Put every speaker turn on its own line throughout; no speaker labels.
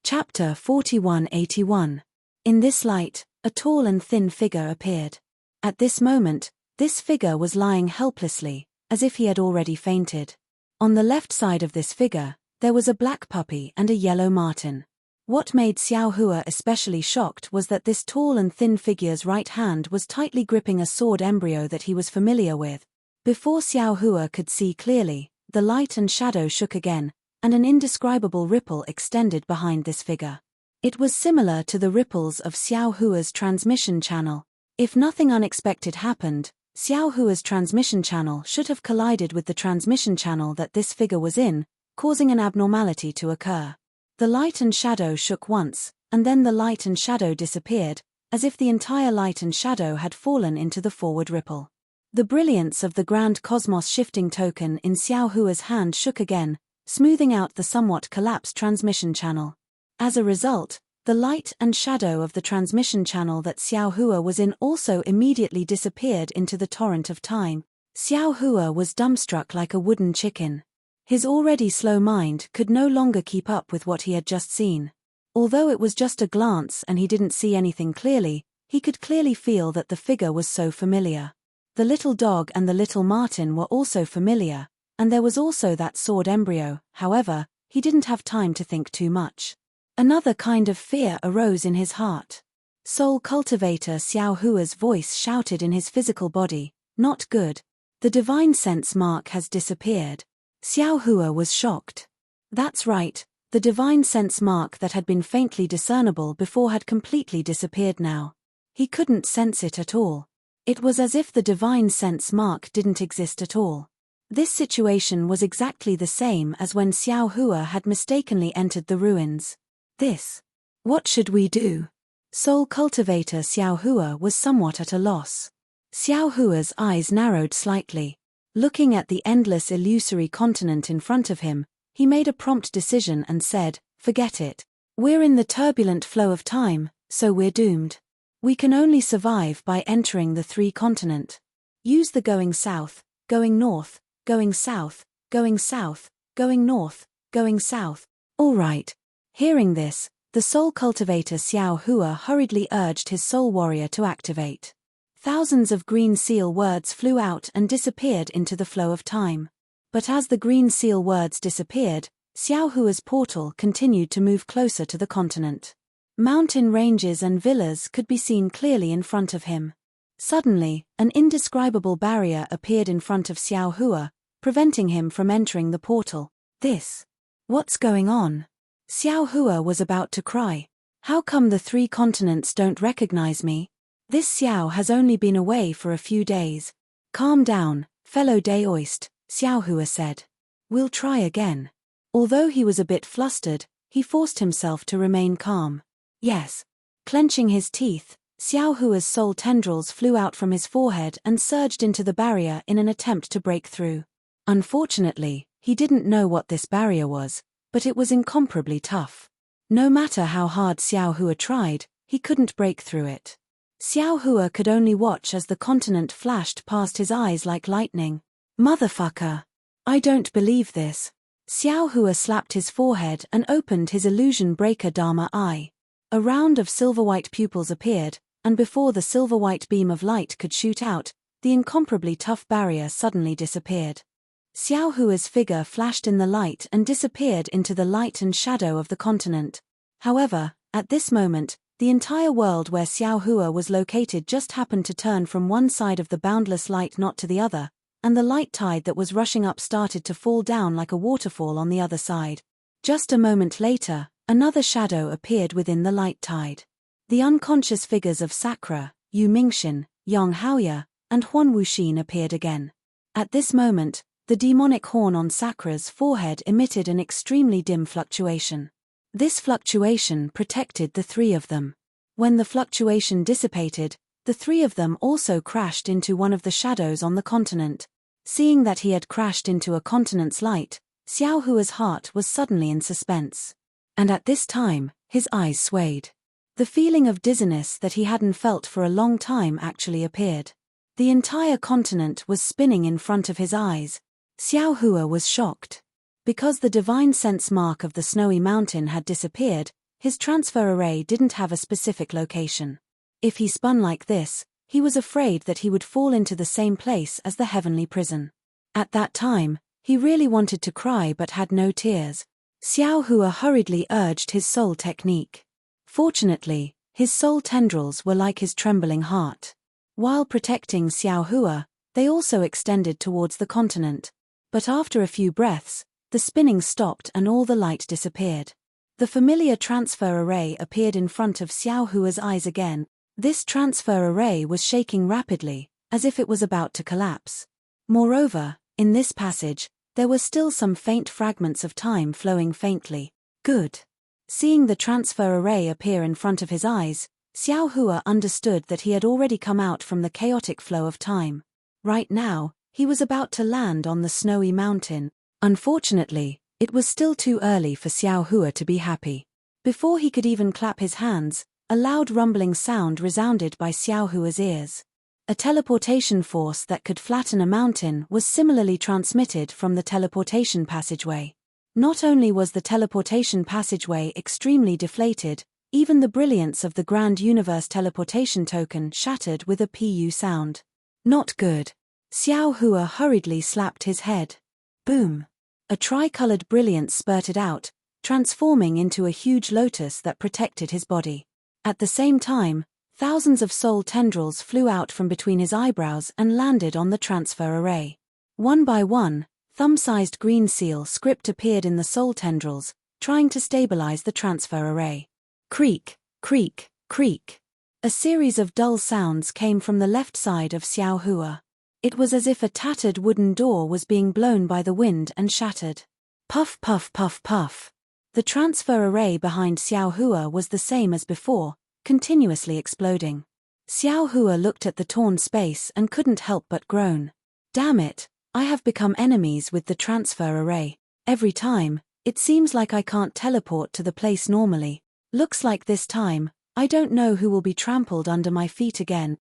Chapter 4181. In this light, a tall and thin figure appeared. At this moment, this figure was lying helplessly, as if he had already fainted. On the left side of this figure, there was a black puppy and a yellow marten. What made Xiao Hua especially shocked was that this tall and thin figure's right hand was tightly gripping a sword embryo that he was familiar with. Before Xiao Hua could see clearly, the light and shadow shook again, and an indescribable ripple extended behind this figure. It was similar to the ripples of Xiao Hua's transmission channel. If nothing unexpected happened, Xiao Hua's transmission channel should have collided with the transmission channel that this figure was in, causing an abnormality to occur. The light and shadow shook once, and then the light and shadow disappeared, as if the entire light and shadow had fallen into the forward ripple. The brilliance of the grand cosmos shifting token in Xiao Hua's hand shook again, smoothing out the somewhat collapsed transmission channel. As a result, the light and shadow of the transmission channel that Xiao Hua was in also immediately disappeared into the torrent of time. Xiao Hua was dumbstruck like a wooden chicken. His already slow mind could no longer keep up with what he had just seen. Although it was just a glance and he didn't see anything clearly, he could clearly feel that the figure was so familiar. The little dog and the little marten were also familiar, and there was also that sword embryo. However, he didn't have time to think too much. Another kind of fear arose in his heart. Soul cultivator Xiao Hua's voice shouted in his physical body, "Not good. The divine sense mark has disappeared." Xiao Hua was shocked. That's right, the divine sense mark that had been faintly discernible before had completely disappeared now. He couldn't sense it at all. It was as if the divine sense mark didn't exist at all. This situation was exactly the same as when Xiao Hua had mistakenly entered the ruins. What should we do? Soul cultivator Xiao Hua was somewhat at a loss. Xiao Hua's eyes narrowed slightly. Looking at the endless illusory continent in front of him, he made a prompt decision and said, "Forget it. We're in the turbulent flow of time, so we're doomed. We can only survive by entering the three continent. Use the going south, going north, going south, going south, going north, going south." All right. Hearing this, the soul cultivator Xiao Hua hurriedly urged his soul warrior to activate. Thousands of green seal words flew out and disappeared into the flow of time. But as the green seal words disappeared, Xiao Hua's portal continued to move closer to the continent. Mountain ranges and villas could be seen clearly in front of him. Suddenly, an indescribable barrier appeared in front of Xiao Hua, preventing him from entering the portal. What's going on? Xiao Hua was about to cry. How come the three continents don't recognize me? This Xiao has only been away for a few days. Calm down, fellow Daoist, Xiao Hua said. We'll try again. Although he was a bit flustered, he forced himself to remain calm. Yes. Clenching his teeth, Xiao Hua's soul tendrils flew out from his forehead and surged into the barrier in an attempt to break through. Unfortunately, he didn't know what this barrier was, but it was incomparably tough. No matter how hard Xiao Hua tried, he couldn't break through it. Xiao Hua could only watch as the continent flashed past his eyes like lightning. Motherfucker! I don't believe this. Xiao Hua slapped his forehead and opened his illusion breaker Dharma eye. A round of silver-white pupils appeared, and before the silver-white beam of light could shoot out, the incomparably tough barrier suddenly disappeared. Xiao Hua's figure flashed in the light and disappeared into the light and shadow of the continent. However, at this moment, the entire world where Xiao Hua was located just happened to turn from one side of the boundless light knot to the other, and the light tide that was rushing up started to fall down like a waterfall on the other side. Just a moment later, another shadow appeared within the light tide. The unconscious figures of Sakura, Yu Mingxin, Yang Haoya, and Huan Wuxin appeared again. At this moment, the demonic horn on Sakura's forehead emitted an extremely dim fluctuation. This fluctuation protected the three of them. When the fluctuation dissipated, the three of them also crashed into one of the shadows on the continent. Seeing that he had crashed into a continent's light, Xiao Hua's heart was suddenly in suspense. And at this time, his eyes swayed. The feeling of dizziness that he hadn't felt for a long time actually appeared. The entire continent was spinning in front of his eyes. Xiao Hua was shocked. Because the divine sense mark of the snowy mountain had disappeared, his transfer array didn't have a specific location. If he spun like this, he was afraid that he would fall into the same place as the heavenly prison. At that time, he really wanted to cry but had no tears. Xiao Hua hurriedly urged his soul technique. Fortunately, his soul tendrils were like his trembling heart. While protecting Xiao Hua, they also extended towards the continent. But after a few breaths, the spinning stopped and all the light disappeared. The familiar transfer array appeared in front of Xiao Hua's eyes again. This transfer array was shaking rapidly, as if it was about to collapse. Moreover, in this passage, there were still some faint fragments of time flowing faintly. Good. Seeing the transfer array appear in front of his eyes, Xiao Hua understood that he had already come out from the chaotic flow of time. Right now, he was about to land on the snowy mountain. Unfortunately, it was still too early for Xiao Hua to be happy. Before he could even clap his hands, a loud rumbling sound resounded by Xiao Hua's ears. A teleportation force that could flatten a mountain was similarly transmitted from the teleportation passageway. Not only was the teleportation passageway extremely deflated, even the brilliance of the Grand Universe teleportation token shattered with a pu sound. Not good. Xiao Hua hurriedly slapped his head. Boom. A tricolored brilliance spurted out, transforming into a huge lotus that protected his body. At the same time, thousands of soul tendrils flew out from between his eyebrows and landed on the transfer array. One by one, thumb-sized green seal script appeared in the soul tendrils, trying to stabilize the transfer array. Creak, creak, creak. A series of dull sounds came from the left side of Xiao Hua. It was as if a tattered wooden door was being blown by the wind and shattered. Puff puff puff puff. The transfer array behind Xiao Hua was the same as before, continuously exploding. Xiao Hua looked at the torn space and couldn't help but groan. Damn it, I have become enemies with the transfer array. Every time, it seems like I can't teleport to the place normally. Looks like this time, I don't know who will be trampled under my feet again.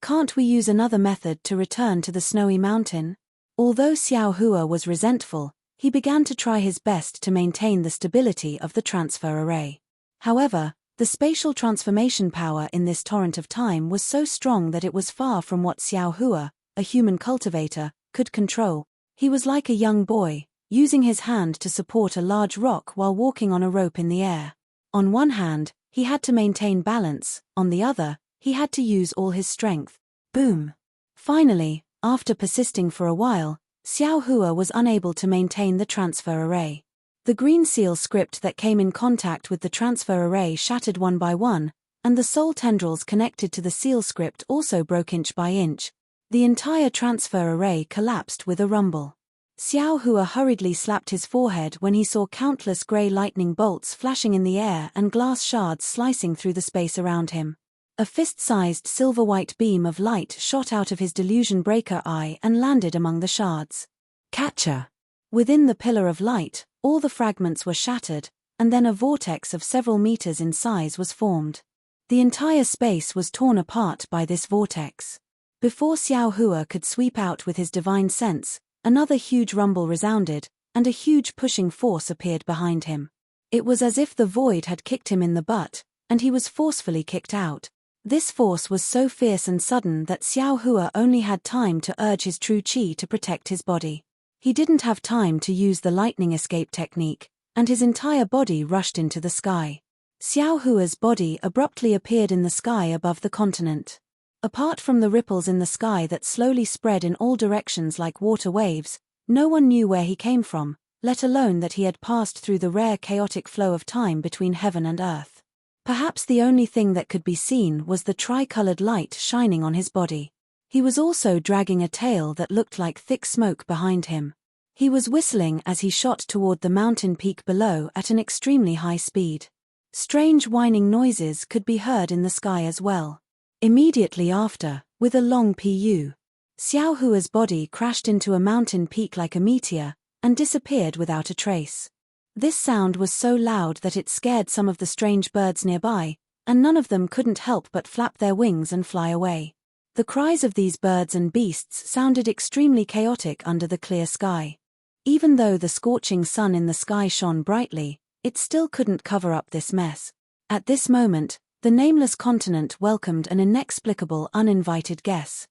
Can't we use another method to return to the snowy mountain? Although Xiao Hua was resentful, he began to try his best to maintain the stability of the transfer array. However, the spatial transformation power in this torrent of time was so strong that it was far from what Xiao Hua, a human cultivator, could control. He was like a young boy, using his hand to support a large rock while walking on a rope in the air. On one hand, he had to maintain balance, on the other, he had to use all his strength. Boom. Finally, after persisting for a while, Xiao Hua was unable to maintain the transfer array. The green seal script that came in contact with the transfer array shattered one by one, and the soul tendrils connected to the seal script also broke inch by inch. The entire transfer array collapsed with a rumble. Xiao Hua hurriedly slapped his forehead when he saw countless grey lightning bolts flashing in the air and glass shards slicing through the space around him. A fist-sized silver-white beam of light shot out of his delusion breaker eye and landed among the shards. Catcher! Within the pillar of light, all the fragments were shattered, and then a vortex of several meters in size was formed. The entire space was torn apart by this vortex. Before Xiao Hua could sweep out with his divine sense, another huge rumble resounded, and a huge pushing force appeared behind him. It was as if the void had kicked him in the butt, and he was forcefully kicked out. This force was so fierce and sudden that Xiao Hua only had time to urge his true qi to protect his body. He didn't have time to use the lightning escape technique, and his entire body rushed into the sky. Xiao Hua's body abruptly appeared in the sky above the continent. Apart from the ripples in the sky that slowly spread in all directions like water waves, no one knew where he came from, let alone that he had passed through the rare chaotic flow of time between heaven and earth. Perhaps the only thing that could be seen was the tricolored light shining on his body. He was also dragging a tail that looked like thick smoke behind him. He was whistling as he shot toward the mountain peak below at an extremely high speed. Strange whining noises could be heard in the sky as well. Immediately after, with a long pu, Xiao Hua's body crashed into a mountain peak like a meteor, and disappeared without a trace. This sound was so loud that it scared some of the strange birds nearby, and none of them couldn't help but flap their wings and fly away. The cries of these birds and beasts sounded extremely chaotic under the clear sky. Even though the scorching sun in the sky shone brightly, it still couldn't cover up this mess. At this moment, the nameless continent welcomed an inexplicable, uninvited guest.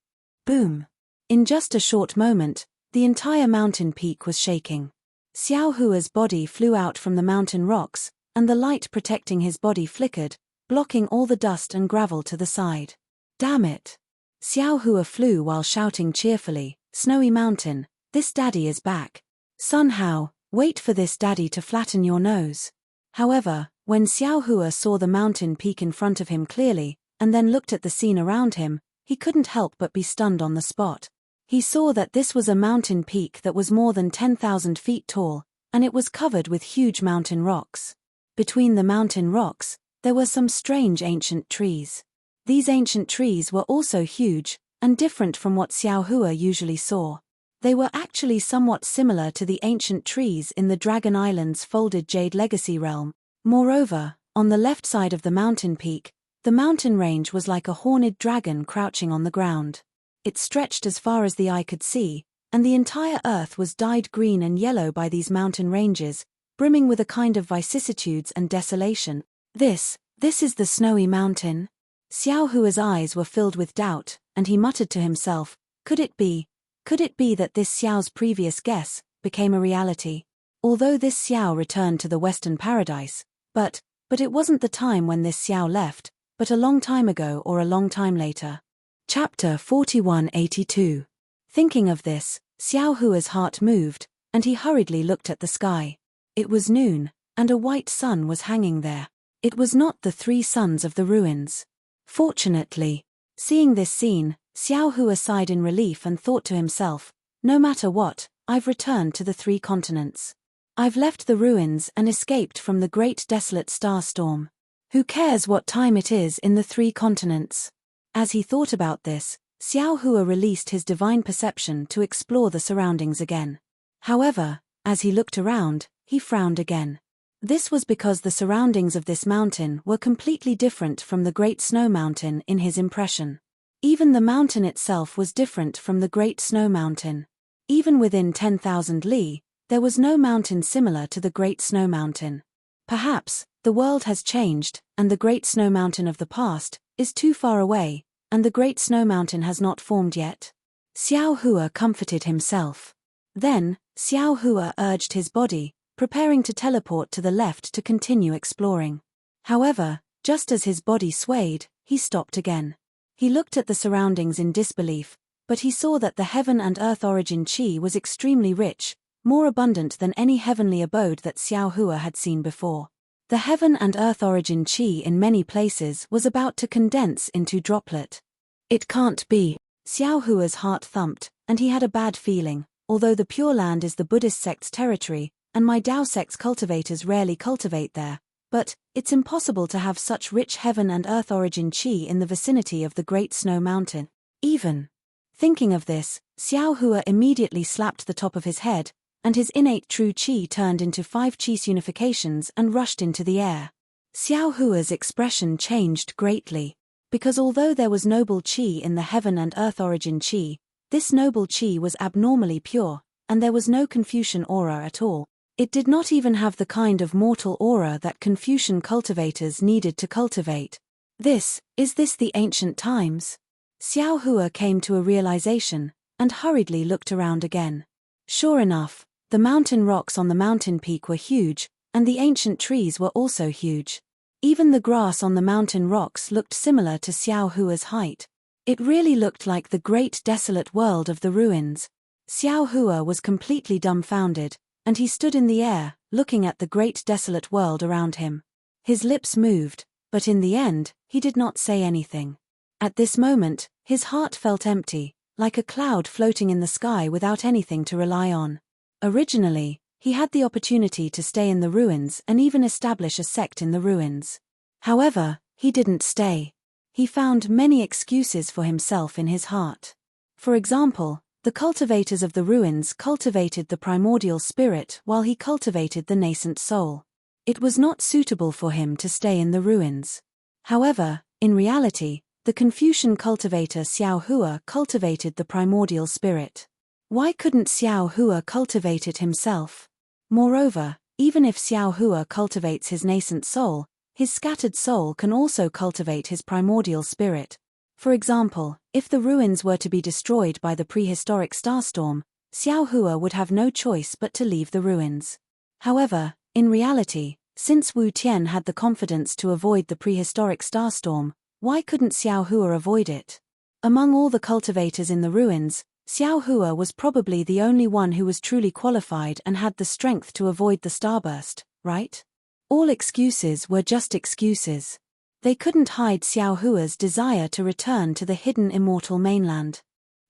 Boom! In just a short moment, the entire mountain peak was shaking. Xiao Hua's body flew out from the mountain rocks, and the light protecting his body flickered, blocking all the dust and gravel to the side. Damn it! Xiao Hua flew while shouting cheerfully, "Snowy Mountain, this daddy is back. Sun Hao, wait for this daddy to flatten your nose." However, when Xiao Hua saw the mountain peak in front of him clearly, and then looked at the scene around him, he couldn't help but be stunned on the spot. He saw that this was a mountain peak that was more than 10,000 feet tall, and it was covered with huge mountain rocks. Between the mountain rocks, there were some strange ancient trees. These ancient trees were also huge, and different from what Xiao Hua usually saw. They were actually somewhat similar to the ancient trees in the Dragon Island's folded Jade Legacy realm. Moreover, on the left side of the mountain peak, the mountain range was like a horned dragon crouching on the ground. It stretched as far as the eye could see, and the entire earth was dyed green and yellow by these mountain ranges, brimming with a kind of vicissitudes and desolation. This is the Snowy Mountain? Xiao Hua's eyes were filled with doubt, and he muttered to himself, could it be that this Xiao's previous guess became a reality? Although this Xiao returned to the Western Paradise, but it wasn't the time when this Xiao left, but a long time ago or a long time later. Chapter 4182. Thinking of this, Xiao Hua's heart moved, and he hurriedly looked at the sky. It was noon, and a white sun was hanging there. It was not the three suns of the ruins. Fortunately, seeing this scene, Xiao Hua sighed in relief and thought to himself, no matter what, I've returned to the three continents. I've left the ruins and escaped from the great desolate star storm. Who cares what time it is in the three continents? As he thought about this, Xiao Hua released his divine perception to explore the surroundings again. However, as he looked around, he frowned again. This was because the surroundings of this mountain were completely different from the Great Snow Mountain in his impression. Even the mountain itself was different from the Great Snow Mountain. Even within 10,000 li, there was no mountain similar to the Great Snow Mountain. Perhaps, the world has changed, and the Great Snow Mountain of the past is too far away, and the Great Snow Mountain has not formed yet. Xiao Hua comforted himself. Then, Xiao Hua urged his body, preparing to teleport to the left to continue exploring. However, just as his body swayed, he stopped again. He looked at the surroundings in disbelief, but he saw that the heaven and earth origin chi was extremely rich, more abundant than any heavenly abode that Xiao Hua had seen before. The heaven and earth origin chi in many places was about to condense into droplet. It can't be. Xiao Hua's heart thumped, and he had a bad feeling. Although the Pure Land is the Buddhist sect's territory, and my Dao sect's cultivators rarely cultivate there, but it's impossible to have such rich heaven and earth origin chi in the vicinity of the Great Snow Mountain. Even thinking of this, Xiao Hua immediately slapped the top of his head, and his innate true chi turned into 5 chi unifications and rushed into the air. Xiao Hua's expression changed greatly, because although there was noble chi in the heaven and earth origin chi, this noble chi was abnormally pure, and there was no Confucian aura at all. It did not even have the kind of mortal aura that Confucian cultivators needed to cultivate. Is this the ancient times? Xiao Hua came to a realization, and hurriedly looked around again. Sure enough, the mountain rocks on the mountain peak were huge, and the ancient trees were also huge. Even the grass on the mountain rocks looked similar to Xiao Hua's height. It really looked like the great desolate world of the ruins. Xiao Hua was completely dumbfounded, and he stood in the air, looking at the great desolate world around him. His lips moved, but in the end, he did not say anything. At this moment, his heart felt empty, like a cloud floating in the sky without anything to rely on. Originally, he had the opportunity to stay in the ruins and even establish a sect in the ruins. However, he didn't stay. He found many excuses for himself in his heart. For example, the cultivators of the ruins cultivated the primordial spirit while he cultivated the nascent soul. It was not suitable for him to stay in the ruins. However, in reality, the Confucian cultivator Xiao Hua cultivated the primordial spirit. Why couldn't Xiao Hua cultivate it himself? Moreover, Even if Xiao Hua cultivates his nascent soul, his scattered soul can also cultivate his primordial spirit. For example, if the ruins were to be destroyed by the prehistoric starstorm, Xiao Hua would have no choice but to leave the ruins. However, in reality, since Wu Tian had the confidence to avoid the prehistoric starstorm, why couldn't Xiao Hua avoid it? Among all the cultivators in the ruins, Xiao Hua was probably the only one who was truly qualified and had the strength to avoid the starburst, right? All excuses were just excuses. They couldn't hide Xiao Hua's desire to return to the hidden immortal mainland.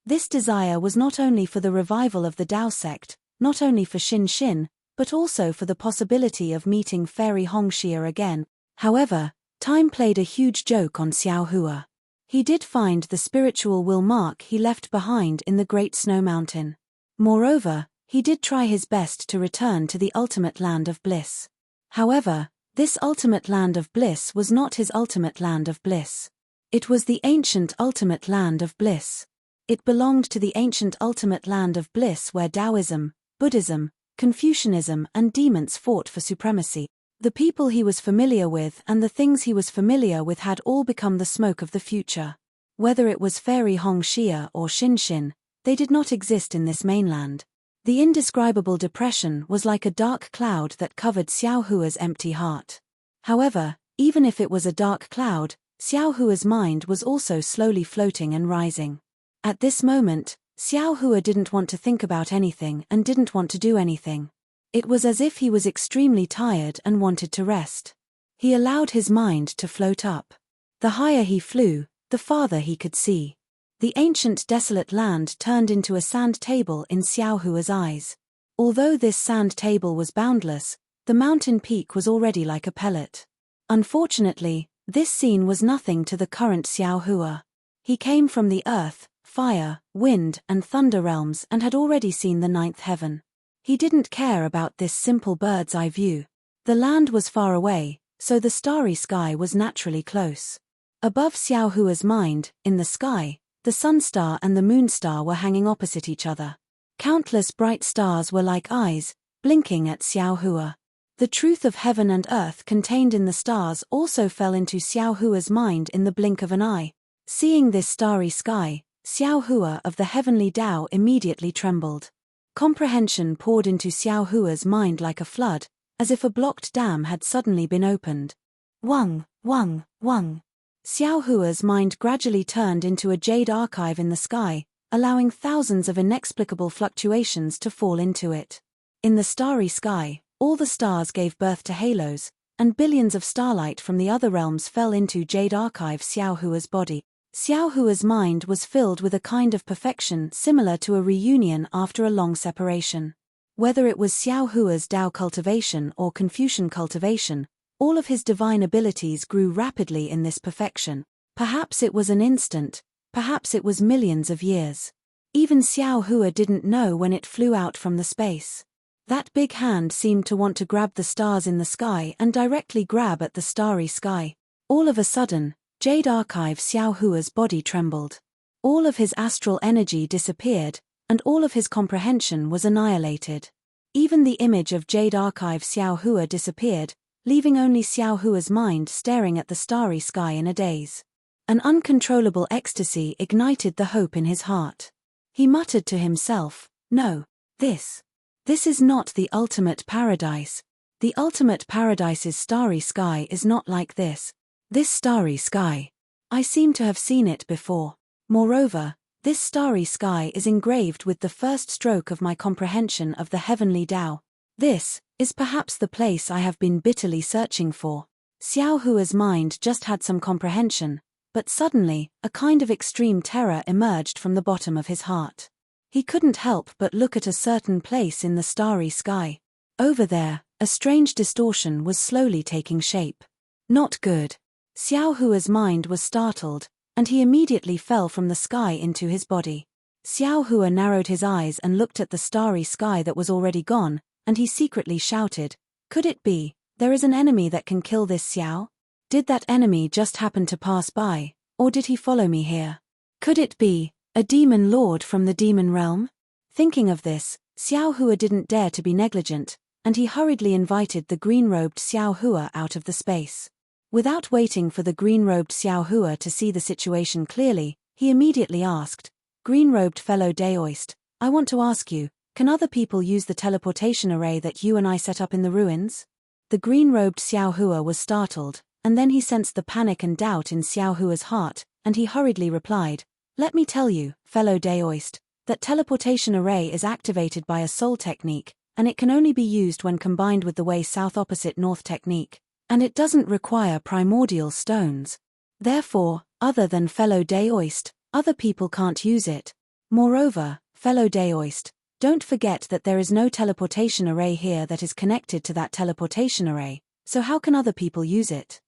This desire was not only for the revival of the Dao sect, not only for Xin Xin, but also for the possibility of meeting Fairy Hongxia again. However, time played a huge joke on Xiao Hua. He did find the spiritual will mark he left behind in the Great Snow Mountain. Moreover, he did try his best to return to the ultimate land of bliss. However, this ultimate land of bliss was not his ultimate land of bliss. It was the ancient ultimate land of bliss. It belonged to the ancient ultimate land of bliss where Taoism, Buddhism, Confucianism and demons fought for supremacy. The people he was familiar with and the things he was familiar with had all become the smoke of the future. Whether it was Fairy Hongxia or Xin Xin, they did not exist in this mainland. The indescribable depression was like a dark cloud that covered Xiao Hua's empty heart. However, even if it was a dark cloud, Xiao Hua's mind was also slowly floating and rising. At this moment, Xiao Hua didn't want to think about anything and didn't want to do anything. It was as if he was extremely tired and wanted to rest. He allowed his mind to float up. The higher he flew, the farther he could see. The ancient desolate land turned into a sand table in Xiao Hua's eyes. Although this sand table was boundless, the mountain peak was already like a pellet. Unfortunately, this scene was nothing to the current Xiao Hua. He came from the earth, fire, wind, and thunder realms and had already seen the ninth heaven. He didn't care about this simple bird's eye view. The land was far away, so the starry sky was naturally close. Above Xiao Hua's mind, in the sky, the sun star and the moon star were hanging opposite each other. Countless bright stars were like eyes, blinking at Xiao Hua. The truth of heaven and earth contained in the stars also fell into Xiao Hua's mind in the blink of an eye. Seeing this starry sky, Xiao Hua of the heavenly Tao immediately trembled. Comprehension poured into Xiao Hua's mind like a flood, as if a blocked dam had suddenly been opened. Wang, Wang, Wang. Xiao Hua's mind gradually turned into a jade archive in the sky, allowing thousands of inexplicable fluctuations to fall into it. In the starry sky, all the stars gave birth to halos, and billions of starlight from the other realms fell into jade archive Xiao Hua's body. Xiao Hua's mind was filled with a kind of perfection similar to a reunion after a long separation. Whether it was Xiao Hua's Tao cultivation or Confucian cultivation, all of his divine abilities grew rapidly in this perfection. Perhaps it was an instant, perhaps it was millions of years. Even Xiao Hua didn't know when it flew out from the space. That big hand seemed to want to grab the stars in the sky and directly grab at the starry sky. All of a sudden, Jade Archive Xiao Hua's body trembled. All of his astral energy disappeared, and all of his comprehension was annihilated. Even the image of Jade Archive Xiao Hua disappeared, leaving only Xiao Hua's mind staring at the starry sky in a daze. An uncontrollable ecstasy ignited the hope in his heart. He muttered to himself, "No, this is not the ultimate paradise. The ultimate paradise's starry sky is not like this. This starry sky. I seem to have seen it before. Moreover, this starry sky is engraved with the first stroke of my comprehension of the heavenly Tao. This is perhaps the place I have been bitterly searching for." Xiao Hua's mind just had some comprehension, but suddenly, a kind of extreme terror emerged from the bottom of his heart. He couldn't help but look at a certain place in the starry sky. Over there, a strange distortion was slowly taking shape. Not good. Xiao Hua's mind was startled, and he immediately fell from the sky into his body. Xiao Hua narrowed his eyes and looked at the starry sky that was already gone, and he secretly shouted, "Could it be, there is an enemy that can kill this Xiao? Did that enemy just happen to pass by, or did he follow me here? Could it be a demon lord from the demon realm?" Thinking of this, Xiao Hua didn't dare to be negligent, and he hurriedly invited the green-robed Xiao Hua out of the space. Without waiting for the green-robed Xiao Hua to see the situation clearly, he immediately asked, "Green-robed fellow Daoist, I want to ask you, can other people use the teleportation array that you and I set up in the ruins?" The green-robed Xiao Hua was startled, and then he sensed the panic and doubt in Xiao Hua's heart, and he hurriedly replied, "Let me tell you, fellow Daoist, that teleportation array is activated by a soul technique, and it can only be used when combined with the way south opposite north technique, and it doesn't require primordial stones. Therefore, other than fellow Daoist, other people can't use it. Moreover, fellow Daoist, don't forget that there is no teleportation array here that is connected to that teleportation array, so how can other people use it?"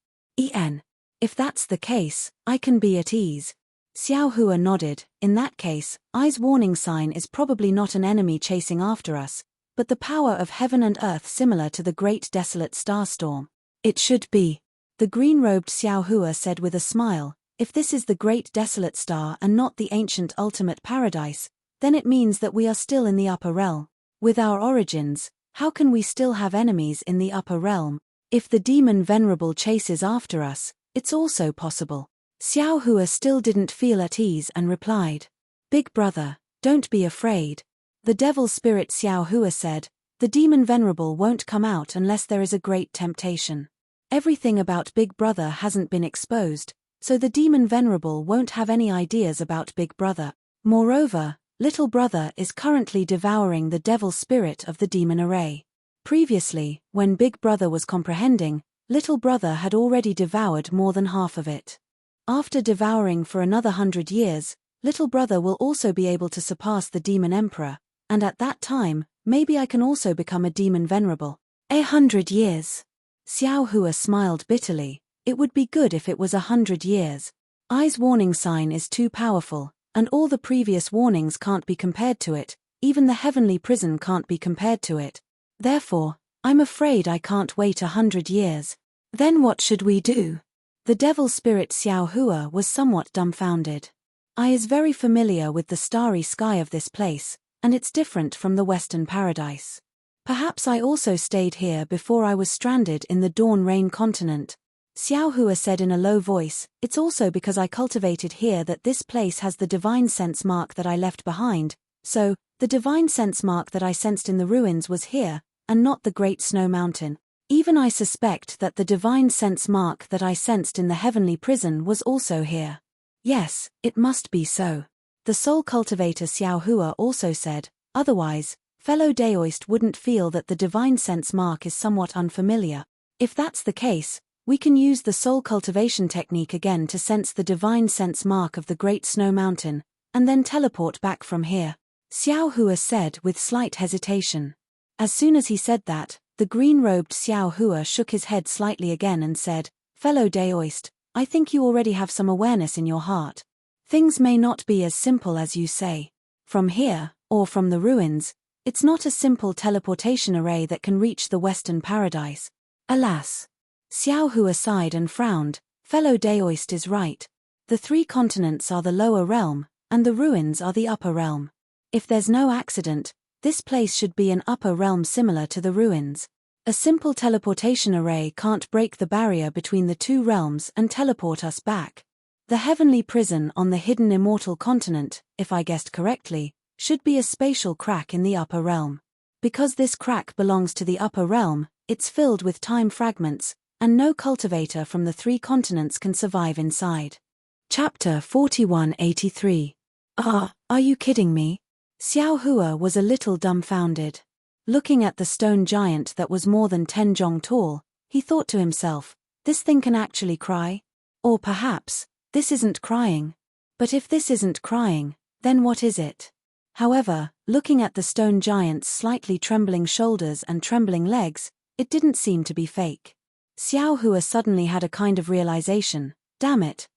If that's the case, I can be at ease. Xiao Hua nodded. In that case, I's warning sign is probably not an enemy chasing after us, but the power of heaven and earth similar to the great desolate starstorm. It should be. The green-robed Xiao Hua said with a smile, "If this is the great desolate star and not the ancient ultimate paradise, then it means that we are still in the upper realm. With our origins, how can we still have enemies in the upper realm? If the demon venerable chases after us, it's also possible." Xiao Hua still didn't feel at ease and replied, "Big brother, don't be afraid." The devil spirit Xiao Hua said, "The demon venerable won't come out unless there is a great temptation. Everything about Big Brother hasn't been exposed, so the demon venerable won't have any ideas about Big Brother. Moreover, Little Brother is currently devouring the devil spirit of the demon array. Previously, when Big Brother was comprehending, Little Brother had already devoured more than half of it. After devouring for another 100 years, Little Brother will also be able to surpass the demon emperor, and at that time, maybe I can also become a demon venerable. 100 years. Xiao Hua smiled bitterly. It would be good if it was 100 years. I's warning sign is too powerful, and all the previous warnings can't be compared to it, even the heavenly prison can't be compared to it. Therefore, I'm afraid I can't wait 100 years. Then what should we do? The devil spirit Xiao Hua was somewhat dumbfounded. I is very familiar with the starry sky of this place, and it's different from the Western paradise. Perhaps I also stayed here before I was stranded in the Dawn Rain continent. Xiao Hua said in a low voice, "It's also because I cultivated here that this place has the divine sense mark that I left behind, so, the divine sense mark that I sensed in the ruins was here, and not the Great Snow Mountain. Even I suspect that the divine sense mark that I sensed in the heavenly prison was also here. Yes, it must be so." The soul cultivator Xiao Hua also said, "Otherwise, fellow Daoist wouldn't feel that the divine sense mark is somewhat unfamiliar. If that's the case, we can use the soul cultivation technique again to sense the divine sense mark of the Great Snow Mountain, and then teleport back from here," Xiao Hua said with slight hesitation. As soon as he said that, the green-robed Xiao Hua shook his head slightly again and said, "Fellow Daoist, I think you already have some awareness in your heart. Things may not be as simple as you say. From here, or from the ruins, it's not a simple teleportation array that can reach the Western paradise. Alas." Xiao Hua sighed and frowned. "Fellow Daoist is right. The 3 continents are the lower realm, and the ruins are the upper realm. If there's no accident, this place should be an upper realm similar to the ruins. A simple teleportation array can't break the barrier between the 2 realms and teleport us back. The heavenly prison on the hidden immortal continent, if I guessed correctly, should be a spatial crack in the upper realm. Because this crack belongs to the upper realm, it's filled with time fragments, and no cultivator from the 3 continents can survive inside." Chapter 4183. Are you kidding me? Xiao Hua was a little dumbfounded. Looking at the stone giant that was more than 10 zhong tall, he thought to himself, this thing can actually cry? Or perhaps, this isn't crying. But if this isn't crying, then what is it? However, looking at the stone giant's slightly trembling shoulders and trembling legs, it didn't seem to be fake. Xiao Hua suddenly had a kind of realization, damn it,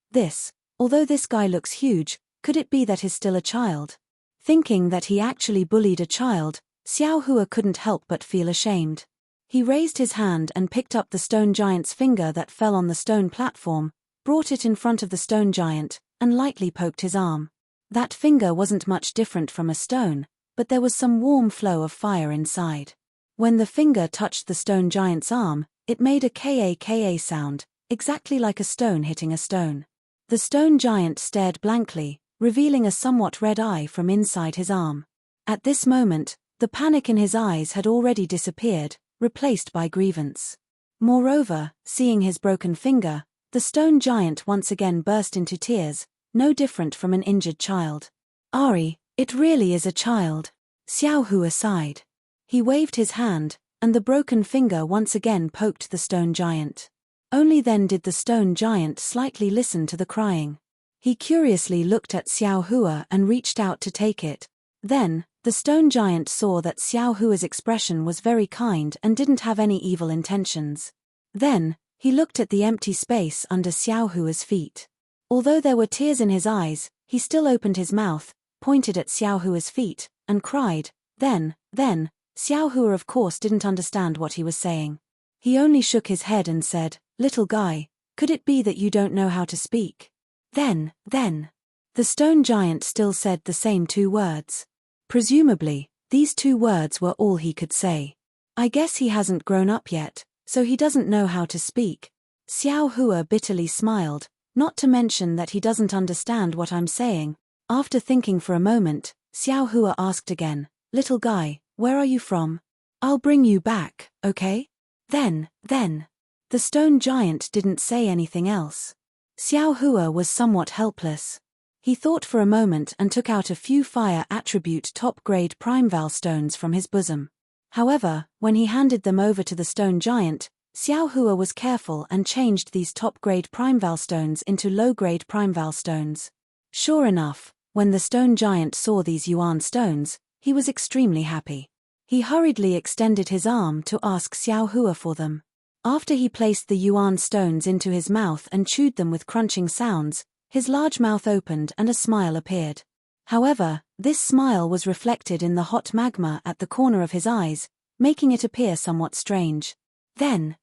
although this guy looks huge, could it be that he's still a child? Thinking that he actually bullied a child, Xiao Hua couldn't help but feel ashamed. He raised his hand and picked up the stone giant's finger that fell on the stone platform, brought it in front of the stone giant, and lightly poked his arm. That finger wasn't much different from a stone, but there was some warm flow of fire inside. When the finger touched the stone giant's arm, it made a ka sound, exactly like a stone hitting a stone. The stone giant stared blankly, revealing a somewhat red eye from inside his arm. At this moment, the panic in his eyes had already disappeared, replaced by grievance. Moreover, seeing his broken finger, the stone giant once again burst into tears, no different from an injured child. "Ari, it really is a child," Xiao Hua sighed. He waved his hand, and the broken finger once again poked the stone giant. Only then did the stone giant slightly listen to the crying. He curiously looked at Xiao Hua and reached out to take it. Then, the stone giant saw that Xiao Hua's expression was very kind and didn't have any evil intentions. Then, he looked at the empty space under Xiao Hua's feet. Although there were tears in his eyes, he still opened his mouth, pointed at Xiao Hua's feet, and cried. Then, Xiao Hua of course didn't understand what he was saying. He only shook his head and said, "Little guy, could it be that you don't know how to speak?" Then. The stone giant still said the same two words. Presumably, these two words were all he could say. "I guess he hasn't grown up yet, so he doesn't know how to speak." Xiao Hua bitterly smiled, "Not to mention that he doesn't understand what I'm saying." After thinking for a moment, Xiao Hua asked again, "Little guy, where are you from? I'll bring you back, okay?" Then. The stone giant didn't say anything else. Xiao Hua was somewhat helpless. He thought for a moment and took out a few fire attribute top-grade Primeval stones from his bosom. However, when he handed them over to the stone giant, Xiao Hua was careful and changed these top-grade Primeval stones into low-grade Primeval stones. Sure enough, when the stone giant saw these yuan stones, he was extremely happy. He hurriedly extended his arm to ask Xiao Hua for them. After he placed the yuan stones into his mouth and chewed them with crunching sounds, his large mouth opened and a smile appeared. However, this smile was reflected in the hot magma at the corner of his eyes, making it appear somewhat strange. Then,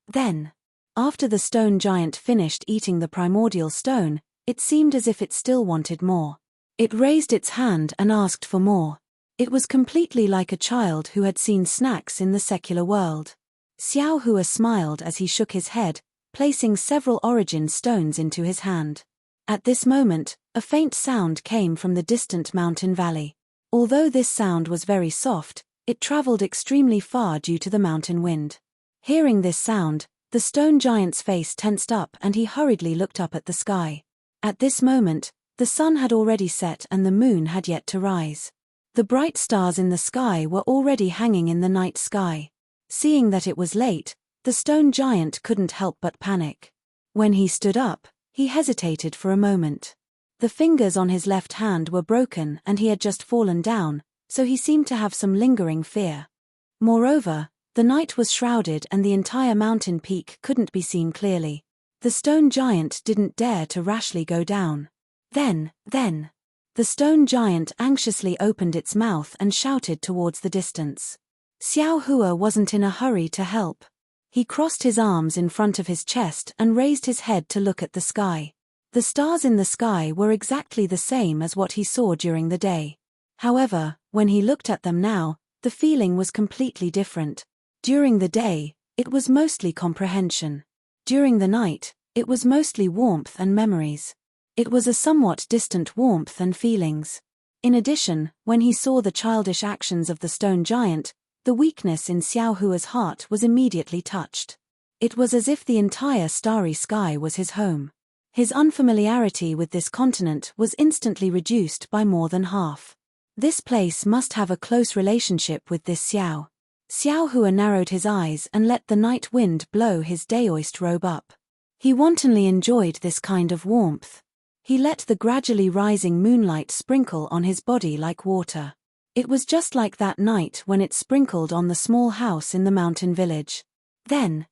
after the stone giant finished eating the primordial stone, it seemed as if it still wanted more. It raised its hand and asked for more. It was completely like a child who had seen snacks in the secular world. Xiao Hua smiled as he shook his head, placing several origin stones into his hand. At this moment, a faint sound came from the distant mountain valley. Although this sound was very soft, it traveled extremely far due to the mountain wind. Hearing this sound, the stone giant's face tensed up and he hurriedly looked up at the sky. At this moment, the sun had already set and the moon had yet to rise. The bright stars in the sky were already hanging in the night sky. Seeing that it was late, the stone giant couldn't help but panic. When he stood up, he hesitated for a moment. The fingers on his left hand were broken and he had just fallen down, so he seemed to have some lingering fear. Moreover, the night was shrouded and the entire mountain peak couldn't be seen clearly. The stone giant didn't dare to rashly go down. Then, the stone giant anxiously opened its mouth and shouted towards the distance. Xiao Hua wasn't in a hurry to help. He crossed his arms in front of his chest and raised his head to look at the sky. The stars in the sky were exactly the same as what he saw during the day. However, when he looked at them now, the feeling was completely different. During the day, it was mostly comprehension. During the night, it was mostly warmth and memories. It was a somewhat distant warmth and feelings. In addition, when he saw the childish actions of the stone giant, the weakness in Xiao Hua's heart was immediately touched. It was as if the entire starry sky was his home. His unfamiliarity with this continent was instantly reduced by more than half. This place must have a close relationship with this Xiao. Xiao Hua narrowed his eyes and let the night wind blow his daoist robe up. He wantonly enjoyed this kind of warmth. He let the gradually rising moonlight sprinkle on his body like water. It was just like that night when it sprinkled on the small house in the mountain village. Then,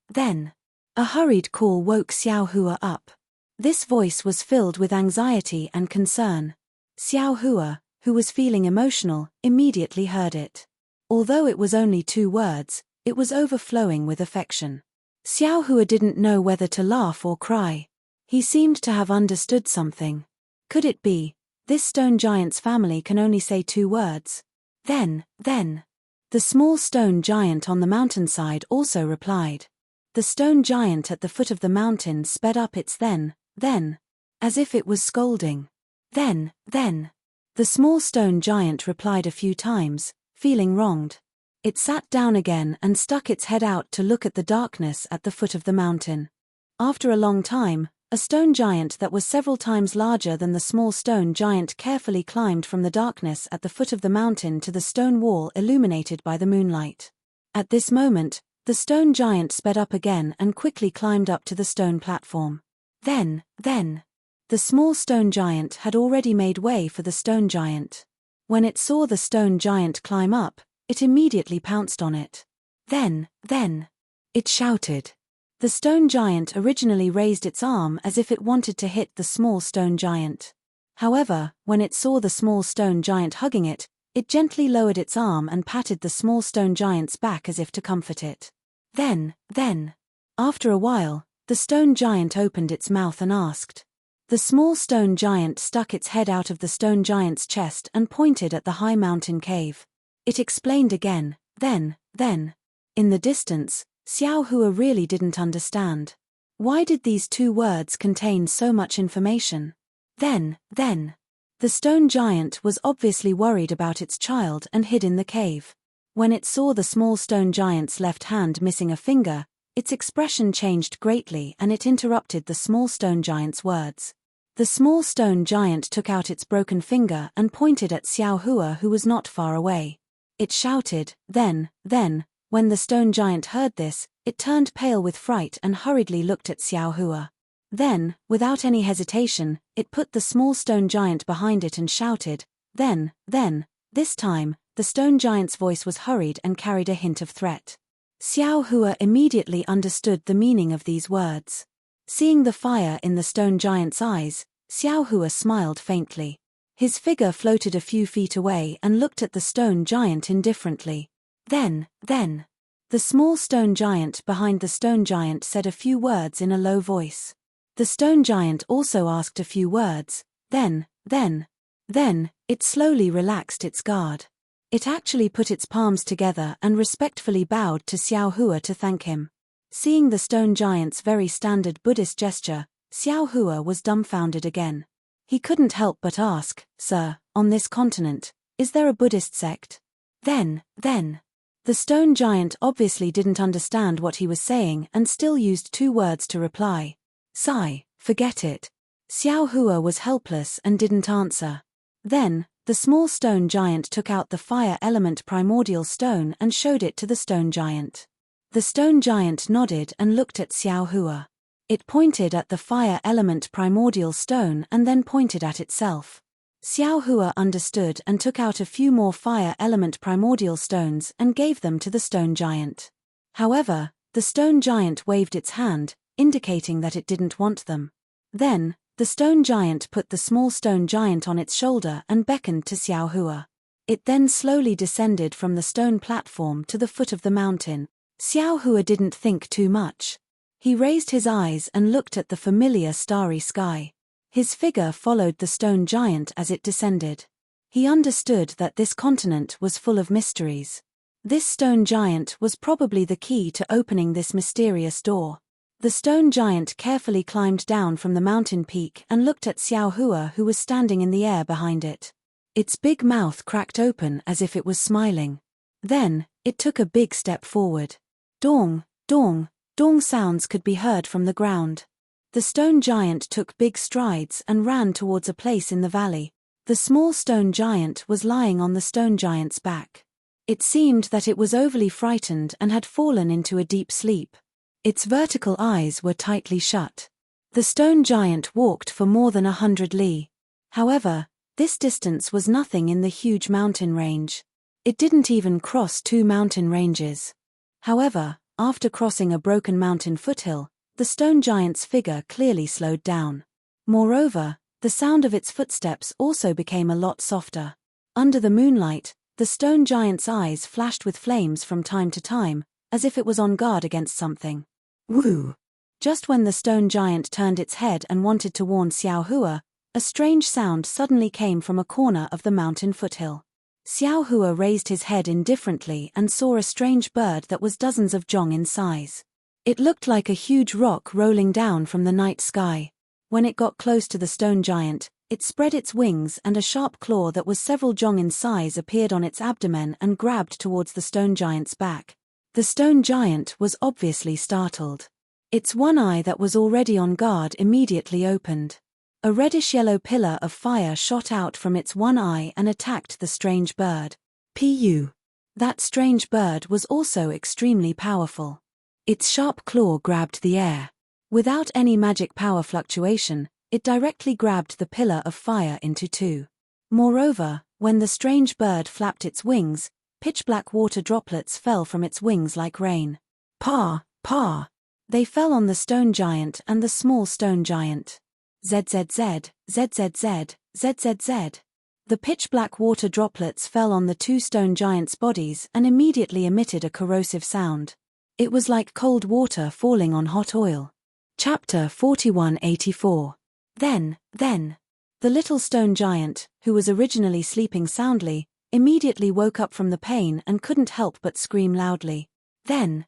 a hurried call woke Xiao Hua up. This voice was filled with anxiety and concern. Xiao Hua, who was feeling emotional, immediately heard it. Although it was only 2 words, it was overflowing with affection. Xiao Hua didn't know whether to laugh or cry. He seemed to have understood something. Could it be, this stone giant's family can only say 2 words? Then, The small stone giant on the mountainside also replied. The stone giant at the foot of the mountain sped up its then, as if it was scolding. Then. The small stone giant replied a few times, feeling wronged. It sat down again and stuck its head out to look at the darkness at the foot of the mountain. After a long time, a stone giant that was several times larger than the small stone giant carefully climbed from the darkness at the foot of the mountain to the stone wall illuminated by the moonlight. At this moment, the stone giant sped up again and quickly climbed up to the stone platform. Then, the small stone giant had already made way for the stone giant. When it saw the stone giant climb up, it immediately pounced on it. Then, it shouted. The stone giant originally raised its arm as if it wanted to hit the small stone giant. However, when it saw the small stone giant hugging it, it gently lowered its arm and patted the small stone giant's back as if to comfort it. Then, after a while, the stone giant opened its mouth and asked. The small stone giant stuck its head out of the stone giant's chest and pointed at the high mountain cave. It explained again, then. In the distance, Xiao Hua really didn't understand. Why did these two words contain so much information? Then. The stone giant was obviously worried about its child and hid in the cave. When it saw the small stone giant's left hand missing a finger, its expression changed greatly and it interrupted the small stone giant's words. The small stone giant took out its broken finger and pointed at Xiao Hua, who was not far away. It shouted, then. When the stone giant heard this, it turned pale with fright and hurriedly looked at Xiao Hua. Then, without any hesitation, it put the small stone giant behind it and shouted, then. This time, the stone giant's voice was hurried and carried a hint of threat. Xiao Hua immediately understood the meaning of these words. Seeing the fire in the stone giant's eyes, Xiao Hua smiled faintly. His figure floated a few feet away and looked at the stone giant indifferently. Then, the small stone giant behind the stone giant said a few words in a low voice. The stone giant also asked a few words. Then, it slowly relaxed its guard. It actually put its palms together and respectfully bowed to Xiao Hua to thank him. Seeing the stone giant's very standard Buddhist gesture, Xiao Hua was dumbfounded again. He couldn't help but ask, "Sir, on this continent, is there a Buddhist sect?" Then. The stone giant obviously didn't understand what he was saying and still used two words to reply. "Sigh, forget it." Xiao Hua was helpless and didn't answer. Then, the small stone giant took out the fire element primordial stone and showed it to the stone giant. The stone giant nodded and looked at Xiao Hua. It pointed at the fire element primordial stone and then pointed at itself. Xiao Hua understood and took out a few more fire element primordial stones and gave them to the stone giant. However, the stone giant waved its hand, indicating that it didn't want them. Then, the stone giant put the small stone giant on its shoulder and beckoned to Xiao Hua. It then slowly descended from the stone platform to the foot of the mountain. Xiao Hua didn't think too much. He raised his eyes and looked at the familiar starry sky. His figure followed the stone giant as it descended. He understood that this continent was full of mysteries. This stone giant was probably the key to opening this mysterious door. The stone giant carefully climbed down from the mountain peak and looked at Xiao Hua, who was standing in the air behind it. Its big mouth cracked open as if it was smiling. Then, it took a big step forward. Dong, dong, dong sounds could be heard from the ground. The stone giant took big strides and ran towards a place in the valley. The small stone giant was lying on the stone giant's back. It seemed that it was overly frightened and had fallen into a deep sleep. Its vertical eyes were tightly shut. The stone giant walked for more than 100 li. However, this distance was nothing in the huge mountain range. It didn't even cross 2 mountain ranges. However, after crossing a broken mountain foothill, the stone giant's figure clearly slowed down. Moreover, the sound of its footsteps also became a lot softer. Under the moonlight, the stone giant's eyes flashed with flames from time to time, as if it was on guard against something. Woo! Just when the stone giant turned its head and wanted to warn Xiao Hua, a strange sound suddenly came from a corner of the mountain foothill. Xiao Hua raised his head indifferently and saw a strange bird that was dozens of zhong in size. It looked like a huge rock rolling down from the night sky. When it got close to the stone giant, it spread its wings and a sharp claw that was several zhong in size appeared on its abdomen and grabbed towards the stone giant's back. The stone giant was obviously startled. Its one eye that was already on guard immediately opened. A reddish-yellow pillar of fire shot out from its one eye and attacked the strange bird. Pu. That strange bird was also extremely powerful. Its sharp claw grabbed the air. Without any magic power fluctuation, it directly grabbed the pillar of fire into two. Moreover, when the strange bird flapped its wings, pitch-black water droplets fell from its wings like rain. Pa! Pa! They fell on the stone giant and the small stone giant. ZZZ, ZZZ, ZZZ. The pitch-black water droplets fell on the two stone giants' bodies and immediately emitted a corrosive sound. It was like cold water falling on hot oil. Chapter 4184. Then, the little stone giant, who was originally sleeping soundly, immediately woke up from the pain and couldn't help but scream loudly. Then.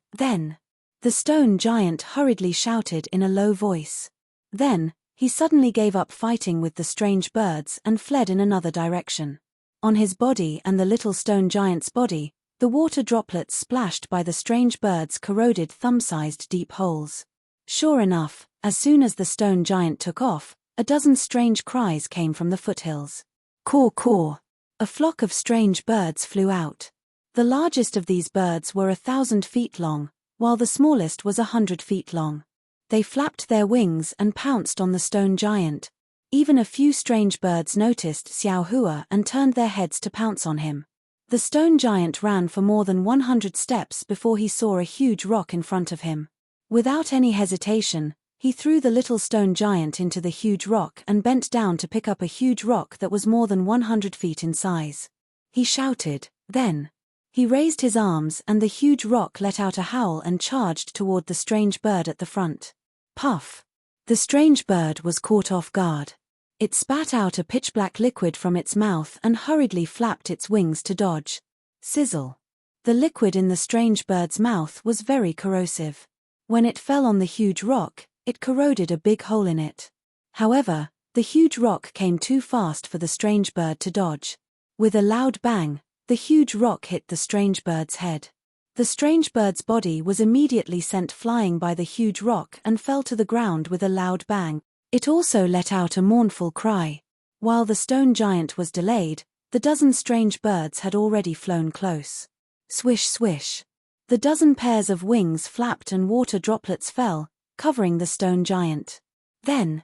The stone giant hurriedly shouted in a low voice. Then, he suddenly gave up fighting with the strange birds and fled in another direction. On his body and the little stone giant's body, the water droplets splashed by the strange birds corroded thumb-sized deep holes. Sure enough, as soon as the stone giant took off, a dozen strange cries came from the foothills. Caw caw! A flock of strange birds flew out. The largest of these birds were 1,000 feet long, while the smallest was 100 feet long. They flapped their wings and pounced on the stone giant. Even a few strange birds noticed Xiao Hua and turned their heads to pounce on him. The stone giant ran for more than 100 steps before he saw a huge rock in front of him. Without any hesitation, he threw the little stone giant into the huge rock and bent down to pick up a huge rock that was more than 100 feet in size. He shouted, then. He raised his arms and the huge rock let out a howl and charged toward the strange bird at the front. Puff! The strange bird was caught off guard. It spat out a pitch-black liquid from its mouth and hurriedly flapped its wings to dodge. Sizzle! The liquid in the strange bird's mouth was very corrosive. When it fell on the huge rock, it corroded a big hole in it. However, the huge rock came too fast for the strange bird to dodge. With a loud bang, the huge rock hit the strange bird's head. The strange bird's body was immediately sent flying by the huge rock and fell to the ground with a loud bang. It also let out a mournful cry. While the stone giant was delayed, the dozen strange birds had already flown close. Swish swish. The dozen pairs of wings flapped and water droplets fell, covering the stone giant. Then.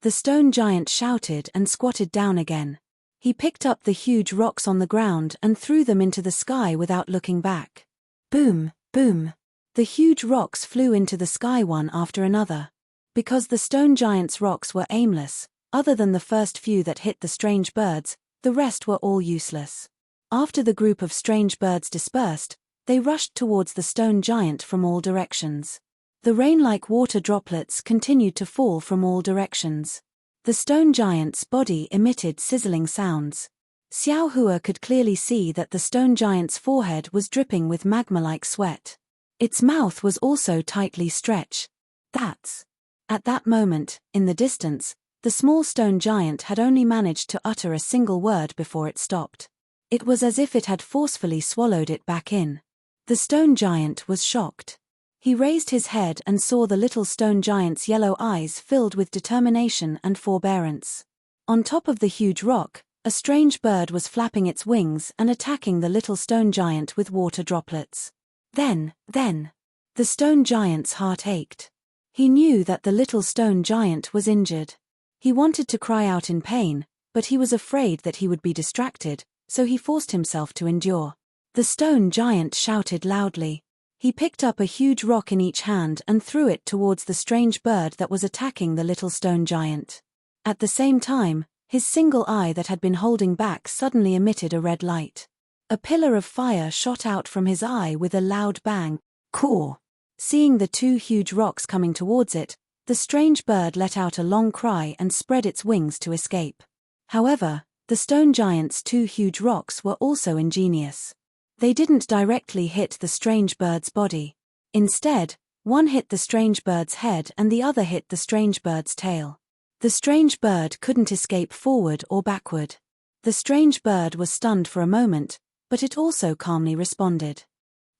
The stone giant shouted and squatted down again. He picked up the huge rocks on the ground and threw them into the sky without looking back. Boom, boom. The huge rocks flew into the sky one after another. Because the stone giant's rocks were aimless, other than the first few that hit the strange birds, the rest were all useless. After the group of strange birds dispersed, they rushed towards the stone giant from all directions. The rain-like water droplets continued to fall from all directions. The stone giant's body emitted sizzling sounds. Xiao Hua could clearly see that the stone giant's forehead was dripping with magma-like sweat. Its mouth was also tightly stretched. At that moment, in the distance, the small stone giant had only managed to utter a single word before it stopped. It was as if it had forcefully swallowed it back in. The stone giant was shocked. He raised his head and saw the little stone giant's yellow eyes filled with determination and forbearance. On top of the huge rock, a strange bird was flapping its wings and attacking the little stone giant with water droplets. Then, the stone giant's heart ached. He knew that the little stone giant was injured. He wanted to cry out in pain, but he was afraid that he would be distracted, so he forced himself to endure. The stone giant shouted loudly. He picked up a huge rock in each hand and threw it towards the strange bird that was attacking the little stone giant. At the same time, his single eye that had been holding back suddenly emitted a red light. A pillar of fire shot out from his eye with a loud bang. Caw! Seeing the two huge rocks coming towards it, the strange bird let out a long cry and spread its wings to escape. However, The stone giant's two huge rocks were also ingenious. They didn't directly hit the strange bird's body. Instead, one hit the strange bird's head and the other hit the strange bird's tail. The strange bird couldn't escape forward or backward. The strange bird was stunned for a moment, but it also calmly responded.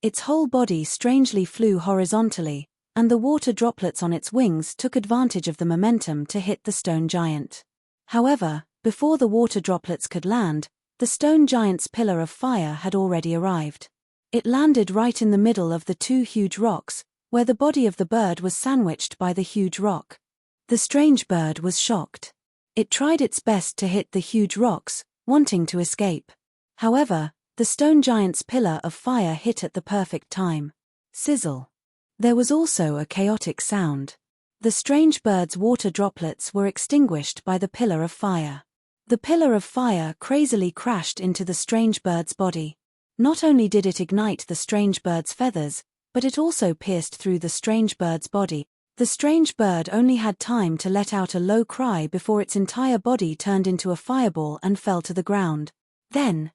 Its whole body strangely flew horizontally, and the water droplets on its wings took advantage of the momentum to hit the stone giant. However, before the water droplets could land, the stone giant's pillar of fire had already arrived. It landed right in the middle of the two huge rocks, where the body of the bird was sandwiched by the huge rock. The strange bird was shocked. It tried its best to hit the huge rocks, wanting to escape. However, the stone giant's pillar of fire hit at the perfect time. Sizzle. There was also a chaotic sound. The strange bird's water droplets were extinguished by the pillar of fire. The pillar of fire crazily crashed into the strange bird's body. Not only did it ignite the strange bird's feathers, but it also pierced through the strange bird's body. The strange bird only had time to let out a low cry before its entire body turned into a fireball and fell to the ground. Then,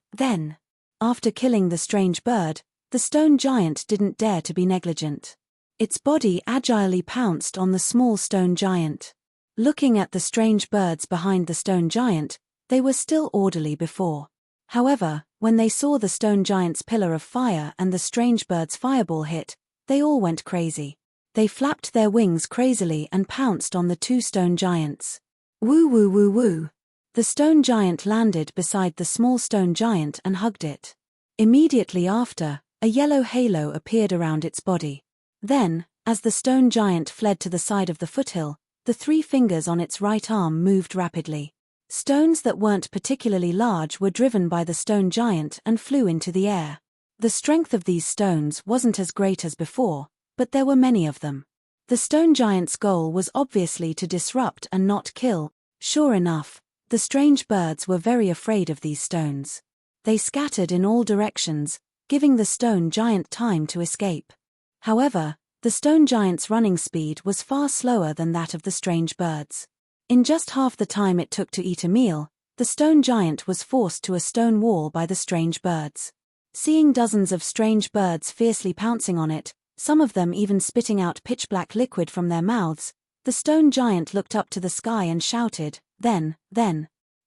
after killing the strange bird, the stone giant didn't dare to be negligent. Its body agilely pounced on the small stone giant. Looking at the strange birds behind the stone giant, they were still orderly before. However, when they saw the stone giant's pillar of fire and the strange bird's fireball hit, they all went crazy. They flapped their wings crazily and pounced on the two stone giants. Woo woo woo woo. The stone giant landed beside the small stone giant and hugged it. Immediately after, a yellow halo appeared around its body. Then, as the stone giant fled to the side of the foothill, the three fingers on its right arm moved rapidly. Stones that weren't particularly large were driven by the stone giant and flew into the air. The strength of these stones wasn't as great as before, but there were many of them. The stone giant's goal was obviously to disrupt and not kill. Sure enough, the strange birds were very afraid of these stones. They scattered in all directions, giving the stone giant time to escape. However, the stone giant's running speed was far slower than that of the strange birds. In just half the time it took to eat a meal, the stone giant was forced to a stone wall by the strange birds. Seeing dozens of strange birds fiercely pouncing on it, some of them even spitting out pitch-black liquid from their mouths, the stone giant looked up to the sky and shouted, then.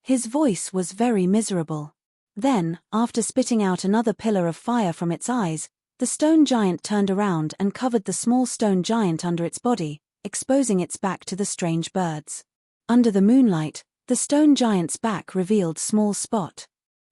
His voice was very miserable. Then, after spitting out another pillar of fire from its eyes, the stone giant turned around and covered the small stone giant under its body, exposing its back to the strange birds. Under the moonlight, the stone giant's back revealed small spot.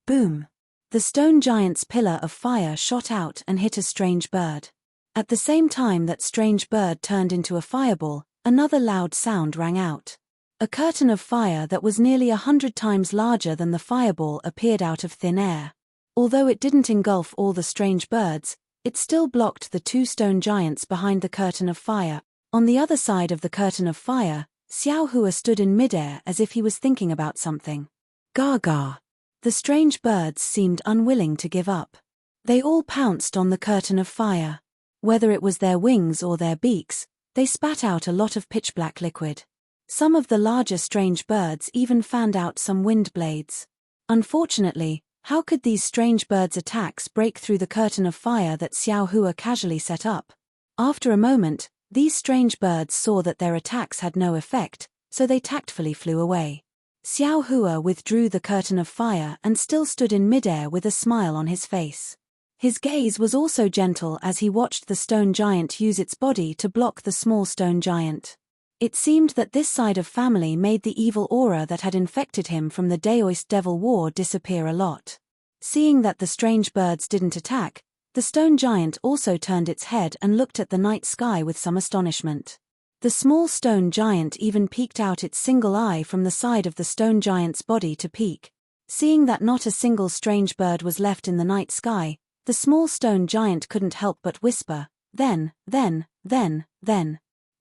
Boom! The stone giant's pillar of fire shot out and hit a strange bird. At the same time that strange bird turned into a fireball, another loud sound rang out. A curtain of fire that was nearly 100 times larger than the fireball appeared out of thin air. Although it didn't engulf all the strange birds, it still blocked the two stone giants behind the curtain of fire. On the other side of the curtain of fire, Xiao Hua stood in midair as if he was thinking about something. Gaga! The strange birds seemed unwilling to give up. They all pounced on the curtain of fire. Whether it was their wings or their beaks, they spat out a lot of pitch-black liquid. Some of the larger strange birds even fanned out some wind blades. Unfortunately, how could these strange birds' attacks break through the curtain of fire that Xiao Hua casually set up? After a moment, these strange birds saw that their attacks had no effect, so they tactfully flew away. Xiao Hua withdrew the curtain of fire and still stood in midair with a smile on his face. His gaze was also gentle as he watched the stone giant use its body to block the small stone giant. It seemed that this side of family made the evil aura that had infected him from the Daoist Devil War disappear a lot. Seeing that the strange birds didn't attack, the stone giant also turned its head and looked at the night sky with some astonishment. The small stone giant even peeked out its single eye from the side of the stone giant's body to peek. Seeing that not a single strange bird was left in the night sky, the small stone giant couldn't help but whisper, then.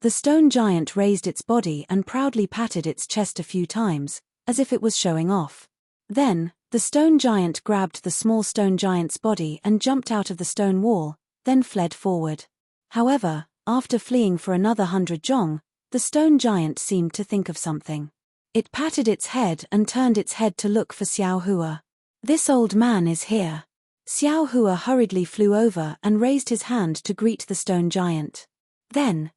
The stone giant raised its body and proudly patted its chest a few times, as if it was showing off. Then, the stone giant grabbed the small stone giant's body and jumped out of the stone wall, then fled forward. However, after fleeing for another 100 zhong, the stone giant seemed to think of something. It patted its head and turned its head to look for Xiao Hua. "This old man is here." Xiao Hua hurriedly flew over and raised his hand to greet the stone giant. Then,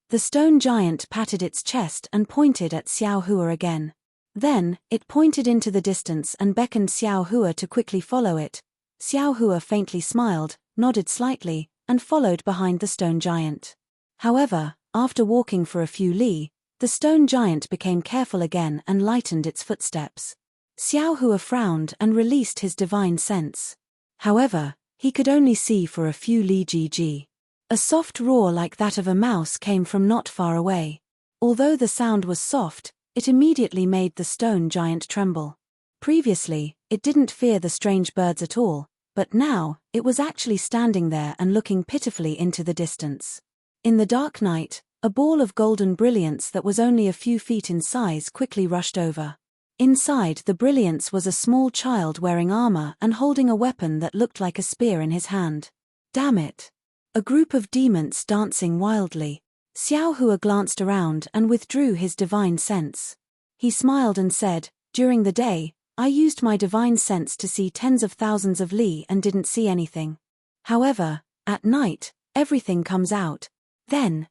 the stone giant patted its chest and pointed at Xiao Hua again. Then, it pointed into the distance and beckoned Xiao Hua to quickly follow it. Xiao Hua faintly smiled, nodded slightly, and followed behind the stone giant. However, after walking for a few li, the stone giant became careful again and lightened its footsteps. Xiao Hua frowned and released his divine sense. However, he could only see for a few li gg. A soft roar like that of a mouse came from not far away. Although the sound was soft, it immediately made the stone giant tremble. Previously, it didn't fear the strange birds at all, but now, it was actually standing there and looking pitifully into the distance. In the dark night, a ball of golden brilliance that was only a few feet in size quickly rushed over. Inside the brilliance was a small child wearing armor and holding a weapon that looked like a spear in his hand. Damn it! A group of demons dancing wildly. Xiao Hua glanced around and withdrew his divine sense. He smiled and said, "During the day, I used my divine sense to see tens of thousands of li and didn't see anything. However, at night, everything comes out. Then,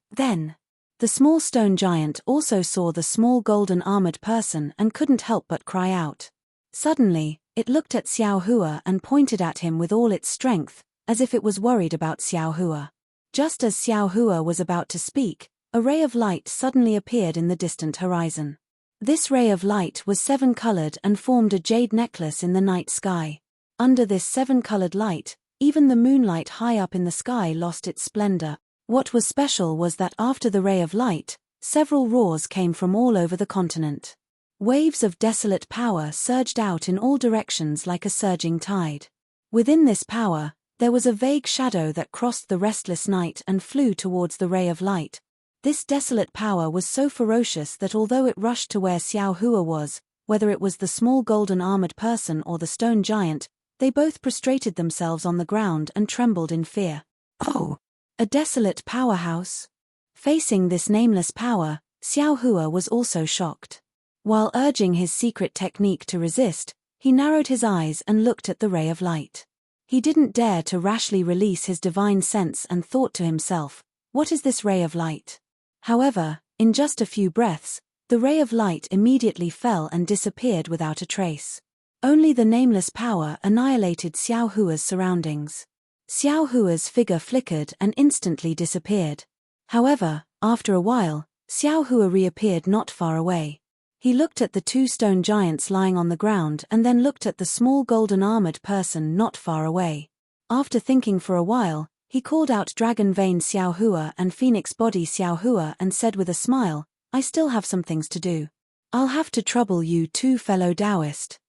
the small stone giant also saw the small golden armored person and couldn't help but cry out. Suddenly, it looked at Xiao Hua and pointed at him with all its strength, as if it was worried about Xiao Hua. Just as Xiao Hua was about to speak, a ray of light suddenly appeared in the distant horizon. This ray of light was seven-colored and formed a jade necklace in the night sky. Under this seven-colored light, even the moonlight high up in the sky lost its splendor. What was special was that after the ray of light, several roars came from all over the continent. Waves of desolate power surged out in all directions like a surging tide. Within this power, there was a vague shadow that crossed the restless night and flew towards the ray of light. This desolate power was so ferocious that although it rushed to where Xiao Hua was, whether it was the small golden armored person or the stone giant, they both prostrated themselves on the ground and trembled in fear. Oh! A desolate powerhouse? Facing this nameless power, Xiao Hua was also shocked. While urging his secret technique to resist, he narrowed his eyes and looked at the ray of light. He didn't dare to rashly release his divine sense and thought to himself, "What is this ray of light?" However, in just a few breaths, the ray of light immediately fell and disappeared without a trace. Only the nameless power annihilated Xiao Hua's surroundings. Xiao Hua's figure flickered and instantly disappeared. However, after a while, Xiao Hua reappeared not far away. He looked at the two stone giants lying on the ground and then looked at the small golden armored person not far away. After thinking for a while, he called out Dragon Vein Xiao Hua and Phoenix Body Xiao Hua and said with a smile, "I still have some things to do. I'll have to trouble you two, fellow Taoist."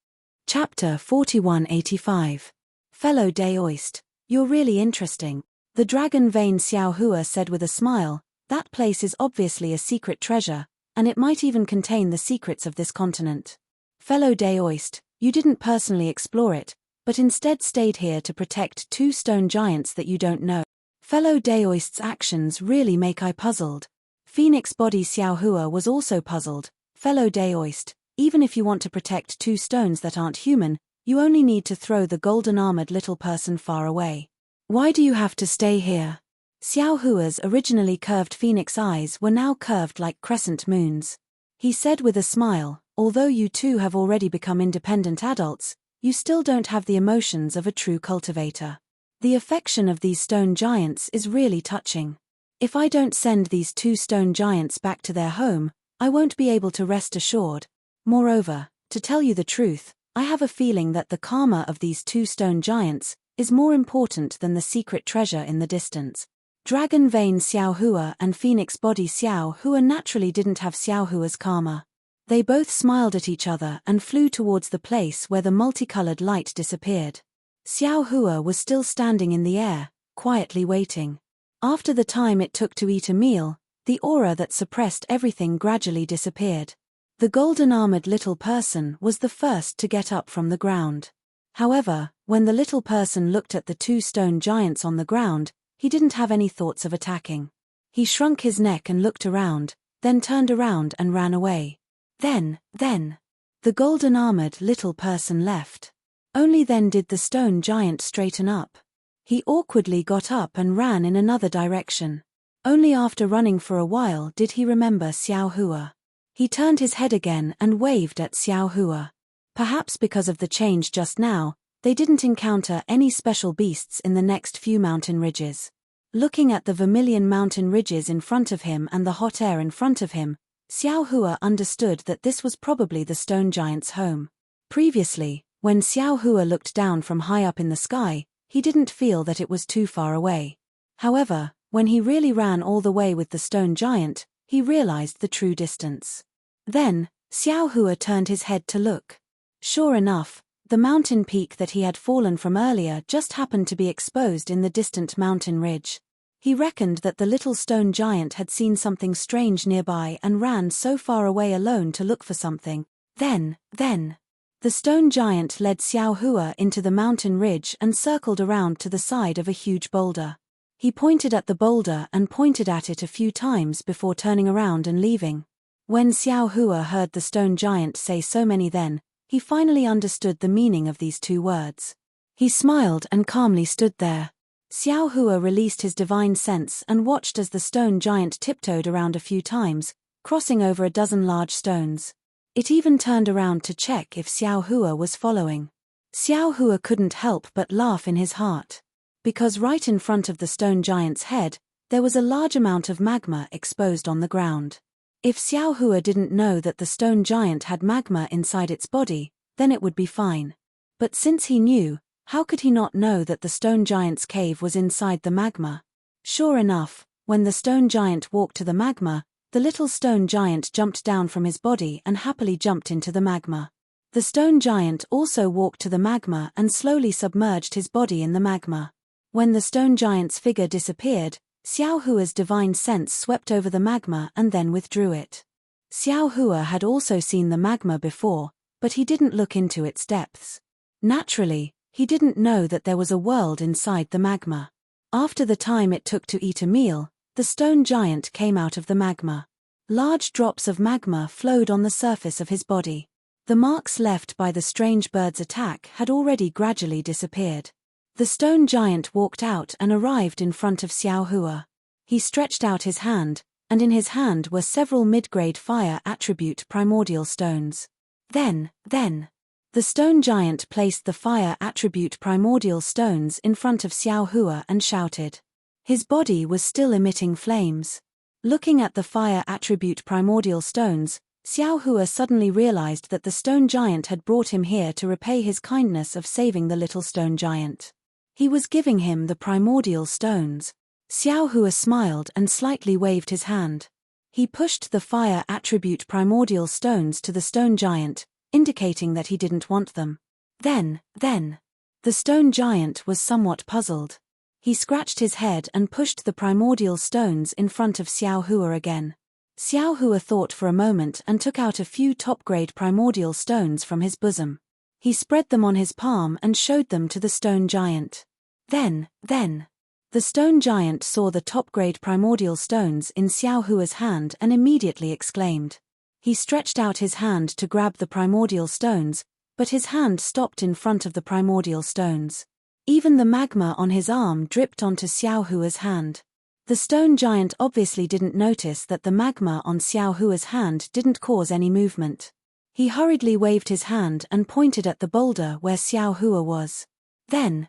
Chapter 4185. Fellow Daoist. "You're really interesting." The Dragon Vein Xiao Hua said with a smile, "That place is obviously a secret treasure, and it might even contain the secrets of this continent. Fellow Daoist, you didn't personally explore it, but instead stayed here to protect two stone giants that you don't know. Fellow Daoist's actions really make I puzzled." Phoenix Body Xiao Hua was also puzzled. "Fellow Daoist, even if you want to protect two stones that aren't human, you only need to throw the golden armored little person far away. Why do you have to stay here?" Xiao Hua's originally curved phoenix eyes were now curved like crescent moons. He said with a smile, "Although you two have already become independent adults, you still don't have the emotions of a true cultivator. The affection of these stone giants is really touching. If I don't send these two stone giants back to their home, I won't be able to rest assured. Moreover, to tell you the truth, I have a feeling that the karma of these two stone giants is more important than the secret treasure in the distance." Dragon Vein Xiao Hua and Phoenix Body Xiao Hua naturally didn't have Xiao Hua's karma. They both smiled at each other and flew towards the place where the multicolored light disappeared. Xiao Hua was still standing in the air, quietly waiting. After the time it took to eat a meal, the aura that suppressed everything gradually disappeared. The golden-armored little person was the first to get up from the ground. However, when the little person looked at the two stone giants on the ground, he didn't have any thoughts of attacking. He shrunk his neck and looked around, then turned around and ran away. Then, the golden-armored little person left. Only then did the stone giant straighten up. He awkwardly got up and ran in another direction. Only after running for a while did he remember Xiao Hua. He turned his head again and waved at Xiao Hua. Perhaps because of the change just now, they didn't encounter any special beasts in the next few mountain ridges. Looking at the vermilion mountain ridges in front of him and the hot air in front of him, Xiao Hua understood that this was probably the stone giant's home. Previously, when Xiao Hua looked down from high up in the sky, he didn't feel that it was too far away. However, when he really ran all the way with the stone giant, he realized the true distance. Then, Xiao Hua turned his head to look. Sure enough, the mountain peak that he had fallen from earlier just happened to be exposed in the distant mountain ridge. He reckoned that the little stone giant had seen something strange nearby and ran so far away alone to look for something. Then, the stone giant led Xiao Hua into the mountain ridge and circled around to the side of a huge boulder. He pointed at the boulder and pointed at it a few times before turning around and leaving. When Xiao Hua heard the stone giant say so many then, he finally understood the meaning of these two words. He smiled and calmly stood there. Xiao Hua released his divine sense and watched as the stone giant tiptoed around a few times, crossing over a dozen large stones. It even turned around to check if Xiao Hua was following. Xiao Hua couldn't help but laugh in his heart. Because right in front of the stone giant's head, there was a large amount of magma exposed on the ground. If Xiao Hua didn't know that the stone giant had magma inside its body, then it would be fine. But since he knew, how could he not know that the stone giant's cave was inside the magma? Sure enough, when the stone giant walked to the magma, the little stone giant jumped down from his body and happily jumped into the magma. The stone giant also walked to the magma and slowly submerged his body in the magma. When the stone giant's figure disappeared, Xiao Hua's divine sense swept over the magma and then withdrew it. Xiao Hua had also seen the magma before, but he didn't look into its depths. Naturally, he didn't know that there was a world inside the magma. After the time it took to eat a meal, the stone giant came out of the magma. Large drops of magma flowed on the surface of his body. The marks left by the strange bird's attack had already gradually disappeared. The stone giant walked out and arrived in front of Xiao Hua. He stretched out his hand, and in his hand were several mid-grade fire attribute primordial stones. Then, the stone giant placed the fire attribute primordial stones in front of Xiao Hua and shouted. His body was still emitting flames. Looking at the fire attribute primordial stones, Xiao Hua suddenly realized that the stone giant had brought him here to repay his kindness of saving the little stone giant. He was giving him the primordial stones. Xiao Hua smiled and slightly waved his hand. He pushed the fire attribute primordial stones to the stone giant, indicating that he didn't want them. Then, the stone giant was somewhat puzzled. He scratched his head and pushed the primordial stones in front of Xiao Hua again. Xiao Hua thought for a moment and took out a few top-grade primordial stones from his bosom. He spread them on his palm and showed them to the stone giant. Then, the stone giant saw the top-grade primordial stones in Xiao Hua's hand and immediately exclaimed. He stretched out his hand to grab the primordial stones, but his hand stopped in front of the primordial stones. Even the magma on his arm dripped onto Xiao Hua's hand. The stone giant obviously didn't notice that the magma on Xiao Hua's hand didn't cause any movement. He hurriedly waved his hand and pointed at the boulder where Xiao Hua was. Then,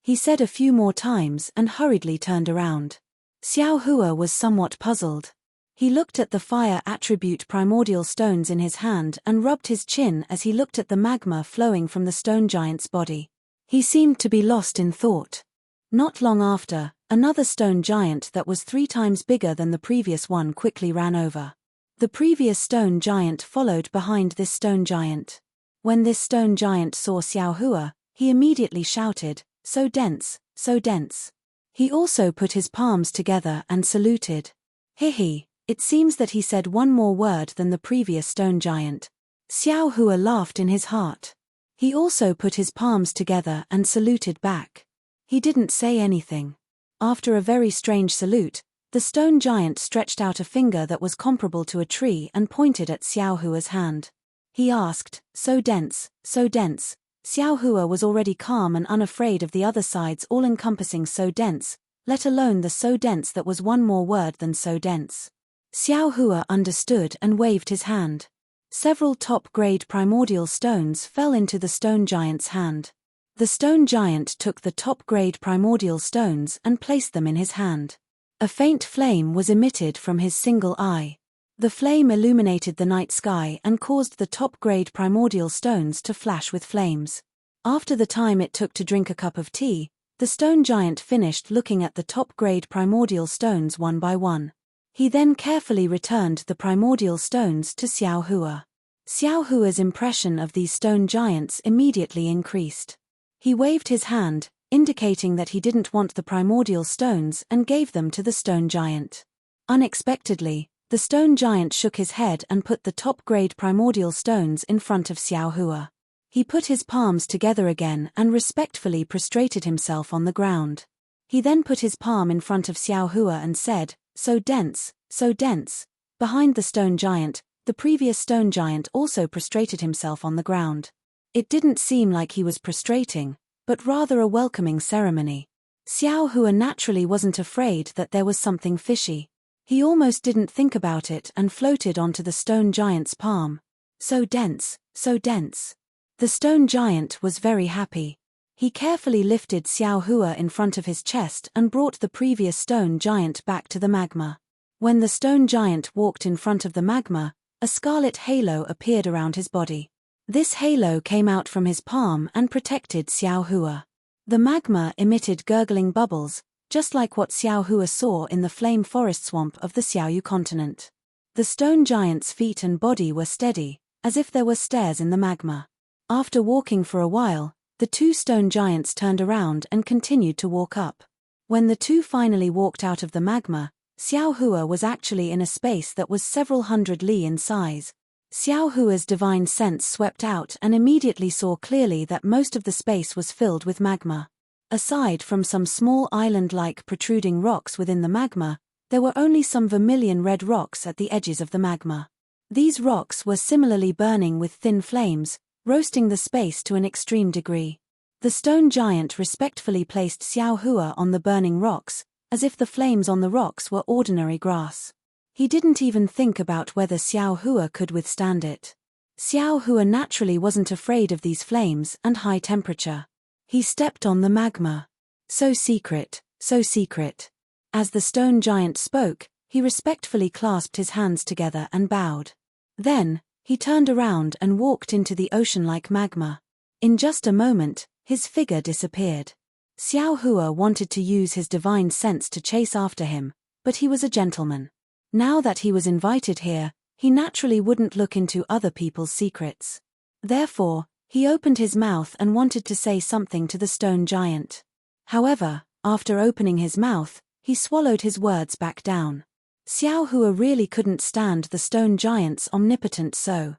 he said a few more times and hurriedly turned around. Xiao Hua was somewhat puzzled. He looked at the fire attribute primordial stones in his hand and rubbed his chin as he looked at the magma flowing from the stone giant's body. He seemed to be lost in thought. Not long after, another stone giant that was 3 times bigger than the previous one quickly ran over. The previous stone giant followed behind this stone giant. When this stone giant saw Xiao Hua, he immediately shouted, "So dense, so dense." He also put his palms together and saluted. Hihi. It seems that he said one more word than the previous stone giant. Xiao Hua laughed in his heart. He also put his palms together and saluted back. He didn't say anything. After a very strange salute, The stone giant stretched out a finger that was comparable to a tree and pointed at Xiao Hua's hand. He asked, "So dense, so dense." Xiao Hua was already calm and unafraid of the other side's all-encompassing "so dense," let alone the "so dense" that was one more word than "so dense." Xiao Hua understood and waved his hand. Several top-grade primordial stones fell into the stone giant's hand. The stone giant took the top-grade primordial stones and placed them in his hand. A faint flame was emitted from his single eye. The flame illuminated the night sky and caused the top-grade primordial stones to flash with flames. After the time it took to drink a cup of tea, the stone giant finished looking at the top-grade primordial stones one by one. He then carefully returned the primordial stones to Xiao Hua. Xiao Hua's impression of these stone giants immediately increased. He waved his hand, indicating that he didn't want the primordial stones, and gave them to the stone giant. Unexpectedly, the stone giant shook his head and put the top-grade primordial stones in front of Xiao Hua. He put his palms together again and respectfully prostrated himself on the ground. He then put his palm in front of Xiao Hua and said, "So dense, so dense." Behind the stone giant, the previous stone giant also prostrated himself on the ground. It didn't seem like he was prostrating, but rather a welcoming ceremony. Xiao Hua naturally wasn't afraid that there was something fishy. He almost didn't think about it and floated onto the stone giant's palm. "So dense, so dense." The stone giant was very happy. He carefully lifted Xiao Hua in front of his chest and brought the previous stone giant back to the magma. When the stone giant walked in front of the magma, a scarlet halo appeared around his body. This halo came out from his palm and protected Xiao Hua. The magma emitted gurgling bubbles, just like what Xiao Hua saw in the flame forest swamp of the Xiaoyu continent. The stone giant's feet and body were steady, as if there were stairs in the magma. After walking for a while, the two stone giants turned around and continued to walk up. When the two finally walked out of the magma, Xiao Hua was actually in a space that was several hundred li in size. Xiao Hua's divine sense swept out and immediately saw clearly that most of the space was filled with magma. Aside from some small island-like protruding rocks within the magma, there were only some vermilion red rocks at the edges of the magma. These rocks were similarly burning with thin flames, roasting the space to an extreme degree. The stone giant respectfully placed Xiao Hua on the burning rocks, as if the flames on the rocks were ordinary grass. He didn't even think about whether Xiao Hua could withstand it. Xiao Hua naturally wasn't afraid of these flames and high temperature. He stepped on the magma. "So secret, so secret." As the stone giant spoke, he respectfully clasped his hands together and bowed. Then, he turned around and walked into the ocean-like magma. In just a moment, his figure disappeared. Xiao Hua wanted to use his divine sense to chase after him, but he was a gentleman. Now that he was invited here, he naturally wouldn't look into other people's secrets. Therefore, he opened his mouth and wanted to say something to the stone giant. However, after opening his mouth, he swallowed his words back down. Xiao Hua really couldn't stand the stone giant's omnipotent so.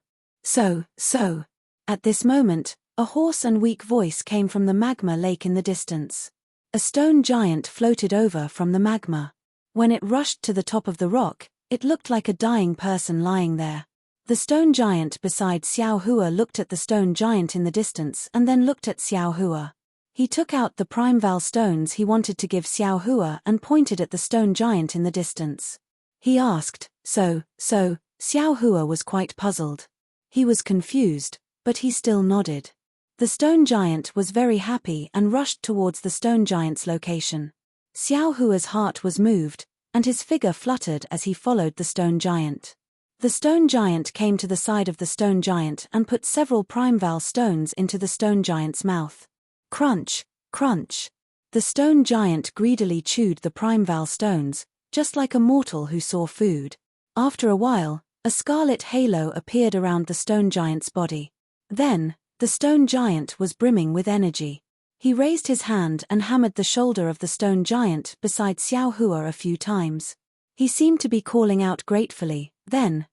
At this moment, a hoarse and weak voice came from the magma lake in the distance. A stone giant floated over from the magma. When it rushed to the top of the rock, it looked like a dying person lying there. The stone giant beside Xiao Hua looked at the stone giant in the distance and then looked at Xiao Hua. He took out the prime val stones he wanted to give Xiao Hua and pointed at the stone giant in the distance. He asked, So, Xiao Hua was quite puzzled. He was confused, but he still nodded. The stone giant was very happy and rushed towards the stone giant's location. Xiao Hua's heart was moved, and his figure fluttered as he followed the stone giant. The stone giant came to the side of the stone giant and put several prime val stones into the stone giant's mouth. Crunch, crunch. The stone giant greedily chewed the prime val stones, just like a mortal who saw food. After a while, a scarlet halo appeared around the stone giant's body. Then, the stone giant was brimming with energy. He raised his hand and hammered the shoulder of the stone giant beside Xiao Hua a few times. He seemed to be calling out gratefully, then,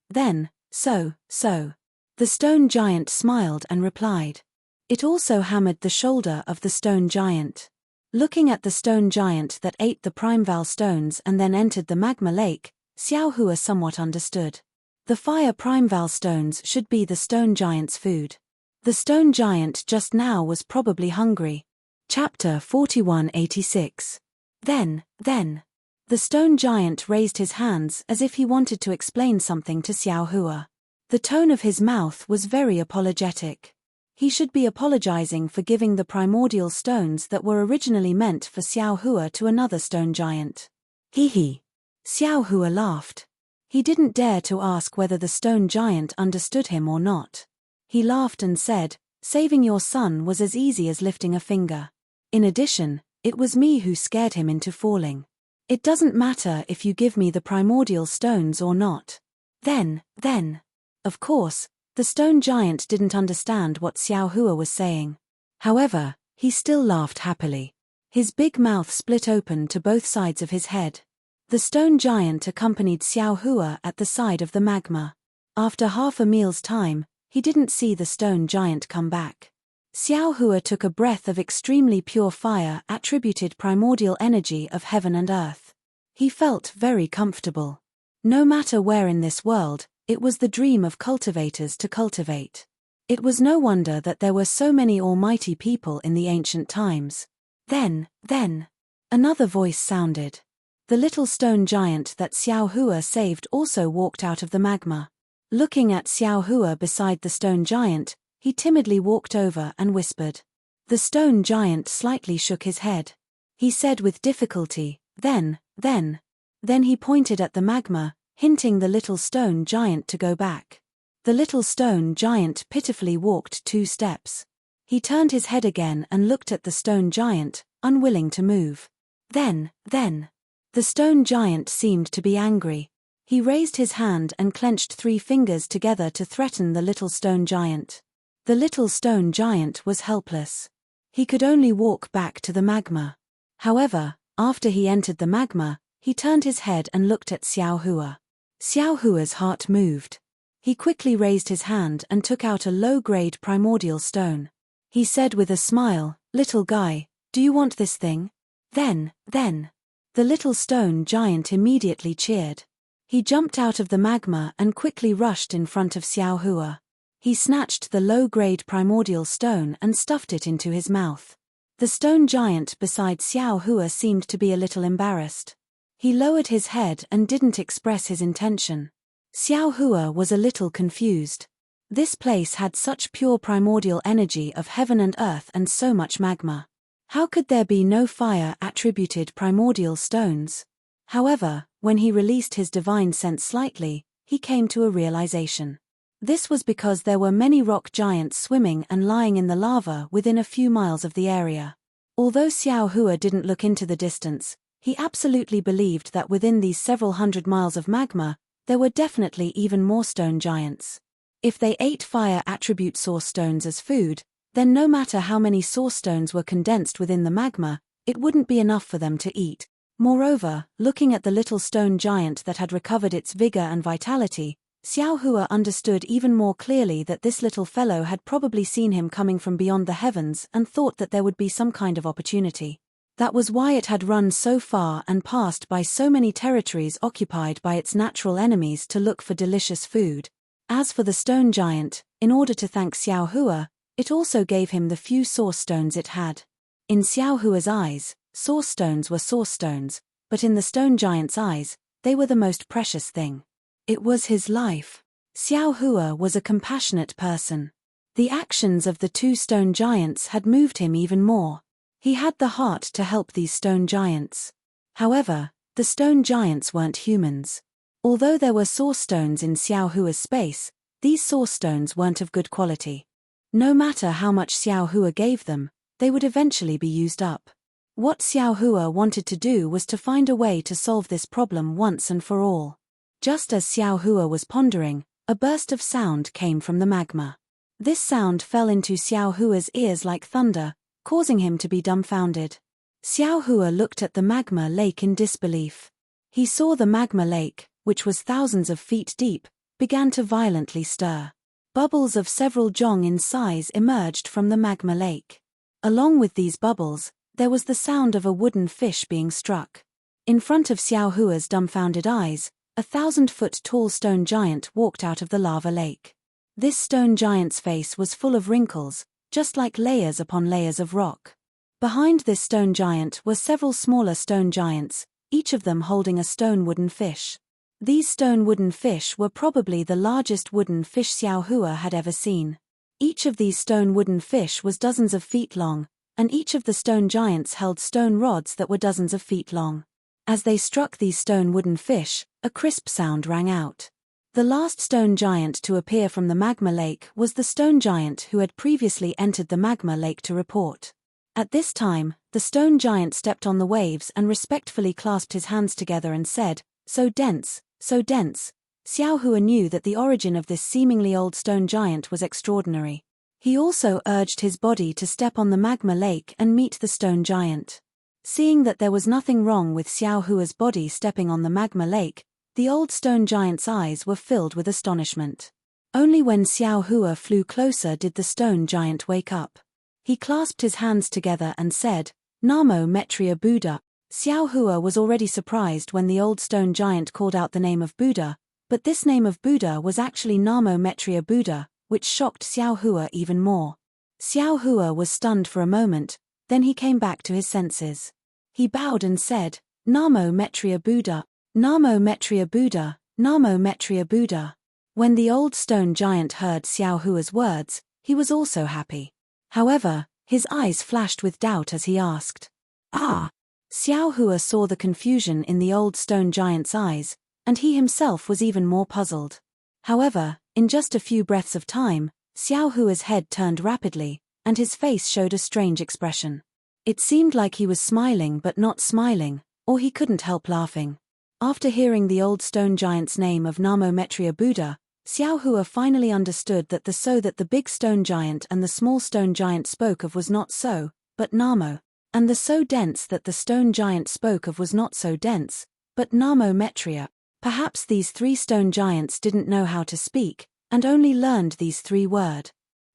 so. The stone giant smiled and replied. It also hammered the shoulder of the stone giant. Looking at the stone giant that ate the primeval stones and then entered the magma lake, Xiao Hua somewhat understood. The fire primeval stones should be the stone giant's food. The stone giant just now was probably hungry. Chapter 4186. Then. The stone giant raised his hands as if he wanted to explain something to Xiao Hua. The tone of his mouth was very apologetic. He should be apologizing for giving the primordial stones that were originally meant for Xiao Hua to another stone giant. Hee. Xiao Hua laughed. He didn't dare to ask whether the stone giant understood him or not. He laughed and said, "Saving your son was as easy as lifting a finger. In addition, it was me who scared him into falling. It doesn't matter if you give me the primordial stones or not." Then. Of course, the stone giant didn't understand what Xiao Hua was saying. However, he still laughed happily. His big mouth split open to both sides of his head. The stone giant accompanied Xiao Hua at the side of the magma. After half a meal's time, he didn't see the stone giant come back. Xiao Hua took a breath of extremely pure fire attributed primordial energy of heaven and earth. He felt very comfortable. No matter where in this world, it was the dream of cultivators to cultivate. It was no wonder that there were so many almighty people in the ancient times. Then, another voice sounded. The little stone giant that Xiao Hua saved also walked out of the magma. Looking at Xiao Hua beside the stone giant, he timidly walked over and whispered. The stone giant slightly shook his head. He said with difficulty, then he pointed at the magma, hinting the little stone giant to go back. The little stone giant pitifully walked 2 steps. He turned his head again and looked at the stone giant, unwilling to move. Then, the stone giant seemed to be angry. He raised his hand and clenched 3 fingers together to threaten the little stone giant. The little stone giant was helpless. He could only walk back to the magma. However, after he entered the magma, he turned his head and looked at Xiao Hua. Xiao Hua's heart moved. He quickly raised his hand and took out a low-grade primordial stone. He said with a smile, "Little guy, do you want this thing?" Then, the little stone giant immediately cheered. He jumped out of the magma and quickly rushed in front of Xiao Hua. He snatched the low-grade primordial stone and stuffed it into his mouth. The stone giant beside Xiao Hua seemed to be a little embarrassed. He lowered his head and didn't express his intention. Xiao Hua was a little confused. This place had such pure primordial energy of heaven and earth and so much magma. How could there be no fire attributed primordial stones? However, when he released his divine sense slightly, he came to a realization. This was because there were many rock giants swimming and lying in the lava within a few miles of the area. Although Xiao Hua didn't look into the distance, he absolutely believed that within these several hundred miles of magma, there were definitely even more stone giants. If they ate fire attribute source stones as food, then no matter how many source stones were condensed within the magma, it wouldn't be enough for them to eat. Moreover, looking at the little stone giant that had recovered its vigor and vitality, Xiao Hua understood even more clearly that this little fellow had probably seen him coming from beyond the heavens and thought that there would be some kind of opportunity. That was why it had run so far and passed by so many territories occupied by its natural enemies to look for delicious food. As for the stone giant, in order to thank Xiao Hua, it also gave him the few source stones it had. In Xiao Hua's eyes, source stones were source stones, but in the stone giant's eyes, they were the most precious thing. It was his life. Xiao Hua was a compassionate person. The actions of the 2 stone giants had moved him even more. He had the heart to help these stone giants. However, the stone giants weren't humans. Although there were source stones in Xiao Hua's space, these source stones weren't of good quality. No matter how much Xiao Hua gave them, they would eventually be used up. What Xiao Hua wanted to do was to find a way to solve this problem once and for all. Just as Xiao Hua was pondering, a burst of sound came from the magma. This sound fell into Xiao Hua's ears like thunder, causing him to be dumbfounded. Xiao Hua looked at the magma lake in disbelief. He saw the magma lake, which was thousands of feet deep, began to violently stir. Bubbles of several zhong in size emerged from the magma lake. Along with these bubbles, there was the sound of a wooden fish being struck. In front of Xiao Hua's dumbfounded eyes, a 1,000-foot-tall stone giant walked out of the lava lake. This stone giant's face was full of wrinkles, just like layers upon layers of rock. Behind this stone giant were several smaller stone giants, each of them holding a stone wooden fish. These stone wooden fish were probably the largest wooden fish Xiao Hua had ever seen. Each of these stone wooden fish was dozens of feet long, and each of the stone giants held stone rods that were dozens of feet long. As they struck these stone wooden fish, a crisp sound rang out. The last stone giant to appear from the magma lake was the stone giant who had previously entered the magma lake to report. At this time, the stone giant stepped on the waves and respectfully clasped his hands together and said, "So dense, so dense." Xiao Hua knew that the origin of this seemingly old stone giant was extraordinary. He also urged his body to step on the magma lake and meet the stone giant. Seeing that there was nothing wrong with Xiao Hua's body stepping on the magma lake, the old stone giant's eyes were filled with astonishment. Only when Xiao Hua flew closer did the stone giant wake up. He clasped his hands together and said, "Namo Metria Buddha." Xiao Hua was already surprised when the old stone giant called out the name of Buddha, but this name of Buddha was actually Namo Metria Buddha, which shocked Xiao Hua even more. Xiao Hua was stunned for a moment, then he came back to his senses. He bowed and said, "Namo Metria Buddha, Namo Metria Buddha, Namo Metria Buddha." When the old stone giant heard Xiao Hua's words, he was also happy. However, his eyes flashed with doubt as he asked, "Ah?" Xiao Hua saw the confusion in the old stone giant's eyes, and he himself was even more puzzled. However, in just a few breaths of time, Xiao Hua's head turned rapidly, and his face showed a strange expression. It seemed like he was smiling but not smiling, or he couldn't help laughing. After hearing the old stone giant's name of Namo Metria Buddha, Xiao Hua finally understood that the big stone giant and the small stone giant spoke of was not so, but Namo, and the so dense that the stone giant spoke of was not so dense, but Namo Metria. Perhaps these three stone giants didn't know how to speak, and only learned these three words.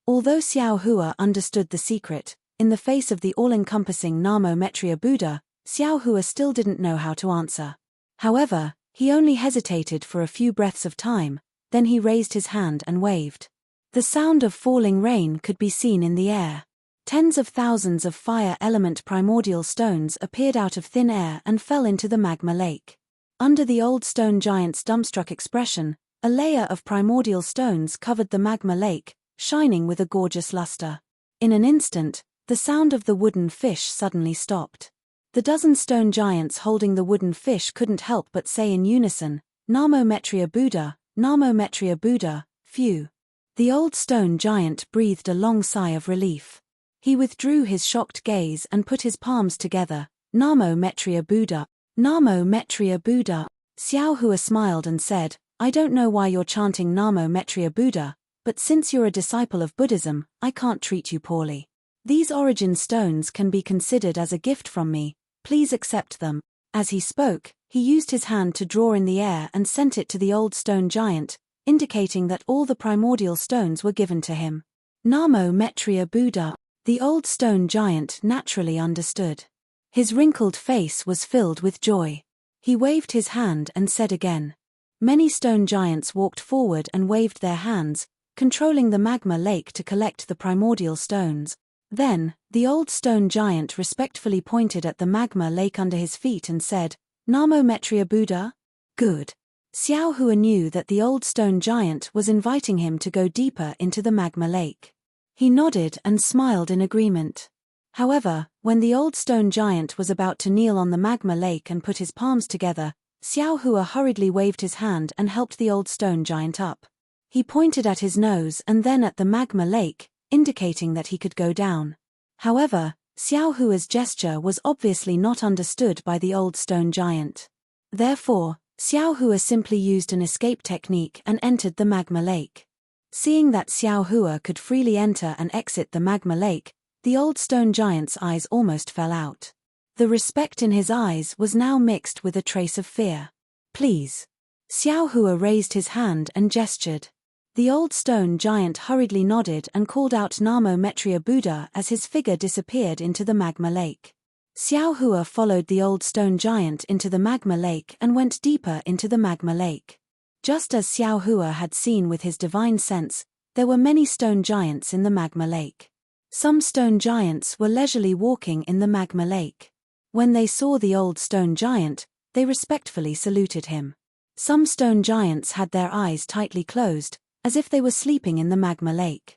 Although Xiao Hua understood the secret, in the face of the all-encompassing Namo Metria Buddha, Xiao Hua still didn't know how to answer. However, he only hesitated for a few breaths of time, then he raised his hand and waved. The sound of falling rain could be seen in the air. Tens of thousands of fire element primordial stones appeared out of thin air and fell into the magma lake. Under the old stone giant's dumbstruck expression, a layer of primordial stones covered the magma lake, shining with a gorgeous luster. In an instant, the sound of the wooden fish suddenly stopped. The dozen stone giants holding the wooden fish couldn't help but say in unison, "Namo Metria Buddha, Namo Metria Buddha." Phew. The old stone giant breathed a long sigh of relief. He withdrew his shocked gaze and put his palms together. "Namo Metria Buddha, Namo Metria Buddha." Xiao Hua smiled and said, "I don't know why you're chanting Namo Metria Buddha, but since you're a disciple of Buddhism, I can't treat you poorly. These origin stones can be considered as a gift from me, please accept them." As he spoke, he used his hand to draw in the air and sent it to the old stone giant, indicating that all the primordial stones were given to him. Namo Metria Buddha. The old stone giant naturally understood. His wrinkled face was filled with joy. He waved his hand and said again. Many stone giants walked forward and waved their hands, controlling the magma lake to collect the primordial stones. Then, the old stone giant respectfully pointed at the magma lake under his feet and said, "Namo Metria Buddha?" Good. Xiao Hua knew that the old stone giant was inviting him to go deeper into the magma lake. He nodded and smiled in agreement. However, when the old stone giant was about to kneel on the magma lake and put his palms together, Xiao Hua hurriedly waved his hand and helped the old stone giant up. He pointed at his nose and then at the magma lake, indicating that he could go down. However, Xiao Hua's gesture was obviously not understood by the old stone giant. Therefore, Xiao Hua simply used an escape technique and entered the magma lake. Seeing that Xiao Hua could freely enter and exit the magma lake, the old stone giant's eyes almost fell out. The respect in his eyes was now mixed with a trace of fear. "Please." Xiao Hua raised his hand and gestured. The old stone giant hurriedly nodded and called out Namo Metria Buddha as his figure disappeared into the magma lake. Xiao Hua followed the old stone giant into the magma lake and went deeper into the magma lake. Just as Xiao Hua had seen with his divine sense, there were many stone giants in the magma lake. Some stone giants were leisurely walking in the magma lake. When they saw the old stone giant, they respectfully saluted him. Some stone giants had their eyes tightly closed, as if they were sleeping in the magma lake.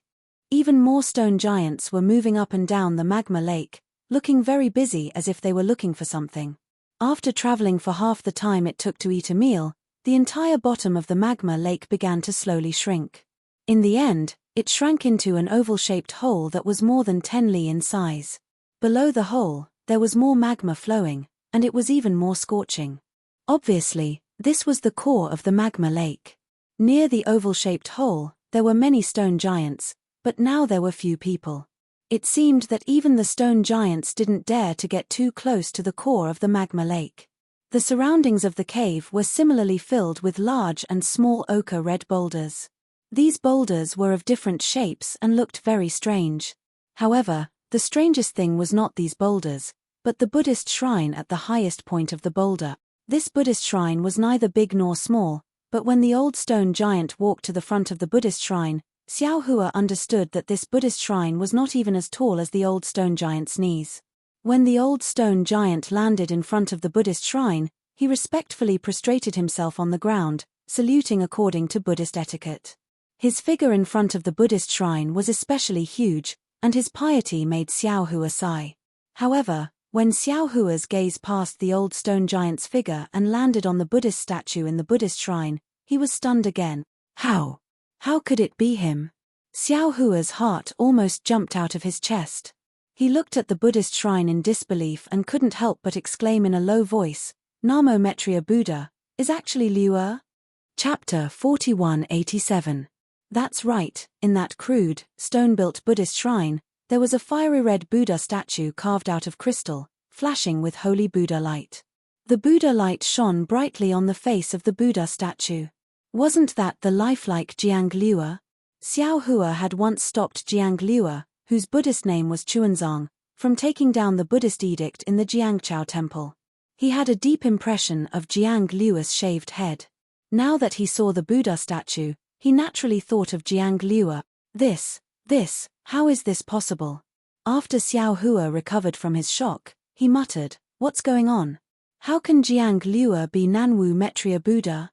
Even more stone giants were moving up and down the magma lake, looking very busy as if they were looking for something. After traveling for half the time it took to eat a meal, the entire bottom of the magma lake began to slowly shrink. In the end, it shrank into an oval-shaped hole that was more than 10 li in size. Below the hole, there was more magma flowing, and it was even more scorching. Obviously, this was the core of the magma lake. Near the oval-shaped hole, there were many stone giants, but now there were few people. It seemed that even the stone giants didn't dare to get too close to the core of the magma lake. The surroundings of the cave were similarly filled with large and small ochre-red boulders. These boulders were of different shapes and looked very strange. However, the strangest thing was not these boulders, but the Buddhist shrine at the highest point of the boulder. This Buddhist shrine was neither big nor small, but when the old stone giant walked to the front of the Buddhist shrine, Xiao Hua understood that this Buddhist shrine was not even as tall as the old stone giant's knees. When the old stone giant landed in front of the Buddhist shrine, he respectfully prostrated himself on the ground, saluting according to Buddhist etiquette. His figure in front of the Buddhist shrine was especially huge, and his piety made Xiao Hua sigh. However, when Xiao Hua's gaze passed the old stone giant's figure and landed on the Buddhist statue in the Buddhist shrine, he was stunned again. How could it be him? Xiao Hua's heart almost jumped out of his chest. He looked at the Buddhist shrine in disbelief and couldn't help but exclaim in a low voice, "Namo Mettria Buddha, is actually Liu?" Chapter 4187. That's right, in that crude, stone-built Buddhist shrine, there was a fiery red Buddha statue carved out of crystal, flashing with holy Buddha light. The Buddha light shone brightly on the face of the Buddha statue. Wasn't that the lifelike Jiang Liu? Xiao Hua had once stopped Jiang Liu, whose Buddhist name was Chuanzang, from taking down the Buddhist edict in the Jiangchao temple. He had a deep impression of Jiang Liu's shaved head. Now that he saw the Buddha statue, he naturally thought of Jiang Liu. How is this possible? After Xiao Hua recovered from his shock, he muttered, "What's going on? How can Jiang Liu be Nanwu Mettria Buddha?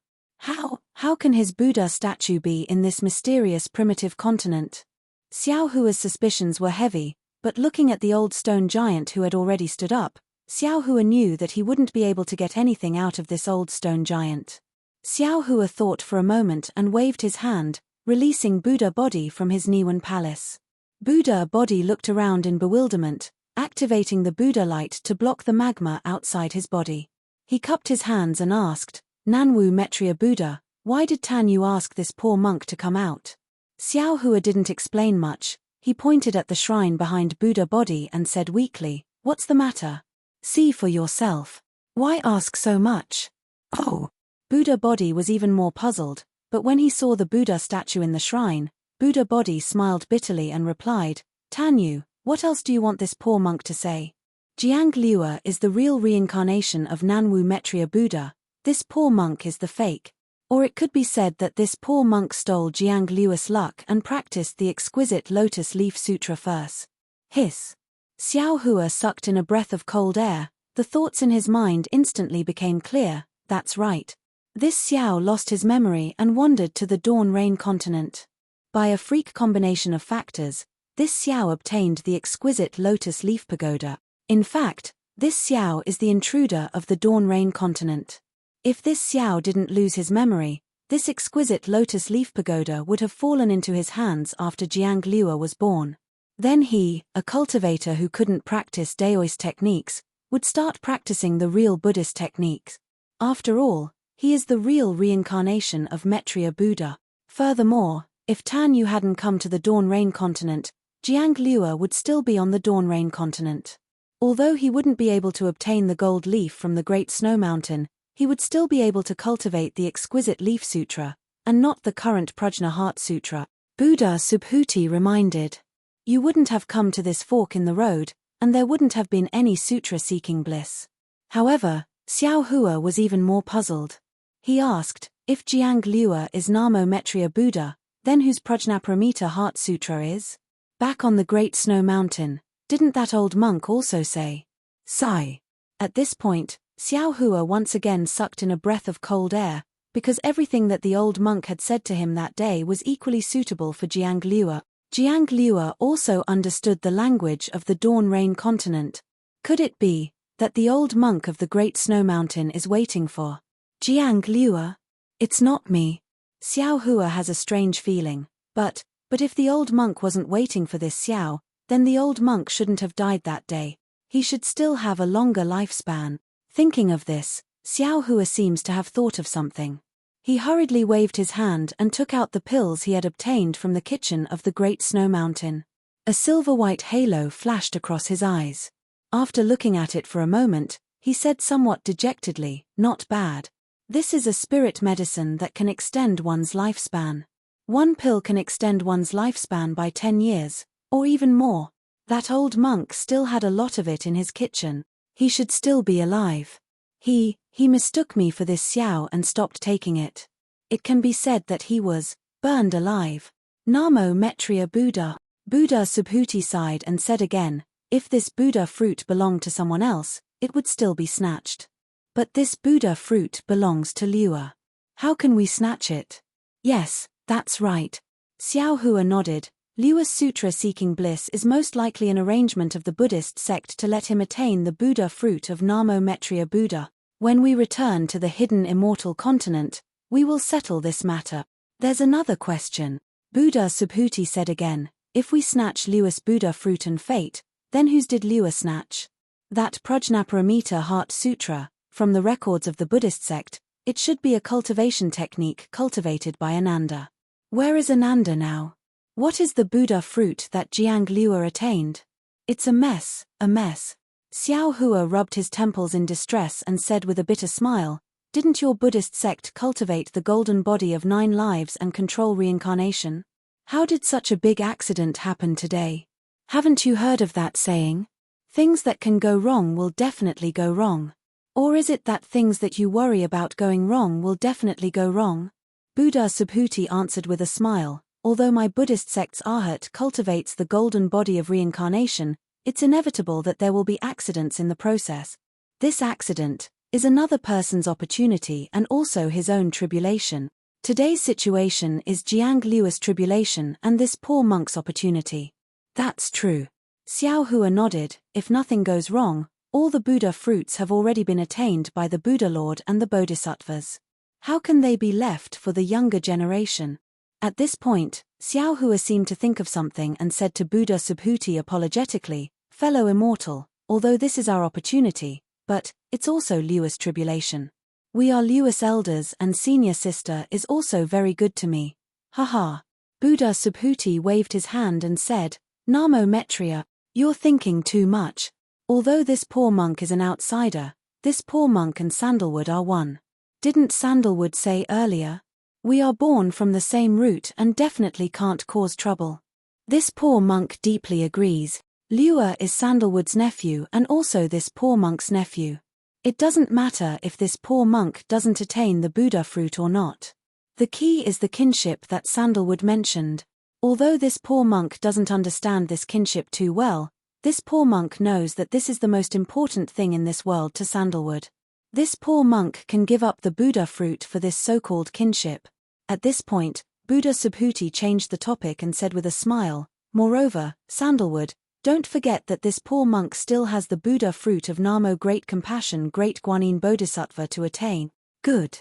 How can his Buddha statue be in this mysterious primitive continent?" Xiao Hua's suspicions were heavy, but looking at the old stone giant who had already stood up, Xiao Hua knew that he wouldn't be able to get anything out of this old stone giant. Xiao Hua thought for a moment and waved his hand, releasing Buddha body from his Niwen palace. Buddha body looked around in bewilderment, activating the Buddha light to block the magma outside his body. He cupped his hands and asked, "Nanwu Mettria Buddha, why did Tan Yu ask this poor monk to come out?" Xiao Hua didn't explain much. He pointed at the shrine behind Buddha body and said weakly, "What's the matter? See for yourself. Why ask so much?" "Oh." Buddha body was even more puzzled, but when he saw the Buddha statue in the shrine, Buddha body smiled bitterly and replied, "Tan Yu, what else do you want this poor monk to say? Jiang Liu is the real reincarnation of Nanwu Mettria Buddha. This poor monk is the fake. Or it could be said that this poor monk stole Jiang Liu's luck and practiced the exquisite Lotus Leaf Sutra first." Hiss. Xiao Hua sucked in a breath of cold air. The thoughts in his mind instantly became clear. That's right. This Xiao lost his memory and wandered to the Dawn Rain continent. By a freak combination of factors, this Xiao obtained the exquisite Lotus Leaf Pagoda. In fact, this Xiao is the intruder of the Dawn Rain continent. If this Xiao didn't lose his memory, this exquisite Lotus Leaf Pagoda would have fallen into his hands after Jiang Liu was born. Then he, a cultivator who couldn't practice Daoist techniques, would start practicing the real Buddhist techniques. After all, he is the real reincarnation of Mettria Buddha. Furthermore, if Tan Yu hadn't come to the Dawn Rain continent, Jiang Liu would still be on the Dawn Rain continent. Although he wouldn't be able to obtain the gold leaf from the Great Snow Mountain, he would still be able to cultivate the exquisite Leaf Sutra, and not the current Prajna Heart Sutra. Buddha Subhuti reminded, "You wouldn't have come to this fork in the road and there wouldn't have been any sutra-seeking bliss. However, Xiao Hua was even more puzzled. He asked, if Jiang Liuer is Namo Mettria Buddha, then whose Prajnaparamita Heart Sutra is? Back on the Great Snow Mountain, didn't that old monk also say? Sigh. At this point, Xiao Hua once again sucked in a breath of cold air, because everything that the old monk had said to him that day was equally suitable for Jiang Liuer. Jiang Liuer also understood the language of the Dawn Rain continent. Could it be that the old monk of the Great Snow Mountain is waiting for Jiang Liuer? It's not me. Xiao Hua has a strange feeling, but if the old monk wasn't waiting for this Xiao, then the old monk shouldn't have died that day. He should still have a longer lifespan. Thinking of this, Xiao Hua seems to have thought of something. He hurriedly waved his hand and took out the pills he had obtained from the kitchen of the Great Snow Mountain. A silver-white halo flashed across his eyes. After looking at it for a moment, he said somewhat dejectedly, "Not bad. This is a spirit medicine that can extend one's lifespan. One pill can extend one's lifespan by 10 years, or even more. That old monk still had a lot of it in his kitchen. He should still be alive. He mistook me for this Xiao and stopped taking it. It can be said that he was burned alive. Namo Mettria Buddha." Buddha Subhuti sighed and said again, if this Buddha fruit belonged to someone else, it would still be snatched. But this Buddha fruit belongs to Liuer. How can we snatch it? Yes, that's right. Xiao Hua nodded. Liuer's sutra-seeking bliss is most likely an arrangement of the Buddhist sect to let him attain the Buddha fruit of Namo Mettria Buddha. When we return to the hidden immortal continent, we will settle this matter. There's another question. Buddha Subhuti said again, if we snatch Liuer's Buddha fruit and fate, then whose did Liuer snatch? That Prajnaparamita Heart Sutra, from the records of the Buddhist sect, it should be a cultivation technique cultivated by Ananda. Where is Ananda now? What is the Buddha fruit that Jiang Liuer attained? It's a mess, a mess. Xiao Hua rubbed his temples in distress and said with a bitter smile, didn't your Buddhist sect cultivate the golden body of 9 lives and control reincarnation? How did such a big accident happen today? Haven't you heard of that saying? Things that can go wrong will definitely go wrong. Or is it that things that you worry about going wrong will definitely go wrong? Buddha Subhuti answered with a smile, although my Buddhist sect's Arhat cultivates the golden body of reincarnation, it's inevitable that there will be accidents in the process. This accident is another person's opportunity and also his own tribulation. Today's situation is Jiang Liuer's tribulation and this poor monk's opportunity. That's true. Xiao Hua nodded. If nothing goes wrong, all the Buddha fruits have already been attained by the Buddha Lord and the Bodhisattvas. How can they be left for the younger generation? At this point, Xiao Hua seemed to think of something and said to Buddha Subhuti apologetically, fellow immortal, although this is our opportunity, but it's also Liuer's tribulation. We are Liuer's elders and senior sister is also very good to me. Haha. Buddha Subhuti waved his hand and said, Namo Mettria, you're thinking too much. Although this poor monk is an outsider, this poor monk and Sandalwood are one. Didn't Sandalwood say earlier? We are born from the same root and definitely can't cause trouble. This poor monk deeply agrees. Liuer is Sandalwood's nephew and also this poor monk's nephew. It doesn't matter if this poor monk doesn't attain the Buddha fruit or not. The key is the kinship that Sandalwood mentioned. Although this poor monk doesn't understand this kinship too well, this poor monk knows that this is the most important thing in this world to Sandalwood. This poor monk can give up the Buddha fruit for this so-called kinship. At this point, Buddha Subhuti changed the topic and said with a smile, moreover, Sandalwood, don't forget that this poor monk still has the Buddha fruit of Namo Great Compassion Great Guanyin Bodhisattva to attain. Good.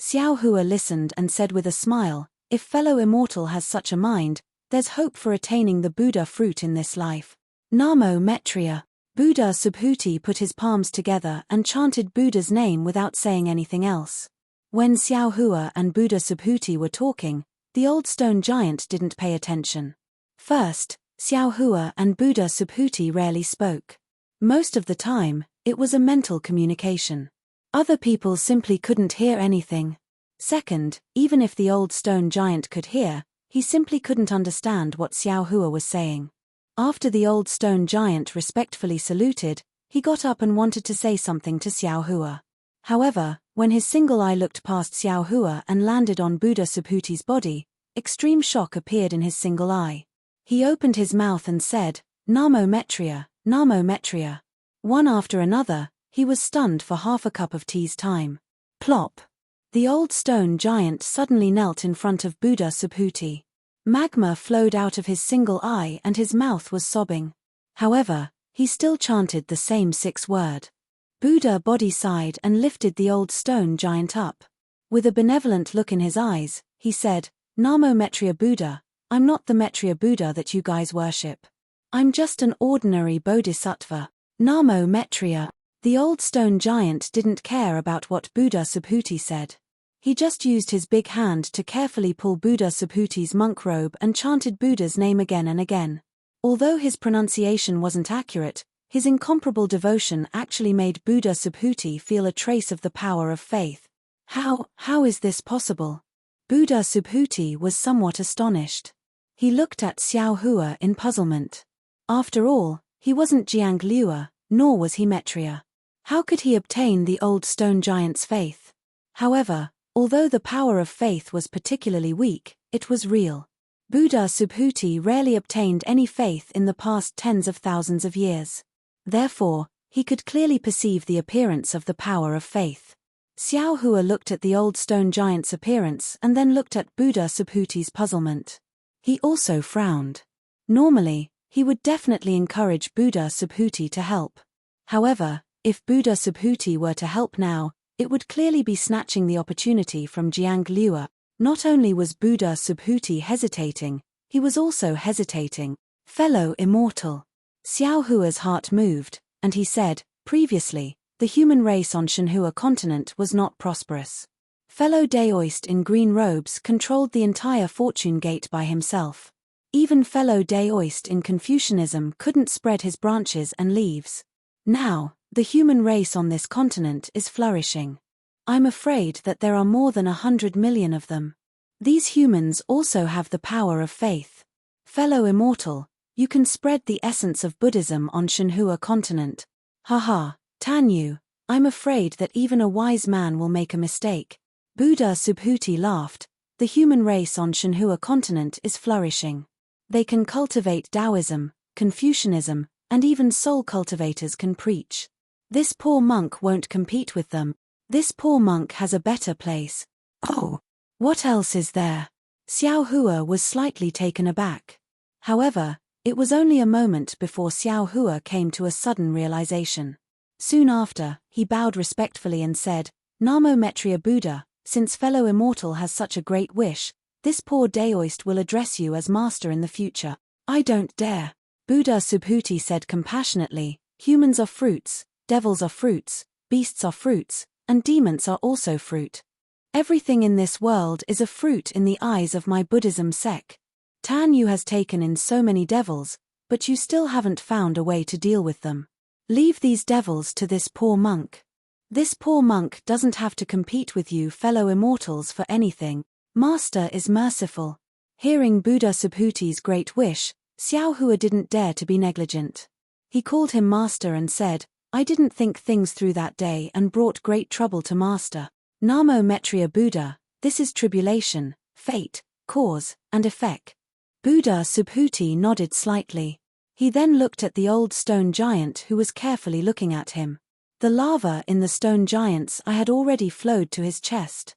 Xiao Hua listened and said with a smile, if fellow immortal has such a mind, there's hope for attaining the Buddha fruit in this life. Namo Mettria. Buddha Subhuti put his palms together and chanted Buddha's name without saying anything else. When Xiao Hua and Buddha Subhuti were talking, the old stone giant didn't pay attention. First, Xiao Hua and Buddha Subhuti rarely spoke. Most of the time, it was a mental communication. Other people simply couldn't hear anything. Second, even if the old stone giant could hear, he simply couldn't understand what Xiao Hua was saying. After the old stone giant respectfully saluted, he got up and wanted to say something to Xiao Hua. However, when his single eye looked past Xiao Hua and landed on Buddha Subhuti's body, extreme shock appeared in his single eye. He opened his mouth and said, "Namo Metria, Namo Metria." One after another, he was stunned for half a cup of tea's time. Plop! The old stone giant suddenly knelt in front of Buddha Subhuti. Magma flowed out of his single eye and his mouth was sobbing. However, he still chanted the same 6-word. Buddha body sighed and lifted the old stone giant up. With a benevolent look in his eyes, he said, "Namo Metria Buddha, I'm not the Metria Buddha that you guys worship. I'm just an ordinary bodhisattva. Namo Metria." The old stone giant didn't care about what Buddha Subhuti said. He just used his big hand to carefully pull Buddha Subhuti's monk robe and chanted Buddha's name again and again. Although his pronunciation wasn't accurate, his incomparable devotion actually made Buddha Subhuti feel a trace of the power of faith. How is this possible? Buddha Subhuti was somewhat astonished. He looked at Xiao Hua in puzzlement. After all, he wasn't Jiang Liuer, nor was he Metria. How could he obtain the old stone giant's faith? However, although the power of faith was particularly weak, it was real. Buddha Subhuti rarely obtained any faith in the past tens of thousands of years. Therefore, he could clearly perceive the appearance of the power of faith. Xiao Hua looked at the old stone giant's appearance and then looked at Buddha Subhuti's puzzlement. He also frowned. Normally, he would definitely encourage Buddha Subhuti to help. However, if Buddha Subhuti were to help now, it would clearly be snatching the opportunity from Jiang Liuer. Not only was Buddha Subhuti hesitating, he was also hesitating. Fellow immortal. Xiao Hua's heart moved, and he said, "Previously, the human race on Shenhua continent was not prosperous. Fellow Daoist in green robes controlled the entire fortune gate by himself. Even fellow Daoist in Confucianism couldn't spread his branches and leaves. Now, the human race on this continent is flourishing. I'm afraid that there are more than 100 million of them. These humans also have the power of faith. Fellow immortal, you can spread the essence of Buddhism on Shenhua continent. Haha, Tanyu, I'm afraid that even a wise man will make a mistake." Buddha Subhuti laughed. "The human race on Shenhua continent is flourishing. They can cultivate Taoism, Confucianism, and even soul cultivators can preach. This poor monk won't compete with them. This poor monk has a better place. Oh, what else is there?" Xiao Hua was slightly taken aback. However, it was only a moment before Xiao Hua came to a sudden realization. Soon after, he bowed respectfully and said, "Namo Metria Buddha, since fellow immortal has such a great wish, this poor Daoist will address you as master in the future." "I don't dare." Buddha Subhuti said compassionately, "Humans are fruits, devils are fruits, beasts are fruits, and demons are also fruit. Everything in this world is a fruit in the eyes of my Buddhism sect. Tanyu has taken in so many devils, but you still haven't found a way to deal with them. Leave these devils to this poor monk. This poor monk doesn't have to compete with you fellow immortals for anything. Master is merciful." Hearing Buddha Subhuti's great wish, Xiao Hua didn't dare to be negligent. He called him master and said, "I didn't think things through that day and brought great trouble to master. Namo Metria Buddha, this is tribulation, fate, cause, and effect." Buddha Subhuti nodded slightly. He then looked at the old stone giant who was carefully looking at him. The lava in the stone giant's eye had already flowed to his chest.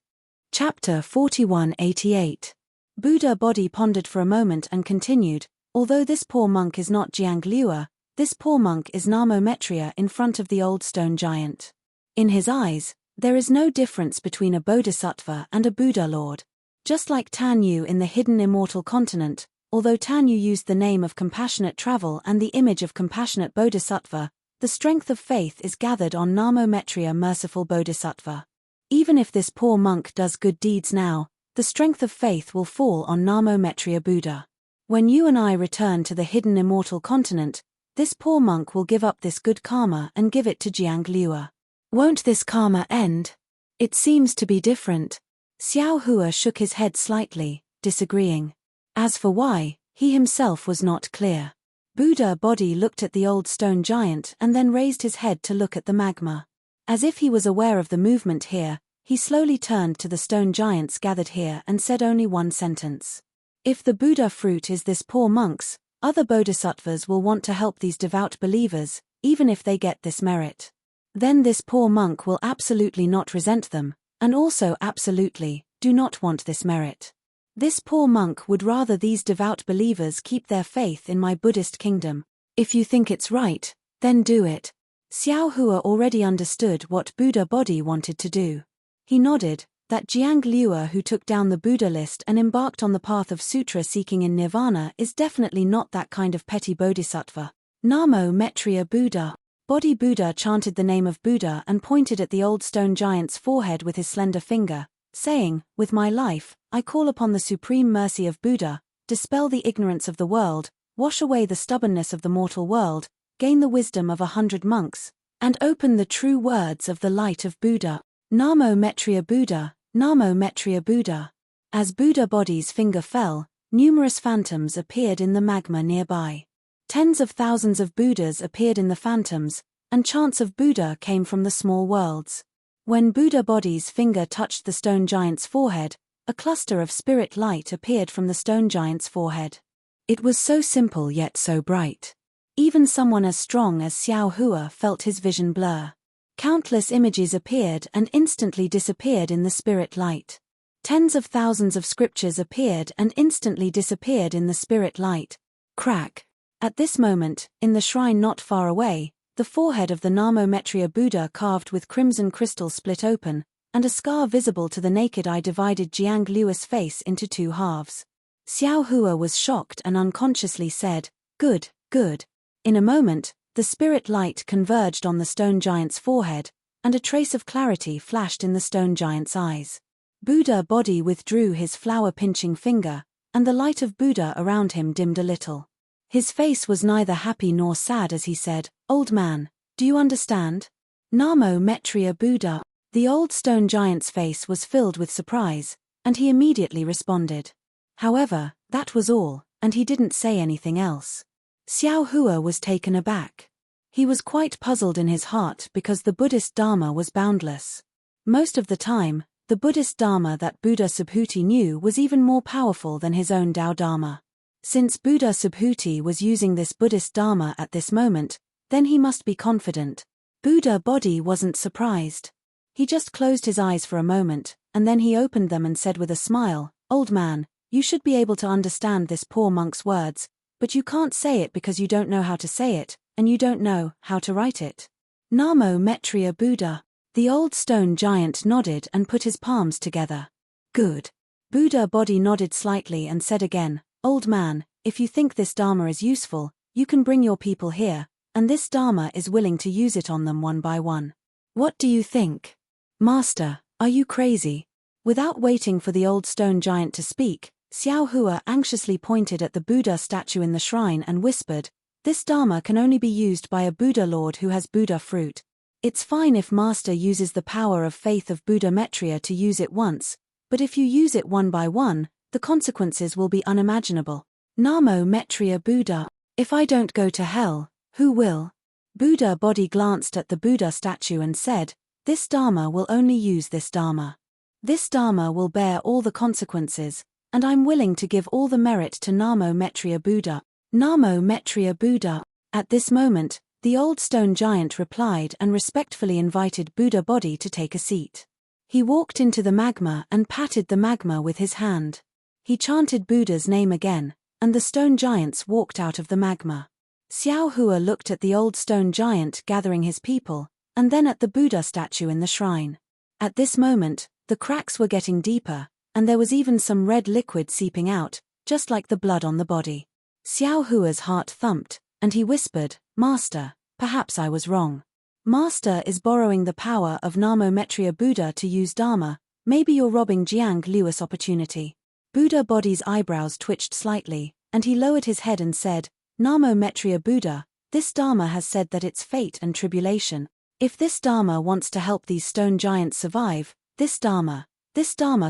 Chapter 4188. Buddha body pondered for a moment and continued, "Although this poor monk is not Jiang Liuer, this poor monk is Namo Metria in front of the old stone giant. In his eyes, there is no difference between a bodhisattva and a Buddha lord. Just like Tanyu in the hidden immortal continent, although Tanyu used the name of compassionate travel and the image of compassionate bodhisattva, the strength of faith is gathered on Namo Metria merciful bodhisattva. Even if this poor monk does good deeds now, the strength of faith will fall on Namo Metria Buddha. When you and I return to the hidden immortal continent, this poor monk will give up this good karma and give it to Jiang Liuer. Won't this karma end? It seems to be different." Xiao Hua shook his head slightly, disagreeing. As for why, he himself was not clear. Buddha body looked at the old stone giant and then raised his head to look at the magma. As if he was aware of the movement here, he slowly turned to the stone giants gathered here and said only one sentence. If the Buddha fruit is this poor monk's, other bodhisattvas will want to help these devout believers, even if they get this merit. Then this poor monk will absolutely not resent them, and also absolutely do not want this merit. This poor monk would rather these devout believers keep their faith in my Buddhist kingdom. If you think it's right, then do it. Xiao Hua already understood what Buddha body wanted to do. He nodded, that Jiang Liuer who took down the Buddha list and embarked on the path of sutra seeking in nirvana is definitely not that kind of petty bodhisattva. Namo Maitreya Buddha. Body Buddha chanted the name of Buddha and pointed at the old stone giant's forehead with his slender finger, saying, with my life, I call upon the supreme mercy of Buddha, dispel the ignorance of the world, wash away the stubbornness of the mortal world, gain the wisdom of 100 monks, and open the true words of the light of Buddha. Namo Maitreya Buddha, Namo Maitreya Buddha. As Buddha body's finger fell, numerous phantoms appeared in the magma nearby. Tens of thousands of Buddhas appeared in the phantoms, and chants of Buddha came from the small worlds. When Buddha body's finger touched the stone giant's forehead, a cluster of spirit light appeared from the stone giant's forehead. It was so simple yet so bright. Even someone as strong as Xiao Hua felt his vision blur. Countless images appeared and instantly disappeared in the spirit light. Tens of thousands of scriptures appeared and instantly disappeared in the spirit light. Crack. At this moment, in the shrine not far away, the forehead of the Namo Maitreya Buddha carved with crimson crystal split open, and a scar visible to the naked eye divided Jiang Liuer's face into two halves. Xiao Hua was shocked and unconsciously said, "Good, good." In a moment, the spirit light converged on the stone giant's forehead, and a trace of clarity flashed in the stone giant's eyes. Buddha body withdrew his flower-pinching finger, and the light of Buddha around him dimmed a little. His face was neither happy nor sad as he said, "Old man, do you understand?" Namo Maitreya Buddha. The old stone giant's face was filled with surprise, and he immediately responded. However, that was all, and he didn't say anything else. Xiao Hua was taken aback. He was quite puzzled in his heart because the Buddhist Dharma was boundless. Most of the time, the Buddhist Dharma that Buddha Subhuti knew was even more powerful than his own Tao Dharma. Since Buddha Subhuti was using this Buddhist Dharma at this moment, then he must be confident. Buddha body wasn't surprised. He just closed his eyes for a moment, and then he opened them and said with a smile, "Old man, you should be able to understand this poor monk's words, but you can't say it because you don't know how to say it, and you don't know how to write it." Namo Maitreya Buddha. The old stone giant nodded and put his palms together. Good. Buddha body nodded slightly and said again, "Old man, if you think this Dharma is useful, you can bring your people here, and this Dharma is willing to use it on them one by one. What do you think?" "Master, are you crazy?" Without waiting for the old stone giant to speak, Xiao Hua anxiously pointed at the Buddha statue in the shrine and whispered, "This Dharma can only be used by a Buddha Lord who has Buddha fruit. It's fine if Master uses the power of faith of Buddha Maitreya to use it once, but if you use it one by one, the consequences will be unimaginable." Namo Maitreya Buddha. If I don't go to hell, who will? Buddha body glanced at the Buddha statue and said, "This Dharma will only use this Dharma. This Dharma will bear all the consequences, and I'm willing to give all the merit to Namo Maitreya Buddha." Namo Maitreya Buddha. At this moment, the old stone giant replied and respectfully invited Buddha body to take a seat. He walked into the magma and patted the magma with his hand. He chanted Buddha's name again, and the stone giants walked out of the magma. Xiao Hua looked at the old stone giant gathering his people, and then at the Buddha statue in the shrine. At this moment, the cracks were getting deeper, and there was even some red liquid seeping out, just like the blood on the body. Xiao Hua's heart thumped, and he whispered, "Master, perhaps I was wrong. Master is borrowing the power of Namo Maitreya Buddha to use Dharma, maybe you're robbing Jiang Liuer's opportunity." Buddha body's eyebrows twitched slightly, and he lowered his head and said, "Namo Maitreya Buddha, this Dharma has said that it's fate and tribulation. If this Dharma wants to help these stone giants survive, this Dharma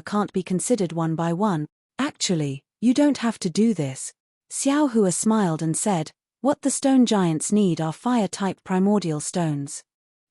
can't be considered one by one. Actually, you don't have to do this." Xiao Hua smiled and said, What the stone giants need are fire-type primordial stones.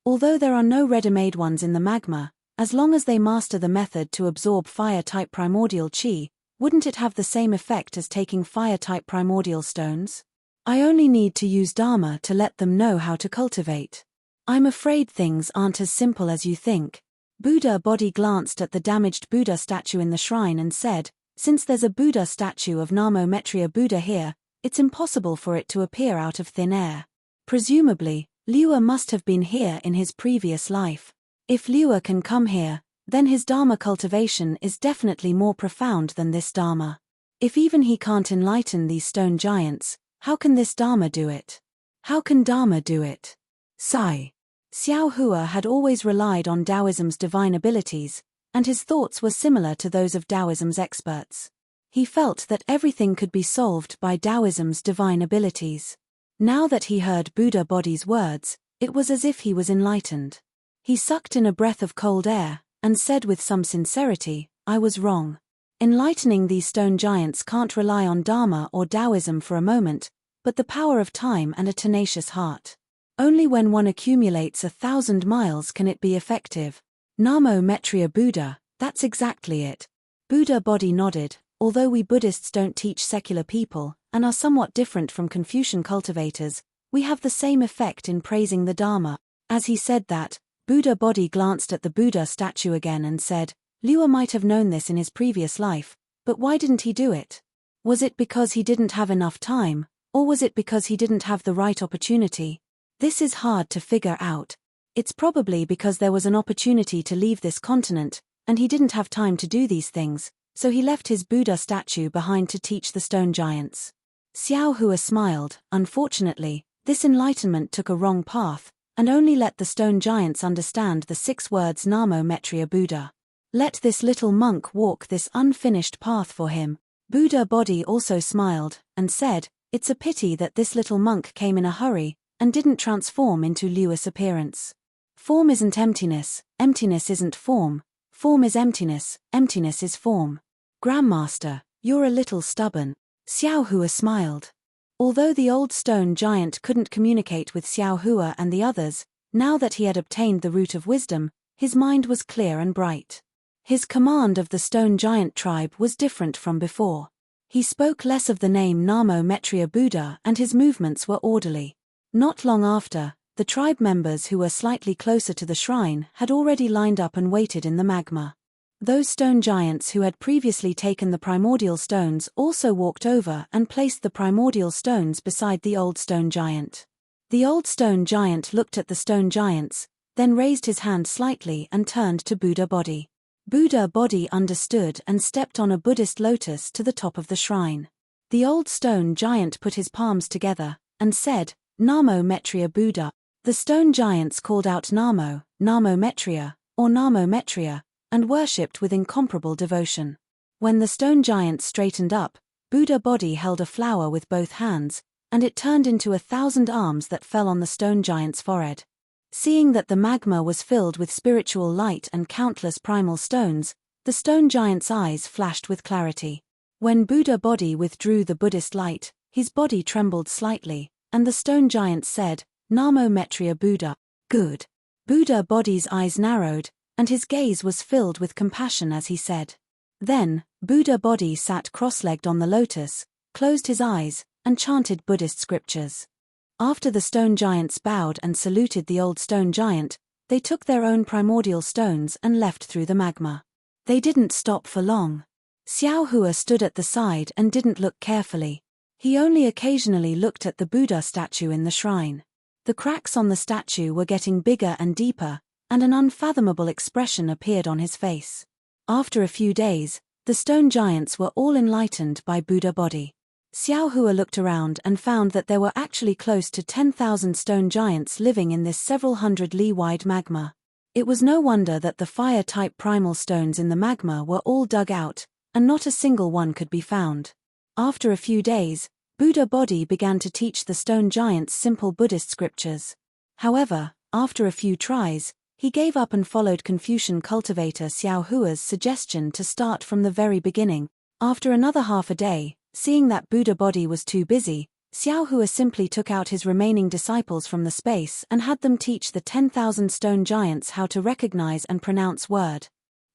Although there are no ready-made ones in the magma, as long as they master the method to absorb fire-type primordial chi, wouldn't it have the same effect as taking fire-type primordial stones? I only need to use Dharma to let them know how to cultivate. I'm afraid things aren't as simple as you think. Buddha body glanced at the damaged Buddha statue in the shrine and said, since there's a Buddha statue of Namo Metriya Buddha here, it's impossible for it to appear out of thin air. Presumably, Liuwa must have been here in his previous life. If Liuwa can come here, then his Dharma cultivation is definitely more profound than this Dharma. If even he can't enlighten these stone giants, how can this Dharma do it? How can Dharma do it? Sigh. Xiao Hua had always relied on Taoism's divine abilities, and his thoughts were similar to those of Taoism's experts. He felt that everything could be solved by Taoism's divine abilities. Now that he heard Buddha body's words, it was as if he was enlightened. He sucked in a breath of cold air, and said with some sincerity, I was wrong. Enlightening these stone giants can't rely on Dharma or Taoism for a moment, but the power of time and a tenacious heart. Only when one accumulates 1,000 miles can it be effective. Namo Metriya Buddha, that's exactly it. Buddha body nodded. Although we Buddhists don't teach secular people, and are somewhat different from Confucian cultivators, we have the same effect in praising the Dharma. As he said that, Buddha body glanced at the Buddha statue again and said, Liuwa might have known this in his previous life, but why didn't he do it? Was it because he didn't have enough time, or was it because he didn't have the right opportunity? This is hard to figure out. It's probably because there was an opportunity to leave this continent, and he didn't have time to do these things, so he left his Buddha statue behind to teach the stone giants. Xiao Hua smiled. Unfortunately, this enlightenment took a wrong path, and only let the stone giants understand the 6 words Namo Metriya Buddha. Let this little monk walk this unfinished path for him. Buddha body also smiled, and said, it's a pity that this little monk came in a hurry, and didn't transform into Liuwa's appearance. Form isn't emptiness, emptiness isn't form, form is emptiness, emptiness is form. Grandmaster, you're a little stubborn. Xiao Hua smiled. Although the old stone giant couldn't communicate with Xiao Hua and the others, now that he had obtained the root of wisdom, his mind was clear and bright. His command of the stone giant tribe was different from before. He spoke less of the name Namo Metriya Buddha and his movements were orderly. Not long after, the tribe members who were slightly closer to the shrine had already lined up and waited in the magma. Those stone giants who had previously taken the primordial stones also walked over and placed the primordial stones beside the old stone giant. The old stone giant looked at the stone giants, then raised his hand slightly and turned to Buddha body. Buddha body understood and stepped on a Buddhist lotus to the top of the shrine. The old stone giant put his palms together and said, Namo Metriya Buddha. The stone giants called out Namo, Namo Metriya, or Namo Metriya, and worshipped with incomparable devotion. When the stone giant straightened up, Buddha body held a flower with both hands, and it turned into 1,000 arms that fell on the stone giant's forehead. Seeing that the magma was filled with spiritual light and countless primal stones, the stone giant's eyes flashed with clarity. When Buddha body withdrew the Buddhist light, his body trembled slightly, and the stone giant said, Namo Metriya Buddha. Good. Buddha body's eyes narrowed, and his gaze was filled with compassion as he said. Then, Buddha body sat cross-legged on the lotus, closed his eyes, and chanted Buddhist scriptures. After the stone giants bowed and saluted the old stone giant, they took their own primordial stones and left through the magma. They didn't stop for long. Xiao Hua stood at the side and didn't look carefully. He only occasionally looked at the Buddha statue in the shrine. The cracks on the statue were getting bigger and deeper, and an unfathomable expression appeared on his face. After a few days, the stone giants were all enlightened by Buddha body. Xiao Hua looked around and found that there were actually close to 10,000 stone giants living in this several hundred li-wide magma. It was no wonder that the fire-type primal stones in the magma were all dug out, and not a single one could be found. After a few days, Buddha body began to teach the stone giants simple Buddhist scriptures. However, after a few tries, he gave up and followed Confucian cultivator Xiao Hua's suggestion to start from the very beginning. After another half a day, seeing that Buddha body was too busy, Xiao Hua simply took out his remaining disciples from the space and had them teach the 10,000 stone giants how to recognize and pronounce word.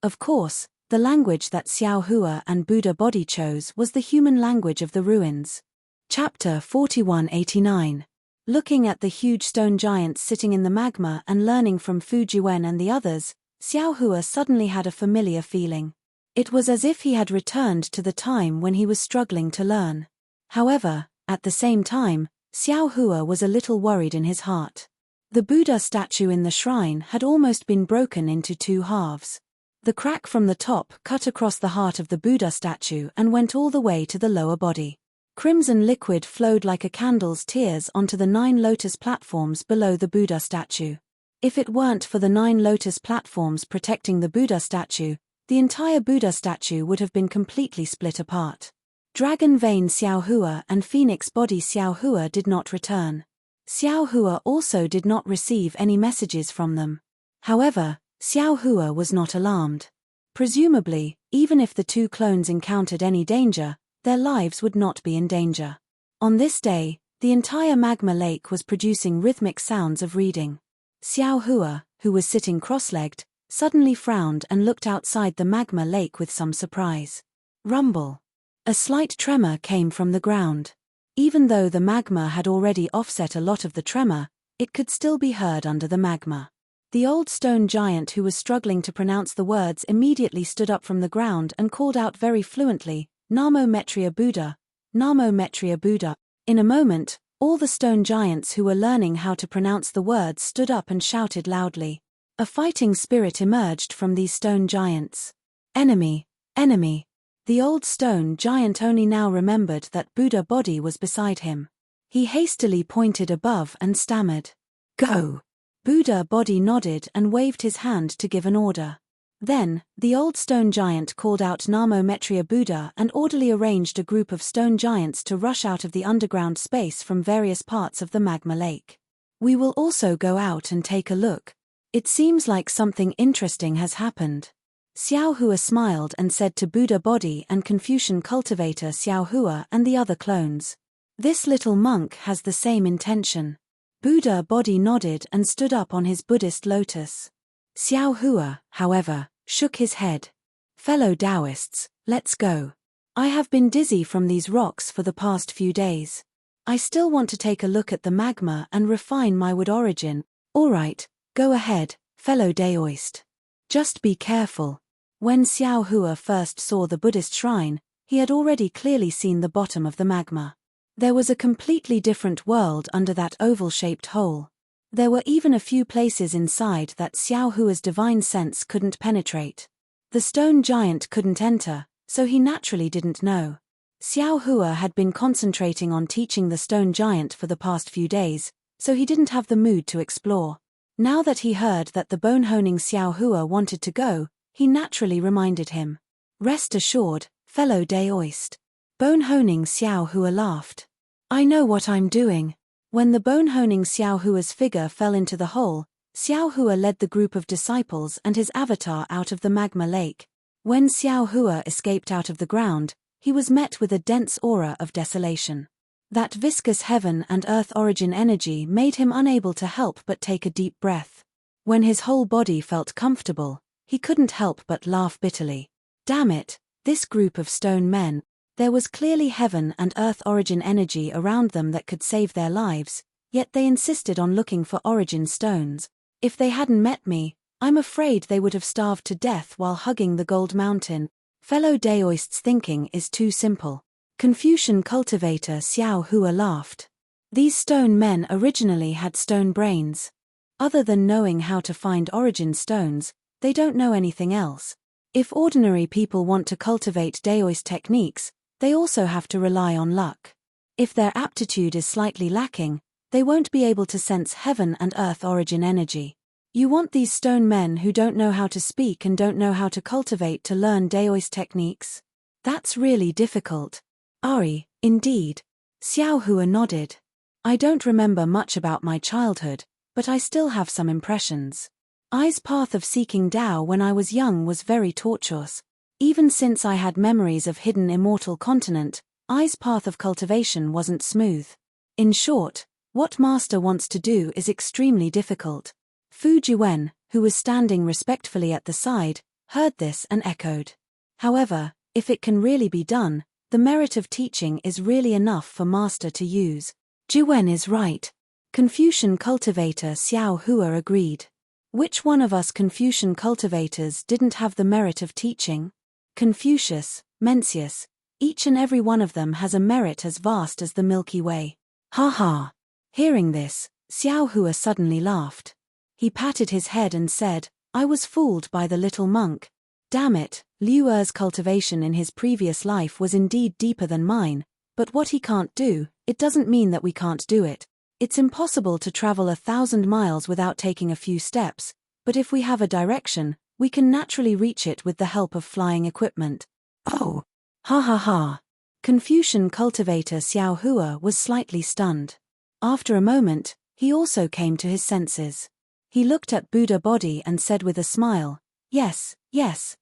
Of course, the language that Xiao Hua and Buddha Bodhi chose was the human language of the ruins. Chapter 4189. Looking at the huge stone giants sitting in the magma and learning from Fu Jiwen and the others, Xiao Hua suddenly had a familiar feeling. It was as if he had returned to the time when he was struggling to learn. However, at the same time, Xiao Hua was a little worried in his heart. The Buddha statue in the shrine had almost been broken into two halves. The crack from the top cut across the heart of the Buddha statue and went all the way to the lower body. Crimson liquid flowed like a candle's tears onto the 9 lotus platforms below the Buddha statue. If it weren't for the 9 lotus platforms protecting the Buddha statue, the entire Buddha statue would have been completely split apart. Dragon Vein Xiao Hua and Phoenix Body Xiao Hua did not return. Xiao Hua also did not receive any messages from them. However, Xiao Hua was not alarmed. Presumably, even if the two clones encountered any danger, their lives would not be in danger. On this day, the entire magma lake was producing rhythmic sounds of reading. Xiao Hua, who was sitting cross-legged, suddenly frowned and looked outside the magma lake with some surprise. Rumble. A slight tremor came from the ground. Even though the magma had already offset a lot of the tremor, it could still be heard under the magma. The old stone giant who was struggling to pronounce the words immediately stood up from the ground and called out very fluently, "Namo Mettria Buddha, Namo Mettria Buddha." In a moment, all the stone giants who were learning how to pronounce the words stood up and shouted loudly. A fighting spirit emerged from these stone giants. Enemy, enemy. The old stone giant only now remembered that Buddha Bodhi was beside him. He hastily pointed above and stammered, "Go!" Buddha Bodhi nodded and waved his hand to give an order. Then, the old stone giant called out Namo Mettria Buddha and orderly arranged a group of stone giants to rush out of the underground space from various parts of the magma lake. "We will also go out and take a look. It seems like something interesting has happened." Xiao Hua smiled and said to Buddha Bodhi and Confucian cultivator Xiao Hua and the other clones, "This little monk has the same intention." Buddha Bodhi nodded and stood up on his Buddhist lotus. Xiao Hua, however, shook his head. "Fellow Taoists, let's go. I have been dizzy from these rocks for the past few days. I still want to take a look at the magma and refine my wood origin." "All right, go ahead, fellow Taoist. Just be careful." When Xiao Hua first saw the Buddhist shrine, he had already clearly seen the bottom of the magma. There was a completely different world under that oval-shaped hole. There were even a few places inside that Xiao Hua's divine sense couldn't penetrate. The stone giant couldn't enter, so he naturally didn't know. Xiao Hua had been concentrating on teaching the stone giant for the past few days, so he didn't have the mood to explore. Now that he heard that the bone-honing Xiao Hua wanted to go, he naturally reminded him. "Rest assured, fellow Taoist." Bone-honing Xiao Hua laughed. "I know what I'm doing." When the bone-honing Xiao Hua's figure fell into the hole, Xiao Hua led the group of disciples and his avatar out of the magma lake. When Xiao Hua escaped out of the ground, he was met with a dense aura of desolation. That viscous heaven and earth origin energy made him unable to help but take a deep breath. When his whole body felt comfortable, he couldn't help but laugh bitterly. Damn it, this group of stone men. There was clearly heaven and earth origin energy around them that could save their lives, yet they insisted on looking for origin stones. If they hadn't met me, I'm afraid they would have starved to death while hugging the gold mountain. Fellow Taoists' thinking is too simple. Confucian cultivator Xiao Hua laughed. These stone men originally had stone brains. Other than knowing how to find origin stones, they don't know anything else. If ordinary people want to cultivate Taoist techniques, they also have to rely on luck. If their aptitude is slightly lacking, they won't be able to sense heaven and earth origin energy. You want these stone men who don't know how to speak and don't know how to cultivate to learn Taoist techniques? That's really difficult. Ari, indeed. Xiao Hua nodded. I don't remember much about my childhood, but I still have some impressions. I's path of seeking Tao when I was young was very tortuous. Even since I had memories of hidden immortal continent, I's path of cultivation wasn't smooth. In short, what Master wants to do is extremely difficult. Fu Jiwen, who was standing respectfully at the side, heard this and echoed. However, if it can really be done, the merit of teaching is really enough for Master to use. Jiwen is right. Confucian cultivator Xiao Hua agreed. Which one of us Confucian cultivators didn't have the merit of teaching? Confucius, Mencius, each and every one of them has a merit as vast as the Milky Way. Ha ha! Hearing this, Xiao Hua suddenly laughed. He patted his head and said, I was fooled by the little monk. Damn it, Liu Er's cultivation in his previous life was indeed deeper than mine, but what he can't do, it doesn't mean that we can't do it. It's impossible to travel 1,000 miles without taking a few steps, but if we have a direction, we can naturally reach it with the help of flying equipment. Oh! Ha ha ha! Confucian cultivator Xiao Hua was slightly stunned. After a moment, he also came to his senses. He looked at Buddha body and said with a smile, yes,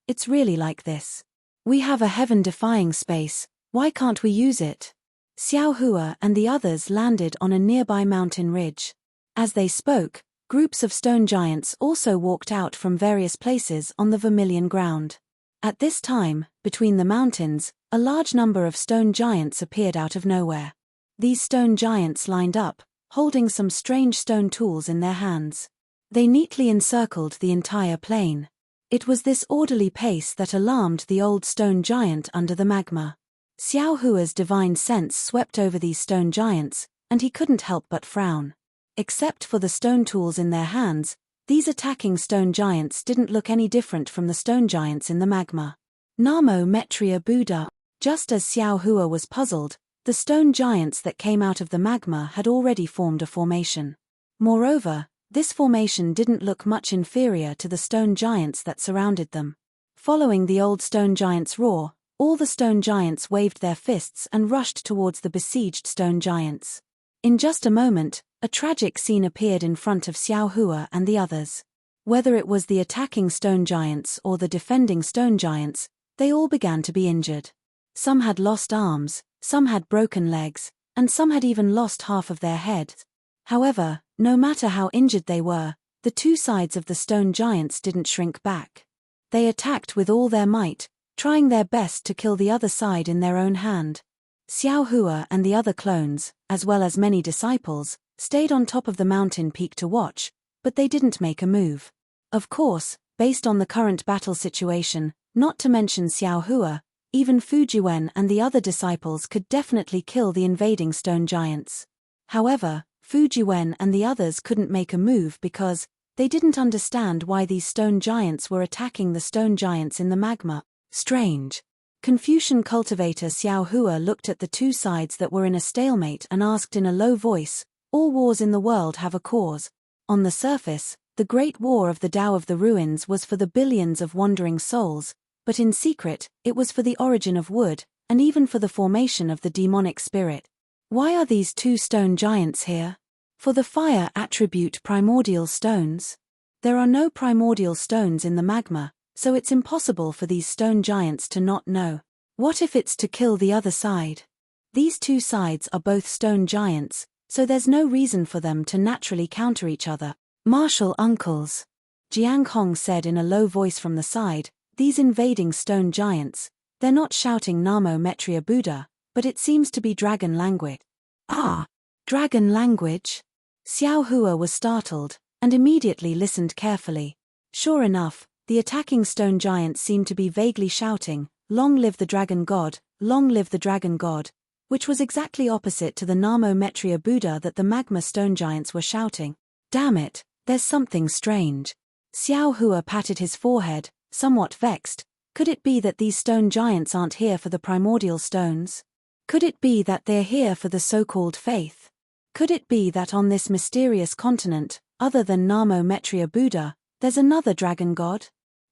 it's really like this. We have a heaven-defying space, why can't we use it? Xiao Hua and the others landed on a nearby mountain ridge. As they spoke, groups of stone giants also walked out from various places on the vermilion ground. At this time, between the mountains, a large number of stone giants appeared out of nowhere. These stone giants lined up, holding some strange stone tools in their hands. They neatly encircled the entire plain. It was this orderly pace that alarmed the old stone giant under the magma. Xiao Hua's divine sense swept over these stone giants, and he couldn't help but frown. Except for the stone tools in their hands, these attacking stone giants didn't look any different from the stone giants in the magma. Namo Metria Buddha. Just as Xiao Hua was puzzled, the stone giants that came out of the magma had already formed a formation. Moreover, this formation didn't look much inferior to the stone giants that surrounded them. Following the old stone giant's roar, all the stone giants waved their fists and rushed towards the besieged stone giants. In just a moment, a tragic scene appeared in front of Xiao Hua and the others. Whether it was the attacking stone giants or the defending stone giants, they all began to be injured. Some had lost arms, some had broken legs, and some had even lost half of their heads. However, no matter how injured they were, the two sides of the stone giants didn't shrink back. They attacked with all their might, trying their best to kill the other side in their own hand. Xiao Hua and the other clones, as well as many disciples, stayed on top of the mountain peak to watch, but they didn't make a move. Of course, based on the current battle situation, not to mention Xiao Hua, even Fu Jiwen and the other disciples could definitely kill the invading stone giants. However, Fu Jiwen and the others couldn't make a move because they didn't understand why these stone giants were attacking the stone giants in the magma. Strange. Confucian cultivator Xiao Hua looked at the two sides that were in a stalemate and asked in a low voice, all wars in the world have a cause. On the surface, the Great War of the Tao of the Ruins was for the billions of wandering souls, but in secret, it was for the origin of wood, and even for the formation of the demonic spirit. Why are these two stone giants here? For the fire attribute primordial stones? There are no primordial stones in the magma, so it's impossible for these stone giants to not know. What if it's to kill the other side? These two sides are both stone giants, so there's no reason for them to naturally counter each other. Martial uncles. Jiang Hong said in a low voice from the side, these invading stone giants, they're not shouting Namo Metria Buddha, but it seems to be dragon language. Ah! Dragon language? Xiao Hua was startled, and immediately listened carefully. Sure enough, the attacking stone giants seemed to be vaguely shouting, Long live the dragon god, long live the dragon god, which was exactly opposite to the Namo Metria Buddha that the magma stone giants were shouting. Damn it, there's something strange. Xiao Hua patted his forehead, somewhat vexed. Could it be that these stone giants aren't here for the primordial stones? Could it be that they're here for the so-called faith? Could it be that on this mysterious continent, other than Namo Metria Buddha, there's another dragon god?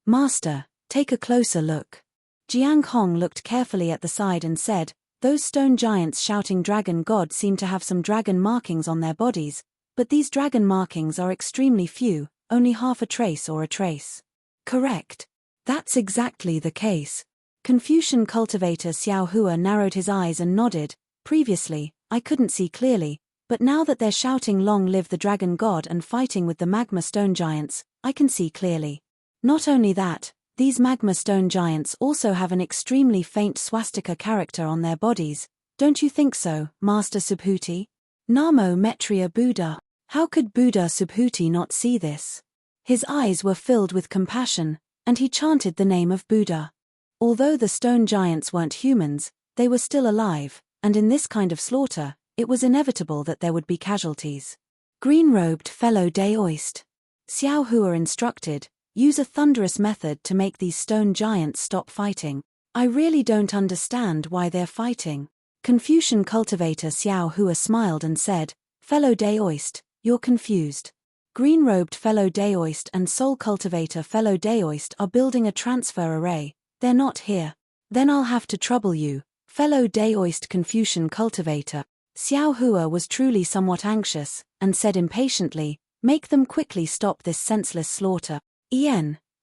Master, take a closer look. Jiang Hong looked carefully at the side and said, those stone giants shouting dragon god seem to have some dragon markings on their bodies, but these dragon markings are extremely few, only half a trace or a trace. Correct. That's exactly the case. Confucian cultivator Xiao Hua narrowed his eyes and nodded. Previously, I couldn't see clearly, But now that they're shouting "Long live the dragon god" and fighting with the magma stone giants, I can see clearly. Not only that, these magma stone giants also have an extremely faint swastika character on their bodies. Don't you think so, Master Subhuti? Namo Metriya Buddha. How could Buddha Subhuti not see this? His eyes were filled with compassion, and he chanted the name of Buddha. Although the stone giants weren't humans, they were still alive, and in this kind of slaughter, it was inevitable that there would be casualties. Green-robed fellow Daoist. Xiao Hua instructed, use a thunderous method to make these stone giants stop fighting. I really don't understand why they're fighting. Confucian cultivator Xiao Hua smiled and said, fellow Daoist, you're confused. Green-robed fellow Daoist and soul cultivator fellow Daoist are building a transfer array. They're not here. Then I'll have to trouble you, fellow Daoist Confucian cultivator. Xiao Hua was truly somewhat anxious, and said impatiently, make them quickly stop this senseless slaughter.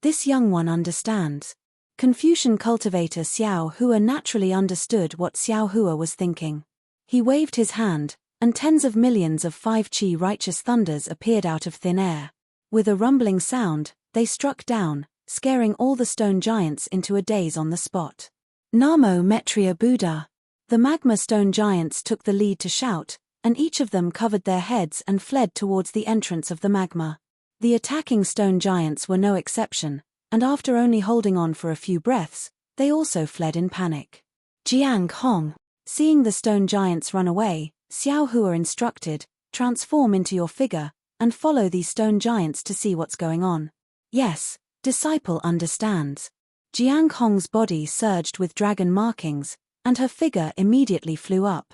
This young one understands. Confucian cultivator Xiao Hua naturally understood what Xiao Hua was thinking. He waved his hand, and tens of millions of 5-chi righteous thunders appeared out of thin air. With a rumbling sound, they struck down, scaring all the stone giants into a daze on the spot. Namo Metriya Buddha. The magma stone giants took the lead to shout, and each of them covered their heads and fled towards the entrance of the magma. The attacking stone giants were no exception, and after only holding on for a few breaths, they also fled in panic. Jiang Hong. Seeing the stone giants run away, Xiao Hua instructed, transform into your figure, and follow these stone giants to see what's going on. Yes, disciple understands. Jiang Hong's body surged with dragon markings, and her figure immediately flew up.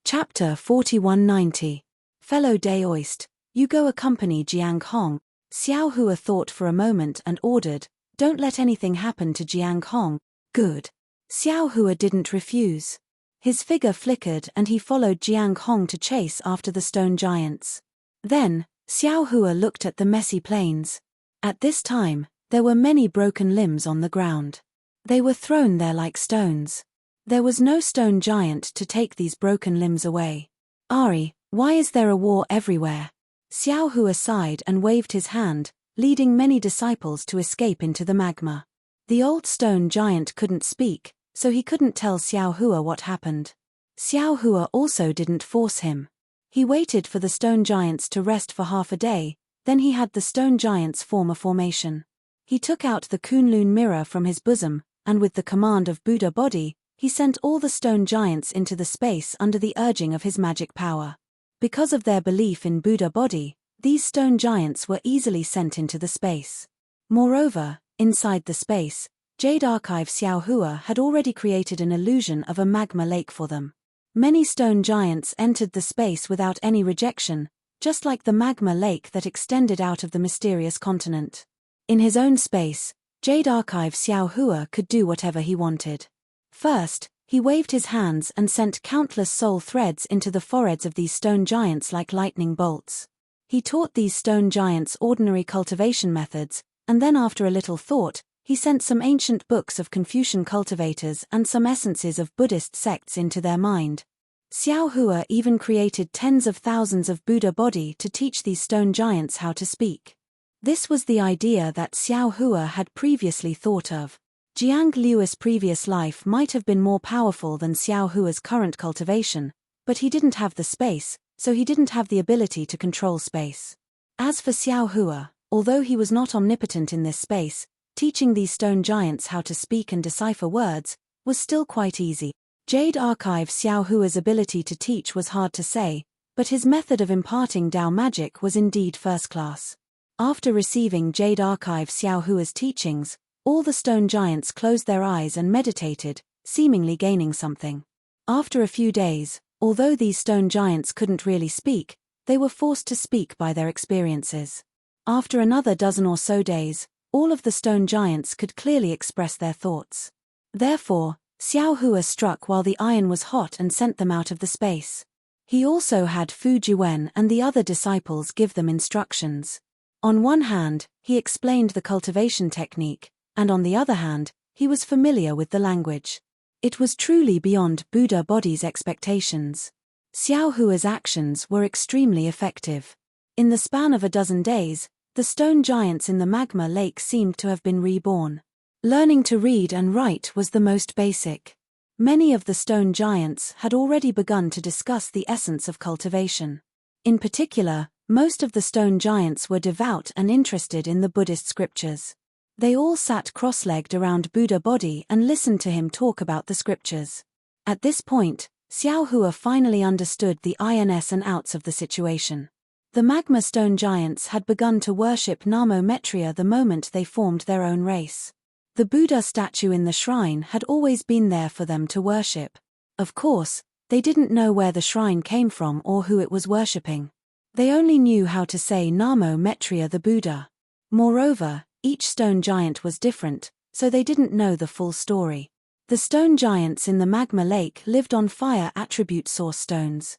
Chapter 4190. Fellow Daoist, you go accompany Jiang Hong. Xiao Hua thought for a moment and ordered, don't let anything happen to Jiang Hong. Good. Xiao Hua didn't refuse. His figure flickered and he followed Jiang Hong to chase after the stone giants. Then, Xiao Hua looked at the messy plains. At this time, there were many broken limbs on the ground. They were thrown there like stones. There was no stone giant to take these broken limbs away. Ari, why is there a war everywhere? Xiao Hua sighed and waved his hand, leading many disciples to escape into the magma. The old stone giant couldn't speak, so he couldn't tell Xiao Hua what happened. Xiao Hua also didn't force him. He waited for the stone giants to rest for half a day, then he had the stone giants form a formation. He took out the Kunlun mirror from his bosom, and with the command of Buddha body, he sent all the stone giants into the space under the urging of his magic power. Because of their belief in Buddha body, these stone giants were easily sent into the space. Moreover, inside the space, Jade Archive Xiao Hua had already created an illusion of a magma lake for them. Many stone giants entered the space without any rejection, just like the magma lake that extended out of the mysterious continent. In his own space, Jade Archive Xiao Hua could do whatever he wanted. First, he waved his hands and sent countless soul threads into the foreheads of these stone giants like lightning bolts. He taught these stone giants ordinary cultivation methods, and then after a little thought, he sent some ancient books of Confucian cultivators and some essences of Buddhist sects into their mind. Xiao Hua even created tens of thousands of Buddha body to teach these stone giants how to speak. This was the idea that Xiao Hua had previously thought of. Jiang Liu's previous life might have been more powerful than Xiao Hua's current cultivation, but he didn't have the space, so he didn't have the ability to control space. As for Xiao Hua, although he was not omnipotent in this space, teaching these stone giants how to speak and decipher words was still quite easy. Jade Archive Xiao Hua's ability to teach was hard to say, but his method of imparting Dao magic was indeed first class. After receiving Jade Archive Xiao Hua's teachings, all the stone giants closed their eyes and meditated, seemingly gaining something. After a few days, although these stone giants couldn't really speak, they were forced to speak by their experiences. After another dozen or so days, all of the stone giants could clearly express their thoughts. Therefore, Xiao Hua struck while the iron was hot and sent them out of the space. He also had Fu Juwen and the other disciples give them instructions. On one hand, he explained the cultivation technique, and on the other hand, he was familiar with the language. It was truly beyond Buddha body's expectations. Xiao Hua's actions were extremely effective. In the span of a dozen days, the stone giants in the magma lake seemed to have been reborn. Learning to read and write was the most basic. Many of the stone giants had already begun to discuss the essence of cultivation. In particular, most of the stone giants were devout and interested in the Buddhist scriptures. They all sat cross-legged around Buddha body and listened to him talk about the scriptures. At this point, Xiao Hua finally understood the ins and outs of the situation. The magma stone giants had begun to worship Namo Metria the moment they formed their own race. The Buddha statue in the shrine had always been there for them to worship. Of course, they didn't know where the shrine came from or who it was worshipping. They only knew how to say Namo Metria the Buddha. Moreover, each stone giant was different, so they didn't know the full story. The stone giants in the magma lake lived on fire attribute source stones.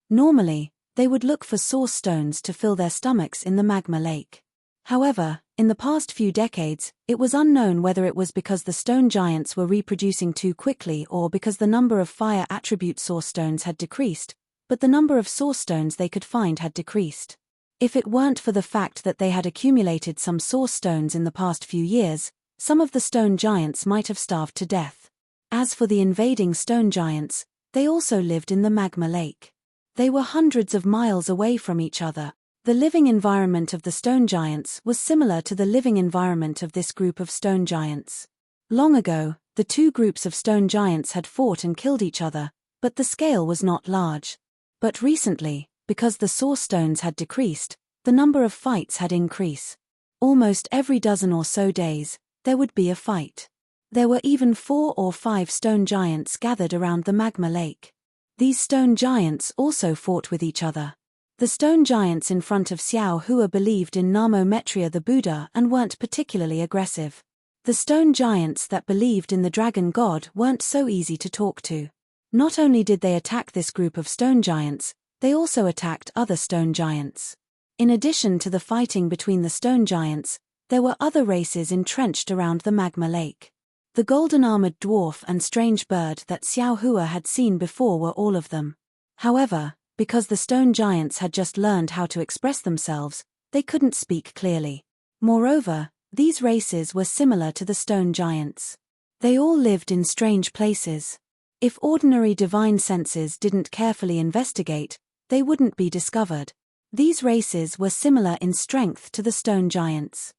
Normally, they would look for source stones to fill their stomachs in the magma lake. However, in the past few decades, it was unknown whether it was because the stone giants were reproducing too quickly or because the number of fire attribute source stones had decreased, but the number of source stones they could find had decreased. If it weren't for the fact that they had accumulated some source stones in the past few years, some of the stone giants might have starved to death. As for the invading stone giants, they also lived in the magma lake. They were hundreds of miles away from each other. The living environment of the stone giants was similar to the living environment of this group of stone giants. Long ago, the two groups of stone giants had fought and killed each other, but the scale was not large. But recently, because the source stones had decreased, the number of fights had increased. Almost every dozen or so days, there would be a fight. There were even 4 or 5 stone giants gathered around the magma lake. These stone giants also fought with each other. The stone giants in front of Xiao Hua believed in Namo Metria the Buddha and weren't particularly aggressive. The stone giants that believed in the dragon god weren't so easy to talk to. Not only did they attack this group of stone giants, they also attacked other stone giants. In addition to the fighting between the stone giants, there were other races entrenched around the magma lake. The golden-armored dwarf and strange bird that Xiao Hua had seen before were all of them. However, because the stone giants had just learned how to express themselves, they couldn't speak clearly. Moreover, these races were similar to the stone giants. They all lived in strange places. If ordinary divine senses didn't carefully investigate, they wouldn't be discovered. These races were similar in strength to the stone giants.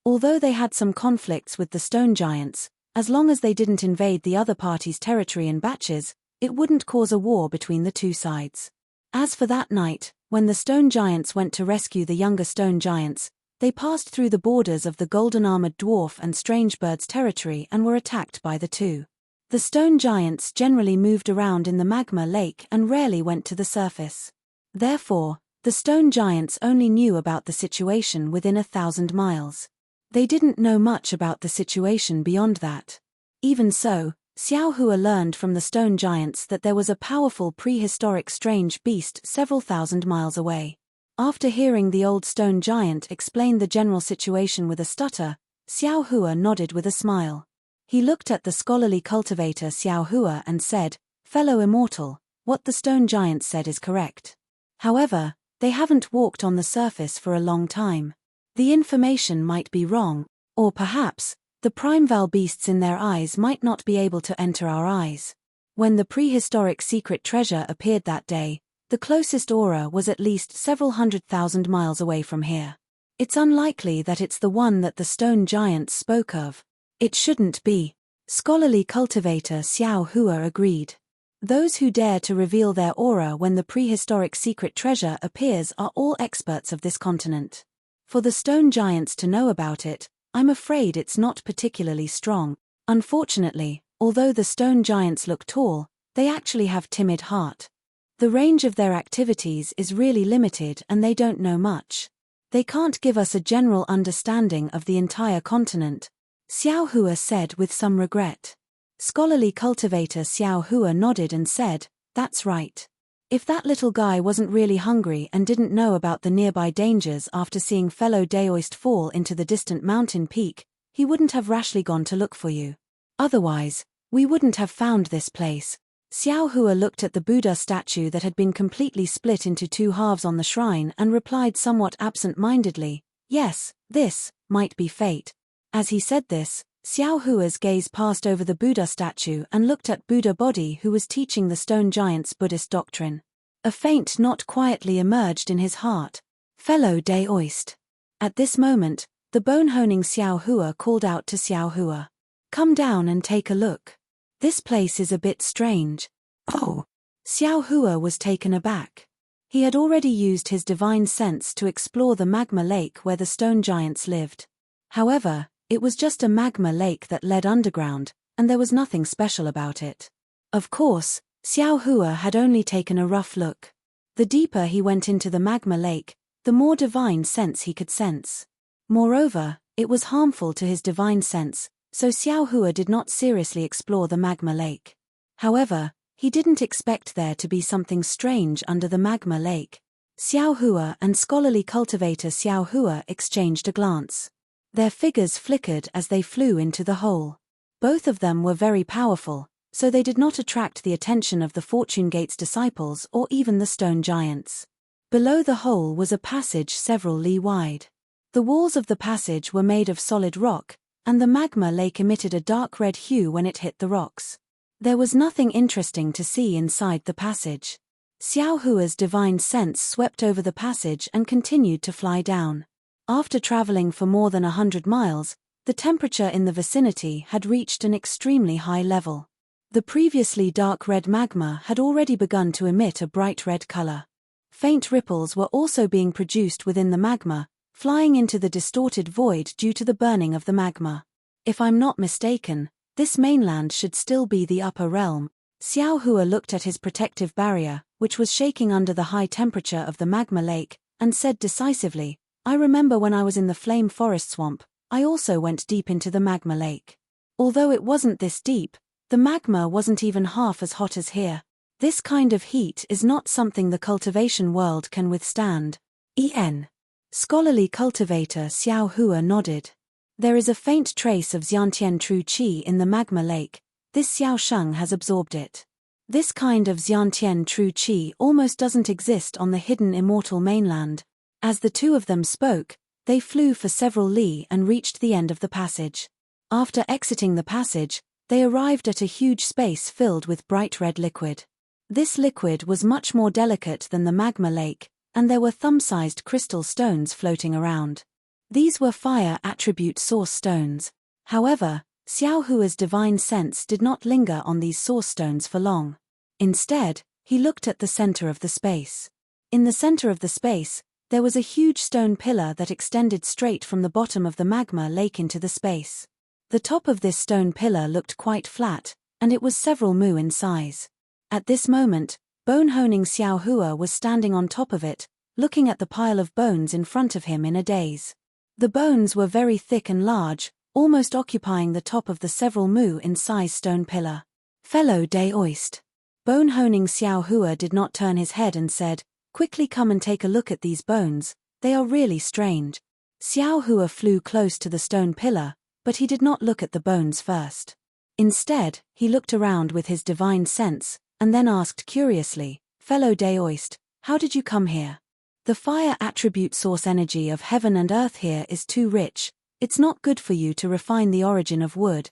Although they had some conflicts with the stone giants, as long as they didn't invade the other party's territory in batches, it wouldn't cause a war between the two sides. As for that night, when the stone giants went to rescue the younger stone giants, they passed through the borders of the golden-armored dwarf and strange bird's territory and were attacked by the two. The stone giants generally moved around in the magma lake and rarely went to the surface. Therefore, the stone giants only knew about the situation within 1,000 miles. They didn't know much about the situation beyond that. Even so, Xiao Hua learned from the stone giants that there was a powerful prehistoric strange beast several thousand miles away. After hearing the old stone giant explain the general situation with a stutter, Xiao Hua nodded with a smile. He looked at the scholarly cultivator Xiao Hua and said, "Fellow immortal, what the stone giant said is correct. However, they haven't walked on the surface for a long time. The information might be wrong, or perhaps, the primeval beasts in their eyes might not be able to enter our eyes. When the prehistoric secret treasure appeared that day, the closest aura was at least several 100,000 miles away from here. It's unlikely that it's the one that the stone giants spoke of. It shouldn't be." Scholarly cultivator Xiao Hua agreed. Those who dare to reveal their aura when the prehistoric secret treasure appears are all experts of this continent. For the stone giants to know about it, I'm afraid it's not particularly strong. Unfortunately, although the stone giants look tall, they actually have timid heart. The range of their activities is really limited and they don't know much. They can't give us a general understanding of the entire continent, Xiao Hua said with some regret. Scholarly cultivator Xiao Hua nodded and said, "That's right. If that little guy wasn't really hungry and didn't know about the nearby dangers after seeing fellow Daoist fall into the distant mountain peak, he wouldn't have rashly gone to look for you. Otherwise, we wouldn't have found this place. Xiao Hua looked at the Buddha statue that had been completely split into two halves on the shrine and replied somewhat absent-mindedly, "Yes, this might be fate." As he said this, Xiao Hua's gaze passed over the Buddha statue and looked at Buddha body, who was teaching the stone giants Buddhist doctrine. A faint knot quietly emerged in his heart. "Fellow Daoist." At this moment, the bone-honing Xiao Hua called out to Xiao Hua, "Come down and take a look. This place is a bit strange." "Oh." Xiao Hua was taken aback. He had already used his divine sense to explore the magma lake where the stone giants lived. However, it was just a magma lake that led underground, and there was nothing special about it. Of course, Xiao Hua had only taken a rough look. The deeper he went into the magma lake, the more divine sense he could sense. Moreover, it was harmful to his divine sense, so Xiao Hua did not seriously explore the magma lake. However, he didn't expect there to be something strange under the magma lake. Xiao Hua and scholarly cultivator Xiao Hua exchanged a glance. Their figures flickered as they flew into the hole. Both of them were very powerful, so they did not attract the attention of the Fortune Gate's disciples or even the stone giants. Below the hole was a passage several li wide. The walls of the passage were made of solid rock, and the magma lake emitted a dark red hue when it hit the rocks. There was nothing interesting to see inside the passage. Xiao Hua's divine sense swept over the passage and continued to fly down. After traveling for more than 100 miles, the temperature in the vicinity had reached an extremely high level. The previously dark red magma had already begun to emit a bright red color. Faint ripples were also being produced within the magma, flying into the distorted void due to the burning of the magma. If I'm not mistaken, this mainland should still be the upper realm. Xiao Hua looked at his protective barrier, which was shaking under the high temperature of the magma lake, and said decisively, "I remember when I was in the flame forest swamp, I also went deep into the magma lake. Although it wasn't this deep, the magma wasn't even half as hot as here. This kind of heat is not something the cultivation world can withstand." Scholarly cultivator Xiao Hua nodded. "There is a faint trace of Xiantian true qi in the magma lake. This Xiao Sheng has absorbed it. This kind of Xiantian true qi almost doesn't exist on the hidden immortal mainland." As the two of them spoke, they flew for several li and reached the end of the passage. After exiting the passage, they arrived at a huge space filled with bright red liquid. This liquid was much more delicate than the magma lake, and there were thumb-sized crystal stones floating around. These were fire attribute source stones. However, Xiao Hua's divine sense did not linger on these source stones for long. Instead, he looked at the center of the space. In the center of the space, there was a huge stone pillar that extended straight from the bottom of the magma lake into the space. The top of this stone pillar looked quite flat, and it was several mu in size. At this moment, bone-honing Xiao Hua was standing on top of it, looking at the pile of bones in front of him in a daze. The bones were very thick and large, almost occupying the top of the several mu in size stone pillar. "Fellow Daoist." Bone-honing Xiao Hua did not turn his head and said, "Quickly come and take a look at these bones, they are really strange." Xiao Hua flew close to the stone pillar, but he did not look at the bones first. Instead, he looked around with his divine sense, and then asked curiously, "Fellow Daoist, how did you come here? The fire attribute source energy of heaven and earth here is too rich, it's not good for you to refine the origin of wood."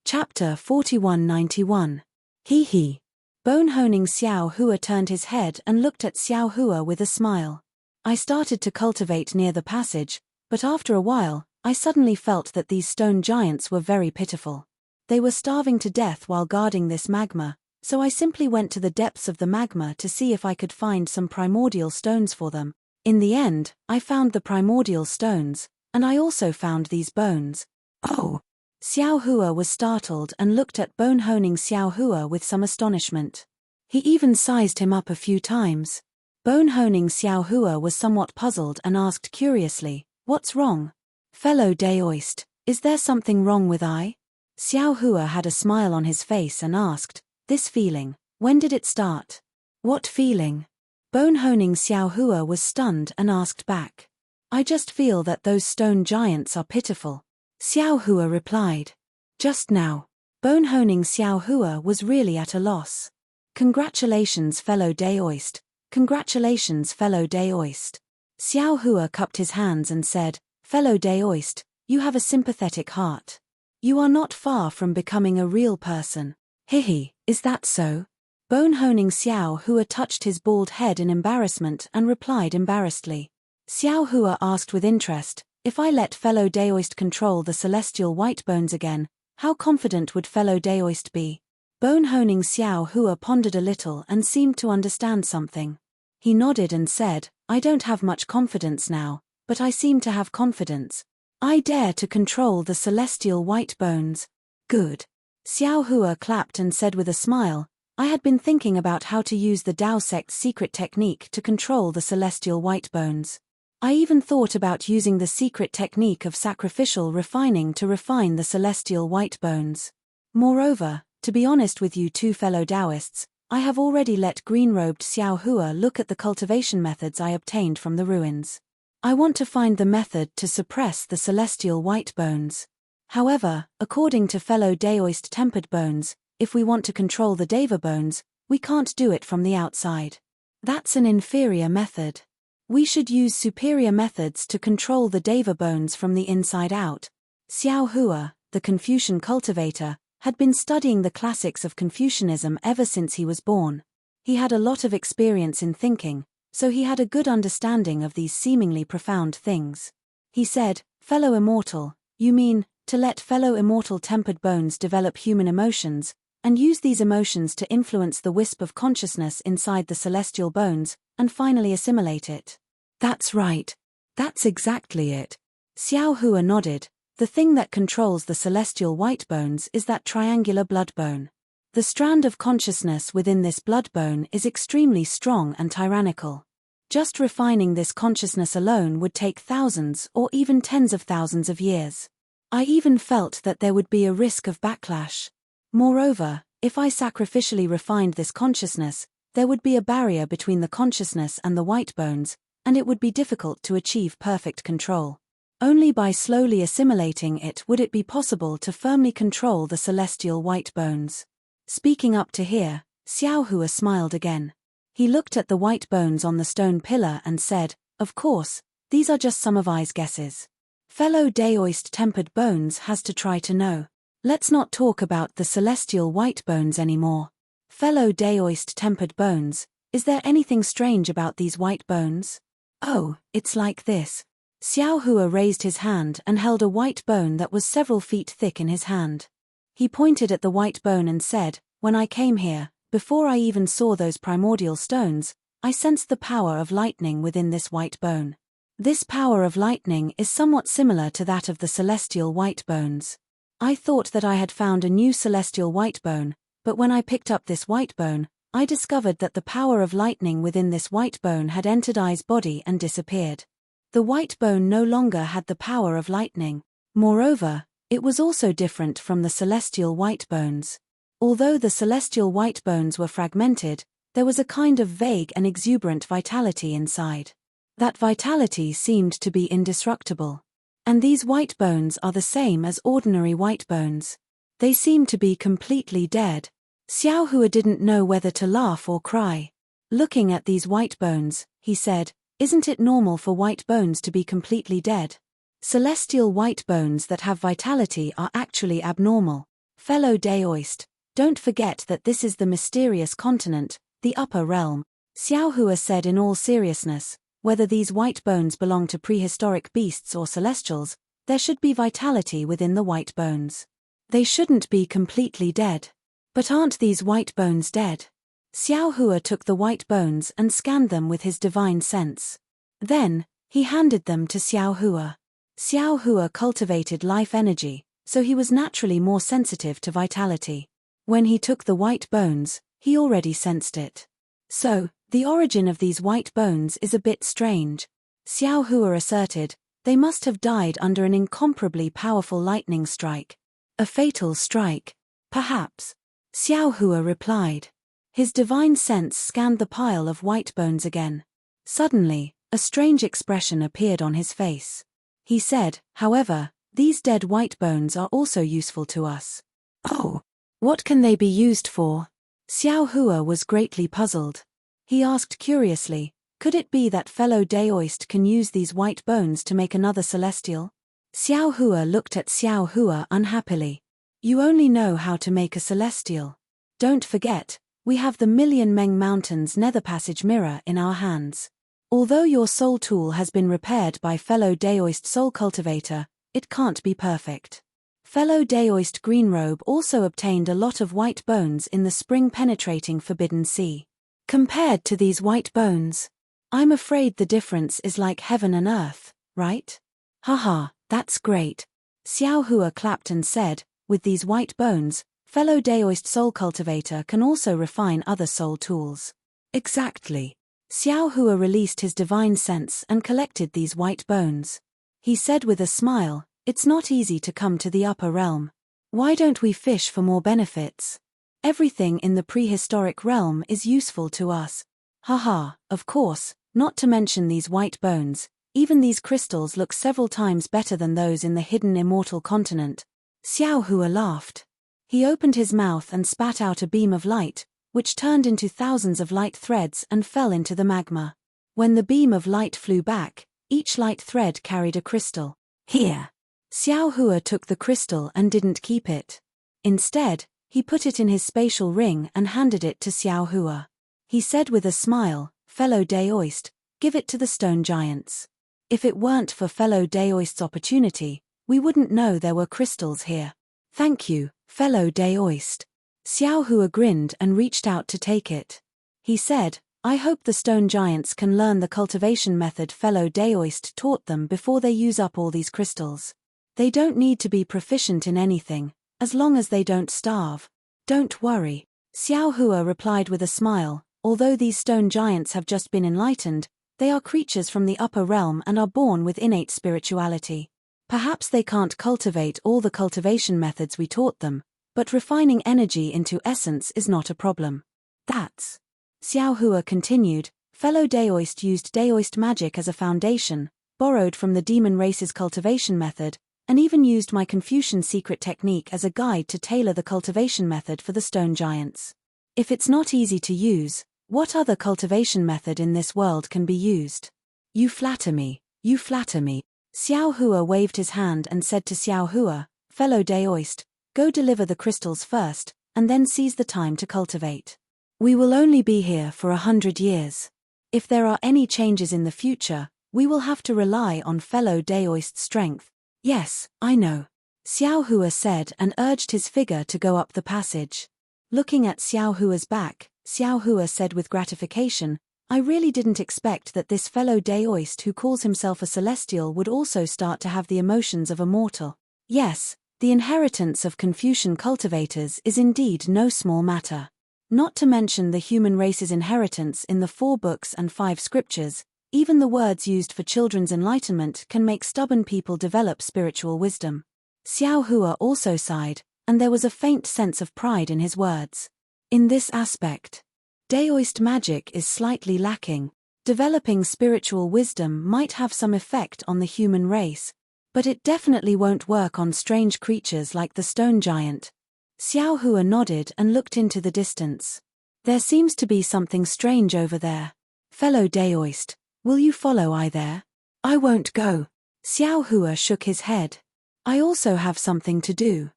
Chapter 4191. Hee. Bone-honing Xiao Hua turned his head and looked at Xiao Hua with a smile. "I started to cultivate near the passage, but after a while, I suddenly felt that these stone giants were very pitiful. They were starving to death while guarding this magma, so I simply went to the depths of the magma to see if I could find some primordial stones for them. In the end, I found the primordial stones, and I also found these bones." "Oh." Xiao Hua was startled and looked at bone-honing Xiao Hua with some astonishment. He even sized him up a few times. Bone-honing Xiao Hua was somewhat puzzled and asked curiously, "What's wrong? Fellow Daoist, is there something wrong with I?" Xiao Hua had a smile on his face and asked, "This feeling, when did it start?" "What feeling?" Bone-honing Xiao Hua was stunned and asked back. "I just feel that those stone giants are pitiful," Xiao Hua replied. Just now, bone-honing Xiao Hua was really at a loss. Congratulations, fellow Daoist. Congratulations, fellow Daoist. Xiao Hua cupped his hands and said, Fellow Daoist, you have a sympathetic heart. You are not far from becoming a real person. Hihi, is that so? Bone-honing Xiao Hua touched his bald head in embarrassment and replied embarrassedly. Xiao Hua asked with interest, if I let fellow Daoist control the celestial white bones again, how confident would fellow Daoist be? Bone-honing Xiao Hua pondered a little and seemed to understand something. He nodded and said, I don't have much confidence now, but I seem to have confidence. I dare to control the celestial white bones. Good. Xiao Hua clapped and said with a smile, I had been thinking about how to use the Dao sect's secret technique to control the celestial white bones. I even thought about using the secret technique of sacrificial refining to refine the celestial white bones. Moreover, to be honest with you two fellow Taoists, I have already let green-robed Xiao Hua look at the cultivation methods I obtained from the ruins. I want to find the method to suppress the celestial white bones. However, according to fellow Daoist tempered bones, if we want to control the Deva bones, we can't do it from the outside. That's an inferior method. We should use superior methods to control the Deva bones from the inside out. Xiao Hua, the Confucian cultivator, had been studying the classics of Confucianism ever since he was born. He had a lot of experience in thinking, so he had a good understanding of these seemingly profound things. He said, Fellow immortal, you mean, to let fellow immortal tempered bones develop human emotions, and use these emotions to influence the wisp of consciousness inside the celestial bones, and finally assimilate it. That's right. That's exactly it. Xiao Hua nodded. The thing that controls the celestial white bones is that triangular blood bone. The strand of consciousness within this blood bone is extremely strong and tyrannical. Just refining this consciousness alone would take thousands or even tens of thousands of years. I even felt that there would be a risk of backlash. Moreover, if I sacrificially refined this consciousness, there would be a barrier between the consciousness and the white bones, and it would be difficult to achieve perfect control. Only by slowly assimilating it would it be possible to firmly control the celestial white bones. Speaking up to here, Xiao Hua smiled again. He looked at the white bones on the stone pillar and said, Of course, these are just some of I's guesses. Fellow Daoist tempered bones has to try to know. Let's not talk about the celestial white bones anymore. Fellow Daoist tempered bones, is there anything strange about these white bones? Oh, it's like this. Xiao Hua raised his hand and held a white bone that was several feet thick in his hand. He pointed at the white bone and said, When I came here, before I even saw those primordial stones, I sensed the power of lightning within this white bone. This power of lightning is somewhat similar to that of the celestial white bones. I thought that I had found a new celestial white bone, but when I picked up this white bone, I discovered that the power of lightning within this white bone had entered I's body and disappeared. The white bone no longer had the power of lightning. Moreover, it was also different from the celestial white bones. Although the celestial white bones were fragmented, there was a kind of vague and exuberant vitality inside. That vitality seemed to be indestructible. And these white bones are the same as ordinary white bones. They seem to be completely dead. Xiao Hua didn't know whether to laugh or cry. Looking at these white bones, he said, Isn't it normal for white bones to be completely dead? Celestial white bones that have vitality are actually abnormal. Fellow Daoist, don't forget that this is the mysterious continent, the upper realm. Xiao Hua said in all seriousness, whether these white bones belong to prehistoric beasts or celestials, there should be vitality within the white bones. They shouldn't be completely dead. But aren't these white bones dead? Xiao Hua took the white bones and scanned them with his divine sense. Then, he handed them to Xiao Hua. Xiao Hua cultivated life energy, so he was naturally more sensitive to vitality. When he took the white bones, he already sensed it. So, the origin of these white bones is a bit strange. Xiao Hua asserted, they must have died under an incomparably powerful lightning strike. A fatal strike. Perhaps. Xiao Hua replied. His divine sense scanned the pile of white bones again. Suddenly, a strange expression appeared on his face. He said, however, these dead white bones are also useful to us. Oh, what can they be used for? Xiao Hua was greatly puzzled. He asked curiously, could it be that fellow Daoist can use these white bones to make another celestial? Xiao Hua looked at Xiao Hua unhappily. You only know how to make a celestial. Don't forget, we have the Million Meng Mountains Nether Passage mirror in our hands. Although your soul tool has been repaired by fellow Daoist soul cultivator, it can't be perfect. Fellow Daoist Greenrobe also obtained a lot of white bones in the spring-penetrating Forbidden Sea. Compared to these white bones, I'm afraid the difference is like heaven and earth, right? Haha, that's great. Xiao Hua clapped and said, with these white bones, fellow Daoist soul cultivator can also refine other soul tools. Exactly. Xiao Hua released his divine sense and collected these white bones. He said with a smile, it's not easy to come to the upper realm. Why don't we fish for more benefits? Everything in the prehistoric realm is useful to us. Haha, of course, not to mention these white bones, even these crystals look several times better than those in the hidden immortal continent. Xiao Hua laughed. He opened his mouth and spat out a beam of light, which turned into thousands of light threads and fell into the magma. When the beam of light flew back, each light thread carried a crystal. Here. Xiao Hua took the crystal and didn't keep it. Instead, he put it in his spatial ring and handed it to Xiao Hua. He said with a smile, fellow Daoist, give it to the stone giants. If it weren't for fellow Daoist's opportunity, we wouldn't know there were crystals here. Thank you, fellow Daoist. Xiao Hua grinned and reached out to take it. He said, I hope the stone giants can learn the cultivation method fellow Daoist taught them before they use up all these crystals. They don't need to be proficient in anything, as long as they don't starve. Don't worry. Xiao Hua replied with a smile, although these stone giants have just been enlightened, they are creatures from the upper realm and are born with innate spirituality. Perhaps they can't cultivate all the cultivation methods we taught them, but refining energy into essence is not a problem. That's. Xiao Hua continued, fellow Daoist used Daoist magic as a foundation, borrowed from the demon race's cultivation method, and even used my Confucian secret technique as a guide to tailor the cultivation method for the stone giants. If it's not easy to use, what other cultivation method in this world can be used? You flatter me, you flatter me. Xiao Hua waved his hand and said to Xiao Hua, fellow Daoist, go deliver the crystals first, and then seize the time to cultivate. We will only be here for 100 years. If there are any changes in the future, we will have to rely on fellow Daoist strength. Yes, I know. Xiao Hua said and urged his figure to go up the passage. Looking at Xiao Hua's back, Xiao Hua said with gratification, I really didn't expect that this fellow Daoist who calls himself a celestial would also start to have the emotions of a mortal. Yes, the inheritance of Confucian cultivators is indeed no small matter. Not to mention the human race's inheritance in the 4 books and 5 scriptures, even the words used for children's enlightenment can make stubborn people develop spiritual wisdom. Xiao Hua also sighed, and there was a faint sense of pride in his words. In this aspect, Daoist magic is slightly lacking. Developing spiritual wisdom might have some effect on the human race, but it definitely won't work on strange creatures like the stone giant. Xiao Hua nodded and looked into the distance. There seems to be something strange over there. Fellow Daoist, will you follow I there? I won't go. Xiao Hua shook his head. I also have something to do.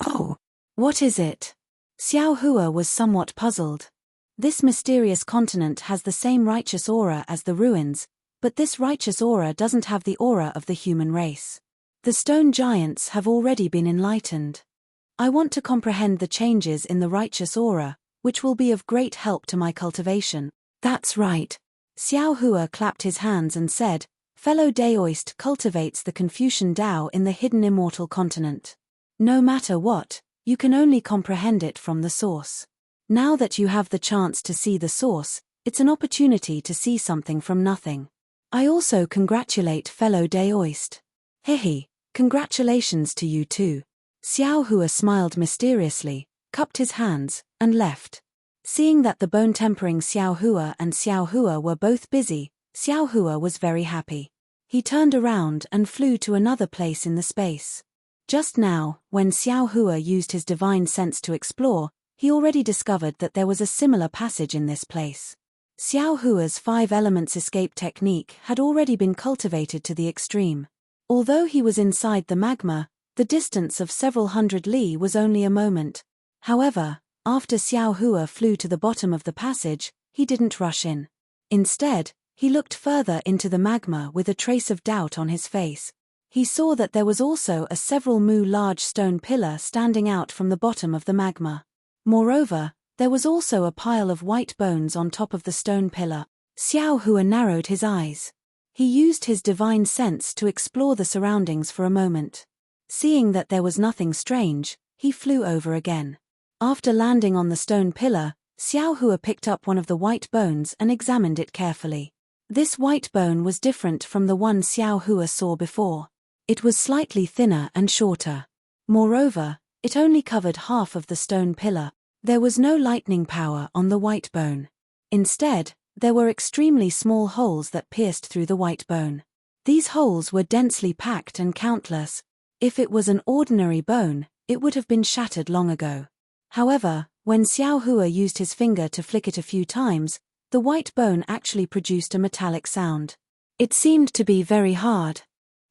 Oh, what is it? Xiao Hua was somewhat puzzled. This mysterious continent has the same righteous aura as the ruins, but this righteous aura doesn't have the aura of the human race. The stone giants have already been enlightened. I want to comprehend the changes in the righteous aura, which will be of great help to my cultivation. That's right. Xiao Hua clapped his hands and said, fellow Daoist cultivates the Confucian Tao in the hidden immortal continent. No matter what, you can only comprehend it from the source. Now that you have the chance to see the source, it's an opportunity to see something from nothing. I also congratulate fellow Daoist. Hehe, congratulations to you too. Xiao Hua smiled mysteriously, cupped his hands, and left. Seeing that the bone-tempering Xiao Hua and Xiao Hua were both busy, Xiao Hua was very happy. He turned around and flew to another place in the space. Just now, when Xiao Hua used his divine sense to explore, he already discovered that there was a similar passage in this place. Xiao Hua's 5 elements escape technique had already been cultivated to the extreme. Although he was inside the magma, the distance of several hundred li was only a moment. However, after Xiao Hua flew to the bottom of the passage, he didn't rush in. Instead, he looked further into the magma with a trace of doubt on his face. He saw that there was also a several mu large stone pillar standing out from the bottom of the magma. Moreover, there was also a pile of white bones on top of the stone pillar. Xiao Hua narrowed his eyes. He used his divine sense to explore the surroundings for a moment. Seeing that there was nothing strange, he flew over again. After landing on the stone pillar, Xiao Hua picked up one of the white bones and examined it carefully. This white bone was different from the one Xiao Hua saw before. It was slightly thinner and shorter. Moreover, it only covered half of the stone pillar. There was no lightning power on the white bone. Instead, there were extremely small holes that pierced through the white bone. These holes were densely packed and countless. If it was an ordinary bone, it would have been shattered long ago. However, when Xiao Hua used his finger to flick it a few times, the white bone actually produced a metallic sound. It seemed to be very hard.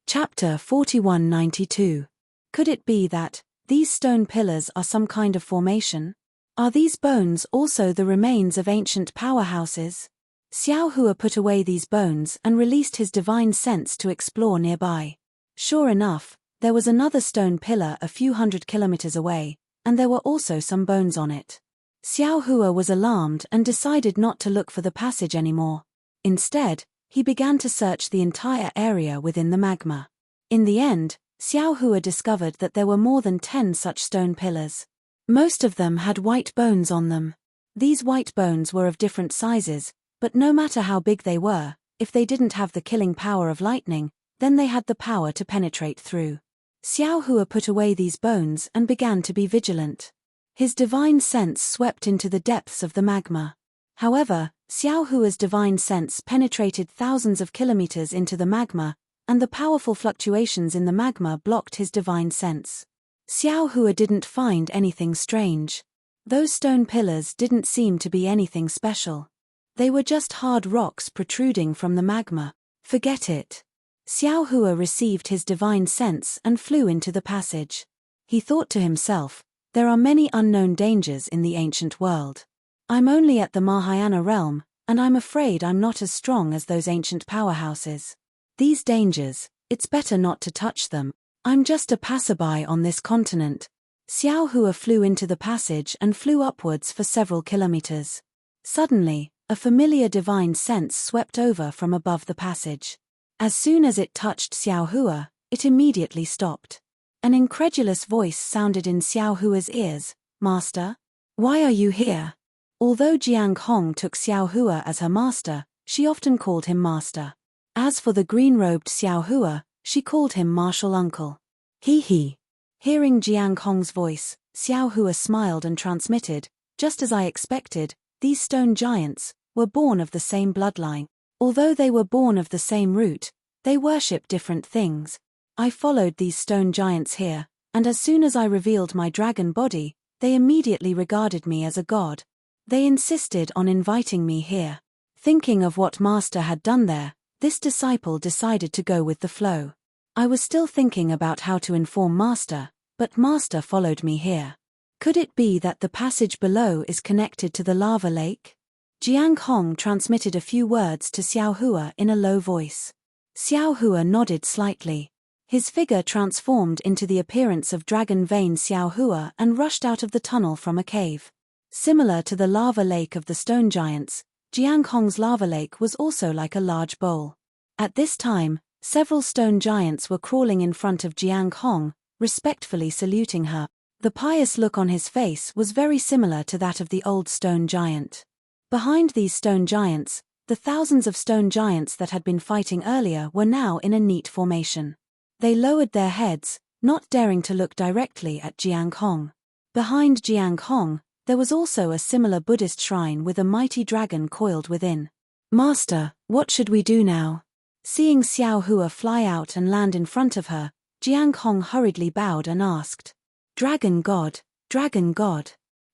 Chapter 4192. Could it be that these stone pillars are some kind of formation? Are these bones also the remains of ancient powerhouses? Xiao Hua put away these bones and released his divine sense to explore nearby. Sure enough, there was another stone pillar a few hundred kilometers away, and there were also some bones on it. Xiao Hua was alarmed and decided not to look for the passage anymore. Instead, he began to search the entire area within the magma. In the end, Xiao Hua discovered that there were more than 10 such stone pillars. Most of them had white bones on them. These white bones were of different sizes, but no matter how big they were, if they didn't have the killing power of lightning, then they had the power to penetrate through. Xiao Hua put away these bones and began to be vigilant. His divine sense swept into the depths of the magma. However, Xiao Hua's divine sense penetrated thousands of kilometers into the magma, and the powerful fluctuations in the magma blocked his divine sense. Xiao Hua didn't find anything strange. Those stone pillars didn't seem to be anything special. They were just hard rocks protruding from the magma. Forget it. Xiao Hua received his divine sense and flew into the passage. He thought to himself, there are many unknown dangers in the ancient world. I'm only at the Mahayana realm, and I'm afraid I'm not as strong as those ancient powerhouses. These dangers, it's better not to touch them. I'm just a passerby on this continent. Xiao Hua flew into the passage and flew upwards for several kilometers. Suddenly, a familiar divine sense swept over from above the passage. As soon as it touched Xiao Hua, it immediately stopped. An incredulous voice sounded in Xiao Hua's ears, "Master? Why are you here?" Although Jiang Hong took Xiao Hua as her master, she often called him master. As for the green-robed Xiao Hua, she called him martial uncle. He. Hearing Jiang Hong's voice, Xiao Hua smiled and transmitted, "Just as I expected, these stone giants were born of the same bloodline. Although they were born of the same root, they worship different things. I followed these stone giants here, and as soon as I revealed my dragon body, they immediately regarded me as a god. They insisted on inviting me here." Thinking of what Master had done there, this disciple decided to go with the flow. "I was still thinking about how to inform Master, but Master followed me here. Could it be that the passage below is connected to the lava lake?" Jiang Hong transmitted a few words to Xiao Hua in a low voice. Xiao Hua nodded slightly. His figure transformed into the appearance of dragon vein Xiao Hua and rushed out of the tunnel from a cave. Similar to the lava lake of the stone giants, Jiang Hong's lava lake was also like a large bowl. At this time, several stone giants were crawling in front of Jiang Hong, respectfully saluting her. The pious look on his face was very similar to that of the old stone giant. Behind these stone giants, the thousands of stone giants that had been fighting earlier were now in a neat formation. They lowered their heads, not daring to look directly at Jiang Hong. Behind Jiang Hong, there was also a similar Buddhist shrine with a mighty dragon coiled within. "Master, what should we do now?" Seeing Xiao Hua fly out and land in front of her, Jiang Hong hurriedly bowed and asked, Dragon God,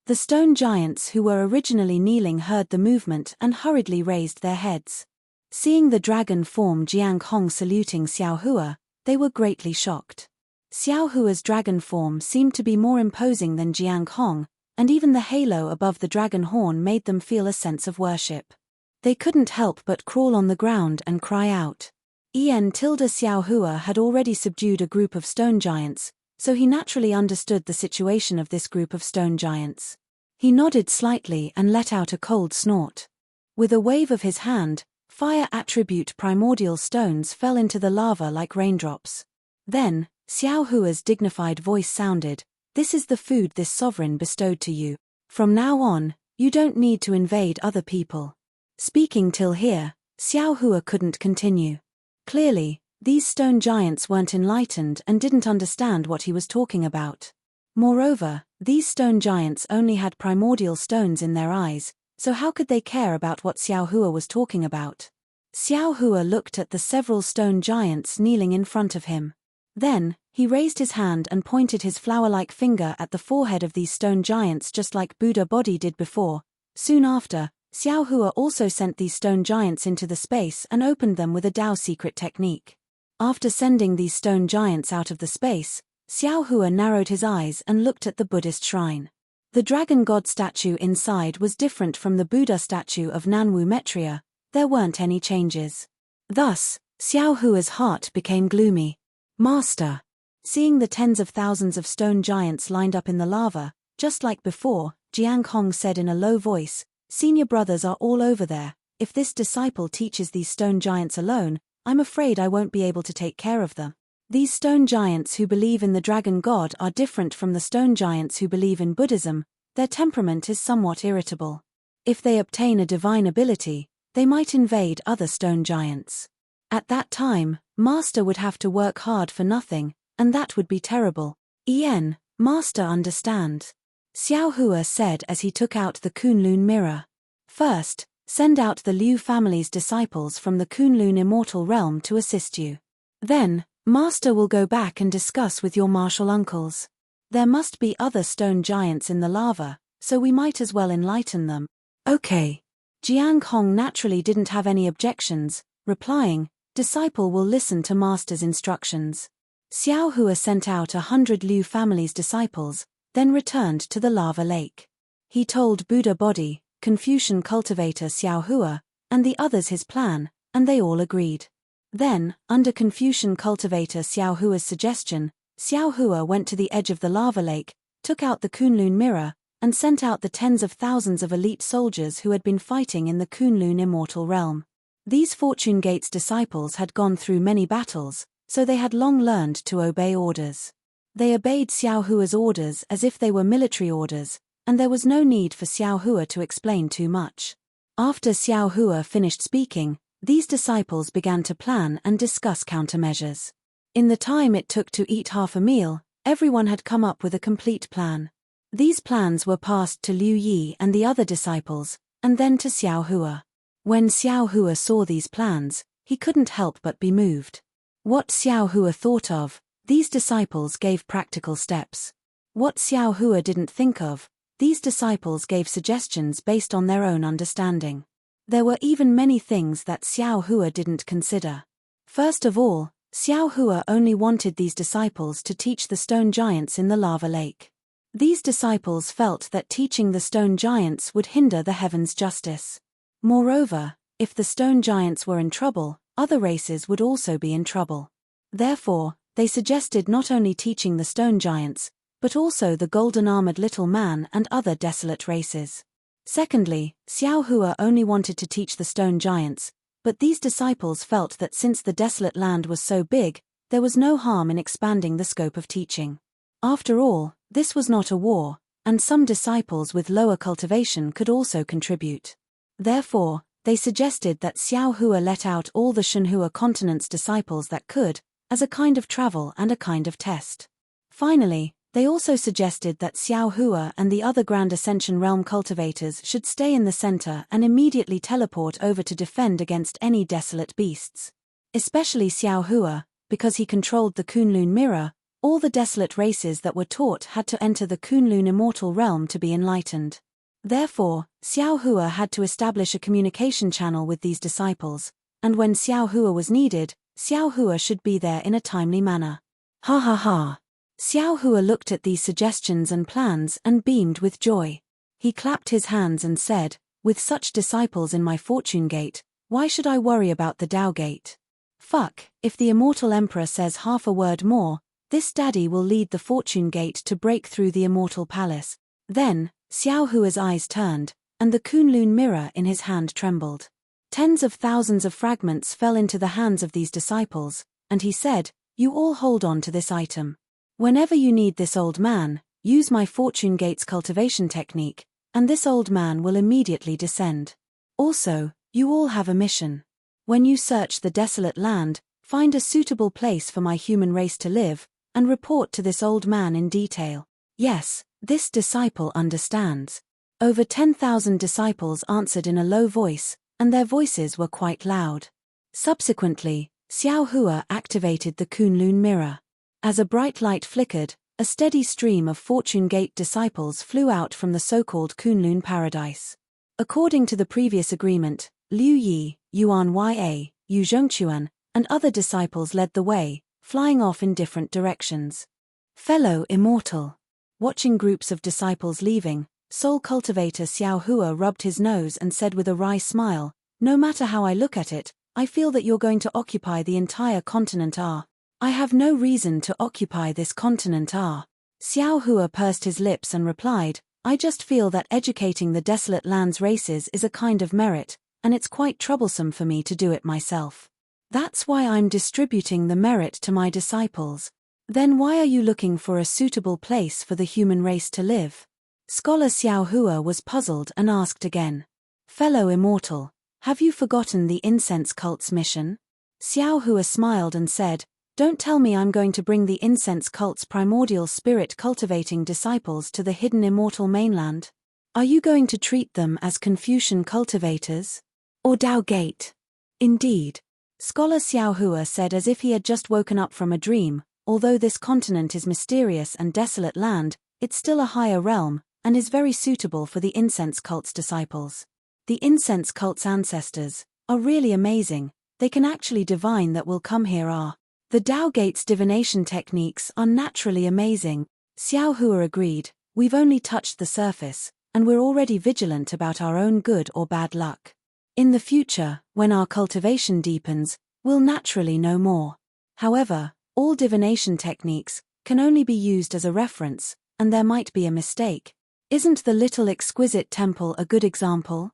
The stone giants who were originally kneeling heard the movement and hurriedly raised their heads. Seeing the dragon form Jiang Hong saluting Xiao Hua, they were greatly shocked. Xiao Hua's dragon form seemed to be more imposing than Jiang Hong, and even the halo above the dragon horn made them feel a sense of worship. They couldn't help but crawl on the ground and cry out. Xiao Hua had already subdued a group of stone giants, so he naturally understood the situation of this group of stone giants. He nodded slightly and let out a cold snort. With a wave of his hand, fire attribute primordial stones fell into the lava like raindrops. Then, Xiao Hua's dignified voice sounded, "This is the food this sovereign bestowed to you. From now on, you don't need to invade other people." Speaking till here, Xiao Hua couldn't continue. Clearly, these stone giants weren't enlightened and didn't understand what he was talking about. Moreover, these stone giants only had primordial stones in their eyes, so how could they care about what Xiao Hua was talking about? Xiao Hua looked at the several stone giants kneeling in front of him. Then, he raised his hand and pointed his flower-like finger at the forehead of these stone giants just like Buddha Bodhi did before. Soon after, Xiao Hua also sent these stone giants into the space and opened them with a Dao secret technique. After sending these stone giants out of the space, Xiao Hua narrowed his eyes and looked at the Buddhist shrine. The dragon god statue inside was different from the Buddha statue of Nanwu Metria. There weren't any changes. Thus, Xiao Hua's heart became gloomy. "Master." Seeing the tens of thousands of stone giants lined up in the lava, just like before, Jiang Hong said in a low voice, "Senior brothers are all over there. If this disciple teaches these stone giants alone, I'm afraid I won't be able to take care of them. These stone giants who believe in the dragon god are different from the stone giants who believe in Buddhism. Their temperament is somewhat irritable. If they obtain a divine ability, they might invade other stone giants. At that time, Master would have to work hard for nothing, and that would be terrible." Master understand," Xiao Hua said as he took out the Kunlun mirror. "First, send out the Liu family's disciples from the Kunlun immortal realm to assist you. Then, Master will go back and discuss with your martial uncles. There must be other stone giants in the lava, so we might as well enlighten them." "Okay." Jiang Hong naturally didn't have any objections, replying, "Disciple will listen to Master's instructions." Xiao Hua sent out 100 Liu family's disciples, then returned to the lava lake. He told Buddha Bodhi, Confucian cultivator Xiao Hua, and the others his plan, and they all agreed. Then, under Confucian cultivator Xiao Hua's suggestion, Xiao Hua went to the edge of the lava lake, took out the Kunlun mirror, and sent out the tens of thousands of elite soldiers who had been fighting in the Kunlun immortal realm. These Fortune Gate's disciples had gone through many battles, so they had long learned to obey orders. They obeyed Xiao Hua's orders as if they were military orders, and there was no need for Xiao Hua to explain too much. After Xiao Hua finished speaking, these disciples began to plan and discuss countermeasures. In the time it took to eat half a meal, everyone had come up with a complete plan. These plans were passed to Liu Yi and the other disciples, and then to Xiao Hua. When Xiao Hua saw these plans, he couldn't help but be moved. What Xiao Hua thought of, these disciples gave practical steps. What Xiao Hua didn't think of, these disciples gave suggestions based on their own understanding. There were even many things that Xiao Hua didn't consider. First of all, Xiao Hua only wanted these disciples to teach the stone giants in the lava lake. These disciples felt that teaching the stone giants would hinder the heavens' justice. Moreover, if the stone giants were in trouble, other races would also be in trouble. Therefore, they suggested not only teaching the stone giants, but also the golden-armored little man and other desolate races. Secondly, Xiao Hua only wanted to teach the stone giants, but these disciples felt that since the desolate land was so big, there was no harm in expanding the scope of teaching. After all, this was not a war, and some disciples with lower cultivation could also contribute. Therefore, they suggested that Xiao Hua let out all the Shenhua continent's disciples that could, as a kind of travel and a kind of test. Finally, they also suggested that Xiao Hua and the other Grand Ascension Realm cultivators should stay in the center and immediately teleport over to defend against any desolate beasts. Especially Xiao Hua, because he controlled the Kunlun mirror, All the desolate races that were taught had to enter the Kunlun immortal realm to be enlightened. Therefore, Xiao Hua had to establish a communication channel with these disciples, and when Xiao Hua was needed, Xiao Hua should be there in a timely manner. Ha ha ha. Xiao Hua looked at these suggestions and plans and beamed with joy. He clapped his hands and said, "With such disciples in my fortune gate, why should I worry about the Tao gate? Fuck, if the immortal emperor says half a word more, this daddy will lead the fortune gate to break through the immortal palace." Then, Xiao Hua's eyes turned, and the Kunlun mirror in his hand trembled. Tens of thousands of fragments fell into the hands of these disciples, and he said, "You all hold on to this item. Whenever you need this old man, use my fortune gate's cultivation technique, and this old man will immediately descend. Also, you all have a mission. When you search the desolate land, find a suitable place for my human race to live, and report to this old man in detail." Yes, this disciple understands. Over 10,000 disciples answered in a low voice, and their voices were quite loud. Subsequently, Xiao Hua activated the Kunlun mirror. As a bright light flickered, a steady stream of Fortune Gate disciples flew out from the so-called Kunlun paradise. According to the previous agreement, Liu Yi, Yuan Ya, Yu Zhongquan, and other disciples led the way, flying off in different directions. Fellow Immortal. Watching groups of disciples leaving, soul cultivator Xiao Hua rubbed his nose and said with a wry smile, "No matter how I look at it, I feel that you're going to occupy the entire continent R. I have no reason to occupy this continent R." Xiao Hua pursed his lips and replied, "I just feel that educating the desolate lands races is a kind of merit, and it's quite troublesome for me to do it myself. That's why I'm distributing the merit to my disciples." "Then why are you looking for a suitable place for the human race to live?" Scholar Xiao Hua was puzzled and asked again. "Fellow Immortal, have you forgotten the incense cult's mission?" Xiao Hua smiled and said, "Don't tell me I'm going to bring the incense cult's primordial spirit cultivating disciples to the hidden immortal mainland. Are you going to treat them as Confucian cultivators? Or Tao Gate?" "Indeed," Scholar Xiao Hua said as if he had just woken up from a dream. "Although this continent is mysterious and desolate land, it's still a higher realm, and is very suitable for the incense cult's disciples. The incense cult's ancestors are really amazing. They can actually divine that will come here are. The Tao Gate's divination techniques are naturally amazing." Xiao Hua agreed, "We've only touched the surface, and we're already vigilant about our own good or bad luck. In the future, when our cultivation deepens, we'll naturally know more. However, all divination techniques can only be used as a reference, and there might be a mistake. Isn't the little exquisite temple a good example?"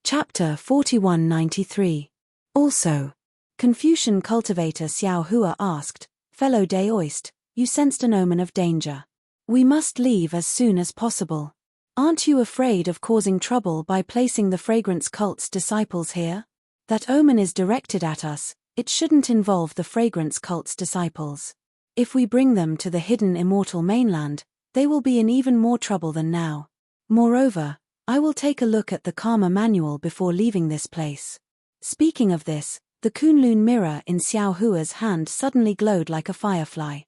Chapter 4193. Also, Confucian cultivator Xiao Hua asked, "Fellow Daoist, you sensed an omen of danger. We must leave as soon as possible. Aren't you afraid of causing trouble by placing the fragrance cult's disciples here? That omen is directed at us. It shouldn't involve the fragrance cult's disciples. If we bring them to the hidden immortal mainland, they will be in even more trouble than now. Moreover, I will take a look at the Karma manual before leaving this place." Speaking of this, the Kunlun mirror in Xiao Hua's hand suddenly glowed like a firefly.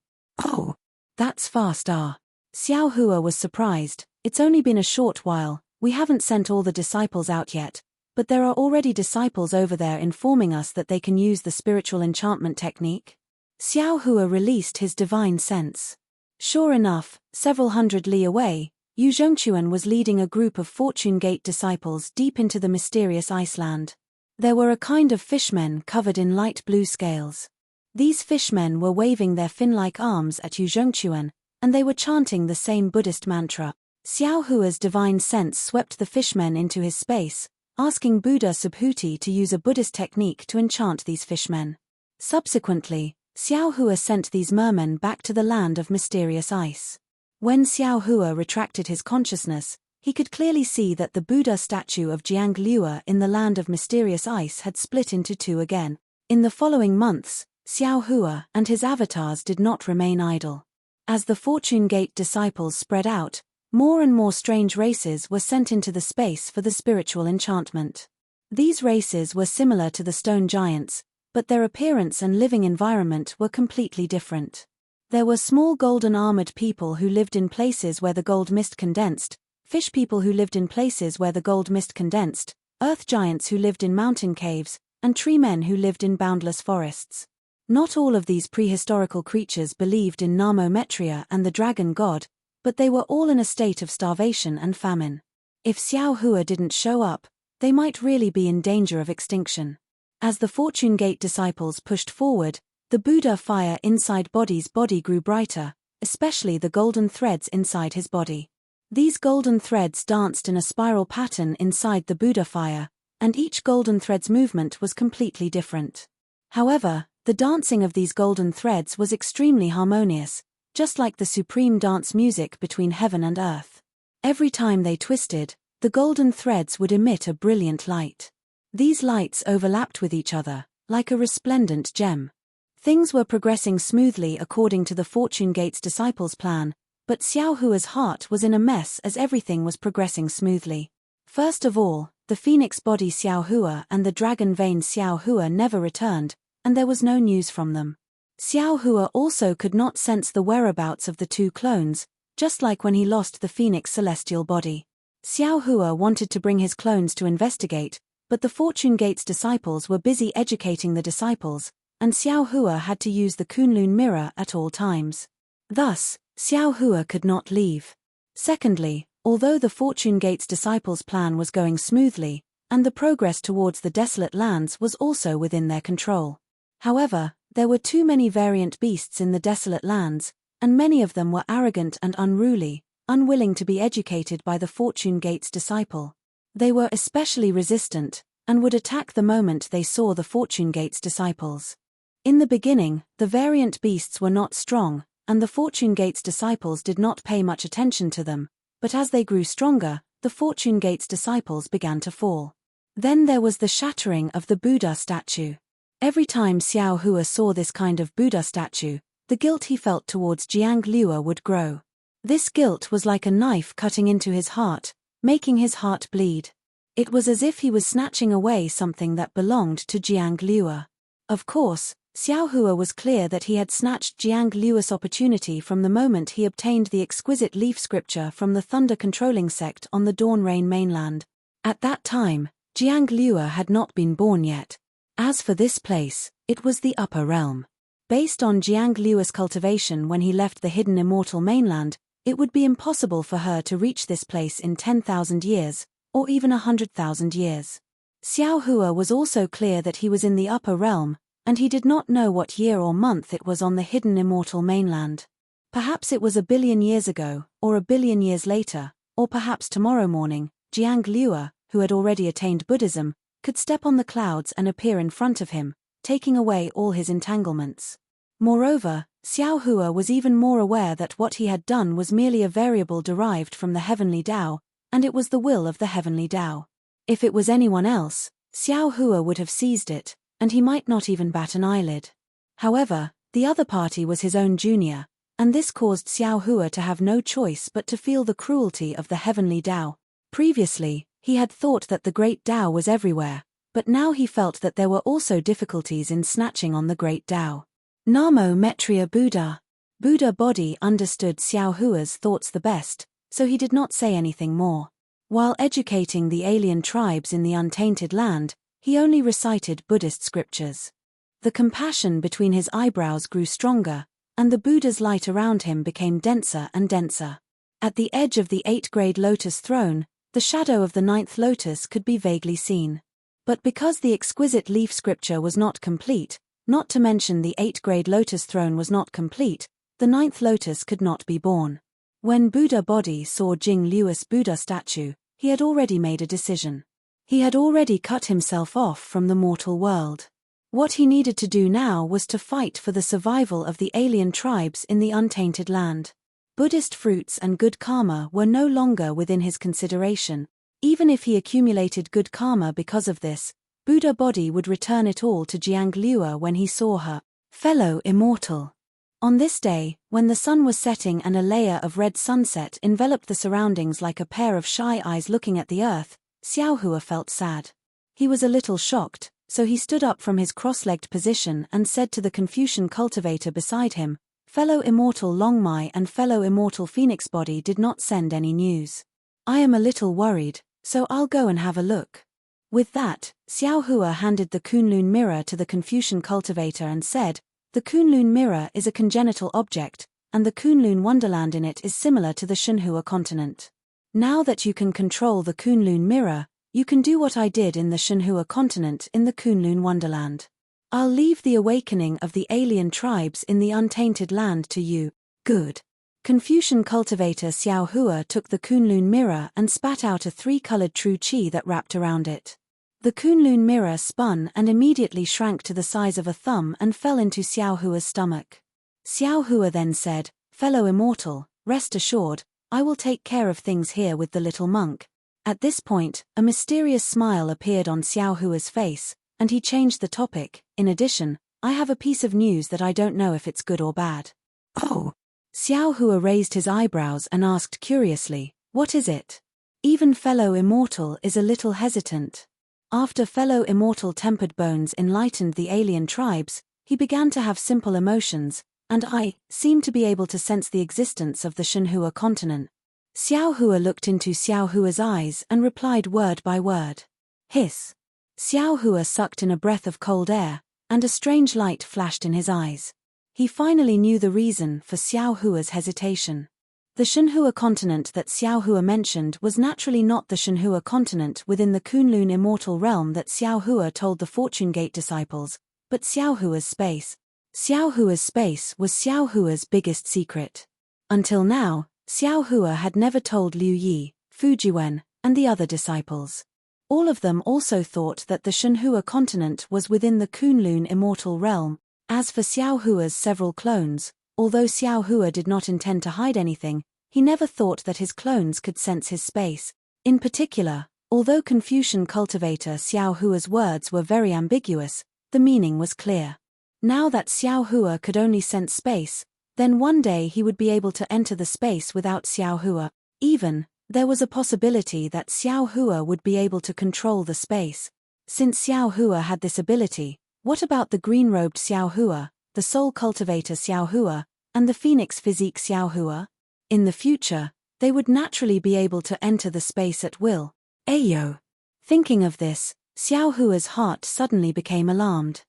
"Oh, that's fast ah." Xiao Hua was surprised. "It's only been a short while, we haven't sent all the disciples out yet. But there are already disciples over there informing us that they can use the spiritual enchantment technique." Xiao Hua released his divine sense. Sure enough, several hundred li away, Yu Zhongquan was leading a group of Fortune Gate disciples deep into the mysterious Iceland. There were a kind of fishmen covered in light blue scales. These fishmen were waving their fin-like arms at Yu Zhongquan, and they were chanting the same Buddhist mantra. Xiao Hua's divine sense swept the fishmen into his space, asking Buddha Subhuti to use a Buddhist technique to enchant these fishmen. Subsequently, Xiao Hua sent these mermen back to the land of mysterious ice. When Xiao Hua retracted his consciousness, he could clearly see that the Buddha statue of Jiang Liuer in the land of mysterious ice had split into two again. In the following months, Xiao Hua and his avatars did not remain idle. As the Fortune Gate disciples spread out, more and more strange races were sent into the space for the spiritual enchantment. These races were similar to the stone giants, but their appearance and living environment were completely different. There were small golden-armored people who lived in places where the gold mist condensed, fish people who lived in places where the gold mist condensed, earth giants who lived in mountain caves, and tree men who lived in boundless forests. Not all of these prehistorical creatures believed in Narmometria and the dragon god, but they were all in a state of starvation and famine. If Xiao Hua didn't show up, they might really be in danger of extinction. As the Fortune Gate disciples pushed forward, the Buddha fire inside Bodhi's body grew brighter, especially the golden threads inside his body. These golden threads danced in a spiral pattern inside the Buddha fire, and each golden thread's movement was completely different. However, the dancing of these golden threads was extremely harmonious, just like the supreme dance music between heaven and earth. Every time they twisted, the golden threads would emit a brilliant light. These lights overlapped with each other, like a resplendent gem. Things were progressing smoothly according to the Fortune Gate's disciples' plan, but Xiao Hua's heart was in a mess as everything was progressing smoothly. First of all, the phoenix body Xiao Hua and the dragon vein Xiao Hua never returned, and there was no news from them. Xiao Hua also could not sense the whereabouts of the two clones, just like when he lost the phoenix celestial body. Xiao Hua wanted to bring his clones to investigate, but the Fortune Gate's disciples were busy educating the disciples, and Xiao Hua had to use the Kunlun mirror at all times. Thus, Xiao Hua could not leave. Secondly, although the Fortune Gate's disciples' plan was going smoothly, and the progress towards the desolate lands was also within their control. However, there were too many variant beasts in the desolate lands, and many of them were arrogant and unruly, unwilling to be educated by the Fortune Gate's disciple. They were especially resistant, and would attack the moment they saw the Fortune Gate's disciples. In the beginning, the variant beasts were not strong, and the Fortune Gate's disciples did not pay much attention to them, but as they grew stronger, the Fortune Gate's disciples began to fall. Then there was the shattering of the Buddha statue. Every time Xiao Hua saw this kind of Buddha statue, the guilt he felt towards Jiang Liu would grow. This guilt was like a knife cutting into his heart, making his heart bleed. It was as if he was snatching away something that belonged to Jiang Liu. Of course, Xiao Hua was clear that he had snatched Jiang Liu's opportunity from the moment he obtained the exquisite leaf scripture from the thunder-controlling sect on the Dawn Rain mainland. At that time, Jiang Liu had not been born yet. As for this place, it was the upper realm. Based on Jiang Liu's cultivation when he left the hidden immortal mainland, it would be impossible for her to reach this place in 10,000 years, or even 100,000 years. Xiao Hua was also clear that he was in the upper realm, and he did not know what year or month it was on the hidden immortal mainland. Perhaps it was 1 billion years ago, or 1 billion years later, or perhaps tomorrow morning, Jiang Liu, who had already attained Buddhism, could step on the clouds and appear in front of him, taking away all his entanglements. Moreover, Xiao Hua was even more aware that what he had done was merely a variable derived from the heavenly Tao, and it was the will of the heavenly Tao. If it was anyone else, Xiao Hua would have seized it, and he might not even bat an eyelid. However, the other party was his own junior, and this caused Xiao Hua to have no choice but to feel the cruelty of the heavenly Tao. Previously, he had thought that the great Tao was everywhere, but now he felt that there were also difficulties in snatching on the great Tao. Namo Metria Buddha. Buddha body understood Xiao Hua's thoughts the best, so he did not say anything more. While educating the alien tribes in the untainted land, he only recited Buddhist scriptures. The compassion between his eyebrows grew stronger, and the Buddha's light around him became denser and denser. At the edge of the 8th-grade lotus throne, the shadow of the 9th lotus could be vaguely seen. But because the exquisite leaf scripture was not complete, not to mention the 8th-grade lotus throne was not complete, the 9th lotus could not be born. When Buddha body saw Jing Liu's Buddha statue, he had already made a decision. He had already cut himself off from the mortal world. What he needed to do now was to fight for the survival of the alien tribes in the untainted land. Buddhist fruits and good karma were no longer within his consideration. Even if he accumulated good karma because of this, Buddha body would return it all to Jiang Liu when he saw her fellow immortal. On this day, when the sun was setting and a layer of red sunset enveloped the surroundings like a pair of shy eyes looking at the earth, Xiao Hua felt sad. He was a little shocked, so he stood up from his cross-legged position and said to the Confucian cultivator beside him, Fellow Immortal Longmai and fellow Immortal Phoenix Body did not send any news. I am a little worried, so I'll go and have a look. With that, Xiao Hua handed the Kunlun mirror to the Confucian cultivator and said, "The Kunlun mirror is a congenital object, and the Kunlun wonderland in it is similar to the Shenhua continent. Now that you can control the Kunlun mirror, you can do what I did in the Shenhua continent in the Kunlun wonderland. I'll leave the awakening of the alien tribes in the untainted land to you." Good. Confucian cultivator Xiao Hua took the Kunlun mirror and spat out a 3-colored true qi that wrapped around it. The Kunlun mirror spun and immediately shrank to the size of a thumb and fell into Xiao Hua's stomach. Xiao Hua then said, "Fellow Immortal, rest assured, I will take care of things here with the little monk." At this point, a mysterious smile appeared on Xiao Hua's face, and he changed the topic. "In addition, I have a piece of news that I don't know if it's good or bad." "Oh." Xiao Hua raised his eyebrows and asked curiously, "What is it?" Even fellow Immortal is a little hesitant. After fellow Immortal Tempered Bones enlightened the alien tribes, he began to have simple emotions, and I seemed to be able to sense the existence of the Shenhua continent. Xiao Hua looked into Xiao Hua's eyes and replied word by word. Hiss. Xiao Hua sucked in a breath of cold air, and a strange light flashed in his eyes. He finally knew the reason for Xiao Hua's hesitation. The Shenhua continent that Xiao Hua mentioned was naturally not the Shenhua continent within the Kunlun immortal realm that Xiao Hua told the Fortune Gate disciples, but Xiao Hua's space. Xiao Hua's space was Xiao Hua's biggest secret. Until now, Xiao Hua had never told Liu Yi, Fujiwen, and the other disciples. All of them also thought that the Shenhua continent was within the Kunlun immortal realm. As for Xiao Hua's several clones, although Xiao Hua did not intend to hide anything, he never thought that his clones could sense his space. In particular, although Confucian cultivator Xiao Hua's words were very ambiguous, the meaning was clear. Now that Xiao Hua could only sense space, then one day he would be able to enter the space without Xiao Hua. Even, there was a possibility that Xiao Hua would be able to control the space. Since Xiao Hua had this ability, what about the green-robed Xiao Hua, the soul cultivator Xiao Hua, and the phoenix physique Xiao Hua? In the future, they would naturally be able to enter the space at will. Ayo! Thinking of this, Xiao Hua's heart suddenly became alarmed.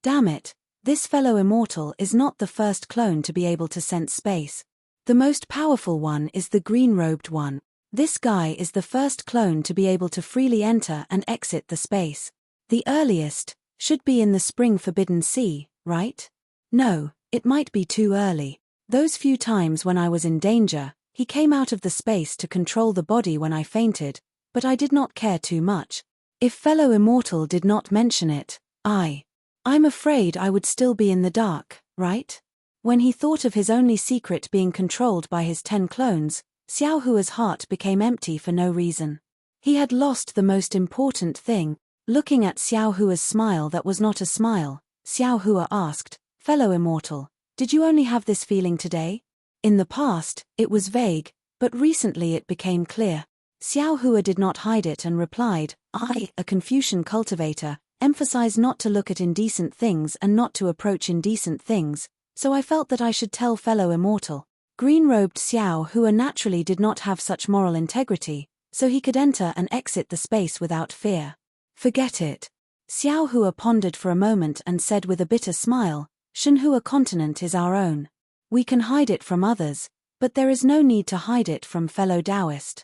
Damn it, this fellow immortal is not the first clone to be able to sense space. The most powerful one is the green-robed one. This guy is the first clone to be able to freely enter and exit the space. The earliest should be in the Spring Forbidden Sea, right? No, it might be too early. Those few times when I was in danger, he came out of the space to control the body when I fainted, but I did not care too much. If fellow immortal did not mention it, I'm afraid I would still be in the dark, right? When he thought of his only secret being controlled by his 10 clones, Xiao Hua's heart became empty for no reason. He had lost the most important thing. Looking at Xiao Hua's smile that was not a smile, Xiao Hua asked, "Fellow immortal, did you only have this feeling today?" In the past, it was vague, but recently it became clear. Xiao Hua did not hide it and replied, "I, a Confucian cultivator, emphasize not to look at indecent things and not to approach indecent things, so I felt that I should tell fellow immortal." Green-robed Xiao Hua naturally did not have such moral integrity, so he could enter and exit the space without fear. Forget it. Xiao Hua pondered for a moment and said with a bitter smile, "Shenhua continent is our own. We can hide it from others, but there is no need to hide it from fellow Taoist.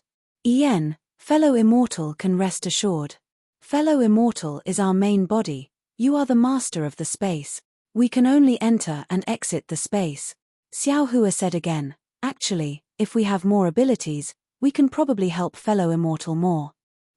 Fellow immortal can rest assured. Fellow immortal is our main body, you are the master of the space. We can only enter and exit the space." Xiao Hua said again, "Actually, if we have more abilities, we can probably help fellow immortal more."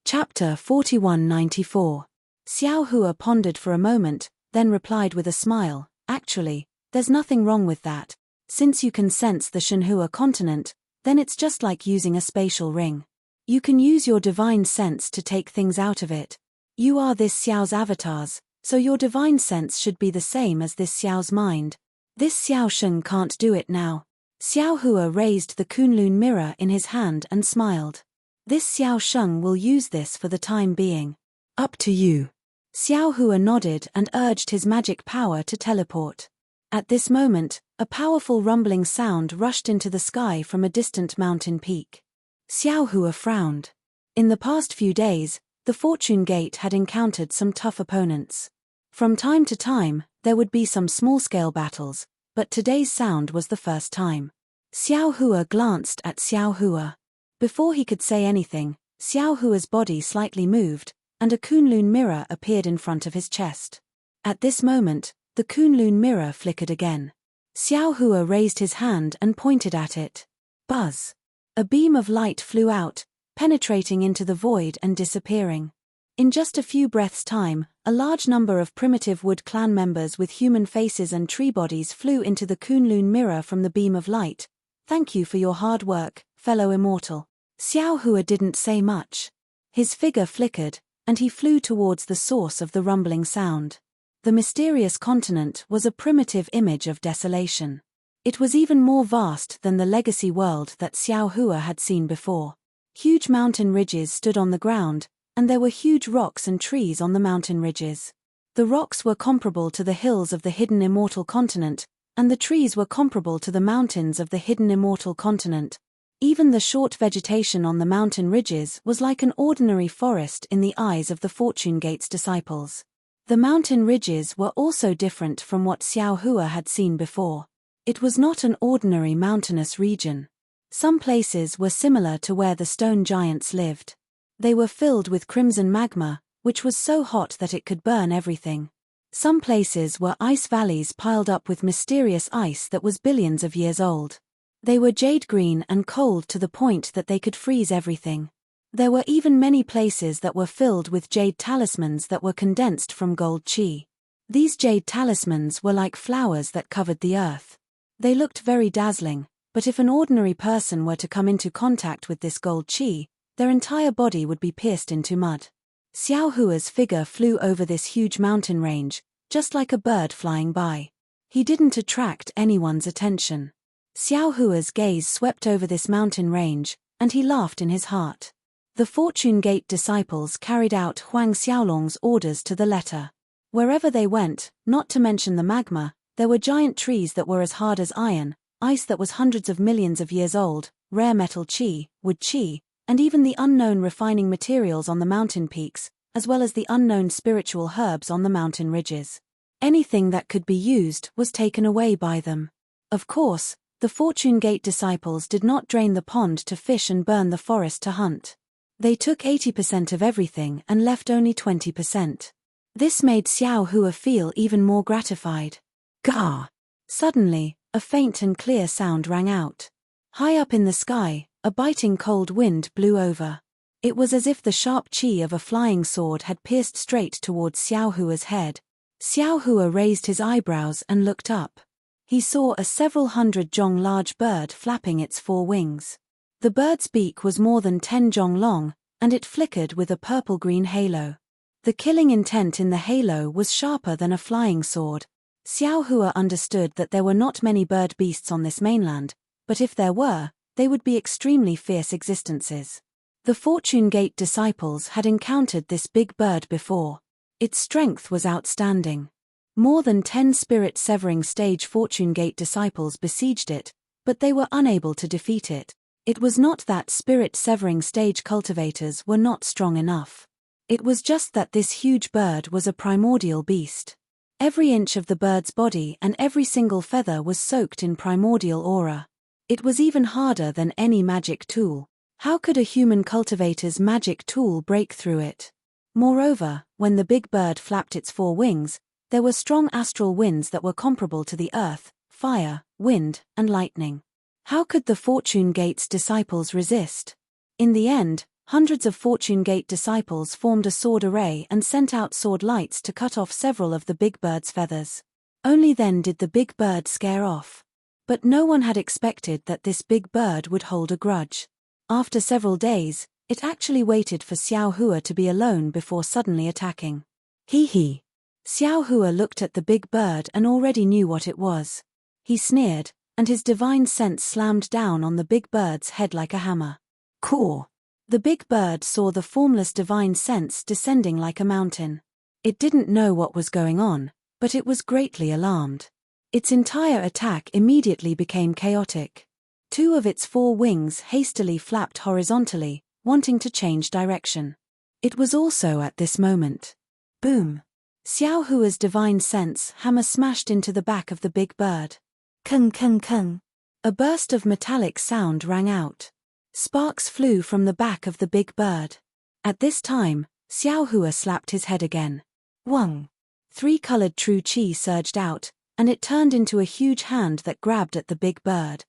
Chapter 4194. Xiao Hua pondered for a moment, then replied with a smile, "Actually, there's nothing wrong with that. Since you can sense the Shenhua continent, then it's just like using a spatial ring. You can use your divine sense to take things out of it. You are this Xiao's avatars, so your divine sense should be the same as this Xiao's mind. This Xiao Sheng can't do it now." Xiao Hua raised the Kunlun mirror in his hand and smiled. "This Xiao Sheng will use this for the time being. Up to you." Xiao Hua nodded and urged his magic power to teleport. At this moment, a powerful rumbling sound rushed into the sky from a distant mountain peak. Xiao Hua frowned. In the past few days, the Fortune Gate had encountered some tough opponents. From time to time, there would be some small-scale battles, but today's sound was the first time. Xiao Hua glanced at Xiao Hua. Before he could say anything, Xiao Hua's body slightly moved, and a Kunlun mirror appeared in front of his chest. At this moment, the Kunlun mirror flickered again. Xiao Hua raised his hand and pointed at it. Buzz! A beam of light flew out, penetrating into the void and disappearing. In just a few breaths' time, a large number of primitive Wood clan members with human faces and tree bodies flew into the Kunlun mirror from the beam of light. Thank you for your hard work, fellow immortal. Xiao Hua didn't say much. His figure flickered, and he flew towards the source of the rumbling sound. The mysterious continent was a primitive image of desolation. It was even more vast than the legacy world that Xiao Hua had seen before. Huge mountain ridges stood on the ground, and there were huge rocks and trees on the mountain ridges. The rocks were comparable to the hills of the hidden immortal continent, and the trees were comparable to the mountains of the hidden immortal continent. Even the short vegetation on the mountain ridges was like an ordinary forest in the eyes of the Fortune Gate's disciples. The mountain ridges were also different from what Xiao Hua had seen before. It was not an ordinary mountainous region. Some places were similar to where the stone giants lived. They were filled with crimson magma, which was so hot that it could burn everything. Some places were ice valleys piled up with mysterious ice that was billions of years old. They were jade green and cold to the point that they could freeze everything. There were even many places that were filled with jade talismans that were condensed from gold chi. These jade talismans were like flowers that covered the earth. They looked very dazzling, but if an ordinary person were to come into contact with this gold chi, their entire body would be pierced into mud. Xiao Hua's figure flew over this huge mountain range, just like a bird flying by. He didn't attract anyone's attention. Xiao Hua's gaze swept over this mountain range, and he laughed in his heart. The Fortune Gate disciples carried out Huang Xiaolong's orders to the letter. Wherever they went, not to mention the magma, there were giant trees that were as hard as iron, ice that was hundreds of millions of years old, rare metal chi, wood chi, and even the unknown refining materials on the mountain peaks, as well as the unknown spiritual herbs on the mountain ridges. Anything that could be used was taken away by them. Of course, the Fortune Gate disciples did not drain the pond to fish and burn the forest to hunt. They took 80% of everything and left only 20%. This made Xiao Hua feel even more gratified. Gah! Suddenly, a faint and clear sound rang out. High up in the sky, a biting cold wind blew over. It was as if the sharp chi of a flying sword had pierced straight towards Xiao Hua's head. Xiao Hua raised his eyebrows and looked up. He saw a several hundred zhong large bird flapping its 4 wings. The bird's beak was more than 10 zhong long, and it flickered with a purple-green halo. The killing intent in the halo was sharper than a flying sword. Xiao Hua understood that there were not many bird beasts on this mainland, but if there were, they would be extremely fierce existences. The Fortune Gate disciples had encountered this big bird before. Its strength was outstanding. More than 10 spirit-severing stage Fortune Gate disciples besieged it, but they were unable to defeat it. It was not that spirit-severing stage cultivators were not strong enough. It was just that this huge bird was a primordial beast. Every inch of the bird's body and every single feather was soaked in primordial aura. It was even harder than any magic tool. How could a human cultivator's magic tool break through it? Moreover, when the big bird flapped its 4 wings, there were strong astral winds that were comparable to the earth, fire, wind, and lightning. How could the Fortune Gate's disciples resist? In the end, hundreds of Fortune Gate disciples formed a sword array and sent out sword lights to cut off several of the big bird's feathers. Only then did the big bird scare off. But no one had expected that this big bird would hold a grudge. After several days, it actually waited for Xiao Hua to be alone before suddenly attacking. Hee. Xiao Hua looked at the big bird and already knew what it was. He sneered, and his divine sense slammed down on the big bird's head like a hammer. Caw! The big bird saw the formless divine sense descending like a mountain. It didn't know what was going on, but it was greatly alarmed. Its entire attack immediately became chaotic. 2 of its 4 wings hastily flapped horizontally, wanting to change direction. It was also at this moment. Boom! Xiao Hua's divine sense hammer smashed into the back of the big bird. Keng keng keng. A burst of metallic sound rang out. Sparks flew from the back of the big bird. At this time, Xiao Hua slapped his head again. Wang! 3-colored true qi surged out, and it turned into a huge hand that grabbed at the big bird.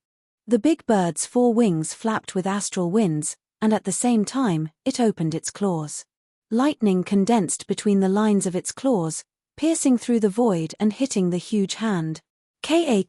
The big bird's 4 wings flapped with astral winds, and at the same time, it opened its claws. Lightning condensed between the lines of its claws, piercing through the void and hitting the huge hand. Ka.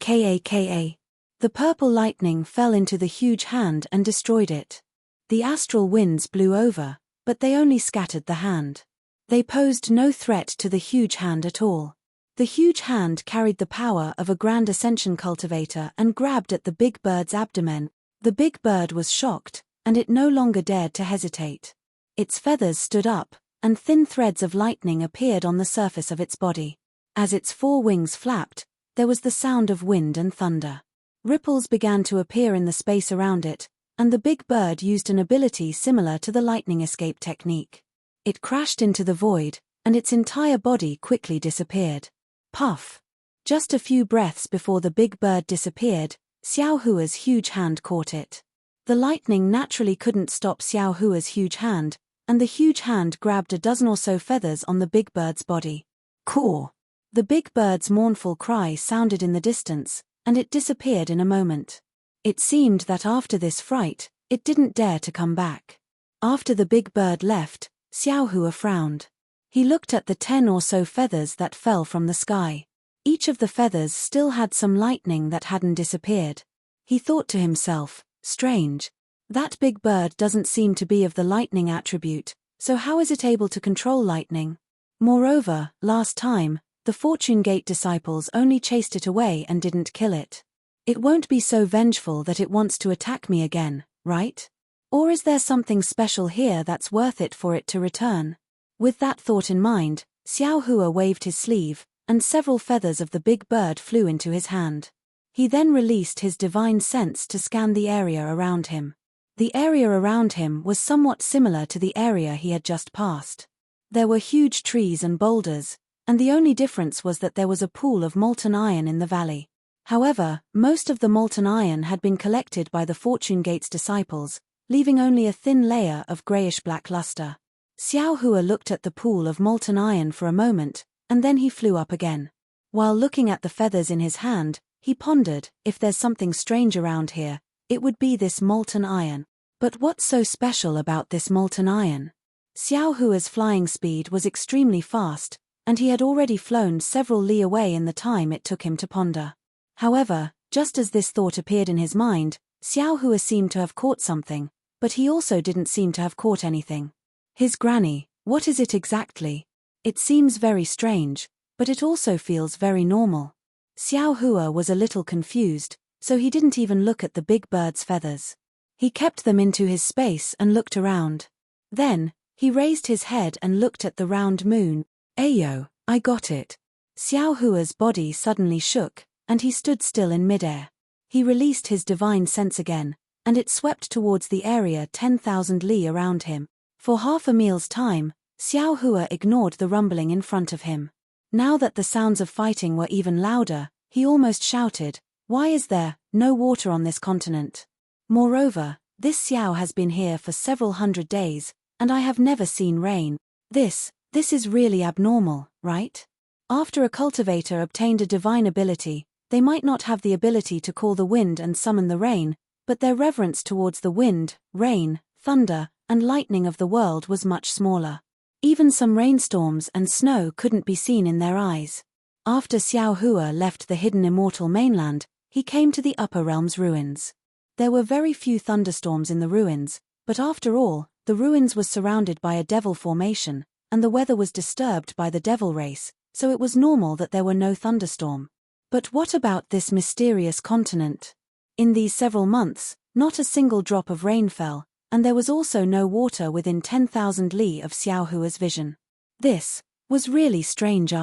The purple lightning fell into the huge hand and destroyed it. The astral winds blew over, but they only scattered the hand. They posed no threat to the huge hand at all. The huge hand carried the power of a grand ascension cultivator and grabbed at the big bird's abdomen. The big bird was shocked, and it no longer dared to hesitate. Its feathers stood up, and thin threads of lightning appeared on the surface of its body. As its 4 wings flapped, there was the sound of wind and thunder. Ripples began to appear in the space around it, and the big bird used an ability similar to the lightning escape technique. It crashed into the void, and its entire body quickly disappeared. Puff! Just a few breaths before the big bird disappeared, Xiao Hua's huge hand caught it. The lightning naturally couldn't stop Xiao Hua's huge hand, and the huge hand grabbed a dozen or so feathers on the big bird's body. Caw! The big bird's mournful cry sounded in the distance, and it disappeared in a moment. It seemed that after this fright, it didn't dare to come back. After the big bird left, Xiao Hua frowned. He looked at the 10 or so feathers that fell from the sky. Each of the feathers still had some lightning that hadn't disappeared. He thought to himself, strange. That big bird doesn't seem to be of the lightning attribute, so how is it able to control lightning? Moreover, last time, the Fortune Gate disciples only chased it away and didn't kill it. It won't be so vengeful that it wants to attack me again, right? Or is there something special here that's worth it for it to return? With that thought in mind, Xiao Hua waved his sleeve, and several feathers of the big bird flew into his hand. He then released his divine sense to scan the area around him. The area around him was somewhat similar to the area he had just passed. There were huge trees and boulders, and the only difference was that there was a pool of molten iron in the valley. However, most of the molten iron had been collected by the Fortune Gate's disciples, leaving only a thin layer of grayish-black luster. Xiao Hua looked at the pool of molten iron for a moment, and then he flew up again. While looking at the feathers in his hand, he pondered, if there's something strange around here, it would be this molten iron. But what's so special about this molten iron? Xiao Hua's flying speed was extremely fast, and he had already flown several li away in the time it took him to ponder. However, just as this thought appeared in his mind, Xiao Hua seemed to have caught something, but he also didn't seem to have caught anything. His granny, what is it exactly? It seems very strange, but it also feels very normal. Xiao Hua was a little confused, so he didn't even look at the big bird's feathers. He kept them into his space and looked around. Then, he raised his head and looked at the round moon. Ayo, I got it. Xiao Hua's body suddenly shook, and he stood still in midair. He released his divine sense again, and it swept towards the area 10,000 li around him. For half a meal's time, Xiao Hua ignored the rumbling in front of him. Now that the sounds of fighting were even louder, he almost shouted, "Why is there no water on this continent? Moreover, this Xiao has been here for several hundred days, and I have never seen rain. This is really abnormal, right?" After a cultivator obtained a divine ability, they might not have the ability to call the wind and summon the rain, but their reverence towards the wind, rain, thunder, and lightning of the world was much smaller. Even some rainstorms and snow couldn't be seen in their eyes. After Xiao Hua left the hidden immortal mainland, he came to the Upper Realms ruins. There were very few thunderstorms in the ruins, but after all, the ruins was surrounded by a devil formation, and the weather was disturbed by the devil race, so it was normal that there were no thunderstorm. But what about this mysterious continent? In these several months, not a single drop of rain fell, and there was also no water within 10,000 li of Xiao Hua's vision. This was really strange.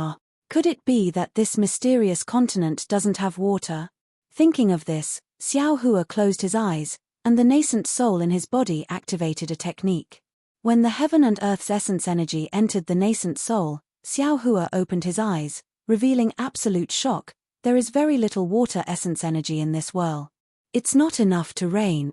Could it be that this mysterious continent doesn't have water? Thinking of this, Xiao Hua closed his eyes, and the nascent soul in his body activated a technique. When the heaven and earth's essence energy entered the nascent soul, Xiao Hua opened his eyes, revealing absolute shock. There is very little water essence energy in this world. It's not enough to rain.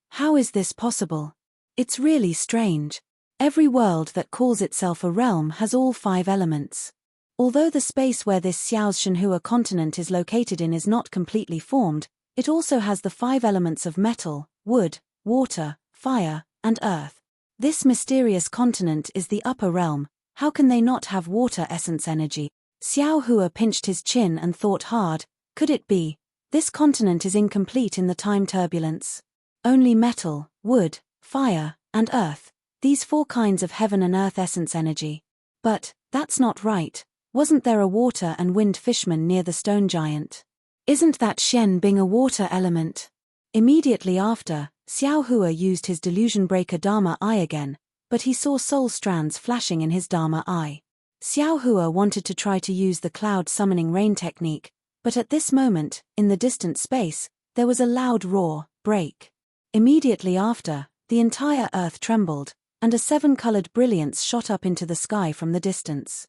How is this possible? It's really strange. Every world that calls itself a realm has all 5 elements. Although the space where this Xiao Shenhua continent is located in is not completely formed, it also has the 5 elements of metal, wood, water, fire, and earth. This mysterious continent is the upper realm. How can they not have water essence energy? Xiao Hua pinched his chin and thought hard. Could it be? This continent is incomplete in the time turbulence. Only metal, wood, fire, and earth. These 4 kinds of heaven and earth essence energy. But that's not right. Wasn't there a water and wind fishman near the stone giant? Isn't that Shen Bing a water element? Immediately after, Xiao Hua used his delusion breaker Dharma Eye again, but he saw soul strands flashing in his Dharma Eye. Xiao Hua wanted to try to use the cloud summoning rain technique, but at this moment, in the distant space, there was a loud roar, break. Immediately after, the entire earth trembled, and a 7-colored brilliance shot up into the sky from the distance.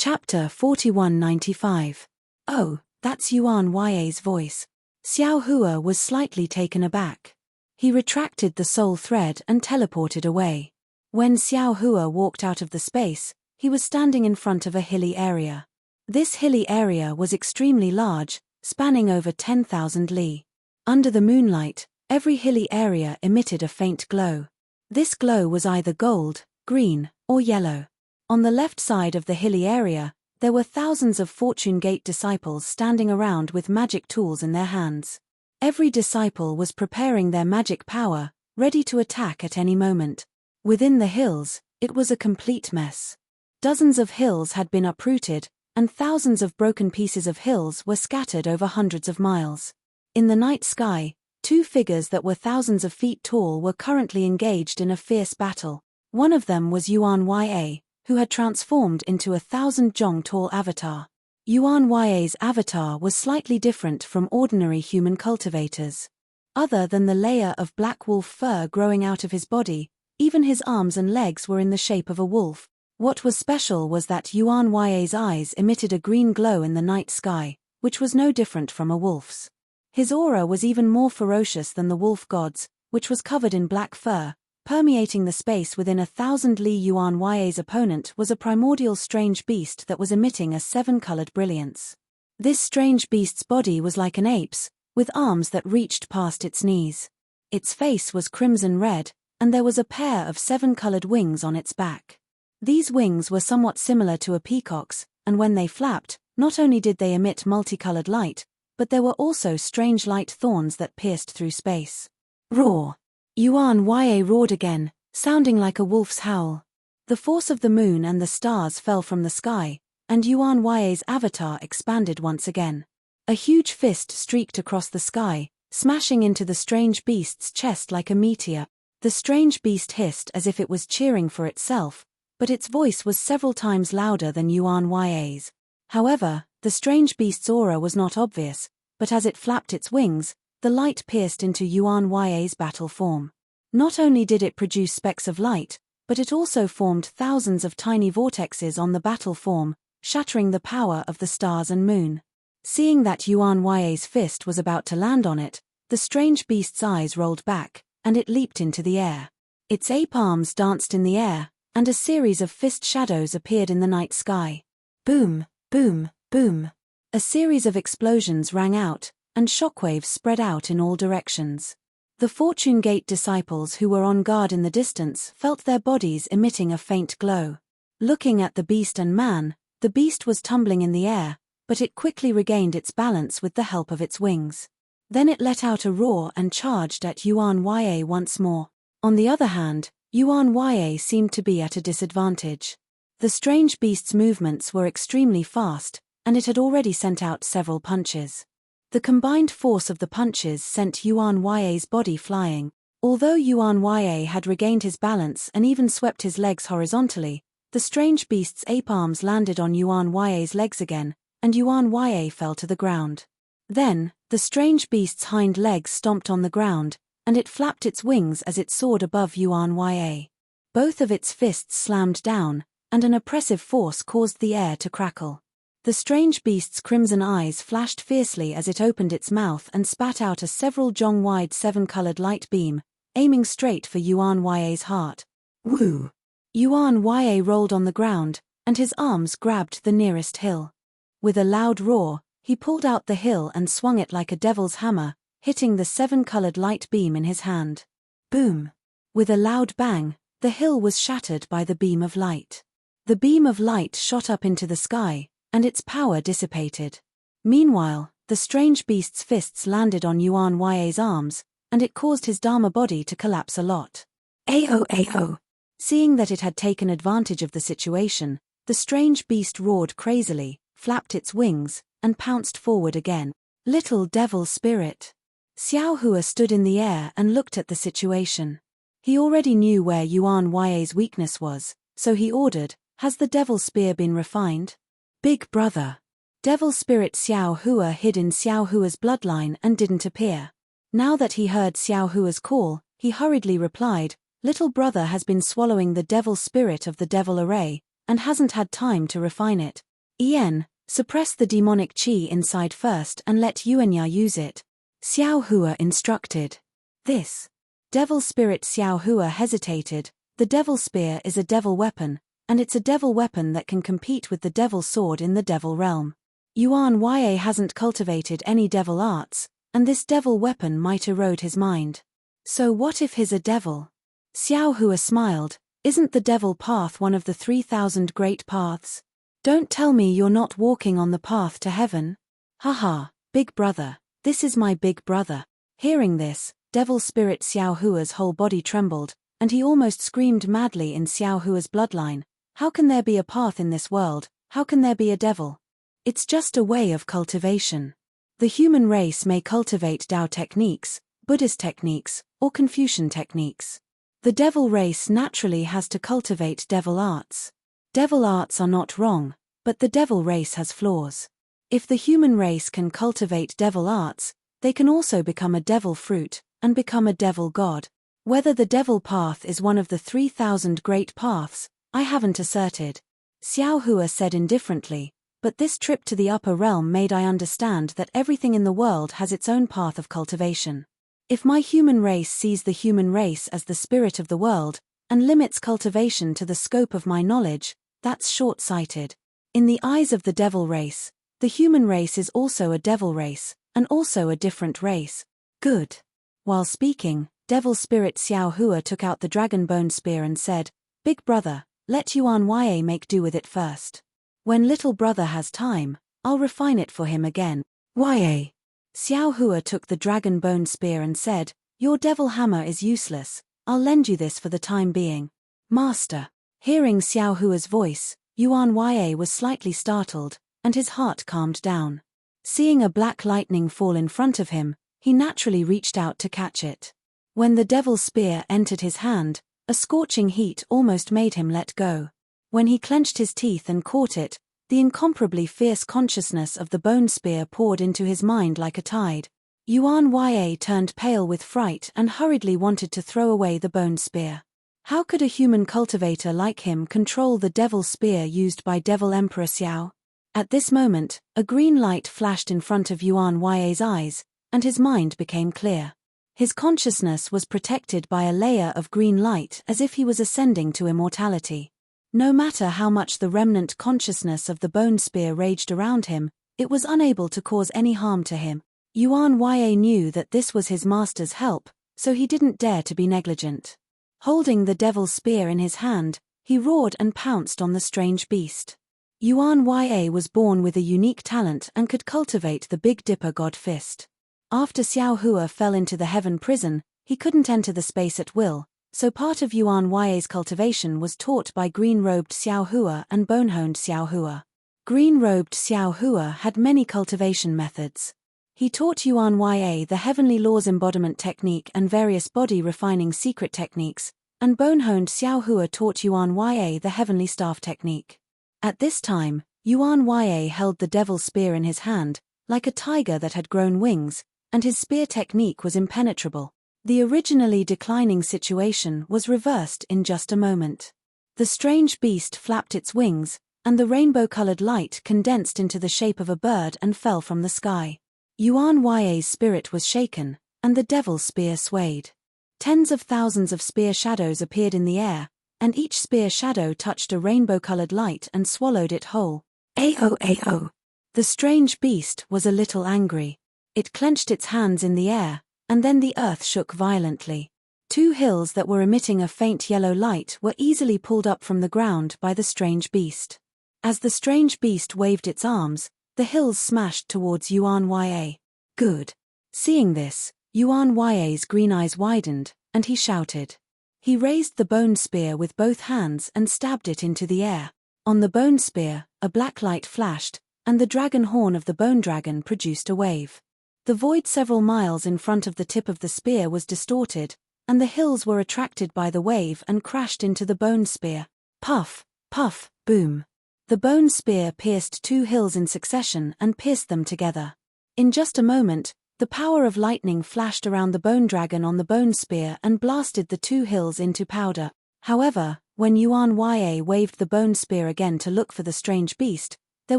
Chapter 4195. Oh, that's Yuan Ya's voice. Xiao Hua was slightly taken aback. He retracted the soul thread and teleported away. When Xiao Hua walked out of the space, he was standing in front of a hilly area. This hilly area was extremely large, spanning over 10,000 li. Under the moonlight, every hilly area emitted a faint glow. This glow was either gold, green, or yellow. On the left side of the hilly area, there were thousands of Fortune Gate disciples standing around with magic tools in their hands. Every disciple was preparing their magic power, ready to attack at any moment. Within the hills, it was a complete mess. Dozens of hills had been uprooted, and thousands of broken pieces of hills were scattered over hundreds of miles. In the night sky, 2 figures that were thousands of feet tall were currently engaged in a fierce battle. One of them was Yuan Ya, who had transformed into a 1,000-jong-tall avatar. Yuan Ya's avatar was slightly different from ordinary human cultivators. Other than the layer of black wolf fur growing out of his body, even his arms and legs were in the shape of a wolf. What was special was that Yuan Ya's eyes emitted a green glow in the night sky, which was no different from a wolf's. His aura was even more ferocious than the wolf god's, which was covered in black fur. Permeating the space within 1,000 li. Yuan Ya's opponent was a primordial strange beast that was emitting a 7-colored brilliance. This strange beast's body was like an ape's, with arms that reached past its knees. Its face was crimson red, and there was a pair of 7-colored wings on its back. These wings were somewhat similar to a peacock's, and when they flapped, not only did they emit multicolored light, but there were also strange light thorns that pierced through space. Roar! Yuan Ya roared again, sounding like a wolf's howl. The force of the moon and the stars fell from the sky, and Yuan Ya's avatar expanded once again. A huge fist streaked across the sky, smashing into the strange beast's chest like a meteor. The strange beast hissed as if it was cheering for itself, but its voice was several times louder than Yuan Ya's. However, the strange beast's aura was not obvious, but as it flapped its wings, the light pierced into Yuan Ya's battle form. Not only did it produce specks of light, but it also formed thousands of tiny vortexes on the battle form, shattering the power of the stars and moon. Seeing that Yuan Ya's fist was about to land on it, the strange beast's eyes rolled back, and it leaped into the air. Its ape arms danced in the air, and a series of fist shadows appeared in the night sky. Boom, boom, boom. A series of explosions rang out, and shockwaves spread out in all directions. The Fortune Gate disciples who were on guard in the distance felt their bodies emitting a faint glow. Looking at the beast and man, the beast was tumbling in the air, but it quickly regained its balance with the help of its wings. Then it let out a roar and charged at Yuan Ya once more. On the other hand, Yuan Ya seemed to be at a disadvantage. The strange beast's movements were extremely fast, and it had already sent out several punches. The combined force of the punches sent Yuan Ya's body flying. Although Yuan Ya had regained his balance and even swept his legs horizontally, The strange beast's ape arms landed on Yuan Ye's legs again, and Yuan Ye fell to the ground. Then, the strange beast's hind legs stomped on the ground, and it flapped its wings as it soared above Yuan Ye. Both of its fists slammed down, and an oppressive force caused the air to crackle. The strange beast's crimson eyes flashed fiercely as it opened its mouth and spat out a several jong-wide seven-colored light beam, aiming straight for Yuan Ye's heart. Woo! Yuan Ye rolled on the ground, and his arms grabbed the nearest hill. With a loud roar, he pulled out the hill and swung it like a devil's hammer, hitting the seven-colored light beam in his hand. Boom! With a loud bang, the hill was shattered by the beam of light. The beam of light shot up into the sky, and its power dissipated. Meanwhile, the strange beast's fists landed on Yuan Ye's arms, and it caused his Dharma body to collapse a lot. Ayo! Seeing that it had taken advantage of the situation, the strange beast roared crazily, flapped its wings, and pounced forward again. Little devil spirit! Xiao Hua stood in the air and looked at the situation. He already knew where Yuan Ye's weakness was, so he ordered, "Has the devil spear been refined?" "Big brother." Devil spirit Xiao Hua hid in Xiao Hua's bloodline and didn't appear. Now that he heard Xiao Hua's call, he hurriedly replied, "Little brother has been swallowing the devil spirit of the devil array, and hasn't had time to refine it. Yen, suppress the demonic qi inside first and let Yuanya use it," Xiao Hua instructed. This. Devil spirit Xiao Hua hesitated. The devil spear is a devil weapon, and it's a devil weapon that can compete with the devil sword in the devil realm. Yuan Ye hasn't cultivated any devil arts, and this devil weapon might erode his mind. So what if he's a devil? Xiao Hua smiled. "Isn't the devil path one of the 3,000 great paths? Don't tell me you're not walking on the path to heaven." "Haha, big brother, this is my big brother." Hearing this, devil spirit Xiao Hua's whole body trembled, and he almost screamed madly in Xiao Hua's bloodline. "How can there be a path in this world? How can there be a devil? It's just a way of cultivation. The human race may cultivate Tao techniques, Buddhist techniques, or Confucian techniques. The devil race naturally has to cultivate devil arts. Devil arts are not wrong, but the devil race has flaws. If the human race can cultivate devil arts, they can also become a devil fruit, and become a devil god. Whether the devil path is one of the 3,000 great paths, I haven't asserted," Xiao Hua said indifferently, "but this trip to the upper realm made I understand that everything in the world has its own path of cultivation. If my human race sees the human race as the spirit of the world, and limits cultivation to the scope of my knowledge, that's short-sighted. In the eyes of the devil race, the human race is also a devil race, and also a different race." Good. While speaking, devil spirit Xiao Hua took out the dragon bone spear and said, "Big brother, let Yuan Ye make do with it first. When little brother has time, I'll refine it for him again." "Ye." Xiao Hua took the dragon bone spear and said, "Your devil hammer is useless, I'll lend you this for the time being." "Master." Hearing Xiao Hua's voice, Yuan Ye was slightly startled, and his heart calmed down. Seeing a black lightning fall in front of him, he naturally reached out to catch it. When the devil's spear entered his hand, a scorching heat almost made him let go. When he clenched his teeth and caught it, the incomparably fierce consciousness of the bone spear poured into his mind like a tide. Yuan Ye turned pale with fright and hurriedly wanted to throw away the bone spear. How could a human cultivator like him control the devil spear used by Devil Emperor Xiao? At this moment, a green light flashed in front of Yuan Ye's eyes, and his mind became clear. His consciousness was protected by a layer of green light as if he was ascending to immortality. No matter how much the remnant consciousness of the bone spear raged around him, it was unable to cause any harm to him. Yuan Ye knew that this was his master's help, so he didn't dare to be negligent. Holding the devil's spear in his hand, he roared and pounced on the strange beast. Yuan Ye was born with a unique talent and could cultivate the Big Dipper God Fist. After Xiao Hua fell into the heaven prison, he couldn't enter the space at will, so part of Yuan Ye's cultivation was taught by green-robed Xiao Hua and bone-honed Xiao Hua. Green-robed Xiao Hua had many cultivation methods. He taught Yuan Ye the Heavenly Laws embodiment technique and various body-refining secret techniques, and bone-honed Xiao Hua taught Yuan Ya the heavenly staff technique. At this time, Yuan Ya held the devil's spear in his hand, like a tiger that had grown wings, and his spear technique was impenetrable. The originally declining situation was reversed in just a moment. The strange beast flapped its wings, and the rainbow-colored light condensed into the shape of a bird and fell from the sky. Yuan Ya's spirit was shaken, and the devil's spear swayed. Tens of thousands of spear shadows appeared in the air, and each spear shadow touched a rainbow-colored light and swallowed it whole. Ao. The strange beast was a little angry. It clenched its hands in the air, and then the earth shook violently. Two hills that were emitting a faint yellow light were easily pulled up from the ground by the strange beast. As the strange beast waved its arms, the hills smashed towards Yuan Ya. Good. Seeing this, Yuan Ya's green eyes widened, and he shouted. He raised the bone spear with both hands and stabbed it into the air. On the bone spear, a black light flashed, and the dragon horn of the bone dragon produced a wave. The void several miles in front of the tip of the spear was distorted, and the hills were attracted by the wave and crashed into the bone spear. Puff, puff, boom. The bone spear pierced two hills in succession and pierced them together. In just a moment, the power of lightning flashed around the bone dragon on the bone spear and blasted the two hills into powder. However, when Yuan Ya waved the bone spear again to look for the strange beast, there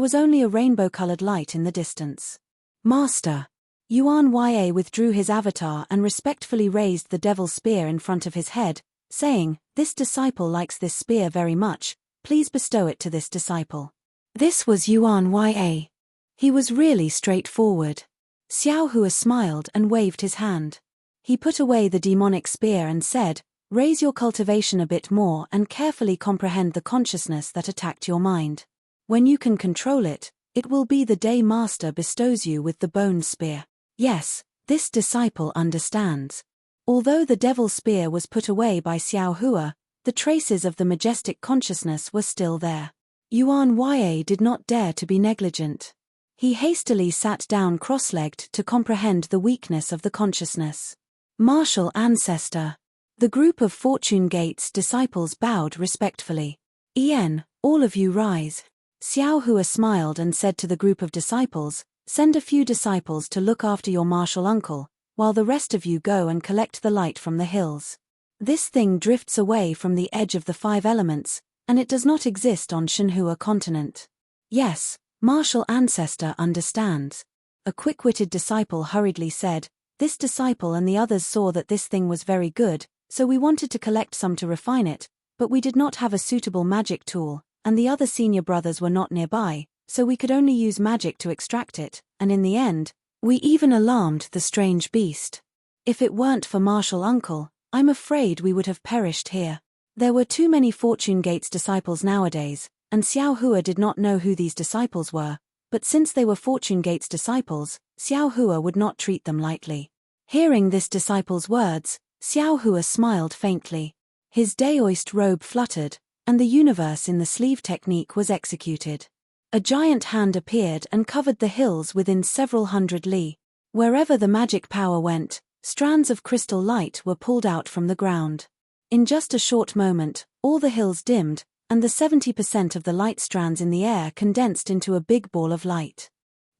was only a rainbow-colored light in the distance. Master! Yuan Ya withdrew his avatar and respectfully raised the devil's spear in front of his head, saying, "This disciple likes this spear very much, please bestow it to this disciple." This was Yuan Ya. He was really straightforward. Xiao Hua smiled and waved his hand. He put away the demonic spear and said, "Raise your cultivation a bit more and carefully comprehend the consciousness that attacked your mind. When you can control it, it will be the day Master bestows you with the bone spear." Yes, this disciple understands. Although the devil's spear was put away by Xiao Hua, the traces of the majestic consciousness were still there. Yuan Ya did not dare to be negligent. He hastily sat down cross-legged to comprehend the weakness of the consciousness. Martial Ancestor. The group of Fortune Gate's disciples bowed respectfully. All of you rise. Xiao Hua smiled and said to the group of disciples, "Send a few disciples to look after your martial uncle, while the rest of you go and collect the light from the hills. This thing drifts away from the edge of the five elements, and it does not exist on Shenhua continent." Yes, Martial Ancestor understands. A quick-witted disciple hurriedly said, "This disciple and the others saw that this thing was very good, so we wanted to collect some to refine it, but we did not have a suitable magic tool, and the other senior brothers were not nearby, so we could only use magic to extract it, and in the end, we even alarmed the strange beast. If it weren't for Martial Uncle, I'm afraid we would have perished here." There were too many Fortune Gate's disciples nowadays, and Xiao Hua did not know who these disciples were, but since they were Fortune Gate's disciples, Xiao Hua would not treat them lightly. Hearing this disciple's words, Xiao Hua smiled faintly. His daoist robe fluttered, and the universe in the sleeve technique was executed. A giant hand appeared and covered the hills within several hundred li. Wherever the magic power went, strands of crystal light were pulled out from the ground. In just a short moment, all the hills dimmed, and the 70% of the light strands in the air condensed into a big ball of light.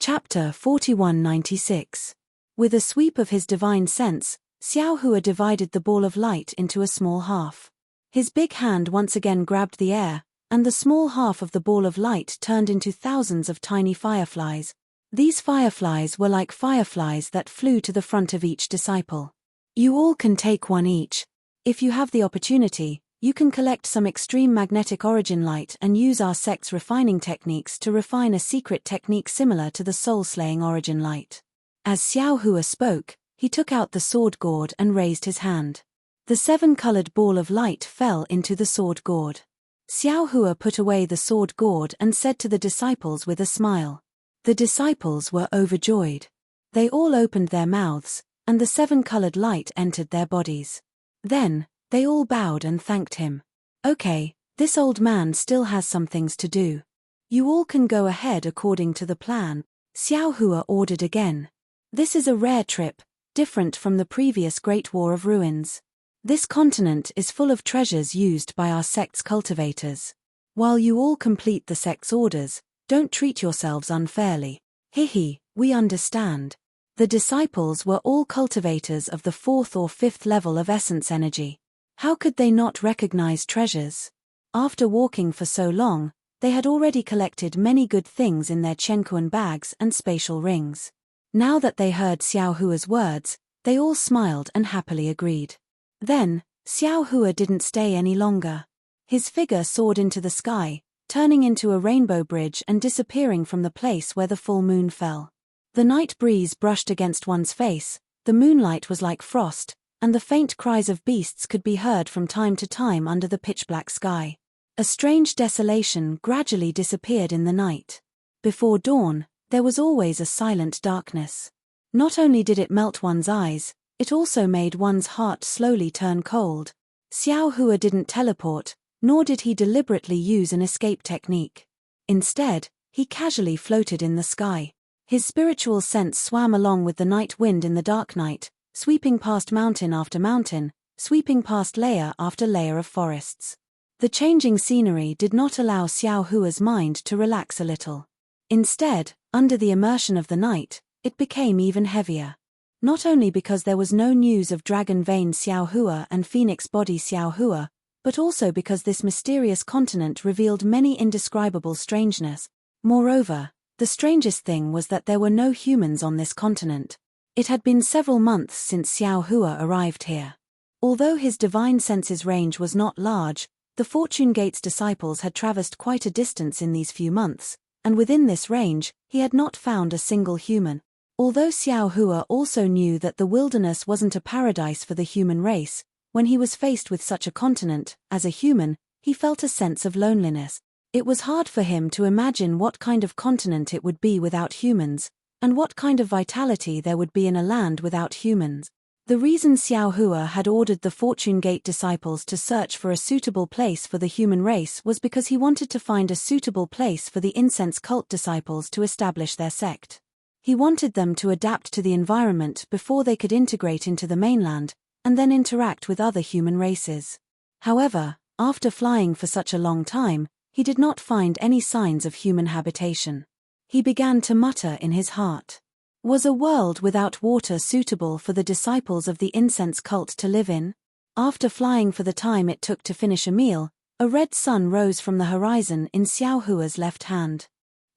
Chapter 4196. With a sweep of his divine sense, Xiao Hua divided the ball of light into a small half. His big hand once again grabbed the air, and the small half of the ball of light turned into thousands of tiny fireflies. These fireflies were like fireflies that flew to the front of each disciple. You all can take one each. If you have the opportunity, you can collect some extreme magnetic origin light and use our sect's refining techniques to refine a secret technique similar to the soul-slaying origin light. As Xiao Hua spoke, he took out the sword gourd and raised his hand. The seven-colored ball of light fell into the sword gourd. Xiao Hua put away the sword gourd and said to the disciples with a smile. The disciples were overjoyed. They all opened their mouths, and the seven-colored light entered their bodies. Then, they all bowed and thanked him. Okay, this old man still has some things to do. You all can go ahead according to the plan, Xiao Hua ordered again. This is a rare trip, different from the previous Great War of Ruins. This continent is full of treasures used by our sect's cultivators. While you all complete the sect's orders, don't treat yourselves unfairly. Hihi, we understand. The disciples were all cultivators of the 4th or 5th level of essence energy. How could they not recognize treasures? After walking for so long, they had already collected many good things in their Chenkuan bags and spatial rings. Now that they heard Xiao Hua's words, they all smiled and happily agreed. Then, Xiao Hua didn't stay any longer. His figure soared into the sky, turning into a rainbow bridge and disappearing from the place where the full moon fell. The night breeze brushed against one's face, the moonlight was like frost, and the faint cries of beasts could be heard from time to time under the pitch-black sky. A strange desolation gradually disappeared in the night. Before dawn, there was always a silent darkness. Not only did it melt one's eyes, it also made one's heart slowly turn cold. Xiao Hua didn't teleport, nor did he deliberately use an escape technique. Instead, he casually floated in the sky. His spiritual sense swam along with the night wind in the dark night, sweeping past mountain after mountain, sweeping past layer after layer of forests. The changing scenery did not allow Xiao Hua's mind to relax a little. Instead, under the immersion of the night, it became even heavier. Not only because there was no news of Dragon Vein Xiao Hua and Phoenix Body Xiao Hua, but also because this mysterious continent revealed many indescribable strangeness. Moreover, the strangest thing was that there were no humans on this continent. It had been several months since Xiao Hua arrived here. Although his divine senses range was not large, the Fortune Gate's disciples had traversed quite a distance in these few months, and within this range, he had not found a single human. Although Xiao Hua also knew that the wilderness wasn't a paradise for the human race, when he was faced with such a continent, as a human, he felt a sense of loneliness. It was hard for him to imagine what kind of continent it would be without humans, and what kind of vitality there would be in a land without humans. The reason Xiao Hua had ordered the Fortune Gate disciples to search for a suitable place for the human race was because he wanted to find a suitable place for the incense cult disciples to establish their sect. He wanted them to adapt to the environment before they could integrate into the mainland, and then interact with other human races. However, after flying for such a long time, he did not find any signs of human habitation. He began to mutter in his heart. Was a world without water suitable for the disciples of the incense cult to live in? After flying for the time it took to finish a meal, a red sun rose from the horizon in Xiao Hua's left hand.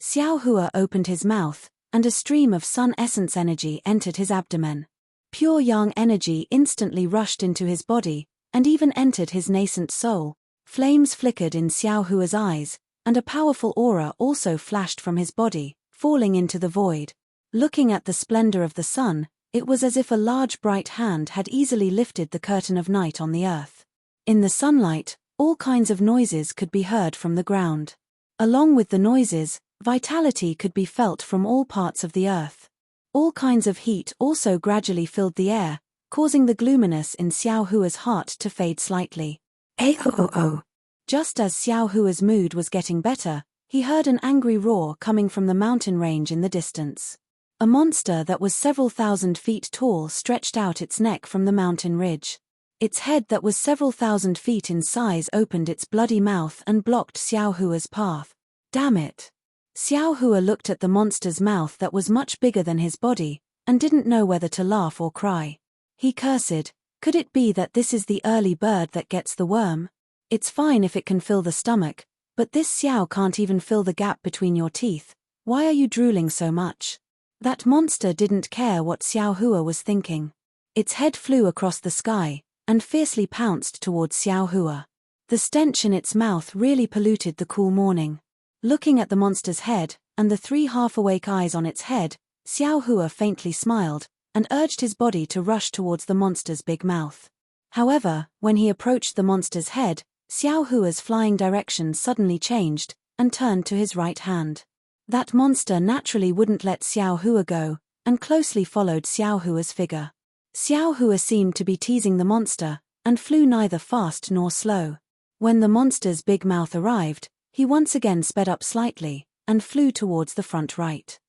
Xiao Hua opened his mouth, and a stream of sun essence energy entered his abdomen. Pure yang energy instantly rushed into his body, and even entered his nascent soul. Flames flickered in Xiao Hua's eyes, and a powerful aura also flashed from his body, falling into the void. Looking at the splendor of the sun, it was as if a large bright hand had easily lifted the curtain of night on the earth. In the sunlight, all kinds of noises could be heard from the ground. Along with the noises, vitality could be felt from all parts of the earth. All kinds of heat also gradually filled the air, causing the gloominess in Xiao Hua's heart to fade slightly. Oh. Just as Xiao Hua's mood was getting better, he heard an angry roar coming from the mountain range in the distance. A monster that was several thousand feet tall stretched out its neck from the mountain ridge. Its head that was several thousand feet in size opened its bloody mouth and blocked Xiao Hua's path. Damn it! Xiao Hua looked at the monster's mouth that was much bigger than his body, and didn't know whether to laugh or cry. He cursed, could it be that this is the early bird that gets the worm? It's fine if it can fill the stomach, but this Xiao can't even fill the gap between your teeth. Why are you drooling so much? That monster didn't care what Xiao Hua was thinking. Its head flew across the sky, and fiercely pounced towards Xiao Hua. The stench in its mouth really polluted the cool morning. Looking at the monster's head, and the 3 half-awake eyes on its head, Xiao Hua faintly smiled, and urged his body to rush towards the monster's big mouth. However, when he approached the monster's head, Xiao Hua's flying direction suddenly changed, and turned to his right hand. That monster naturally wouldn't let Xiao Hua go, and closely followed Xiao Hua's figure. Xiao Hua seemed to be teasing the monster, and flew neither fast nor slow. When the monster's big mouth arrived, he once again sped up slightly, and flew towards the front right.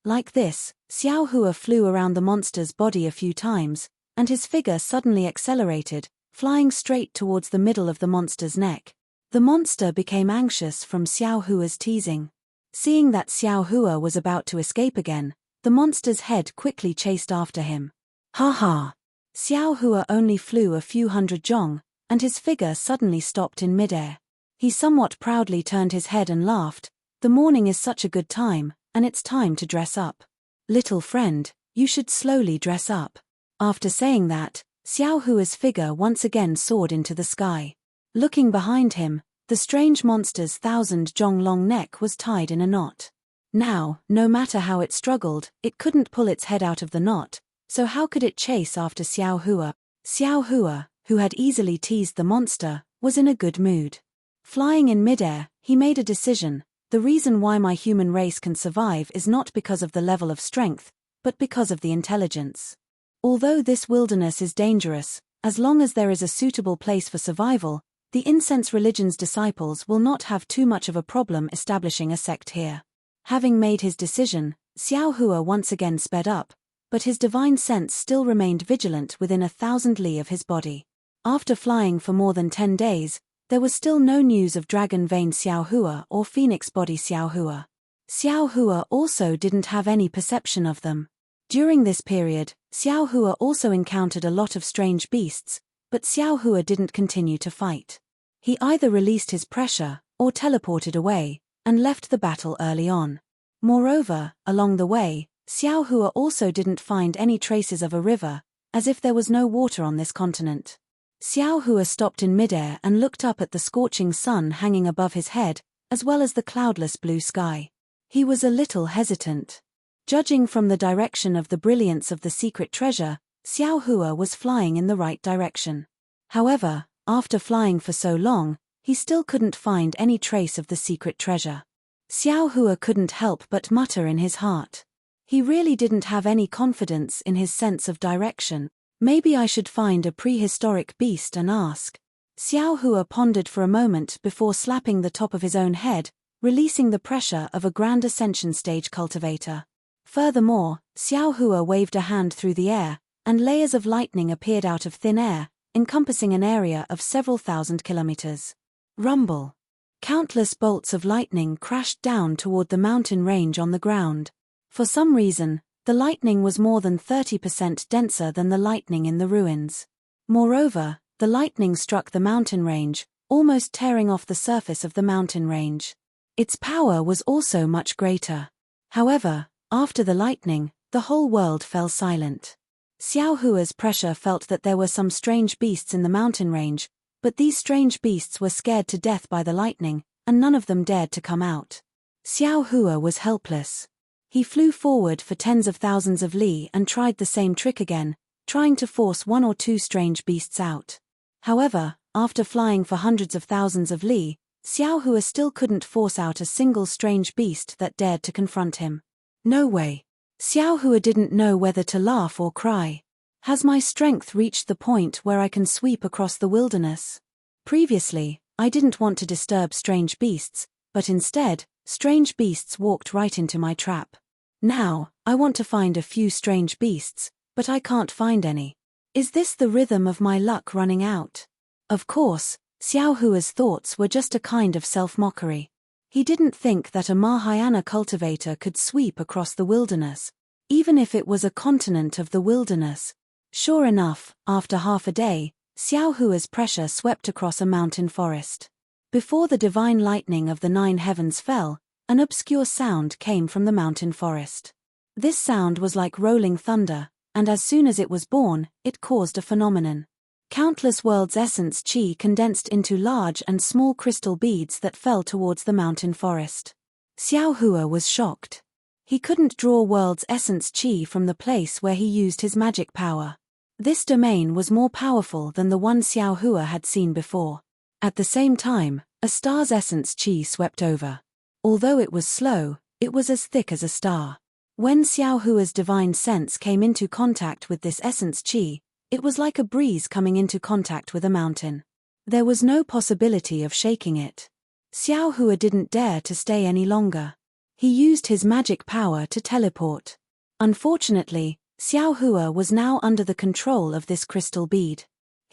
Like this, Xiao Hua flew around the monster's body a few times, and his figure suddenly accelerated, flying straight towards the middle of the monster's neck. The monster became anxious from Xiao Hua's teasing. Seeing that Xiao Hua was about to escape again, the monster's head quickly chased after him. Ha ha! Xiao Hua only flew a few hundred zhong, and his figure suddenly stopped in midair. He somewhat proudly turned his head and laughed. The morning is such a good time, and it's time to dress up. Little friend, you should slowly dress up. After saying that, Xiao Hua's figure once again soared into the sky. Looking behind him, the strange monster's 1,000-zhong-long neck was tied in a knot. Now, no matter how it struggled, it couldn't pull its head out of the knot, so how could it chase after Xiao Hua? Xiao Hua, who had easily teased the monster, was in a good mood. Flying in midair, he made a decision. The reason why my human race can survive is not because of the level of strength, but because of the intelligence. Although this wilderness is dangerous, as long as there is a suitable place for survival, the incense religion's disciples will not have too much of a problem establishing a sect here. Having made his decision, Xiao Hua once again sped up, but his divine sense still remained vigilant within 1,000 li of his body. After flying for more than 10 days, there was still no news of Dragon Vein Xiao Hua or Phoenix Body Xiao Hua. Xiao Hua also didn't have any perception of them. During this period, Xiao Hua also encountered a lot of strange beasts, but Xiao Hua didn't continue to fight. He either released his pressure, or teleported away, and left the battle early on. Moreover, along the way, Xiao Hua also didn't find any traces of a river, as if there was no water on this continent. Xiao Hua stopped in midair and looked up at the scorching sun hanging above his head, as well as the cloudless blue sky. He was a little hesitant. Judging from the direction of the brilliance of the secret treasure, Xiao Hua was flying in the right direction. However, after flying for so long, he still couldn't find any trace of the secret treasure. Xiao Hua couldn't help but mutter in his heart. He really didn't have any confidence in his sense of direction. Maybe I should find a prehistoric beast and ask. Xiao Hua pondered for a moment before slapping the top of his own head, releasing the pressure of a grand ascension stage cultivator. Furthermore, Xiao Hua waved a hand through the air, and layers of lightning appeared out of thin air, encompassing an area of several thousand kilometers. Rumble. Countless bolts of lightning crashed down toward the mountain range on the ground. For some reason, the lightning was more than 30% denser than the lightning in the ruins. Moreover, the lightning struck the mountain range, almost tearing off the surface of the mountain range. Its power was also much greater. However, after the lightning, the whole world fell silent. Xiao Hua's pressure felt that there were some strange beasts in the mountain range, but these strange beasts were scared to death by the lightning, and none of them dared to come out. Xiao Hua was helpless. He flew forward for tens of thousands of li and tried the same trick again, trying to force one or two strange beasts out. However, after flying for hundreds of thousands of li, Xiao Hua still couldn't force out a single strange beast that dared to confront him. No way. Xiao Hua didn't know whether to laugh or cry. Has my strength reached the point where I can sweep across the wilderness? Previously, I didn't want to disturb strange beasts, but instead, strange beasts walked right into my trap. Now, I want to find a few strange beasts, but I can't find any. Is this the rhythm of my luck running out? Of course, Xiao Hua's thoughts were just a kind of self-mockery. He didn't think that a Mahayana cultivator could sweep across the wilderness, even if it was a continent of the wilderness. Sure enough, after half a day, Xiao Hua's pressure swept across a mountain forest. Before the divine lightning of the 9 heavens fell, an obscure sound came from the mountain forest. This sound was like rolling thunder, and as soon as it was born, it caused a phenomenon. Countless world's essence chi condensed into large and small crystal beads that fell towards the mountain forest. Xiao Hua was shocked. He couldn't draw world's essence chi from the place where he used his magic power. This domain was more powerful than the one Xiao Hua had seen before. At the same time, a star's essence chi swept over. Although it was slow, it was as thick as a star. When Xiao Hua's divine sense came into contact with this essence chi, it was like a breeze coming into contact with a mountain. There was no possibility of shaking it. Xiao Hua didn't dare to stay any longer. He used his magic power to teleport. Unfortunately, Xiao Hua was now under the control of this crystal bead.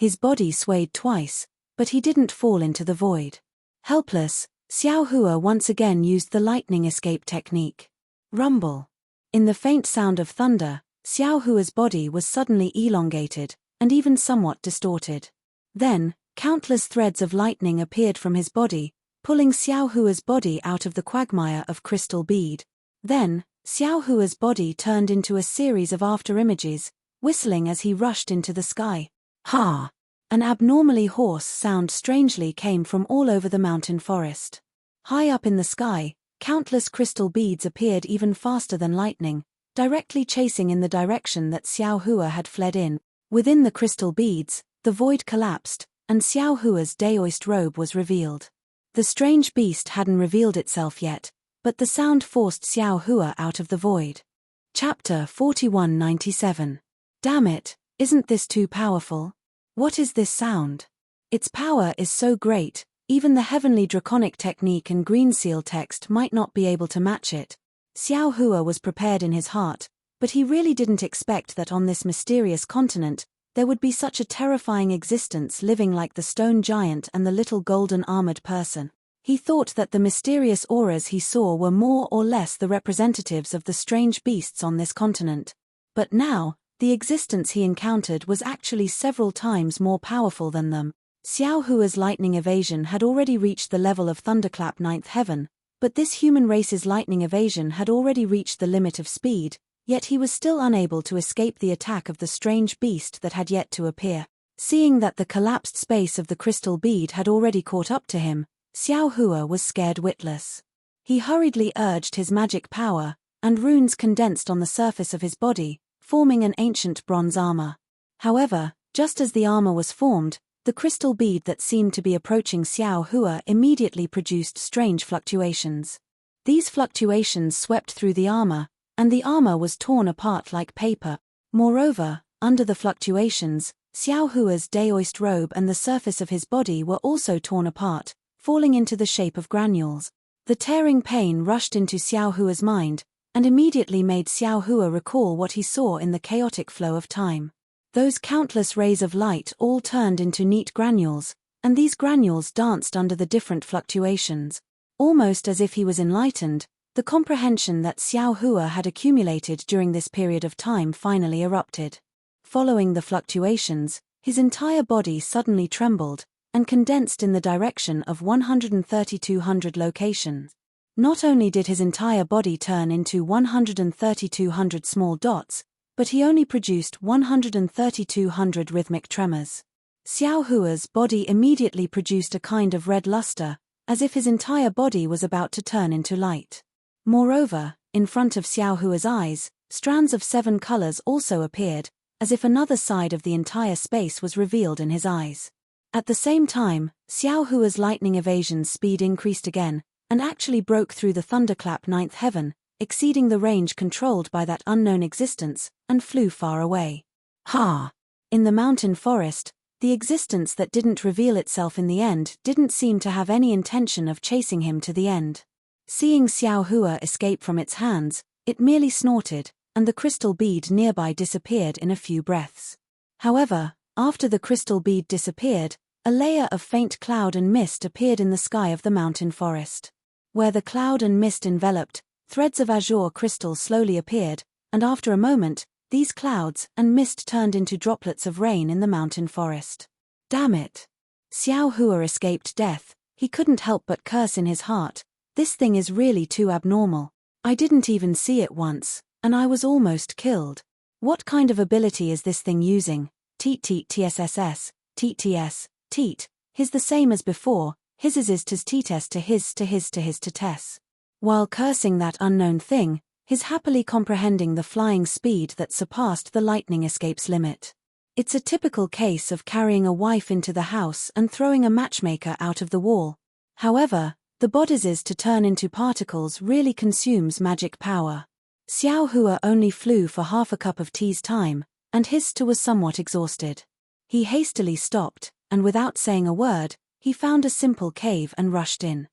His body swayed twice, but he didn't fall into the void. Helpless, Xiao Hua once again used the lightning escape technique. Rumble. In the faint sound of thunder, Xiao Hua's body was suddenly elongated, and even somewhat distorted. Then, countless threads of lightning appeared from his body, pulling Xiao Hua's body out of the quagmire of crystal bead. Then, Xiao Hua's body turned into a series of afterimages, whistling as he rushed into the sky. Ha! An abnormally hoarse sound strangely came from all over the mountain forest. High up in the sky, countless crystal beads appeared even faster than lightning, directly chasing in the direction that Xiao Hua had fled in. Within the crystal beads, the void collapsed, and Xiao Hua's daoist robe was revealed. The strange beast hadn't revealed itself yet, but the sound forced Xiao Hua out of the void. Chapter 4197. Damn it, isn't this too powerful? What is this sound? Its power is so great, even the heavenly draconic technique and green seal text might not be able to match it. Xiao Hua was prepared in his heart, but he really didn't expect that on this mysterious continent, there would be such a terrifying existence living like the stone giant and the little golden armored person. He thought that the mysterious auras he saw were more or less the representatives of the strange beasts on this continent. But now, the existence he encountered was actually several times more powerful than them. Xiao Hua's lightning evasion had already reached the level of Thunderclap Ninth Heaven, but this human race's lightning evasion had already reached the limit of speed, yet he was still unable to escape the attack of the strange beast that had yet to appear. Seeing that the collapsed space of the crystal bead had already caught up to him, Xiao Hua was scared witless. He hurriedly urged his magic power, and runes condensed on the surface of his body, forming an ancient bronze armor. However, just as the armor was formed, the crystal bead that seemed to be approaching Xiao Hua immediately produced strange fluctuations. These fluctuations swept through the armor, and the armor was torn apart like paper. Moreover, under the fluctuations, Xiao Hua's daoist robe and the surface of his body were also torn apart, falling into the shape of granules. The tearing pain rushed into Xiao Hua's mind, and immediately made Xiao Hua recall what he saw in the chaotic flow of time. Those countless rays of light all turned into neat granules, and these granules danced under the different fluctuations. Almost as if he was enlightened, the comprehension that Xiao Hua had accumulated during this period of time finally erupted. Following the fluctuations, his entire body suddenly trembled, and condensed in the direction of 13200 locations. Not only did his entire body turn into 13200 small dots, but he only produced 13200 rhythmic tremors. Xiao Hua's body immediately produced a kind of red luster, as if his entire body was about to turn into light. Moreover, in front of Xiao Hua's eyes, strands of 7 colors also appeared, as if another side of the entire space was revealed in his eyes. At the same time, Xiao Hua's lightning evasion's speed increased again, and actually broke through the Thunderclap Ninth Heaven, exceeding the range controlled by that unknown existence, and flew far away. Ha! In the mountain forest, the existence that didn't reveal itself in the end didn't seem to have any intention of chasing him to the end. Seeing Xiao Hua escape from its hands, it merely snorted, and the crystal bead nearby disappeared in a few breaths. However, after the crystal bead disappeared, a layer of faint cloud and mist appeared in the sky of the mountain forest. Where the cloud and mist enveloped, threads of azure crystal slowly appeared, and after a moment, these clouds and mist turned into droplets of rain in the mountain forest. Damn it! Xiao Hua escaped death. He couldn't help but curse in his heart. This thing is really too abnormal. I didn't even see it once, and I was almost killed. What kind of ability is this thing using? Teet teet tsss, teet ts, teet. His the same as before, his is tis teetes to his to his to his to tes. While cursing that unknown thing, his happily comprehending the flying speed that surpassed the lightning escape's limit. It's a typical case of carrying a wife into the house and throwing a matchmaker out of the wall. However, the bodies to turn into particles really consumes magic power. Xiao Hua only flew for half a cup of tea's time, and his too was somewhat exhausted. He hastily stopped, and without saying a word, he found a simple cave and rushed in.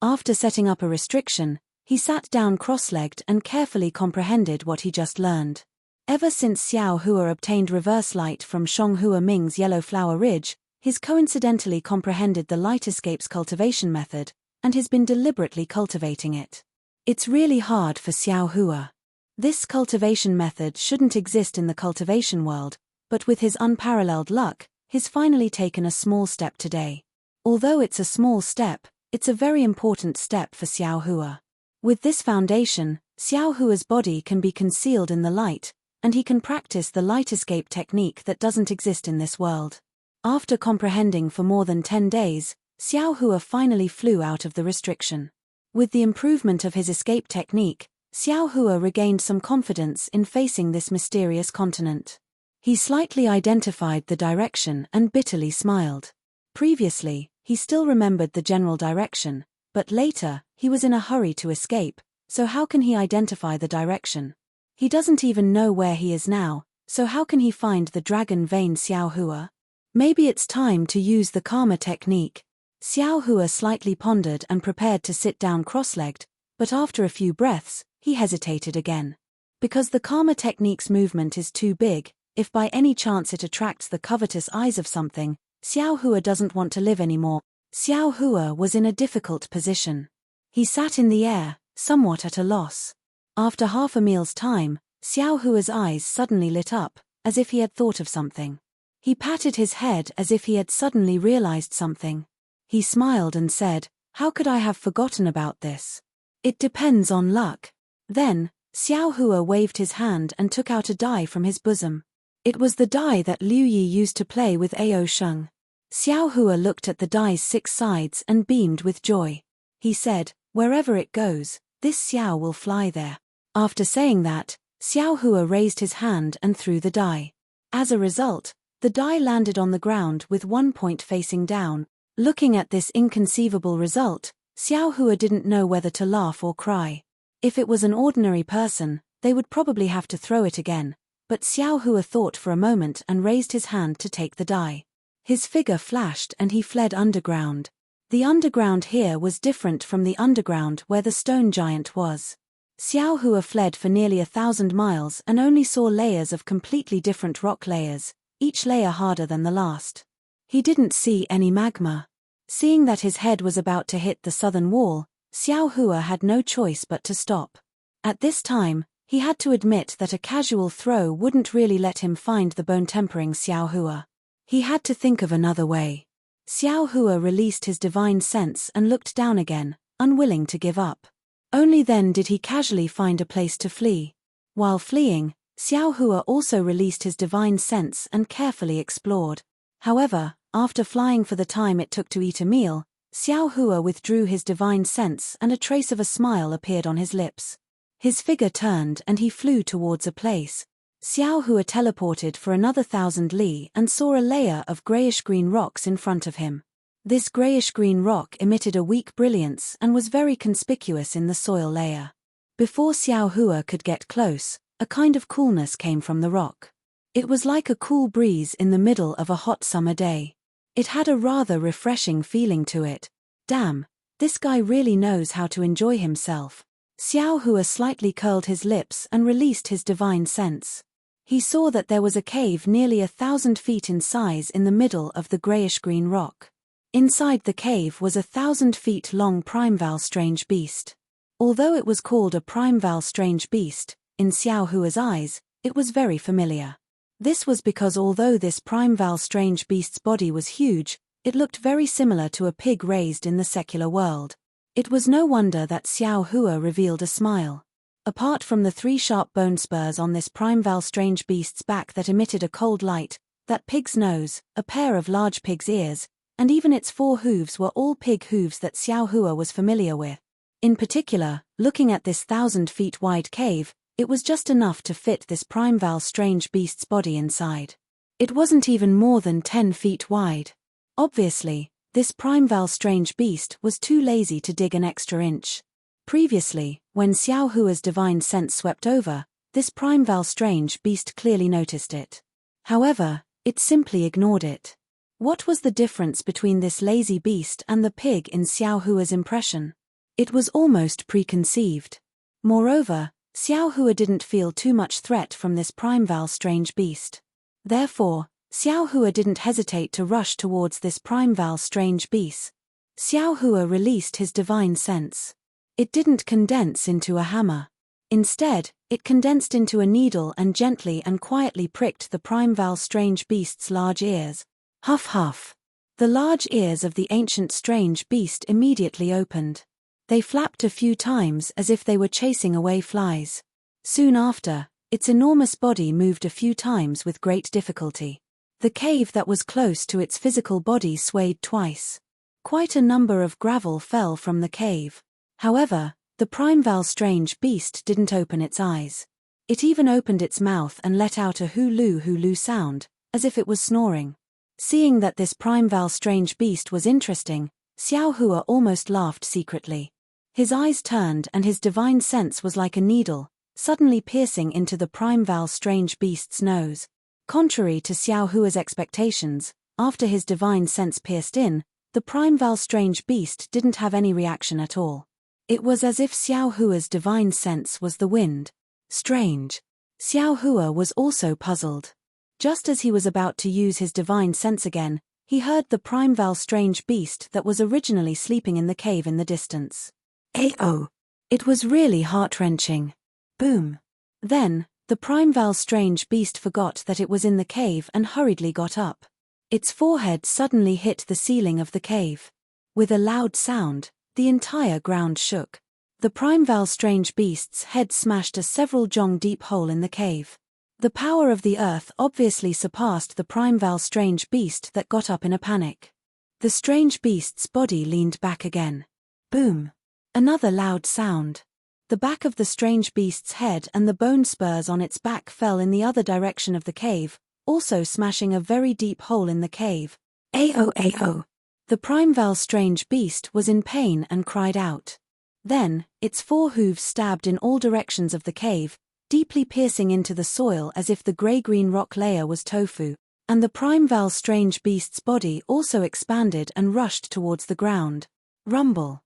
After setting up a restriction, he sat down cross-legged and carefully comprehended what he just learned. Ever since Xiao Hua obtained reverse light from Songhua Ming's Yellow Flower Ridge, he's coincidentally comprehended the light escapes cultivation method, and has been deliberately cultivating it. It's really hard for Xiao Hua. This cultivation method shouldn't exist in the cultivation world, but with his unparalleled luck, he's finally taken a small step today. Although it's a small step, it's a very important step for Xiao Hua. With this foundation, Xiao Hua's body can be concealed in the light, and he can practice the light escape technique that doesn't exist in this world. After comprehending for more than 10 days, Xiao Hua finally flew out of the restriction. With the improvement of his escape technique, Xiao Hua regained some confidence in facing this mysterious continent. He slightly identified the direction and bitterly smiled. Previously, he still remembered the general direction, but later, he was in a hurry to escape, so how can he identify the direction? He doesn't even know where he is now, so how can he find the dragon vein Xiao Hua? Maybe it's time to use the karma technique. Xiao Hua slightly pondered and prepared to sit down cross-legged, but after a few breaths, he hesitated again. Because the karma technique's movement is too big, if by any chance it attracts the covetous eyes of something, Xiao Hua doesn't want to live anymore. Xiao Hua was in a difficult position. He sat in the air, somewhat at a loss. After half a meal's time, Xiao Hua's eyes suddenly lit up, as if he had thought of something. He patted his head as if he had suddenly realized something. He smiled and said, "How could I have forgotten about this? It depends on luck." Then, Xiao Hua waved his hand and took out a die from his bosom. It was the die that Liu Yi used to play with Ao Sheng. Xiao Hua looked at the die's 6 sides and beamed with joy. He said, "Wherever it goes, this Xiao will fly there." After saying that, Xiao Hua raised his hand and threw the die. As a result, the die landed on the ground with one point facing down. Looking at this inconceivable result, Xiao Hua didn't know whether to laugh or cry. If it was an ordinary person, they would probably have to throw it again, but Xiao Hua thought for a moment and raised his hand to take the die. His figure flashed and he fled underground. The underground here was different from the underground where the stone giant was. Xiao Hua fled for nearly 1,000 miles and only saw layers of completely different rock layers, each layer harder than the last. He didn't see any magma. Seeing that his head was about to hit the southern wall, Xiao Hua had no choice but to stop. At this time, he had to admit that a casual throw wouldn't really let him find the bone-tempering Xiao Hua. He had to think of another way. Xiao Hua released his divine sense and looked down again, unwilling to give up. Only then did he casually find a place to flee. While fleeing, Xiao Hua also released his divine sense and carefully explored. However, after flying for the time it took to eat a meal, Xiao Hua withdrew his divine sense and a trace of a smile appeared on his lips. His figure turned and he flew towards a place. Xiao Hua teleported for another 1,000 li and saw a layer of grayish-green rocks in front of him. This grayish-green rock emitted a weak brilliance and was very conspicuous in the soil layer. Before Xiao Hua could get close, a kind of coolness came from the rock. It was like a cool breeze in the middle of a hot summer day. It had a rather refreshing feeling to it. Damn, this guy really knows how to enjoy himself. Xiao Hua slightly curled his lips and released his divine sense. He saw that there was a cave nearly 1,000 feet in size in the middle of the grayish-green rock. Inside the cave was a 1,000 feet long primeval strange beast. Although it was called a primeval strange beast, in Xiao Hua's eyes, it was very familiar. This was because although this primeval strange beast's body was huge, it looked very similar to a pig raised in the secular world. It was no wonder that Xiao Hua revealed a smile. Apart from the 3 sharp bone spurs on this primeval strange beast's back that emitted a cold light, that pig's nose, a pair of large pig's ears, and even its 4 hooves were all pig hooves that Xiao Hua was familiar with. In particular, looking at this 1,000 feet wide cave, it was just enough to fit this primeval strange beast's body inside. It wasn't even more than 10 feet wide. Obviously, this primeval strange beast was too lazy to dig an extra inch. Previously, when Xiao Hua's divine sense swept over, this primeval strange beast clearly noticed it. However, it simply ignored it. What was the difference between this lazy beast and the pig in Xiao Hua's impression? It was almost preconceived. Moreover, Xiao Hua didn't feel too much threat from this primeval strange beast. Therefore, Xiao Hua didn't hesitate to rush towards this primeval strange beast. Xiao Hua released his divine sense. It didn't condense into a hammer. Instead, it condensed into a needle and gently and quietly pricked the primeval strange beast's large ears. Huff huff. The large ears of the ancient strange beast immediately opened. They flapped a few times as if they were chasing away flies. Soon after, its enormous body moved a few times with great difficulty. The cave that was close to its physical body swayed twice. Quite a number of gravel fell from the cave. However, the primeval strange beast didn't open its eyes. It even opened its mouth and let out a hulu sound, as if it was snoring. Seeing that this primeval strange beast was interesting, Xiao Hua almost laughed secretly. His eyes turned and his divine sense was like a needle, suddenly piercing into the primeval strange beast's nose. Contrary to Xiao Hua's expectations, after his divine sense pierced in, the primeval strange beast didn't have any reaction at all. It was as if Xiao Hua's divine sense was the wind. Strange. Xiao Hua was also puzzled. Just as he was about to use his divine sense again, he heard the primeval strange beast that was originally sleeping in the cave in the distance. Ayo! It was really heart-wrenching. Boom. Then, the primeval strange beast forgot that it was in the cave and hurriedly got up. Its forehead suddenly hit the ceiling of the cave. With a loud sound, the entire ground shook. The primeval strange beast's head smashed a several jong deep hole in the cave. The power of the earth obviously surpassed the primeval strange beast that got up in a panic. The strange beast's body leaned back again. Boom. Another loud sound. The back of the strange beast's head and the bone spurs on its back fell in the other direction of the cave, also smashing a very deep hole in the cave. Ayo ayo. The primeval strange beast was in pain and cried out. Then, its four hooves stabbed in all directions of the cave, deeply piercing into the soil as if the grey-green rock layer was tofu, and the primeval strange beast's body also expanded and rushed towards the ground. Rumble.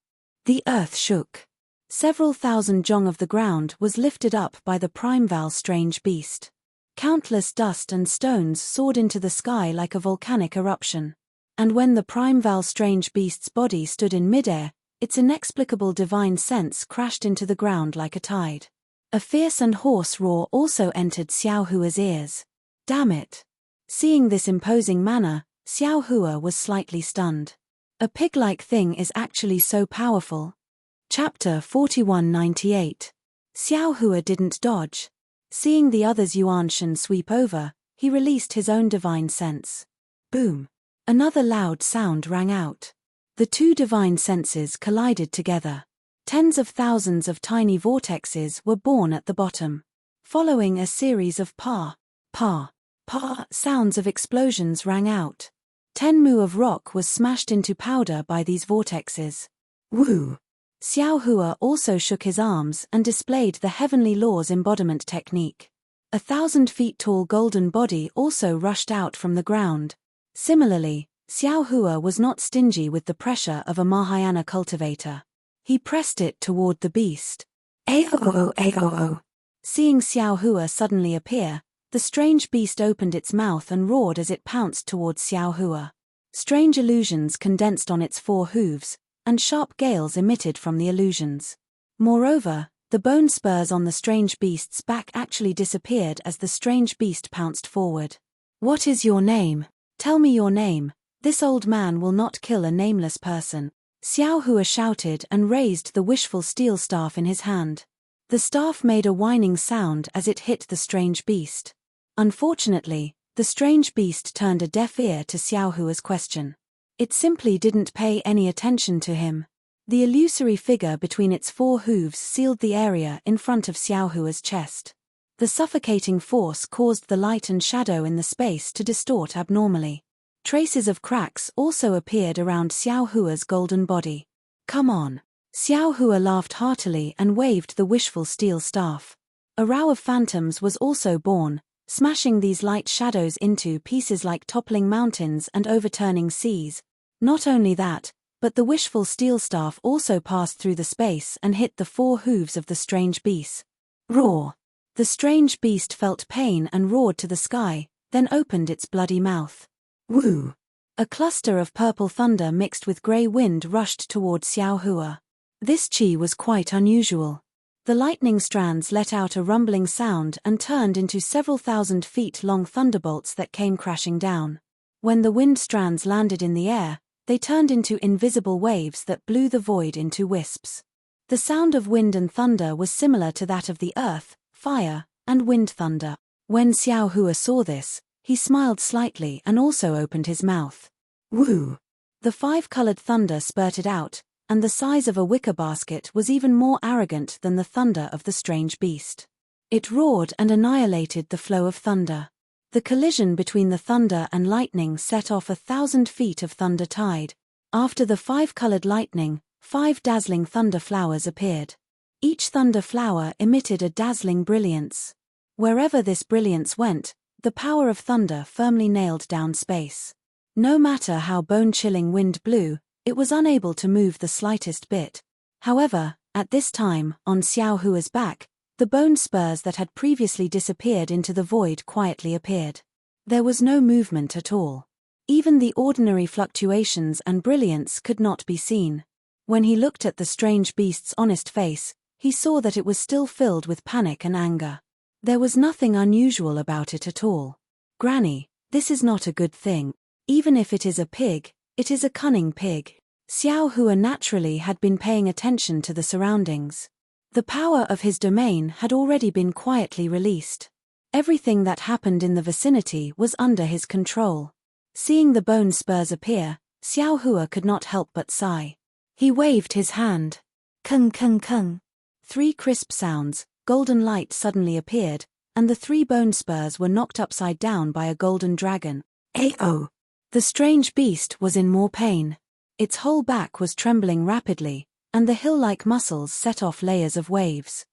The earth shook. Several thousand jong of the ground was lifted up by the primeval strange beast. Countless dust and stones soared into the sky like a volcanic eruption. And when the primeval strange beast's body stood in midair, its inexplicable divine sense crashed into the ground like a tide. A fierce and hoarse roar also entered Xiao Hua's ears. Damn it! Seeing this imposing manner, Xiao Hua was slightly stunned. A pig-like thing is actually so powerful. Chapter 4198. Xiao Hua didn't dodge. Seeing the other's Yuanshan sweep over, he released his own divine sense. Boom! Another loud sound rang out. The two divine senses collided together. Tens of thousands of tiny vortexes were born at the bottom. Following a series of pa sounds of explosions rang out. 10 mu of rock was smashed into powder by these vortexes. Woo! Xiao Hua also shook his arms and displayed the heavenly law's embodiment technique. 1,000 feet tall golden body also rushed out from the ground. Similarly, Xiao Hua was not stingy with the pressure of a Mahayana cultivator. He pressed it toward the beast. Ayo ayo. Seeing Xiao Hua suddenly appear, the strange beast opened its mouth and roared as it pounced towards Xiao Hua. Strange illusions condensed on its four hooves, and sharp gales emitted from the illusions. Moreover, the bone spurs on the strange beast's back actually disappeared as the strange beast pounced forward. What is your name? Tell me your name. This old man will not kill a nameless person. Xiao Hua shouted and raised the wishful steel staff in his hand. The staff made a whining sound as it hit the strange beast. Unfortunately, the strange beast turned a deaf ear to Xiao Hua's question. It simply didn't pay any attention to him. The illusory figure between its four hooves sealed the area in front of Xiao Hua's chest. The suffocating force caused the light and shadow in the space to distort abnormally. Traces of cracks also appeared around Xiao Hua's golden body. Come on. Xiao Hua laughed heartily and waved the wishful steel staff. A row of phantoms was also born, smashing these light shadows into pieces like toppling mountains and overturning seas. Not only that, but the wishful steel staff also passed through the space and hit the four hooves of the strange beast. Roar! The strange beast felt pain and roared to the sky, then opened its bloody mouth. Woo! A cluster of purple thunder mixed with grey wind rushed toward Xiao Hua. This chi was quite unusual. The lightning strands let out a rumbling sound and turned into several thousand feet long thunderbolts that came crashing down. When the wind strands landed in the air, they turned into invisible waves that blew the void into wisps. The sound of wind and thunder was similar to that of the earth, fire, and wind thunder. When Xiao Hua saw this, he smiled slightly and also opened his mouth. Woo! The five-colored thunder spurted out, and the size of a wicker basket was even more arrogant than the thunder of the strange beast. It roared and annihilated the flow of thunder. The collision between the thunder and lightning set off 1,000 feet of thunder tide. After the five-colored lightning, 5 dazzling thunder flowers appeared. Each thunder flower emitted a dazzling brilliance. Wherever this brilliance went, the power of thunder firmly nailed down space. No matter how bone-chilling wind blew, it was unable to move the slightest bit. However, at this time, on Xiao Hua's back, the bone spurs that had previously disappeared into the void quietly appeared. There was no movement at all. Even the ordinary fluctuations and brilliance could not be seen. When he looked at the strange beast's honest face, he saw that it was still filled with panic and anger. There was nothing unusual about it at all. Granny, this is not a good thing. Even if it is a pig, it is a cunning pig. Xiao Hua naturally had been paying attention to the surroundings. The power of his domain had already been quietly released. Everything that happened in the vicinity was under his control. Seeing the bone spurs appear, Xiao Hua could not help but sigh. He waved his hand. Kung kung kung. 3 crisp sounds, golden light suddenly appeared, and the 3 bone spurs were knocked upside down by a golden dragon. Ao! The strange beast was in more pain. Its whole back was trembling rapidly, and the hill-like muscles set off layers of waves.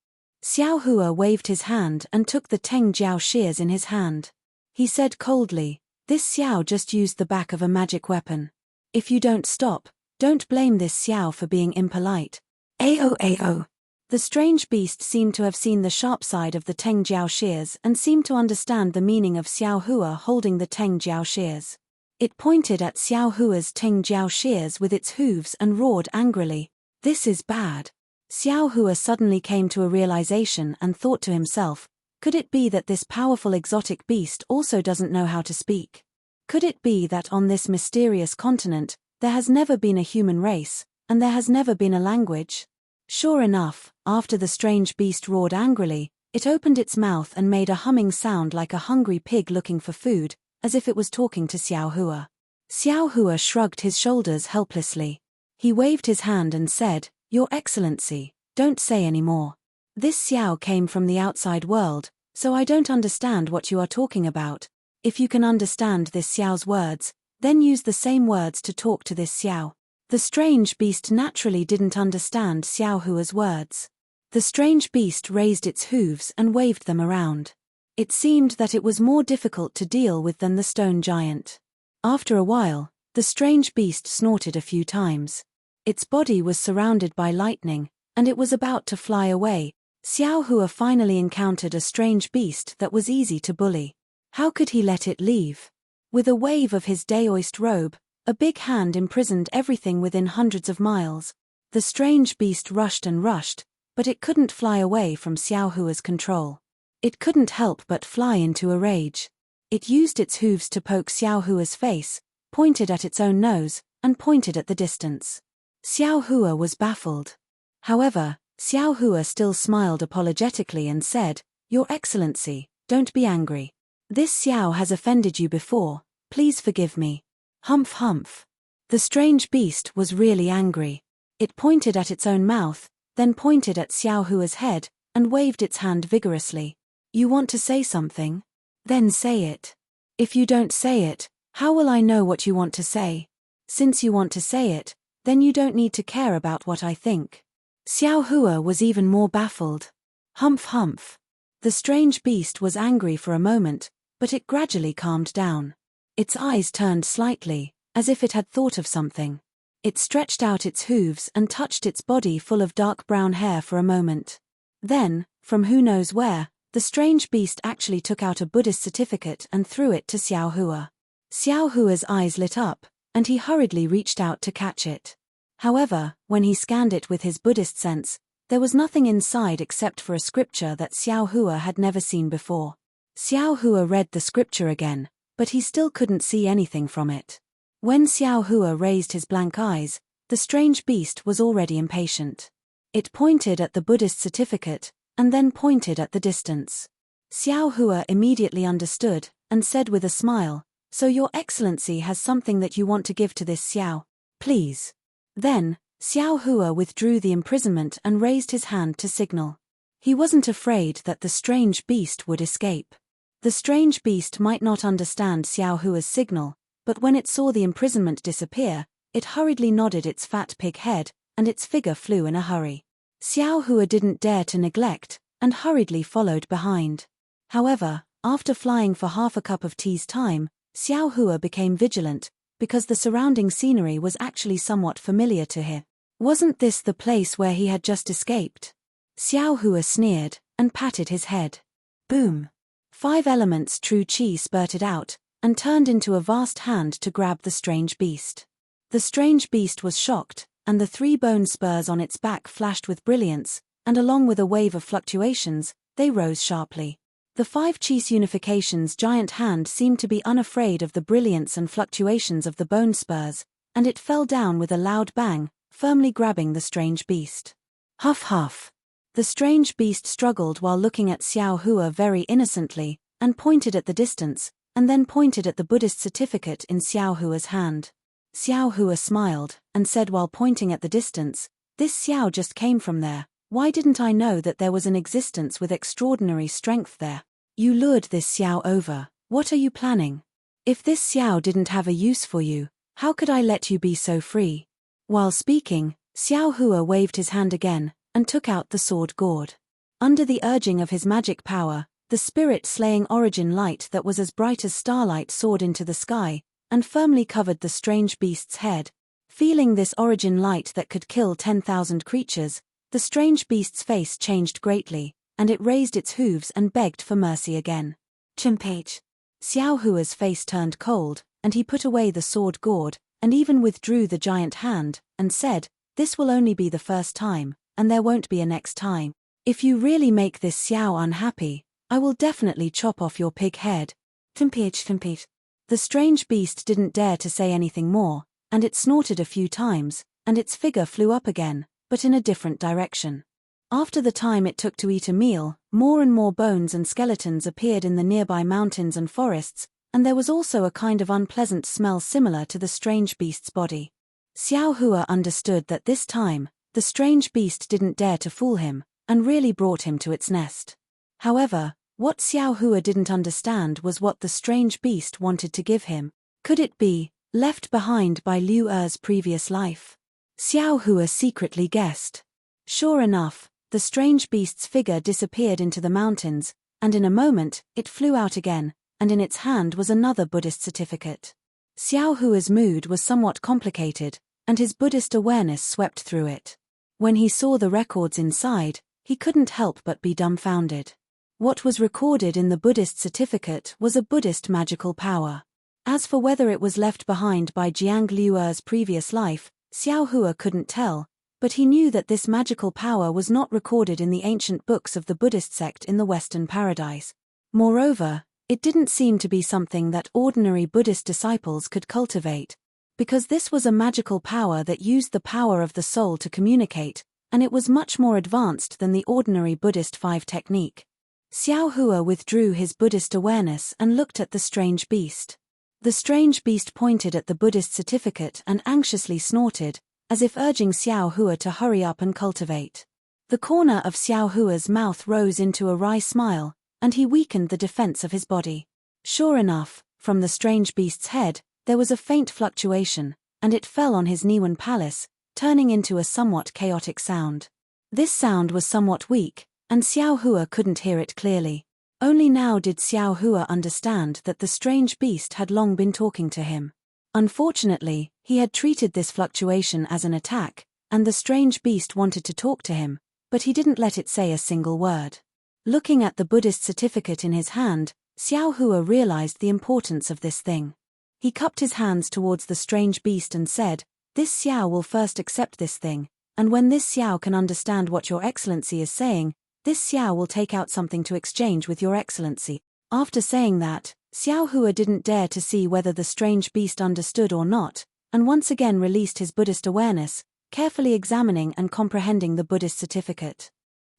Xiao Hua waved his hand and took the Teng Jiao shears in his hand. He said coldly, "This Xiao just used the back of a magic weapon. If you don't stop, don't blame this Xiao for being impolite." Ao. The strange beast seemed to have seen the sharp side of the Teng Jiao shears and seemed to understand the meaning of Xiao Hua holding the Teng Jiao shears. It pointed at Xiao Hua's Teng Jiao shears with its hooves and roared angrily, "This is bad." Xiao Hua suddenly came to a realization and thought to himself, could it be that this powerful exotic beast also doesn't know how to speak? Could it be that on this mysterious continent, there has never been a human race, and there has never been a language? Sure enough, after the strange beast roared angrily, it opened its mouth and made a humming sound like a hungry pig looking for food, as if it was talking to Xiao Hua. Xiao Hua shrugged his shoulders helplessly. He waved his hand and said, "Your Excellency, don't say any more. This Xiao came from the outside world, so I don't understand what you are talking about. If you can understand this Xiao's words, then use the same words to talk to this Xiao." The strange beast naturally didn't understand Xiao Hua's words. The strange beast raised its hooves and waved them around. It seemed that it was more difficult to deal with than the stone giant. After a while, the strange beast snorted a few times. Its body was surrounded by lightning, and it was about to fly away. Xiao Hua finally encountered a strange beast that was easy to bully. How could he let it leave? With a wave of his daoist robe, a big hand imprisoned everything within hundreds of miles. The strange beast rushed and rushed, but it couldn't fly away from Xiao Hua's control. It couldn't help but fly into a rage. It used its hooves to poke Xiao Hua's face, pointed at its own nose, and pointed at the distance. Xiao Hua was baffled. However, Xiao Hua still smiled apologetically and said, "Your Excellency, don't be angry. This Xiao has offended you before, please forgive me." Humph humph. The strange beast was really angry. It pointed at its own mouth, then pointed at Xiao Hua's head, and waved its hand vigorously. "You want to say something? Then say it. If you don't say it, how will I know what you want to say? Since you want to say it, then you don't need to care about what I think." Xiao Hua was even more baffled. Humph humph. The strange beast was angry for a moment, but it gradually calmed down. Its eyes turned slightly, as if it had thought of something. It stretched out its hooves and touched its body full of dark brown hair for a moment. Then, from who knows where, the strange beast actually took out a Buddhist certificate and threw it to Xiao Hua. Xiao Hua's eyes lit up, and he hurriedly reached out to catch it. However, when he scanned it with his Buddhist sense, there was nothing inside except for a scripture that Xiao Hua had never seen before. Xiao Hua read the scripture again, but he still couldn't see anything from it. When Xiao Hua raised his blank eyes, the strange beast was already impatient. It pointed at the Buddhist certificate, and then pointed at the distance. Xiao Hua immediately understood, and said with a smile, "So your excellency has something that you want to give to this Xiao, please." Then, Xiao Hua withdrew the imprisonment and raised his hand to signal. He wasn't afraid that the strange beast would escape. The strange beast might not understand Xiao Hua's signal, but when it saw the imprisonment disappear, it hurriedly nodded its fat pig head, and its figure flew in a hurry. Xiao Hua didn't dare to neglect, and hurriedly followed behind. However, after flying for half a cup of tea's time, Xiao Hua became vigilant, because the surrounding scenery was actually somewhat familiar to him. Wasn't this the place where he had just escaped? Xiao Hua sneered, and patted his head. Boom! 5 elements true qi spurted out, and turned into a vast hand to grab the strange beast. The strange beast was shocked, and the 3 bone spurs on its back flashed with brilliance, and along with a wave of fluctuations, they rose sharply. The 5 qi unification's giant hand seemed to be unafraid of the brilliance and fluctuations of the bone spurs, and it fell down with a loud bang, firmly grabbing the strange beast. Huff huff. The strange beast struggled while looking at Xiao Hua very innocently, and pointed at the distance, and then pointed at the Buddhist certificate in Xiao Hua's hand. Xiao Hua smiled, and said while pointing at the distance, "This Xiao just came from there. Why didn't I know that there was an existence with extraordinary strength there? You lured this Xiao over. What are you planning? If this Xiao didn't have a use for you, how could I let you be so free?" While speaking, Xiao Hua waved his hand again, and took out the sword gourd. Under the urging of his magic power, the spirit-slaying origin light that was as bright as starlight soared into the sky, and firmly covered the strange beast's head. Feeling this origin light that could kill 10,000 creatures, the strange beast's face changed greatly, and it raised its hooves and begged for mercy again. Chimpage. Xiao Hua's face turned cold, and he put away the sword gourd, and even withdrew the giant hand, and said, "This will only be the first time, and there won't be a next time. If you really make this Xiao unhappy, I will definitely chop off your pig head." Timpage. The strange beast didn't dare to say anything more, and it snorted a few times, and its figure flew up again, but in a different direction. After the time it took to eat a meal, more and more bones and skeletons appeared in the nearby mountains and forests, and there was also a kind of unpleasant smell similar to the strange beast's body. Xiao Hua understood that this time, the strange beast didn't dare to fool him, and really brought him to its nest. However, what Xiao Hua didn't understand was what the strange beast wanted to give him. Could it be left behind by Liu Er's previous life? Xiao Hua secretly guessed. Sure enough, the strange beast's figure disappeared into the mountains, and in a moment, it flew out again, and in its hand was another Buddhist certificate. Xiao Hua's mood was somewhat complicated, and his Buddhist awareness swept through it. When he saw the records inside, he couldn't help but be dumbfounded. What was recorded in the Buddhist certificate was a Buddhist magical power. As for whether it was left behind by Jiang Liu Er's previous life, Xiao Hua couldn't tell, but he knew that this magical power was not recorded in the ancient books of the Buddhist sect in the Western Paradise. Moreover, it didn't seem to be something that ordinary Buddhist disciples could cultivate, because this was a magical power that used the power of the soul to communicate, and it was much more advanced than the ordinary Buddhist 5 technique. Xiao Hua withdrew his Buddhist awareness and looked at the strange beast. The strange beast pointed at the Buddhist certificate and anxiously snorted, as if urging Xiao Hua to hurry up and cultivate. The corner of Xiao Hua's mouth rose into a wry smile, and he weakened the defense of his body. Sure enough, from the strange beast's head, there was a faint fluctuation, and it fell on his Niwen palace, turning into a somewhat chaotic sound. This sound was somewhat weak, and Xiao Hua couldn't hear it clearly. Only now did Xiao Hua understand that the strange beast had long been talking to him. Unfortunately, he had treated this fluctuation as an attack, and the strange beast wanted to talk to him, but he didn't let it say a single word. Looking at the Buddhist certificate in his hand, Xiao Hua realized the importance of this thing. He cupped his hands towards the strange beast and said, "This Xiao will first accept this thing, and when this Xiao can understand what your excellency is saying, this Xiao will take out something to exchange with your excellency." After saying that, Xiao Hua didn't dare to see whether the strange beast understood or not, and once again released his Buddhist awareness, carefully examining and comprehending the Buddhist certificate.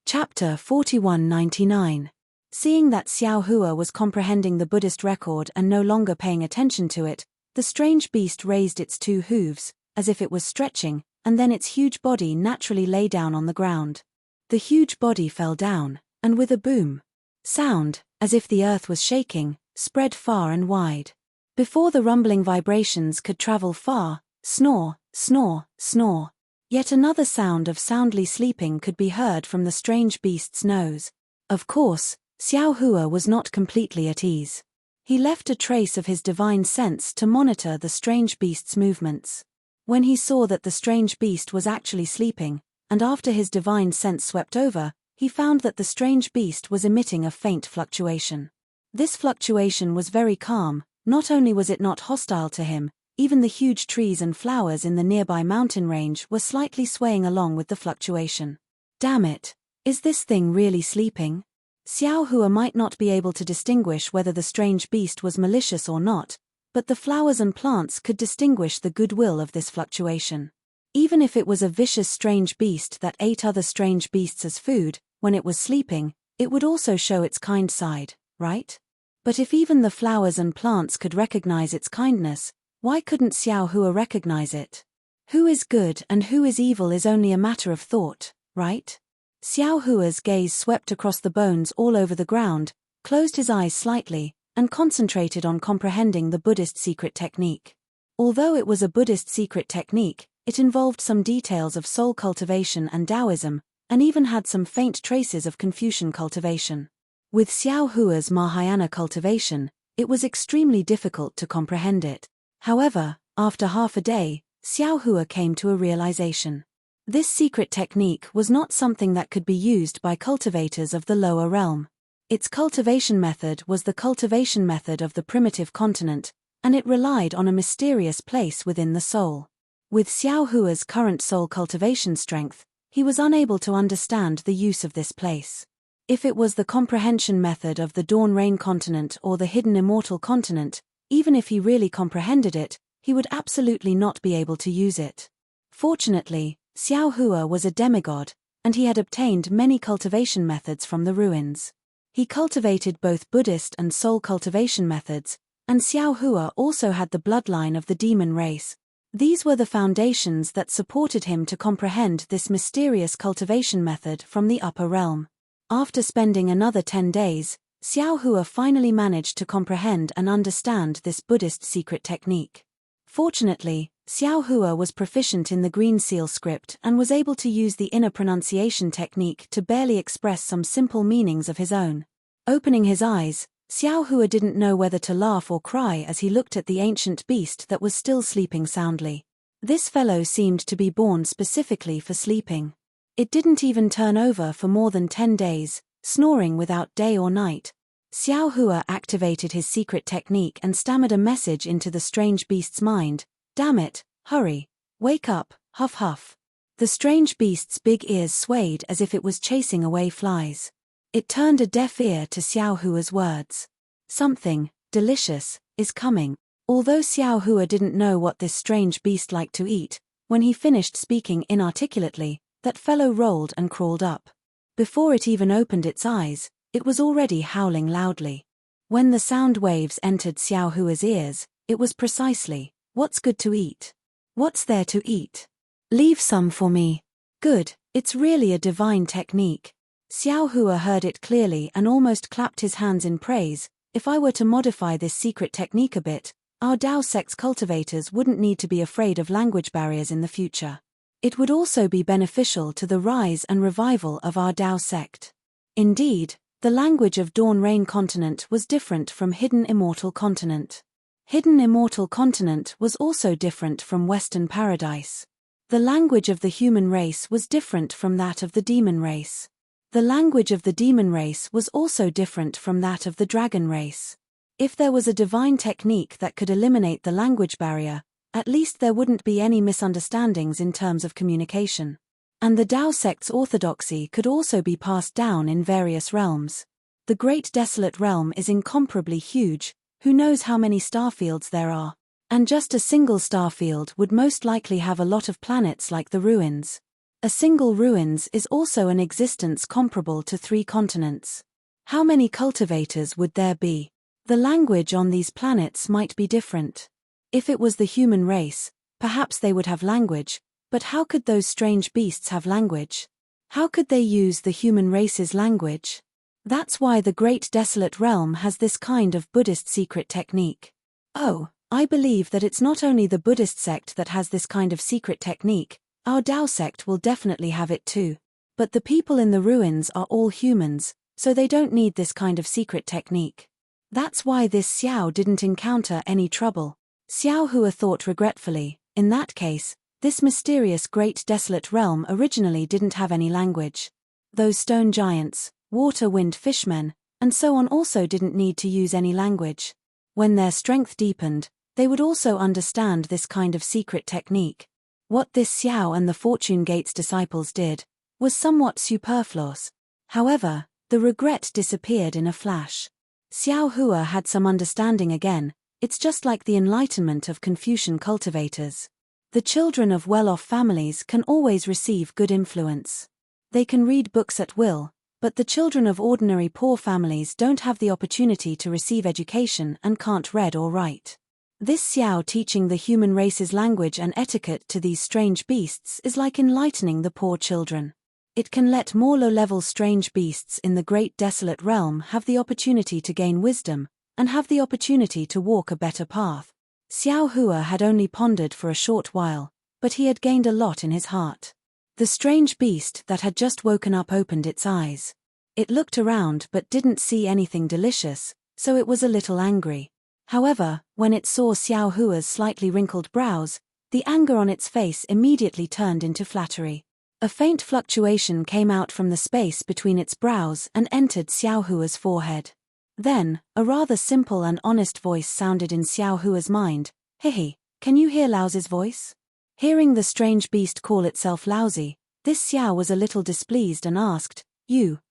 Chapter 4199. Seeing that Xiao Hua was comprehending the Buddhist record and no longer paying attention to it, the strange beast raised its 2 hooves, as if it was stretching, and then its huge body naturally lay down on the ground. The huge body fell down, and with a boom sound, as if the earth was shaking, spread far and wide. Before the rumbling vibrations could travel far, snore, snore, snore. Yet another sound of soundly sleeping could be heard from the strange beast's nose. Of course, Xiao Hua was not completely at ease. He left a trace of his divine sense to monitor the strange beast's movements. When he saw that the strange beast was actually sleeping, and after his divine sense swept over, he found that the strange beast was emitting a faint fluctuation. This fluctuation was very calm. Not only was it not hostile to him, even the huge trees and flowers in the nearby mountain range were slightly swaying along with the fluctuation. Damn it! Is this thing really sleeping? Xiao Hua might not be able to distinguish whether the strange beast was malicious or not, but the flowers and plants could distinguish the goodwill of this fluctuation. Even if it was a vicious strange beast that ate other strange beasts as food, when it was sleeping, it would also show its kind side, right? But if even the flowers and plants could recognize its kindness, why couldn't Xiao Hua recognize it? Who is good and who is evil is only a matter of thought, right? Xiao Hua's gaze swept across the bones all over the ground, closed his eyes slightly, and concentrated on comprehending the Buddhist secret technique. Although it was a Buddhist secret technique, it involved some details of soul cultivation and Taoism, and even had some faint traces of Confucian cultivation. With Xiao Hua's Mahayana cultivation, it was extremely difficult to comprehend it. However, after half a day, Xiao Hua came to a realization. This secret technique was not something that could be used by cultivators of the lower realm. Its cultivation method was the cultivation method of the primitive continent, and it relied on a mysterious place within the soul. With Xiao Hua's current soul cultivation strength, he was unable to understand the use of this place. If it was the comprehension method of the Dawn Rain continent or the hidden immortal continent, even if he really comprehended it, he would absolutely not be able to use it. Fortunately, Xiao Hua was a demigod, and he had obtained many cultivation methods from the ruins. He cultivated both Buddhist and soul cultivation methods, and Xiao Hua also had the bloodline of the demon race. These were the foundations that supported him to comprehend this mysterious cultivation method from the upper realm. After spending another 10 days, Xiao Hua finally managed to comprehend and understand this Buddhist secret technique. Fortunately, Xiao Hua was proficient in the Green Seal script and was able to use the inner pronunciation technique to barely express some simple meanings of his own. Opening his eyes, Xiao Hua didn't know whether to laugh or cry as he looked at the ancient beast that was still sleeping soundly. This fellow seemed to be born specifically for sleeping. It didn't even turn over for more than 10 days, snoring without day or night. Xiao Hua activated his secret technique and stammered a message into the strange beast's mind. "Damn it, hurry. Wake up, huff huff." The strange beast's big ears swayed as if it was chasing away flies. It turned a deaf ear to Xiao Hua's words. Something delicious is coming. Although Xiao Hua didn't know what this strange beast liked to eat, when he finished speaking inarticulately, that fellow rolled and crawled up. Before it even opened its eyes, it was already howling loudly. When the sound waves entered Xiao Hua's ears, it was precisely, "What's good to eat? What's there to eat? Leave some for me." Good, it's really a divine technique. Xiao Hua heard it clearly and almost clapped his hands in praise. If I were to modify this secret technique a bit, our Dao sect's cultivators wouldn't need to be afraid of language barriers in the future. It would also be beneficial to the rise and revival of our Dao sect. Indeed, the language of Dawn Rain continent was different from Hidden Immortal continent. Hidden Immortal continent was also different from Western Paradise. The language of the human race was different from that of the demon race. The language of the demon race was also different from that of the dragon race. If there was a divine technique that could eliminate the language barrier, at least there wouldn't be any misunderstandings in terms of communication. And the Tao sect's orthodoxy could also be passed down in various realms. The Great Desolate Realm is incomparably huge, who knows how many starfields there are? And just a single starfield would most likely have a lot of planets like the ruins. A single ruins is also an existence comparable to 3 continents. How many cultivators would there be? The language on these planets might be different. If it was the human race, perhaps they would have language, but how could those strange beasts have language? How could they use the human race's language? That's why the Great Desolate Realm has this kind of Buddhist secret technique. Oh, I believe that it's not only the Buddhist sect that has this kind of secret technique, our Tao sect will definitely have it too. But the people in the ruins are all humans, so they don't need this kind of secret technique. That's why this Xiao didn't encounter any trouble. Xiao Hua thought regretfully, in that case, this mysterious Great Desolate Realm originally didn't have any language. Those stone giants, water-wind fishmen, and so on also didn't need to use any language. When their strength deepened, they would also understand this kind of secret technique. What this Xiao and the Fortune Gate's disciples did was somewhat superfluous. However, the regret disappeared in a flash. Xiao Hua had some understanding again. It's just like the enlightenment of Confucian cultivators. The children of well-off families can always receive good influence. They can read books at will, but the children of ordinary poor families don't have the opportunity to receive education and can't read or write. This Xiao teaching the human race's language and etiquette to these strange beasts is like enlightening the poor children. It can let more low-level strange beasts in the Great Desolate Realm have the opportunity to gain wisdom, and have the opportunity to walk a better path. Xiao Hua had only pondered for a short while, but he had gained a lot in his heart. The strange beast that had just woken up opened its eyes. It looked around but didn't see anything delicious, so it was a little angry. However, when it saw Xiao Hua's slightly wrinkled brows, the anger on its face immediately turned into flattery. A faint fluctuation came out from the space between its brows and entered Xiao Hua's forehead. Then, a rather simple and honest voice sounded in Xiao Hua's mind. Hehe, can you hear Laozi's voice? Hearing the strange beast call itself Laozi, this Xiao was a little displeased and asked,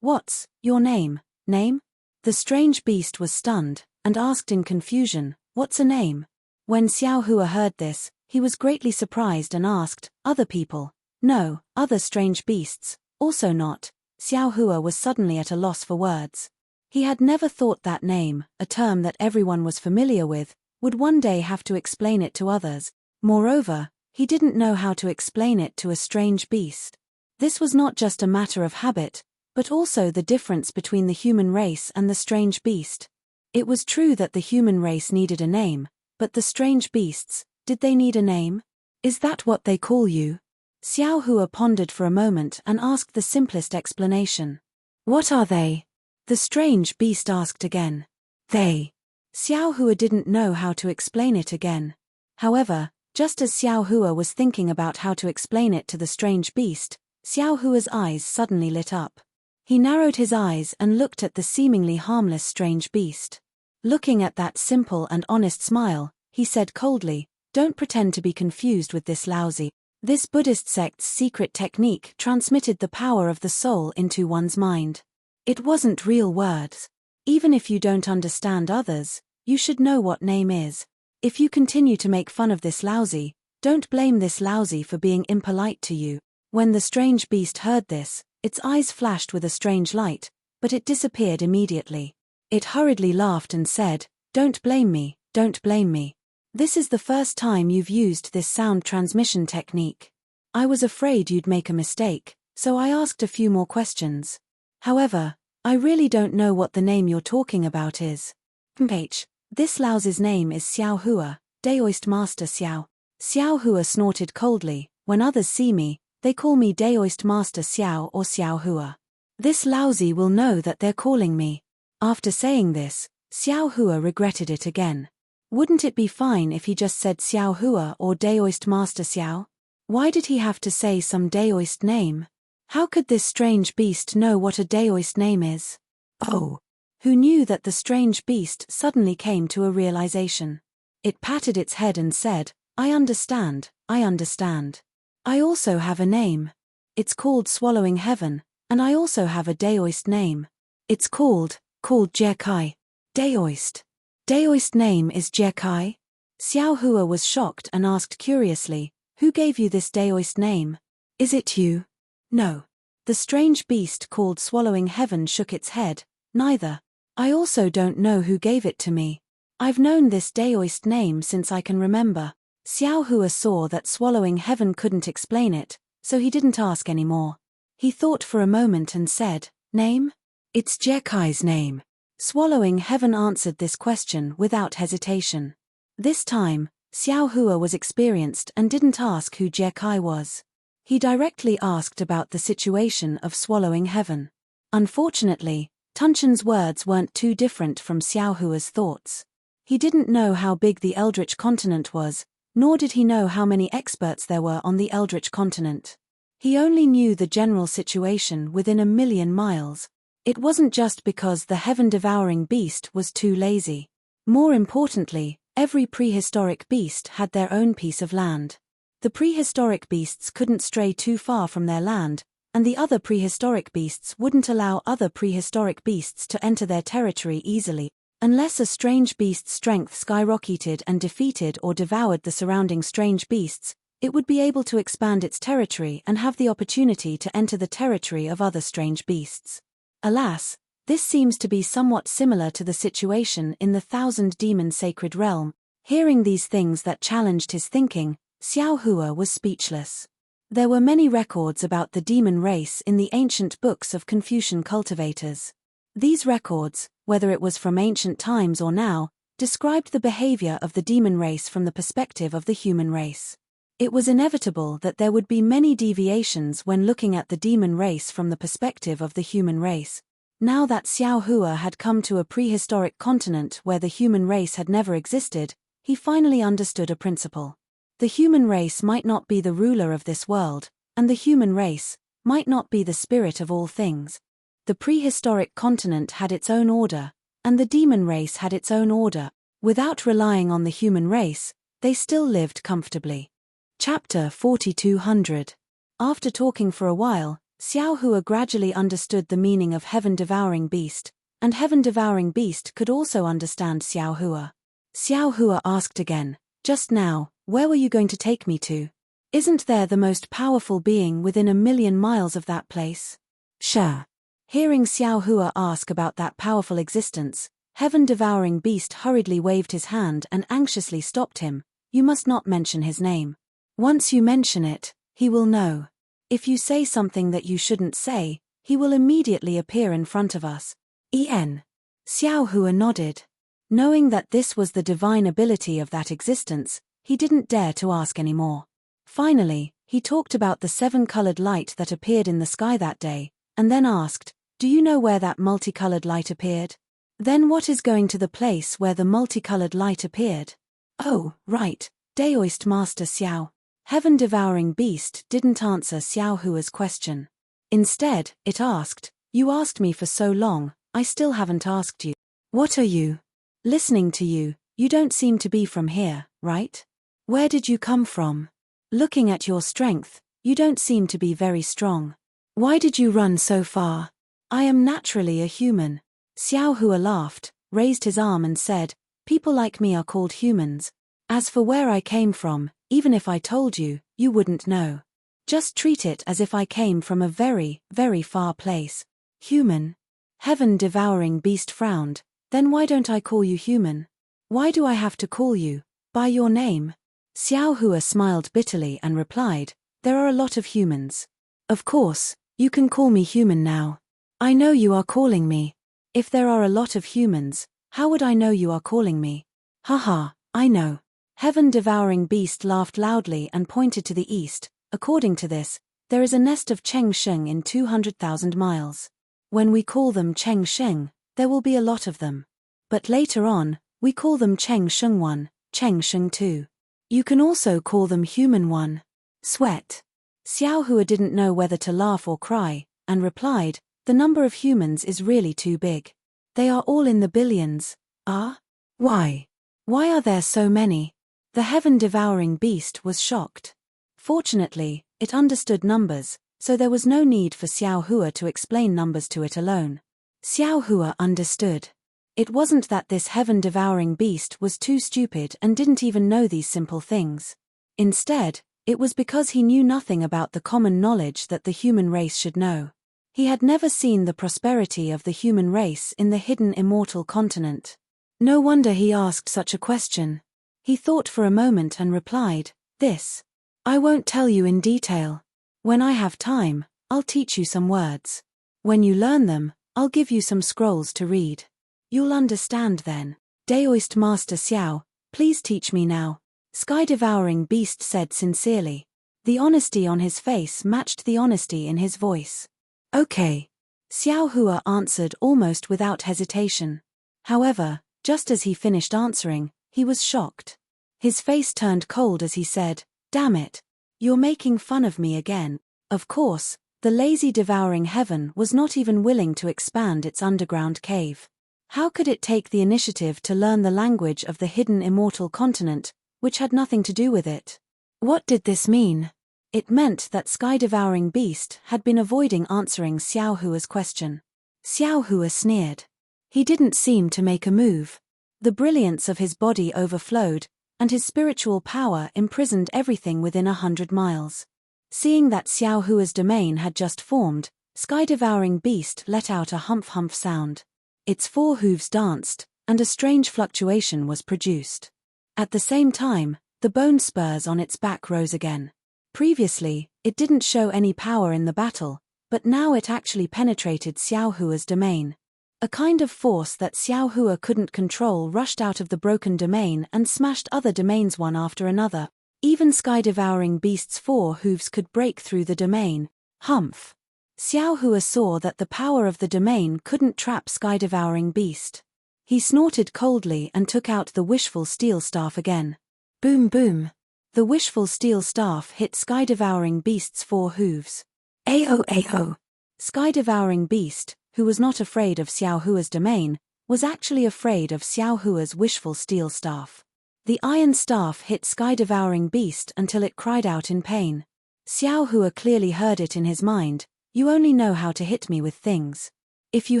what's your name? Name? The strange beast was stunned, and asked in confusion, what's a name? When Xiao Hua heard this, he was greatly surprised and asked, other people? No, other strange beasts, also not. Xiao Hua was suddenly at a loss for words. He had never thought that name, a term that everyone was familiar with, would one day have to explain it to others. Moreover, he didn't know how to explain it to a strange beast. This was not just a matter of habit, but also the difference between the human race and the strange beast. It was true that the human race needed a name, but the strange beasts, did they need a name? Is that what they call you? Xiao Hua pondered for a moment and asked the simplest explanation. What are they? The strange beast asked again. They. Xiao Hua didn't know how to explain it again. However, just as Xiao Hua was thinking about how to explain it to the strange beast, Xiao Hua's eyes suddenly lit up. He narrowed his eyes and looked at the seemingly harmless strange beast. Looking at that simple and honest smile, he said coldly, don't pretend to be confused with this Laozi. This Buddhist sect's secret technique transmitted the power of the soul into one's mind. It wasn't real words. Even if you don't understand others, you should know what name is. If you continue to make fun of this Laozi, don't blame this Laozi for being impolite to you. When the strange beast heard this, its eyes flashed with a strange light, but it disappeared immediately. It hurriedly laughed and said, don't blame me, don't blame me. This is the first time you've used this sound transmission technique. I was afraid you'd make a mistake, so I asked a few more questions. However, I really don't know what the name you're talking about is. This Laozi's name is Xiao Hua, Daoist Master Xiao. Xiao Hua snorted coldly. When others see me, they call me Daoist Master Xiao or Xiao Hua. This Laozi will know that they're calling me. After saying this, Xiao Hua regretted it again. Wouldn't it be fine if he just said Xiao Hua or Daoist Master Xiao? Why did he have to say some Daoist name? How could this strange beast know what a Daoist name is? Oh! Who knew that the strange beast suddenly came to a realization. It patted its head and said, I understand, I understand. I also have a name. It's called Swallowing Heaven, and I also have a Daoist name. It's called Jekai. Daoist. Daoist name is Jekai? Xiao Hua was shocked and asked curiously, who gave you this Daoist name? Is it you? No. The strange beast called Swallowing Heaven shook its head, neither. I also don't know who gave it to me. I've known this Daoist name since I can remember. Xiao Hua saw that Swallowing Heaven couldn't explain it, so he didn't ask anymore. He thought for a moment and said, Name? It's Jekai's name. Swallowing Heaven answered this question without hesitation. This time, Xiao Hua was experienced and didn't ask who Jekai was. He directly asked about the situation of Swallowing Heaven. Unfortunately, Tunchan's words weren't too different from Xiao Hua's thoughts. He didn't know how big the Eldritch continent was, nor did he know how many experts there were on the Eldritch continent. He only knew the general situation within 1,000,000 miles. It wasn't just because the heaven-devouring beast was too lazy. More importantly, every prehistoric beast had their own piece of land. The prehistoric beasts couldn't stray too far from their land, and the other prehistoric beasts wouldn't allow other prehistoric beasts to enter their territory easily. Unless a strange beast's strength skyrocketed and defeated or devoured the surrounding strange beasts, it would be able to expand its territory and have the opportunity to enter the territory of other strange beasts. Alas, this seems to be somewhat similar to the situation in the Thousand Demon Sacred Realm. Hearing these things that challenged his thinking, Xiao Hua was speechless. There were many records about the demon race in the ancient books of Confucian cultivators. These records, whether it was from ancient times or now, described the behavior of the demon race from the perspective of the human race. It was inevitable that there would be many deviations when looking at the demon race from the perspective of the human race. Now that Xiao Hua had come to a prehistoric continent where the human race had never existed, he finally understood a principle. The human race might not be the ruler of this world, and the human race might not be the spirit of all things. The prehistoric continent had its own order, and the demon race had its own order. Without relying on the human race, they still lived comfortably. Chapter 4200. After talking for a while, Xiao Hua gradually understood the meaning of Heaven-Devouring Beast, and Heaven-Devouring Beast could also understand Xiao Hua. Xiao Hua asked again, just now, where were you going to take me to? Isn't there the most powerful being within 1,000,000 miles of that place? Sure. Hearing Xiao Hua ask about that powerful existence, Heaven-Devouring Beast hurriedly waved his hand and anxiously stopped him. You must not mention his name. Once you mention it, he will know. If you say something that you shouldn't say, he will immediately appear in front of us. Xiao Hua nodded. Knowing that this was the divine ability of that existence, he didn't dare to ask any more. Finally, he talked about the 7-colored light that appeared in the sky that day, and then asked, do you know where that multicolored light appeared? Then what is going to the place where the multicolored light appeared? Oh, right, Daoist Master Xiao. Heaven-Devouring Beast didn't answer Xiao Hua's question. Instead, it asked, you asked me for so long, I still haven't asked you. What are you? Listening to you, you don't seem to be from here, right? Where did you come from? Looking at your strength, you don't seem to be very strong. Why did you run so far? I am naturally a human. Xiao Hua laughed, raised his arm and said, people like me are called humans. As for where I came from, even if I told you, you wouldn't know. Just treat it as if I came from a very, very far place. Human? Heaven-Devouring Beast frowned. Then why don't I call you human? Why do I have to call you by your name? Xiao Hua smiled bitterly and replied, there are a lot of humans. Of course, you can call me human now. I know you are calling me. If there are a lot of humans, how would I know you are calling me? Haha, I know. Heaven-Devouring Beast laughed loudly and pointed to the east. According to this, there is a nest of Cheng Sheng in 200,000 miles. When we call them Cheng Sheng, there will be a lot of them. But later on, we call them Cheng Sheng 1, Cheng Sheng 2. You can also call them Human 1. Sweat. Xiao Hua didn't know whether to laugh or cry, and replied, "The number of humans is really too big. They are all in the billions." "Ah? Why? Why are there so many?" The heaven-devouring beast was shocked. Fortunately, it understood numbers, so there was no need for Xiao Hua to explain numbers to it alone. Xiao Hua understood. It wasn't that this heaven-devouring beast was too stupid and didn't even know these simple things. Instead, it was because he knew nothing about the common knowledge that the human race should know. He had never seen the prosperity of the human race in the hidden immortal continent. No wonder he asked such a question. He thought for a moment and replied, "This. I won't tell you in detail. When I have time, I'll teach you some words. When you learn them, I'll give you some scrolls to read. You'll understand then." "Daoist Master Xiao, please teach me now," Sky-devouring beast said sincerely. The honesty on his face matched the honesty in his voice. "Okay," Xiao Hua answered almost without hesitation. However, just as he finished answering, he was shocked. His face turned cold as he said, "Damn it. You're making fun of me again." Of course, the lazy devouring heaven was not even willing to expand its underground cave. How could it take the initiative to learn the language of the hidden immortal continent, which had nothing to do with it? What did this mean? It meant that Sky-devouring beast had been avoiding answering Xiao Hua's question. Xiao Hua sneered. He didn't seem to make a move. The brilliance of his body overflowed, and his spiritual power imprisoned everything within 100 miles. Seeing that Xiao Hua's domain had just formed, Sky-devouring beast let out a humph-humph sound. Its 4 hooves danced, and a strange fluctuation was produced. At the same time, the bone spurs on its back rose again. Previously, it didn't show any power in the battle, but now it actually penetrated Xiao Hua's domain. A kind of force that Xiao Hua couldn't control rushed out of the broken domain and smashed other domains one after another. Even Sky-devouring beast's 4 hooves could break through the domain. Humph! Xiao Hua saw that the power of the domain couldn't trap Sky-devouring beast. He snorted coldly and took out the wishful steel staff again. Boom boom! The wishful steel staff hit Sky-devouring beast's 4 hooves. Ao ao! Sky-devouring beast, who was not afraid of Xiao Hua's domain, was actually afraid of Xiao Hua's wishful steel staff. The iron staff hit Sky-devouring beast until it cried out in pain. Xiao Hua clearly heard it in his mind, "You only know how to hit me with things. If you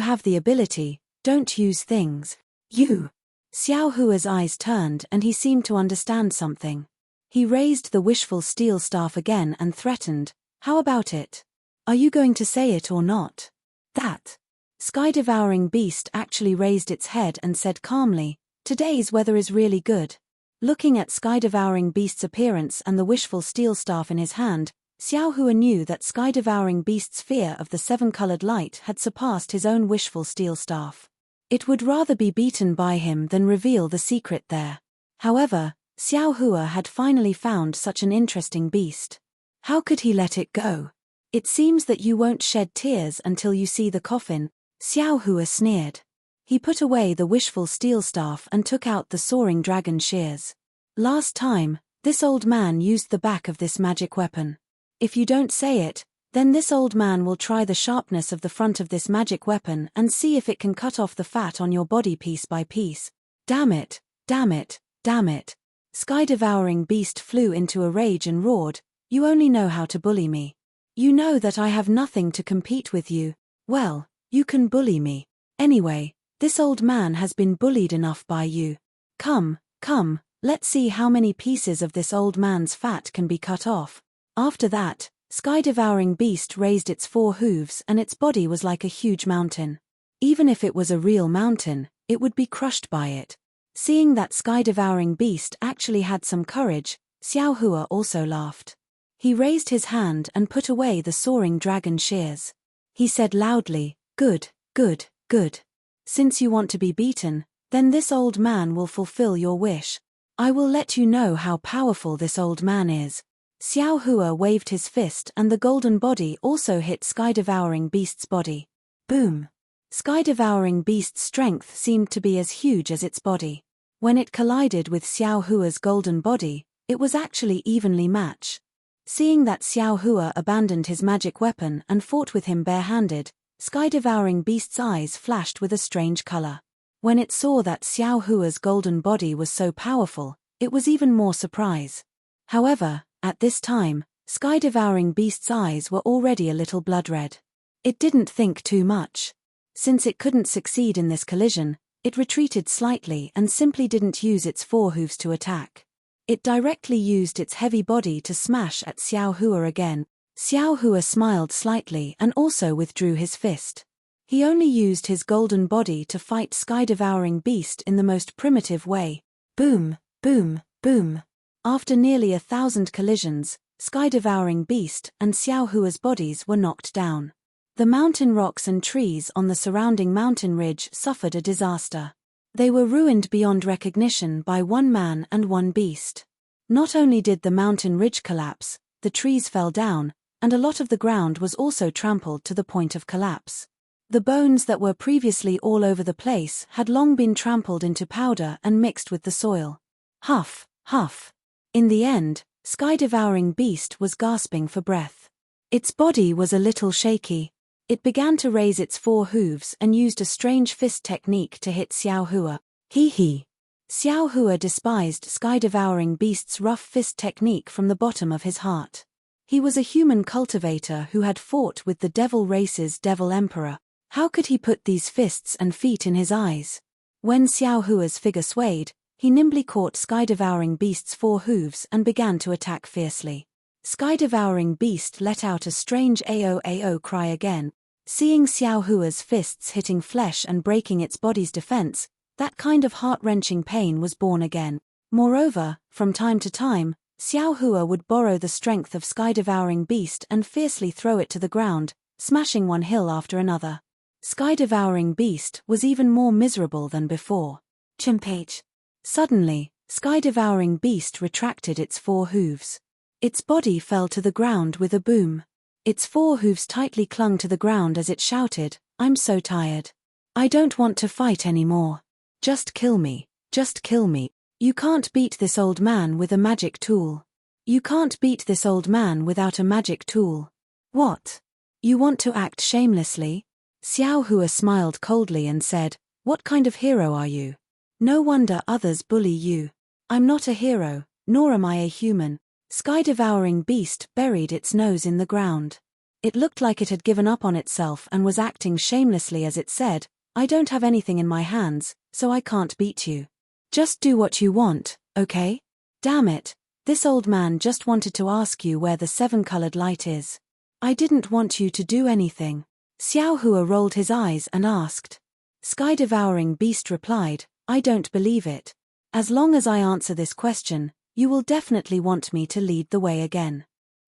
have the ability, don't use things. You." Xiao Hua's eyes turned and he seemed to understand something. He raised the wishful steel staff again and threatened, "How about it? Are you going to say it or not?" "That." Sky-devouring beast actually raised its head and said calmly, "Today's weather is really good." Looking at Sky-devouring beast's appearance and the wishful steel staff in his hand, Xiao Hua knew that Sky-devouring beast's fear of the 7-colored light had surpassed his own wishful steel staff. It would rather be beaten by him than reveal the secret there. However, Xiao Hua had finally found such an interesting beast. How could he let it go? "It seems that you won't shed tears until you see the coffin," Xiao Hua sneered. He put away the wishful steel staff and took out the soaring dragon shears. "Last time, this old man used the back of this magic weapon. If you don't say it, then this old man will try the sharpness of the front of this magic weapon and see if it can cut off the fat on your body piece by piece." "Damn it, damn it, damn it." Sky-devouring beast flew into a rage and roared, "You only know how to bully me. You know that I have nothing to compete with you. Well, you can bully me. Anyway, this old man has been bullied enough by you. Come, come, let's see how many pieces of this old man's fat can be cut off." After that, Sky-devouring beast raised its 4 hooves and its body was like a huge mountain. Even if it was a real mountain, it would be crushed by it. Seeing that Sky-devouring beast actually had some courage, Xiao Hua also laughed. He raised his hand and put away the soaring dragon shears. He said loudly, "Good, good, good. Since you want to be beaten, then this old man will fulfill your wish. I will let you know how powerful this old man is." Xiao Hua waved his fist and the golden body also hit Sky-devouring beast's body. Boom! Sky-devouring beast's strength seemed to be as huge as its body. When it collided with Xiao Hua's golden body, it was actually evenly matched. Seeing that Xiao Hua abandoned his magic weapon and fought with him barehanded, Sky-devouring beast's eyes flashed with a strange color. When it saw that Xiao Hua's golden body was so powerful, it was even more surprise. However, at this time, Sky-devouring beast's eyes were already a little blood-red. It didn't think too much. Since it couldn't succeed in this collision, it retreated slightly and simply didn't use its forehooves to attack. It directly used its heavy body to smash at Xiao Hua again. Xiao Hua smiled slightly and also withdrew his fist. He only used his golden body to fight Sky-devouring beast in the most primitive way. Boom, boom, boom. After nearly 1,000 collisions, Sky-devouring beast and Xiao Hua's bodies were knocked down. The mountain rocks and trees on the surrounding mountain ridge suffered a disaster. They were ruined beyond recognition by one man and one beast. Not only did the mountain ridge collapse, the trees fell down, and a lot of the ground was also trampled to the point of collapse. The bones that were previously all over the place had long been trampled into powder and mixed with the soil. Huff, huff. In the end, Sky-devouring beast was gasping for breath. Its body was a little shaky. It began to raise its four hooves and used a strange fist technique to hit Xiao Hua. Hee hee. Xiao Hua despised Sky-devouring beast's rough fist technique from the bottom of his heart. He was a human cultivator who had fought with the devil race's devil emperor. How could he put these fists and feet in his eyes? When Xiao Hua's figure swayed, he nimbly caught Sky-devouring beast's four hooves and began to attack fiercely. Sky-devouring beast let out a strange AO cry again. Seeing Xiao Hua's fists hitting flesh and breaking its body's defense, that kind of heart-wrenching pain was born again. Moreover, from time to time, Xiao Hua would borrow the strength of Sky-devouring beast and fiercely throw it to the ground, smashing one hill after another. Sky-devouring beast was even more miserable than before. Chimpage. Suddenly, Sky-devouring beast retracted its four hooves. Its body fell to the ground with a boom. Its four hooves tightly clung to the ground as it shouted, "I'm so tired. I don't want to fight anymore. Just kill me, just kill me. You can't beat this old man with a magic tool. You can't beat this old man without a magic tool. What? You want to act shamelessly?" Xiao Hua smiled coldly and said, "What kind of hero are you? No wonder others bully you. I'm not a hero, nor am I a human." Sky-devouring beast buried its nose in the ground. It looked like it had given up on itself and was acting shamelessly as it said, "I don't have anything in my hands, so I can't beat you. Just do what you want, okay? Damn it, this old man just wanted to ask you where the seven-colored light is. I didn't want you to do anything." Xiao Hua rolled his eyes and asked. Sky-devouring beast replied, "I don't believe it. As long as I answer this question, you will definitely want me to lead the way again.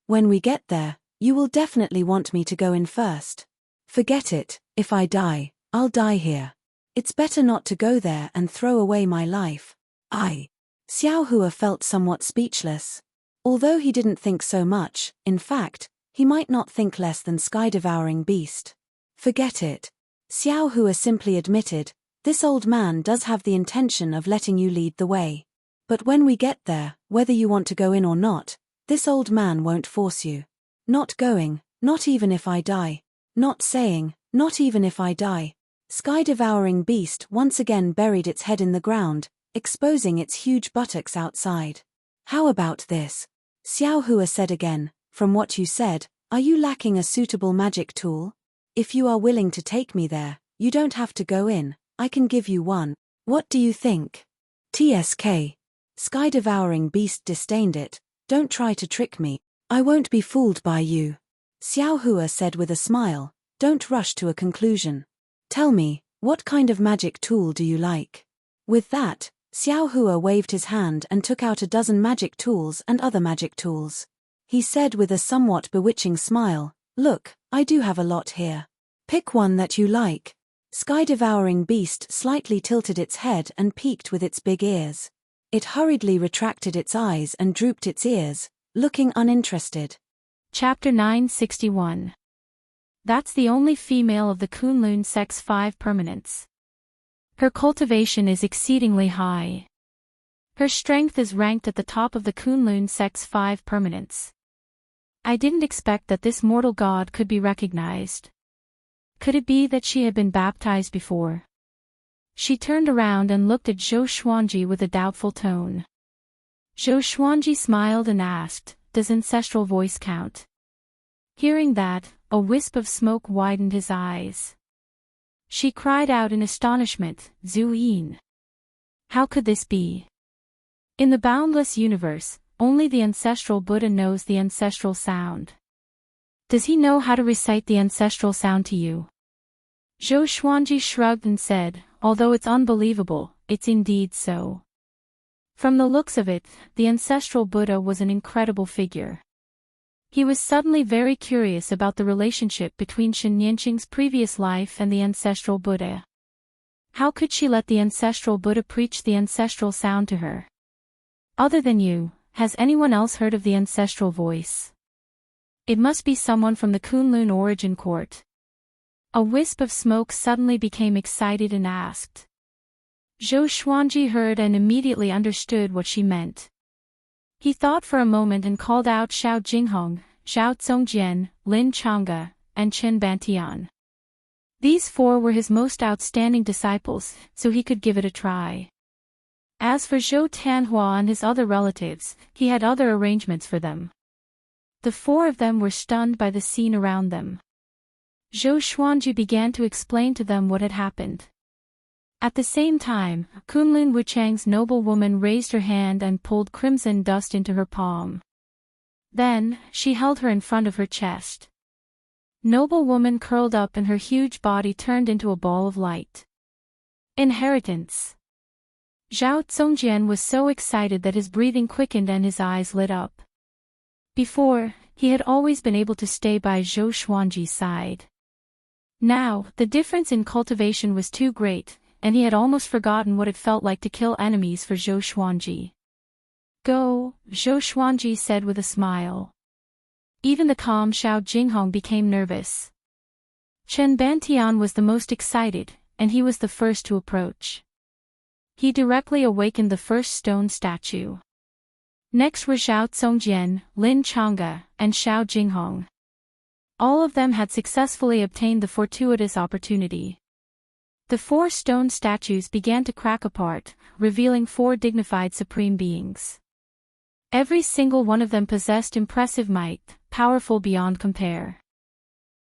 When we get there, you will definitely want me to go in first. Forget it, if I die, I'll die here. It's better not to go there and throw away my life." Xiao Hua felt somewhat speechless. Although he didn't think so much, in fact, he might not think less than Sky-devouring beast. Forget it. Xiao Hua simply admitted, "This old man does have the intention of letting you lead the way. But when we get there, whether you want to go in or not, this old man won't force you. Not going, not even if I die. Not saying, not even if I die." Sky-devouring beast once again buried its head in the ground, exposing its huge buttocks outside. "How about this?" Xiao Hua said again, "From what you said, are you lacking a suitable magic tool? If you are willing to take me there, you don't have to go in, I can give you one. What do you think?" TSK. Sky-devouring beast disdained it. "Don't try to trick me. I won't be fooled by you." Xiao Hua said with a smile, "Don't rush to a conclusion. Tell me, what kind of magic tool do you like?" With that, Xiao Hua waved his hand and took out a dozen magic tools and other magic tools. He said with a somewhat bewitching smile, "Look, I do have a lot here. Pick one that you like." Sky-devouring beast slightly tilted its head and peeked with its big ears. It hurriedly retracted its eyes and drooped its ears, looking uninterested.
Chapter 961. That's the only female of the Kunlun sex 5 permanents. Her cultivation is exceedingly high. Her strength is ranked at the top of the Kunlun sex 5 permanents. I didn't expect that this mortal god could be recognized. Could it be that she had been baptized before? She turned around and looked at Zhou Xuanji with a doubtful tone. Zhou Xuanji smiled and asked, "Does ancestral voice count?" Hearing that, a wisp of smoke widened his eyes. She cried out in astonishment, "Zhu Yin! How could this be? In the boundless universe, only the ancestral Buddha knows the ancestral sound. Does he know how to recite the ancestral sound to you?" Zhou Xuanji shrugged and said, "Although it's unbelievable, it's indeed so." From the looks of it, the ancestral Buddha was an incredible figure. He was suddenly very curious about the relationship between Shen Yanqing's previous life and the ancestral Buddha. How could she let the ancestral Buddha preach the ancestral sound to her? Other than you, has anyone else heard of the ancestral voice? It must be someone from the Kunlun origin court. A wisp of smoke suddenly became excited and asked. Zhou Xuanji heard and immediately understood what she meant. He thought for a moment and called out Xiao Jinghong, Xiao Zongjian, Lin Changge, and Chen Bantian. These four were his most outstanding disciples, so he could give it a try. As for Zhou Tanhua and his other relatives, he had other arrangements for them. The four of them were stunned by the scene around them. Zhou Xuanji began to explain to them what had happened. At the same time, Kunlun Wuchang's noblewoman raised her hand and pulled crimson dust into her palm. Then, she held her in front of her chest. Noblewoman curled up and her huge body turned into a ball of light. Inheritance. Zhao Zongjian was so excited that his breathing quickened and his eyes lit up. Before, he had always been able to stay by Zhou Xuanji's side. Now, the difference in cultivation was too great, and he had almost forgotten what it felt like to kill enemies for Zhou Xuanji. "Go," Zhou Xuanji said with a smile. Even the calm Xiao Jinghong became nervous. Chen Bantian was the most excited, and he was the first to approach. He directly awakened the first stone statue. Next were Zhao Zongjian, Lin Changge, and Xiao Jinghong. All of them had successfully obtained the fortuitous opportunity. The four stone statues began to crack apart, revealing four dignified supreme beings. Every single one of them possessed impressive might, powerful beyond compare.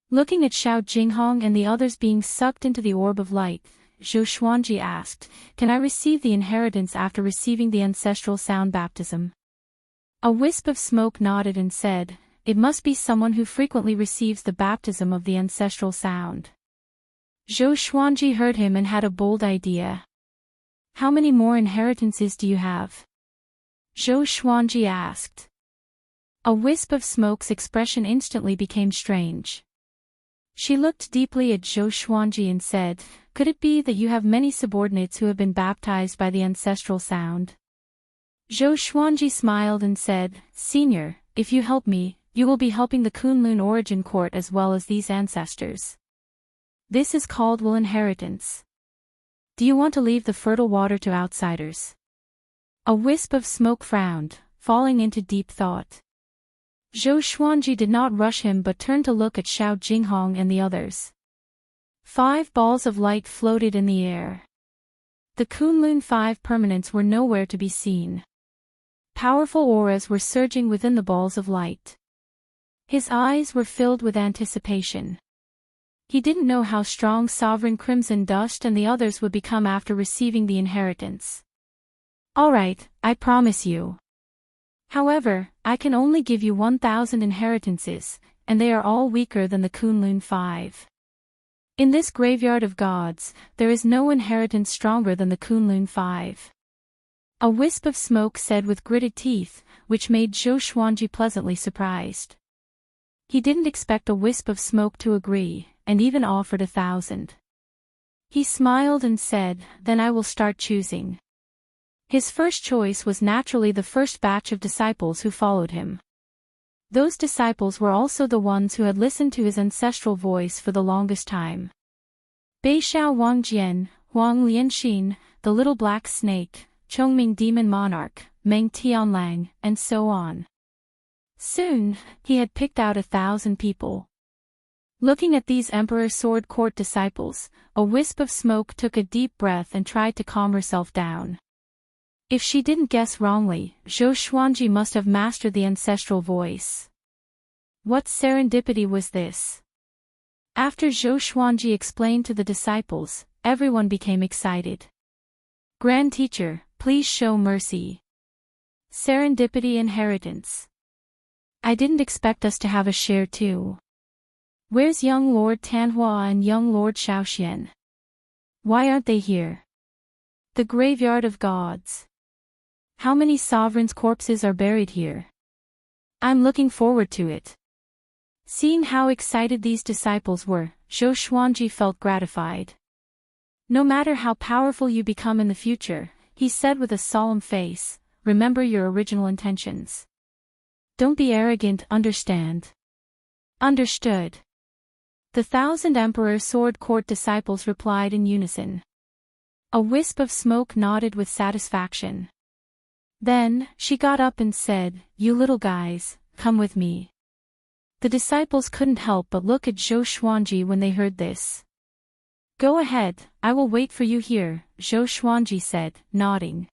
Looking at Xiao Jinghong and the others being sucked into the orb of light, Zhou Xuanji asked, "Can I receive the inheritance after receiving the ancestral sound baptism?" A wisp of smoke nodded and said, "It must be someone who frequently receives the baptism of the ancestral sound." Zhou Xuanji heard him and had a bold idea. "How many more inheritances do you have?" Zhou Xuanji asked. A wisp of smoke's expression instantly became strange. She looked deeply at Zhou Xuanji and said, "Could it be that you have many subordinates who have been baptized by the ancestral sound?" Zhou Xuanji smiled and said, "Senior, if you help me, you will be helping the Kunlun origin court as well as these ancestors. This is called will inheritance. Do you want to leave the fertile water to outsiders?" A wisp of smoke frowned, falling into deep thought. Zhou Xuanji did not rush him but turned to look at Xiao Jinghong and the others. 5 balls of light floated in the air. The Kunlun 5 permanents were nowhere to be seen. Powerful auras were surging within the balls of light. His eyes were filled with anticipation. He didn't know how strong Sovereign Crimson Dust and the others would become after receiving the inheritance. "All right, I promise you. However, I can only give you 1,000 inheritances, and they are all weaker than the Kunlun 5. In this graveyard of gods, there is no inheritance stronger than the Kunlun 5. A wisp of smoke said with gritted teeth, which made Zhou Xuanji pleasantly surprised. He didn't expect a wisp of smoke to agree, and even offered 1,000. He smiled and said, "Then I will start choosing." His first choice was naturally the first batch of disciples who followed him. Those disciples were also the ones who had listened to his ancestral voice for the longest time. Beixiao Wangjian, Huang Lianxin, the Little Black Snake, Chongming Demon Monarch, Meng Tianlang, and so on. Soon, he had picked out 1,000 people. Looking at these Emperor Sword Court disciples, a wisp of smoke took a deep breath and tried to calm herself down. If she didn't guess wrongly, Zhou Xuanji must have mastered the ancestral voice. What serendipity was this? After Zhou Xuanji explained to the disciples, everyone became excited. Grand Teacher, please show mercy. Serendipity inheritance. I didn't expect us to have a share too. Where's young Lord Tanhua and young Lord Shaoxian? Why aren't they here? The graveyard of gods. How many sovereigns' corpses are buried here? I'm looking forward to it. Seeing how excited these disciples were, Zhou Xuanji felt gratified. No matter how powerful you become in the future, he said with a solemn face, remember your original intentions. Don't be arrogant, understand? Understood. The 1,000 Emperor Sword Court disciples replied in unison. A wisp of smoke nodded with satisfaction. Then, she got up and said, you little guys, come with me. The disciples couldn't help but look at Zhou Xuanji when they heard this. Go ahead, I will wait for you here, Zhou Xuanji said, nodding.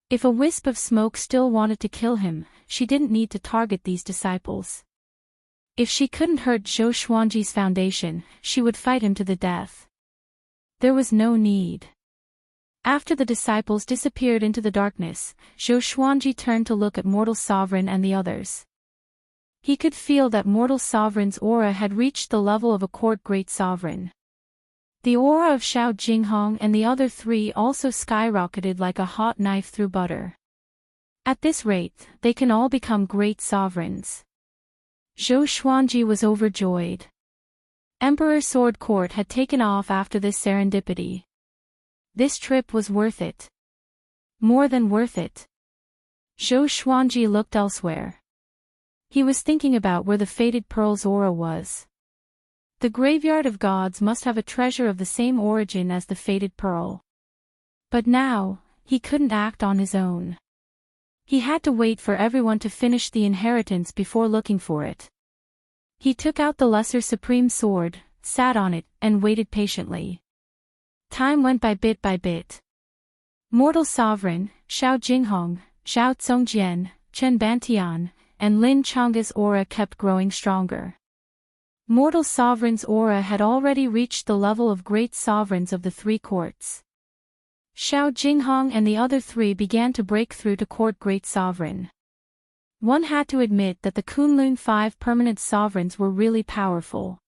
If a wisp of smoke still wanted to kill him, she didn't need to target these disciples. If she couldn't hurt Zhou Xuanji's foundation, she would fight him to the death. There was no need. After the disciples disappeared into the darkness, Zhou Xuanji turned to look at Mortal Sovereign and the others. He could feel that Mortal Sovereign's aura had reached the level of a court great sovereign. The aura of Xiao Jinghong and the other three also skyrocketed like a hot knife through butter. At this rate, they can all become great sovereigns. Zhou Xuanji was overjoyed. Emperor Sword Court had taken off after this serendipity. This trip was worth it. More than worth it. Zhou Xuanji looked elsewhere. He was thinking about where the Fated Pearl's aura was. The graveyard of gods must have a treasure of the same origin as the Fated Pearl. But now, he couldn't act on his own. He had to wait for everyone to finish the inheritance before looking for it. He took out the Lesser Supreme Sword, sat on it, and waited patiently. Time went by bit. Mortal Sovereign, Xiao Jinghong, Xiao Tsongjian, Chen Bantian, and Lin Chang's aura kept growing stronger. Mortal Sovereign's aura had already reached the level of great sovereigns of the three courts. Xiao Jinghong and the other three began to break through to court great sovereign. One had to admit that the Kunlun 5 permanent sovereigns were really powerful.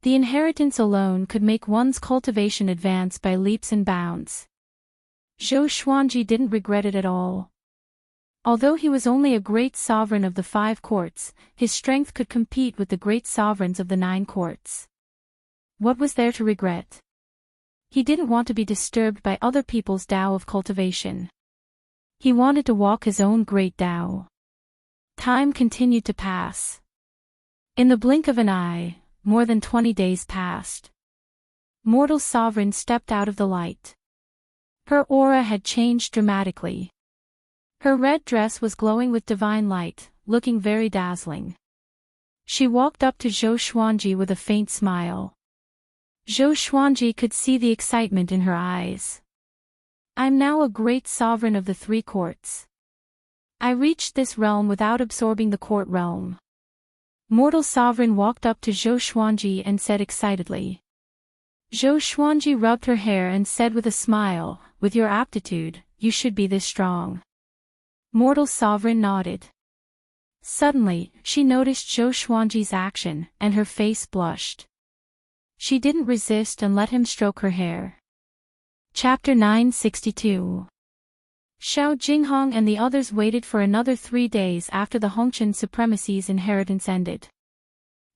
The inheritance alone could make one's cultivation advance by leaps and bounds. Zhou Xuanji didn't regret it at all. Although he was only a great sovereign of the 5 courts, his strength could compete with the great sovereigns of the 9 courts. What was there to regret? He didn't want to be disturbed by other people's Tao of cultivation. He wanted to walk his own great Tao. Time continued to pass. In the blink of an eye, more than 20 days passed. Mortal Sovereign stepped out of the light. Her aura had changed dramatically. Her red dress was glowing with divine light, looking very dazzling. She walked up to Zhou Xuanji with a faint smile. Zhou Xuanji could see the excitement in her eyes. I'm now a great sovereign of the 3 courts. I reached this realm without absorbing the court realm. Mortal Sovereign walked up to Zhou Xuanji and said excitedly. Zhou Xuanji rubbed her hair and said with a smile, with your aptitude, you should be this strong. Mortal Sovereign nodded. Suddenly, she noticed Zhou Xuanji's action, and her face blushed. She didn't resist and let him stroke her hair. Chapter 962. Xiao Jinghong and the others waited for another 3 days after the Hongqian supremacy's inheritance ended.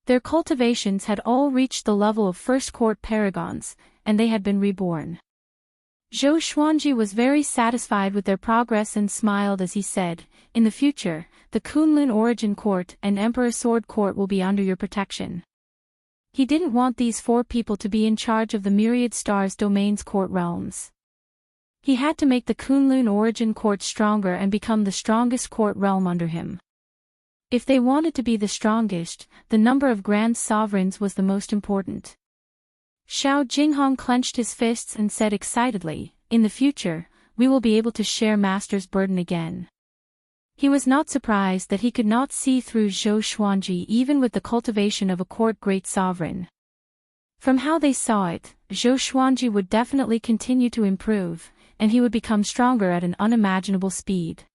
Their cultivations had all reached the level of first court paragons, and they had been reborn. Zhou Xuanji was very satisfied with their progress and smiled as he said, in the future, the Kunlun Origin Court and Emperor Sword Court will be under your protection. He didn't want these 4 people to be in charge of the Myriad Stars Domain's court realms. He had to make the Kunlun Origin Court stronger and become the strongest court realm under him. If they wanted to be the strongest, the number of grand sovereigns was the most important. Xiao Jinghong clenched his fists and said excitedly, "In the future, we will be able to share master's burden again." He was not surprised that he could not see through Zhou Xuanji even with the cultivation of a court great sovereign. From how they saw it, Zhou Xuanji would definitely continue to improve, and he would become stronger at an unimaginable speed.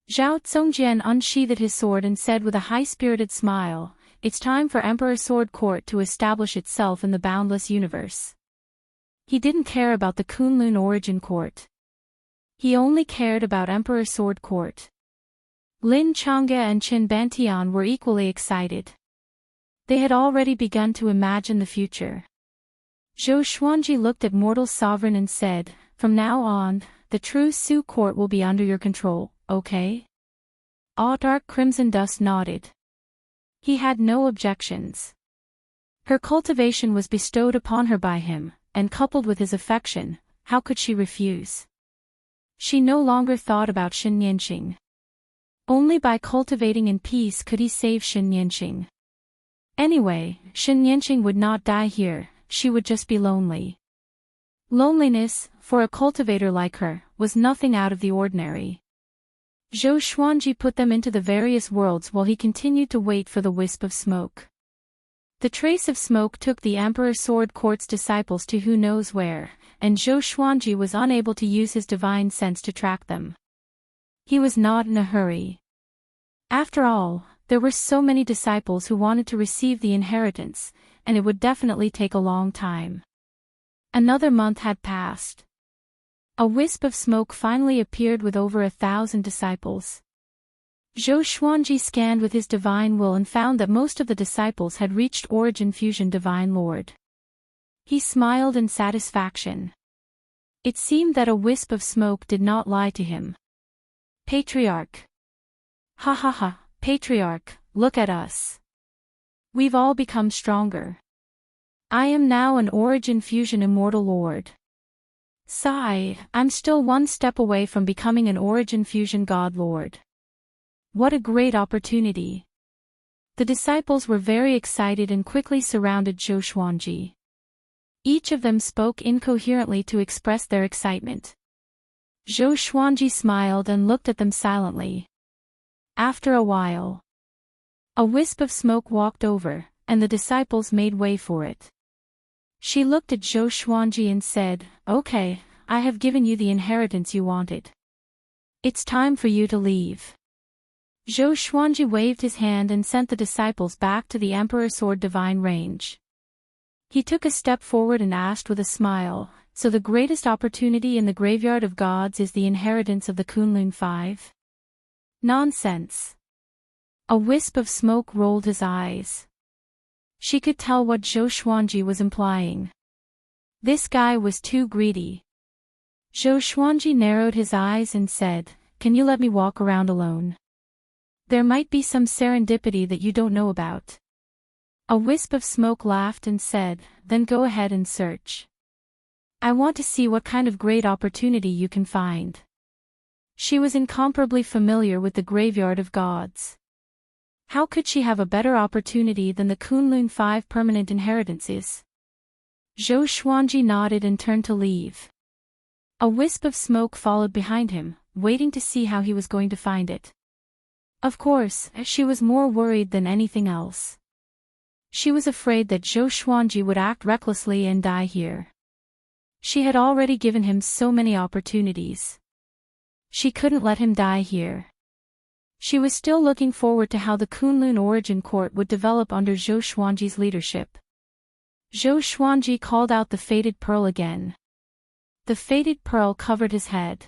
Zhao Zongjian unsheathed his sword and said with a high-spirited smile, "It's time for Emperor Sword Court to establish itself in the boundless universe." He didn't care about the Kunlun Origin Court. He only cared about Emperor Sword Court. Lin Changge and Qin Bantian were equally excited. They had already begun to imagine the future. Zhou Xuanji looked at mortal sovereign and said, "From now on, the true Su court will be under your control, okay?" Dark Crimson Dust nodded. He had no objections. Her cultivation was bestowed upon her by him, and coupled with his affection, how could she refuse? She no longer thought about Shen Yanqing. Only by cultivating in peace could he save Shen Yanqing. Anyway, Shen Yanqing would not die here, she would just be lonely. Loneliness, for a cultivator like her, was nothing out of the ordinary. Zhou Xuanji put them into the various worlds while he continued to wait for the wisp of smoke. The trace of smoke took the Emperor Sword Court's disciples to who knows where, and Zhou Xuanji was unable to use his divine sense to track them. He was not in a hurry. After all, there were so many disciples who wanted to receive the inheritance, and it would definitely take a long time. Another month had passed. A wisp of smoke finally appeared with over 1,000 disciples. Zhou Xuanji scanned with his divine will and found that most of the disciples had reached Origin Fusion Divine Lord. He smiled in satisfaction. It seemed that a wisp of smoke did not lie to him. Patriarch. Ha ha ha, Patriarch, look at us. We've all become stronger. I am now an Origin Fusion Immortal Lord. Sigh, I'm still one step away from becoming an Origin Fusion God Lord. What a great opportunity. The disciples were very excited and quickly surrounded Zhou Xuanji. Each of them spoke incoherently to express their excitement. Zhou Xuanji smiled and looked at them silently. After a while, a wisp of smoke walked over, and the disciples made way for it. She looked at Zhou Xuanji and said, "Okay, I have given you the inheritance you wanted. It's time for you to leave." Zhou Xuanji waved his hand and sent the disciples back to the Emperor Sword Divine Range. He took a step forward and asked with a smile, "So the greatest opportunity in the Graveyard of Gods is the inheritance of the Kunlun Five?" Nonsense. A wisp of smoke rolled his eyes. She could tell what Zhou Xuanji was implying. This guy was too greedy. Zhou Xuanji narrowed his eyes and said, "Can you let me walk around alone? There might be some serendipity that you don't know about." A wisp of smoke laughed and said, "Then go ahead and search. I want to see what kind of great opportunity you can find." She was incomparably familiar with the Graveyard of Gods. How could she have a better opportunity than the Kunlun Five permanent inheritances? Zhou Xuanji nodded and turned to leave. A wisp of smoke followed behind him, waiting to see how he was going to find it. Of course, she was more worried than anything else. She was afraid that Zhou Xuanji would act recklessly and die here. She had already given him so many opportunities. She couldn't let him die here. She was still looking forward to how the Kunlun Origin Court would develop under Zhou Xuanji's leadership. Zhou Xuanji called out the Fated Pearl again. The Fated Pearl covered his head.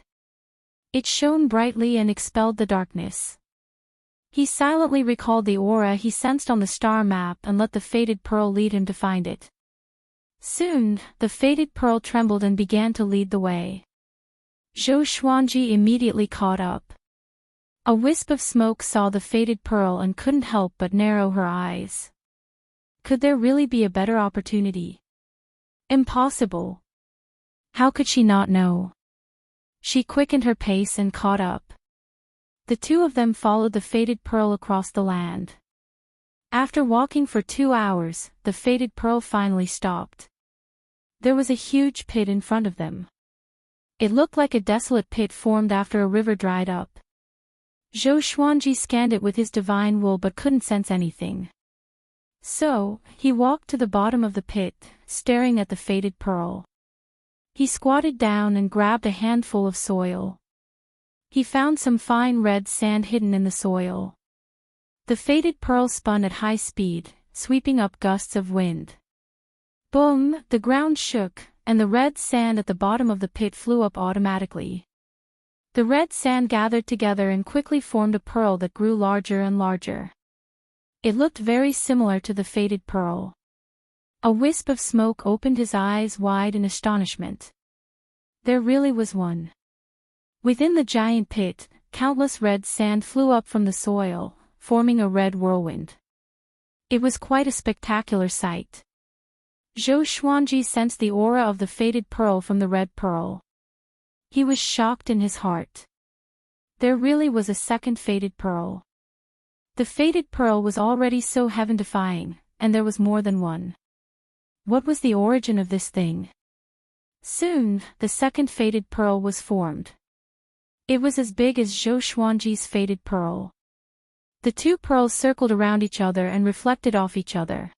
It shone brightly and expelled the darkness. He silently recalled the aura he sensed on the star map and let the Fated Pearl lead him to find it. Soon, the Fated Pearl trembled and began to lead the way. Zhou Xuanji immediately caught up. A wisp of smoke saw the Fated Pearl and couldn't help but narrow her eyes. Could there really be a better opportunity? Impossible. How could she not know? She quickened her pace and caught up. The two of them followed the fated pearl across the land. After walking for 2 hours, the fated pearl finally stopped. There was a huge pit in front of them. It looked like a desolate pit formed after a river dried up. Zhou Xuanji scanned it with his divine will but couldn't sense anything. So, he walked to the bottom of the pit, staring at the fated pearl. He squatted down and grabbed a handful of soil. He found some fine red sand hidden in the soil. The fated pearl spun at high speed, sweeping up gusts of wind. Boom! The ground shook, and the red sand at the bottom of the pit flew up automatically. The red sand gathered together and quickly formed a pearl that grew larger and larger. It looked very similar to the fated pearl. A wisp of smoke opened his eyes wide in astonishment. There really was one. Within the giant pit, countless red sand flew up from the soil, forming a red whirlwind. It was quite a spectacular sight. Zhou Xuanji sensed the aura of the fated pearl from the red pearl. He was shocked in his heart. There really was a second fated pearl. The fated pearl was already so heaven-defying, and there was more than one. What was the origin of this thing? Soon, the second fated pearl was formed. It was as big as Zhou Xuanji's fated pearl. The two pearls circled around each other and reflected off each other.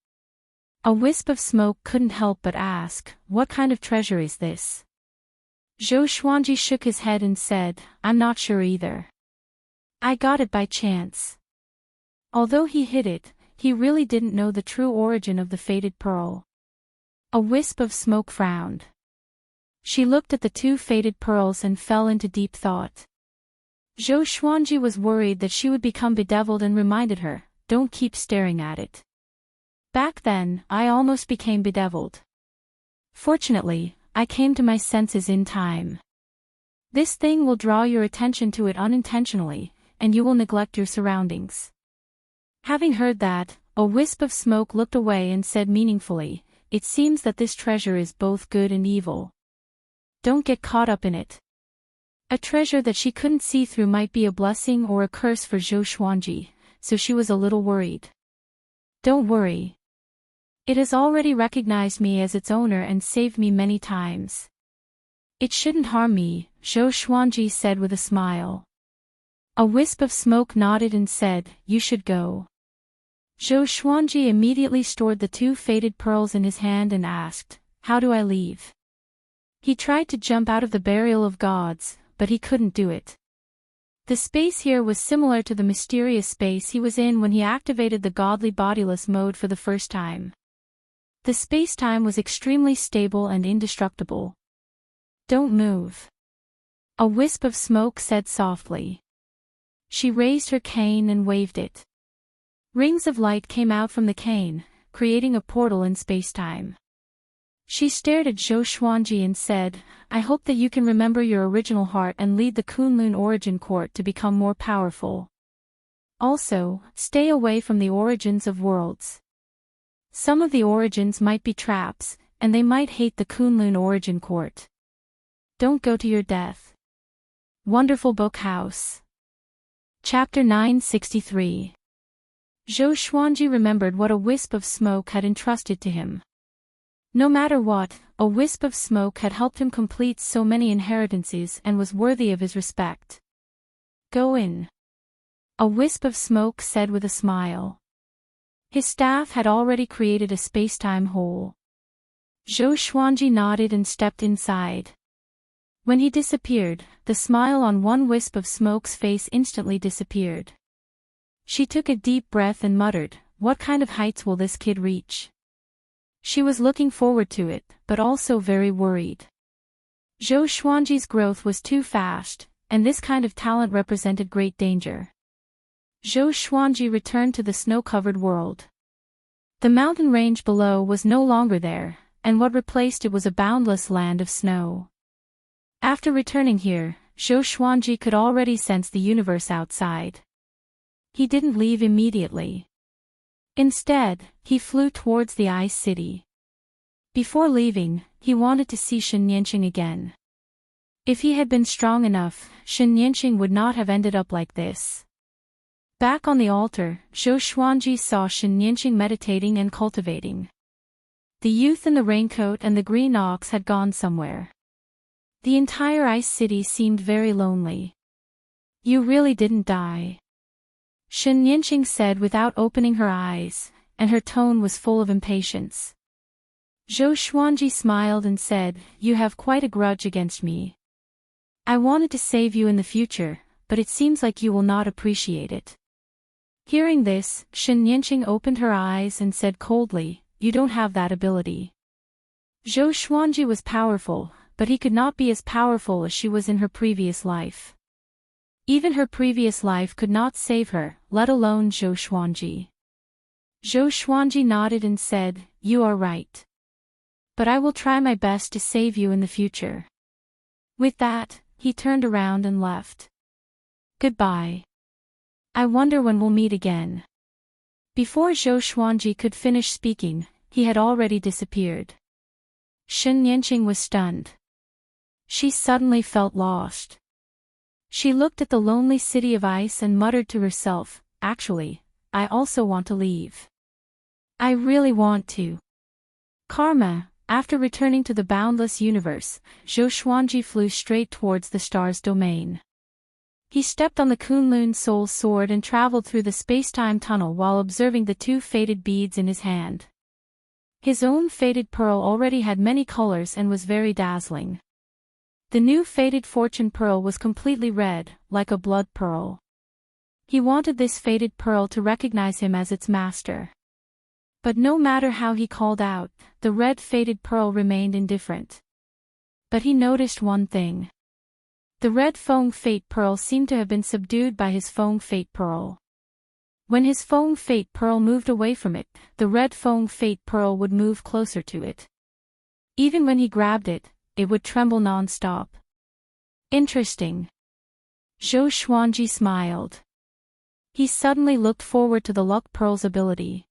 A wisp of smoke couldn't help but ask, "What kind of treasure is this?" Zhou Xuanji shook his head and said, "I'm not sure either. I got it by chance." Although he hid it, he really didn't know the true origin of the fated pearl. A wisp of smoke frowned. She looked at the two fated pearls and fell into deep thought. Zhou Xuanji was worried that she would become bedeviled and reminded her, "Don't keep staring at it. Back then, I almost became bedeviled. Fortunately, I came to my senses in time. This thing will draw your attention to it unintentionally, and you will neglect your surroundings." Having heard that, a wisp of smoke looked away and said meaningfully, "It seems that this treasure is both good and evil. Don't get caught up in it." A treasure that she couldn't see through might be a blessing or a curse for Zhou Xuanji, so she was a little worried. "Don't worry. It has already recognized me as its owner and saved me many times. It shouldn't harm me," Zhou Xuanji said with a smile. A wisp of smoke nodded and said, "You should go." Zhou Xuanji immediately stored the two fated pearls in his hand and asked, "How do I leave?" He tried to jump out of the burial of gods, but he couldn't do it. The space here was similar to the mysterious space he was in when he activated the godly bodiless mode for the first time. The space-time was extremely stable and indestructible. "Don't move," a wisp of smoke said softly. She raised her cane and waved it. Rings of light came out from the cane, creating a portal in space-time. She stared at Zhou Xuanji and said, "I hope that you can remember your original heart and lead the Kunlun Origin Court to become more powerful. Also, stay away from the origins of worlds. Some of the origins might be traps, and they might hate the Kunlun Origin Court. Don't go to your death." Wonderful Book House. Chapter 963. Zhou Xuanji remembered what a wisp of smoke had entrusted to him. No matter what, a wisp of smoke had helped him complete so many inheritances and was worthy of his respect. "Go in," a wisp of smoke said with a smile. His staff had already created a space-time hole. Zhou Xuanji nodded and stepped inside. When he disappeared, the smile on one wisp of smoke's face instantly disappeared. She took a deep breath and muttered, "What kind of heights will this kid reach?" She was looking forward to it, but also very worried. Zhou Xuanji's growth was too fast, and this kind of talent represented great danger. Zhou Xuanji returned to the snow-covered world. The mountain range below was no longer there, and what replaced it was a boundless land of snow. After returning here, Zhou Xuanji could already sense the universe outside. He didn't leave immediately. Instead, he flew towards the Ice City. Before leaving, he wanted to see Enchanting again. If he had been strong enough, Shen would not have ended up like this. Back on the altar, Zhou Xuanji saw Shen meditating and cultivating. The youth in the raincoat and the green ox had gone somewhere. The entire ice city seemed very lonely. You really didn't die, Shen said without opening her eyes, and her tone was full of impatience. Zhou Xuanji smiled and said, You have quite a grudge against me. I wanted to save you in the future, but it seems like you will not appreciate it. Hearing this, Shen opened her eyes and said coldly, You don't have that ability. Zhou Xuanji was powerful, but he could not be as powerful as she was in her previous life. Even her previous life could not save her, let alone Zhou Xuanji. Zhou Xuanji nodded and said, You are right. But I will try my best to save you in the future. With that, he turned around and left. Goodbye. I wonder when we'll meet again. Before Zhou Xuanji could finish speaking, he had already disappeared. Shen was stunned. She suddenly felt lost. She looked at the lonely city of ice and muttered to herself, Actually, I also want to leave. I really want to. Karma. After returning to the boundless universe, Zhou Xuanji flew straight towards the star's domain. He stepped on the Kunlun Soul Sword and traveled through the space-time tunnel while observing the two faded beads in his hand. His own faded pearl already had many colors and was very dazzling. The new faded fortune pearl was completely red, like a blood pearl. He wanted this faded pearl to recognize him as its master. But no matter how he called out, the red faded pearl remained indifferent. But he noticed one thing. The red Feng Fate Pearl seemed to have been subdued by his Feng Fate Pearl. When his Feng Fate Pearl moved away from it, the red Feng Fate Pearl would move closer to it. Even when he grabbed it, it would tremble non-stop. Interesting. Zhou Xuanji smiled. He suddenly looked forward to the Luck Pearl's ability.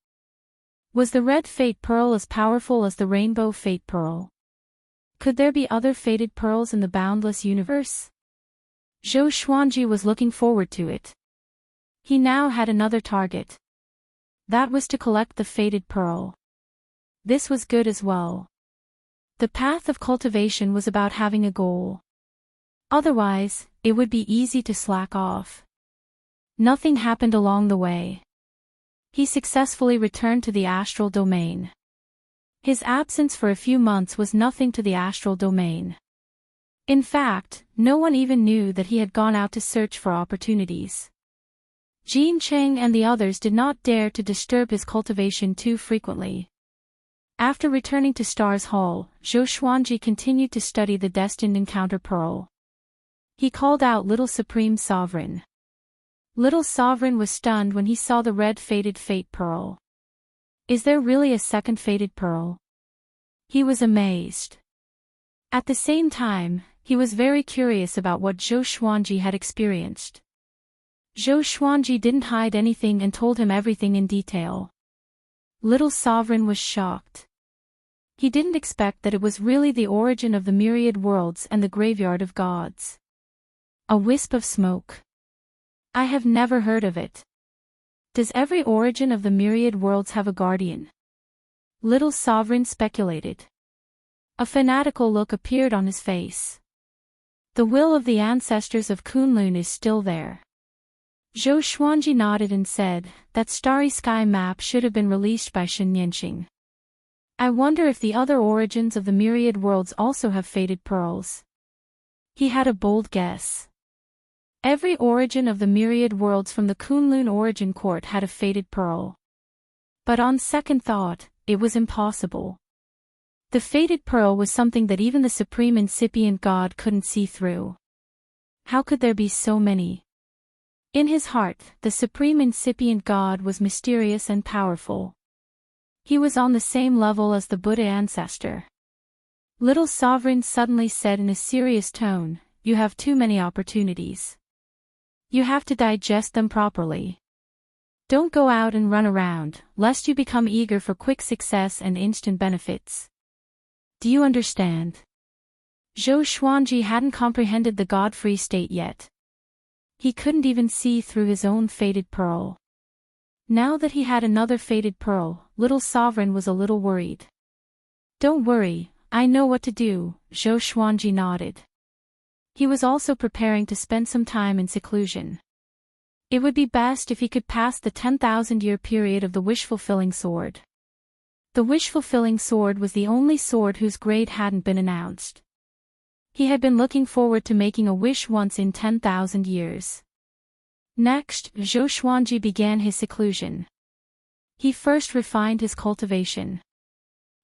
Was the red Fate Pearl as powerful as the rainbow Fate Pearl? Could there be other faded pearls in the boundless universe? Zhou Xuanji was looking forward to it. He now had another target. That was to collect the faded pearl. This was good as well. The path of cultivation was about having a goal. Otherwise, it would be easy to slack off. Nothing happened along the way. He successfully returned to the astral domain. His absence for a few months was nothing to the astral domain. In fact, no one even knew that he had gone out to search for opportunities. Jean Cheng and the others did not dare to disturb his cultivation too frequently. After returning to Stars Hall, Zhou Xuanji continued to study the destined encounter pearl. He called out Little Supreme Sovereign. Little Sovereign was stunned when he saw the red faded fate pearl. Is there really a second faded pearl? He was amazed. At the same time, he was very curious about what Zhou Xuanji had experienced. Zhou Xuanji didn't hide anything and told him everything in detail. Little Sovereign was shocked. He didn't expect that it was really the origin of the myriad worlds and the graveyard of gods. A wisp of smoke. I have never heard of it. Does every origin of the myriad worlds have a guardian? Little Sovereign speculated. A fanatical look appeared on his face. The will of the ancestors of Kunlun is still there. Zhou Xuanji nodded and said, That starry sky map should have been released by Shen Yanqing. I wonder if the other origins of the myriad worlds also have faded pearls. He had a bold guess. Every origin of the myriad worlds from the Kunlun origin court had a faded pearl. But on second thought, it was impossible. The faded pearl was something that even the supreme incipient god couldn't see through. How could there be so many? In his heart, the supreme incipient god was mysterious and powerful. He was on the same level as the Buddha ancestor. Little Sovereign suddenly said in a serious tone, You have too many opportunities. You have to digest them properly. Don't go out and run around, lest you become eager for quick success and instant benefits. Do you understand? Zhou Xuanji hadn't comprehended the God-free state yet. He couldn't even see through his own faded pearl. Now that he had another faded pearl, little sovereign was a little worried. Don't worry, I know what to do, Zhou Xuanji nodded. He was also preparing to spend some time in seclusion. It would be best if he could pass the 10,000-year period of the wish-fulfilling sword. The wish-fulfilling sword was the only sword whose grade hadn't been announced. He had been looking forward to making a wish once in 10,000 years. Next, Zhou Xuanji began his seclusion. He first refined his cultivation.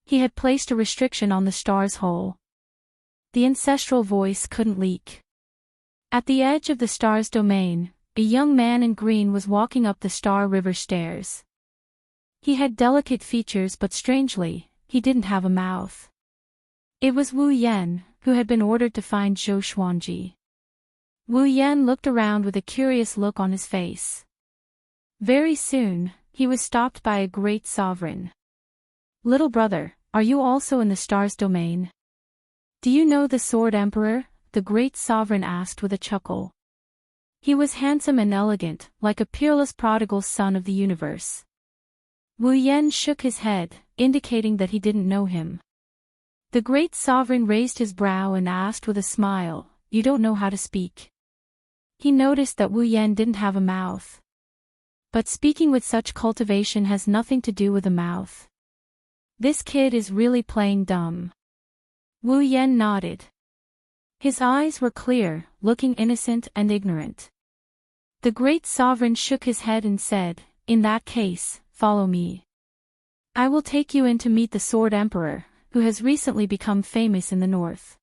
He had placed a restriction on the star's hole. The ancestral voice couldn't leak. At the edge of the star's domain, a young man in green was walking up the Star River stairs. He had delicate features, but strangely, he didn't have a mouth. It was Wu Yan, who had been ordered to find Zhou Xuanji. Wu Yan looked around with a curious look on his face. Very soon, he was stopped by a great sovereign. Little brother, are you also in the star's domain? Do you know the Sword Emperor? The great sovereign asked with a chuckle. He was handsome and elegant, like a peerless prodigal son of the universe. Wu Yan shook his head, indicating that he didn't know him. The great sovereign raised his brow and asked with a smile, "You don't know how to speak?" He noticed that Wu Yan didn't have a mouth. But speaking with such cultivation has nothing to do with a mouth. This kid is really playing dumb. Wu Yan nodded. His eyes were clear, looking innocent and ignorant. The great sovereign shook his head and said, "In that case, follow me. I will take you in to meet the Sword Emperor, who has recently become famous in the north."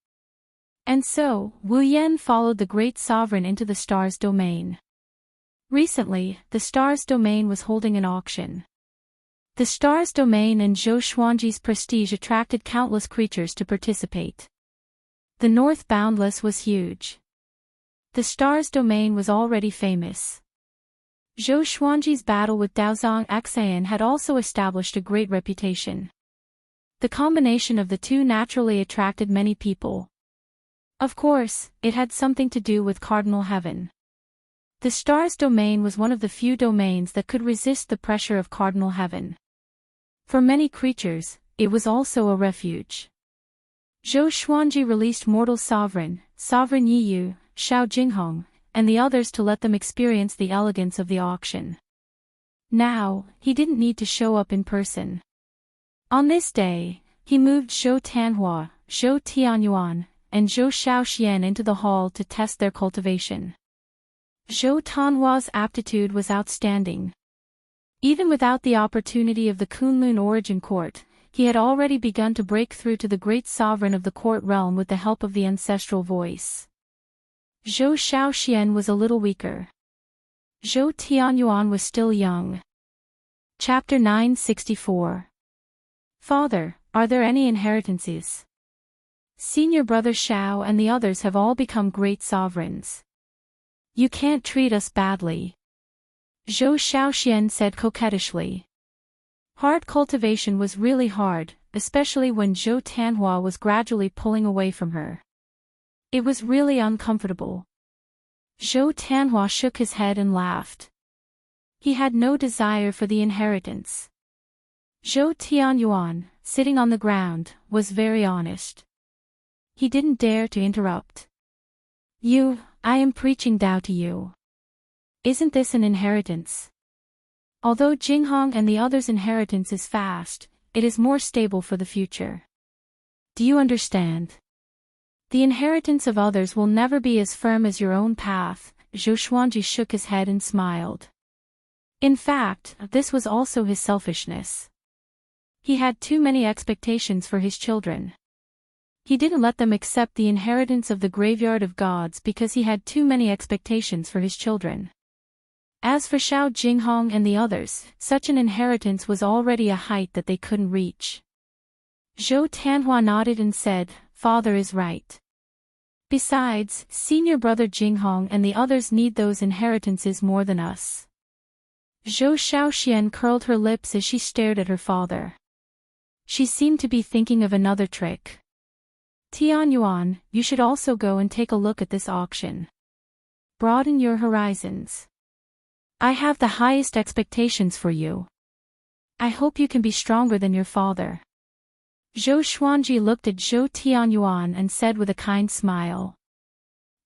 And so, Wu Yan followed the great sovereign into the star's domain. Recently, the star's domain was holding an auction. The star's domain and Zhou Xuanji's prestige attracted countless creatures to participate. The North Boundless was huge. The star's domain was already famous. Zhou Xuanji's battle with Daozong Xan had also established a great reputation. The combination of the two naturally attracted many people. Of course, it had something to do with Cardinal Heaven. The star's domain was one of the few domains that could resist the pressure of Cardinal Heaven. For many creatures, it was also a refuge. Zhou Xuanji released Mortal Sovereign, Sovereign Yiyu, Xiao Jinghong, and the others to let them experience the elegance of the auction. Now, he didn't need to show up in person. On this day, he moved Zhou Tanhua, Zhou Tianyuan, and Zhou Shaoxian into the hall to test their cultivation. Zhou Tanhua's aptitude was outstanding. Even without the opportunity of the Kunlun Origin Court, he had already begun to break through to the great sovereign of the court realm with the help of the ancestral voice. Zhou Shaoxian was a little weaker. Zhou Tianyuan was still young. Chapter 964. Father, are there any inheritances? Senior brother Xiao and the others have all become great sovereigns. You can't treat us badly. Zhou Shaoxian said coquettishly. Hard cultivation was really hard, especially when Zhou Tanhua was gradually pulling away from her. It was really uncomfortable. Zhou Tanhua shook his head and laughed. He had no desire for the inheritance. Zhou Tianyuan, sitting on the ground, was very honest. He didn't dare to interrupt. I am preaching Tao to you. Isn't this an inheritance? Although Jinghong and the others' inheritance is fast, it is more stable for the future. Do you understand? The inheritance of others will never be as firm as your own path. Zhou Xuanji shook his head and smiled. In fact, this was also his selfishness. He had too many expectations for his children. He didn't let them accept the inheritance of the graveyard of gods because he had too many expectations for his children. As for Xiao Jinghong and the others, such an inheritance was already a height that they couldn't reach. Zhou Tanhua nodded and said, "Father is right. Besides, senior brother Jinghong and the others need those inheritances more than us." Zhou Shaoxian curled her lips as she stared at her father. She seemed to be thinking of another trick. Tianyuan, you should also go and take a look at this auction. Broaden your horizons. I have the highest expectations for you. I hope you can be stronger than your father. Zhou Xuanji looked at Zhou Tianyuan and said with a kind smile.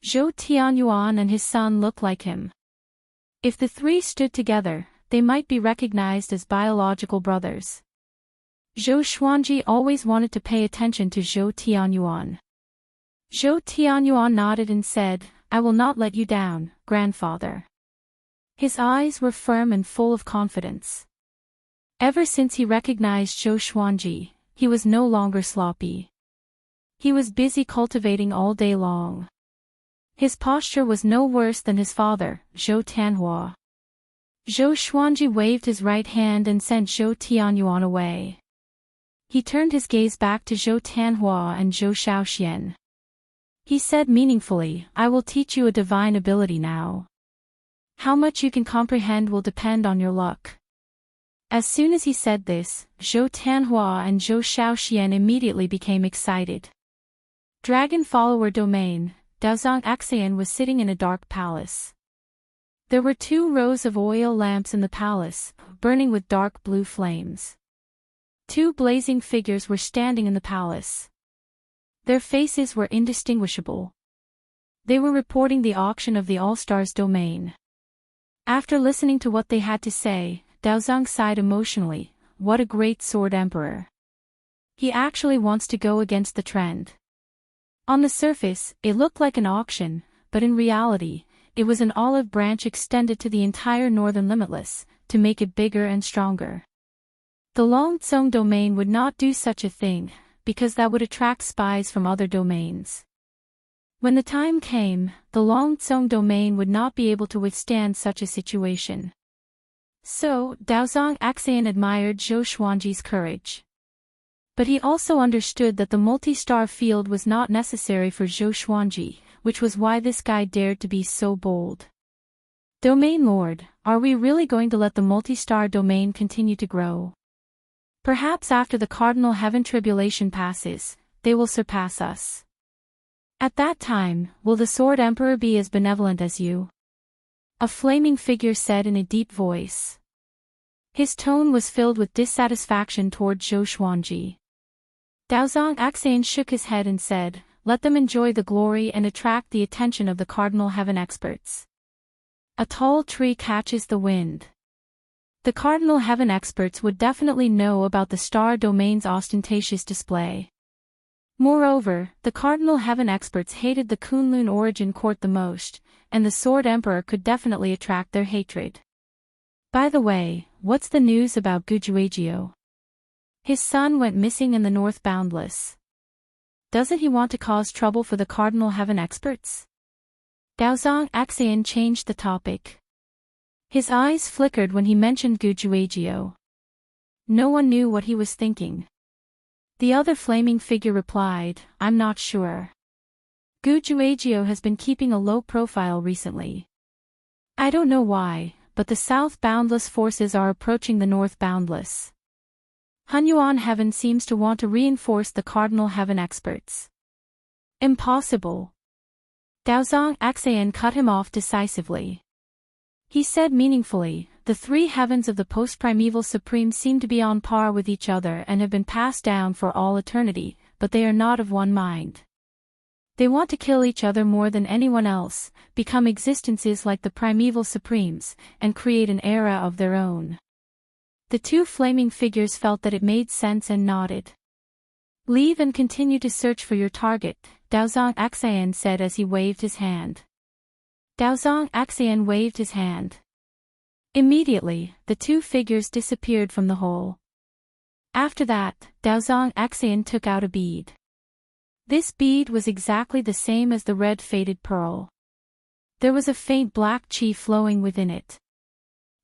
Zhou Tianyuan and his son look like him. If the three stood together, they might be recognized as biological brothers. Zhou Xuanji always wanted to pay attention to Zhou Tianyuan. Zhou Tianyuan nodded and said, I will not let you down, grandfather. His eyes were firm and full of confidence. Ever since he recognized Zhou Xuanji, he was no longer sloppy. He was busy cultivating all day long. His posture was no worse than his father, Zhou Tianhua. Zhou Xuanji waved his right hand and sent Zhou Tianyuan away. He turned his gaze back to Zhou Tianhua and Zhou Shaoxian. He said meaningfully, I will teach you a divine ability now. How much you can comprehend will depend on your luck. As soon as he said this, Zhou Tianhua and Zhou Shaoxian immediately became excited. Dragon Follower Domain, Daozang Axian was sitting in a dark palace. There were 2 rows of oil lamps in the palace, burning with dark blue flames. 2 blazing figures were standing in the palace. Their faces were indistinguishable. They were reporting the auction of the All-Stars domain. After listening to what they had to say, Daozang sighed emotionally. What a great sword emperor. He actually wants to go against the trend. On the surface, it looked like an auction, but in reality, it was an olive branch extended to the entire northern limitless, to make it bigger and stronger. The Longzong domain would not do such a thing, because that would attract spies from other domains. When the time came, the Longzong domain would not be able to withstand such a situation. So, Daozang Axian admired Zhou Xuanji's courage. But he also understood that the multi-star field was not necessary for Zhou Xuanji, which was why this guy dared to be so bold. Domain Lord, are we really going to let the multi-star domain continue to grow? Perhaps after the cardinal heaven tribulation passes, they will surpass us. At that time, will the Sword Emperor be as benevolent as you? A flaming figure said in a deep voice. His tone was filled with dissatisfaction toward Zhou Xuanji. Daozang Axian shook his head and said, let them enjoy the glory and attract the attention of the cardinal heaven experts. A tall tree catches the wind. The cardinal heaven experts would definitely know about the star domain's ostentatious display. Moreover, the cardinal heaven experts hated the Kunlun origin court the most, and the Sword Emperor could definitely attract their hatred. By the way, what's the news about Gujuagio? His son went missing in the North Boundless. Doesn't he want to cause trouble for the cardinal heaven experts? Daozang Axian changed the topic. His eyes flickered when he mentioned Gujuagio. No one knew what he was thinking. The other flaming figure replied, I'm not sure. Gujuagio has been keeping a low profile recently. I don't know why, but the South Boundless forces are approaching the North Boundless. Hunyuan Heaven seems to want to reinforce the Cardinal Heaven experts. Impossible. Daozang Axian cut him off decisively. He said meaningfully, the 3 heavens of the post-primeval Supreme seem to be on par with each other and have been passed down for all eternity, but they are not of one mind. They want to kill each other more than anyone else, become existences like the primeval Supremes, and create an era of their own. The 2 flaming figures felt that it made sense and nodded. Leave and continue to search for your target, Daozang Axian said as he waved his hand. Daozang Axian waved his hand. Immediately, the 2 figures disappeared from the hole. After that, Daozang Axian took out a bead. This bead was exactly the same as the red faded pearl. There was a faint black chi flowing within it.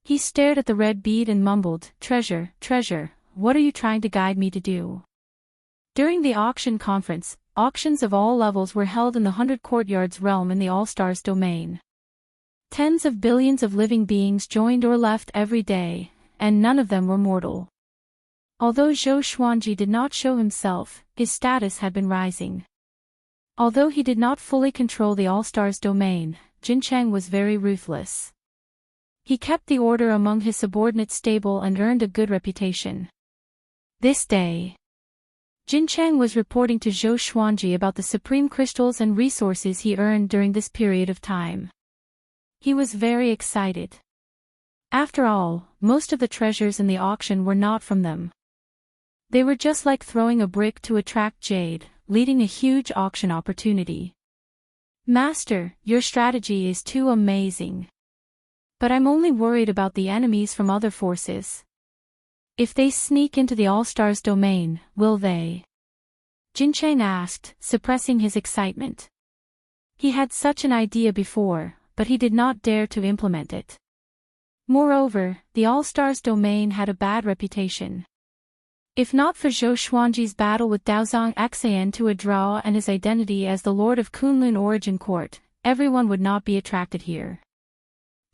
He stared at the red bead and mumbled, Treasure, treasure, what are you trying to guide me to do? During the auction conference, auctions of all levels were held in the 100 Courtyards realm in the All-Stars domain. Tens of billions of living beings joined or left every day, and none of them were mortal. Although Zhou Xuanji did not show himself, his status had been rising. Although he did not fully control the All-Stars domain, Jincheng was very ruthless. He kept the order among his subordinates stable and earned a good reputation. This day, Jincheng was reporting to Zhou Xuanji about the supreme crystals and resources he earned during this period of time. He was very excited. After all, most of the treasures in the auction were not from them. They were just like throwing a brick to attract jade, leading a huge auction opportunity. Master, your strategy is too amazing. But I'm only worried about the enemies from other forces. If they sneak into the All-Stars domain, will they? Jincheng asked, suppressing his excitement. He had such an idea before, but he did not dare to implement it. Moreover, the All-Stars domain had a bad reputation. If not for Zhou Xuanji's battle with Daozong Xan to a draw and his identity as the Lord of Kunlun Origin Court, everyone would not be attracted here.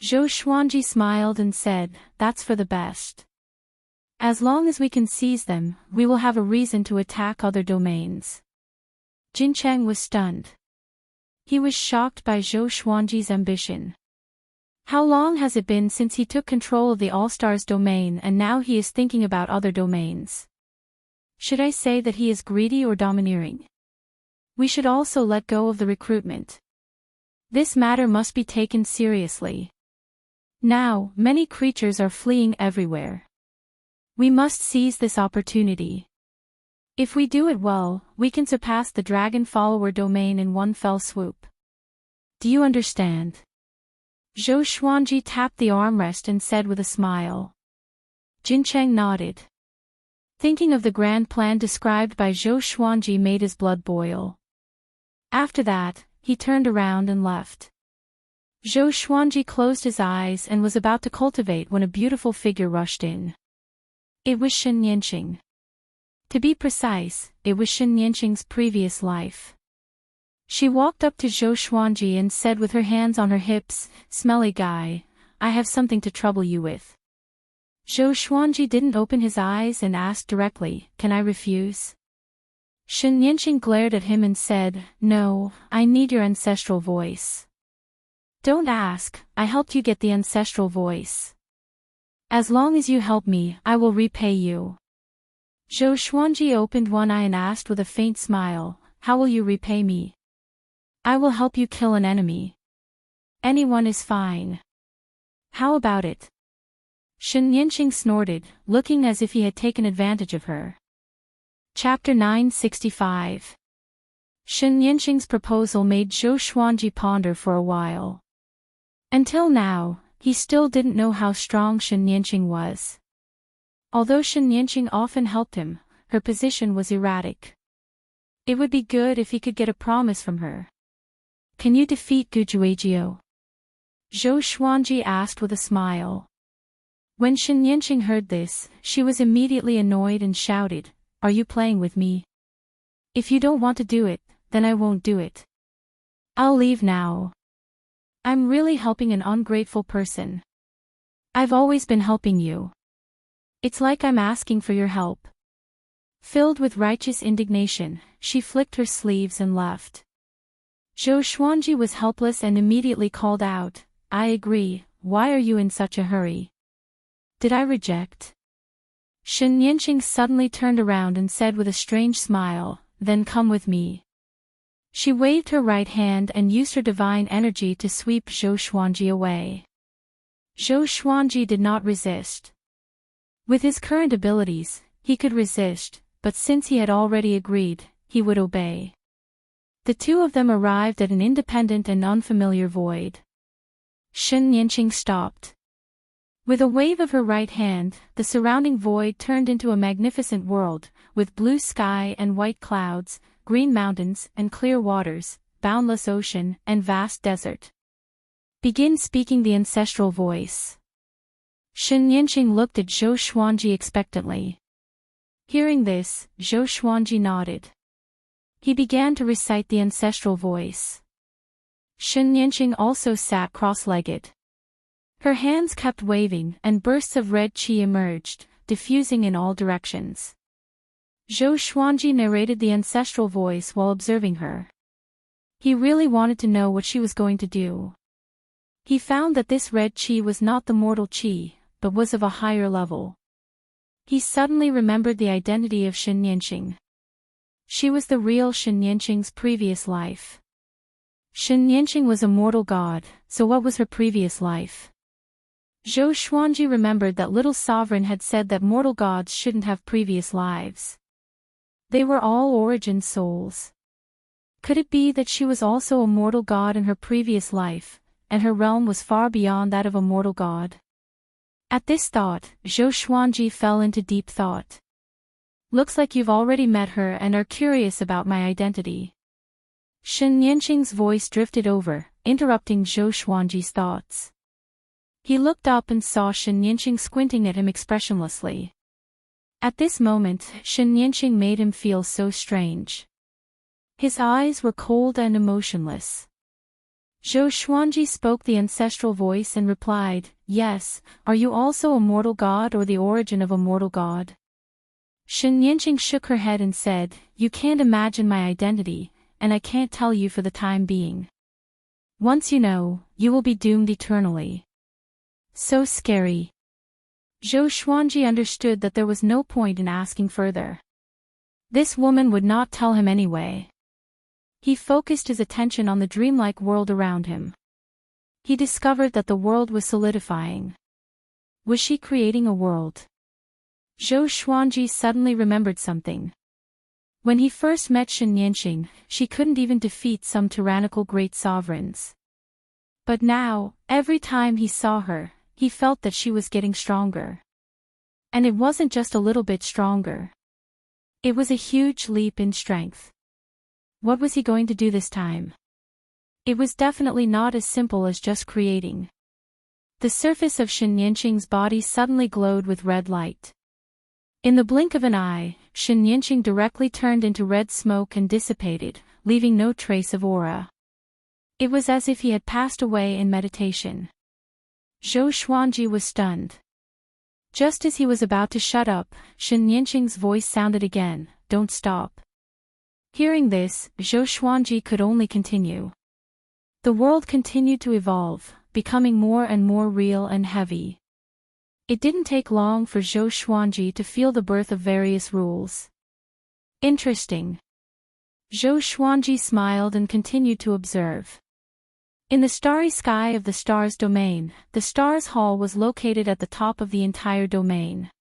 Zhou Xuanji smiled and said, "That's for the best. As long as we can seize them, we will have a reason to attack other domains." Jincheng was stunned. He was shocked by Zhou Xuanji's ambition. How long has it been since he took control of the All-Stars domain and now he is thinking about other domains? Should I say that he is greedy or domineering? We should also let go of the recruitment. This matter must be taken seriously. Now, many creatures are fleeing everywhere. We must seize this opportunity. If we do it well, we can surpass the Dragon Follower domain in one fell swoop. Do you understand? Zhou Xuanji tapped the armrest and said with a smile. Jincheng nodded. Thinking of the grand plan described by Zhou Xuanji made his blood boil. After that, he turned around and left. Zhou Xuanji closed his eyes and was about to cultivate when a beautiful figure rushed in. It was Shen Yanqing. To be precise, it was Shen Yanqing's previous life. She walked up to Zhou Xuanji and said with her hands on her hips, "Smelly guy, I have something to trouble you with." Zhou Xuanji didn't open his eyes and asked directly, "Can I refuse?" Shen Yanqing glared at him and said, "No, I need your ancestral voice." "Don't ask, I helped you get the ancestral voice. As long as you help me, I will repay you." Zhou Xuanji opened one eye and asked with a faint smile, "How will you repay me?" "I will help you kill an enemy. Anyone is fine." "How about it?" Shen Yanqing snorted, looking as if he had taken advantage of her. Chapter 965. Shen Yanqing's proposal made Zhou Xuanji ponder for a while. Until now, he still didn't know how strong Shen Yanqing was. Although Shen Yanqing often helped him, her position was erratic. It would be good if he could get a promise from her. "Can you defeat Gujuejiu?" Zhou Xuanji asked with a smile. When Shen Yanqing heard this, she was immediately annoyed and shouted, "Are you playing with me? If you don't want to do it, then I won't do it. I'll leave now. I'm really helping an ungrateful person. I've always been helping you. It's like I'm asking for your help." Filled with righteous indignation, she flicked her sleeves and left. Zhou Xuanji was helpless and immediately called out, "I agree, why are you in such a hurry? Did I reject?" Shen Yanqing suddenly turned around and said with a strange smile, "Then come with me." She waved her right hand and used her divine energy to sweep Zhou Xuanji away. Zhou Xuanji did not resist. With his current abilities, he could resist, but since he had already agreed, he would obey. The two of them arrived at an independent and unfamiliar void. Shen Yanqing stopped. With a wave of her right hand, the surrounding void turned into a magnificent world, with blue sky and white clouds, green mountains and clear waters, boundless ocean and vast desert. "Begin speaking the ancestral voice." Shen Yanqing looked at Zhou Xuanji expectantly. Hearing this, Zhou Xuanji nodded. He began to recite the ancestral voice. Shen Yanqing also sat cross-legged. Her hands kept waving and bursts of red qi emerged, diffusing in all directions. Zhou Xuanji narrated the ancestral voice while observing her. He really wanted to know what she was going to do. He found that this red chi was not the mortal chi, but was of a higher level. He suddenly remembered the identity of Shen Yanqing. She was the real Shen Yanqing's previous life. Shen Yanqing was a mortal god, so what was her previous life? Zhou Xuanji remembered that little sovereign had said that mortal gods shouldn't have previous lives. They were all origin souls. Could it be that she was also a mortal god in her previous life, and her realm was far beyond that of a mortal god? At this thought, Zhou Xuanji fell into deep thought. Looks like you've already met her and are curious about my identity. Shen Yanqing's voice drifted over, interrupting Zhou Xuanji's thoughts. He looked up and saw Shen Yanqing squinting at him expressionlessly. At this moment, Shen Yanqing made him feel so strange. His eyes were cold and emotionless. Zhou Xuanji spoke the ancestral voice and replied, "Yes, are you also a mortal god or the origin of a mortal god?" Shen Yanqing shook her head and said, "You can't imagine my identity, and I can't tell you for the time being. Once you know, you will be doomed eternally." So scary. Zhou Xuanji understood that there was no point in asking further. This woman would not tell him anyway. He focused his attention on the dreamlike world around him. He discovered that the world was solidifying. Was she creating a world? Zhou Xuanji suddenly remembered something. When he first met Shen Yanqing, she couldn't even defeat some tyrannical great sovereigns. But now, every time he saw her, he felt that she was getting stronger. And it wasn't just a little bit stronger. It was a huge leap in strength. What was he going to do this time? It was definitely not as simple as just creating. The surface of Shen Yanqing's body suddenly glowed with red light. In the blink of an eye, Shen Yanqing directly turned into red smoke and dissipated, leaving no trace of aura. It was as if he had passed away in meditation. Zhou Xuanji was stunned. Just as he was about to shut up, Shen Yanqing's voice sounded again, "Don't stop." Hearing this, Zhou Xuanji could only continue. The world continued to evolve, becoming more and more real and heavy. It didn't take long for Zhou Xuanji to feel the birth of various rules. Interesting. Zhou Xuanji smiled and continued to observe. In the starry sky of the Stars domain, the Stars Hall was located at the top of the entire domain.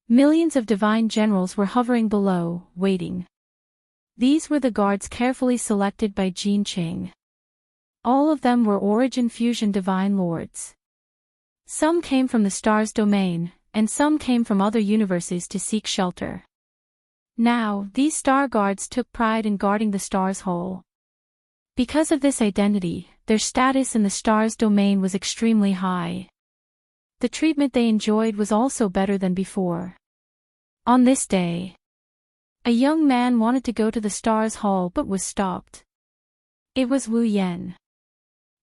Millions of divine generals were hovering below, waiting. These were the guards carefully selected by Jin Qing. All of them were Origin Fusion Divine Lords. Some came from the Stars domain, and some came from other universes to seek shelter. Now, these star guards took pride in guarding the Stars Hall. Because of this identity, their status in the Stars domain was extremely high. The treatment they enjoyed was also better than before. On this day, a young man wanted to go to the Stars Hall but was stopped. It was Wu Yan.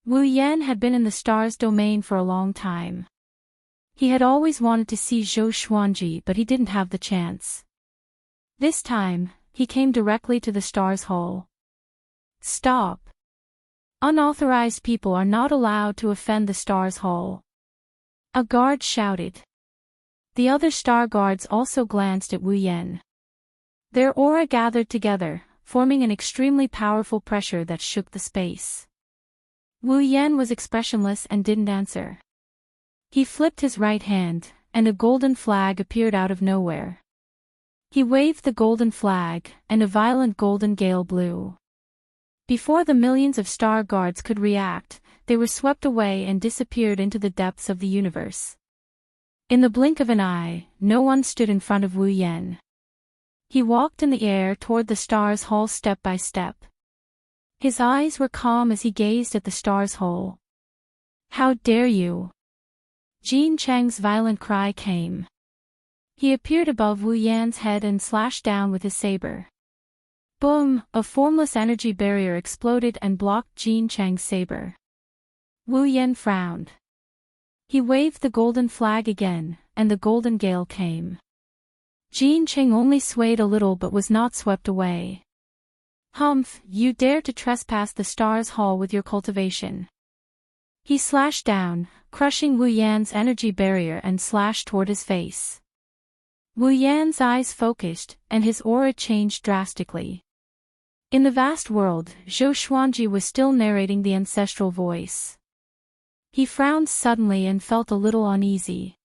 Wu Yan had been in the Stars domain for a long time. He had always wanted to see Zhou Xuanji but he didn't have the chance. This time, he came directly to the Stars Hall. "Stop. Unauthorized people are not allowed to offend the Stars Hall." A guard shouted. The other star guards also glanced at Wu Yan. Their aura gathered together, forming an extremely powerful pressure that shook the space. Wu Yan was expressionless and didn't answer. He flipped his right hand, and a golden flag appeared out of nowhere. He waved the golden flag, and a violent golden gale blew. Before the millions of star guards could react, they were swept away and disappeared into the depths of the universe. In the blink of an eye, no one stood in front of Wu Yan. He walked in the air toward the Stars Hall step by step. His eyes were calm as he gazed at the Stars Hall. "How dare you!" Jin Cheng's violent cry came. He appeared above Wu Yan's head and slashed down with his saber. Boom! A formless energy barrier exploded and blocked Jin Cheng's saber. Wu Yan frowned. He waved the golden flag again, and the golden gale came. Jin Cheng only swayed a little but was not swept away. Humph, you dare to trespass the Stars Hall with your cultivation. He slashed down, crushing Wu Yan's energy barrier and slashed toward his face. Wu Yan's eyes focused, and his aura changed drastically. In the vast world, Zhou Xuanji was still narrating the ancestral voice. He frowned suddenly and felt a little uneasy.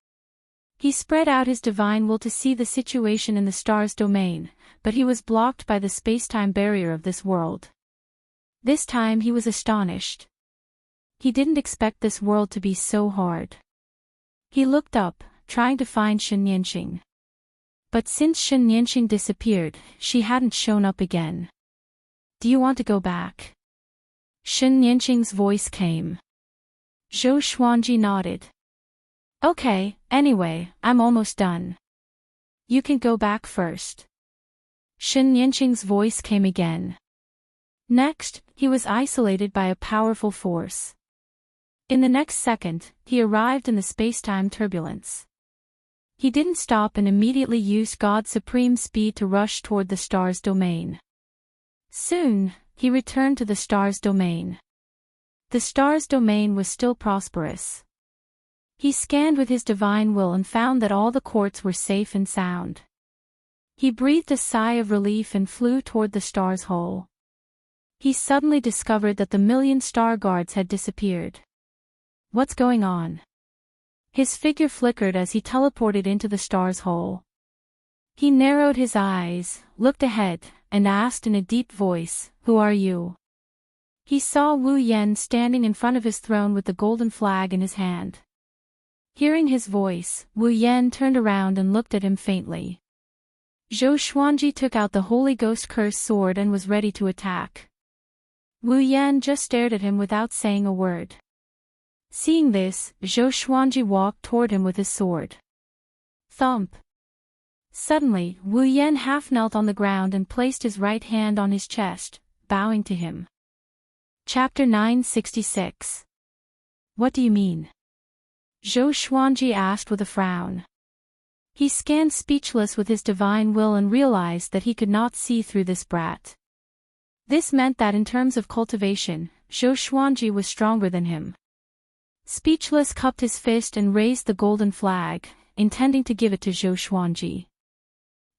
He spread out his divine will to see the situation in the star's domain, but he was blocked by the space-time barrier of this world. This time he was astonished. He didn't expect this world to be so hard. He looked up, trying to find Shen Yanqing. But since Shen Yanqing disappeared, she hadn't shown up again. Do you want to go back? Shen Yanqing's voice came. Zhou Xuanji nodded. Okay, anyway, I'm almost done. You can go back first. Shen Yanqing's voice came again. Next, he was isolated by a powerful force. In the next second, he arrived in the space-time turbulence. He didn't stop and immediately used God's supreme speed to rush toward the star's domain. Soon, he returned to the star's domain. The star's domain was still prosperous. He scanned with his divine will and found that all the courts were safe and sound. He breathed a sigh of relief and flew toward the star's hole. He suddenly discovered that the million star guards had disappeared. What's going on? His figure flickered as he teleported into the star's hole. He narrowed his eyes, looked ahead, and asked in a deep voice, "Who are you?" He saw Wu Yan standing in front of his throne with the golden flag in his hand. Hearing his voice, Wu Yan turned around and looked at him faintly. Zhou Xuanji took out the Holy Ghost Curse sword and was ready to attack. Wu Yan just stared at him without saying a word. Seeing this, Zhou Xuanji walked toward him with his sword. Thump! Suddenly, Wu Yan half knelt on the ground and placed his right hand on his chest, bowing to him. Chapter 966. What do you mean? Zhou Xuanji asked with a frown. He scanned speechless with his divine will and realized that he could not see through this brat. This meant that in terms of cultivation, Zhou Xuanji was stronger than him. Speechless cupped his fist and raised the golden flag, intending to give it to Zhou Xuanji.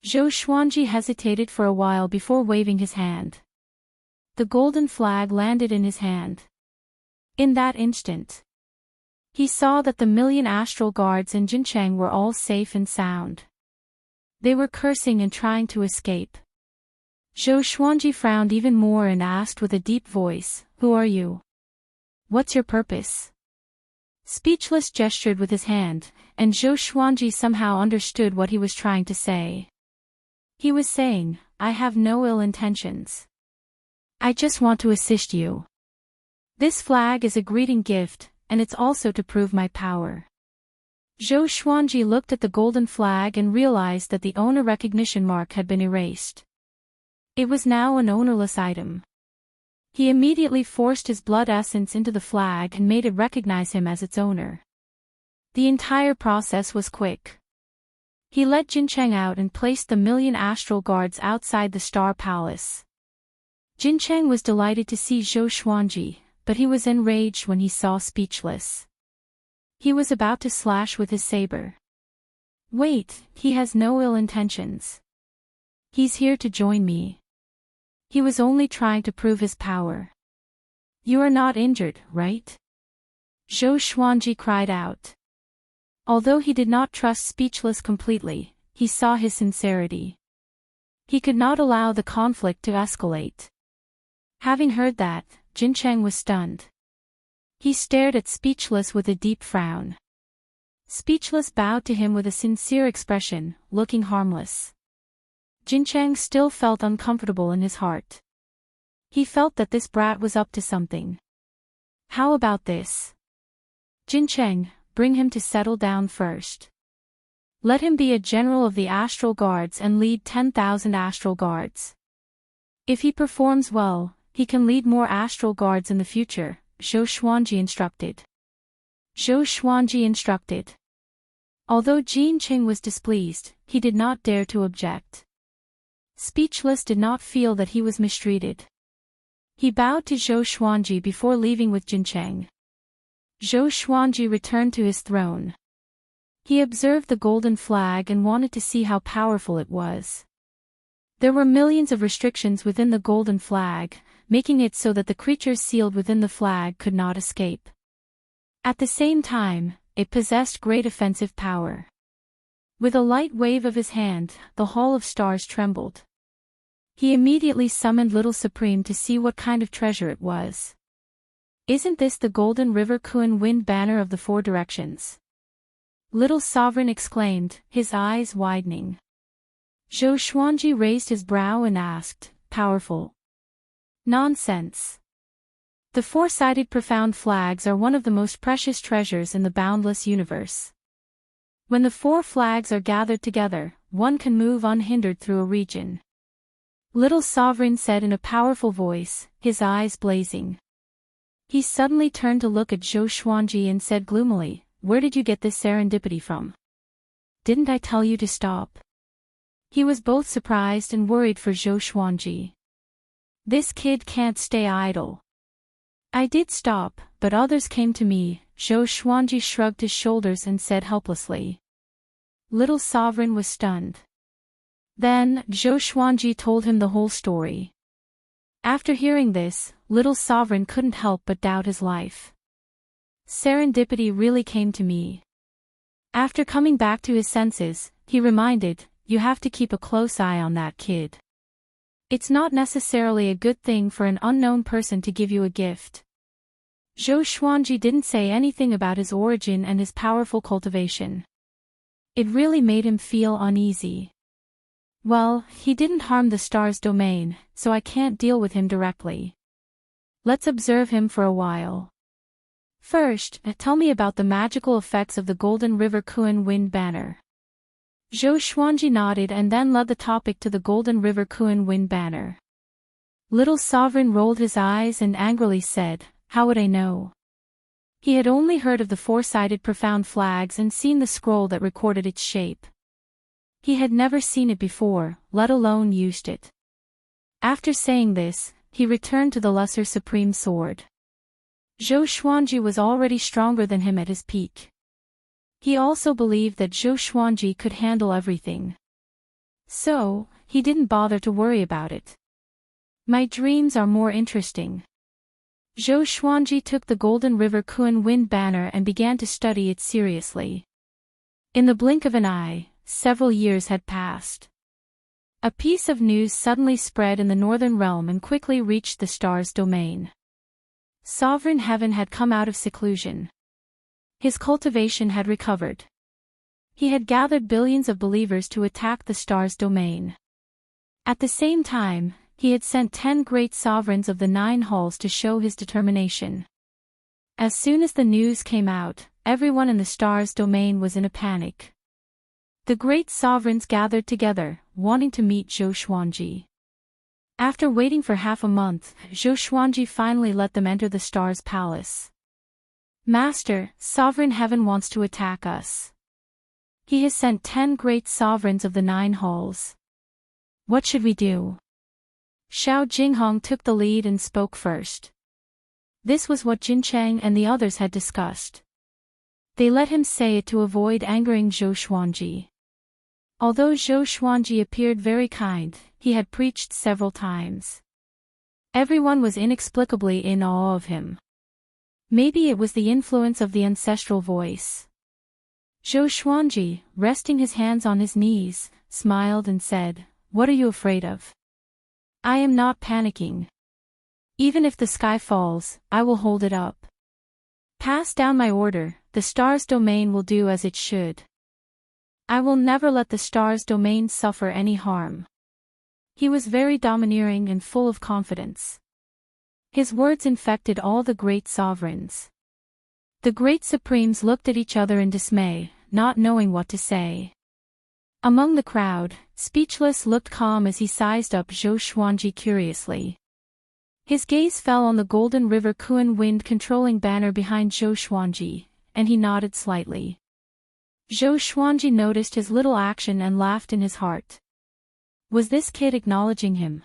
Zhou Xuanji hesitated for a while before waving his hand. The golden flag landed in his hand. In that instant, he saw that the million astral guards in Jincheng were all safe and sound. They were cursing and trying to escape. Zhou Xuanji frowned even more and asked with a deep voice, "Who are you? What's your purpose?" Speechless gestured with his hand, and Zhou Xuanji somehow understood what he was trying to say. He was saying, "I have no ill intentions. I just want to assist you. This flag is a greeting gift, and it's also to prove my power." Zhou Xuanji looked at the golden flag and realized that the owner recognition mark had been erased. It was now an ownerless item. He immediately forced his blood essence into the flag and made it recognize him as its owner. The entire process was quick. He let Jincheng out and placed the million astral guards outside the Star Palace. Jincheng was delighted to see Zhou Xuanji, but he was enraged when he saw Speechless. He was about to slash with his saber. Wait, he has no ill intentions. He's here to join me. He was only trying to prove his power. You are not injured, right? Zhou Xuanji cried out. Although he did not trust Speechless completely, he saw his sincerity. He could not allow the conflict to escalate. Having heard that, Jincheng was stunned. He stared at Speechless with a deep frown. Speechless bowed to him with a sincere expression, looking harmless. Jincheng still felt uncomfortable in his heart. He felt that this brat was up to something. How about this? Jincheng, bring him to settle down first. Let him be a general of the astral guards and lead 10,000 astral guards. If he performs well, he can lead more astral guards in the future, Zhou Xuanji instructed. Zhou Xuanji instructed. Although Jincheng was displeased, he did not dare to object. Speechless did not feel that he was mistreated. He bowed to Zhou Xuanji before leaving with Jincheng. Zhou Xuanji returned to his throne. He observed the golden flag and wanted to see how powerful it was. There were millions of restrictions within the golden flag, making it so that the creatures sealed within the flag could not escape. At the same time, it possessed great offensive power. With a light wave of his hand, the Hall of Stars trembled. He immediately summoned Little Supreme to see what kind of treasure it was. "Isn't this the Golden River Kuan Wind banner of the Four Directions?" Little Sovereign exclaimed, his eyes widening. Zhou Xuanji raised his brow and asked, "Powerful?" "Nonsense. The four-sided profound flags are one of the most precious treasures in the boundless universe. When the four flags are gathered together, one can move unhindered through a region." Little Sovereign said in a powerful voice, his eyes blazing. He suddenly turned to look at Zhou Xuanji and said gloomily, "Where did you get this serendipity from? Didn't I tell you to stop?" He was both surprised and worried for Zhou Xuanji. This kid can't stay idle. "I did stop, but others came to me," Zhou Xuanji shrugged his shoulders and said helplessly. Little Sovereign was stunned. Then, Zhou Xuanji told him the whole story. After hearing this, Little Sovereign couldn't help but doubt his life. "Serendipity really came to me." After coming back to his senses, he reminded, "You have to keep a close eye on that kid. It's not necessarily a good thing for an unknown person to give you a gift." Zhou Xuanji didn't say anything about his origin and his powerful cultivation. It really made him feel uneasy. "Well, he didn't harm the star's domain, so I can't deal with him directly. Let's observe him for a while. First, tell me about the magical effects of the Golden River Kuan Wind banner." Zhou Xuanji nodded and then led the topic to the Golden River Kuan Wind banner. Little Sovereign rolled his eyes and angrily said, "How would I know?" He had only heard of the four-sided profound flags and seen the scroll that recorded its shape. He had never seen it before, let alone used it. After saying this, he returned to the Lesser Supreme Sword. Zhou Xuanji was already stronger than him at his peak. He also believed that Zhou Xuanji could handle everything. So, he didn't bother to worry about it. "My dreams are more interesting." Zhou Xuanji took the Golden River Kuan Wind banner and began to study it seriously. In the blink of an eye, several years had passed. A piece of news suddenly spread in the northern realm and quickly reached the star's domain. Sovereign Heaven had come out of seclusion. His cultivation had recovered. He had gathered billions of believers to attack the star's domain. At the same time, he had sent 10 great sovereigns of the 9 halls to show his determination. As soon as the news came out, everyone in the star's domain was in a panic. The great sovereigns gathered together, wanting to meet Zhou Xuanji. After waiting for half a month, Zhou Xuanji finally let them enter the star's palace. "Master, Sovereign Heaven wants to attack us. He has sent 10 great sovereigns of the 9 halls. What should we do?" Xiao Jinghong took the lead and spoke first. This was what Jincheng and the others had discussed. They let him say it to avoid angering Zhou Xuanji. Although Zhou Xuanji appeared very kind, he had preached several times. Everyone was inexplicably in awe of him. Maybe it was the influence of the ancestral voice. Zhou Xuanji, resting his hands on his knees, smiled and said, "What are you afraid of? I am not panicking. Even if the sky falls, I will hold it up. Pass down my order, the star's domain will do as it should. I will never let the star's domain suffer any harm." He was very domineering and full of confidence. His words infected all the great sovereigns. The great supremes looked at each other in dismay, not knowing what to say. Among the crowd, Speechless looked calm as he sized up Zhou Xuanji curiously. His gaze fell on the Golden River Kuan Wind controlling banner behind Zhou Xuanji, and he nodded slightly. Zhou Xuanji noticed his little action and laughed in his heart. Was this kid acknowledging him?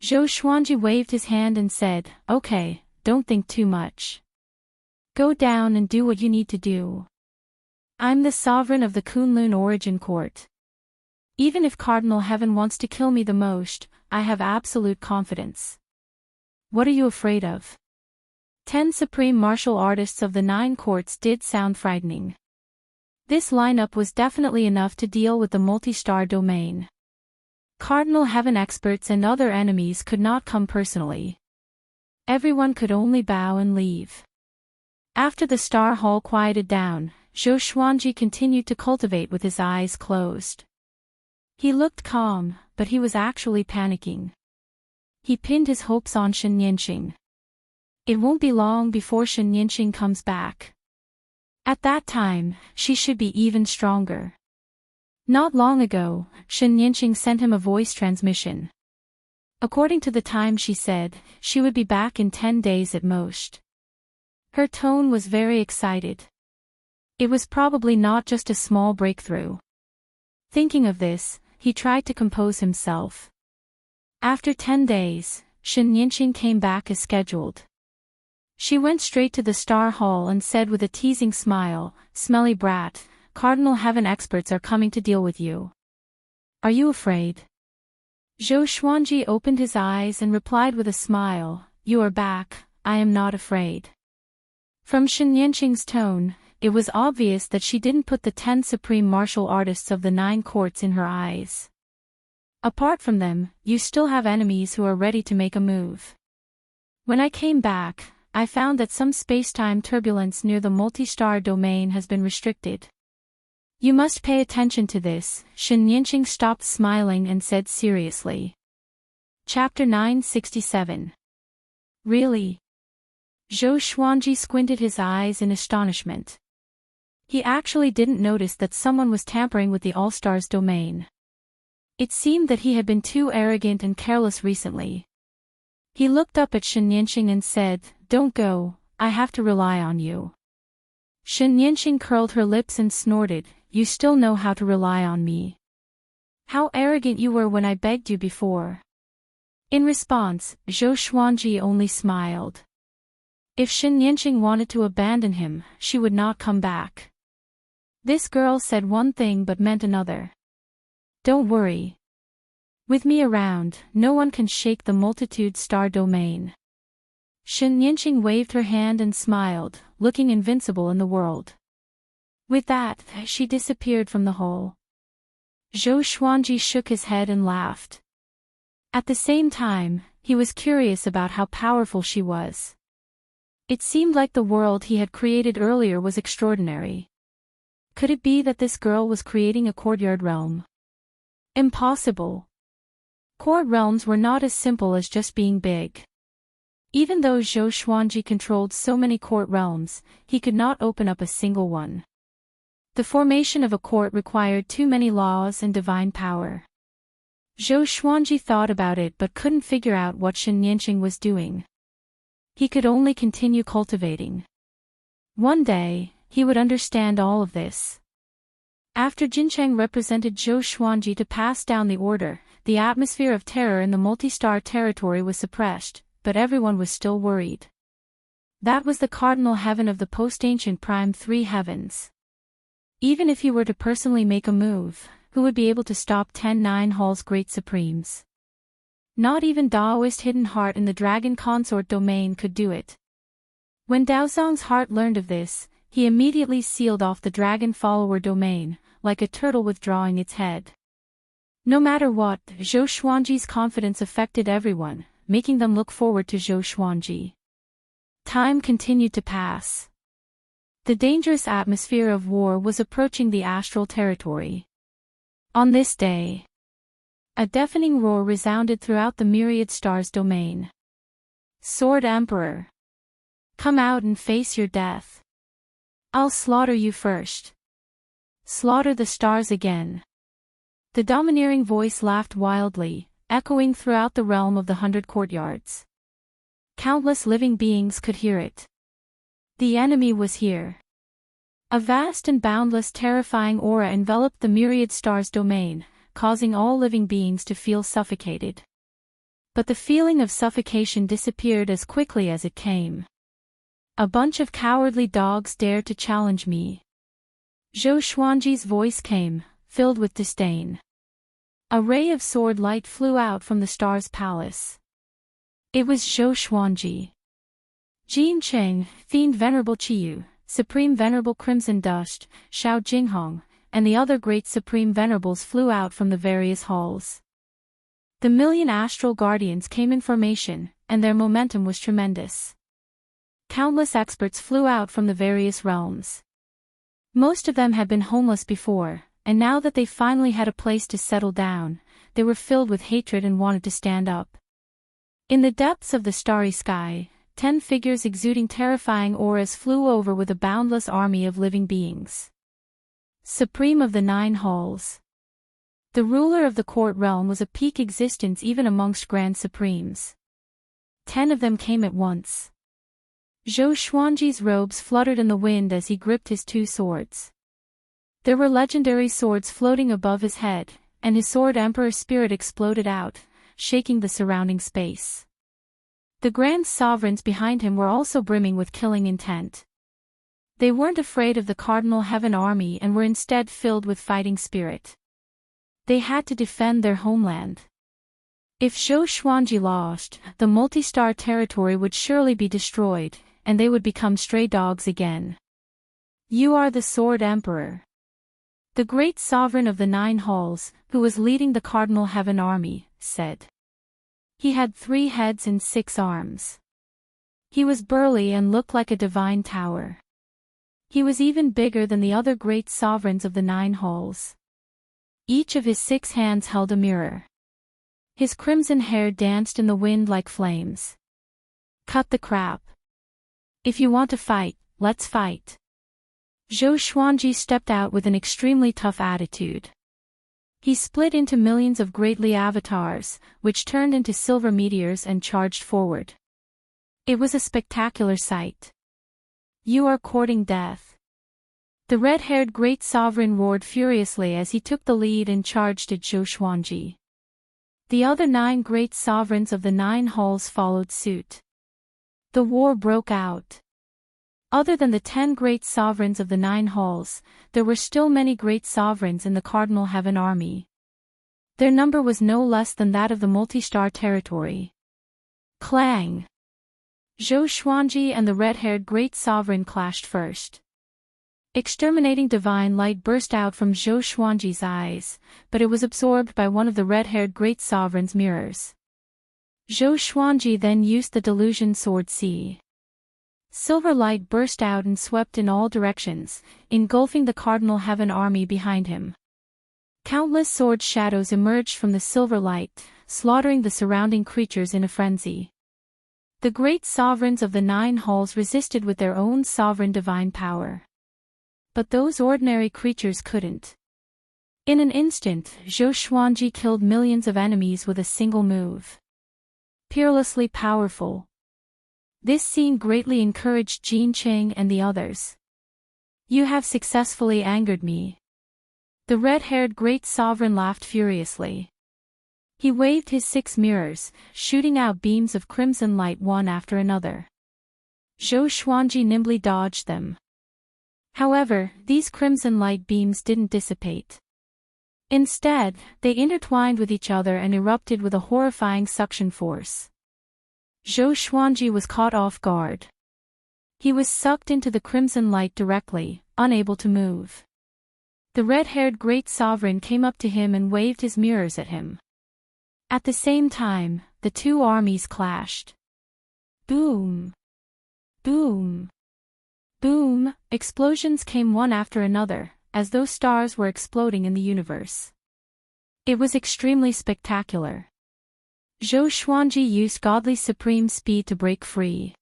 Zhou Xuanji waved his hand and said, "Okay, don't think too much. Go down and do what you need to do. I'm the sovereign of the Kunlun Origin Court. Even if Cardinal Heaven wants to kill me the most, I have absolute confidence. What are you afraid of?" 10 supreme martial artists of the 9 courts did sound frightening. This lineup was definitely enough to deal with the multi-star domain. Cardinal Heaven experts and other enemies could not come personally. Everyone could only bow and leave. After the Star Hall quieted down, Zhou Xuanji continued to cultivate with his eyes closed. He looked calm, but he was actually panicking. He pinned his hopes on Shen Yanqing. It won't be long before Shen Yanqing comes back. At that time, she should be even stronger. Not long ago, Shen Yanqing sent him a voice transmission. According to the time she said, she would be back in 10 days at most. Her tone was very excited. It was probably not just a small breakthrough. Thinking of this, he tried to compose himself. After 10 days, Shen Yanqing came back as scheduled. She went straight to the Star Hall and said with a teasing smile, "Smelly brat, Cardinal Heaven experts are coming to deal with you. Are you afraid?" Zhou Xuanji opened his eyes and replied with a smile, "You are back, I am not afraid." From Shen Yanqing's tone, it was obvious that she didn't put the 10 supreme martial artists of the 9 courts in her eyes. Apart from them, you still have enemies who are ready to make a move. When I came back, I found that some space-time turbulence near the multi-star domain has been restricted. You must pay attention to this. Shen Yanqing stopped smiling and said seriously. Chapter 967. Really? Zhou Xuanji squinted his eyes in astonishment. He actually didn't notice that someone was tampering with the All-Stars domain. It seemed that he had been too arrogant and careless recently. He looked up at Shen Yanqing and said, "Don't go, I have to rely on you." Shen Yanqing curled her lips and snorted, "You still know how to rely on me. How arrogant you were when I begged you before." In response, Zhou Xuanji only smiled. If Shen Yanqing wanted to abandon him, she would not come back. This girl said one thing but meant another. Don't worry. With me around, no one can shake the multitude-star domain. Shen Yanqing waved her hand and smiled, looking invincible in the world. With that, she disappeared from the hall. Zhou Xuanji shook his head and laughed. At the same time, he was curious about how powerful she was. It seemed like the world he had created earlier was extraordinary. Could it be that this girl was creating a courtyard realm? Impossible. Court realms were not as simple as just being big. Even though Zhou Xuanji controlled so many court realms, he could not open up a single one. The formation of a court required too many laws and divine power. Zhou Xuanji thought about it but couldn't figure out what Shen Yanqing was doing. He could only continue cultivating. One day, he would understand all of this. After Jincheng represented Zhou Xuanji to pass down the order, the atmosphere of terror in the multi-star territory was suppressed, but everyone was still worried. That was the cardinal heaven of the post-ancient prime 3 heavens. Even if he were to personally make a move, who would be able to stop 10-9 Hall's great supremes? Not even Daoist Hidden Heart in the Dragon Consort domain could do it. When Daozong's heart learned of this, he immediately sealed off the Dragon Follower domain, like a turtle withdrawing its head. No matter what, Zhou Xuanji's confidence affected everyone, making them look forward to Zhou Xuanji. Time continued to pass. The dangerous atmosphere of war was approaching the astral territory. On this day, a deafening roar resounded throughout the myriad stars domain. Sword Emperor! Come out and face your death. I'll slaughter you first. Slaughter the stars again. The domineering voice laughed wildly, echoing throughout the realm of the 100 courtyards. Countless living beings could hear it. The enemy was here. A vast and boundless terrifying aura enveloped the myriad stars domain, causing all living beings to feel suffocated. But the feeling of suffocation disappeared as quickly as it came. A bunch of cowardly dogs dared to challenge me. Zhou Xuanji's voice came, filled with disdain. A ray of sword light flew out from the star's palace. It was Zhou Xuanji. Jin Cheng, Fiend Venerable Qiyu, Supreme Venerable Crimson Dust, Shao Jinghong, and the other great Supreme Venerables flew out from the various halls. The million astral guardians came in formation, and their momentum was tremendous. Countless experts flew out from the various realms. Most of them had been homeless before, and now that they finally had a place to settle down, they were filled with hatred and wanted to stand up. In the depths of the starry sky, 10 figures exuding terrifying auras flew over with a boundless army of living beings. Supreme of the 9 halls. The ruler of the court realm was a peak existence even amongst grand supremes. 10 of them came at once. Zhou Xuanji's robes fluttered in the wind as he gripped his 2 swords. There were legendary swords floating above his head, and his sword emperor spirit exploded out, shaking the surrounding space. The grand sovereigns behind him were also brimming with killing intent. They weren't afraid of the Cardinal Heaven army and were instead filled with fighting spirit. They had to defend their homeland. If Zhou Xuanji lost, the multi-star territory would surely be destroyed, and they would become stray dogs again. You are the Sword Emperor. The great sovereign of the 9 halls, who was leading the Cardinal Heaven army, said. He had 3 heads and 6 arms. He was burly and looked like a divine tower. He was even bigger than the other great sovereigns of the 9 halls. Each of his 6 hands held a mirror. His crimson hair danced in the wind like flames. Cut the crap. If you want to fight, let's fight. Zhou Xuanji stepped out with an extremely tough attitude. He split into millions of greatly avatars, which turned into silver meteors and charged forward. It was a spectacular sight. You are courting death. The red-haired great sovereign roared furiously as he took the lead and charged at Zhou Xuanji. The other 9 great sovereigns of the 9 halls followed suit. The war broke out. Other than the 10 great sovereigns of the 9 halls, there were still many great sovereigns in the Cardinal Heaven army. Their number was no less than that of the multi-star territory. Clang! Zhou Xuanji and the red-haired great sovereign clashed first. Exterminating divine light burst out from Zhou Xuanji's eyes, but it was absorbed by one of the red-haired great sovereign's mirrors. Zhou Xuanji then used the delusion sword C. Silver light burst out and swept in all directions, engulfing the Cardinal Heaven army behind him. Countless sword shadows emerged from the silver light, slaughtering the surrounding creatures in a frenzy. The great sovereigns of the 9 halls resisted with their own sovereign divine power. But those ordinary creatures couldn't. In an instant, Zhou Xuanji killed millions of enemies with a single move. Peerlessly powerful. This scene greatly encouraged Jin Cheng and the others. You have successfully angered me. The red-haired great sovereign laughed furiously. He waved his 6 mirrors, shooting out beams of crimson light one after another. Zhou Xuanji nimbly dodged them. However, these crimson light beams didn't dissipate. Instead, they intertwined with each other and erupted with a horrifying suction force. Zhou Xuanji was caught off guard. He was sucked into the crimson light directly, unable to move. The red-haired great sovereign came up to him and waved his mirrors at him. At the same time, the 2 armies clashed. Boom! Boom! Boom! Explosions came one after another, as though stars were exploding in the universe. It was extremely spectacular. Zhou Xuanji used godly supreme speed to break free.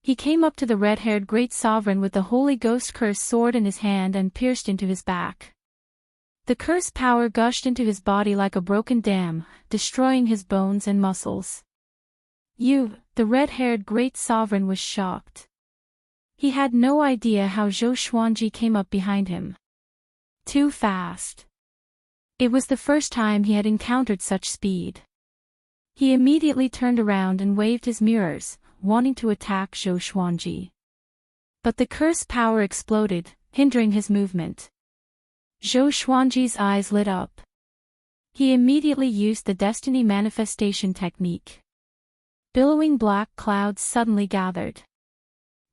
He came up to the red-haired great sovereign with the Holy Ghost curse sword in his hand and pierced into his back. The curse power gushed into his body like a broken dam, destroying his bones and muscles. The red-haired great sovereign was shocked. He had no idea how Zhou Xuanji came up behind him. Too fast. It was the first time he had encountered such speed. He immediately turned around and waved his mirrors, wanting to attack Zhou Xuanji. But the curse power exploded, hindering his movement. Zhou Xuanji's eyes lit up. He immediately used the destiny manifestation technique. Billowing black clouds suddenly gathered.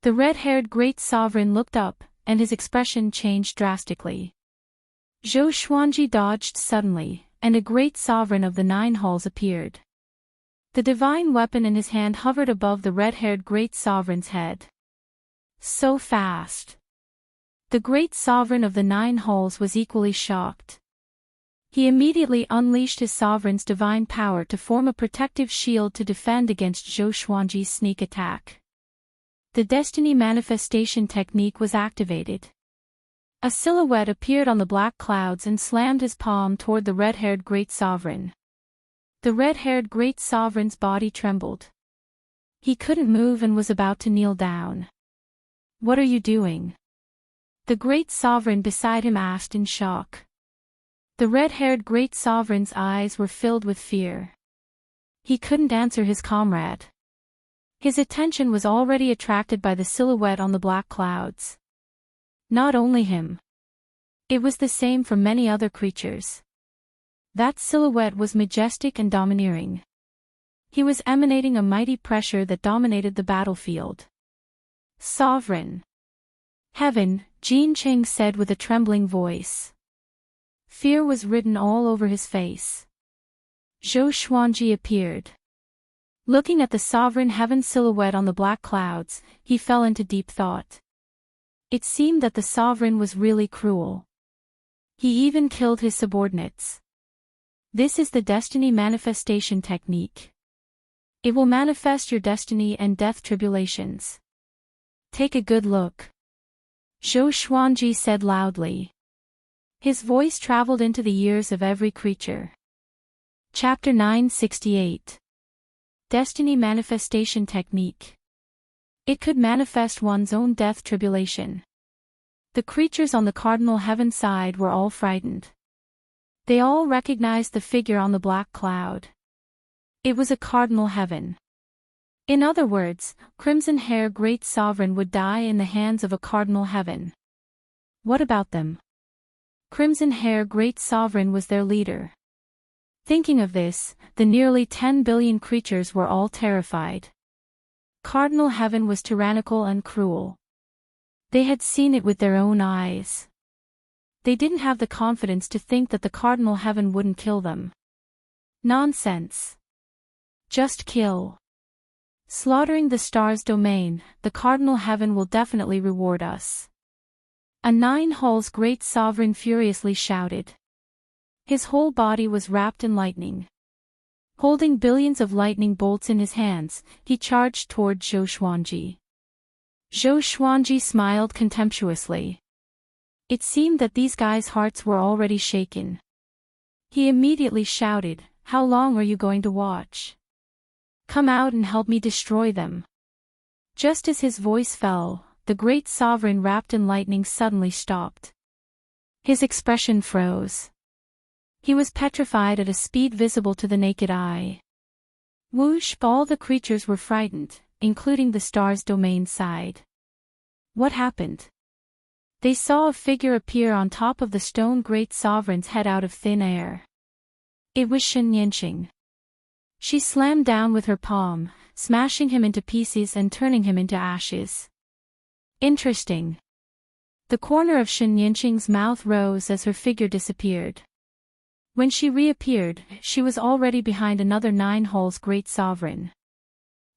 The red-haired great sovereign looked up, and his expression changed drastically. Zhou Xuanji dodged suddenly, and a great sovereign of the 9 halls appeared. The divine weapon in his hand hovered above the red-haired great sovereign's head. So fast! The great sovereign of the 9 halls was equally shocked. He immediately unleashed his sovereign's divine power to form a protective shield to defend against Zhou Xuanji's sneak attack. The destiny manifestation technique was activated. A silhouette appeared on the black clouds and slammed his palm toward the red-haired great sovereign. The red-haired great sovereign's body trembled. He couldn't move and was about to kneel down. "What are you doing?" the great sovereign beside him asked in shock. The red-haired great sovereign's eyes were filled with fear. He couldn't answer his comrade. His attention was already attracted by the silhouette on the black clouds. Not only him. It was the same for many other creatures. That silhouette was majestic and domineering. He was emanating a mighty pressure that dominated the battlefield. "Sovereign." "Heaven," Jean Cheng said with a trembling voice. Fear was written all over his face. Zhou Xuanji appeared. Looking at the sovereign heaven silhouette on the black clouds, he fell into deep thought. It seemed that the sovereign was really cruel. He even killed his subordinates. This is the destiny manifestation technique. It will manifest your destiny and death tribulations. Take a good look. Zhou Xuanji said loudly. His voice traveled into the ears of every creature. Chapter 968. Destiny Manifestation Technique. It could manifest one's own death tribulation. The creatures on the cardinal heaven side were all frightened. They all recognized the figure on the black cloud. It was a cardinal heaven. In other words, Crimson Hair Great Sovereign would die in the hands of a cardinal heaven. What about them? Crimson Hair Great Sovereign was their leader. Thinking of this, the nearly 10 billion creatures were all terrified. Cardinal Heaven was tyrannical and cruel. They had seen it with their own eyes. They didn't have the confidence to think that the Cardinal Heaven wouldn't kill them. Nonsense. Just kill. Slaughtering the star's domain, the Cardinal Heaven will definitely reward us. A 9 halls great sovereign furiously shouted. His whole body was wrapped in lightning. Holding billions of lightning bolts in his hands, he charged toward Zhou Xuanji. Zhou Xuanji smiled contemptuously. It seemed that these guys' hearts were already shaken. He immediately shouted, "How long are you going to watch? Come out and help me destroy them." Just as his voice fell, the great sovereign wrapped in lightning suddenly stopped. His expression froze. He was petrified at a speed visible to the naked eye. Whoosh! All the creatures were frightened, including the star's domain side. What happened? They saw a figure appear on top of the stone great sovereign's head out of thin air. It was Enchanting. She slammed down with her palm, smashing him into pieces and turning him into ashes. Interesting. The corner of Enchanting's mouth rose as her figure disappeared. When she reappeared, she was already behind another 9 halls great sovereign.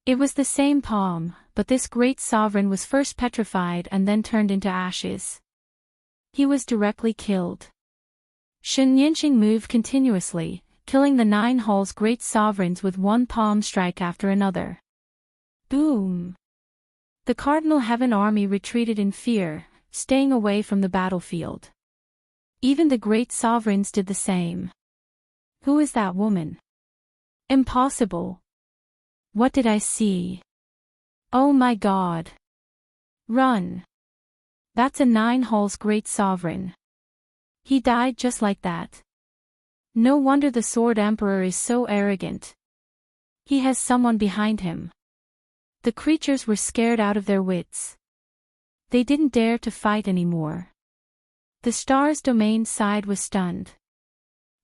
It was the same palm, but this great sovereign was first petrified and then turned into ashes. He was directly killed. Enchanting moved continuously, killing the 9 halls great sovereigns with one palm strike after another. Boom! The Cardinal Heaven army retreated in fear, staying away from the battlefield. Even the great sovereigns did the same. Who is that woman? Impossible. What did I see? Oh my God. Run. That's a 9 halls great sovereign. He died just like that. No wonder the Sword Emperor is so arrogant. He has someone behind him. The creatures were scared out of their wits. They didn't dare to fight anymore. The star's domain side was stunned.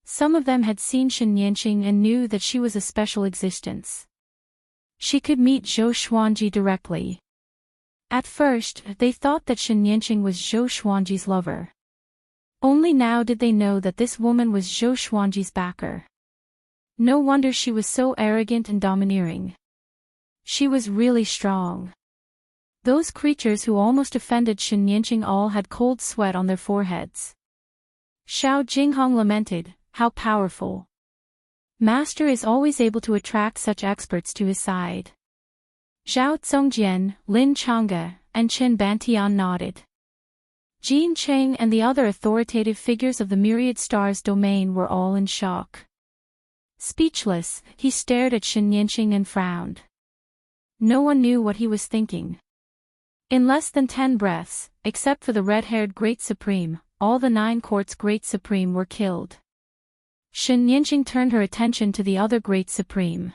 Some of them had seen Enchanting and knew that she was a special existence. She could meet Zhou Xuanji directly. At first, they thought that Enchanting was Zhou Xuanji's lover. Only now did they know that this woman was Zhou Xuanji's backer. No wonder she was so arrogant and domineering. She was really strong. Those creatures who almost offended Enchanting all had cold sweat on their foreheads. Xiao Jinghong lamented, "How powerful. Master is always able to attract such experts to his side." Zhao Zongjian, Lin Changge, and Chen Bantian nodded. Jin Cheng and the other authoritative figures of the myriad stars domain were all in shock. Speechless, he stared at Enchanting and frowned. No one knew what he was thinking. In less than 10 breaths, except for the red-haired Great Supreme, all the 9 courts Great Supreme were killed. Enchanting turned her attention to the other Great Supreme.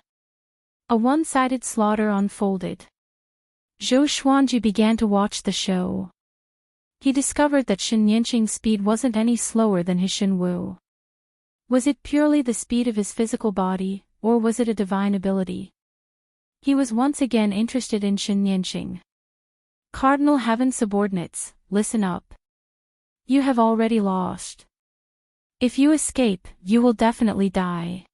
A one-sided slaughter unfolded. Zhou Xuanji began to watch the show. He discovered that Enchanting's speed wasn't any slower than his Shenwu. Was it purely the speed of his physical body, or was it a divine ability? He was once again interested in Enchanting. Cardinal Heaven subordinates, listen up. You have already lost. If you escape, you will definitely die.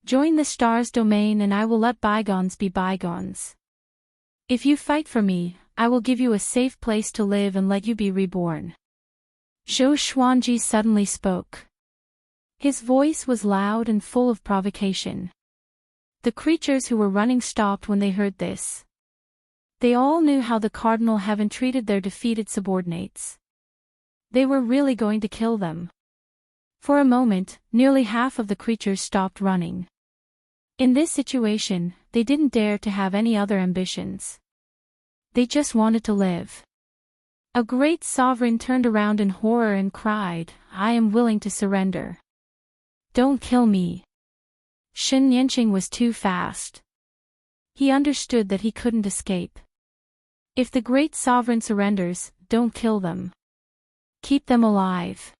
Join the star's domain and I will let bygones be bygones. If you fight for me, I will give you a safe place to live and let you be reborn. Zhou Xuanji suddenly spoke. His voice was loud and full of provocation. The creatures who were running stopped when they heard this. They all knew how the Cardinal Heaven treated their defeated subordinates. They were really going to kill them. For a moment, nearly half of the creatures stopped running. In this situation, they didn't dare to have any other ambitions. They just wanted to live. A great sovereign turned around in horror and cried, "I am willing to surrender. Don't kill me." Enchanting was too fast. He understood that he couldn't escape. If the great sovereign surrenders, don't kill them. Keep them alive.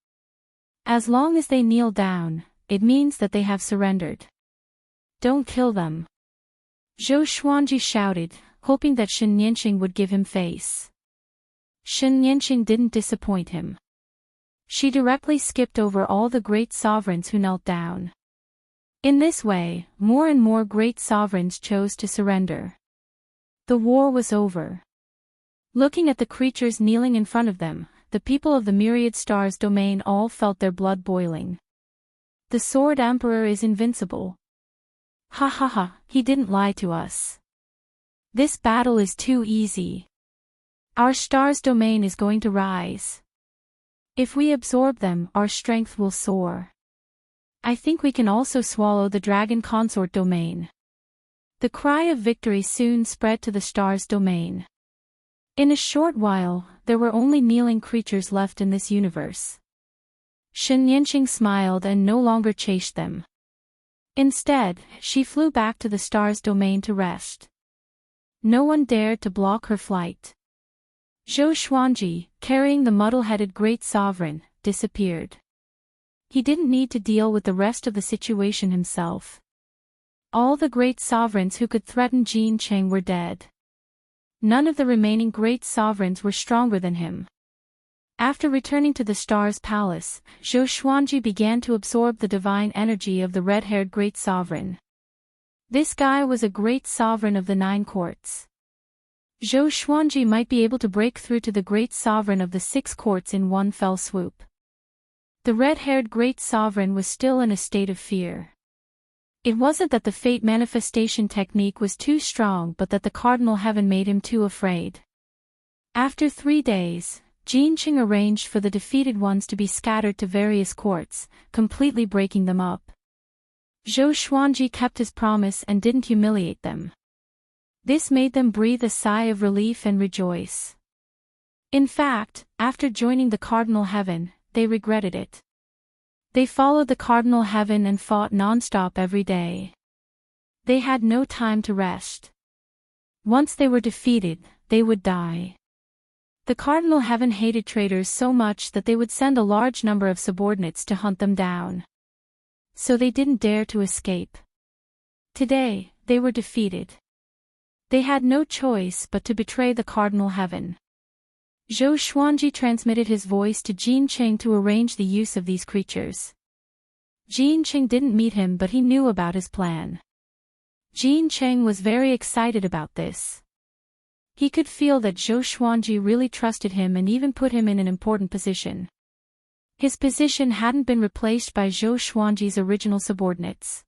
As long as they kneel down, it means that they have surrendered. Don't kill them. Zhou Xuanji shouted, hoping that Enchanting would give him face. Enchanting didn't disappoint him. She directly skipped over all the great sovereigns who knelt down. In this way, more and more great sovereigns chose to surrender. The war was over. Looking at the creatures kneeling in front of them, the people of the myriad stars domain all felt their blood boiling. The Sword Emperor is invincible. Ha ha ha, he didn't lie to us. This battle is too easy. Our star's domain is going to rise. If we absorb them, our strength will soar. I think we can also swallow the dragon consort domain. The cry of victory soon spread to the star's domain. In a short while, there were only kneeling creatures left in this universe. Enchanting smiled and no longer chased them. Instead, she flew back to the star's domain to rest. No one dared to block her flight. Zhou Xuanji, carrying the muddle-headed great sovereign, disappeared. He didn't need to deal with the rest of the situation himself. All the great sovereigns who could threaten Jin Cheng were dead. None of the remaining great sovereigns were stronger than him. After returning to the star's palace, Zhou Xuanji began to absorb the divine energy of the red-haired great sovereign. This guy was a great sovereign of the 9 courts. Zhou Xuanji might be able to break through to the great sovereign of the 6 courts in one fell swoop. The red-haired great sovereign was still in a state of fear. It wasn't that the fate manifestation technique was too strong but that the Cardinal Heaven made him too afraid. After 3 days, Jin Cheng arranged for the defeated ones to be scattered to various courts, completely breaking them up. Zhou Xuanji kept his promise and didn't humiliate them. This made them breathe a sigh of relief and rejoice. In fact, after joining the Cardinal Heaven, they regretted it. They followed the cardinal heaven and fought non-stop every day. They had no time to rest. Once they were defeated, they would die. The cardinal heaven hated traitors so much that they would send a large number of subordinates to hunt them down. So they didn't dare to escape. Today, they were defeated. They had no choice but to betray the cardinal heaven. Zhou Xuanji transmitted his voice to Jin Cheng to arrange the use of these creatures. Jin Cheng didn't meet him, but he knew about his plan. Jin Cheng was very excited about this. He could feel that Zhou Xuanji really trusted him and even put him in an important position. His position hadn't been replaced by Zhou Xuanji's original subordinates.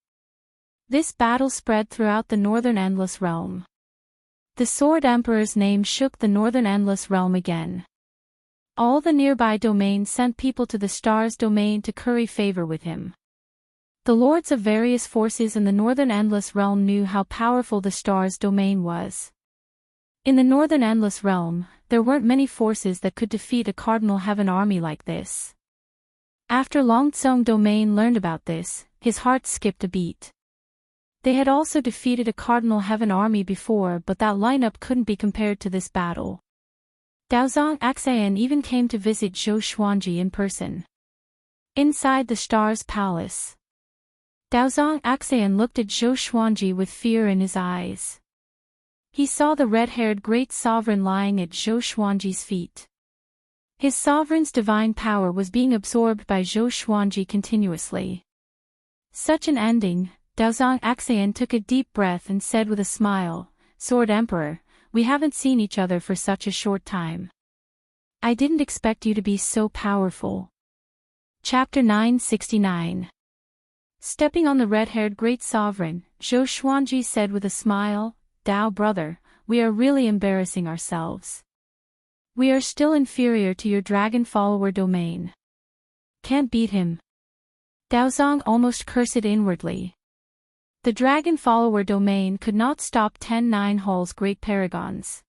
This battle spread throughout the Northern Endless Realm. The Sword Emperor's name shook the Northern Endless Realm again. All the nearby domains sent people to the Stars domain to curry favor with him. The lords of various forces in the Northern Endless Realm knew how powerful the Stars domain was. In the Northern Endless Realm, there weren't many forces that could defeat a Cardinal Heaven army like this. After Long Tsong domain learned about this, his heart skipped a beat. They had also defeated a Cardinal Heaven army before, but that lineup couldn't be compared to this battle. Daozong Axayan even came to visit Zhou Xuanji in person. Inside the Stars Palace, Daozong Axayan looked at Zhou Xuanji with fear in his eyes. He saw the red-haired great sovereign lying at Zhou Xuanji's feet. His sovereign's divine power was being absorbed by Zhou Xuanji continuously. Such an ending. Daozong Axayan took a deep breath and said with a smile, "Sword Emperor, we haven't seen each other for such a short time. I didn't expect you to be so powerful." Chapter 969. Stepping on the red-haired great sovereign, Zhou Xuanji said with a smile, "Dao brother, we are really embarrassing ourselves. We are still inferior to your dragon follower domain. Can't beat him." Daozong almost cursed inwardly. The dragon follower domain could not stop 10-9 Hall's great paragons.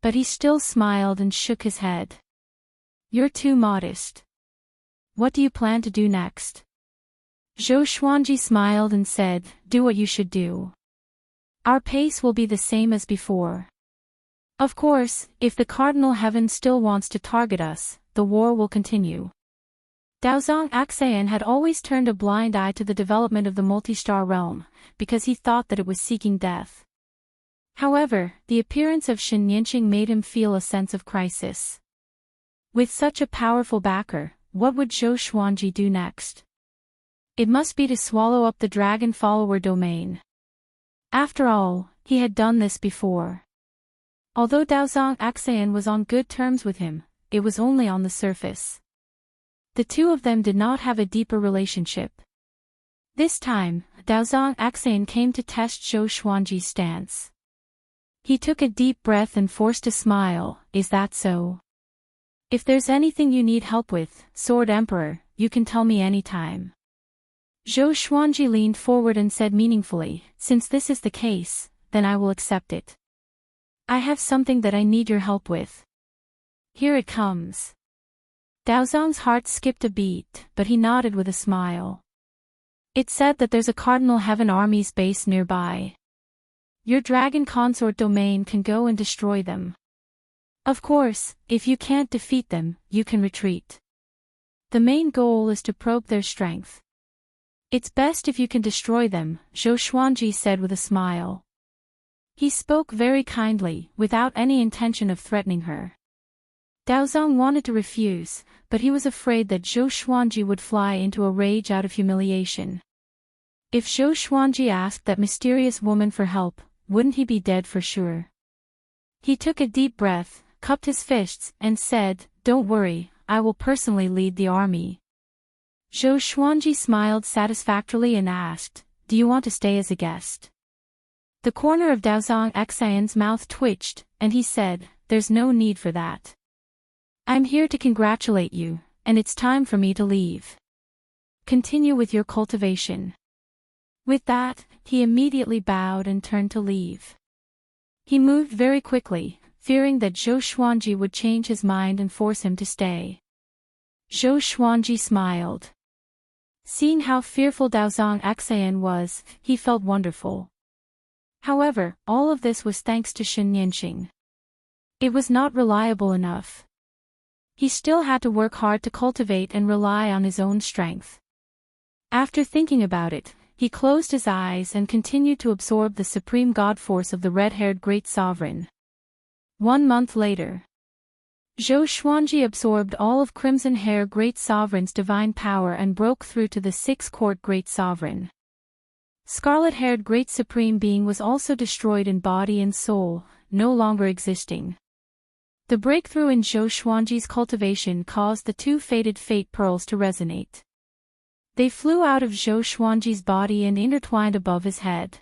But he still smiled and shook his head. "You're too modest. What do you plan to do next?" Zhou Xuanji smiled and said, "Do what you should do. Our pace will be the same as before. Of course, if the Cardinal Heaven still wants to target us, the war will continue." Daozong Axayan had always turned a blind eye to the development of the multi-star realm, because he thought that it was seeking death. However, the appearance of Shen Yinqing made him feel a sense of crisis. With such a powerful backer, what would Zhou Xuanji do next? It must be to swallow up the dragon follower domain. After all, he had done this before. Although Daozong Axayan was on good terms with him, it was only on the surface. The two of them did not have a deeper relationship. This time, Daozong Axayan came to test Zhou Xuanji's stance. He took a deep breath and forced a smile. "Is that so? If there's anything you need help with, Sword Emperor, you can tell me anytime." Zhou Xuanji leaned forward and said meaningfully, "Since this is the case, then I will accept it. I have something that I need your help with. Here it comes." Daozong's heart skipped a beat, but he nodded with a smile. "It said that there's a Cardinal Heaven army's base nearby. Your dragon consort domain can go and destroy them. Of course, if you can't defeat them, you can retreat. The main goal is to probe their strength. It's best if you can destroy them," Zhou Xuanji said with a smile. He spoke very kindly, without any intention of threatening her. Daozong wanted to refuse, but he was afraid that Zhou Xuanji would fly into a rage out of humiliation. If Zhou Xuanji asked that mysterious woman for help, wouldn't he be dead for sure? He took a deep breath, cupped his fists, and said, "Don't worry, I will personally lead the army." Zhou Xuanji smiled satisfactorily and asked, "Do you want to stay as a guest?" The corner of Daozong Axayan's mouth twitched, and he said, "There's no need for that. I'm here to congratulate you, and it's time for me to leave. Continue with your cultivation." With that, he immediately bowed and turned to leave. He moved very quickly, fearing that Zhou Xuanji would change his mind and force him to stay. Zhou Xuanji smiled. Seeing how fearful Daozang Xan was, he felt wonderful. However, all of this was thanks to Shen Yanqing. It was not reliable enough. He still had to work hard to cultivate and rely on his own strength. After thinking about it, he closed his eyes and continued to absorb the supreme god force of the red-haired great sovereign. 1 month later, Zhou Xuanji absorbed all of Crimson Hair Great Sovereign's divine power and broke through to the 6th Court Great Sovereign. Scarlet-haired Great Supreme Being was also destroyed in body and soul, no longer existing. The breakthrough in Zhou Xuanji's cultivation caused the 2 faded fate pearls to resonate. They flew out of Zhou Xuanji's body and intertwined above his head.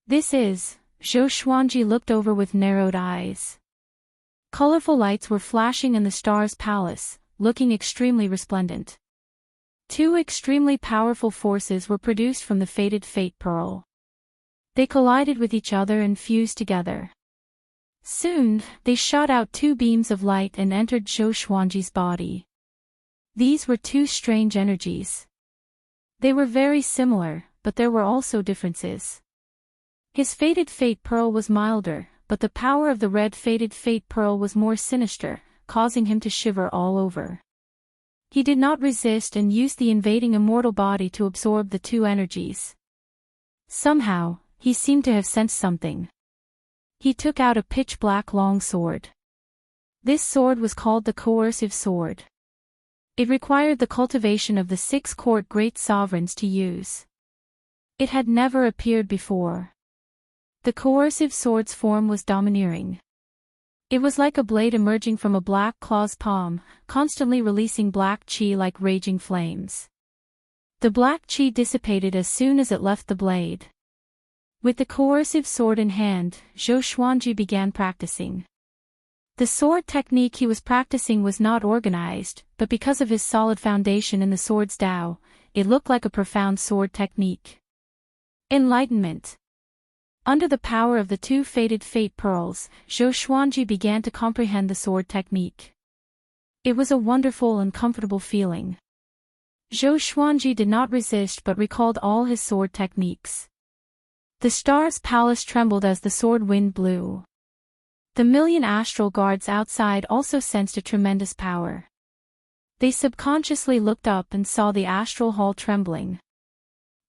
Zhou Xuanji looked over with narrowed eyes. Colorful lights were flashing in the star's palace, looking extremely resplendent. 2 extremely powerful forces were produced from the faded fate pearl. They collided with each other and fused together. Soon, they shot out 2 beams of light and entered Zhou Xuanji's body. These were 2 strange energies. They were very similar, but there were also differences. His faded fate pearl was milder, but the power of the red faded fate pearl was more sinister, causing him to shiver all over. He did not resist and used the invading immortal body to absorb the 2 energies. Somehow, he seemed to have sensed something. He took out a pitch-black long sword. This sword was called the Coercive Sword. It required the cultivation of the 6 Court Great Sovereigns to use. It had never appeared before. The coercive sword's form was domineering. It was like a blade emerging from a black claw's palm, constantly releasing black qi like raging flames. The black qi dissipated as soon as it left the blade. With the coercive sword in hand, Zhou Xuanji began practicing. The sword technique he was practicing was not organized, but because of his solid foundation in the sword's Tao, it looked like a profound sword technique. Enlightenment. Under the power of the 2 faded fate pearls, Zhou Xuanji began to comprehend the sword technique. It was a wonderful and comfortable feeling. Zhou Xuanji did not resist but recalled all his sword techniques. The star's palace trembled as the sword wind blew. The million astral guards outside also sensed a tremendous power. They subconsciously looked up and saw the astral hall trembling.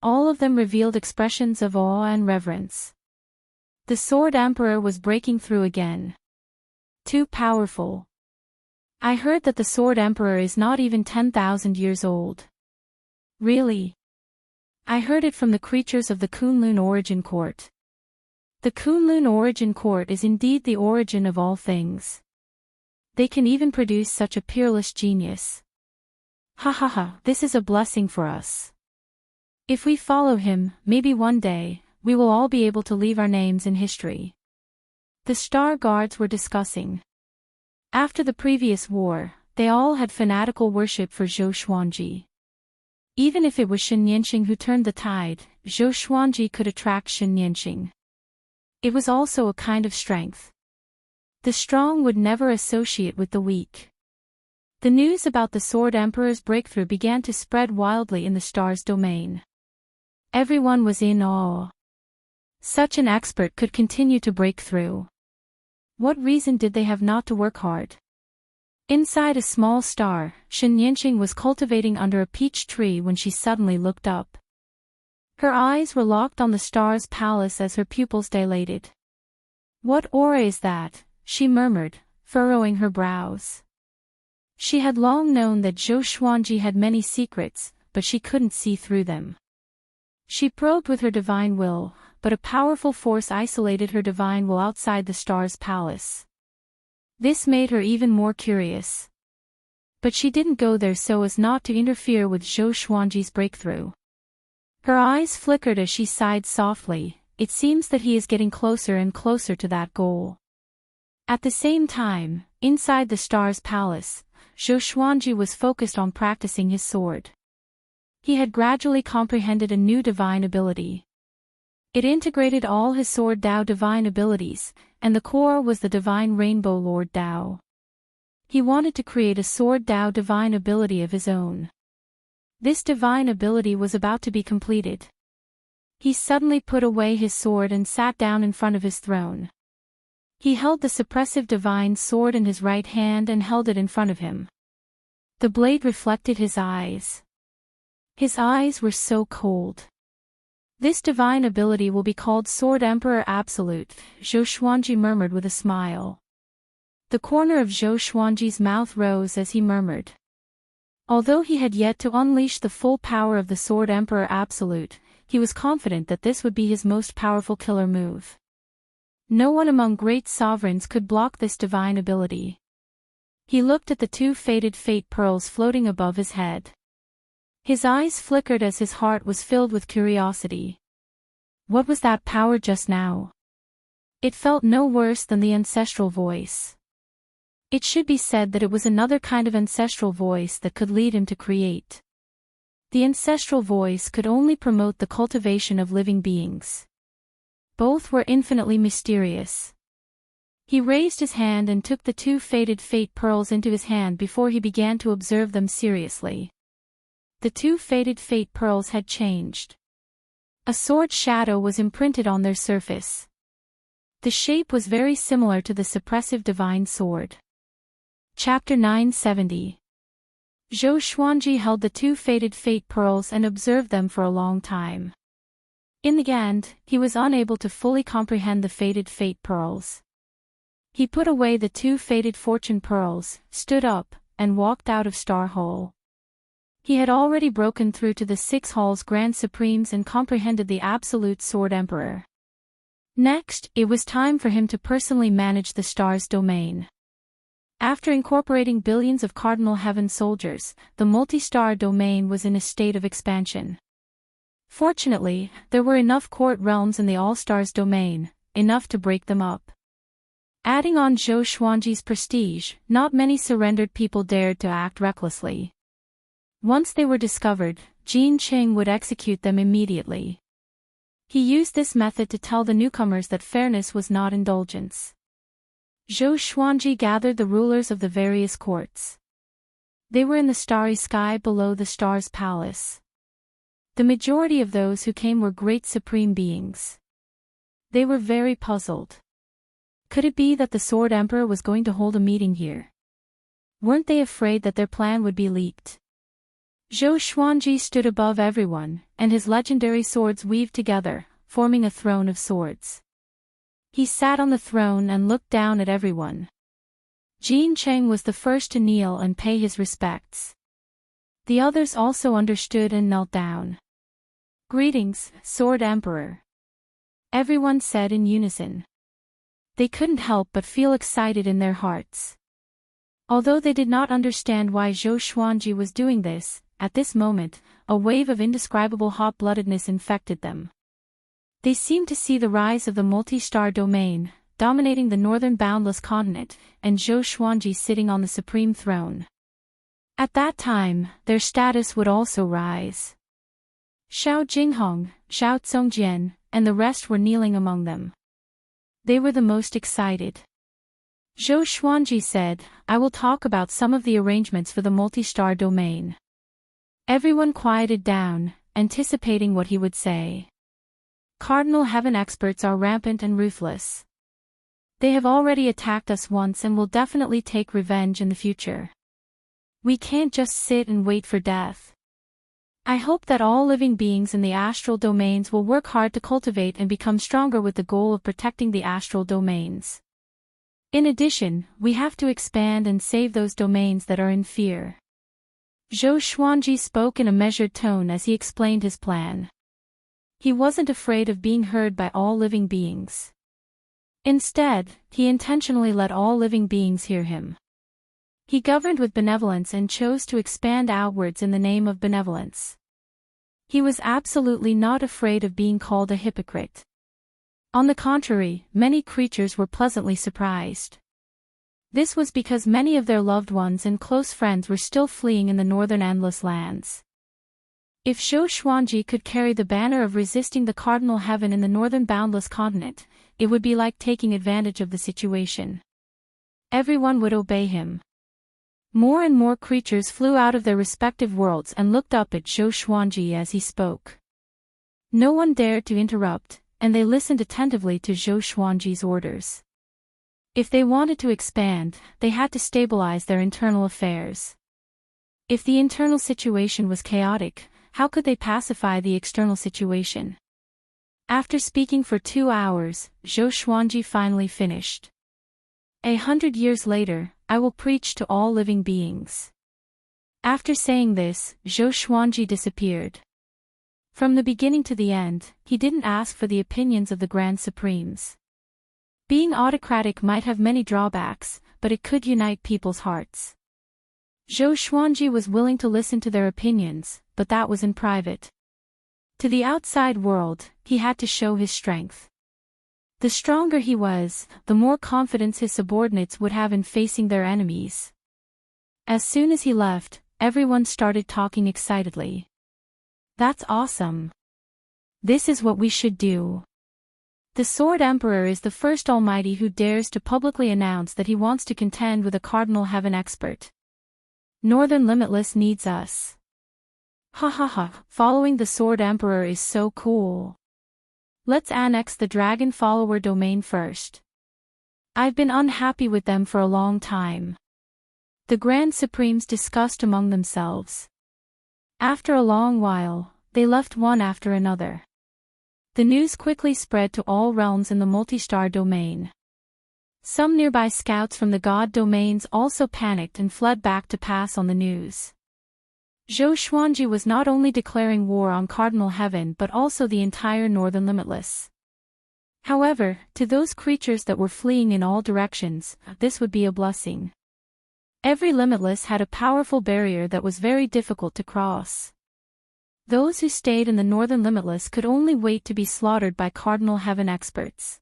All of them revealed expressions of awe and reverence. The Sword Emperor was breaking through again. Too powerful. I heard that the Sword Emperor is not even 10,000 years old. Really? I heard it from the creatures of the Kunlun Origin Court. The Kunlun Origin Court is indeed the origin of all things. They can even produce such a peerless genius. Ha ha ha, this is a blessing for us. If we follow him, maybe one day, we will all be able to leave our names in history. The Star Guards were discussing. After the previous war, they all had fanatical worship for Zhou Xuanji. Even if it was Shen Yanqing who turned the tide, Zhou Xuanji could attract Shen Yanqing. It was also a kind of strength. The strong would never associate with the weak. The news about the Sword Emperor's breakthrough began to spread wildly in the star's domain. Everyone was in awe. Such an expert could continue to break through. What reason did they have not to work hard? Inside a small star, Shen Yanqing was cultivating under a peach tree when she suddenly looked up. Her eyes were locked on the star's palace as her pupils dilated. "What aura is that?" she murmured, furrowing her brows. She had long known that Zhou Xuanji had many secrets, but she couldn't see through them. She probed with her divine will, but a powerful force isolated her divine will outside the star's palace. This made her even more curious. But she didn't go there so as not to interfere with Zhou Xuanji's breakthrough. Her eyes flickered as she sighed softly. It seems that he is getting closer and closer to that goal. At the same time, inside the star's palace, Zhou Xuanji was focused on practicing his sword. He had gradually comprehended a new divine ability. It integrated all his Sword Tao divine abilities, and the core was the divine Rainbow Lord Tao. He wanted to create a Sword Tao divine ability of his own. This divine ability was about to be completed. He suddenly put away his sword and sat down in front of his throne. He held the suppressive divine sword in his right hand and held it in front of him. The blade reflected his eyes. His eyes were so cold. This divine ability will be called Sword Emperor Absolute, Zhou Xuanji murmured with a smile. The corner of Zhou Xuanji's mouth rose as he murmured. Although he had yet to unleash the full power of the Sword Emperor Absolute, he was confident that this would be his most powerful killer move. No one among great sovereigns could block this divine ability. He looked at the two faded fate pearls floating above his head. His eyes flickered as his heart was filled with curiosity. What was that power just now? It felt no worse than the ancestral voice. It should be said that it was another kind of ancestral voice that could lead him to create. The ancestral voice could only promote the cultivation of living beings. Both were infinitely mysterious. He raised his hand and took the two faded fate pearls into his hand before he began to observe them seriously. The two faded fate pearls had changed. A sword shadow was imprinted on their surface. The shape was very similar to the suppressive divine sword. Chapter 970. Zhou Xuanji held the two faded fate pearls and observed them for a long time. In the end, he was unable to fully comprehend the faded fate pearls. He put away the two faded fortune pearls, stood up, and walked out of Star Hole. He had already broken through to the 6 Hall's Grand Supremes and comprehended the Absolute Sword Emperor. Next, it was time for him to personally manage the star's domain. After incorporating billions of Cardinal Heaven soldiers, the multi-star domain was in a state of expansion. Fortunately, there were enough court realms in the All-Stars domain, enough to break them up. Adding on Zhou Xuanji's prestige, not many surrendered people dared to act recklessly. Once they were discovered, Jin Qing would execute them immediately. He used this method to tell the newcomers that fairness was not indulgence. Zhou Xuanji gathered the rulers of the various courts. They were in the starry sky below the star's palace. The majority of those who came were great supreme beings. They were very puzzled. Could it be that the Sword Emperor was going to hold a meeting here? Weren't they afraid that their plan would be leaked? Zhou Xuanji stood above everyone, and his legendary swords weaved together, forming a throne of swords. He sat on the throne and looked down at everyone. Jin Cheng was the first to kneel and pay his respects. The others also understood and knelt down. "Greetings, Sword Emperor," everyone said in unison. They couldn't help but feel excited in their hearts. Although they did not understand why Zhou Xuanji was doing this, at this moment, a wave of indescribable hot-bloodedness infected them. They seemed to see the rise of the multi-star domain, dominating the northern boundless continent, and Zhou Xuanji sitting on the supreme throne. At that time, their status would also rise. Xiao Jinghong, Xiao Tsongjian, and the rest were kneeling among them. They were the most excited. Zhou Xuanji said, "I will talk about some of the arrangements for the multi-star domain." Everyone quieted down, anticipating what he would say. Cardinal Heaven experts are rampant and ruthless. They have already attacked us once and will definitely take revenge in the future. We can't just sit and wait for death. I hope that all living beings in the astral domains will work hard to cultivate and become stronger with the goal of protecting the astral domains. In addition, we have to expand and save those domains that are in fear. Zhou Xuanji spoke in a measured tone as he explained his plan. He wasn't afraid of being heard by all living beings. Instead, he intentionally let all living beings hear him. He governed with benevolence and chose to expand outwards in the name of benevolence. He was absolutely not afraid of being called a hypocrite. On the contrary, many creatures were pleasantly surprised. This was because many of their loved ones and close friends were still fleeing in the northern endless lands. If Zhou Xuanji could carry the banner of resisting the Cardinal Heaven in the northern boundless continent, it would be like taking advantage of the situation. Everyone would obey him. More and more creatures flew out of their respective worlds and looked up at Zhou Xuanji as he spoke. No one dared to interrupt, and they listened attentively to Zhou Xuanji's orders. If they wanted to expand, they had to stabilize their internal affairs. If the internal situation was chaotic, how could they pacify the external situation? After speaking for 2 hours, Zhou Xuanji finally finished. 100 years later, I will preach to all living beings. After saying this, Zhou Xuanji disappeared. From the beginning to the end, he didn't ask for the opinions of the Grand Supremes. Being autocratic might have many drawbacks, but it could unite people's hearts. Zhou Xuanji was willing to listen to their opinions, but that was in private. To the outside world, he had to show his strength. The stronger he was, the more confidence his subordinates would have in facing their enemies. As soon as he left, everyone started talking excitedly. That's awesome. This is what we should do. The Sword Emperor is the first Almighty who dares to publicly announce that he wants to contend with a Cardinal Heaven expert. Northern Limitless needs us. Ha ha ha, following the Sword Emperor is so cool. Let's annex the Dragon Follower domain first. I've been unhappy with them for a long time. The Grand Supremes discussed among themselves. After a long while, they left one after another. The news quickly spread to all realms in the multi-star domain. Some nearby scouts from the god domains also panicked and fled back to pass on the news. Zhou Xuanji was not only declaring war on Cardinal Heaven but also the entire Northern Limitless. However, to those creatures that were fleeing in all directions, this would be a blessing. Every Limitless had a powerful barrier that was very difficult to cross. Those who stayed in the Northern Limitless could only wait to be slaughtered by Cardinal Heaven experts.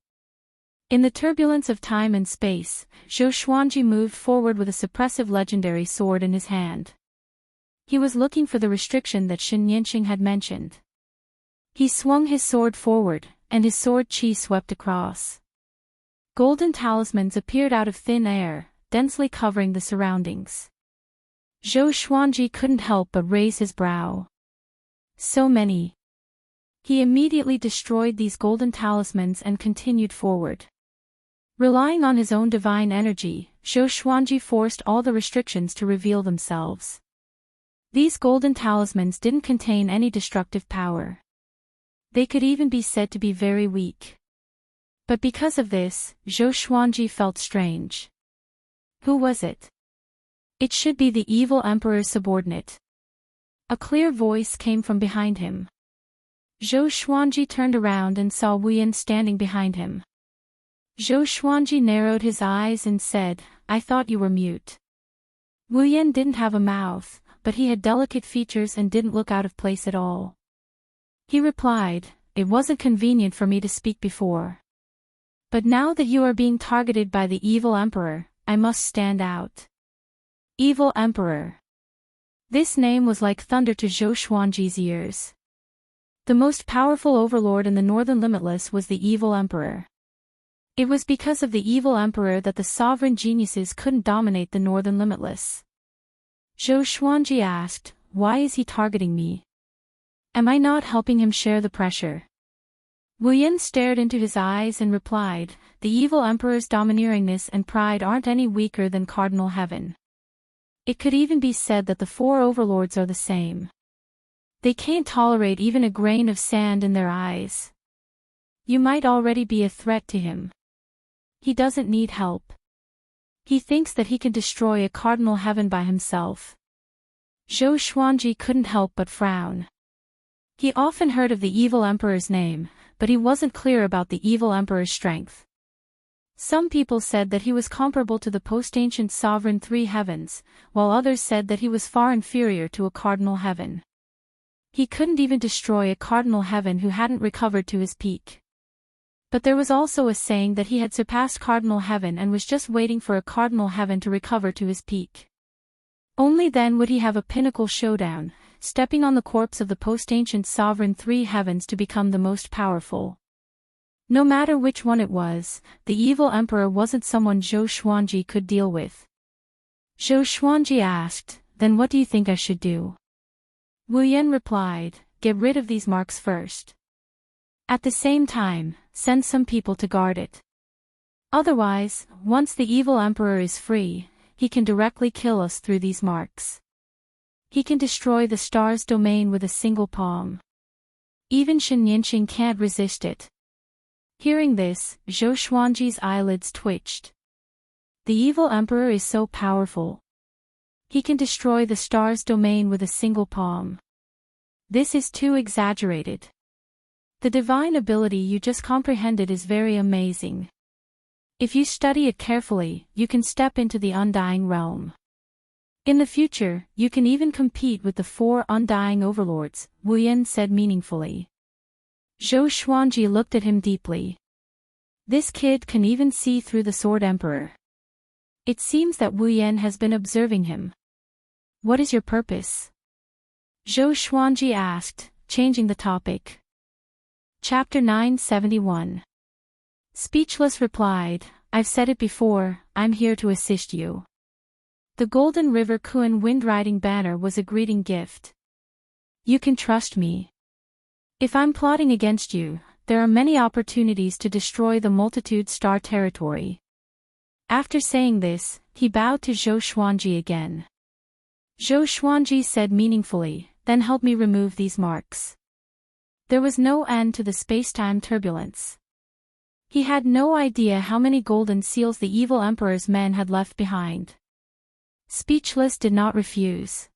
In the turbulence of time and space, Zhou Xuanji moved forward with a suppressive legendary sword in his hand. He was looking for the restriction that Shen Yanqing had mentioned. He swung his sword forward, and his sword chi swept across. Golden talismans appeared out of thin air, densely covering the surroundings. Zhou Xuanji couldn't help but raise his brow. So many. He immediately destroyed these golden talismans and continued forward. Relying on his own divine energy, Zhou Xuanji forced all the restrictions to reveal themselves. These golden talismans didn't contain any destructive power. They could even be said to be very weak. But because of this, Zhou Xuanji felt strange. Who was it? It should be the evil emperor's subordinate. A clear voice came from behind him. Zhou Xuanji turned around and saw Wu Yan standing behind him. Zhou Xuanji narrowed his eyes and said, "I thought you were mute." Wu Yan didn't have a mouth, but he had delicate features and didn't look out of place at all. He replied, "It wasn't convenient for me to speak before. But now that you are being targeted by the evil emperor, I must stand out." Evil Emperor. This name was like thunder to Zhou Xuanji's ears. The most powerful overlord in the Northern Limitless was the evil emperor. It was because of the evil emperor that the sovereign geniuses couldn't dominate the Northern Limitless. Zhou Xuanji asked, "Why is he targeting me? Am I not helping him share the pressure?" Wu Yan stared into his eyes and replied, "The evil emperor's domineeringness and pride aren't any weaker than Cardinal Heaven. It could even be said that the 4 overlords are the same. They can't tolerate even a grain of sand in their eyes. You might already be a threat to him. He doesn't need help. He thinks that he can destroy a Cardinal Heaven by himself." Zhou Xuanji couldn't help but frown. He often heard of the evil emperor's name, but he wasn't clear about the evil emperor's strength. Some people said that he was comparable to the post-ancient sovereign 3 heavens, while others said that he was far inferior to a Cardinal Heaven. He couldn't even destroy a Cardinal Heaven who hadn't recovered to his peak. But there was also a saying that he had surpassed Cardinal Heaven and was just waiting for a Cardinal Heaven to recover to his peak. Only then would he have a pinnacle showdown, stepping on the corpse of the post-ancient sovereign 3 heavens to become the most powerful. No matter which one it was, the evil emperor wasn't someone Zhou Xuanji could deal with. Zhou Xuanji asked, then what do you think I should do? Wu Yan replied, get rid of these marks first. At the same time, send some people to guard it. Otherwise, once the evil emperor is free, he can directly kill us through these marks. He can destroy the star's domain with a single palm. Even Shen Yinqing can't resist it. Hearing this, Zhou Xuanji's eyelids twitched. The evil emperor is so powerful. He can destroy the star's domain with a single palm. This is too exaggerated. The divine ability you just comprehended is very amazing. If you study it carefully, you can step into the undying realm. In the future, you can even compete with the 4 undying overlords, Wu Yan said meaningfully. Zhou Xuanji looked at him deeply. This kid can even see through the Sword Emperor. It seems that Wu Yan has been observing him. What is your purpose? Zhou Xuanji asked, changing the topic. Chapter 971. Speechless replied, I've said it before, I'm here to assist you. The Golden River Kuan Wind Riding Banner was a greeting gift. You can trust me. If I'm plotting against you, there are many opportunities to destroy the multitude star territory. After saying this, he bowed to Zhou Xuanji again. Zhou Xuanji said meaningfully, then help me remove these marks. There was no end to the space-time turbulence. He had no idea how many golden seals the evil emperor's men had left behind. Speechless did not refuse.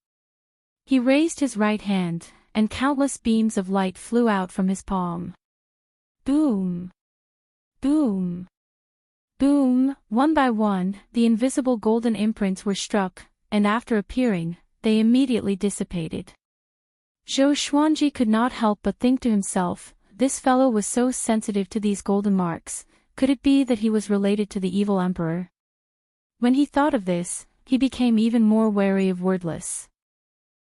He raised his right hand, and countless beams of light flew out from his palm. Boom! Boom! Boom! One by one, the invisible golden imprints were struck, and after appearing, they immediately dissipated. Zhou Xuanji could not help but think to himself, this fellow was so sensitive to these golden marks, could it be that he was related to the evil emperor? When he thought of this, he became even more wary of Wordless.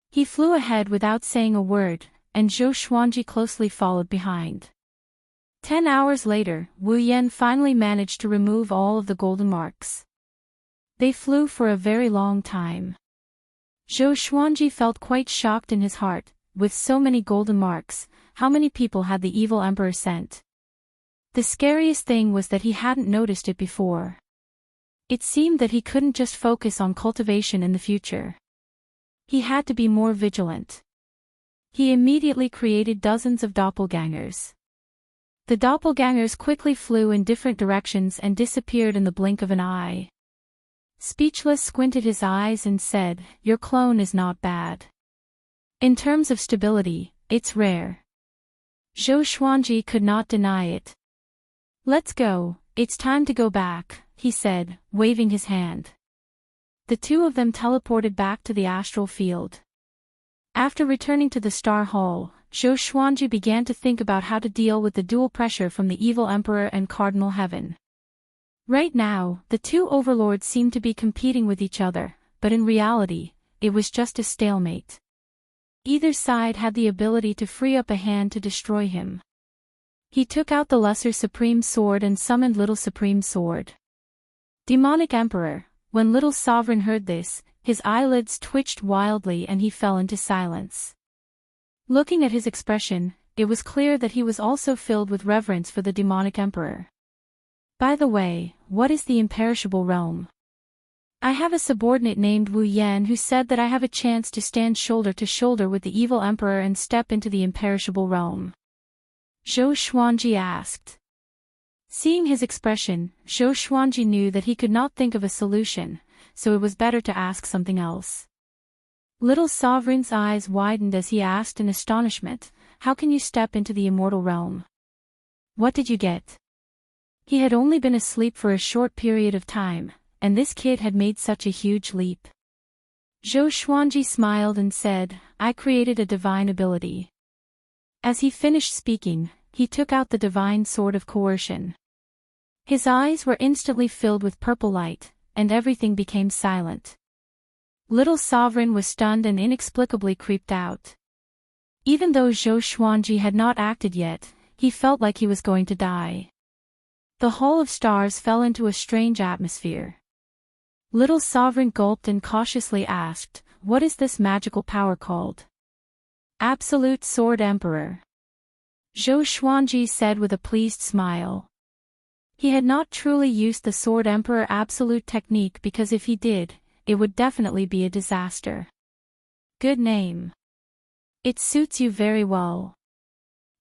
He flew ahead without saying a word, and Zhou Xuanji closely followed behind. 10 hours later, Wu Yan finally managed to remove all of the golden marks. They flew for a very long time. Zhou Xuanji felt quite shocked in his heart, with so many golden marks, how many people had the evil emperor sent? The scariest thing was that he hadn't noticed it before. It seemed that he couldn't just focus on cultivation in the future. He had to be more vigilant. He immediately created dozens of doppelgangers. The doppelgangers quickly flew in different directions and disappeared in the blink of an eye. Speechless squinted his eyes and said, your clone is not bad. In terms of stability, it's rare. Zhou Xuanji could not deny it. Let's go, it's time to go back, he said, waving his hand. The two of them teleported back to the astral field. After returning to the Star Hall, Zhou Xuanji began to think about how to deal with the dual pressure from the evil emperor and Cardinal Heaven. Right now, the two overlords seemed to be competing with each other, but in reality, it was just a stalemate. Either side had the ability to free up a hand to destroy him. He took out the Lesser Supreme Sword and summoned Little Supreme Sword. Demonic Emperor, when Little Sovereign heard this, his eyelids twitched wildly and he fell into silence. Looking at his expression, it was clear that he was also filled with reverence for the Demonic Emperor. By the way, what is the imperishable realm? I have a subordinate named Wu Yan who said that I have a chance to stand shoulder to shoulder with the evil emperor and step into the imperishable realm. Zhou Xuanji asked. Seeing his expression, Zhou Xuanji knew that he could not think of a solution, so it was better to ask something else. Little Sovereign's eyes widened as he asked in astonishment, how can you step into the immortal realm? What did you get? He had only been asleep for a short period of time, and this kid had made such a huge leap. Zhou Xuanji smiled and said, I created a divine ability. As he finished speaking, he took out the divine sword of coercion. His eyes were instantly filled with purple light, and everything became silent. Little Sovereign was stunned and inexplicably creeped out. Even though Zhou Xuanji had not acted yet, he felt like he was going to die. The Hall of Stars fell into a strange atmosphere. Little Sovereign gulped and cautiously asked, "What is this magical power called?" "Absolute Sword Emperor," Zhou Xuanji said with a pleased smile. He had not truly used the Sword Emperor Absolute technique because if he did, it would definitely be a disaster. "Good name. It suits you very well,"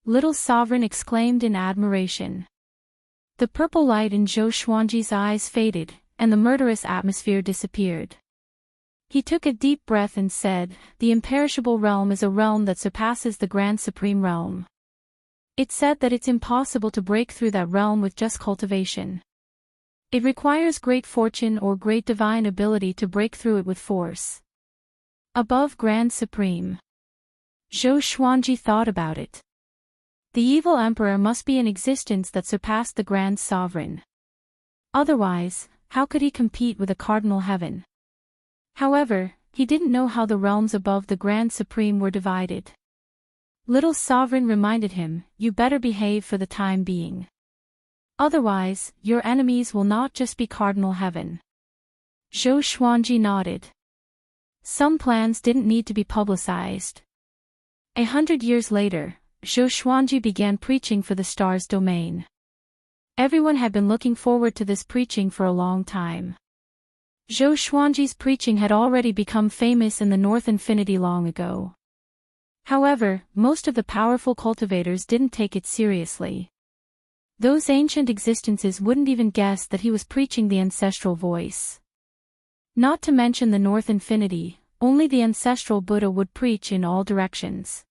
Little Sovereign exclaimed in admiration. The purple light in Zhou Xuanji's eyes faded, and the murderous atmosphere disappeared. He took a deep breath and said, "The imperishable realm is a realm that surpasses the grand supreme realm. It's said that it's impossible to break through that realm with just cultivation. It requires great fortune or great divine ability to break through it with force. Above Grand Supreme." Zhou Xuanji thought about it. The evil emperor must be an existence that surpassed the Grand Sovereign. Otherwise, how could he compete with a cardinal heaven? However, he didn't know how the realms above the Grand Supreme were divided. Little Sovereign reminded him, "You better behave for the time being. Otherwise, your enemies will not just be cardinal heaven." Zhou Xuanji nodded. Some plans didn't need to be publicized. 100 years later, Zhou Xuanji began preaching for the stars domain. Everyone had been looking forward to this preaching for a long time. Zhou Xuanji's preaching had already become famous in the North Infinity long ago. However, most of the powerful cultivators didn't take it seriously. Those ancient existences wouldn't even guess that he was preaching the ancestral voice. Not to mention the North Infinity, only the ancestral Buddha would preach in all directions.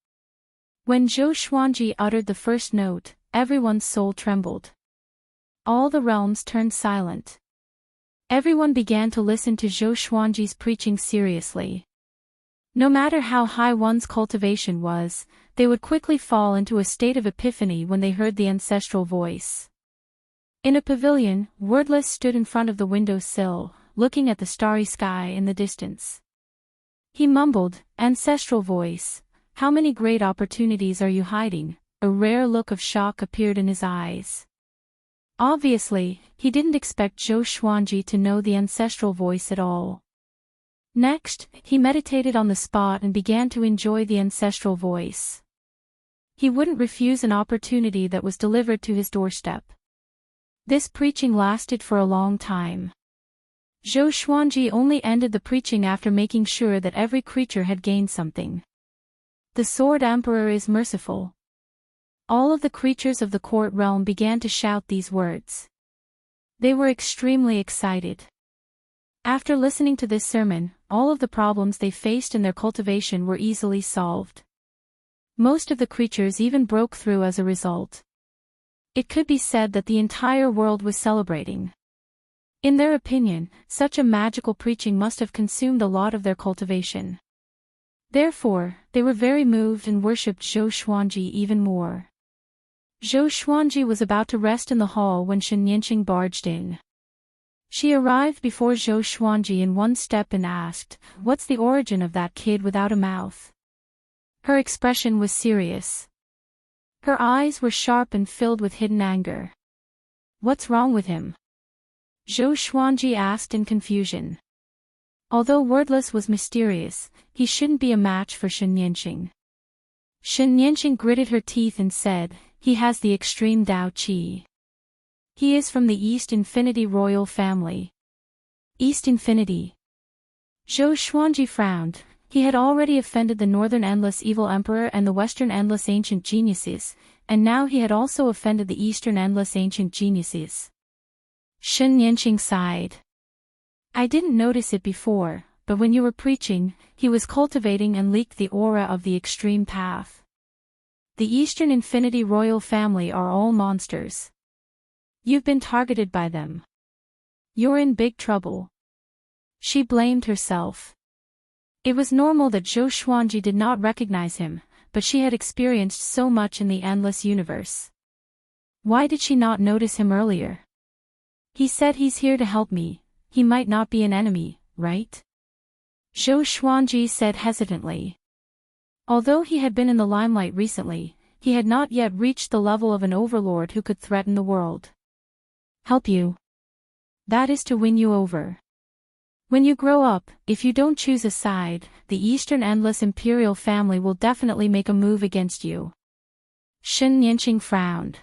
When Zhou Xuanji uttered the first note, everyone's soul trembled. All the realms turned silent. Everyone began to listen to Zhou Xuanji's preaching seriously. No matter how high one's cultivation was, they would quickly fall into a state of epiphany when they heard the ancestral voice. In a pavilion, Wordless stood in front of the window sill, looking at the starry sky in the distance. He mumbled, "Ancestral voice, how many great opportunities are you hiding?" A rare look of shock appeared in his eyes. Obviously, he didn't expect Zhou Xuanji to know the ancestral voice at all. Next, he meditated on the spot and began to enjoy the ancestral voice. He wouldn't refuse an opportunity that was delivered to his doorstep. This preaching lasted for a long time. Zhou Xuanji only ended the preaching after making sure that every creature had gained something. "The Sword Emperor is merciful." All of the creatures of the court realm began to shout these words. They were extremely excited. After listening to this sermon, all of the problems they faced in their cultivation were easily solved. Most of the creatures even broke through as a result. It could be said that the entire world was celebrating. In their opinion, such a magical preaching must have consumed a lot of their cultivation. Therefore, they were very moved and worshipped Zhou Xuanji even more. Zhou Xuanji was about to rest in the hall when Enchanting barged in. She arrived before Zhou Xuanji in one step and asked, "What's the origin of that kid without a mouth?" Her expression was serious. Her eyes were sharp and filled with hidden anger. "What's wrong with him?" Zhou Xuanji asked in confusion. Although Wordless was mysterious, he shouldn't be a match for Enchanting. Enchanting gritted her teeth and said, "He has the extreme Dao Qi. He is from the East Infinity royal family." East Infinity. Zhou Xuanji frowned. He had already offended the Northern Endless Evil Emperor and the Western Endless Ancient Geniuses, and now he had also offended the Eastern Endless Ancient Geniuses. Enchanting sighed. "I didn't notice it before, but when you were preaching, he was cultivating and leaked the aura of the extreme path. The Eastern Infinity royal family are all monsters. You've been targeted by them. You're in big trouble." She blamed herself. It was normal that Zhou Xuanji did not recognize him, but she had experienced so much in the endless universe. Why did she not notice him earlier? "He said he's here to help me. He might not be an enemy, right?" Zhou Xuanji said hesitantly. Although he had been in the limelight recently, he had not yet reached the level of an overlord who could threaten the world. "Help you? That is to win you over." When you grow up, if you don't choose a side, the Eastern Endless Imperial family will definitely make a move against you. Shen Yanqing frowned.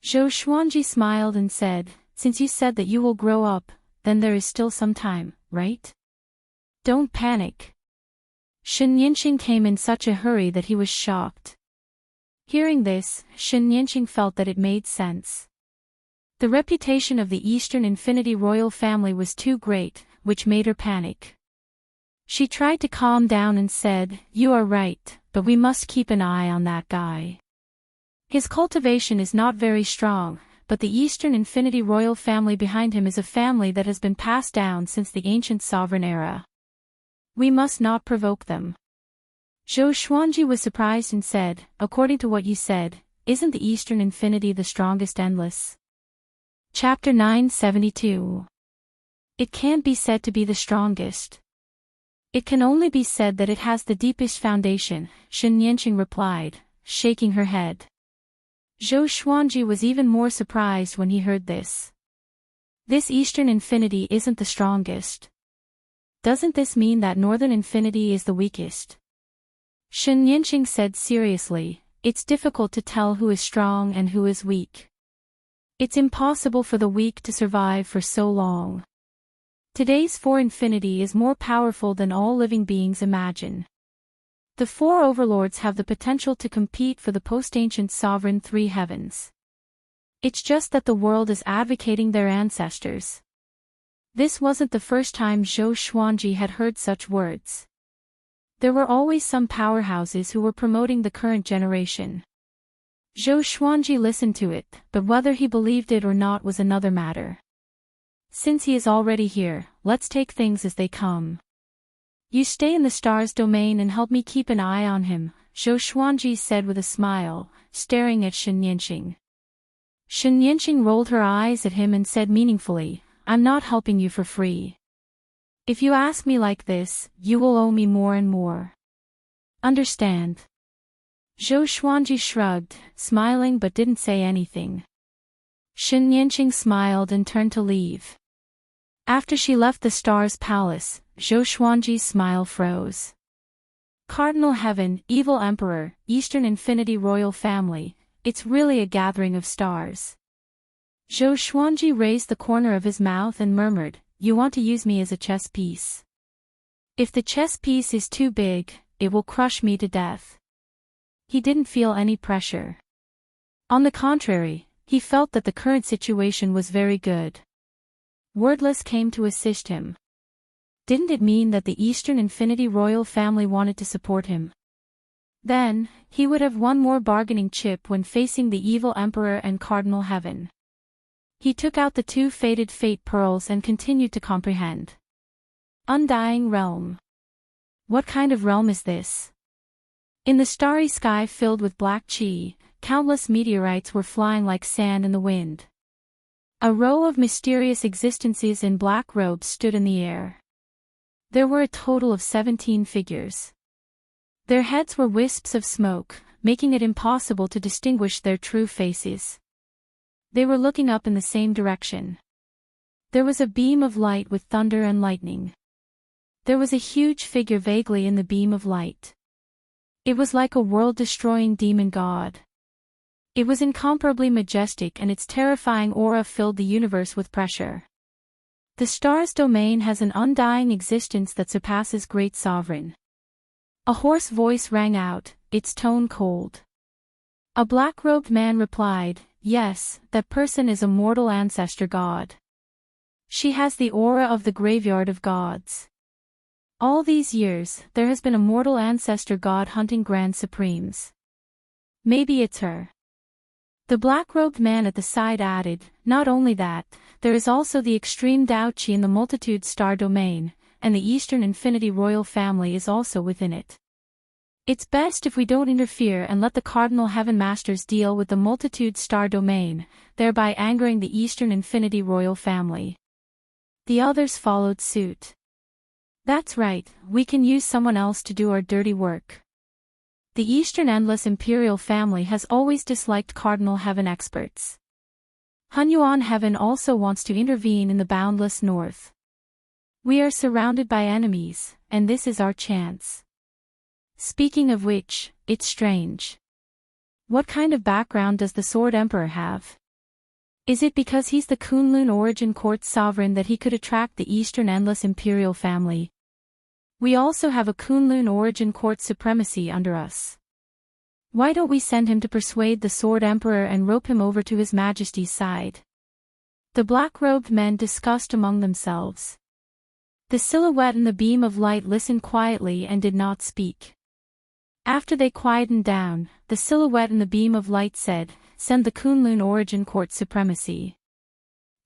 Zhou Xuanji smiled and said, since you said that you will grow up, then there is still some time, right? Don't panic. Shen Yanqing came in such a hurry that he was shocked. Hearing this, Shen Yanqing felt that it made sense. The reputation of the Eastern Infinity royal family was too great, which made her panic. She tried to calm down and said, you are right, but we must keep an eye on that guy. His cultivation is not very strong, but the Eastern Infinity royal family behind him is a family that has been passed down since the ancient sovereign era. We must not provoke them. Zhou Xuanji was surprised and said, according to what you said, isn't the Eastern Infinity the strongest endless? Chapter 972. It can't be said to be the strongest. It can only be said that it has the deepest foundation, Shen Yanqing replied, shaking her head. Zhou Xuanji was even more surprised when he heard this. This Eastern Infinity isn't the strongest. Doesn't this mean that Northern Infinity is the weakest? Shen Yanqing said seriously, it's difficult to tell who is strong and who is weak. It's impossible for the weak to survive for so long. Today's 4 Infinity is more powerful than all living beings imagine. The 4 overlords have the potential to compete for the post-ancient sovereign 3 heavens. It's just that the world is advocating their ancestors. This wasn't the first time Zhou Xuanji had heard such words. There were always some powerhouses who were promoting the current generation. Zhou Xuanji listened to it, but whether he believed it or not was another matter. Since he is already here, let's take things as they come. You stay in the star's domain and help me keep an eye on him, Zhou Xuanji said with a smile, staring at Shen Yanqing. Shen Yanqing rolled her eyes at him and said meaningfully, I'm not helping you for free. If you ask me like this, you will owe me more and more. Understand? Zhou Xuanji shrugged, smiling but didn't say anything. Shen Yanqing smiled and turned to leave. After she left the star's palace, Zhou Xuanji's smile froze. Cardinal Heaven, Evil Emperor, Eastern Infinity Royal Family, it's really a gathering of stars. Zhou Xuanji raised the corner of his mouth and murmured, you want to use me as a chess piece. If the chess piece is too big, it will crush me to death. He didn't feel any pressure. On the contrary, he felt that the current situation was very good. Wordless came to assist him. Didn't it mean that the Eastern Infinity royal family wanted to support him? Then, he would have one more bargaining chip when facing the evil Emperor and Cardinal Heaven. He took out the 2 faded fate pearls and continued to comprehend. Undying realm. What kind of realm is this? In the starry sky filled with black chi, countless meteorites were flying like sand in the wind. A row of mysterious existences in black robes stood in the air. There were a total of 17 figures. Their heads were wisps of smoke, making it impossible to distinguish their true faces. They were looking up in the same direction. There was a beam of light with thunder and lightning. There was a huge figure vaguely in the beam of light. It was like a world-destroying demon god. It was incomparably majestic and its terrifying aura filled the universe with pressure. The star's domain has an undying existence that surpasses great sovereign. A hoarse voice rang out, its tone cold. A black-robed man replied, yes, that person is a mortal ancestor god. She has the aura of the graveyard of gods. All these years, there has been a mortal ancestor god hunting Grand Supremes. Maybe it's her. The black-robed man at the side added, not only that, there is also the extreme Dao Qi in the multitude star domain, and the Eastern Infinity royal family is also within it. It's best if we don't interfere and let the Cardinal Heaven Masters deal with the multitude star domain, thereby angering the Eastern Infinity royal family. The others followed suit. That's right, we can use someone else to do our dirty work. The Eastern Endless Imperial family has always disliked Cardinal Heaven experts. Hunyuan Heaven also wants to intervene in the boundless north. We are surrounded by enemies, and this is our chance. Speaking of which, it's strange. What kind of background does the Sword Emperor have? Is it because he's the Kunlun origin court sovereign that he could attract the Eastern Endless Imperial family? We also have a Kunlun origin court supremacy under us. Why don't we send him to persuade the Sword Emperor and rope him over to His Majesty's side? The black-robed men discussed among themselves. The silhouette in the beam of light listened quietly and did not speak. After they quietened down, the silhouette in the beam of light said, "Send the Kunlun origin court supremacy.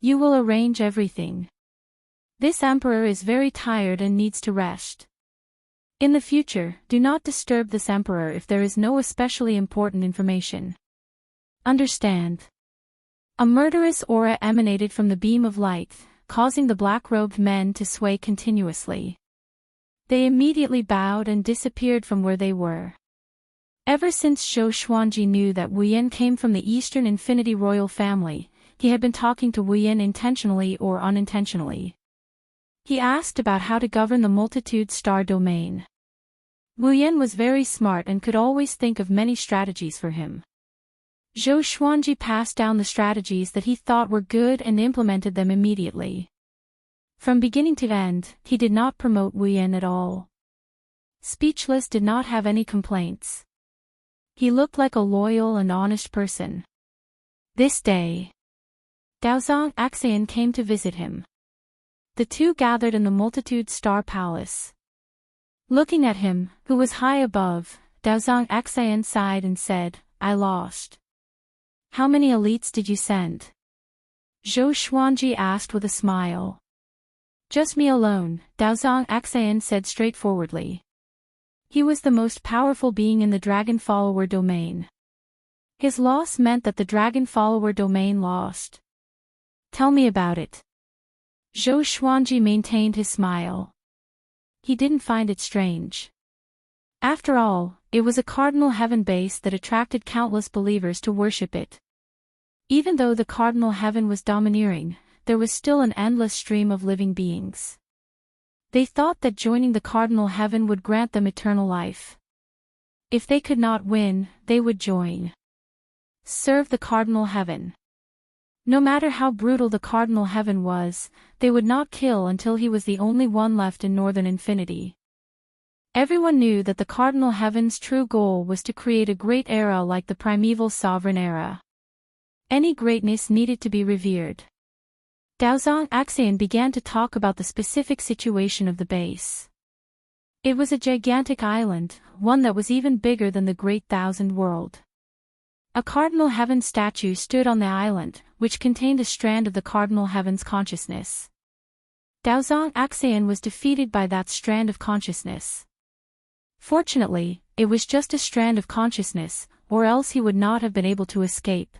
You will arrange everything. This emperor is very tired and needs to rest. In the future, do not disturb this emperor if there is no especially important information. Understand?" A murderous aura emanated from the beam of light, causing the black-robed men to sway continuously. They immediately bowed and disappeared from where they were. Ever since Zhou Xuanji knew that Wu Yin came from the Eastern Infinity royal family, he had been talking to Wu Yin intentionally or unintentionally. He asked about how to govern the multitude star domain. Wu Yin was very smart and could always think of many strategies for him. Zhou Xuanji passed down the strategies that he thought were good and implemented them immediately. From beginning to end, he did not promote Wu Yin at all. Speechless did not have any complaints. He looked like a loyal and honest person. This day, Daozong Axian came to visit him. The two gathered in the multitude star palace. Looking at him, who was high above, Daozong Axian sighed and said, "I lost." "How many elites did you send?" Zhou Xuanji asked with a smile. "Just me alone," Daozong Axian said straightforwardly. He was the most powerful being in the Dragon Follower domain. His loss meant that the Dragon Follower domain lost. "Tell me about it." Zhou Xuanji maintained his smile. He didn't find it strange. After all, it was a cardinal heaven base that attracted countless believers to worship it. Even though the cardinal heaven was domineering, there was still an endless stream of living beings. They thought that joining the cardinal heaven would grant them eternal life. If they could not win, they would join. Serve the cardinal heaven. No matter how brutal the cardinal heaven was, they would not kill until he was the only one left in Northern Infinity. Everyone knew that the cardinal heaven's true goal was to create a great era like the primeval sovereign era. Any greatness needed to be revered. Daozong Axian began to talk about the specific situation of the base. It was a gigantic island, one that was even bigger than the Great Thousand World. A cardinal heaven statue stood on the island, which contained a strand of the cardinal heaven's consciousness. Daozong Axian was defeated by that strand of consciousness. Fortunately, it was just a strand of consciousness, or else he would not have been able to escape.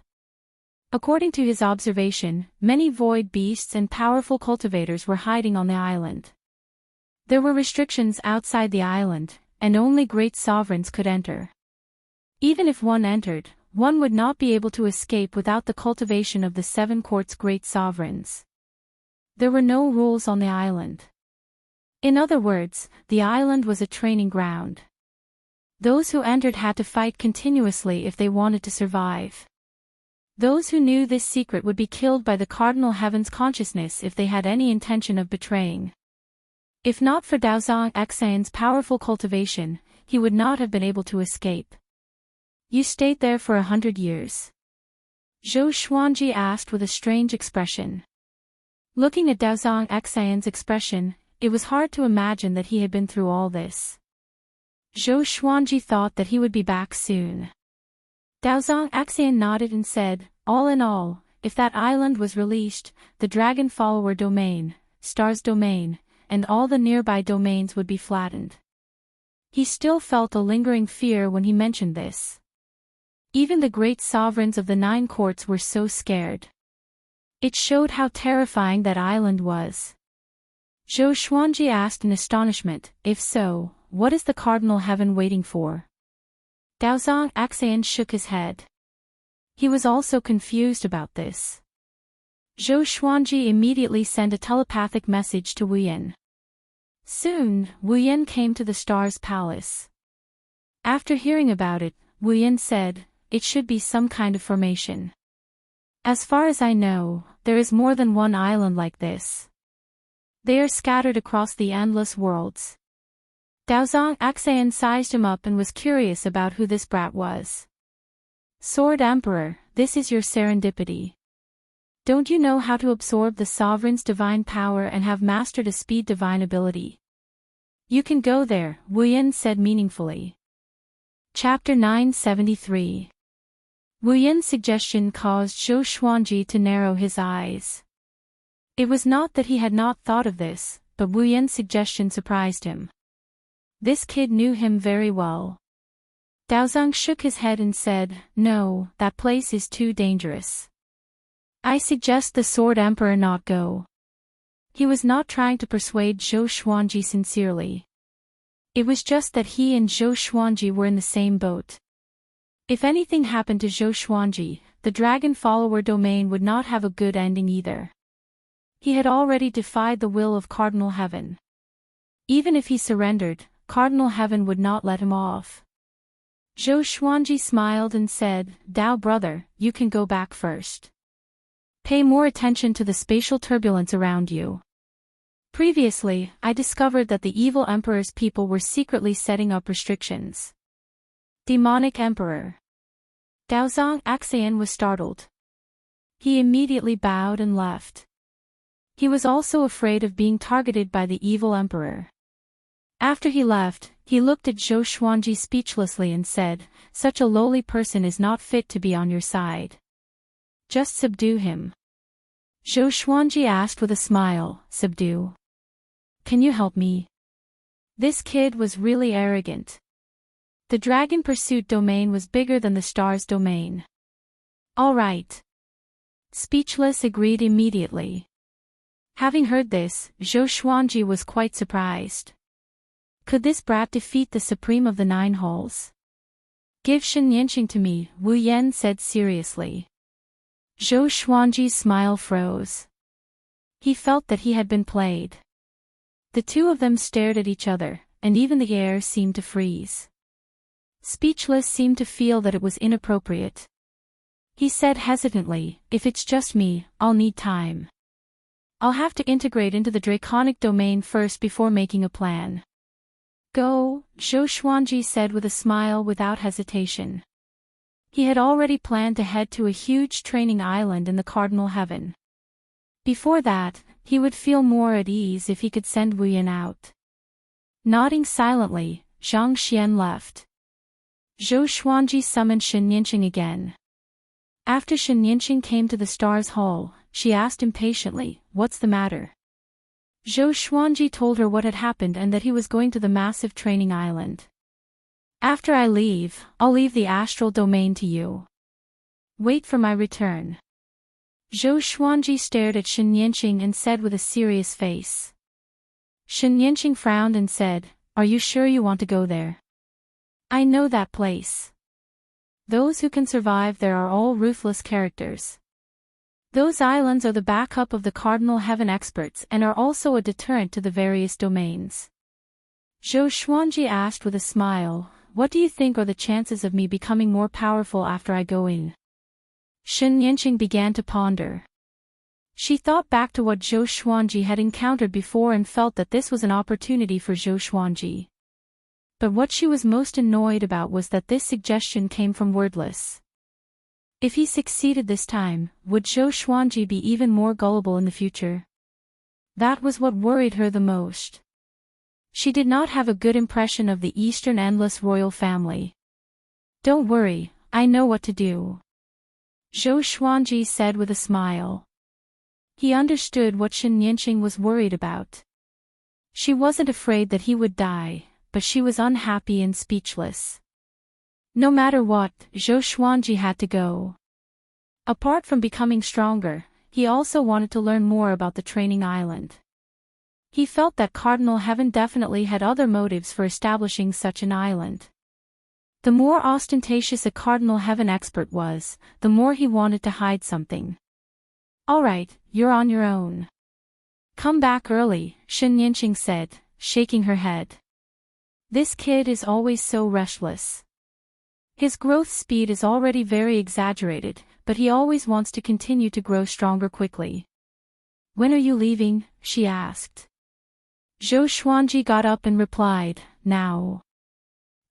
According to his observation, many void beasts and powerful cultivators were hiding on the island. There were restrictions outside the island, and only great sovereigns could enter. Even if one entered, one would not be able to escape without the cultivation of the seven court's great sovereigns. There were no rules on the island. In other words, the island was a training ground. Those who entered had to fight continuously if they wanted to survive. Those who knew this secret would be killed by the cardinal heaven's consciousness if they had any intention of betraying. If not for Daozong Axian's powerful cultivation, he would not have been able to escape. "You stayed there for 100 years?" Zhou Xuanji asked with a strange expression. Looking at Daozong Axian's expression, it was hard to imagine that he had been through all this. Zhou Xuanji thought that he would be back soon. Daozong Axian nodded and said, "All in all, if that island was released, the Dragon Follower domain, Star's domain, and all the nearby domains would be flattened." He still felt a lingering fear when he mentioned this. Even the great sovereigns of the 9 courts were so scared. It showed how terrifying that island was. Zhou Xuanji asked in astonishment, "If so, what is the cardinal heaven waiting for?" Daozong Axian shook his head. He was also confused about this. Zhou Xuanji immediately sent a telepathic message to Wu Yin. Soon, Wu Yin came to the star's palace. After hearing about it, Wu Yin said, "It should be some kind of formation. As far as I know, there is more than one island like this. They are scattered across the endless worlds." Daozong Axayan sized him up and was curious about who this brat was. "Sword Emperor, this is your serendipity. Don't you know how to absorb the sovereign's divine power and have mastered a speed divine ability? You can go there," Wu Yin said meaningfully. Chapter 973. Wu Yin's suggestion caused Zhou Xuanji to narrow his eyes. It was not that he had not thought of this, but Wu Yin's suggestion surprised him. This kid knew him very well. Daozong shook his head and said, "No, that place is too dangerous. I suggest the Sword Emperor not go." He was not trying to persuade Zhou Xuanji sincerely. It was just that he and Zhou Xuanji were in the same boat. If anything happened to Zhou Xuanji, the dragon follower domain would not have a good ending either. He had already defied the will of Cardinal Heaven. Even if he surrendered, Cardinal Heaven would not let him off. Zhou Xuanji smiled and said, "Dao brother, you can go back first. Pay more attention to the spatial turbulence around you. Previously, I discovered that the evil emperor's people were secretly setting up restrictions." Demonic Emperor. Daozong Axayan was startled. He immediately bowed and left. He was also afraid of being targeted by the evil emperor. After he left, he looked at Zhou Xuanji speechlessly and said, "Such a lowly person is not fit to be on your side. Just subdue him." Zhou Xuanji asked with a smile, "Subdue? Can you help me?" This kid was really arrogant. The dragon pursuit domain was bigger than the star's domain. "All right." Speechless agreed immediately. Having heard this, Zhou Xuanji was quite surprised. Could this brat defeat the supreme of the 9 halls? "Give Enchanting to me," Wu Yin said seriously. Zhou Xuanji's smile froze. He felt that he had been played. The two of them stared at each other, and even the air seemed to freeze. Speechless seemed to feel that it was inappropriate. He said hesitantly, "If it's just me, I'll need time. I'll have to integrate into the draconic domain first before making a plan." "Go," Zhou Xuanji said with a smile without hesitation. He had already planned to head to a huge training island in the Cardinal Heaven. Before that, he would feel more at ease if he could send Wu Yin out. Nodding silently, Zhang Xian left. Zhou Xuanji summoned Enchanting again. After Enchanting came to the star's hall, she asked impatiently, "What's the matter?" Zhou Xuanji told her what had happened and that he was going to the massive training island. "After I leave, I'll leave the astral domain to you. Wait for my return." Zhou Xuanji stared at Enchanting and said with a serious face. Enchanting frowned and said, "Are you sure you want to go there? I know that place. Those who can survive there are all ruthless characters. Those islands are the backup of the Cardinal Heaven experts and are also a deterrent to the various domains." Zhou Xuanji asked with a smile, "What do you think are the chances of me becoming more powerful after I go in?" Enchanting began to ponder. She thought back to what Zhou Xuanji had encountered before and felt that this was an opportunity for Zhou Xuanji. But what she was most annoyed about was that this suggestion came from Wordless. If he succeeded this time, would Zhou Xuanji be even more gullible in the future? That was what worried her the most. She did not have a good impression of the Eastern Endless royal family. "Don't worry, I know what to do," Zhou Xuanji said with a smile. He understood what Enchanting was worried about. She wasn't afraid that he would die, but she was unhappy and speechless. No matter what, Zhou Xuanji had to go. Apart from becoming stronger, he also wanted to learn more about the training island. He felt that Cardinal Heaven definitely had other motives for establishing such an island. The more ostentatious a Cardinal Heaven expert was, the more he wanted to hide something. "All right, you're on your own. Come back early," Enchanting said. shaking her head. This kid is always so restless. His growth speed is already very exaggerated, but he always wants to continue to grow stronger quickly. When are you leaving? She asked. Zhou Xuanji got up and replied, now.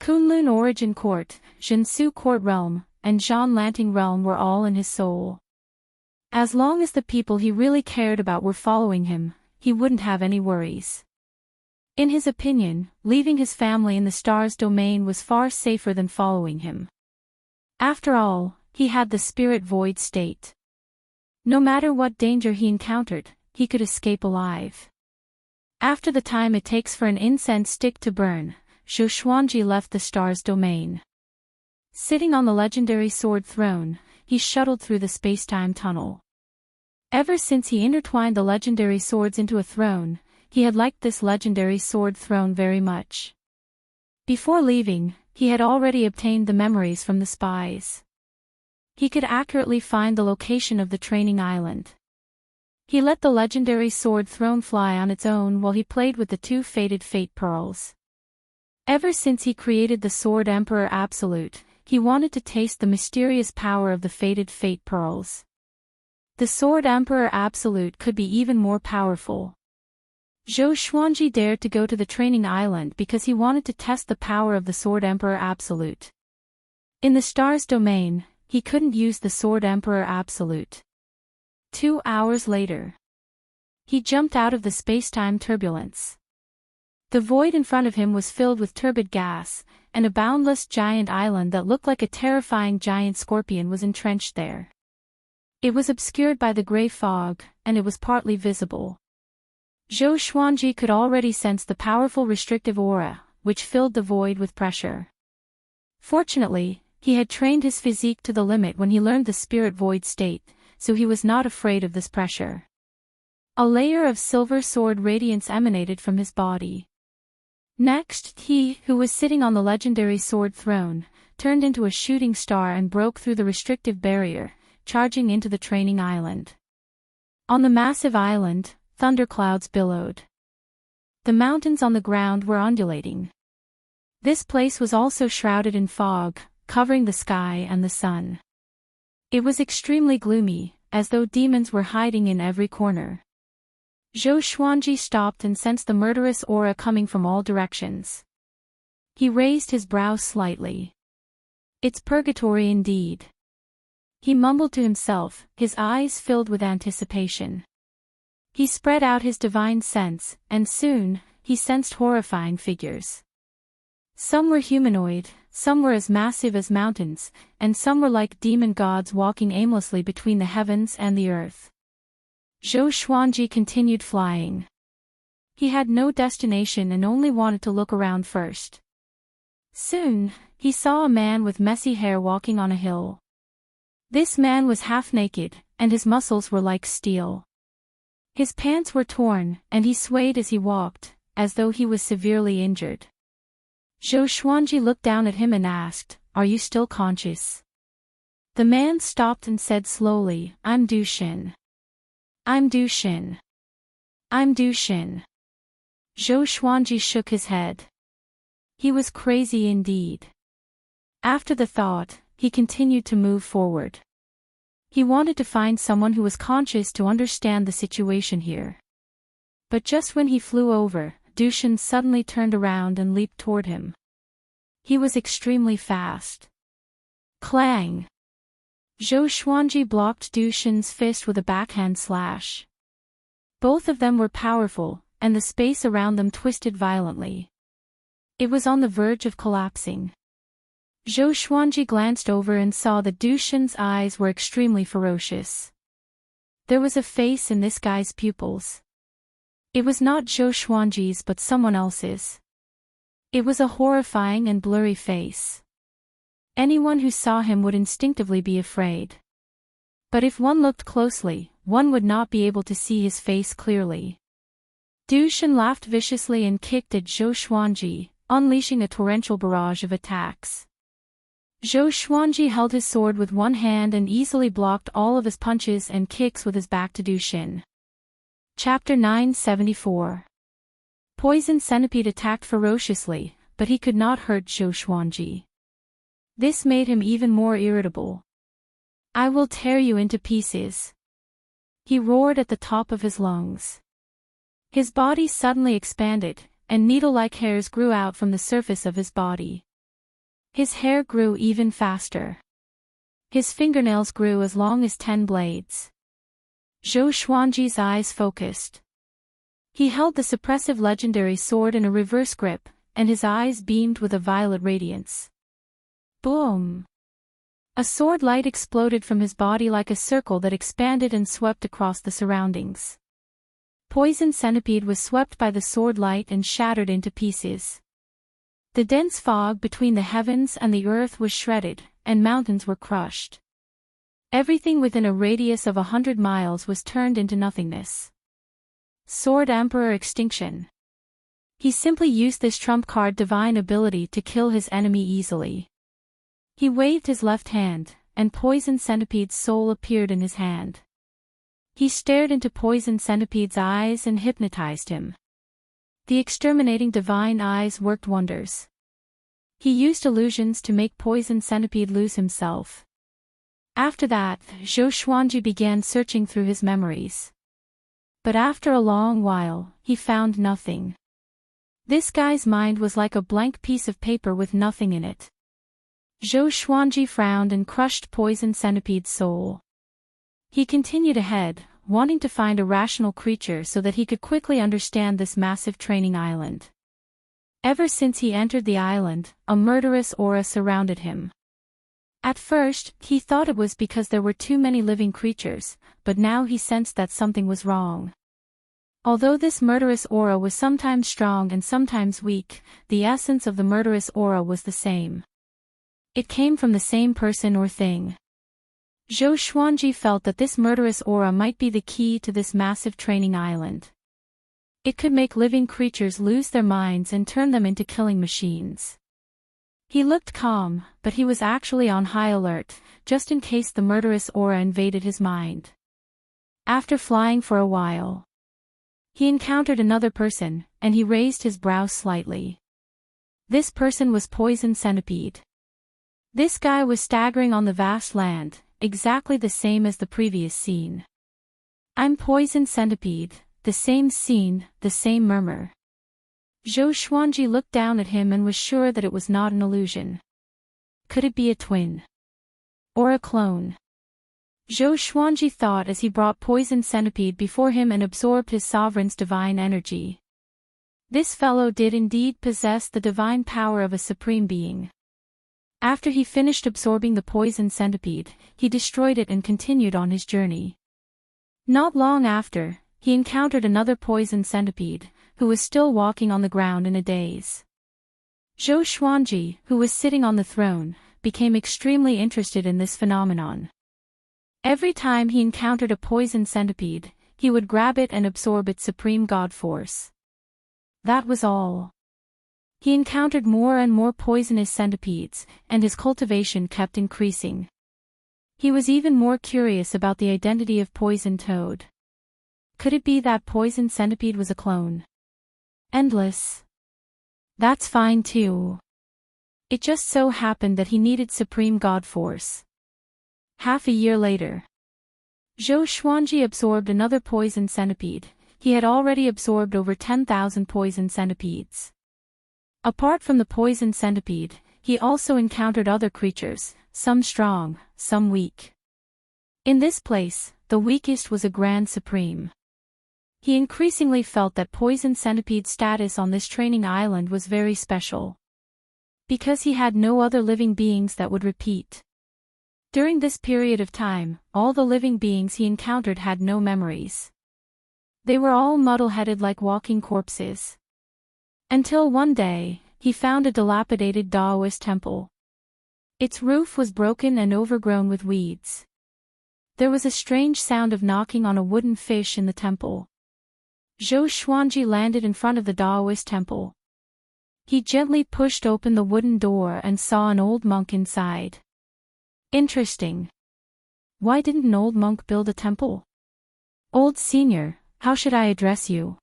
Kunlun Origin Court, Zhensu Court Realm, and Zhan Lanting Realm were all in his soul. As long as the people he really cared about were following him, he wouldn't have any worries. In his opinion, leaving his family in the star's domain was far safer than following him. After all, he had the spirit void state. No matter what danger he encountered, he could escape alive. After the time it takes for an incense stick to burn, Zhou Xuanji left the star's domain. Sitting on the legendary sword throne, he shuttled through the space-time tunnel. Ever since he intertwined the legendary swords into a throne, he had liked this legendary sword throne very much. Before leaving, he had already obtained the memories from the spies. He could accurately find the location of the training island. He let the legendary sword throne fly on its own while he played with the two faded fate pearls. Ever since he created the Sword Emperor Absolute, he wanted to taste the mysterious power of the faded fate pearls. The Sword Emperor Absolute could be even more powerful. Zhou Xuanji dared to go to the training island because he wanted to test the power of the Sword Emperor Absolute. In the star's domain, he couldn't use the Sword Emperor Absolute. 2 hours later, he jumped out of the space-time turbulence. The void in front of him was filled with turbid gas, and a boundless giant island that looked like a terrifying giant scorpion was entrenched there. It was obscured by the gray fog, and it was partly visible. Zhou Xuanji could already sense the powerful restrictive aura, which filled the void with pressure. Fortunately, he had trained his physique to the limit when he learned the spirit void state, so he was not afraid of this pressure. A layer of silver sword radiance emanated from his body. Next, he, who was sitting on the legendary sword throne, turned into a shooting star and broke through the restrictive barrier, charging into the training island. On the massive island, thunderclouds billowed. The mountains on the ground were undulating. This place was also shrouded in fog, covering the sky and the sun. It was extremely gloomy, as though demons were hiding in every corner. Zhou Xuanji stopped and sensed the murderous aura coming from all directions. He raised his brows slightly. It's purgatory indeed. He mumbled to himself, his eyes filled with anticipation. He spread out his divine sense, and soon, he sensed horrifying figures. Some were humanoid, some were as massive as mountains, and some were like demon gods walking aimlessly between the heavens and the earth. Zhou Xuanji continued flying. He had no destination and only wanted to look around first. Soon, he saw a man with messy hair walking on a hill. This man was half naked, and his muscles were like steel. His pants were torn, and he swayed as he walked, as though he was severely injured. Zhou Xuanji looked down at him and asked, "Are you still conscious?" The man stopped and said slowly, "I'm Du Xin. I'm Du Xin. I'm Du Xin." Zhou Xuanji shook his head. He was crazy indeed. After the thought, he continued to move forward. He wanted to find someone who was conscious to understand the situation here. But just when he flew over, Du Xin suddenly turned around and leaped toward him. He was extremely fast. Clang! Zhou Xuanji blocked Du Xin's fist with a backhand slash. Both of them were powerful, and the space around them twisted violently. It was on the verge of collapsing. Zhou Xuanji glanced over and saw that Du Xin's eyes were extremely ferocious. There was a face in this guy's pupils. It was not Zhou Xuanji's but someone else's. It was a horrifying and blurry face. Anyone who saw him would instinctively be afraid. But if one looked closely, one would not be able to see his face clearly. Du Xin laughed viciously and kicked at Zhou Xuanji, unleashing a torrential barrage of attacks. Zhou Xuanji held his sword with one hand and easily blocked all of his punches and kicks with his back to Du Xin. Chapter 974. Poison Centipede attacked ferociously, but he could not hurt Zhou Xuanji. This made him even more irritable. "I will tear you into pieces," he roared at the top of his lungs. His body suddenly expanded, and needle-like hairs grew out from the surface of his body. His hair grew even faster. His fingernails grew as long as 10 blades. Zhou Xuanji's eyes focused. He held the suppressive legendary sword in a reverse grip, and his eyes beamed with a violet radiance. Boom! A sword light exploded from his body like a circle that expanded and swept across the surroundings. Poison Centipede was swept by the sword light and shattered into pieces. The dense fog between the heavens and the earth was shredded, and mountains were crushed. Everything within a radius of 100 miles was turned into nothingness. Sword Emperor Extinction. He simply used this trump card divine ability to kill his enemy easily. He waved his left hand, and Poison Centipede's soul appeared in his hand. He stared into Poison Centipede's eyes and hypnotized him. The exterminating divine eyes worked wonders. He used illusions to make Poison Centipede lose himself. After that, Zhou Xuanji began searching through his memories. But after a long while, he found nothing. This guy's mind was like a blank piece of paper with nothing in it. Zhou Xuanji frowned and crushed Poison Centipede's soul. He continued ahead, wanting to find a rational creature so that he could quickly understand this massive training island. Ever since he entered the island, a murderous aura surrounded him. At first, he thought it was because there were too many living creatures, but now he sensed that something was wrong. Although this murderous aura was sometimes strong and sometimes weak, the essence of the murderous aura was the same. It came from the same person or thing. Zhou Xuanji felt that this murderous aura might be the key to this massive training island. It could make living creatures lose their minds and turn them into killing machines. He looked calm, but he was actually on high alert, just in case the murderous aura invaded his mind. After flying for a while, he encountered another person, and he raised his brows slightly. This person was Poison Centipede. This guy was staggering on the vast land, exactly the same as the previous scene. "I'm Poison Centipede," the same scene, the same murmur. Zhou Xuanji looked down at him and was sure that it was not an illusion. Could it be a twin? Or a clone? Zhou Xuanji thought as he brought Poison Centipede before him and absorbed his sovereign's divine energy. This fellow did indeed possess the divine power of a supreme being. After he finished absorbing the Poison Centipede, he destroyed it and continued on his journey. Not long after, he encountered another Poison Centipede, who was still walking on the ground in a daze. Zhou Xuanji, who was sitting on the throne, became extremely interested in this phenomenon. Every time he encountered a Poison Centipede, he would grab it and absorb its supreme god force. That was all. He encountered more and more poisonous centipedes, and his cultivation kept increasing. He was even more curious about the identity of Poison Toad. Could it be that Poison Centipede was a clone? Endless. That's fine too. It just so happened that he needed supreme god force. Half a year later, Zhou Xuanji absorbed another Poison Centipede. He had already absorbed over 10,000 Poison Centipedes. Apart from the Poison Centipede, he also encountered other creatures, some strong, some weak. In this place, the weakest was a Grand Supreme. He increasingly felt that Poison Centipede's status on this training island was very special. Because he had no other living beings that would repeat. During this period of time, all the living beings he encountered had no memories. They were all muddle-headed like walking corpses. Until one day, he found a dilapidated Taoist temple. Its roof was broken and overgrown with weeds. There was a strange sound of knocking on a wooden fish in the temple. Zhou Xuanji landed in front of the Taoist temple. He gently pushed open the wooden door and saw an old monk inside. Interesting. Why didn't an old monk build a temple? "Old senior, how should I address you?"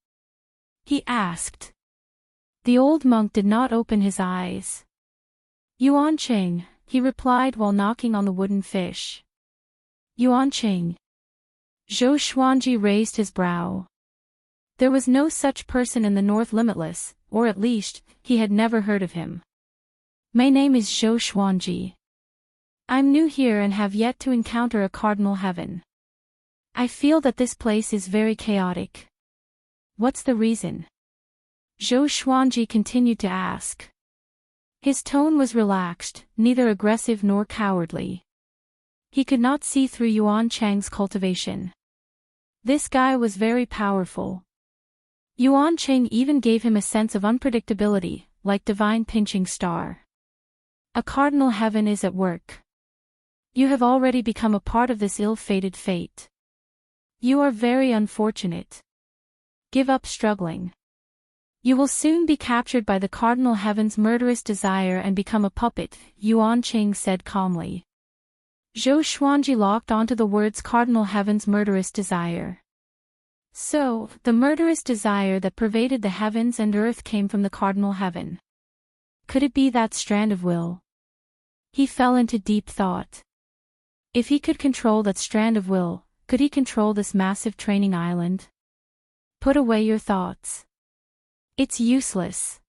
he asked. The old monk did not open his eyes. Yuanqing, he replied while knocking on the wooden fish. Yuanqing. Zhou Xuanji raised his brow. There was no such person in the North Limitless, or at least, he had never heard of him. My name is Zhou Xuanji. I'm new here and have yet to encounter a cardinal heaven. I feel that this place is very chaotic. What's the reason? Zhou Xuanji continued to ask. His tone was relaxed, neither aggressive nor cowardly. He could not see through Yuan Chang's cultivation. This guy was very powerful. Yuan Chang even gave him a sense of unpredictability, like divine pinching star. A cardinal heaven is at work. You have already become a part of this ill-fated fate. You are very unfortunate. Give up struggling. You will soon be captured by the cardinal heaven's murderous desire and become a puppet, Yuan Chang said calmly. Zhou Xuanji locked onto the words cardinal heaven's murderous desire. So, the murderous desire that pervaded the heavens and earth came from the cardinal heaven. Could it be that strand of will? He fell into deep thought. If he could control that strand of will, could he control this massive training island? Put away your thoughts. It's useless.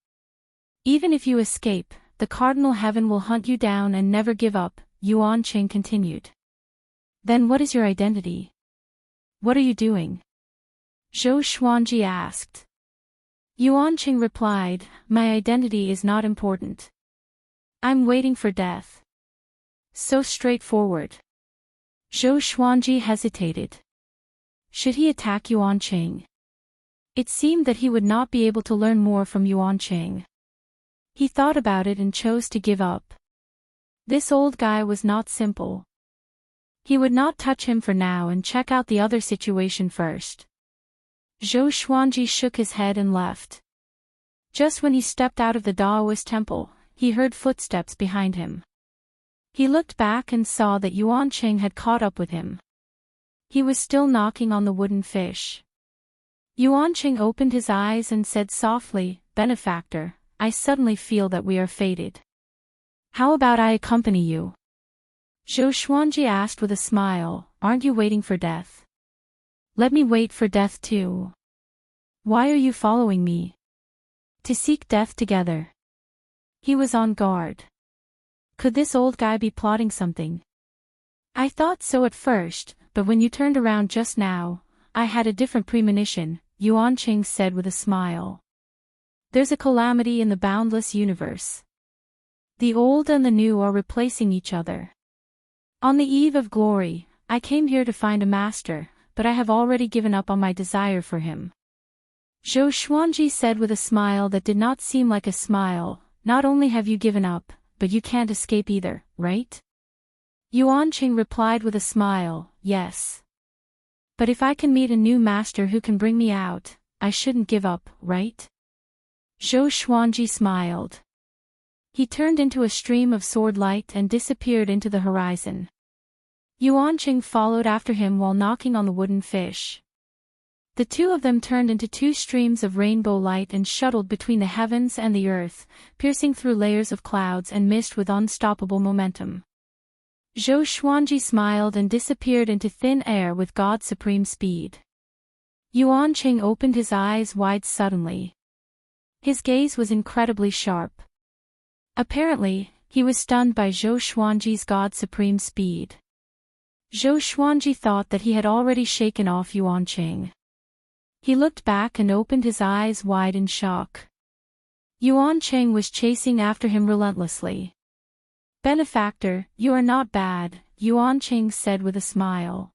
Even if you escape, the cardinal heaven will hunt you down and never give up, Yuan Chang continued. Then what is your identity? What are you doing? Zhou Xuanji asked. Yuan Chang replied, my identity is not important. I'm waiting for death. So straightforward. Zhou Xuanji hesitated. Should he attack Yuan Chang? It seemed that he would not be able to learn more from Yuan Chang. He thought about it and chose to give up. This old guy was not simple. He would not touch him for now and check out the other situation first. Zhou Xuanji shook his head and left. Just when he stepped out of the Daoist temple, he heard footsteps behind him. He looked back and saw that Yuan Chang had caught up with him. He was still knocking on the wooden fish. Yuan Chang opened his eyes and said softly, Benefactor, I suddenly feel that we are fated. How about I accompany you? Zhou Xuanji asked with a smile, aren't you waiting for death? Let me wait for death too. Why are you following me? To seek death together. He was on guard. Could this old guy be plotting something? I thought so at first, but when you turned around just now, I had a different premonition, Yuan Chang said with a smile. There's a calamity in the boundless universe. The old and the new are replacing each other. On the eve of glory, I came here to find a master, but I have already given up on my desire for him. Zhou Xuanji said with a smile that did not seem like a smile, not only have you given up, but you can't escape either, right? Yuan Chang replied with a smile, yes. But if I can meet a new master who can bring me out, I shouldn't give up, right? Zhou Xuanji smiled. He turned into a stream of sword light and disappeared into the horizon. Yuan Chang followed after him while knocking on the wooden fish. The two of them turned into two streams of rainbow light and shuttled between the heavens and the earth, piercing through layers of clouds and mist with unstoppable momentum. Zhou Xuanji smiled and disappeared into thin air with God's supreme speed. Yuan Chang opened his eyes wide suddenly. His gaze was incredibly sharp. Apparently, he was stunned by Zhou Xuanji's God's supreme speed. Zhou Xuanji thought that he had already shaken off Yuan Chang. He looked back and opened his eyes wide in shock. Yuan Chang was chasing after him relentlessly. Benefactor, you are not bad, Yuan Chang said with a smile.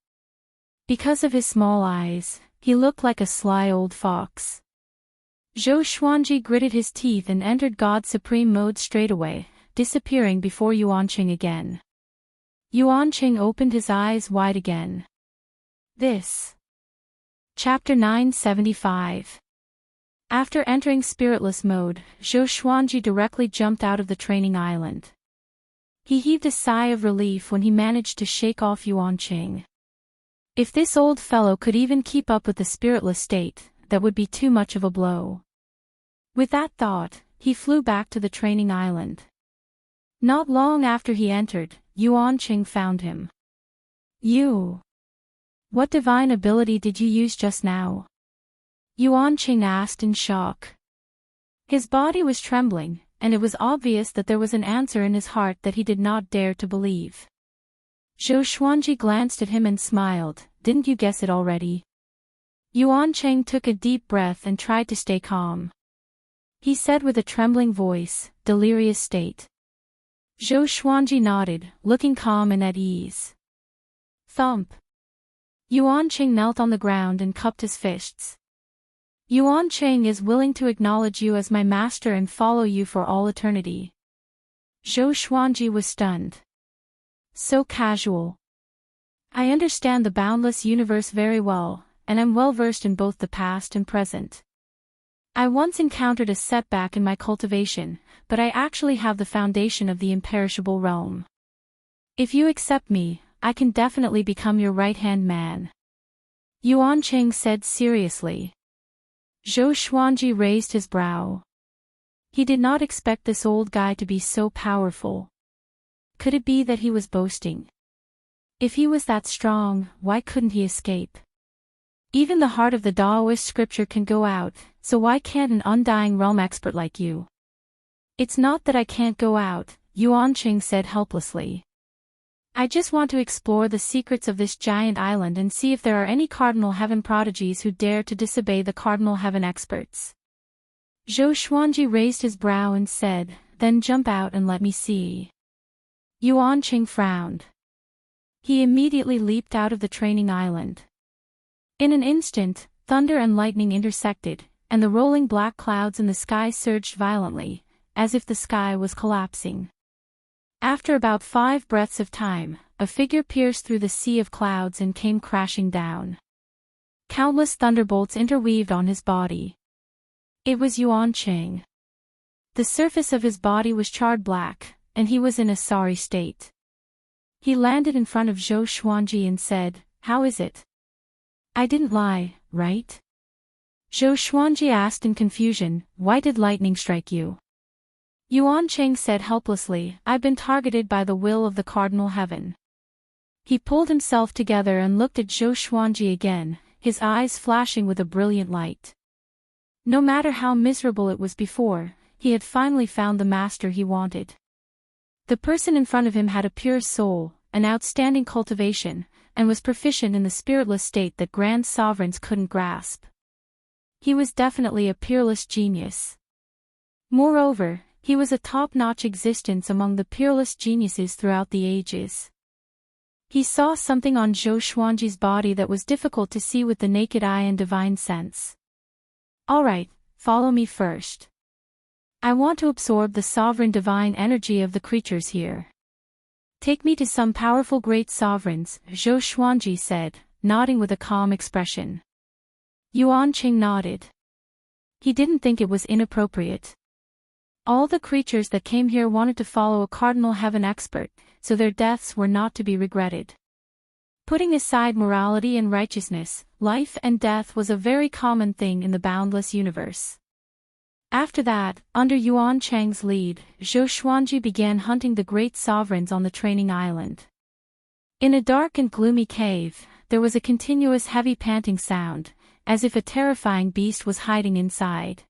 Because of his small eyes, he looked like a sly old fox. Zhou Xuanji gritted his teeth and entered God's supreme mode straightaway, disappearing before Yuan Chang again. Yuan Chang opened his eyes wide again. This. Chapter 975. After entering spiritless mode, Zhou Xuanji directly jumped out of the training island. He heaved a sigh of relief when he managed to shake off Yuan Chang. If this old fellow could even keep up with the spiritless state, that would be too much of a blow. With that thought, he flew back to the training island. Not long after he entered, Yuanqing found him. You. What divine ability did you use just now? Yuanqing asked in shock. His body was trembling, and it was obvious that there was an answer in his heart that he did not dare to believe. Zhou Xuanji glanced at him and smiled. Didn't you guess it already? Yuanqing took a deep breath and tried to stay calm. He said with a trembling voice, delirious state. Zhou Xuanji nodded, looking calm and at ease. Thump. Yuanqing knelt on the ground and cupped his fists. Yuanqing is willing to acknowledge you as my master and follow you for all eternity. Zhou Xuanji was stunned. So casual. I understand the boundless universe very well, and am well versed in both the past and present. I once encountered a setback in my cultivation, but I actually have the foundation of the imperishable realm. If you accept me, I can definitely become your right-hand man. Yuanqing said seriously. Zhou Xuanji raised his brow. He did not expect this old guy to be so powerful. Could it be that he was boasting? If he was that strong, why couldn't he escape? Even the heart of the Taoist scripture can go out, so why can't an undying realm expert like you? It's not that I can't go out, Yuanqing said helplessly. I just want to explore the secrets of this giant island and see if there are any Cardinal Heaven prodigies who dare to disobey the Cardinal Heaven experts. Zhou Xuanji raised his brow and said, then jump out and let me see. Yuanqing frowned. He immediately leaped out of the training island. In an instant, thunder and lightning intersected, and the rolling black clouds in the sky surged violently, as if the sky was collapsing. After about 5 breaths of time, a figure pierced through the sea of clouds and came crashing down. Countless thunderbolts interweaved on his body. It was Yuanqing. The surface of his body was charred black, and he was in a sorry state. He landed in front of Zhou Xuanji and said, "How is it? I didn't lie, right?" Zhou Xuanji asked in confusion, "Why did lightning strike you?" Yuanqing said helplessly, "I've been targeted by the will of the Cardinal Heaven." He pulled himself together and looked at Zhou Xuanji again, his eyes flashing with a brilliant light. No matter how miserable it was before, he had finally found the master he wanted. The person in front of him had a pure soul, an outstanding cultivation, and was proficient in the spiritless state that grand sovereigns couldn't grasp. He was definitely a peerless genius. Moreover, he was a top-notch existence among the peerless geniuses throughout the ages. He saw something on Zhou Xuanji's body that was difficult to see with the naked eye and divine sense. "All right, follow me first. I want to absorb the sovereign divine energy of the creatures here. Take me to some powerful great sovereigns," Zhou Xuanji said, nodding with a calm expression. Yuanqing nodded. He didn't think it was inappropriate. All the creatures that came here wanted to follow a Cardinal Heaven expert, so their deaths were not to be regretted. Putting aside morality and righteousness, life and death was a very common thing in the boundless universe. After that, under Yuanqing's lead, Zhou Xuanji began hunting the great sovereigns on the training island. In a dark and gloomy cave, there was a continuous heavy panting sound, as if a terrifying beast was hiding inside.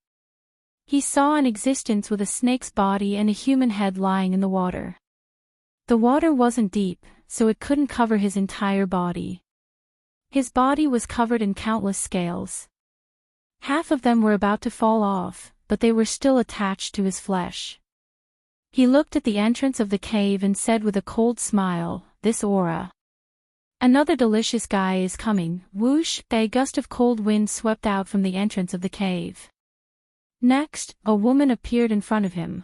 He saw an existence with a snake's body and a human head lying in the water. The water wasn't deep, so it couldn't cover his entire body. His body was covered in countless scales. Half of them were about to fall off, but they were still attached to his flesh. He looked at the entrance of the cave and said with a cold smile, "This aura. Another delicious guy is coming." Whoosh! A gust of cold wind swept out from the entrance of the cave. Next, a woman appeared in front of him.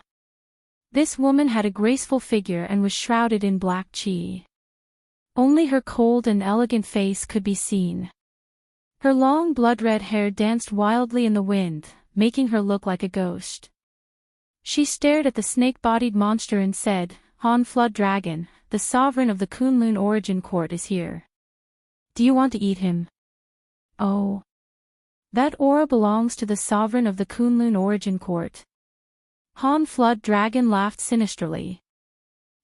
This woman had a graceful figure and was shrouded in black qi. Only her cold and elegant face could be seen. Her long blood-red hair danced wildly in the wind, making her look like a ghost. She stared at the snake-bodied monster and said, "Han Flood Dragon, the sovereign of the Kunlun Origin Court is here. Do you want to eat him?" "Oh." That aura belongs to the sovereign of the Kunlun origin court. Han Flood Dragon laughed sinisterly.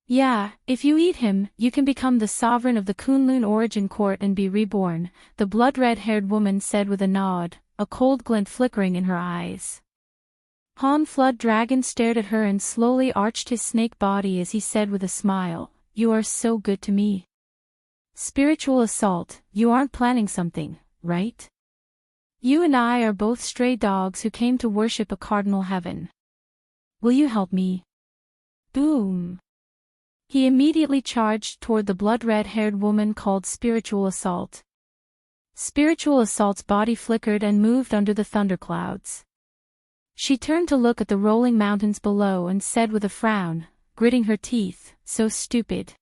Yeah, if you eat him, you can become the sovereign of the Kunlun origin court and be reborn, the blood-red-haired woman said with a nod, a cold glint flickering in her eyes. Han Flood Dragon stared at her and slowly arched his snake body as he said with a smile, "You are so good to me." Spiritual assault, you aren't planning something, right? You and I are both stray dogs who came to worship a cardinal heaven. Will you help me? Boom. He immediately charged toward the blood-red-haired woman called Spiritual Assault. Spiritual Assault's body flickered and moved under the thunderclouds. She turned to look at the rolling mountains below and said with a frown, gritting her teeth, "So stupid."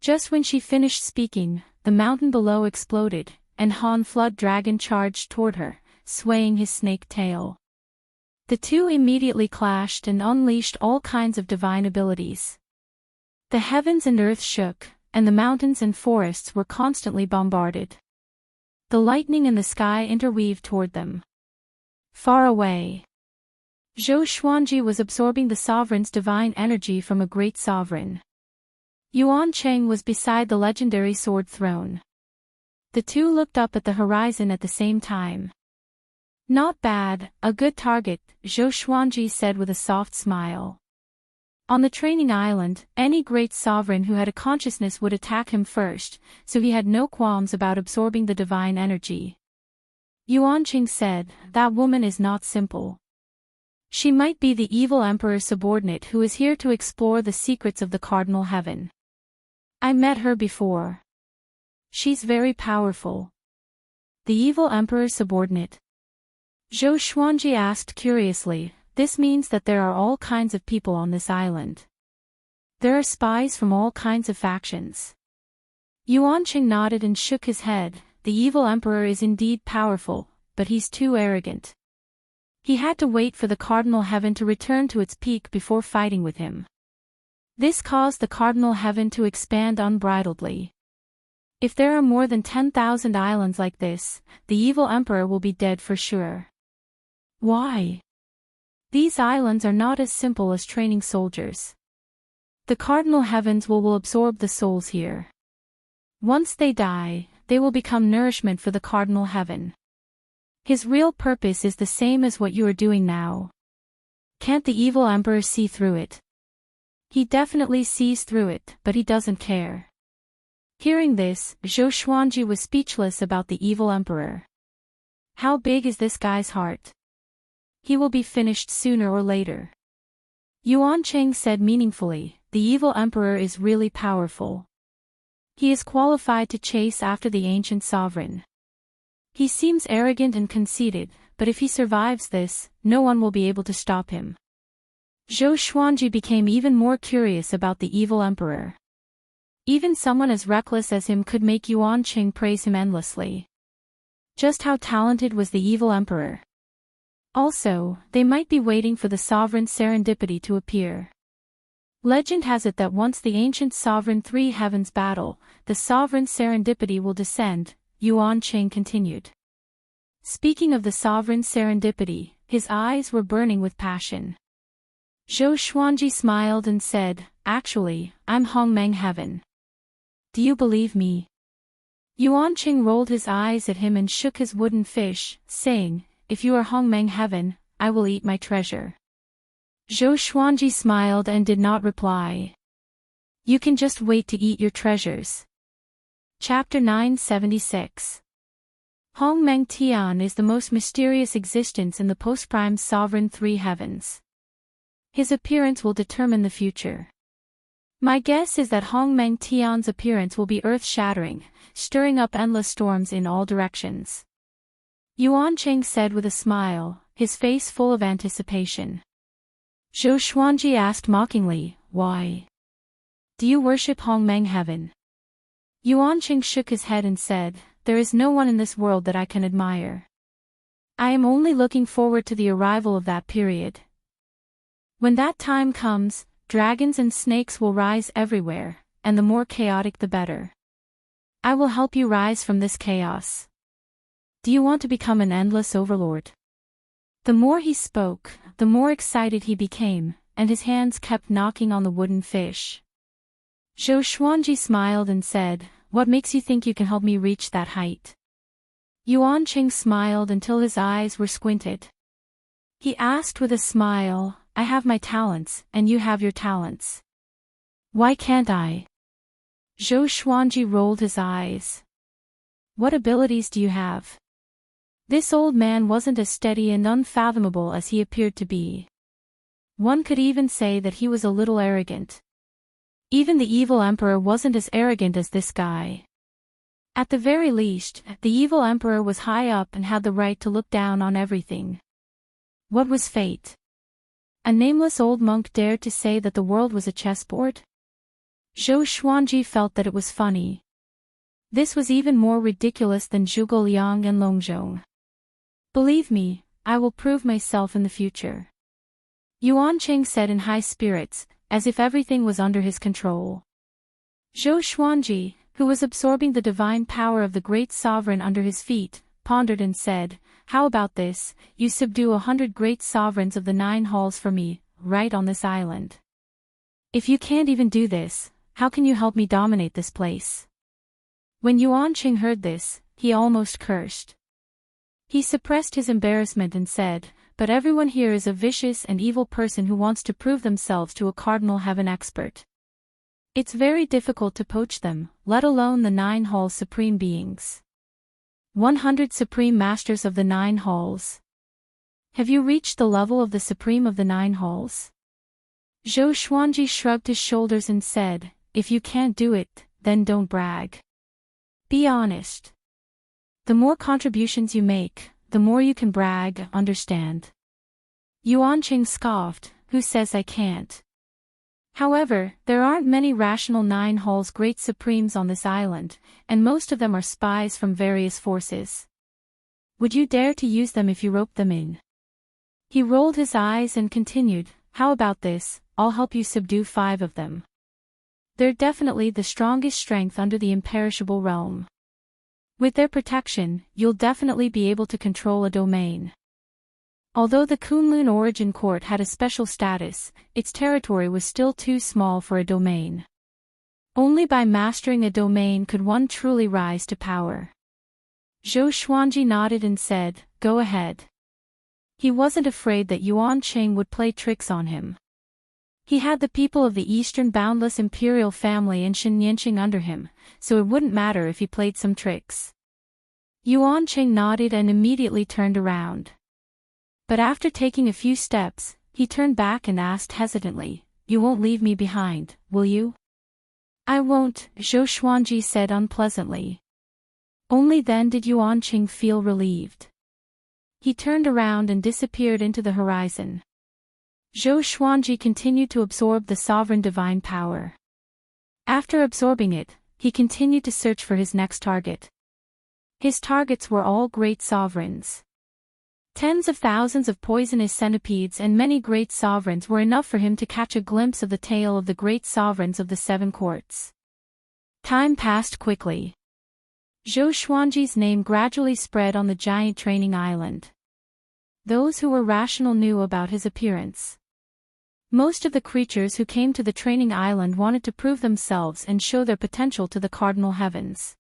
Just when she finished speaking, the mountain below exploded, and Han Flood Dragon charged toward her, swaying his snake tail. The two immediately clashed and unleashed all kinds of divine abilities. The heavens and earth shook, and the mountains and forests were constantly bombarded. The lightning in the sky interweaved toward them. Far away, Zhou Xuanji was absorbing the sovereign's divine energy from a great sovereign. Yuan Cheng was beside the legendary sword throne. The two looked up at the horizon at the same time. Not bad, a good target, Zhou Xuanji said with a soft smile. On the training island, any great sovereign who had a consciousness would attack him first, so he had no qualms about absorbing the divine energy. Yuan Cheng said, "That woman is not simple. She might be the evil emperor's subordinate who is here to explore the secrets of the cardinal heaven. I met her before. She's very powerful." The evil emperor's subordinate? Zhou Xuanji asked curiously. This means that there are all kinds of people on this island. There are spies from all kinds of factions. Yuan Cheng nodded and shook his head. The evil emperor is indeed powerful, but he's too arrogant. He had to wait for the cardinal heaven to return to its peak before fighting with him. This caused the cardinal heaven to expand unbridledly. If there are more than 10,000 islands like this, the evil emperor will be dead for sure. Why? These islands are not as simple as training soldiers. The cardinal heavens will absorb the souls here. Once they die, they will become nourishment for the cardinal heaven. His real purpose is the same as what you are doing now. Can't the evil emperor see through it? He definitely sees through it, but he doesn't care. Hearing this, Zhou Xuanji was speechless about the evil emperor. How big is this guy's heart? He will be finished sooner or later. Yuan Cheng said meaningfully, the evil emperor is really powerful. He is qualified to chase after the ancient sovereign. He seems arrogant and conceited, but if he survives this, no one will be able to stop him. Zhou Xuanji became even more curious about the evil emperor. Even someone as reckless as him could make Yuan Cheng praise him endlessly. Just how talented was the evil emperor? Also, they might be waiting for the sovereign serendipity to appear. Legend has it that once the ancient sovereign three heavens battle, the sovereign serendipity will descend, Yuan Cheng continued. Speaking of the sovereign serendipity, his eyes were burning with passion. Zhou Xuanji smiled and said, "Actually, I'm Hongmeng Heaven. Do you believe me?" Yuan Cheng rolled his eyes at him and shook his wooden fish, saying, "If you are Hongmeng Heaven, I will eat my treasure." Zhou Xuanji smiled and did not reply. You can just wait to eat your treasures. Chapter 976. Hongmeng Tian is the most mysterious existence in the post-prime sovereign three heavens. His appearance will determine the future. My guess is that Hongmeng Tian's appearance will be earth-shattering, stirring up endless storms in all directions. Yuan Cheng said with a smile, his face full of anticipation. Zhou Xuanji asked mockingly, "Why? Do you worship Hongmeng Heaven?" Yuan Cheng shook his head and said, "There is no one in this world that I can admire. I am only looking forward to the arrival of that period. When that time comes, dragons and snakes will rise everywhere, and the more chaotic the better. I will help you rise from this chaos." Do you want to become an endless overlord? The more he spoke, the more excited he became, and his hands kept knocking on the wooden fish. Zhou Xuanji smiled and said, "What makes you think you can help me reach that height?" Yuan Qing smiled until his eyes were squinted. He asked with a smile, "I have my talents, and you have your talents. Why can't I?" Zhou Xuanji rolled his eyes. "What abilities do you have?" This old man wasn't as steady and unfathomable as he appeared to be. One could even say that he was a little arrogant. Even the evil emperor wasn't as arrogant as this guy. At the very least, the evil emperor was high up and had the right to look down on everything. What was fate? A nameless old monk dared to say that the world was a chessboard? Zhou Xuanji felt that it was funny. This was even more ridiculous than Zhuge Liang and Longzhong. "Believe me, I will prove myself in the future," Yuan Qing said in high spirits, as if everything was under his control. Zhou Xuanji, who was absorbing the divine power of the great sovereign under his feet, pondered and said, "How about this, you subdue 100 great sovereigns of the 9 halls for me, right on this island. If you can't even do this, how can you help me dominate this place?" When Yuan Qing heard this, he almost cursed. He suppressed his embarrassment and said, "But everyone here is a vicious and evil person who wants to prove themselves to a cardinal heaven expert. It's very difficult to poach them, let alone the 9 halls supreme beings. 100 supreme masters of the 9 halls. Have you reached the level of the supreme of the 9 halls?" Zhou Xuanji shrugged his shoulders and said, "If you can't do it, then don't brag. Be honest. The more contributions you make, the more you can brag, understand?" Yuan Qing scoffed, "Who says I can't? However, there aren't many rational 9 halls great supremes on this island, and most of them are spies from various forces. Would you dare to use them if you roped them in?" He rolled his eyes and continued, "How about this, I'll help you subdue 5 of them. They're definitely the strongest strength under the imperishable realm. With their protection, you'll definitely be able to control a domain." Although the Kunlun Origin Court had a special status, its territory was still too small for a domain. Only by mastering a domain could one truly rise to power. Zhou Xuanji nodded and said, "Go ahead." He wasn't afraid that Yuan Qing would play tricks on him. He had the people of the Eastern Boundless Imperial family in Shenyanqing under him, so it wouldn't matter if he played some tricks. Yuan Qing nodded and immediately turned around. But after taking a few steps, he turned back and asked hesitantly, "You won't leave me behind, will you?" "I won't," Zhou Xuanji said unpleasantly. Only then did Yuan Qing feel relieved. He turned around and disappeared into the horizon. Zhou Xuanji continued to absorb the sovereign divine power. After absorbing it, he continued to search for his next target. His targets were all great sovereigns. Tens of thousands of poisonous centipedes and many great sovereigns were enough for him to catch a glimpse of the tail of the great sovereigns of the 7 courts. Time passed quickly. Zhou Xuanji's name gradually spread on the giant training island. Those who were rational knew about his appearance. Most of the creatures who came to the training island wanted to prove themselves and show their potential to the cardinal heavens.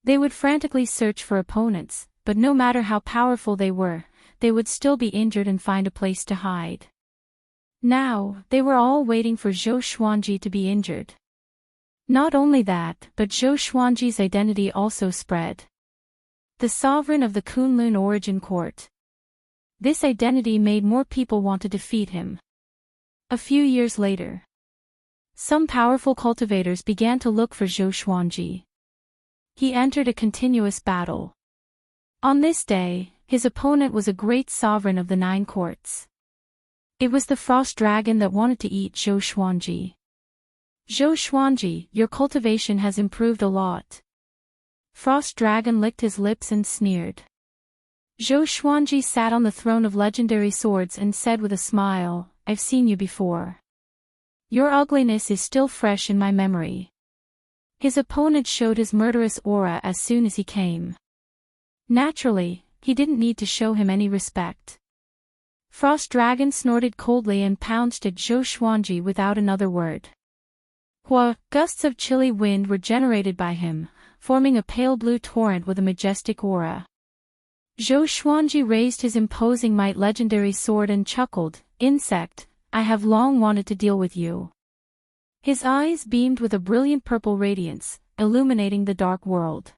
They would frantically search for opponents, but no matter how powerful they were, they would still be injured and find a place to hide. Now, they were all waiting for Zhou Xuanji to be injured. Not only that, but Zhou Xuanji's identity also spread. The sovereign of the Kunlun Origin Court. This identity made more people want to defeat him. A few years later, some powerful cultivators began to look for Zhou Xuanji. He entered a continuous battle. On this day, his opponent was a great sovereign of the 9 courts. It was the frost dragon that wanted to eat Zhou Xuanji. "Zhou Xuanji, your cultivation has improved a lot." Frost dragon licked his lips and sneered. Zhou Xuanji sat on the throne of legendary swords and said with a smile, "I've seen you before. Your ugliness is still fresh in my memory." His opponent showed his murderous aura as soon as he came. Naturally, he didn't need to show him any respect. Frost Dragon snorted coldly and pounced at Zhou Xuanji without another word. Gusts of chilly wind were generated by him, forming a pale blue torrent with a majestic aura. Zhou Xuanji raised his imposing might legendary sword and chuckled, "Insect, I have long wanted to deal with you." His eyes beamed with a brilliant purple radiance, illuminating the dark world.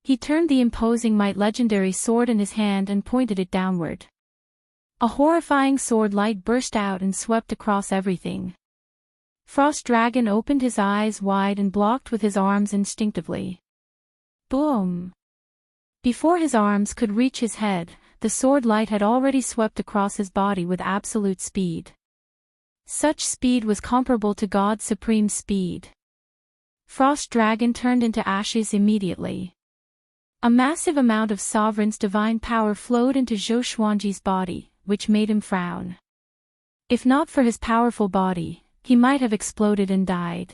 He turned the imposing might legendary sword in his hand and pointed it downward. A horrifying sword light burst out and swept across everything. Frost Dragon opened his eyes wide and blocked with his arms instinctively. Boom! Before his arms could reach his head, the sword light had already swept across his body with absolute speed. Such speed was comparable to God's supreme speed. Frost Dragon turned into ashes immediately. A massive amount of Sovereign's divine power flowed into Zhou Xuanji's body, which made him frown. If not for his powerful body, he might have exploded and died.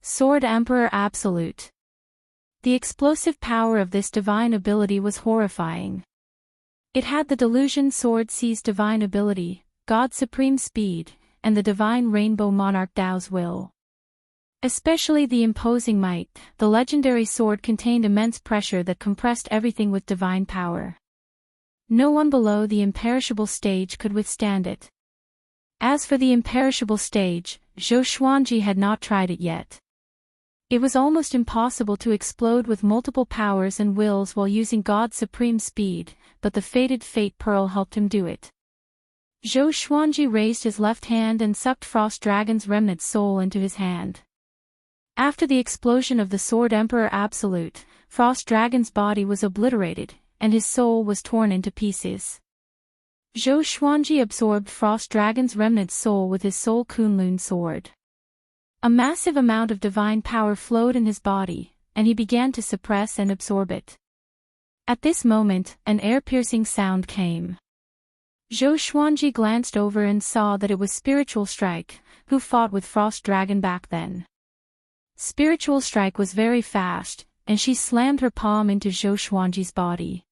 Sword Emperor Absolute. The explosive power of this divine ability was horrifying. It had the Delusion Sword C's divine ability, God's supreme speed, and the divine Rainbow Monarch Dao's will. Especially the imposing might, the legendary sword contained immense pressure that compressed everything with divine power. No one below the imperishable stage could withstand it. As for the imperishable stage, Zhou Xuanji had not tried it yet. It was almost impossible to explode with multiple powers and wills while using God's supreme speed, but the fated Fate Pearl helped him do it. Zhou Xuanji raised his left hand and sucked Frost Dragon's remnant soul into his hand. After the explosion of the Sword Emperor Absolute, Frost Dragon's body was obliterated, and his soul was torn into pieces. Zhou Xuanji absorbed Frost Dragon's remnant soul with his Soul Kunlun sword. A massive amount of divine power flowed in his body, and he began to suppress and absorb it. At this moment, an air-piercing sound came. Zhou Xuanji glanced over and saw that it was Spiritual Strike, who fought with Frost Dragon back then. Spiritual Strike was very fast, and she slammed her palm into Zhou Xuanji's body.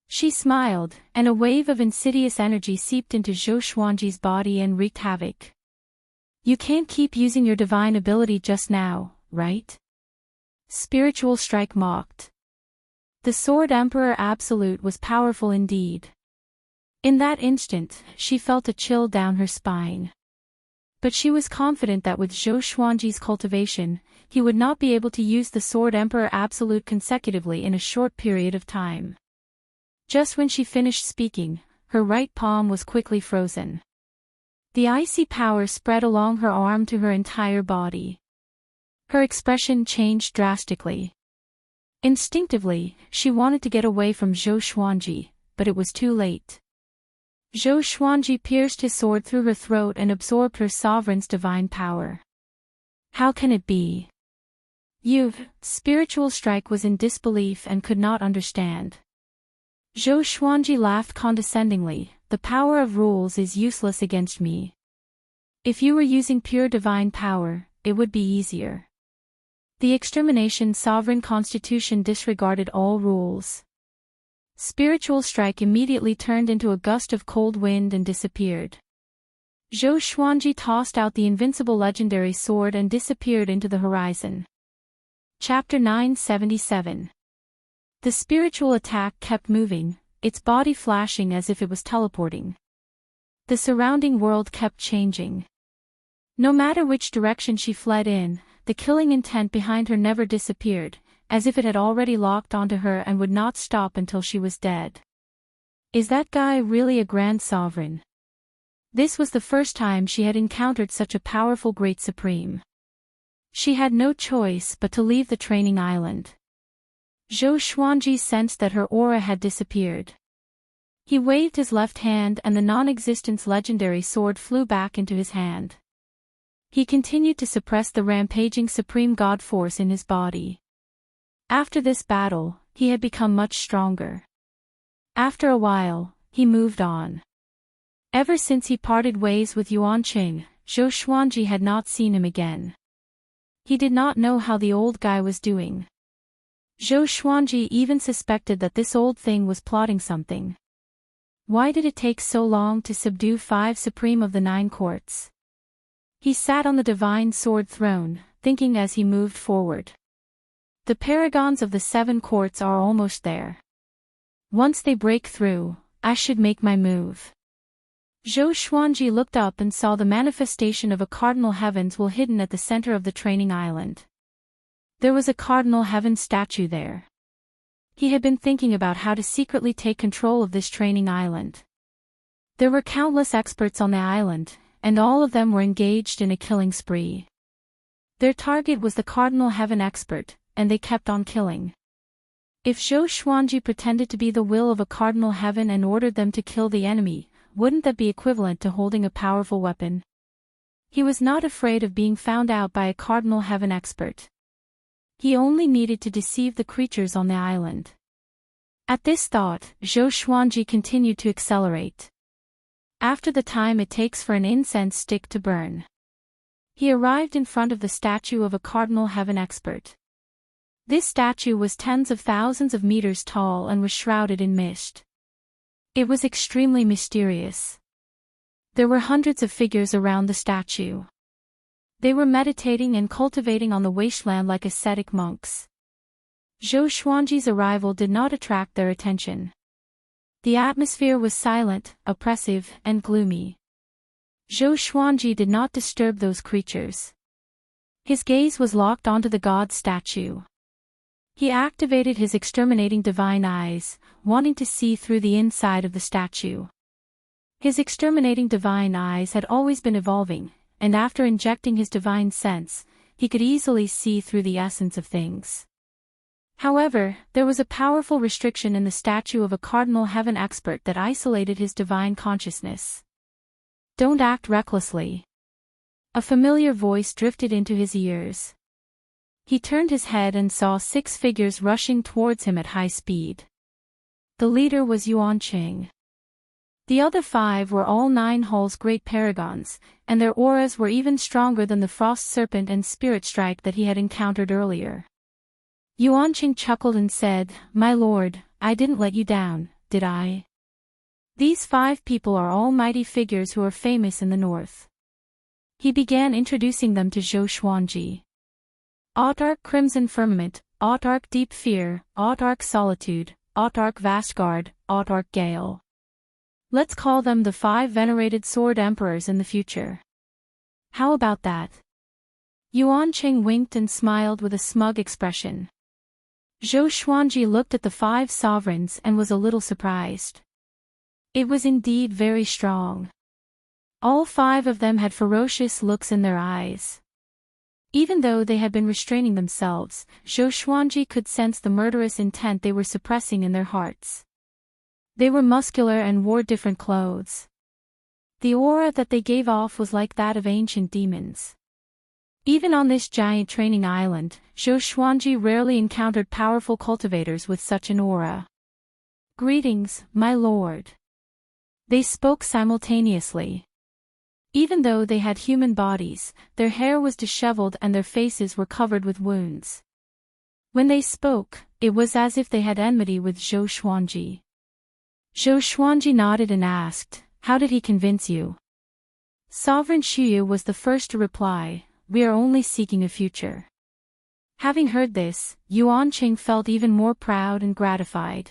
She smiled, and a wave of insidious energy seeped into Zhou Xuanji's body and wreaked havoc. "You can't keep using your divine ability just now, right?" Spiritual Strike mocked. The Sword Emperor Absolute was powerful indeed. In that instant, she felt a chill down her spine. But she was confident that with Zhou Xuanji's cultivation, he would not be able to use the Sword Emperor Absolute consecutively in a short period of time. Just when she finished speaking, her right palm was quickly frozen. The icy power spread along her arm to her entire body. Her expression changed drastically. Instinctively, she wanted to get away from Zhou Xuanji, but it was too late. Zhou Xuanji pierced his sword through her throat and absorbed her sovereign's divine power. "How can it be?" Spiritual Strike was in disbelief and could not understand. Zhou Xuanji laughed condescendingly, "The power of rules is useless against me. If you were using pure divine power, it would be easier." The extermination sovereign constitution disregarded all rules. Spiritual Strike immediately turned into a gust of cold wind and disappeared. Zhou Xuanji tossed out the invincible legendary sword and disappeared into the horizon. Chapter 977. The spiritual attack kept moving, its body flashing as if it was teleporting. The surrounding world kept changing. No matter which direction she fled in, the killing intent behind her never disappeared, as if it had already locked onto her and would not stop until she was dead. Is that guy really a Grand Sovereign? This was the first time she had encountered such a powerful Great Supreme. She had no choice but to leave the training island. Zhou Xuanji sensed that her aura had disappeared. He waved his left hand and the non-existence legendary sword flew back into his hand. He continued to suppress the rampaging supreme god force in his body. After this battle, he had become much stronger. After a while, he moved on. Ever since he parted ways with Yuanqing, Zhou Xuanji had not seen him again. He did not know how the old guy was doing. Zhou Xuanji even suspected that this old thing was plotting something. Why did it take so long to subdue 5 supreme of the 9 courts? He sat on the divine sword throne, thinking as he moved forward. The paragons of the 7 courts are almost there. Once they break through, I should make my move. Zhou Xuanji looked up and saw the manifestation of a cardinal heavens well hidden at the center of the training island. There was a cardinal heaven statue there. He had been thinking about how to secretly take control of this training island. There were countless experts on the island, and all of them were engaged in a killing spree. Their target was the cardinal heaven expert, and they kept on killing. If Zhou Xuanji pretended to be the will of a cardinal heaven and ordered them to kill the enemy, wouldn't that be equivalent to holding a powerful weapon? He was not afraid of being found out by a cardinal heaven expert. He only needed to deceive the creatures on the island. At this thought, Zhou Xuanji continued to accelerate. After the time it takes for an incense stick to burn, he arrived in front of the statue of a cardinal heaven expert. This statue was tens of thousands of meters tall and was shrouded in mist. It was extremely mysterious. There were hundreds of figures around the statue. They were meditating and cultivating on the wasteland like ascetic monks. Zhou Xuanji's arrival did not attract their attention. The atmosphere was silent, oppressive, and gloomy. Zhou Xuanji did not disturb those creatures. His gaze was locked onto the god statue. He activated his exterminating divine eyes, wanting to see through the inside of the statue. His exterminating divine eyes had always been evolving, and after injecting his divine sense, he could easily see through the essence of things. However, there was a powerful restriction in the statue of a cardinal heaven expert that isolated his divine consciousness. Don't act recklessly. A familiar voice drifted into his ears. He turned his head and saw 6 figures rushing towards him at high speed. The leader was Yuanqing. The other 5 were all 9 Hall's great paragons, and their auras were even stronger than the frost serpent and spirit strike that he had encountered earlier. Yuanqing chuckled and said, "My lord, I didn't let you down, did I? These 5 people are all mighty figures who are famous in the north." He began introducing them to Zhou Xuanji. Autarch Crimson Firmament, Autarch Deep Fear, Autarch Solitude, Autarch Vastguard, Autarch Gale. Let's call them the 5 venerated sword emperors in the future. How about that? Yuanqing winked and smiled with a smug expression. Zhou Xuanji looked at the 5 sovereigns and was a little surprised. It was indeed very strong. All 5 of them had ferocious looks in their eyes. Even though they had been restraining themselves, Zhou Xuanji could sense the murderous intent they were suppressing in their hearts. They were muscular and wore different clothes. The aura that they gave off was like that of ancient demons. Even on this giant training island, Zhou Xuanji rarely encountered powerful cultivators with such an aura. "Greetings, my lord." They spoke simultaneously. Even though they had human bodies, their hair was disheveled and their faces were covered with wounds. When they spoke, it was as if they had enmity with Zhou Xuanji. Zhou Xuanji nodded and asked, "How did he convince you?" Sovereign Xuyu was the first to reply, "We are only seeking a future." Having heard this, Yuanqing felt even more proud and gratified.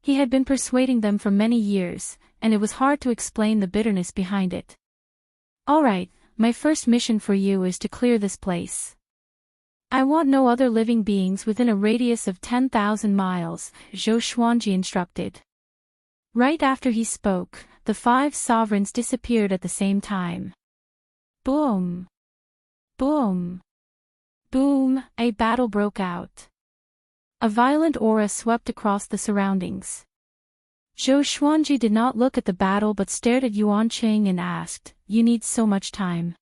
He had been persuading them for many years, and it was hard to explain the bitterness behind it. "All right, my first mission for you is to clear this place. I want no other living beings within a radius of 10,000 miles, Zhou Xuanji instructed. Right after he spoke, the 5 sovereigns disappeared at the same time. Boom! Boom! Boom! A battle broke out. A violent aura swept across the surroundings. Zhou Xuanji did not look at the battle but stared at Yuanqing and asked, "You need so much time?"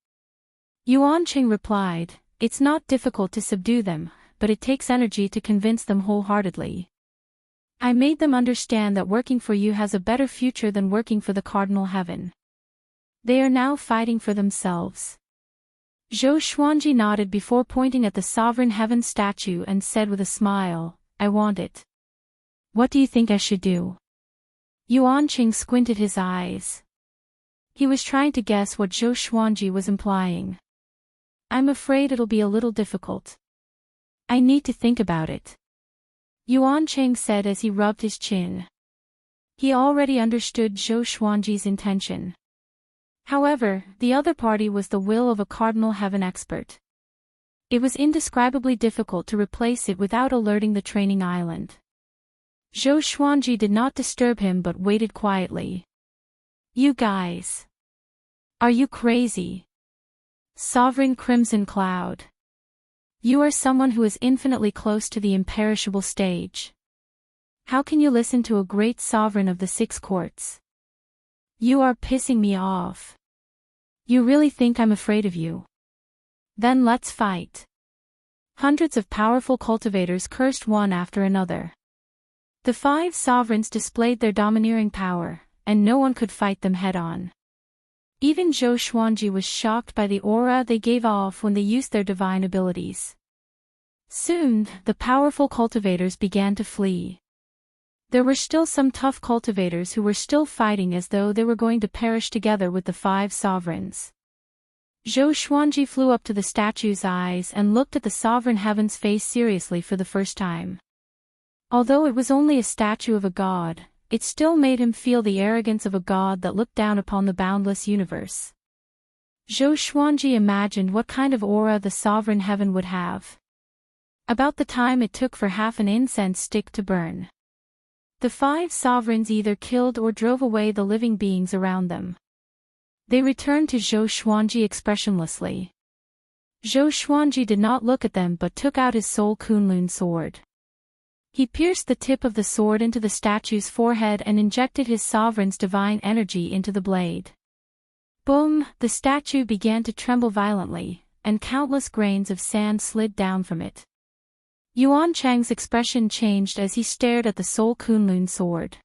Yuanqing replied, "It's not difficult to subdue them, but it takes energy to convince them wholeheartedly. I made them understand that working for you has a better future than working for the Cardinal Heaven. They are now fighting for themselves. Zhou Xuanji nodded before pointing at the sovereign heaven statue and said with a smile, I want it. What do you think I should do? Yuanqing squinted his eyes. He was trying to guess what Zhou Xuanji was implying. I'm afraid it'll be a little difficult. I need to think about it. Yuanqing said as he rubbed his chin. He already understood Zhou Xuanji's intention. However, the other party was the will of a cardinal heaven expert. It was indescribably difficult to replace it without alerting the training island. Zhou Xuanji did not disturb him but waited quietly. You guys. Are you crazy? Sovereign Crimson Cloud. You are someone who is infinitely close to the imperishable stage. How can you listen to a great sovereign of the six courts? You are pissing me off. You really think I'm afraid of you? Then let's fight. Hundreds of powerful cultivators cursed one after another. The five sovereigns displayed their domineering power, and no one could fight them head-on. Even Zhou Xuanji was shocked by the aura they gave off when they used their divine abilities. Soon, the powerful cultivators began to flee. There were still some tough cultivators who were still fighting as though they were going to perish together with the five sovereigns. Zhou Xuanji flew up to the statue's eyes and looked at the sovereign heaven's face seriously for the first time. Although it was only a statue of a god, it still made him feel the arrogance of a god that looked down upon the boundless universe. Zhou Xuanji imagined what kind of aura the sovereign heaven would have. About the time it took for half an incense stick to burn. The five sovereigns either killed or drove away the living beings around them. They returned to Zhou Xuanji expressionlessly. Zhou Xuanji did not look at them but took out his Soul Kunlun sword. He pierced the tip of the sword into the statue's forehead and injected his sovereign's divine energy into the blade. Boom! The statue began to tremble violently, and countless grains of sand slid down from it. Yuan Chang's expression changed as he stared at the Soul Kunlun sword.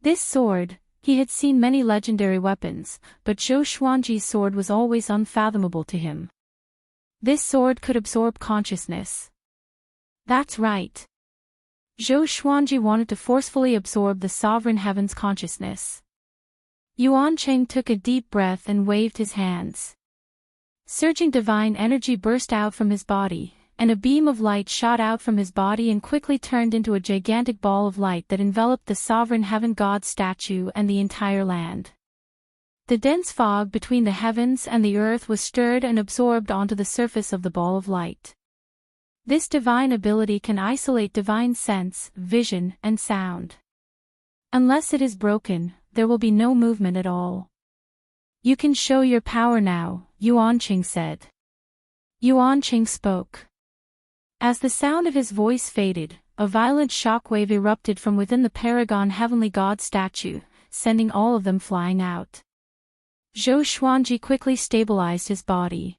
This sword, he had seen many legendary weapons, but Zhou Xuanji's sword was always unfathomable to him. This sword could absorb consciousness. That's right. Zhou Xuanji wanted to forcefully absorb the sovereign heaven's consciousness. Yuanqing took a deep breath and waved his hands. Surging divine energy burst out from his body, and a beam of light shot out from his body and quickly turned into a gigantic ball of light that enveloped the sovereign heaven god statue and the entire land. The dense fog between the heavens and the earth was stirred and absorbed onto the surface of the ball of light. This divine ability can isolate divine sense, vision, and sound. Unless it is broken, there will be no movement at all. You can show your power now, Yuanqing said. Yuanqing spoke. As the sound of his voice faded, a violent shockwave erupted from within the Paragon Heavenly God statue, sending all of them flying out. Zhou Xuanji quickly stabilized his body.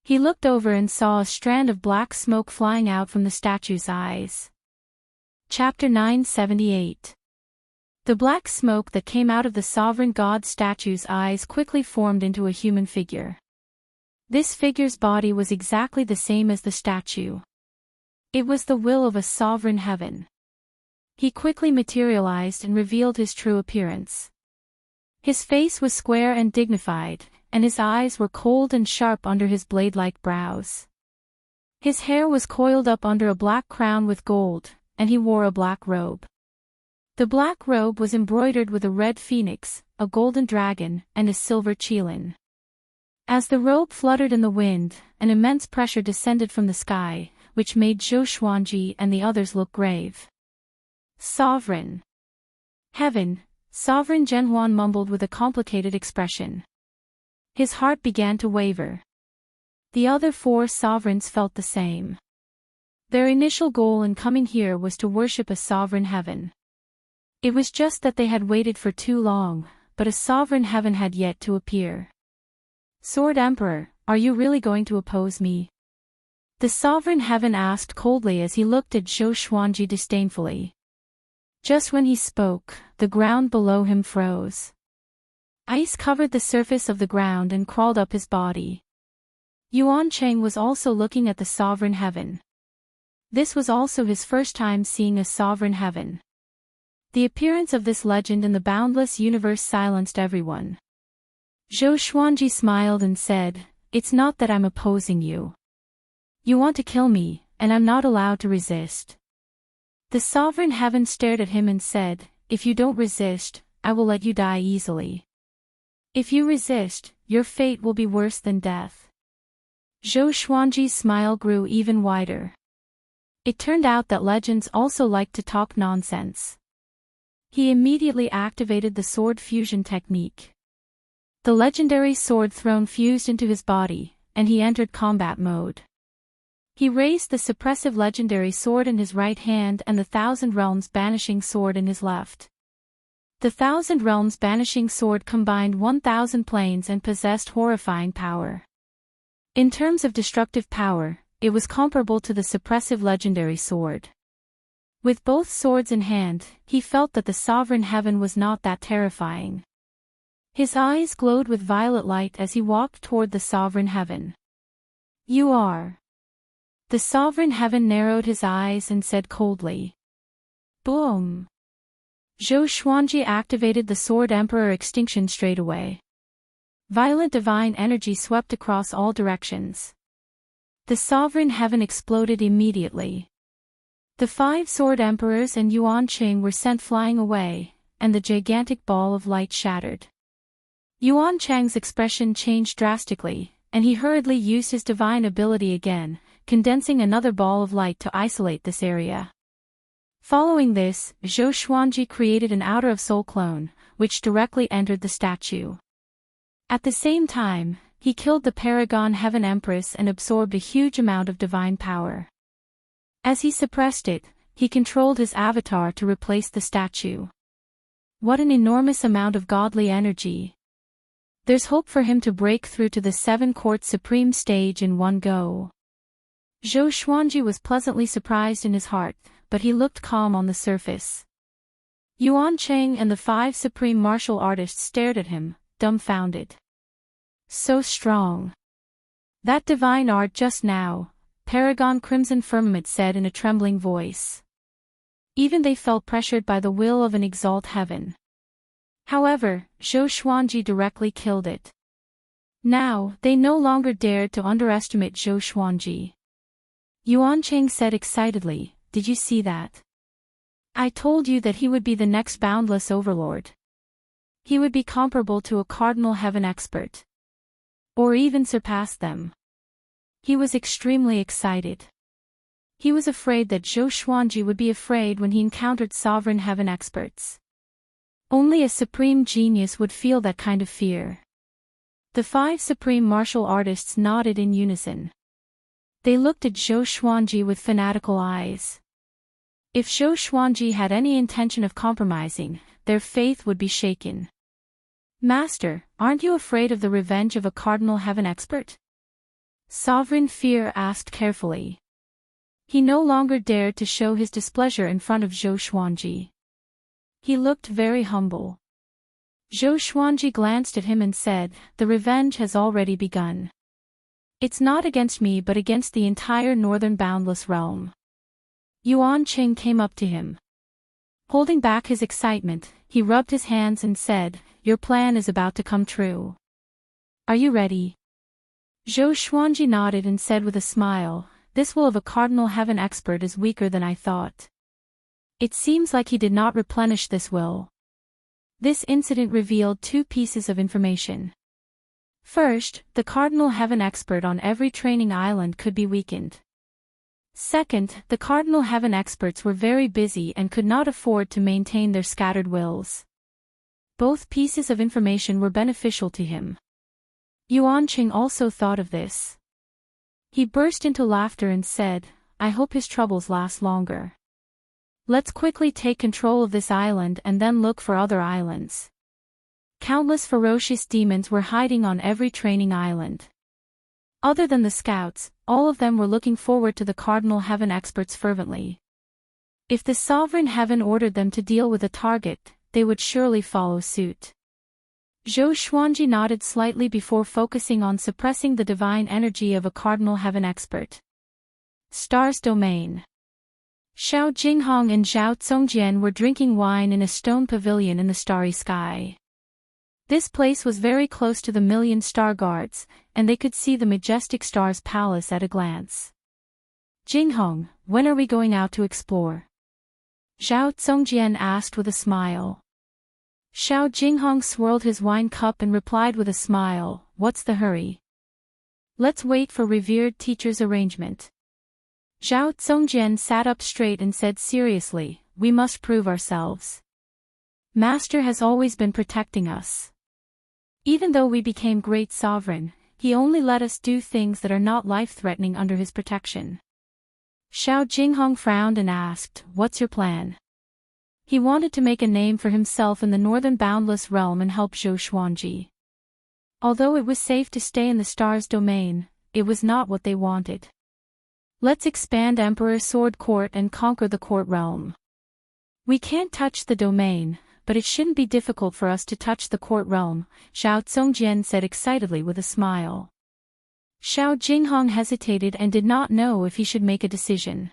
He looked over and saw a strand of black smoke flying out from the statue's eyes. Chapter 978. The black smoke that came out of the sovereign god statue's eyes quickly formed into a human figure. This figure's body was exactly the same as the statue. It was the will of a sovereign heaven. He quickly materialized and revealed his true appearance. His face was square and dignified, and his eyes were cold and sharp under his blade-like brows. His hair was coiled up under a black crown with gold, and he wore a black robe. The black robe was embroidered with a red phoenix, a golden dragon, and a silver qilin. As the robe fluttered in the wind, an immense pressure descended from the sky, which made Zhou Xuanji and the others look grave. Sovereign. Heaven, Sovereign Zhenhuan mumbled with a complicated expression. His heart began to waver. The other four sovereigns felt the same. Their initial goal in coming here was to worship a sovereign heaven. It was just that they had waited for too long, but a sovereign heaven had yet to appear. Sword Emperor, are you really going to oppose me? The sovereign heaven asked coldly as he looked at Zhou Xuanji disdainfully. Just when he spoke, the ground below him froze. Ice covered the surface of the ground and crawled up his body. Yuan Cheng was also looking at the sovereign heaven. This was also his first time seeing a sovereign heaven. The appearance of this legend in the boundless universe silenced everyone. Zhou Xuanji smiled and said, "It's not that I'm opposing you. You want to kill me, and I'm not allowed to resist." The sovereign heaven stared at him and said, "If you don't resist, I will let you die easily. If you resist, your fate will be worse than death." Zhou Xuanji's smile grew even wider. It turned out that legends also like to talk nonsense. He immediately activated the sword fusion technique. The legendary sword throne fused into his body, and he entered combat mode. He raised the suppressive legendary sword in his right hand and the Thousand Realms banishing sword in his left. The Thousand Realms banishing sword combined 1,000 planes and possessed horrifying power. In terms of destructive power, it was comparable to the suppressive legendary sword. With both swords in hand, he felt that the sovereign heaven was not that terrifying. His eyes glowed with violet light as he walked toward the sovereign heaven. "You are." The sovereign heaven narrowed his eyes and said coldly. Boom! Zhou Xuanji activated the Sword Emperor extinction straight away. Violent divine energy swept across all directions. The sovereign heaven exploded immediately. The 5 Sword Emperors and Yuan Qing were sent flying away, and the gigantic ball of light shattered. Yuan Chang's expression changed drastically, and he hurriedly used his divine ability again, condensing another ball of light to isolate this area. Following this, Zhou Xuanji created an Outer of Soul clone, which directly entered the statue. At the same time, he killed the Paragon Heaven Empress and absorbed a huge amount of divine power. As he suppressed it, he controlled his avatar to replace the statue. What an enormous amount of godly energy. There's hope for him to break through to the 7 Court Supreme stage in one go. Zhou Xuanji was pleasantly surprised in his heart, but he looked calm on the surface. Yuan Cheng and the 5 supreme martial artists stared at him, dumbfounded. So strong. That divine art just now, Paragon Crimson Firmament said in a trembling voice. Even they felt pressured by the will of an exalt heaven. However, Zhou Xuanji directly killed it. Now, they no longer dared to underestimate Zhou Xuanji. Yuan Cheng said excitedly, "Did you see that? I told you that he would be the next boundless overlord. He would be comparable to a cardinal heaven expert. Or even surpass them." He was extremely excited. He was afraid that Zhou Xuanji would be afraid when he encountered sovereign heaven experts. Only a supreme genius would feel that kind of fear. The 5 supreme martial artists nodded in unison. They looked at Zhou Xuanji with fanatical eyes. If Zhou Xuanji had any intention of compromising, their faith would be shaken. "Master, aren't you afraid of the revenge of a cardinal heaven expert?" Sovereign Fear asked carefully. He no longer dared to show his displeasure in front of Zhou Xuanji. He looked very humble. Zhou Xuanji glanced at him and said, "The revenge has already begun. It's not against me but against the entire northern boundless realm." Yuan Qing came up to him. Holding back his excitement, he rubbed his hands and said, "Your plan is about to come true. Are you ready?" Zhou Xuanji nodded and said with a smile, "This will of a cardinal heaven expert is weaker than I thought." It seems like he did not replenish this will. This incident revealed 2 pieces of information. First, the cardinal heaven expert on every training island could be weakened. Second, the cardinal heaven experts were very busy and could not afford to maintain their scattered wills. Both pieces of information were beneficial to him. Yuan Qing also thought of this. He burst into laughter and said, "I hope his troubles last longer. Let's quickly take control of this island and then look for other islands." Countless ferocious demons were hiding on every training island. Other than the scouts, all of them were looking forward to the cardinal heaven experts fervently. If the sovereign heaven ordered them to deal with a target, they would surely follow suit. Zhou Xuanji nodded slightly before focusing on suppressing the divine energy of a cardinal heaven expert. Star's domain. Xiao Jinghong and Zhao Congjian were drinking wine in a stone pavilion in the starry sky. This place was very close to the million star guards, and they could see the majestic star's palace at a glance. Jinghong, when are we going out to explore? Zhao Congjian asked with a smile. Xiao Jinghong swirled his wine cup and replied with a smile, what's the hurry? Let's wait for revered teacher's arrangement. Zhao Congjian sat up straight and said seriously, we must prove ourselves. Master has always been protecting us. Even though we became great sovereign, he only let us do things that are not life-threatening under his protection. Xiao Jinghong frowned and asked, what's your plan? He wanted to make a name for himself in the northern boundless realm and help Zhou Xuanji. Although it was safe to stay in the star's domain, it was not what they wanted. Let's expand Emperor Sword Court and conquer the court realm. We can't touch the domain, but it shouldn't be difficult for us to touch the court realm, Zhao Congjian said excitedly with a smile. Xiao Jinghong hesitated and did not know if he should make a decision.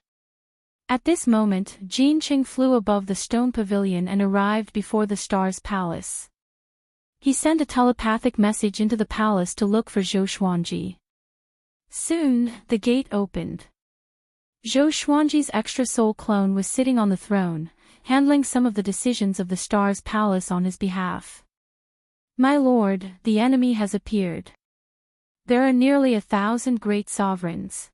At this moment, Jinqing flew above the stone pavilion and arrived before the star's palace. He sent a telepathic message into the palace to look for Zhou Xuanji. Soon, the gate opened. Zhou Xuanji's extra soul clone was sitting on the throne, handling some of the decisions of the star's palace on his behalf. My lord, the enemy has appeared. There are nearly 1,000 great sovereigns.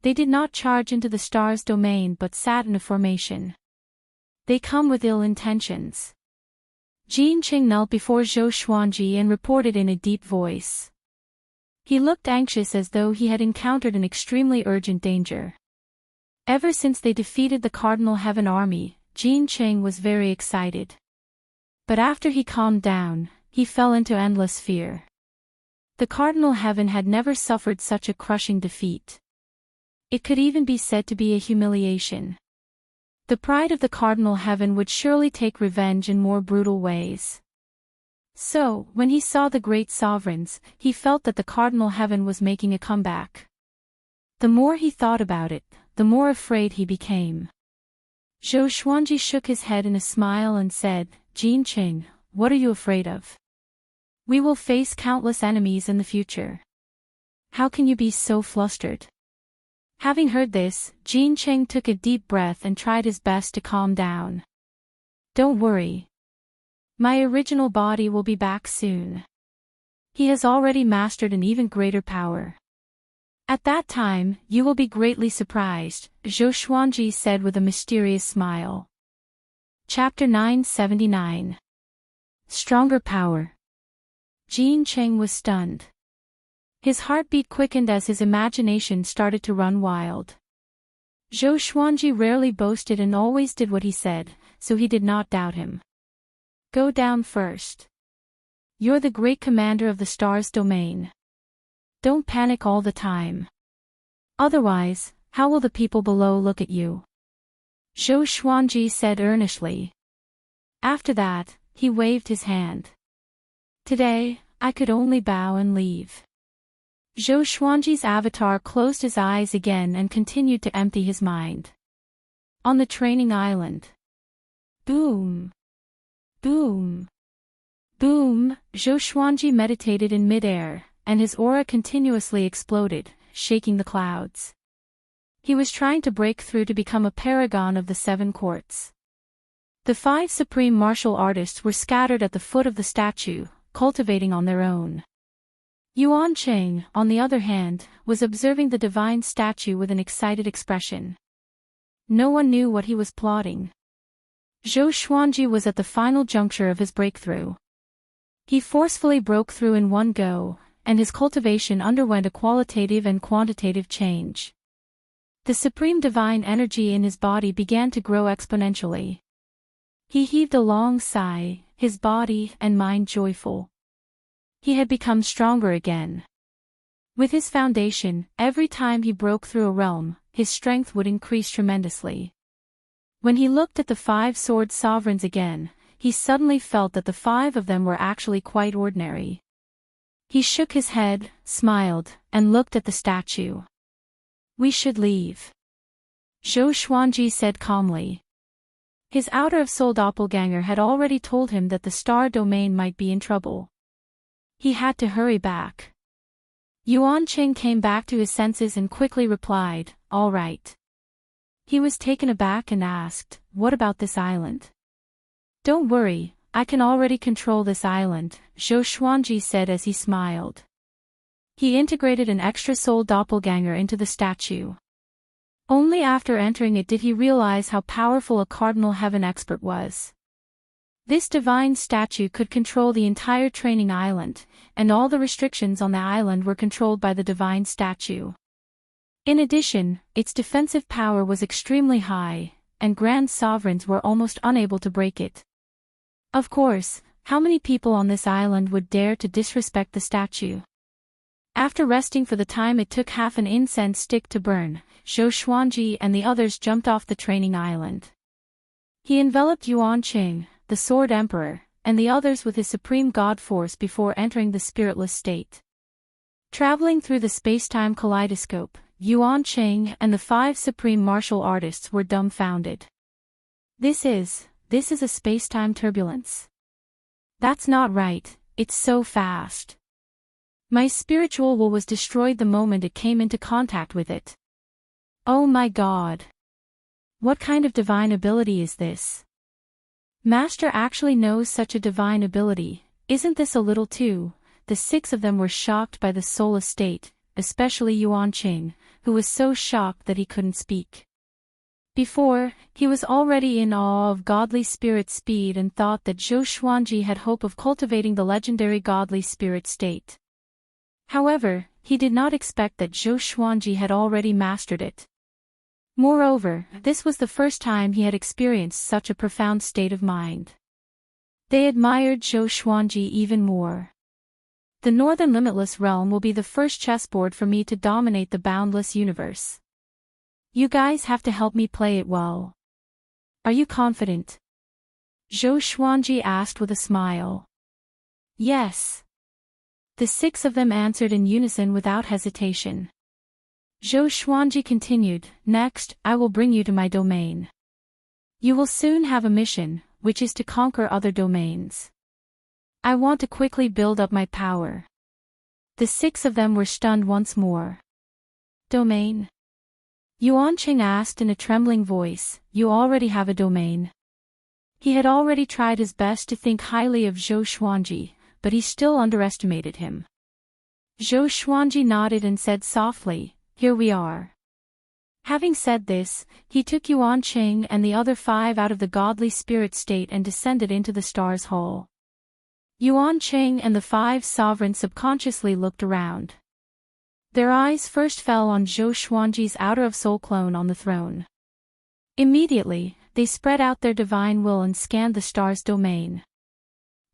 They did not charge into the star's domain but sat in a formation. They come with ill intentions. Jinqing knelt before Zhou Xuanji and reported in a deep voice. He looked anxious as though he had encountered an extremely urgent danger. Ever since they defeated the Cardinal Heaven army, Jinqing was very excited. But after he calmed down, he fell into endless fear. The Cardinal Heaven had never suffered such a crushing defeat. It could even be said to be a humiliation. The pride of the Cardinal Heaven would surely take revenge in more brutal ways. So, when he saw the great sovereigns, he felt that the Cardinal Heaven was making a comeback. The more he thought about it, the more afraid he became. Zhou Xuanji shook his head in a smile and said, Jinqing, what are you afraid of? We will face countless enemies in the future. How can you be so flustered? Having heard this, Jinqing took a deep breath and tried his best to calm down. Don't worry. My original body will be back soon. He has already mastered an even greater power. At that time, you will be greatly surprised, Zhou Xuanji said with a mysterious smile. Chapter 979. Stronger Power. Jinqing was stunned. His heartbeat quickened as his imagination started to run wild. Zhou Xuanji rarely boasted and always did what he said, so he did not doubt him. Go down first. You're the great commander of the star's domain. Don't panic all the time. Otherwise, how will the people below look at you? Zhou Xuanji said earnestly. After that, he waved his hand. Today, I could only bow and leave. Zhou Xuanji's avatar closed his eyes again and continued to empty his mind. On the training island. Boom. Boom. Boom, Zhou Xuanji meditated in midair, and his aura continuously exploded, shaking the clouds. He was trying to break through to become a paragon of the 7 courts. The 5 supreme martial artists were scattered at the foot of the statue, cultivating on their own. Yuan Cheng, on the other hand, was observing the divine statue with an excited expression. No one knew what he was plotting. Zhou Xuanji was at the final juncture of his breakthrough. He forcefully broke through in one go, and his cultivation underwent a qualitative and quantitative change. The supreme divine energy in his body began to grow exponentially. He heaved a long sigh, his body and mind joyful. He had become stronger again. With his foundation, every time he broke through a realm, his strength would increase tremendously. When he looked at the 5 sword sovereigns again, he suddenly felt that the 5 of them were actually quite ordinary. He shook his head, smiled, and looked at the statue. "We should leave," Zhou Xuanji said calmly. His outer-of-soul doppelganger had already told him that the star domain might be in trouble. He had to hurry back. Yuan Qing came back to his senses and quickly replied, "All right." He was taken aback and asked, "What about this island?" "Don't worry, I can already control this island," Zhou Xuanji said as he smiled. He integrated an extra-soul doppelganger into the statue. Only after entering it did he realize how powerful a Cardinal Heaven expert was. This divine statue could control the entire training island, and all the restrictions on the island were controlled by the divine statue. In addition, its defensive power was extremely high, and Grand Sovereigns were almost unable to break it. Of course, how many people on this island would dare to disrespect the statue? After resting for the time it took half an incense stick to burn, Zhou Xuanji and the others jumped off the training island. He enveloped Yuan Qing, the Sword Emperor, and the others with his supreme god force before entering the spiritless state. Traveling through the space-time kaleidoscope, Yuan Qing and the 5 supreme martial artists were dumbfounded. This is a space-time turbulence. That's not right, it's so fast. My spiritual will was destroyed the moment it came into contact with it. Oh my God! What kind of divine ability is this? Master actually knows such a divine ability, isn't this a little too? The 6 of them were shocked by the soulless state, especially Yuan Qing, who was so shocked that he couldn't speak. Before, he was already in awe of godly spirit speed and thought that Zhou Xuanji had hope of cultivating the legendary godly spirit state. However, he did not expect that Zhou Xuanji had already mastered it. Moreover, this was the first time he had experienced such a profound state of mind. They admired Zhou Xuanji even more. The Northern Limitless Realm will be the first chessboard for me to dominate the boundless universe. You guys have to help me play it well. Are you confident? Zhou Xuanji asked with a smile. Yes. The 6 of them answered in unison without hesitation. Zhou Xuanji continued, "Next, I will bring you to my domain. You will soon have a mission, which is to conquer other domains. I want to quickly build up my power." The 6 of them were stunned once more. Domain? Yuan Qing asked in a trembling voice, "You already have a domain?" He had already tried his best to think highly of Zhou Xuanji, but he still underestimated him. Zhou Xuanji nodded and said softly, "Here we are." Having said this, he took Yuan Qing and the other 5 out of the godly spirit state and descended into the stars' hall. Yuan Qing and the 5 sovereigns subconsciously looked around. Their eyes first fell on Zhou Xuanji's outer-of-soul clone on the throne. Immediately, they spread out their divine will and scanned the stars' domain.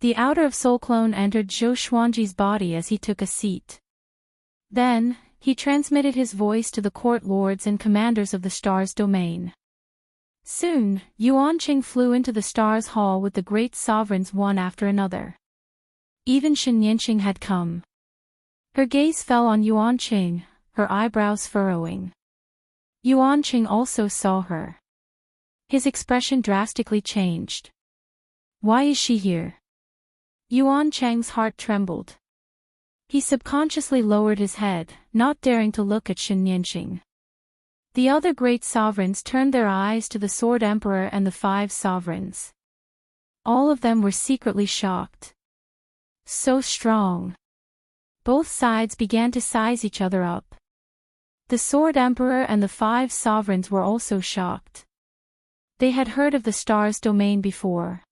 The outer-of-soul clone entered Zhou Xuanji's body as he took a seat. Then, he transmitted his voice to the court lords and commanders of the stars' domain. Soon, Yuan Qing flew into the stars' hall with the great sovereigns one after another. Even Enchanting had come. Her gaze fell on Yuan Qing, her eyebrows furrowing. Yuan Qing also saw her. His expression drastically changed. Why is she here? Yuan Chang's heart trembled. He subconsciously lowered his head, not daring to look at Enchanting. The other great sovereigns turned their eyes to the Sword Emperor and the 5 sovereigns. All of them were secretly shocked. So strong. Both sides began to size each other up. The Sword Emperor and the 5 sovereigns were also shocked. They had heard of the stars' domain before.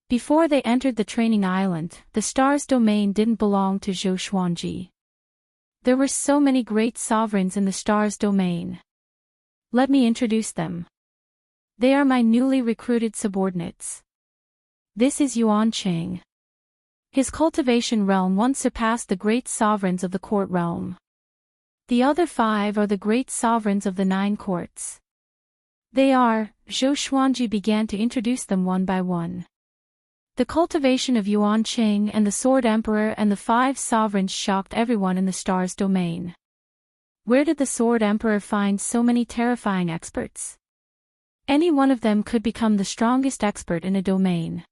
Before they entered the training island, the stars' domain didn't belong to Zhou Xuanji. There were so many great sovereigns in the stars' domain. Let me introduce them. They are my newly recruited subordinates. This is Yuan Qing. His cultivation realm once surpassed the great sovereigns of the court realm. The other 5 are the great sovereigns of the 9 courts. They are, Zhou Xuanji began to introduce them one by one. The cultivation of Yuanqing and the Sword Emperor and the 5 sovereigns shocked everyone in the star's domain. Where did the Sword Emperor find so many terrifying experts? Any one of them could become the strongest expert in a domain.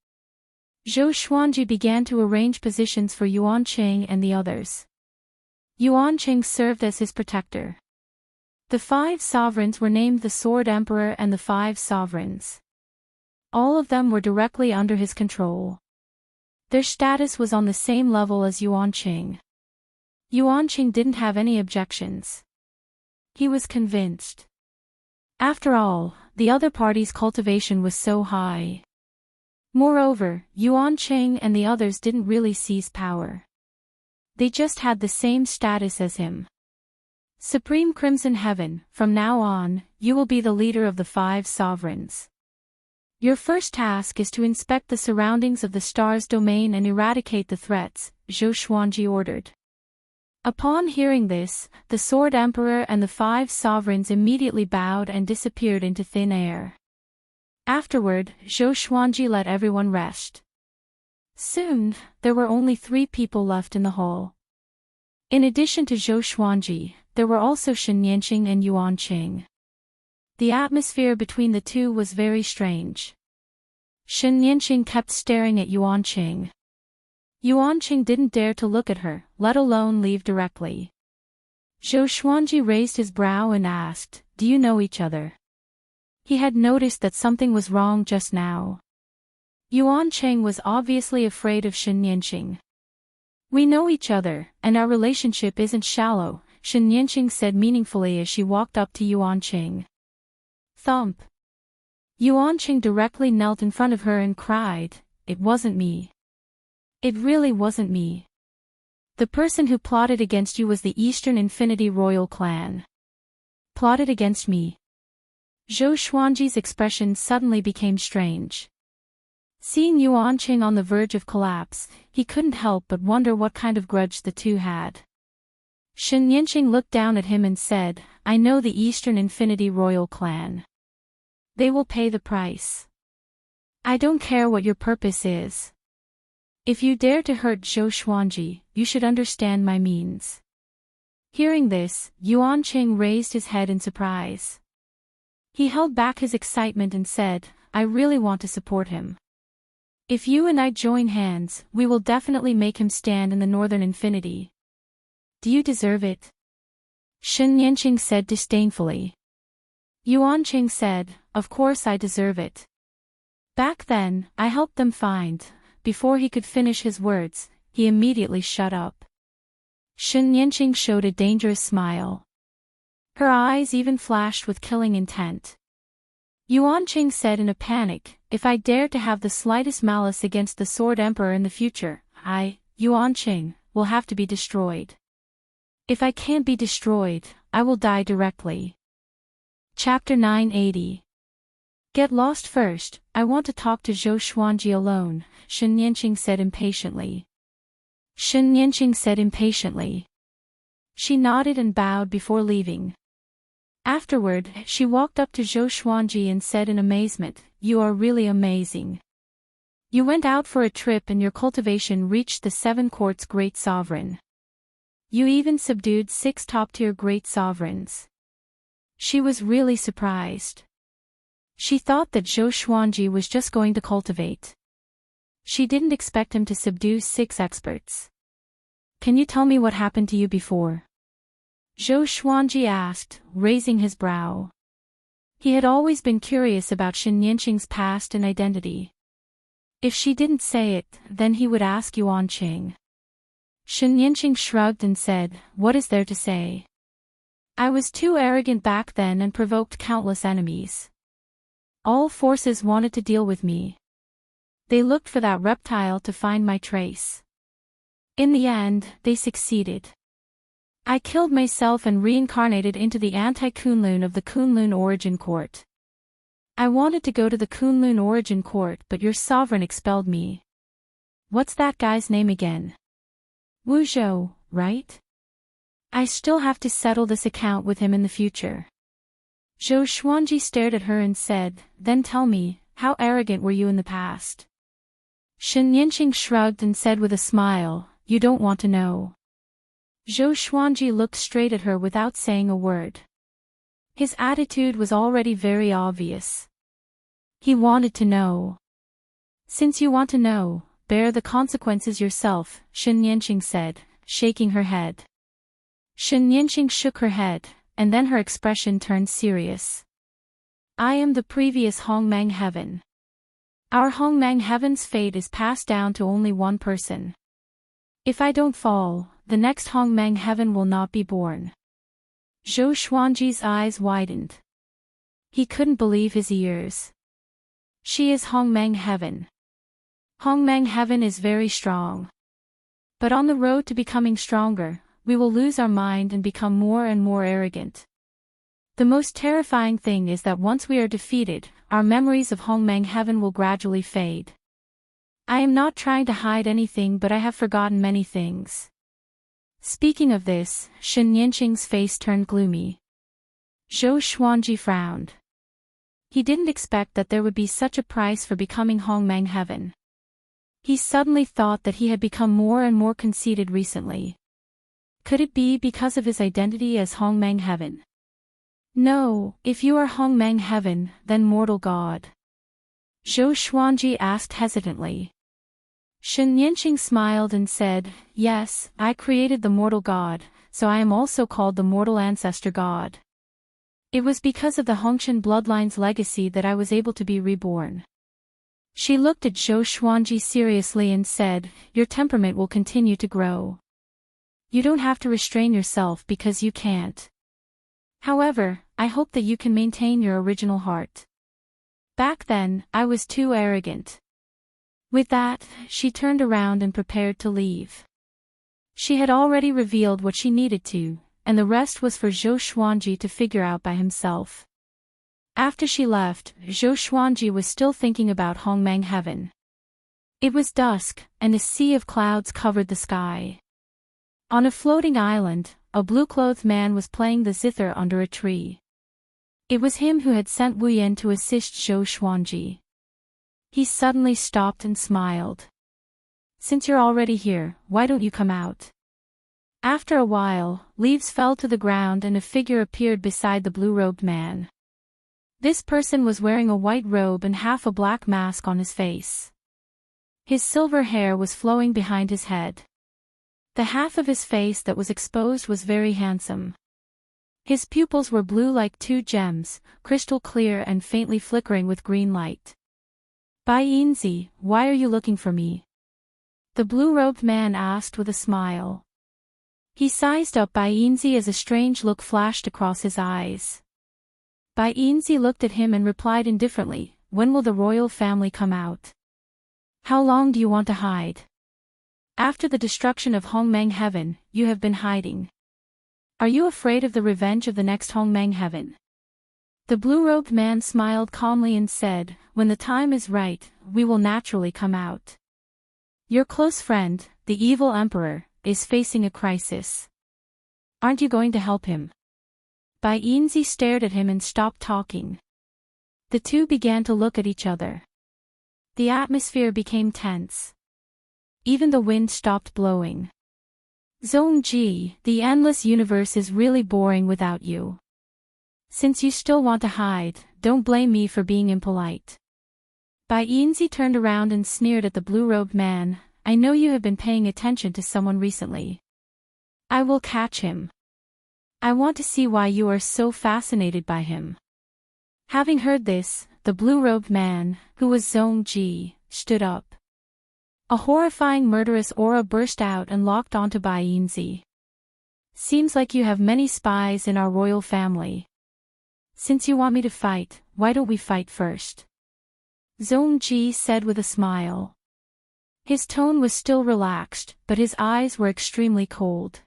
Zhou Xuanji began to arrange positions for Yuanqing and the others. Yuanqing served as his protector. The 5 sovereigns were named the Sword Emperor and the 5 sovereigns. All of them were directly under his control. Their status was on the same level as Yuanqing. Yuanqing didn't have any objections. He was convinced. After all, the other party's cultivation was so high. Moreover, Yuanqing and the others didn't really seize power. They just had the same status as him. Supreme Crimson Heaven, from now on, you will be the leader of the 5 sovereigns. Your first task is to inspect the surroundings of the star's domain and eradicate the threats, Zhou Xuanji ordered. Upon hearing this, the Sword Emperor and the 5 sovereigns immediately bowed and disappeared into thin air. Afterward, Zhou Xuanji let everyone rest. Soon, there were only 3 people left in the hall. In addition to Zhou Xuanji, there were also Shenyanqing and Yuanqing. The atmosphere between the two was very strange. Shenyanqing kept staring at Yuanqing. Yuanqing didn't dare to look at her, let alone leave directly. Zhou Xuanji raised his brow and asked, "Do you know each other?" He had noticed that something was wrong just now. Yuanqing was obviously afraid of Shenyanqing. "We know each other, and our relationship isn't shallow," Shenyanqing said meaningfully as she walked up to Yuanqing. Thump. Yuanqing directly knelt in front of her and cried, "It wasn't me. It really wasn't me. The person who plotted against you was the Eastern Infinity Royal Clan." "Plotted against me?" Zhou Xuanji's expression suddenly became strange. Seeing Yuanqing on the verge of collapse, he couldn't help but wonder what kind of grudge the two had. Shenyanqing looked down at him and said, "I know the Eastern Infinity Royal Clan. They will pay the price. I don't care what your purpose is. If you dare to hurt Zhou Xuanji, you should understand my means." Hearing this, Yuanqing raised his head in surprise. He held back his excitement and said, "I really want to support him. If you and I join hands, we will definitely make him stand in the Northern Infinity." "Do you deserve it?" Shenyanqing said disdainfully. Yuanqing said, "Of course I deserve it. Back then, I helped them find..." Before he could finish his words, he immediately shut up. Shenyanqing showed a dangerous smile. Her eyes even flashed with killing intent. Yuanqing said in a panic, "If I dare to have the slightest malice against the Sword Emperor in the future, Yuanqing, will have to be destroyed. If I can't be destroyed, I will die directly." Chapter 980. "Get lost first, I want to talk to Zhou Xuanji alone," Shenyanqing said impatiently. Shenyanqing said impatiently. She nodded and bowed before leaving. Afterward, she walked up to Zhou Xuanji and said in amazement, "You are really amazing. You went out for a trip and your cultivation reached the 7 courts great sovereign. You even subdued 6 top-tier great sovereigns." She was really surprised. She thought that Zhou Xuanji was just going to cultivate. She didn't expect him to subdue 6 experts. "Can you tell me what happened to you before?" Zhou Xuanji asked, raising his brow. He had always been curious about Shenyanqing's past and identity. If she didn't say it, then he would ask Yuanqing. Shenyanqing shrugged and said, "What is there to say? I was too arrogant back then and provoked countless enemies. All forces wanted to deal with me. They looked for that reptile to find my trace. In the end, they succeeded. I killed myself and reincarnated into the anti-Kunlun of the Kunlun Origin Court. I wanted to go to the Kunlun Origin Court but your sovereign expelled me. What's that guy's name again? Wu Zhou, right? I still have to settle this account with him in the future." Zhou Xuanji stared at her and said, "Then tell me, how arrogant were you in the past?" Enchanting shrugged and said with a smile, "You don't want to know." Zhou Xuanji looked straight at her without saying a word. His attitude was already very obvious. He wanted to know. "Since you want to know, bear the consequences yourself," Enchanting said, shaking her head. Enchanting shook her head, and then her expression turned serious. "I am the previous Hongmeng heaven. Our Hongmeng heaven's fate is passed down to only one person. If I don't fall, the next Hongmeng heaven will not be born." Zhou Xuanji's eyes widened. He couldn't believe his ears. She is Hongmeng heaven. Hongmeng heaven is very strong. But on the road to becoming stronger, we will lose our mind and become more and more arrogant. The most terrifying thing is that once we are defeated, our memories of Hongmeng heaven will gradually fade. I am not trying to hide anything, but I have forgotten many things. Speaking of this, Enchanting's face turned gloomy. Zhou Xuanji frowned. He didn't expect that there would be such a price for becoming Hongmeng heaven. He suddenly thought that he had become more and more conceited recently. Could it be because of his identity as Hongmeng heaven? "No, if you are Hongmeng heaven, then mortal god?" Zhou Xuanji asked hesitantly. Enchanting smiled and said, "Yes, I created the mortal god, so I am also called the mortal ancestor god. It was because of the Hongshan bloodline's legacy that I was able to be reborn." She looked at Zhou Xuanji seriously and said, "Your temperament will continue to grow. You don't have to restrain yourself because you can't. However, I hope that you can maintain your original heart. Back then, I was too arrogant." With that, she turned around and prepared to leave. She had already revealed what she needed to, and the rest was for Zhou Xuanji to figure out by himself. After she left, Zhou Xuanji was still thinking about Hongmeng heaven. It was dusk, and a sea of clouds covered the sky. On a floating island, a blue-clothed man was playing the zither under a tree. It was him who had sent Wu Yan to assist Zhou Xuanji. He suddenly stopped and smiled. "Since you're already here, why don't you come out?" After a while, leaves fell to the ground and a figure appeared beside the blue-robed man. This person was wearing a white robe and half a black mask on his face. His silver hair was flowing behind his head. The half of his face that was exposed was very handsome. His pupils were blue like two gems, crystal clear and faintly flickering with green light. "Bai Yinzi, why are you looking for me?" the blue-robed man asked with a smile. He sized up Bai Yinzi as a strange look flashed across his eyes. Bai Yinzi looked at him and replied indifferently, "When will the royal family come out? How long do you want to hide? After the destruction of Hongmeng heaven, you have been hiding. Are you afraid of the revenge of the next Hongmeng heaven?" The blue-robed man smiled calmly and said, "When the time is right, we will naturally come out. Your close friend, the evil emperor, is facing a crisis. Aren't you going to help him?" Bai Yinzi stared at him and stopped talking. The two began to look at each other. The atmosphere became tense. Even the wind stopped blowing. "Zongji, the endless universe is really boring without you. Since you still want to hide, don't blame me for being impolite." Bai Yinzi turned around and sneered at the blue-robed man, "I know you have been paying attention to someone recently. I will catch him. I want to see why you are so fascinated by him." Having heard this, the blue-robed man, who was Zongji, stood up. A horrifying murderous aura burst out and locked onto Bai Yinzi. "Seems like you have many spies in our royal family. Since you want me to fight, why don't we fight first?" Zongji said with a smile. His tone was still relaxed, but his eyes were extremely cold.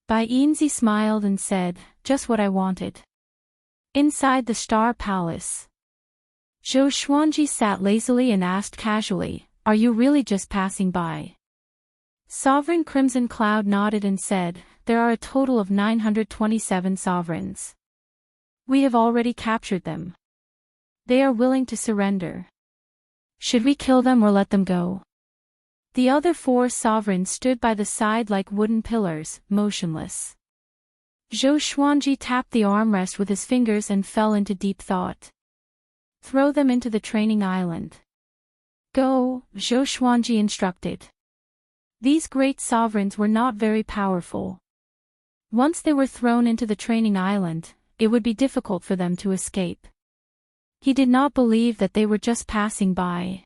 Bai Yinzi smiled and said, "Just what I wanted." Inside the Star Palace, Zhou Xuanji sat lazily and asked casually, "Are you really just passing by?" Sovereign Crimson Cloud nodded and said, "There are a total of 927 sovereigns. We have already captured them. They are willing to surrender." Should we kill them or let them go? The other 4 sovereigns stood by the side like wooden pillars, motionless. Zhou Xuanji tapped the armrest with his fingers and fell into deep thought. Throw them into the training island. Go, Zhou Xuanji instructed. These great sovereigns were not very powerful. Once they were thrown into the training island, it would be difficult for them to escape. He did not believe that they were just passing by.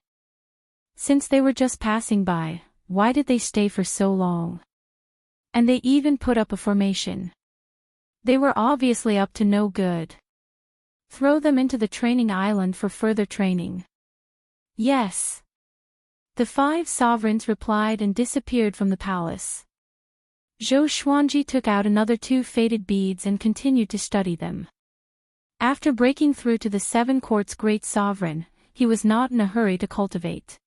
Since they were just passing by, why did they stay for so long? And they even put up a formation. They were obviously up to no good. Throw them into the training island for further training. Yes. The 5 sovereigns replied and disappeared from the palace. Zhou Xuanji took out another 2 faded beads and continued to study them. After breaking through to the 7 courts great sovereign, he was not in a hurry to cultivate.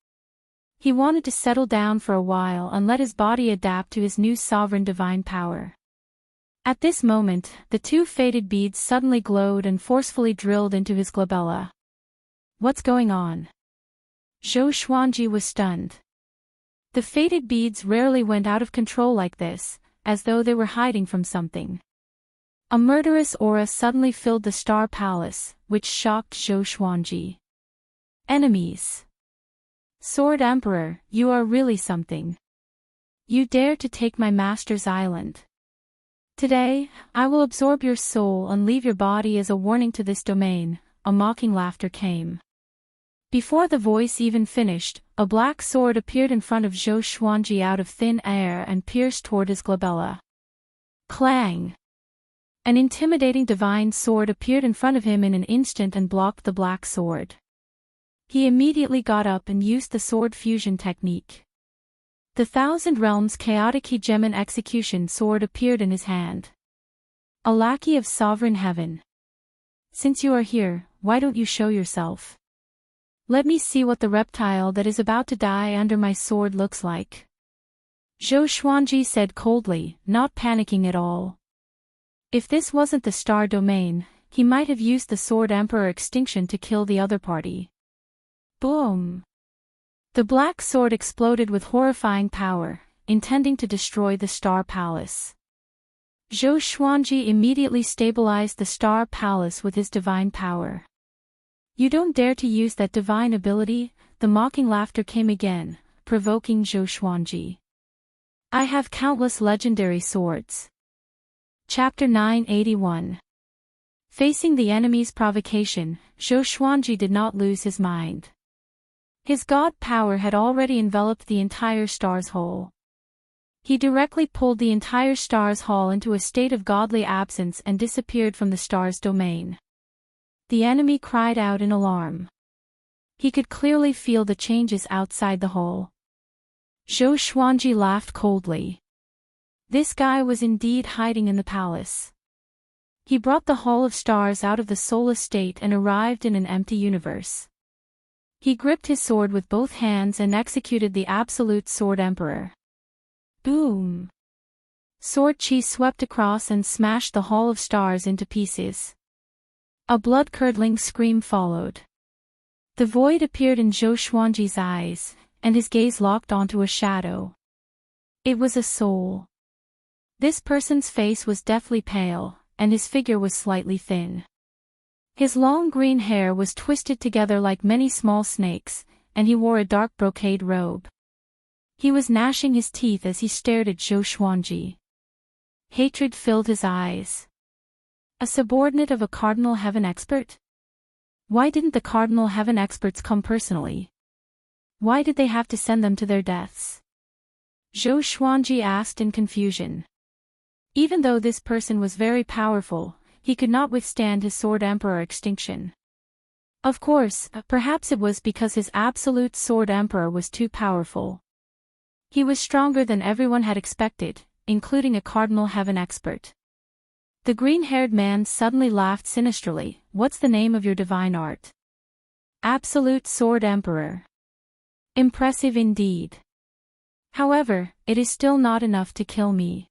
He wanted to settle down for a while and let his body adapt to his new sovereign divine power. At this moment, the 2 faded beads suddenly glowed and forcefully drilled into his glabella. What's going on? Zhou Xuanji was stunned. The faded beads rarely went out of control like this, as though they were hiding from something. A murderous aura suddenly filled the Star Palace, which shocked Zhou Xuanji. Enemies. Sword Emperor, you are really something. You dare to take my master's island. Today, I will absorb your soul and leave your body as a warning to this domain. A mocking laughter came. Before the voice even finished, a black sword appeared in front of Zhou Xuanji out of thin air and pierced toward his glabella. Clang! An intimidating divine sword appeared in front of him in an instant and blocked the black sword. He immediately got up and used the sword fusion technique. The Thousand Realms chaotic hegemon execution sword appeared in his hand. A lackey of sovereign heaven. Since you are here, why don't you show yourself? Let me see what the reptile that is about to die under my sword looks like. Zhou Xuanji said coldly, not panicking at all. If this wasn't the star domain, he might have used the Sword Emperor extinction to kill the other party. Boom! The black sword exploded with horrifying power, intending to destroy the Star Palace. Zhou Xuanji immediately stabilized the Star Palace with his divine power. You don't dare to use that divine ability? The mocking laughter came again, provoking Zhou Xuanji. I have countless legendary swords. Chapter 981. Facing the enemy's provocation, Zhou Xuanji did not lose his mind. His god power had already enveloped the entire star's whole. He directly pulled the entire star's hall into a state of godly absence and disappeared from the star's domain. The enemy cried out in alarm. He could clearly feel the changes outside the hall. Zhou Xuanji laughed coldly. This guy was indeed hiding in the palace. He brought the Hall of Stars out of the soulless state and arrived in an empty universe. He gripped his sword with both hands and executed the Absolute Sword Emperor. Boom! Sword chi swept across and smashed the Hall of Stars into pieces. A blood-curdling scream followed. The void appeared in Zhou Xuanji's eyes, and his gaze locked onto a shadow. It was a soul. This person's face was deathly pale, and his figure was slightly thin. His long green hair was twisted together like many small snakes, and he wore a dark brocade robe. He was gnashing his teeth as he stared at Zhou Xuanji. Hatred filled his eyes. A subordinate of a Cardinal Heaven expert? Why didn't the Cardinal Heaven experts come personally? Why did they have to send them to their deaths? Zhou Xuanji asked in confusion. Even though this person was very powerful, he could not withstand his Sword Emperor extinction. Of course, perhaps it was because his Absolute Sword Emperor was too powerful. He was stronger than everyone had expected, including a Cardinal Heaven expert. The green-haired man suddenly laughed sinisterly. What's the name of your divine art? Absolute Sword Emperor. Impressive indeed. However, it is still not enough to kill me.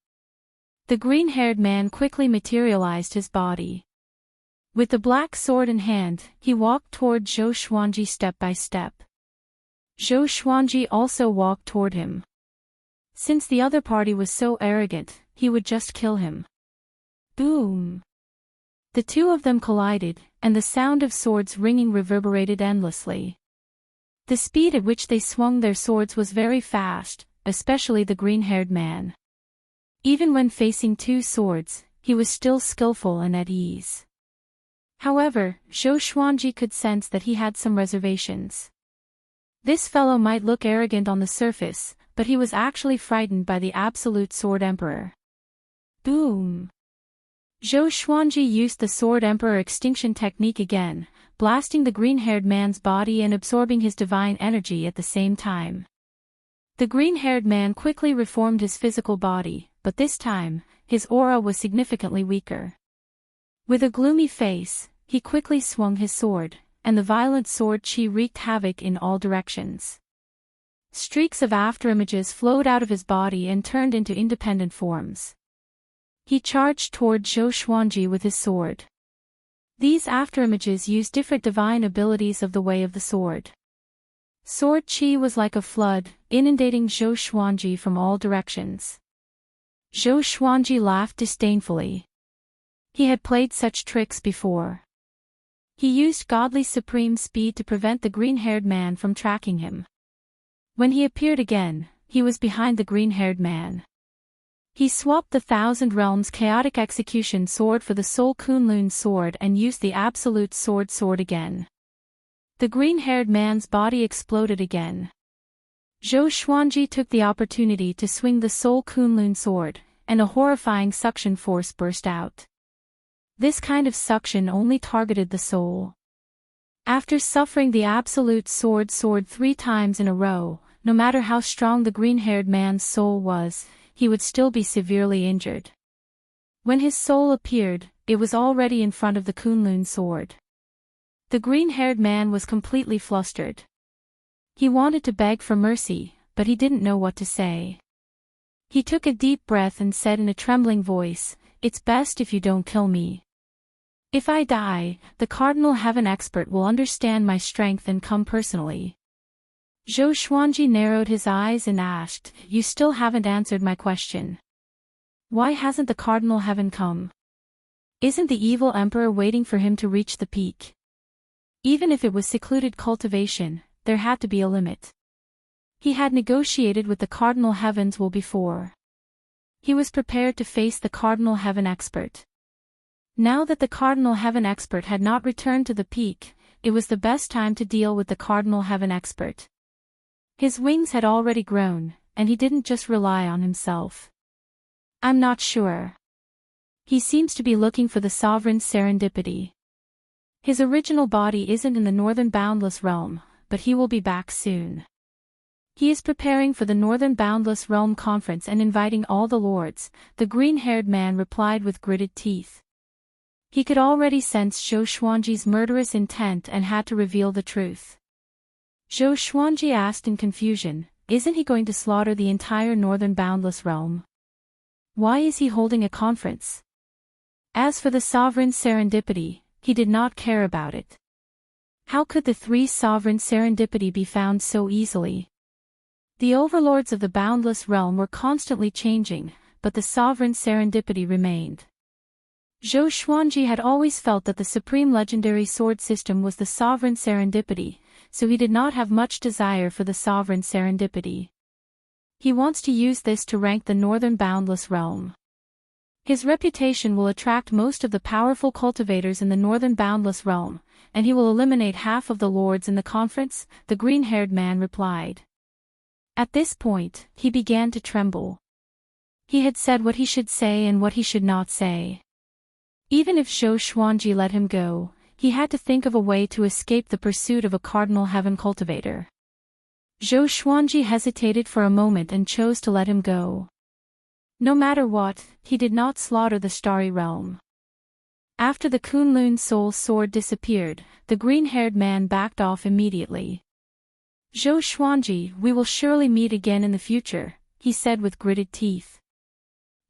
The green-haired man quickly materialized his body. With the black sword in hand, he walked toward Zhou Xuanji step by step. Zhou Xuanji also walked toward him. Since the other party was so arrogant, he would just kill him. Boom! The two of them collided, and the sound of swords ringing reverberated endlessly. The speed at which they swung their swords was very fast, especially the green-haired man. Even when facing two swords, he was still skillful and at ease. However, Zhou Xuanji could sense that he had some reservations. This fellow might look arrogant on the surface, but he was actually frightened by the absolute Sword Emperor. Boom! Zhou Xuanji used the Sword Emperor extinction technique again, blasting the green-haired man's body and absorbing his divine energy at the same time. The green-haired man quickly reformed his physical body, but this time, his aura was significantly weaker. With a gloomy face, he quickly swung his sword, and the violent sword qi wreaked havoc in all directions. Streaks of afterimages flowed out of his body and turned into independent forms. He charged toward Zhou Xuanji with his sword. These afterimages used different divine abilities of the Way of the Sword. Sword qi was like a flood, inundating Zhou Xuanji from all directions. Zhou Xuanji laughed disdainfully. He had played such tricks before. He used godly supreme speed to prevent the green-haired man from tracking him. When he appeared again, he was behind the green-haired man. He swapped the Thousand Realms Chaotic Execution Sword for the Soul Kunlun Sword and used the Absolute Sword again. The green-haired man's body exploded again. Zhou Xuanji took the opportunity to swing the Soul Kunlun Sword, and a horrifying suction force burst out. This kind of suction only targeted the soul. After suffering the Absolute Sword 3 times in a row, no matter how strong the green-haired man's soul was, he would still be severely injured. When his soul appeared, it was already in front of the Kunlun sword. The green-haired man was completely flustered. He wanted to beg for mercy, but he didn't know what to say. He took a deep breath and said in a trembling voice, "It's best if you don't kill me. If I die, the Cardinal Heaven expert will understand my strength and come personally." Zhou Xuanji narrowed his eyes and asked, "You still haven't answered my question. Why hasn't the Cardinal Heaven come? Isn't the evil emperor waiting for him to reach the peak?" Even if it was secluded cultivation, there had to be a limit. He had negotiated with the Cardinal Heavens well before. He was prepared to face the Cardinal Heaven expert. Now that the Cardinal Heaven expert had not returned to the peak, it was the best time to deal with the Cardinal Heaven expert. His wings had already grown, and he didn't just rely on himself. "I'm not sure. He seems to be looking for the sovereign serendipity. His original body isn't in the Northern Boundless Realm, but he will be back soon. He is preparing for the Northern Boundless Realm Conference and inviting all the lords," the green-haired man replied with gritted teeth. He could already sense Zhou Xuanji's murderous intent and had to reveal the truth. Zhou Xuanji asked in confusion, "Isn't he going to slaughter the entire Northern Boundless Realm? Why is he holding a conference?" As for the sovereign serendipity, he did not care about it. How could the 3 sovereign serendipity be found so easily? The overlords of the Boundless Realm were constantly changing, but the sovereign serendipity remained. Zhou Xuanji had always felt that the supreme legendary sword system was the sovereign serendipity, so he did not have much desire for the sovereign serendipity. He wants to use this to rank the Northern Boundless Realm. His reputation will attract most of the powerful cultivators in the Northern Boundless Realm, and he will eliminate half of the lords in the conference, the green-haired man replied. At this point, he began to tremble. He had said what he should say and what he should not say. Even if Zhou Xuanji let him go, he had to think of a way to escape the pursuit of a Cardinal Heaven cultivator. Zhou Xuanji hesitated for a moment and chose to let him go. No matter what, he did not slaughter the Starry Realm. After the Kunlun Soul Sword disappeared, the green-haired man backed off immediately. "Zhou Xuanji, we will surely meet again in the future," he said with gritted teeth.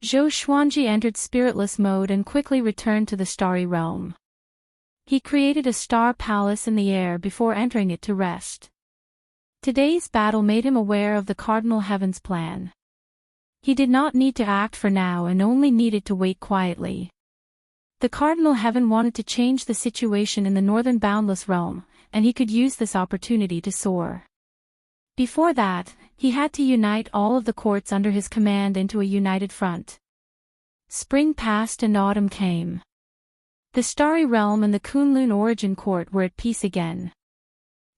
Zhou Xuanji entered spiritless mode and quickly returned to the Starry Realm. He created a star palace in the air before entering it to rest. Today's battle made him aware of the Cardinal Heaven's plan. He did not need to act for now and only needed to wait quietly. The Cardinal Heaven wanted to change the situation in the northern boundless realm, and he could use this opportunity to soar. Before that, he had to unite all of the courts under his command into a united front. Spring passed and autumn came. The Starry Realm and the Kunlun Origin Court were at peace again.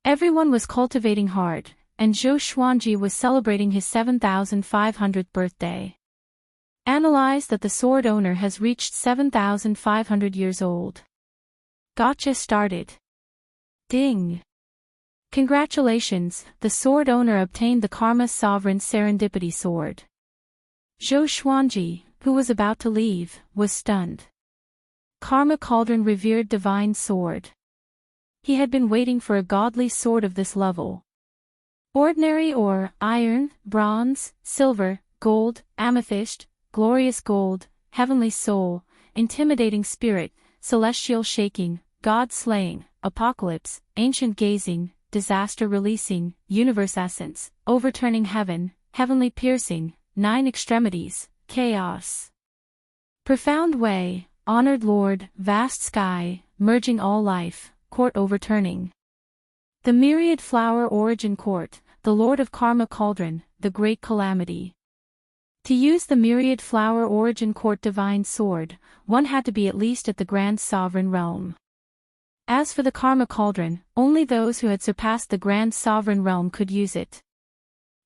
Everyone was cultivating hard, and Zhou Xuanji was celebrating his 7,500th birthday. Analyze that the sword owner has reached 7,500 years old. Gotcha started. Ding! Congratulations, the sword owner obtained the Karma Sovereign Serendipity Sword. Zhou Xuanji, who was about to leave, was stunned. Karma Cauldron revered divine sword. He had been waiting for a godly sword of this level. Ordinary ore, iron, bronze, silver, gold, amethyst, glorious gold, heavenly soul, intimidating spirit, celestial shaking, God slaying, apocalypse, ancient gazing, disaster releasing, universe essence, overturning heaven, heavenly piercing, 9 extremities, chaos. Profound way, honored Lord, vast sky, merging all life, court overturning. The myriad flower origin court, the Lord of Karma Cauldron, the great calamity. To use the myriad flower origin court divine sword, one had to be at least at the grand sovereign realm. As for the Karma Cauldron, only those who had surpassed the grand sovereign realm could use it.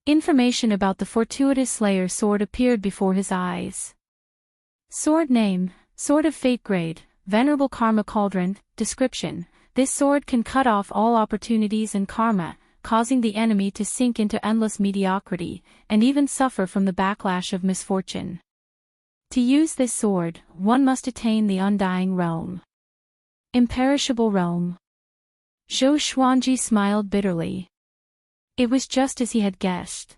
Information about the fortuitous Slayer sword appeared before his eyes. Sword name, Sword of Fate grade, Venerable Karma Cauldron, description, this sword can cut off all opportunities and karma, causing the enemy to sink into endless mediocrity, and even suffer from the backlash of misfortune. To use this sword, one must attain the undying realm. Imperishable realm. Zhou Xuanji smiled bitterly. It was just as he had guessed.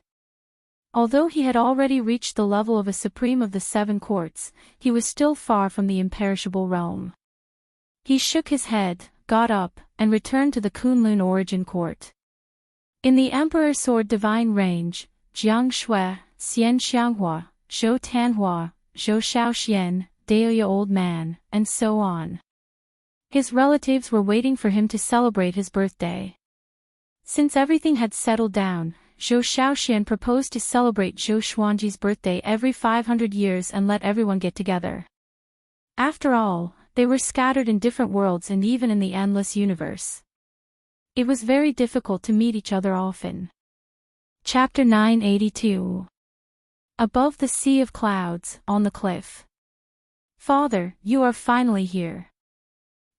Although he had already reached the level of a supreme of the 7 courts, he was still far from the imperishable realm. He shook his head, got up, and returned to the Kunlun Origin Court. In the Emperor Sword Divine Range, Jiang Shui, Xian Xianghua, Zhou Tanhua, Zhou Shaoxian, Deoya Old Man, and so on. His relatives were waiting for him to celebrate his birthday. Since everything had settled down, Zhou Shaoxian proposed to celebrate Zhou Xuanji's birthday every 500 years and let everyone get together. After all, they were scattered in different worlds and even in the endless universe. It was very difficult to meet each other often. Chapter 982. Above the sea of clouds, on the cliff. Father, you are finally here.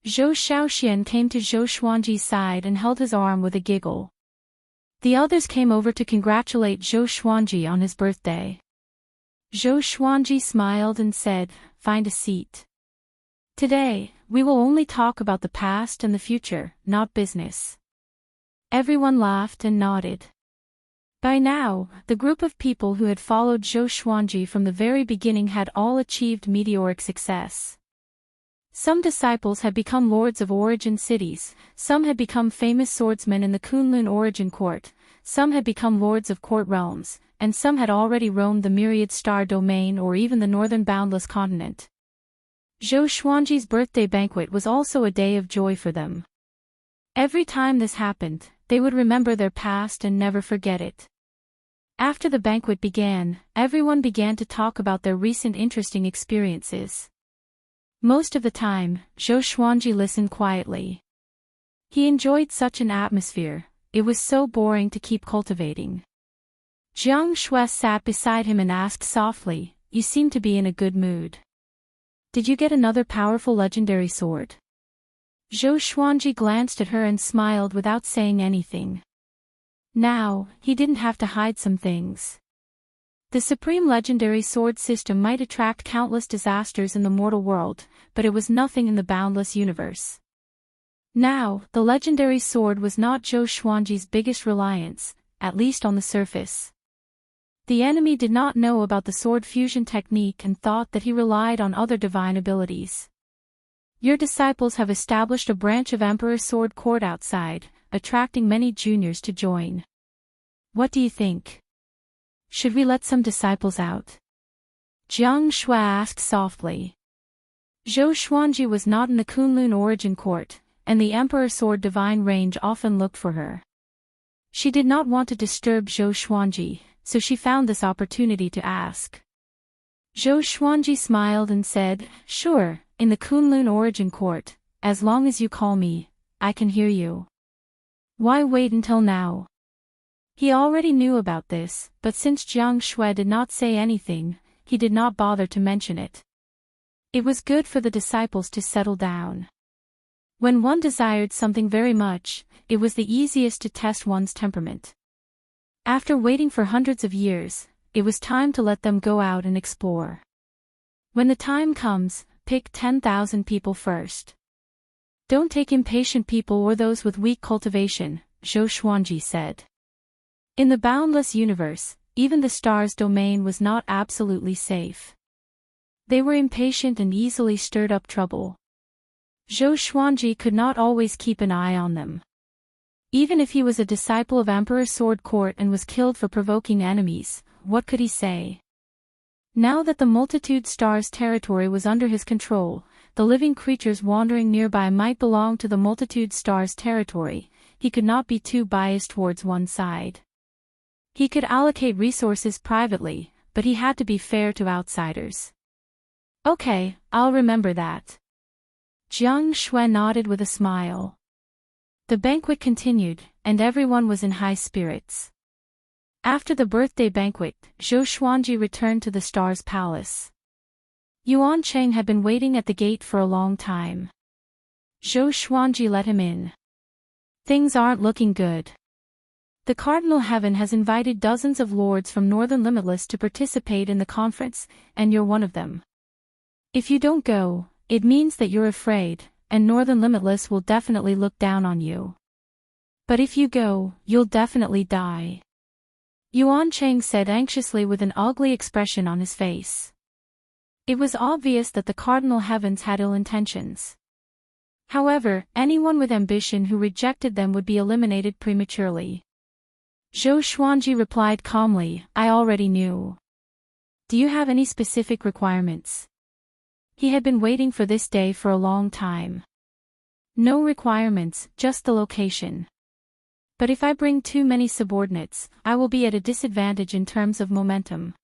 Zhou Shaoxian came to Zhou Xuanji's side and held his arm with a giggle. The others came over to congratulate Zhou Xuanji on his birthday. Zhou Xuanji smiled and said, "Find a seat. Today, we will only talk about the past and the future, not business." Everyone laughed and nodded. By now, the group of people who had followed Zhou Xuanji from the very beginning had all achieved meteoric success. Some disciples had become lords of origin cities, some had become famous swordsmen in the Kunlun Origin Court, some had become lords of court realms, and some had already roamed the myriad star domain or even the northern boundless continent. Zhou Xuanji's birthday banquet was also a day of joy for them. Every time this happened, they would remember their past and never forget it. After the banquet began, everyone began to talk about their recent interesting experiences. Most of the time, Zhou Xuanji listened quietly. He enjoyed such an atmosphere, it was so boring to keep cultivating. Jiang Shui sat beside him and asked softly, "You seem to be in a good mood. Did you get another powerful legendary sword?" Zhou Xuanji glanced at her and smiled without saying anything. Now, he didn't have to hide some things. The supreme legendary sword system might attract countless disasters in the mortal world, but it was nothing in the boundless universe. Now, the legendary sword was not Zhou Xuanji's biggest reliance, at least on the surface. The enemy did not know about the sword fusion technique and thought that he relied on other divine abilities. Your disciples have established a branch of Emperor Sword Court outside, attracting many juniors to join. What do you think? Should we let some disciples out? Jiang Shui asked softly. Zhou Xuanji was not in the Kunlun origin court, and the Emperor Sword Divine Range often looked for her. She did not want to disturb Zhou Xuanji, so she found this opportunity to ask. Zhou Xuanji smiled and said, "Sure, in the Kunlun origin court, as long as you call me, I can hear you." Why wait until now? He already knew about this, but since Jiang Shui did not say anything, he did not bother to mention it. It was good for the disciples to settle down. When one desired something very much, it was the easiest to test one's temperament. After waiting for hundreds of years, it was time to let them go out and explore. When the time comes, pick 10,000 people first. Don't take impatient people or those with weak cultivation, Zhou Xuanji said. In the boundless universe, even the stars' domain was not absolutely safe. They were impatient and easily stirred up trouble. Zhou Xuanji could not always keep an eye on them. Even if he was a disciple of Emperor Sword Court and was killed for provoking enemies, what could he say? Now that the multitude stars' territory was under his control, the living creatures wandering nearby might belong to the multitude stars' territory. He could not be too biased towards one side. He could allocate resources privately, but he had to be fair to outsiders. Okay, I'll remember that. Jiang Shui nodded with a smile. The banquet continued, and everyone was in high spirits. After the birthday banquet, Zhou Xuanji returned to the Star's Palace. Yuan Cheng had been waiting at the gate for a long time. Zhou Xuanji let him in. Things aren't looking good. The Cardinal Heaven has invited dozens of lords from Northern Limitless to participate in the conference, and you're one of them. If you don't go, it means that you're afraid, and Northern Limitless will definitely look down on you. But if you go, you'll definitely die. Yuan Cheng said anxiously with an ugly expression on his face. It was obvious that the Cardinal Heavens had ill intentions. However, anyone with ambition who rejected them would be eliminated prematurely. Zhou Xuanji replied calmly, "I already knew. Do you have any specific requirements?" He had been waiting for this day for a long time. No requirements, just the location. But if I bring too many subordinates, I will be at a disadvantage in terms of momentum.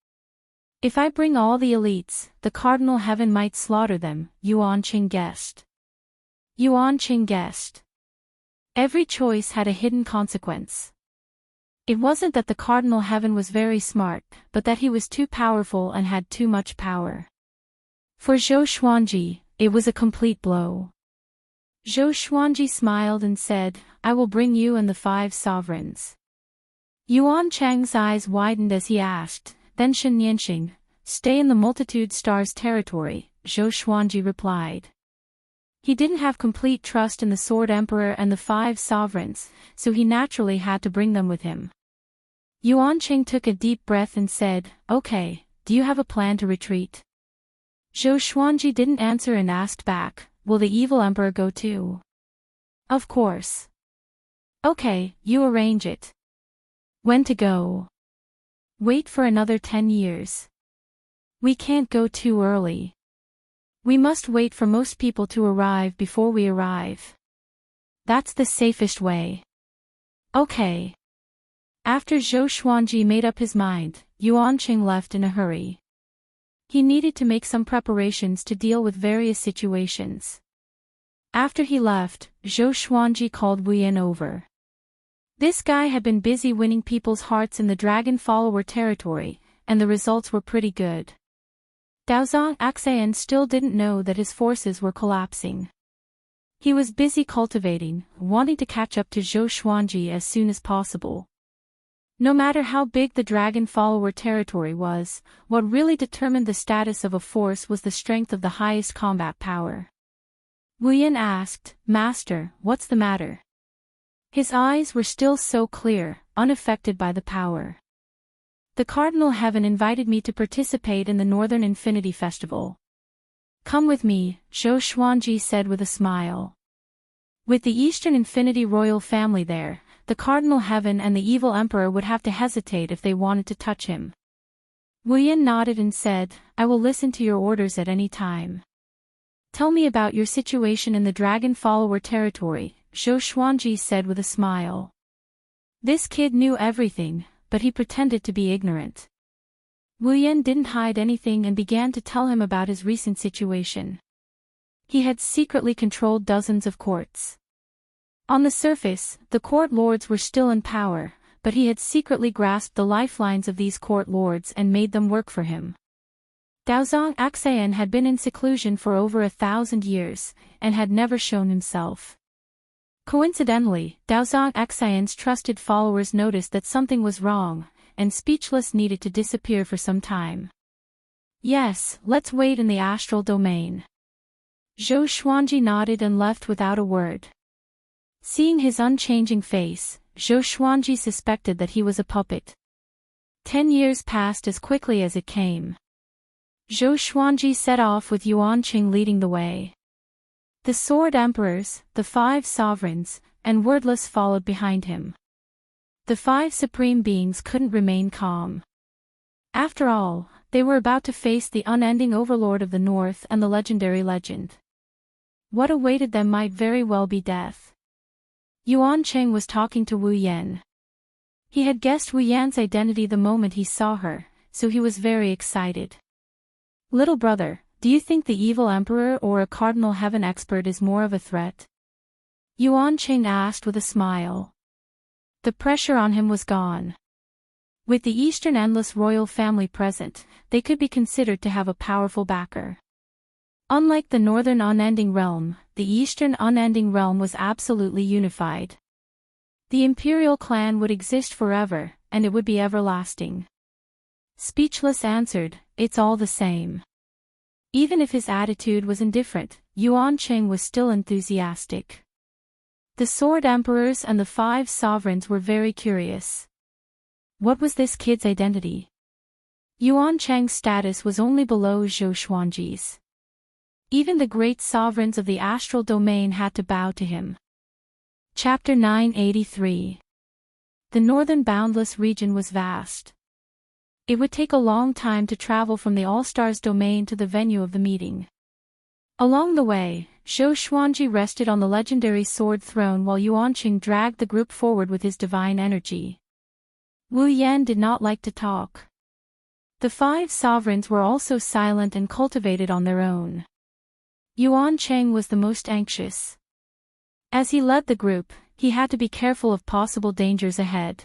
If I bring all the elites, the Cardinal Heaven might slaughter them, Yuan Qing guessed. Yuan Qing guessed. Every choice had a hidden consequence. It wasn't that the Cardinal Heaven was very smart, but that he was too powerful and had too much power. For Zhou Xuanji, it was a complete blow. Zhou Xuanji smiled and said, "I will bring you and the 5 sovereigns." Yuan Cheng's eyes widened as he asked, "Then Shen Nianxing, stay in the multitude stars territory," Zhou Xuanji replied. He didn't have complete trust in the Sword Emperor and the 5 sovereigns, so he naturally had to bring them with him. Yuan Cheng took a deep breath and said, "Okay, do you have a plan to retreat?" Zhou Xuanji didn't answer and asked back, "Will the evil emperor go too?" "Of course." "Okay, you arrange it." "When to go?" "Wait for another 10 years. We can't go too early. We must wait for most people to arrive before we arrive. That's the safest way." "Okay." After Zhou Xuanji made up his mind, Yuan Qing left in a hurry. He needed to make some preparations to deal with various situations. After he left, Zhou Xuanji called Wu Yin over. This guy had been busy winning people's hearts in the dragon follower territory, and the results were pretty good. Daozong Axayan still didn't know that his forces were collapsing. He was busy cultivating, wanting to catch up to Zhou Xuanji as soon as possible. No matter how big the dragon follower territory was, what really determined the status of a force was the strength of the highest combat power. Wu Yin asked, "Master, what's the matter?" His eyes were still so clear, unaffected by the power. "The Cardinal Heaven invited me to participate in the Northern Infinity Festival." "Come with me," Zhou Xuanji said with a smile. With the Eastern Infinity royal family there, the Cardinal Heaven and the evil Emperor would have to hesitate if they wanted to touch him. Wu Yan nodded and said, "I will listen to your orders at any time. Tell me about your situation in the Dragon Follower territory," Zhou Xuanji said with a smile. This kid knew everything, but he pretended to be ignorant. Wu Yan didn't hide anything and began to tell him about his recent situation. He had secretly controlled dozens of courts. On the surface, the court lords were still in power, but he had secretly grasped the lifelines of these court lords and made them work for him. Daozong Axayan had been in seclusion for over 1,000 years, and had never shown himself. Coincidentally, Daozong Axayan's trusted followers noticed that something was wrong, and speechless needed to disappear for some time. "Yes, let's wait in the astral domain." Zhou Xuanji nodded and left without a word. Seeing his unchanging face, Zhou Xuanji suspected that he was a puppet. 10 years passed as quickly as it came. Zhou Xuanji set off with Yuanqing leading the way. The Sword Emperors, the 5 sovereigns, and Wordless followed behind him. The 5 supreme beings couldn't remain calm. After all, they were about to face the unending overlord of the North and the legendary legend. What awaited them might very well be death. Yuanqing was talking to Wu Yan. He had guessed Wu Yan's identity the moment he saw her, so he was very excited. "Little brother, do you think the evil emperor or a Cardinal Heaven expert is more of a threat?" Yuanqing asked with a smile. The pressure on him was gone. With the Eastern Endless royal family present, they could be considered to have a powerful backer. Unlike the Northern Unending Realm, the Eastern Unending Realm was absolutely unified. The Imperial clan would exist forever, and it would be everlasting. Speechless answered, "It's all the same." Even if his attitude was indifferent, Yuanqing was still enthusiastic. The Sword Emperors and the 5 sovereigns were very curious. What was this kid's identity? Yuanqing's status was only below Zhou Xuanji's. Even the great sovereigns of the astral domain had to bow to him. Chapter 983. The northern boundless region was vast. It would take a long time to travel from the All-Stars domain to the venue of the meeting. Along the way, Zhou Xuanji rested on the legendary sword throne while Yuanqing dragged the group forward with his divine energy. Wu Yan did not like to talk. The 5 sovereigns were also silent and cultivated on their own. Yuanqing was the most anxious. As he led the group, he had to be careful of possible dangers ahead.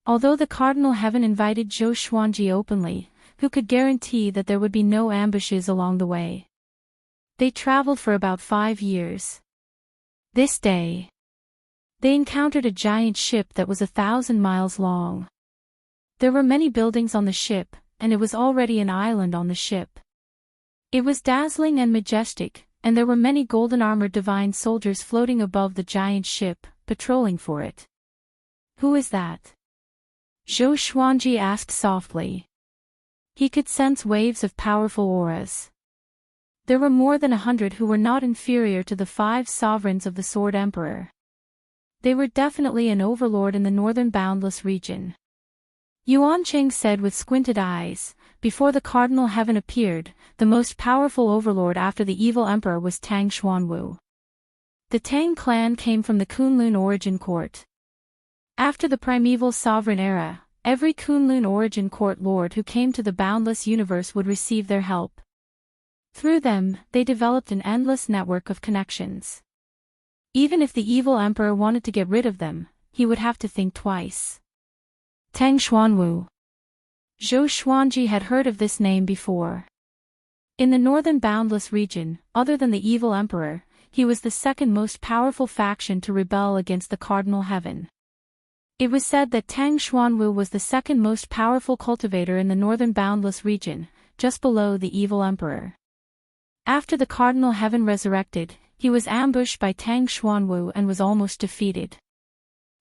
Although the Cardinal Heaven invited Zhou Xuanji openly, who could guarantee that there would be no ambushes along the way? They traveled for about 5 years. This day, they encountered a giant ship that was 1,000 miles long. There were many buildings on the ship, and it was already an island on the ship. It was dazzling and majestic, and there were many golden-armored divine soldiers floating above the giant ship, patrolling for it. "Who is that?" Zhou Xuanji asked softly. He could sense waves of powerful auras. There were more than 100 who were not inferior to the 5 sovereigns of the Sword Emperor. They were definitely an overlord in the northern boundless region. Yuanqing said with squinted eyes, "Before the Cardinal Heaven appeared, the most powerful overlord after the evil emperor was Tang Xuanwu. The Tang clan came from the Kunlun origin court. After the primeval sovereign era, every Kunlun origin court lord who came to the boundless universe would receive their help. Through them, they developed an endless network of connections. Even if the evil emperor wanted to get rid of them, he would have to think twice." Tang Xuanwu. Zhou Xuanji had heard of this name before. In the northern boundless region, other than the evil emperor, he was the second most powerful faction to rebel against the Cardinal Heaven. It was said that Tang Xuanwu was the second most powerful cultivator in the northern boundless region, just below the evil emperor. After the Cardinal Heaven resurrected, he was ambushed by Tang Xuanwu and was almost defeated.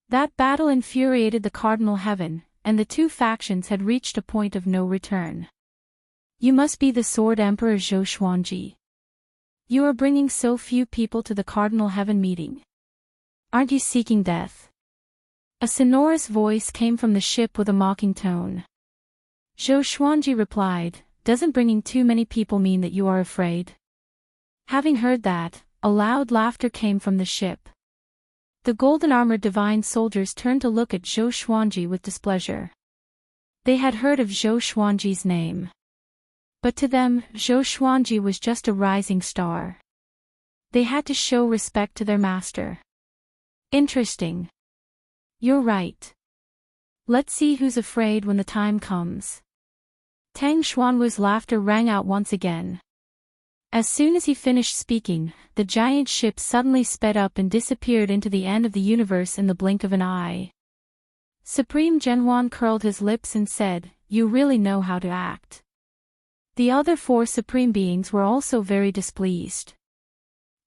That battle infuriated the Cardinal Heaven, and the 2 factions had reached a point of no return. "You must be the Sword Emperor Zhou Xuanji. You are bringing so few people to the Cardinal Heaven meeting. Aren't you seeking death?" A sonorous voice came from the ship with a mocking tone. Zhou Xuanji replied, "Doesn't bringing too many people mean that you are afraid?" Having heard that, a loud laughter came from the ship. The golden-armored divine soldiers turned to look at Zhou Xuanji with displeasure. They had heard of Zhou Xuanji's name. But to them, Zhou Xuanji was just a rising star. They had to show respect to their master. Interesting. You're right. Let's see who's afraid when the time comes. Tang Xuanwu's laughter rang out once again. As soon as he finished speaking, the giant ship suddenly sped up and disappeared into the end of the universe in the blink of an eye. Supreme Zhenhuan curled his lips and said, "You really know how to act." The other four supreme beings were also very displeased.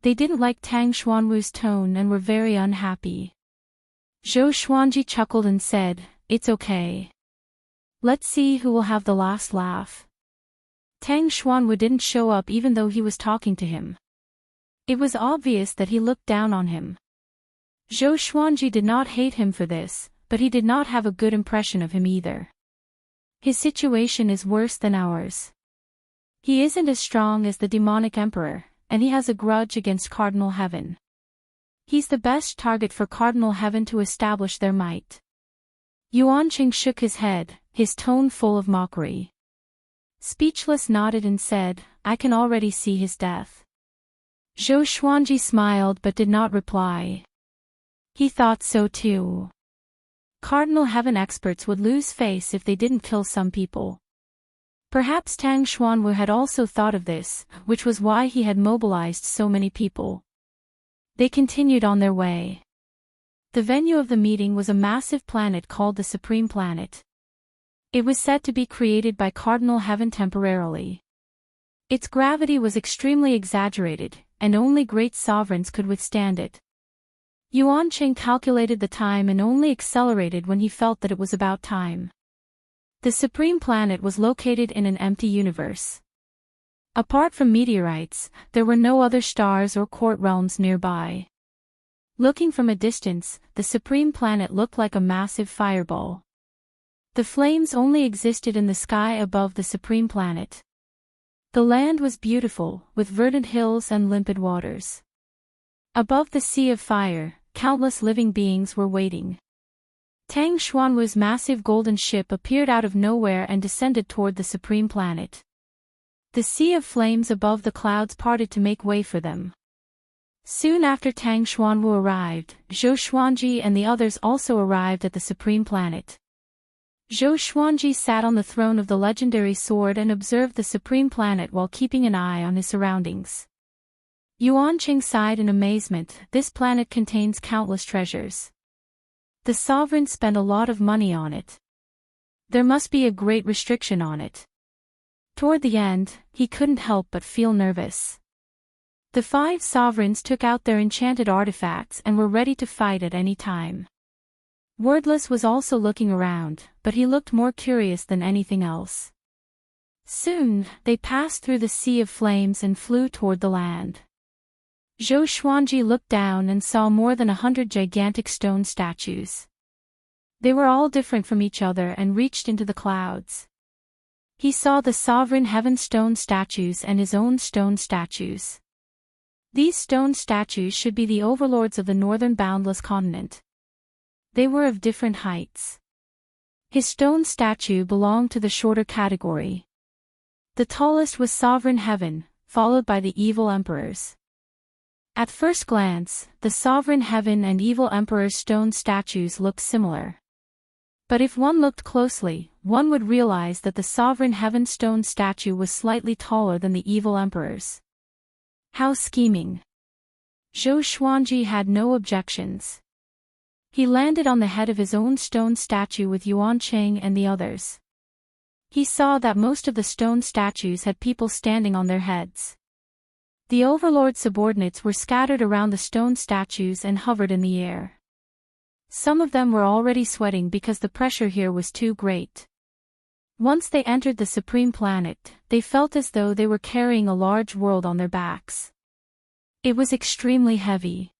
They didn't like Tang Xuanwu's tone and were very unhappy. Zhou Xuanji chuckled and said, "It's okay. Let's see who will have the last laugh." Tang Xuanwu didn't show up even though he was talking to him. It was obvious that he looked down on him. Zhou Xuanji did not hate him for this, but he did not have a good impression of him either. His situation is worse than ours. He isn't as strong as the demonic emperor, and he has a grudge against Cardinal Heaven. He's the best target for Cardinal Heaven to establish their might. Yuanqing shook his head, his tone full of mockery. Speechless nodded and said, "I can already see his death." Zhou Xuanji smiled but did not reply. He thought so too. Cardinal Heaven experts would lose face if they didn't kill some people. Perhaps Tang Xuanwu had also thought of this, which was why he had mobilized so many people. They continued on their way. The venue of the meeting was a massive planet called the Supreme Planet. It was said to be created by Cardinal Heaven temporarily. Its gravity was extremely exaggerated, and only great sovereigns could withstand it. Yuanqing calculated the time and only accelerated when he felt that it was about time. The Supreme Planet was located in an empty universe. Apart from meteorites, there were no other stars or court realms nearby. Looking from a distance, the Supreme Planet looked like a massive fireball. The flames only existed in the sky above the Supreme Planet. The land was beautiful, with verdant hills and limpid waters. Above the sea of fire, countless living beings were waiting. Tang Xuanwu's massive golden ship appeared out of nowhere and descended toward the Supreme Planet. The sea of flames above the clouds parted to make way for them. Soon after Tang Xuanwu arrived, Zhou Xuanji and the others also arrived at the Supreme Planet. Zhou Xuanji sat on the throne of the legendary sword and observed the Supreme Planet while keeping an eye on his surroundings. Yuanqing sighed in amazement. This planet contains countless treasures. The sovereign spent a lot of money on it. There must be a great restriction on it. Toward the end, he couldn't help but feel nervous. The 5 sovereigns took out their enchanted artifacts and were ready to fight at any time. Wordless was also looking around, but he looked more curious than anything else. Soon, they passed through the sea of flames and flew toward the land. Zhou Xuanji looked down and saw more than 100 gigantic stone statues. They were all different from each other and reached into the clouds. He saw the sovereign heaven stone statues and his own stone statues. These stone statues should be the overlords of the northern boundless continent. They were of different heights. His stone statue belonged to the shorter category. The tallest was Sovereign Heaven, followed by the evil emperors. At first glance, the Sovereign Heaven and evil emperor's stone statues looked similar. But if one looked closely, one would realize that the Sovereign Heaven stone statue was slightly taller than the evil emperor's. How scheming! Zhou Xuanji had no objections. He landed on the head of his own stone statue with Yuanqing and the others. He saw that most of the stone statues had people standing on their heads. The overlord's subordinates were scattered around the stone statues and hovered in the air. Some of them were already sweating because the pressure here was too great. Once they entered the Supreme Planet, they felt as though they were carrying a large world on their backs. It was extremely heavy.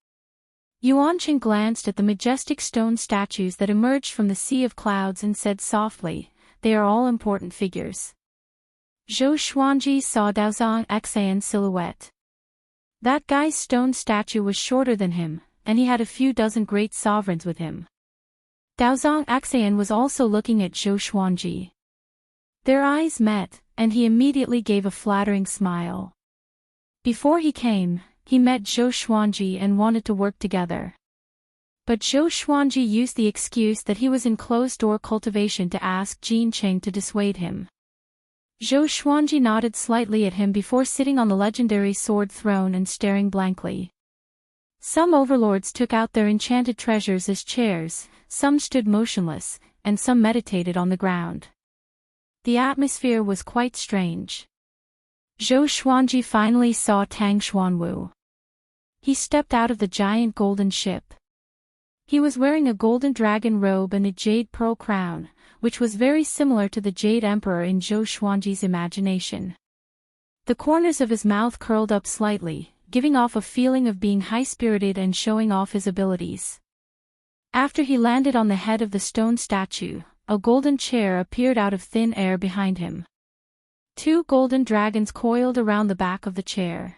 Yuanqing glanced at the majestic stone statues that emerged from the sea of clouds and said softly, "They are all important figures." Zhou Xuanji saw Daozang Xan's silhouette. That guy's stone statue was shorter than him, and he had a few dozen great sovereigns with him. Daozang Xan was also looking at Zhou Xuanji. Their eyes met, and he immediately gave a flattering smile. Before he came, he met Zhou Xuanji and wanted to work together. But Zhou Xuanji used the excuse that he was in closed-door cultivation to ask Jin Cheng to dissuade him. Zhou Xuanji nodded slightly at him before sitting on the legendary sword throne and staring blankly. Some overlords took out their enchanted treasures as chairs, some stood motionless, and some meditated on the ground. The atmosphere was quite strange. Zhou Xuanji finally saw Tang Xuanwu. He stepped out of the giant golden ship. He was wearing a golden dragon robe and a jade pearl crown, which was very similar to the Jade Emperor in Zhou Xuanji's imagination. The corners of his mouth curled up slightly, giving off a feeling of being high-spirited and showing off his abilities. After he landed on the head of the stone statue, a golden chair appeared out of thin air behind him. Two golden dragons coiled around the back of the chair.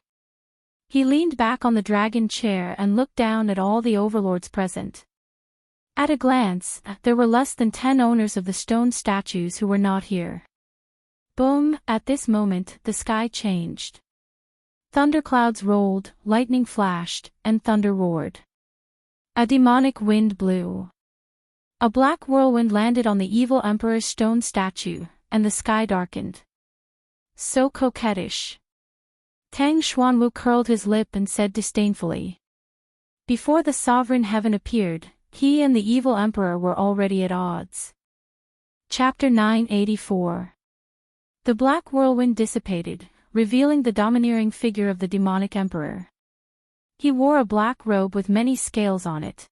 He leaned back on the dragon chair and looked down at all the overlords present. At a glance, there were less than 10 owners of the stone statues who were not here. Boom! At this moment, the sky changed. Thunderclouds rolled, lightning flashed, and thunder roared. A demonic wind blew. A black whirlwind landed on the evil emperor's stone statue, and the sky darkened. So coquettish. Tang Xuanwu curled his lip and said disdainfully. Before the sovereign heaven appeared, he and the evil emperor were already at odds. Chapter 984. The black whirlwind dissipated, revealing the domineering figure of the demonic emperor. He wore a black robe with many scales on it.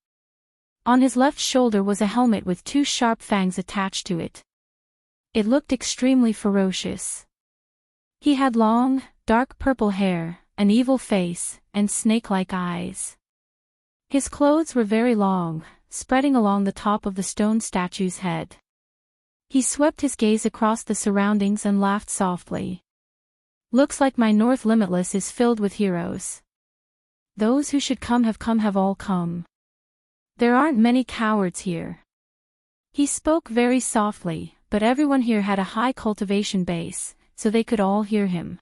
On his left shoulder was a helmet with 2 sharp fangs attached to it. It looked extremely ferocious. He had long, dark purple hair, an evil face, and snake-like eyes. His clothes were very long, spreading along the top of the stone statue's head. He swept his gaze across the surroundings and laughed softly. "Looks like my North Limitless is filled with heroes. Those who should come have all come. There aren't many cowards here." He spoke very softly, but everyone here had a high cultivation base, so they could all hear him.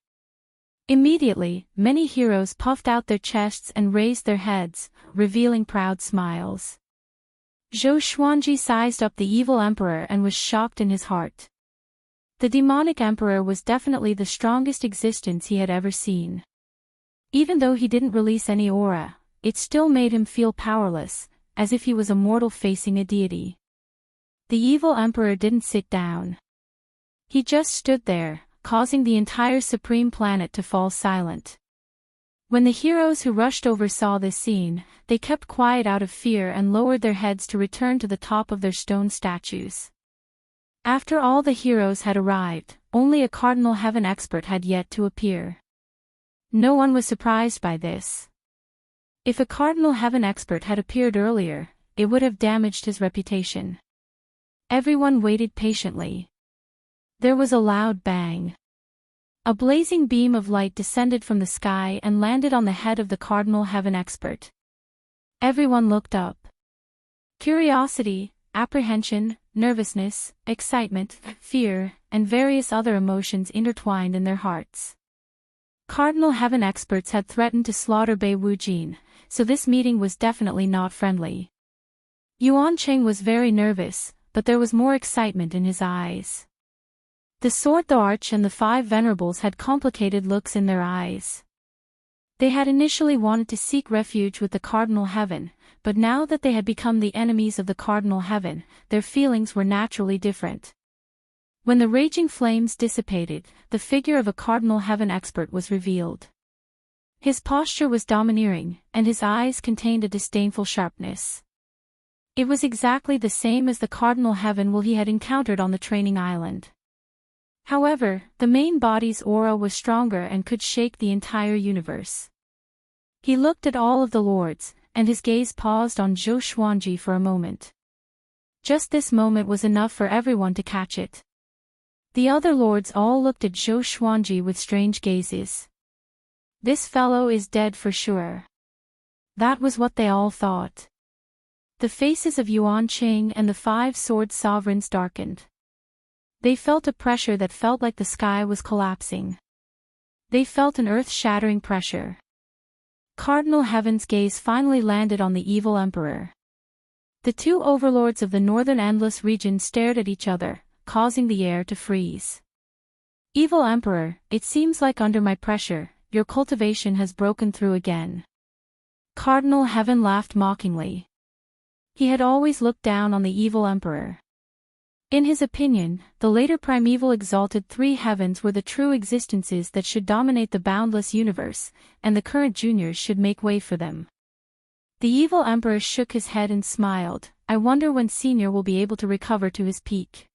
Immediately, many heroes puffed out their chests and raised their heads, revealing proud smiles. Zhou Xuanji sized up the evil emperor and was shocked in his heart. The demonic emperor was definitely the strongest existence he had ever seen. Even though he didn't release any aura, it still made him feel powerless, as if he was a mortal facing a deity. The evil emperor didn't sit down. He just stood there, causing the entire supreme planet to fall silent. When the heroes who rushed over saw this scene, they kept quiet out of fear and lowered their heads to return to the top of their stone statues. After all the heroes had arrived, only a Cardinal Heaven expert had yet to appear. No one was surprised by this. If a Cardinal Heaven expert had appeared earlier, it would have damaged his reputation. Everyone waited patiently. There was a loud bang. A blazing beam of light descended from the sky and landed on the head of the Cardinal Heaven expert. Everyone looked up. Curiosity, apprehension, nervousness, excitement, fear, and various other emotions intertwined in their hearts. Cardinal Heaven experts had threatened to slaughter Bei Wujin, so this meeting was definitely not friendly. Yuanqing was very nervous, but there was more excitement in his eyes. The Sword the Arch and the 5 Venerables had complicated looks in their eyes. They had initially wanted to seek refuge with the Cardinal Heaven, but now that they had become the enemies of the Cardinal Heaven, their feelings were naturally different. When the raging flames dissipated, the figure of a Cardinal Heaven expert was revealed. His posture was domineering, and his eyes contained a disdainful sharpness. It was exactly the same as the Cardinal Heaven he had encountered on the training island. However, the main body's aura was stronger and could shake the entire universe. He looked at all of the lords, and his gaze paused on Zhou Xuanji for a moment. Just this moment was enough for everyone to catch it. The other lords all looked at Zhou Xuanji with strange gazes. This fellow is dead for sure. That was what they all thought. The faces of Yuan Qing and the 5 sword sovereigns darkened. They felt a pressure that felt like the sky was collapsing. They felt an earth-shattering pressure. Cardinal Heaven's gaze finally landed on the evil emperor. The 2 overlords of the northern endless region stared at each other, causing the air to freeze. Evil emperor, it seems like under my pressure, your cultivation has broken through again. Cardinal Heaven laughed mockingly. He had always looked down on the evil emperor. In his opinion, the later primeval exalted 3 heavens were the true existences that should dominate the boundless universe, and the current juniors should make way for them. The evil emperor shook his head and smiled. I wonder when Senior will be able to recover to his peak.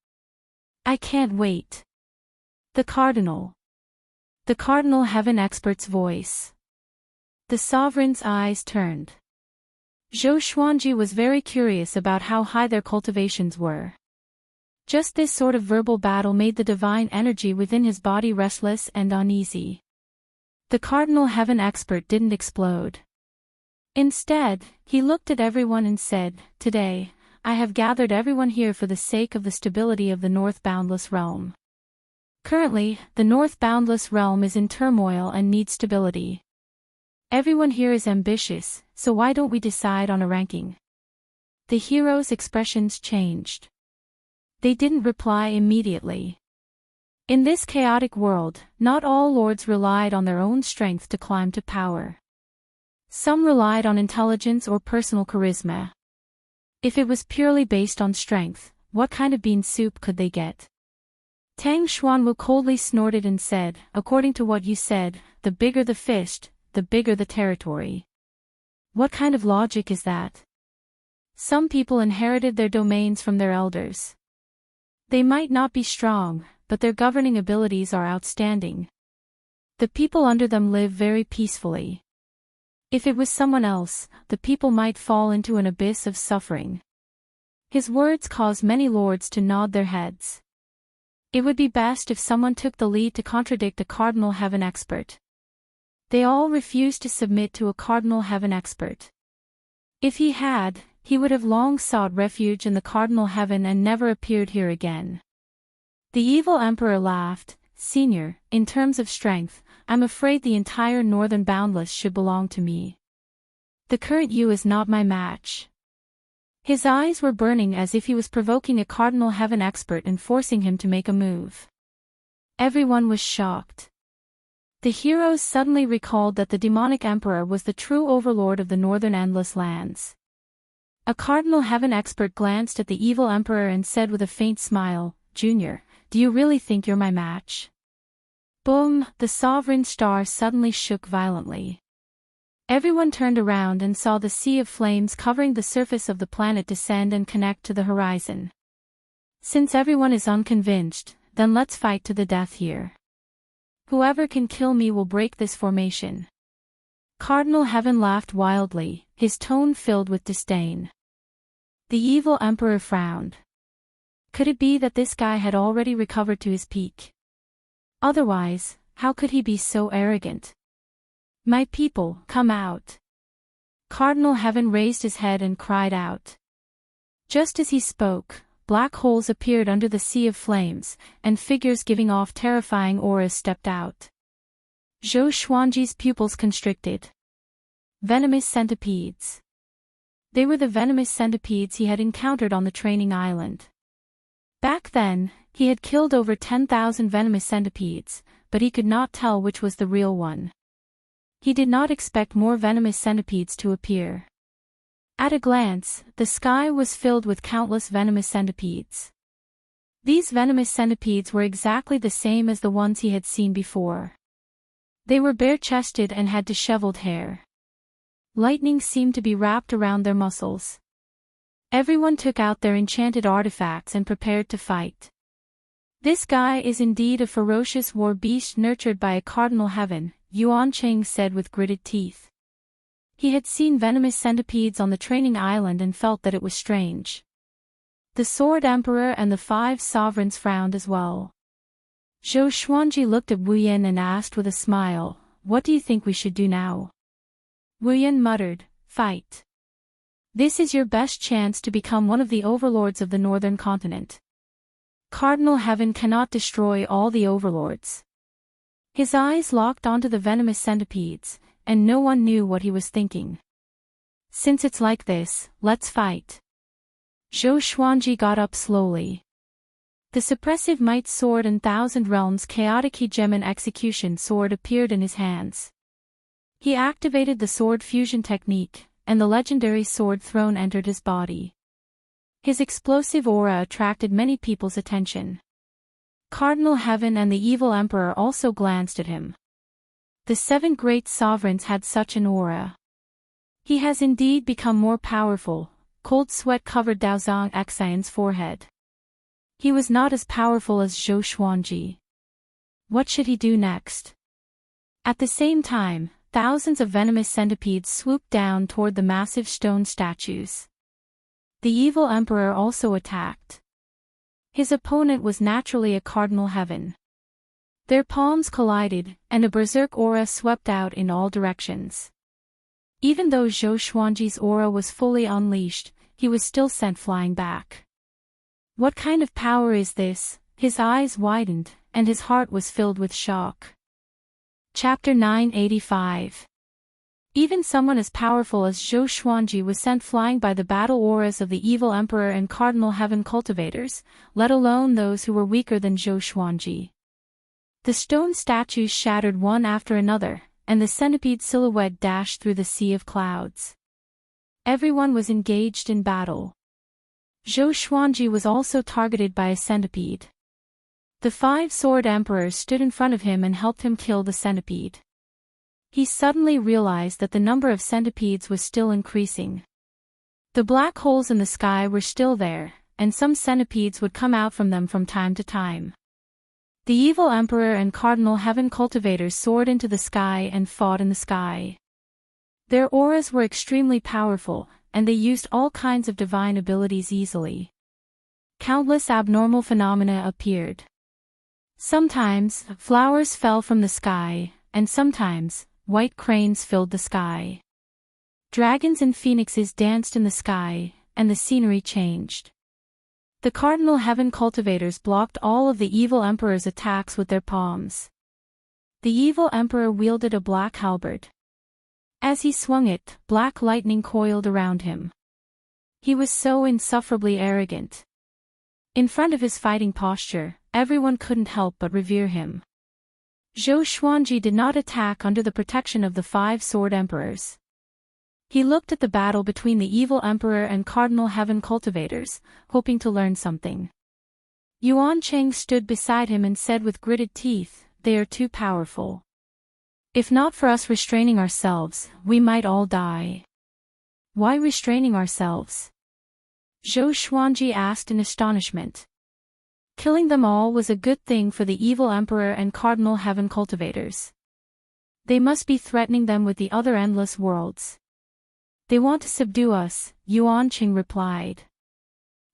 I can't wait. The Cardinal Heaven expert's voice. The sovereign's eyes turned. Zhou Xuanji was very curious about how high their cultivations were. Just this sort of verbal battle made the divine energy within his body restless and uneasy. The Cardinal Heaven expert didn't explode. Instead, he looked at everyone and said, "Today, I have gathered everyone here for the sake of the stability of the North Boundless Realm. Currently, the North Boundless Realm is in turmoil and needs stability. Everyone here is ambitious, so why don't we decide on a ranking?" The heroes' expressions changed. They didn't reply immediately. In this chaotic world, not all lords relied on their own strength to climb to power. Some relied on intelligence or personal charisma. If it was purely based on strength, what kind of bean soup could they get? Tang Xuanwu coldly snorted and said, "According to what you said, the bigger the fish, the bigger the territory. What kind of logic is that? Some people inherited their domains from their elders. They might not be strong, but their governing abilities are outstanding. The people under them live very peacefully. If it was someone else, the people might fall into an abyss of suffering." His words caused many lords to nod their heads. It would be best if someone took the lead to contradict a Cardinal Heaven expert. They all refused to submit to a Cardinal Heaven expert. If he had, he would have long sought refuge in the Cardinal Heaven and never appeared here again. The evil emperor laughed. "Senior, in terms of strength, I'm afraid the entire Northern Boundless should belong to me. The current you is not my match." His eyes were burning as if he was provoking a Cardinal Heaven expert and forcing him to make a move. Everyone was shocked. The heroes suddenly recalled that the demonic emperor was the true overlord of the northern endless lands. A Cardinal Heaven expert glanced at the evil emperor and said with a faint smile, "Junior, do you really think you're my match?" Boom! The sovereign star suddenly shook violently. Everyone turned around and saw the sea of flames covering the surface of the planet descend and connect to the horizon. Since everyone is unconvinced, then let's fight to the death here. Whoever can kill me will break this formation. Cardinal Heaven laughed wildly, his tone filled with disdain. The evil emperor frowned. Could it be that this guy had already recovered to his peak? Otherwise, how could he be so arrogant? "My people, come out." Cardinal Heaven raised his head and cried out. Just as he spoke, black holes appeared under the sea of flames, and figures giving off terrifying auras stepped out. Zhou Xuanji's pupils constricted. Venomous centipedes. They were the venomous centipedes he had encountered on the training island. Back then, he had killed over 10,000 venomous centipedes, but he could not tell which was the real one. He did not expect more venomous centipedes to appear. At a glance, the sky was filled with countless venomous centipedes. These venomous centipedes were exactly the same as the ones he had seen before. They were bare-chested and had disheveled hair. Lightning seemed to be wrapped around their muscles. Everyone took out their enchanted artifacts and prepared to fight. "This guy is indeed a ferocious war beast nurtured by a Cardinal Heaven," Yuan Qing said with gritted teeth. He had seen venomous centipedes on the training island and felt that it was strange. The Sword Emperor and the 5 sovereigns frowned as well. Zhou Xuanji looked at Wu Yin and asked with a smile, "What do you think we should do now?" Wu Yin muttered, "Fight. This is your best chance to become one of the overlords of the northern continent. Cardinal Heaven cannot destroy all the overlords." His eyes locked onto the venomous centipedes, and no one knew what he was thinking. "Since it's like this, let's fight." Zhou Xuanji got up slowly. The suppressive might sword and Thousand Realms chaotic Hegemon execution sword appeared in his hands. He activated the sword fusion technique, and the legendary sword throne entered his body. His explosive aura attracted many people's attention. Cardinal Heaven and the evil emperor also glanced at him. The 7 great sovereigns had such an aura. He has indeed become more powerful. Cold sweat covered Daozang Xian's forehead. He was not as powerful as Zhou Xuanji. What should he do next? At the same time, thousands of venomous centipedes swooped down toward the massive stone statues. The evil emperor also attacked. His opponent was naturally a Cardinal Heaven. Their palms collided, and a berserk aura swept out in all directions. Even though Zhou Xuanji's aura was fully unleashed, he was still sent flying back. What kind of power is this? His eyes widened, and his heart was filled with shock. Chapter 985. Even someone as powerful as Zhou Xuanji was sent flying by the battle auras of the evil emperor and Cardinal Heaven cultivators, let alone those who were weaker than Zhou Xuanji. The stone statues shattered one after another, and the centipede silhouette dashed through the sea of clouds. Everyone was engaged in battle. Zhou Xuanji was also targeted by a centipede. The 5 sword emperors stood in front of him and helped him kill the centipede. He suddenly realized that the number of centipedes was still increasing. The black holes in the sky were still there, and some centipedes would come out from them from time to time. The evil emperor and Cardinal Heaven cultivators soared into the sky and fought in the sky. Their auras were extremely powerful, and they used all kinds of divine abilities easily. Countless abnormal phenomena appeared. Sometimes, flowers fell from the sky, and sometimes, white cranes filled the sky. Dragons and phoenixes danced in the sky, and the scenery changed. The Cardinal Heaven cultivators blocked all of the evil emperor's attacks with their palms. The evil emperor wielded a black halberd. As he swung it, black lightning coiled around him. He was so insufferably arrogant. In front of his fighting posture, everyone couldn't help but revere him. Zhou Xuanji did not attack under the protection of the 5 sword emperors. He looked at the battle between the evil emperor and Cardinal Heaven cultivators, hoping to learn something. Yuan Cheng stood beside him and said with gritted teeth, "They are too powerful. If not for us restraining ourselves, we might all die." "Why restraining ourselves?" Zhou Xuanji asked in astonishment. Killing them all was a good thing for the evil emperor and Cardinal Heaven cultivators. They must be threatening them with the other endless worlds. "They want to subdue us," Yuan Qing replied.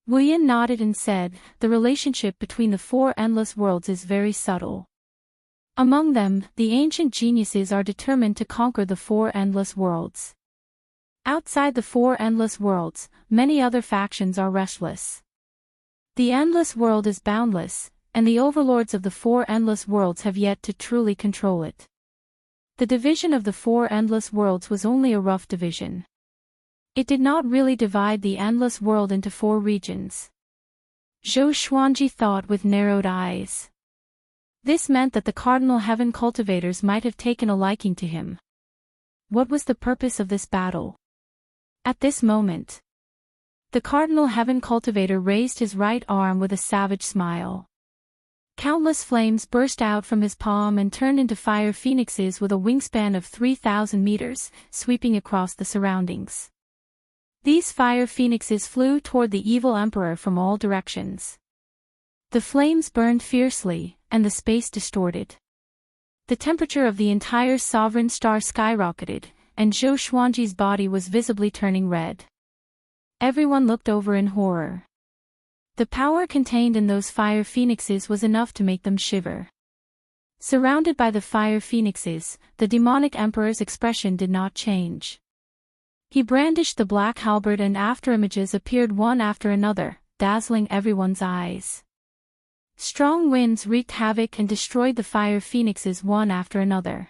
Wu Yin nodded and said, "The relationship between the 4 endless worlds is very subtle. Among them, the ancient geniuses are determined to conquer the 4 endless worlds. Outside the 4 endless worlds, many other factions are restless. The endless world is boundless, and the overlords of the 4 endless worlds have yet to truly control it. The division of the 4 endless worlds was only a rough division. It did not really divide the endless world into 4 regions." Zhou Xuanji thought with narrowed eyes. This meant that the Cardinal Heaven cultivators might have taken a liking to him. What was the purpose of this battle? At this moment, the Cardinal Heaven cultivator raised his right arm with a savage smile. Countless flames burst out from his palm and turned into fire phoenixes with a wingspan of 3,000 meters, sweeping across the surroundings. These fire phoenixes flew toward the evil emperor from all directions. The flames burned fiercely, and the space distorted. The temperature of the entire sovereign star skyrocketed, and Zhou Xuanji's body was visibly turning red. Everyone looked over in horror. The power contained in those fire phoenixes was enough to make them shiver. Surrounded by the fire phoenixes, the demonic emperor's expression did not change. He brandished the black halberd and afterimages appeared one after another, dazzling everyone's eyes. Strong winds wreaked havoc and destroyed the fire phoenixes one after another.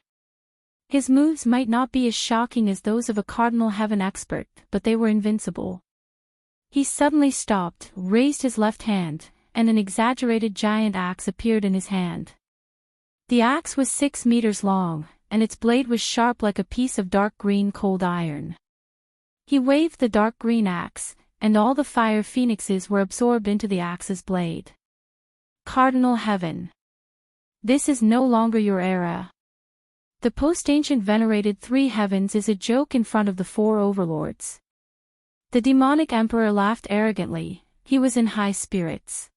His moves might not be as shocking as those of a Cardinal Heaven expert, but they were invincible. He suddenly stopped, raised his left hand, and an exaggerated giant axe appeared in his hand. The axe was 6 meters long, and its blade was sharp like a piece of dark green cold iron. He waved the dark green axe, and all the fire phoenixes were absorbed into the axe's blade. Cardinal Heaven. This is no longer your era. The post-ancient venerated 3 heavens is a joke in front of the 4 overlords. The demonic emperor laughed arrogantly, he was in high spirits.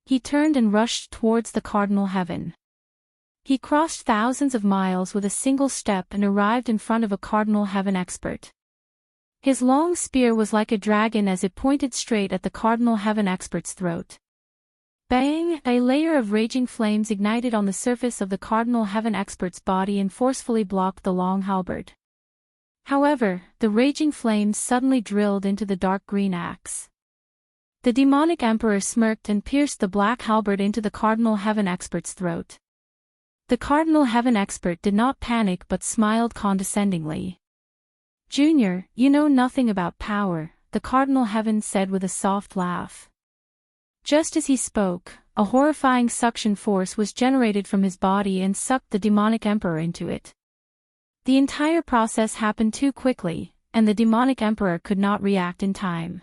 He turned and rushed towards the Cardinal Heaven. He crossed thousands of miles with a single step and arrived in front of a Cardinal Heaven expert. His long spear was like a dragon as it pointed straight at the Cardinal Heaven expert's throat. Bang! A layer of raging flames ignited on the surface of the Cardinal Heaven expert's body and forcefully blocked the long halberd. However, the raging flames suddenly drilled into the dark green axe. The demonic emperor smirked and pierced the black halberd into the Cardinal Heaven expert's throat. The Cardinal Heaven expert did not panic but smiled condescendingly. "Junior, you know nothing about power," the Cardinal Heaven said with a soft laugh. Just as he spoke, a horrifying suction force was generated from his body and sucked the demonic emperor into it. The entire process happened too quickly, and the demonic emperor could not react in time.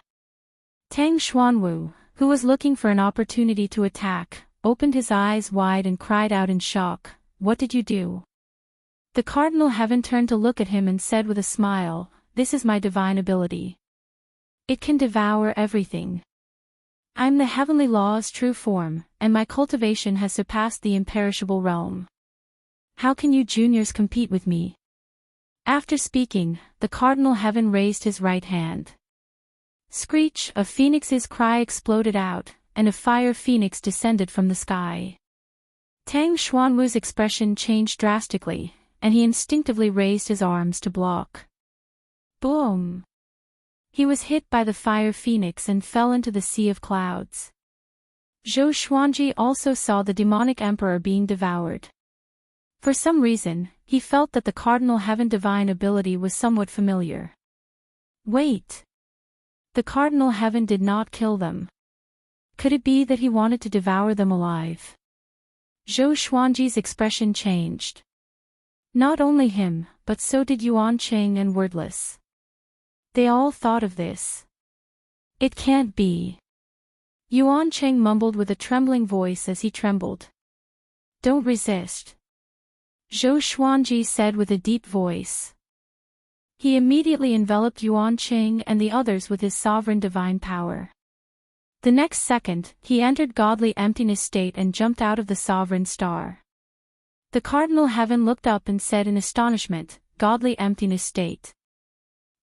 Tang Xuanwu, who was looking for an opportunity to attack, opened his eyes wide and cried out in shock, "What did you do?" The Cardinal Heaven turned to look at him and said with a smile, "This is my divine ability. It can devour everything. I'm the heavenly law's true form, and my cultivation has surpassed the imperishable realm. How can you juniors compete with me?" After speaking, the Cardinal Heaven raised his right hand. Screech! A phoenix's cry exploded out, and a fire phoenix descended from the sky. Tang Xuanwu's expression changed drastically, and he instinctively raised his arms to block. Boom! He was hit by the fire phoenix and fell into the sea of clouds. Zhou Xuanji also saw the demonic emperor being devoured. For some reason, he felt that the Cardinal Heaven divine ability was somewhat familiar. Wait! The Cardinal Heaven did not kill them. Could it be that he wanted to devour them alive? Zhou Xuanji's expression changed. Not only him, but so did Yuan Qing and Wordless. They all thought of this. It can't be. Yuan Qing mumbled with a trembling voice as he trembled. Don't resist. Zhou Xuanji said with a deep voice. He immediately enveloped Yuan Qing and the others with his sovereign divine power. The next second, he entered godly emptiness state and jumped out of the sovereign star. The Cardinal Heaven looked up and said in astonishment, "Godly emptiness state.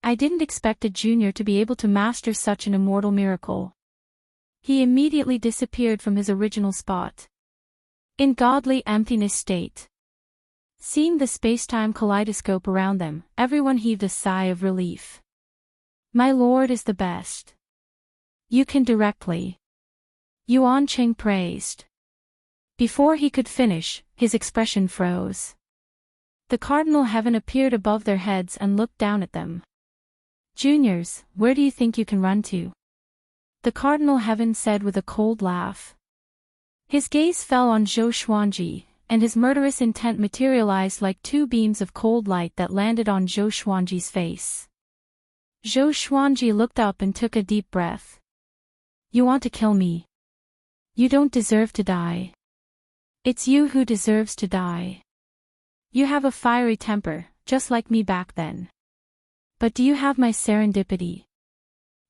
I didn't expect a junior to be able to master such an immortal miracle." He immediately disappeared from his original spot. In godly emptiness state. Seeing the spacetime kaleidoscope around them, everyone heaved a sigh of relief. "My lord is the best. You can directly." Yuan Qing praised. Before he could finish, his expression froze. The Cardinal Heaven appeared above their heads and looked down at them. "Juniors, where do you think you can run to?" The Cardinal Heaven said with a cold laugh. His gaze fell on Zhou Xuanji, and his murderous intent materialized like 2 beams of cold light that landed on Zhou Xuanji's face. Zhou Xuanji looked up and took a deep breath. "You want to kill me? You don't deserve to die. It's you who deserves to die. You have a fiery temper, just like me back then. But do you have my serendipity?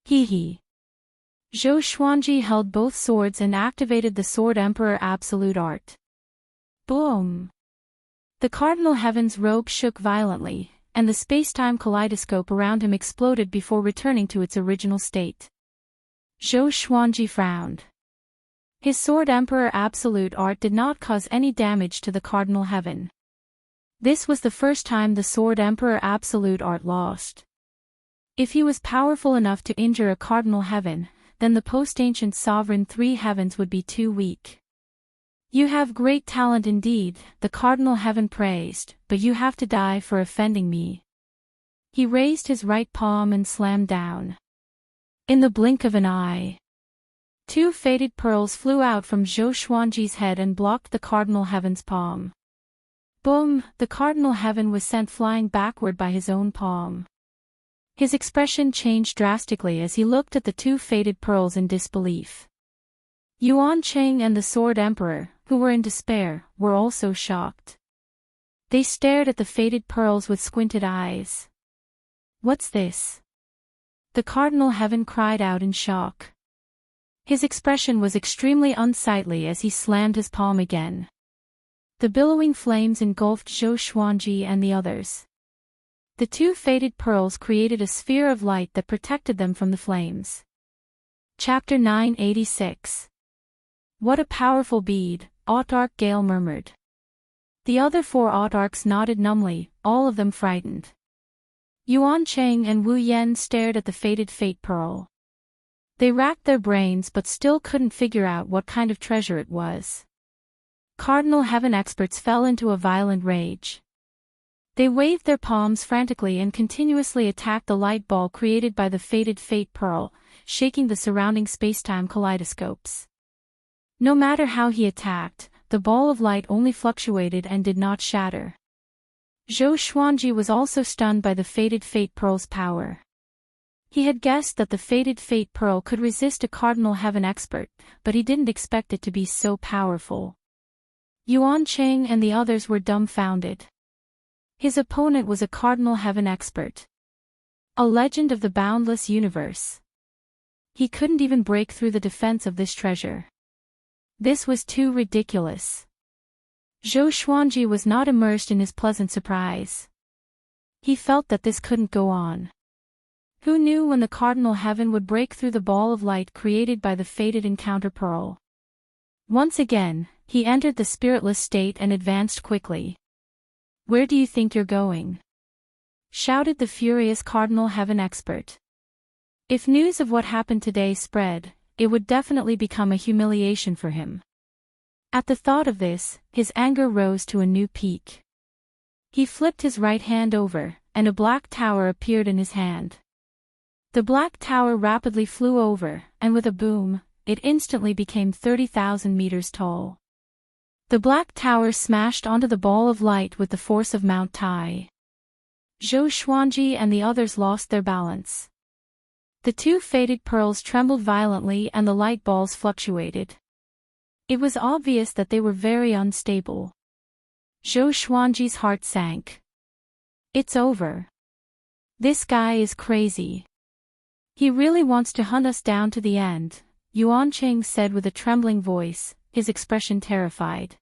Hee hee." Zhou Xuanji held both swords and activated the Sword Emperor Absolute Art. Boom! The Cardinal Heaven's robe shook violently, and the space-time kaleidoscope around him exploded before returning to its original state. Zhou Xuanji frowned. His Sword Emperor Absolute Art did not cause any damage to the Cardinal Heaven. This was the first time the Sword Emperor Absolute Art lost. If he was powerful enough to injure a Cardinal Heaven, then the post-ancient sovereign three heavens would be too weak. You have great talent indeed, the Cardinal Heaven praised, but you have to die for offending me. He raised his right palm and slammed down. In the blink of an eye, two faded pearls flew out from Zhou Xuanji's head and blocked the Cardinal Heaven's palm. Boom! The Cardinal Heaven was sent flying backward by his own palm. His expression changed drastically as he looked at the two faded pearls in disbelief. Yuan Cheng and the Sword Emperor, who were in despair, were also shocked. They stared at the faded pearls with squinted eyes. What's this? The Cardinal Heaven cried out in shock. His expression was extremely unsightly as he slammed his palm again. The billowing flames engulfed Zhou Xuanji and the others. The two faded pearls created a sphere of light that protected them from the flames. Chapter 986. What a powerful bead, Autarch Gale murmured. The other four Autarchs nodded numbly, all of them frightened. Yuan Cheng and Wu Yen stared at the faded fate pearl. They racked their brains but still couldn't figure out what kind of treasure it was. Cardinal Heaven experts fell into a violent rage. They waved their palms frantically and continuously attacked the light ball created by the faded fate pearl, shaking the surrounding spacetime kaleidoscopes. No matter how he attacked, the ball of light only fluctuated and did not shatter. Zhou Xuanji was also stunned by the faded fate pearl's power. He had guessed that the faded fate pearl could resist a Cardinal Heaven expert, but he didn't expect it to be so powerful. Yuan Cheng and the others were dumbfounded. His opponent was a Cardinal Heaven expert. A legend of the boundless universe. He couldn't even break through the defense of this treasure. This was too ridiculous. Zhou Xuanji was not immersed in his pleasant surprise. He felt that this couldn't go on. Who knew when the Cardinal Heaven would break through the ball of light created by the faded encounter pearl? Once again, he entered the spiritless state and advanced quickly. Where do you think you're going? Shouted the furious Cardinal Heaven expert. If news of what happened today spread, it would definitely become a humiliation for him. At the thought of this, his anger rose to a new peak. He flipped his right hand over, and a black tower appeared in his hand. The black tower rapidly flew over, and with a boom, it instantly became 30,000 meters tall. The black tower smashed onto the ball of light with the force of Mount Tai. Zhou Xuanji and the others lost their balance. The two faded pearls trembled violently and the light balls fluctuated. It was obvious that they were very unstable. Zhou Xuanji's heart sank. It's over. This guy is crazy. He really wants to hunt us down to the end, Yuan Cheng said with a trembling voice, his expression terrified.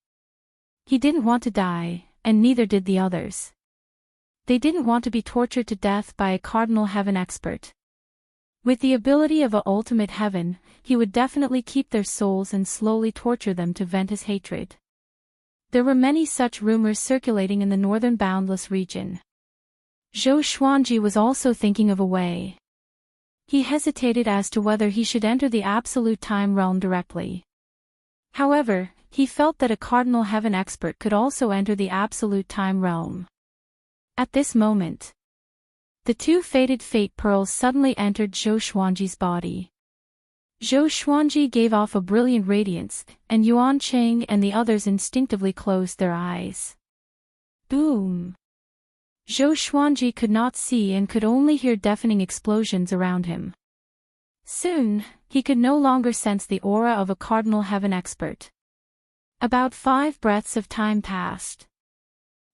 He didn't want to die, and neither did the others. They didn't want to be tortured to death by a Cardinal Heaven expert. With the ability of a ultimate heaven, he would definitely keep their souls and slowly torture them to vent his hatred. There were many such rumors circulating in the northern boundless region. Zhou Xuanji was also thinking of a way. He hesitated as to whether he should enter the absolute time realm directly. However, he felt that a Cardinal Heaven expert could also enter the absolute time realm. At this moment, the two faded fate pearls suddenly entered Zhou Xuanji's body. Zhou Xuanji gave off a brilliant radiance, and Yuan Cheng and the others instinctively closed their eyes. Boom! Zhou Xuanji could not see and could only hear deafening explosions around him. Soon, he could no longer sense the aura of a Cardinal Heaven expert. About 5 breaths of time passed.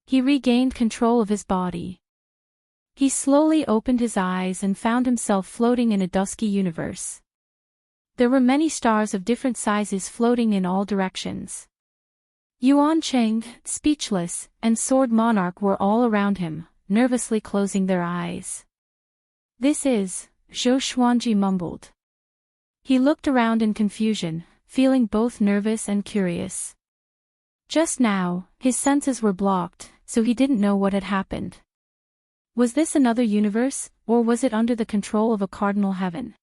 He regained control of his body. He slowly opened his eyes and found himself floating in a dusky universe. There were many stars of different sizes floating in all directions. Yuan Cheng, speechless, and Sword Monarch were all around him, nervously closing their eyes. "This is," Zhou Xuanji mumbled. He looked around in confusion, feeling both nervous and curious. Just now, his senses were blocked, so he didn't know what had happened. Was this another universe, or was it under the control of a cardinal heaven?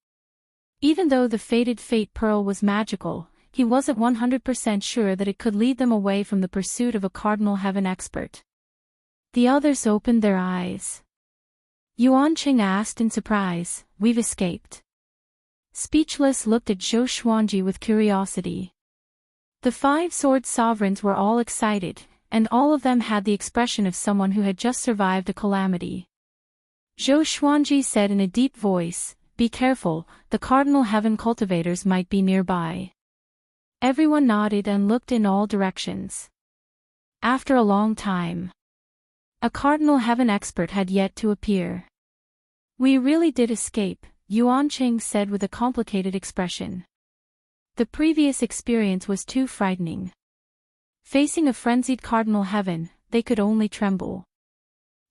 Even though the fated fate pearl was magical, he wasn't 100% sure that it could lead them away from the pursuit of a cardinal heaven expert. The others opened their eyes. Yuanqing asked in surprise, "We've escaped?" Speechless looked at Zhou Xuanji with curiosity. The 5 sword sovereigns were all excited, and all of them had the expression of someone who had just survived a calamity. Zhou Xuanji said in a deep voice, "Be careful, the cardinal heaven cultivators might be nearby." Everyone nodded and looked in all directions. After a long time, a cardinal heaven expert had yet to appear. "We really did escape," Yuanqing said with a complicated expression. The previous experience was too frightening. Facing a frenzied cardinal heaven, they could only tremble.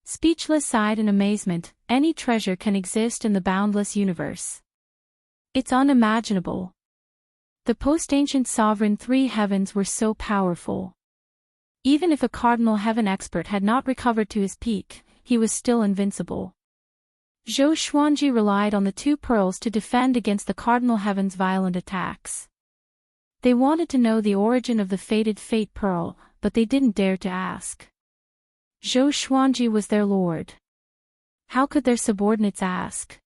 Speechless sighed in amazement. Any treasure can exist in the boundless universe. It's unimaginable. The post-ancient sovereign 3 heavens were so powerful. Even if a cardinal heaven expert had not recovered to his peak, he was still invincible. Zhou Xuanji relied on the 2 pearls to defend against the cardinal heaven's violent attacks. They wanted to know the origin of the fated fate pearl, but they didn't dare to ask. Zhou Xuanji was their lord. How could their subordinates ask?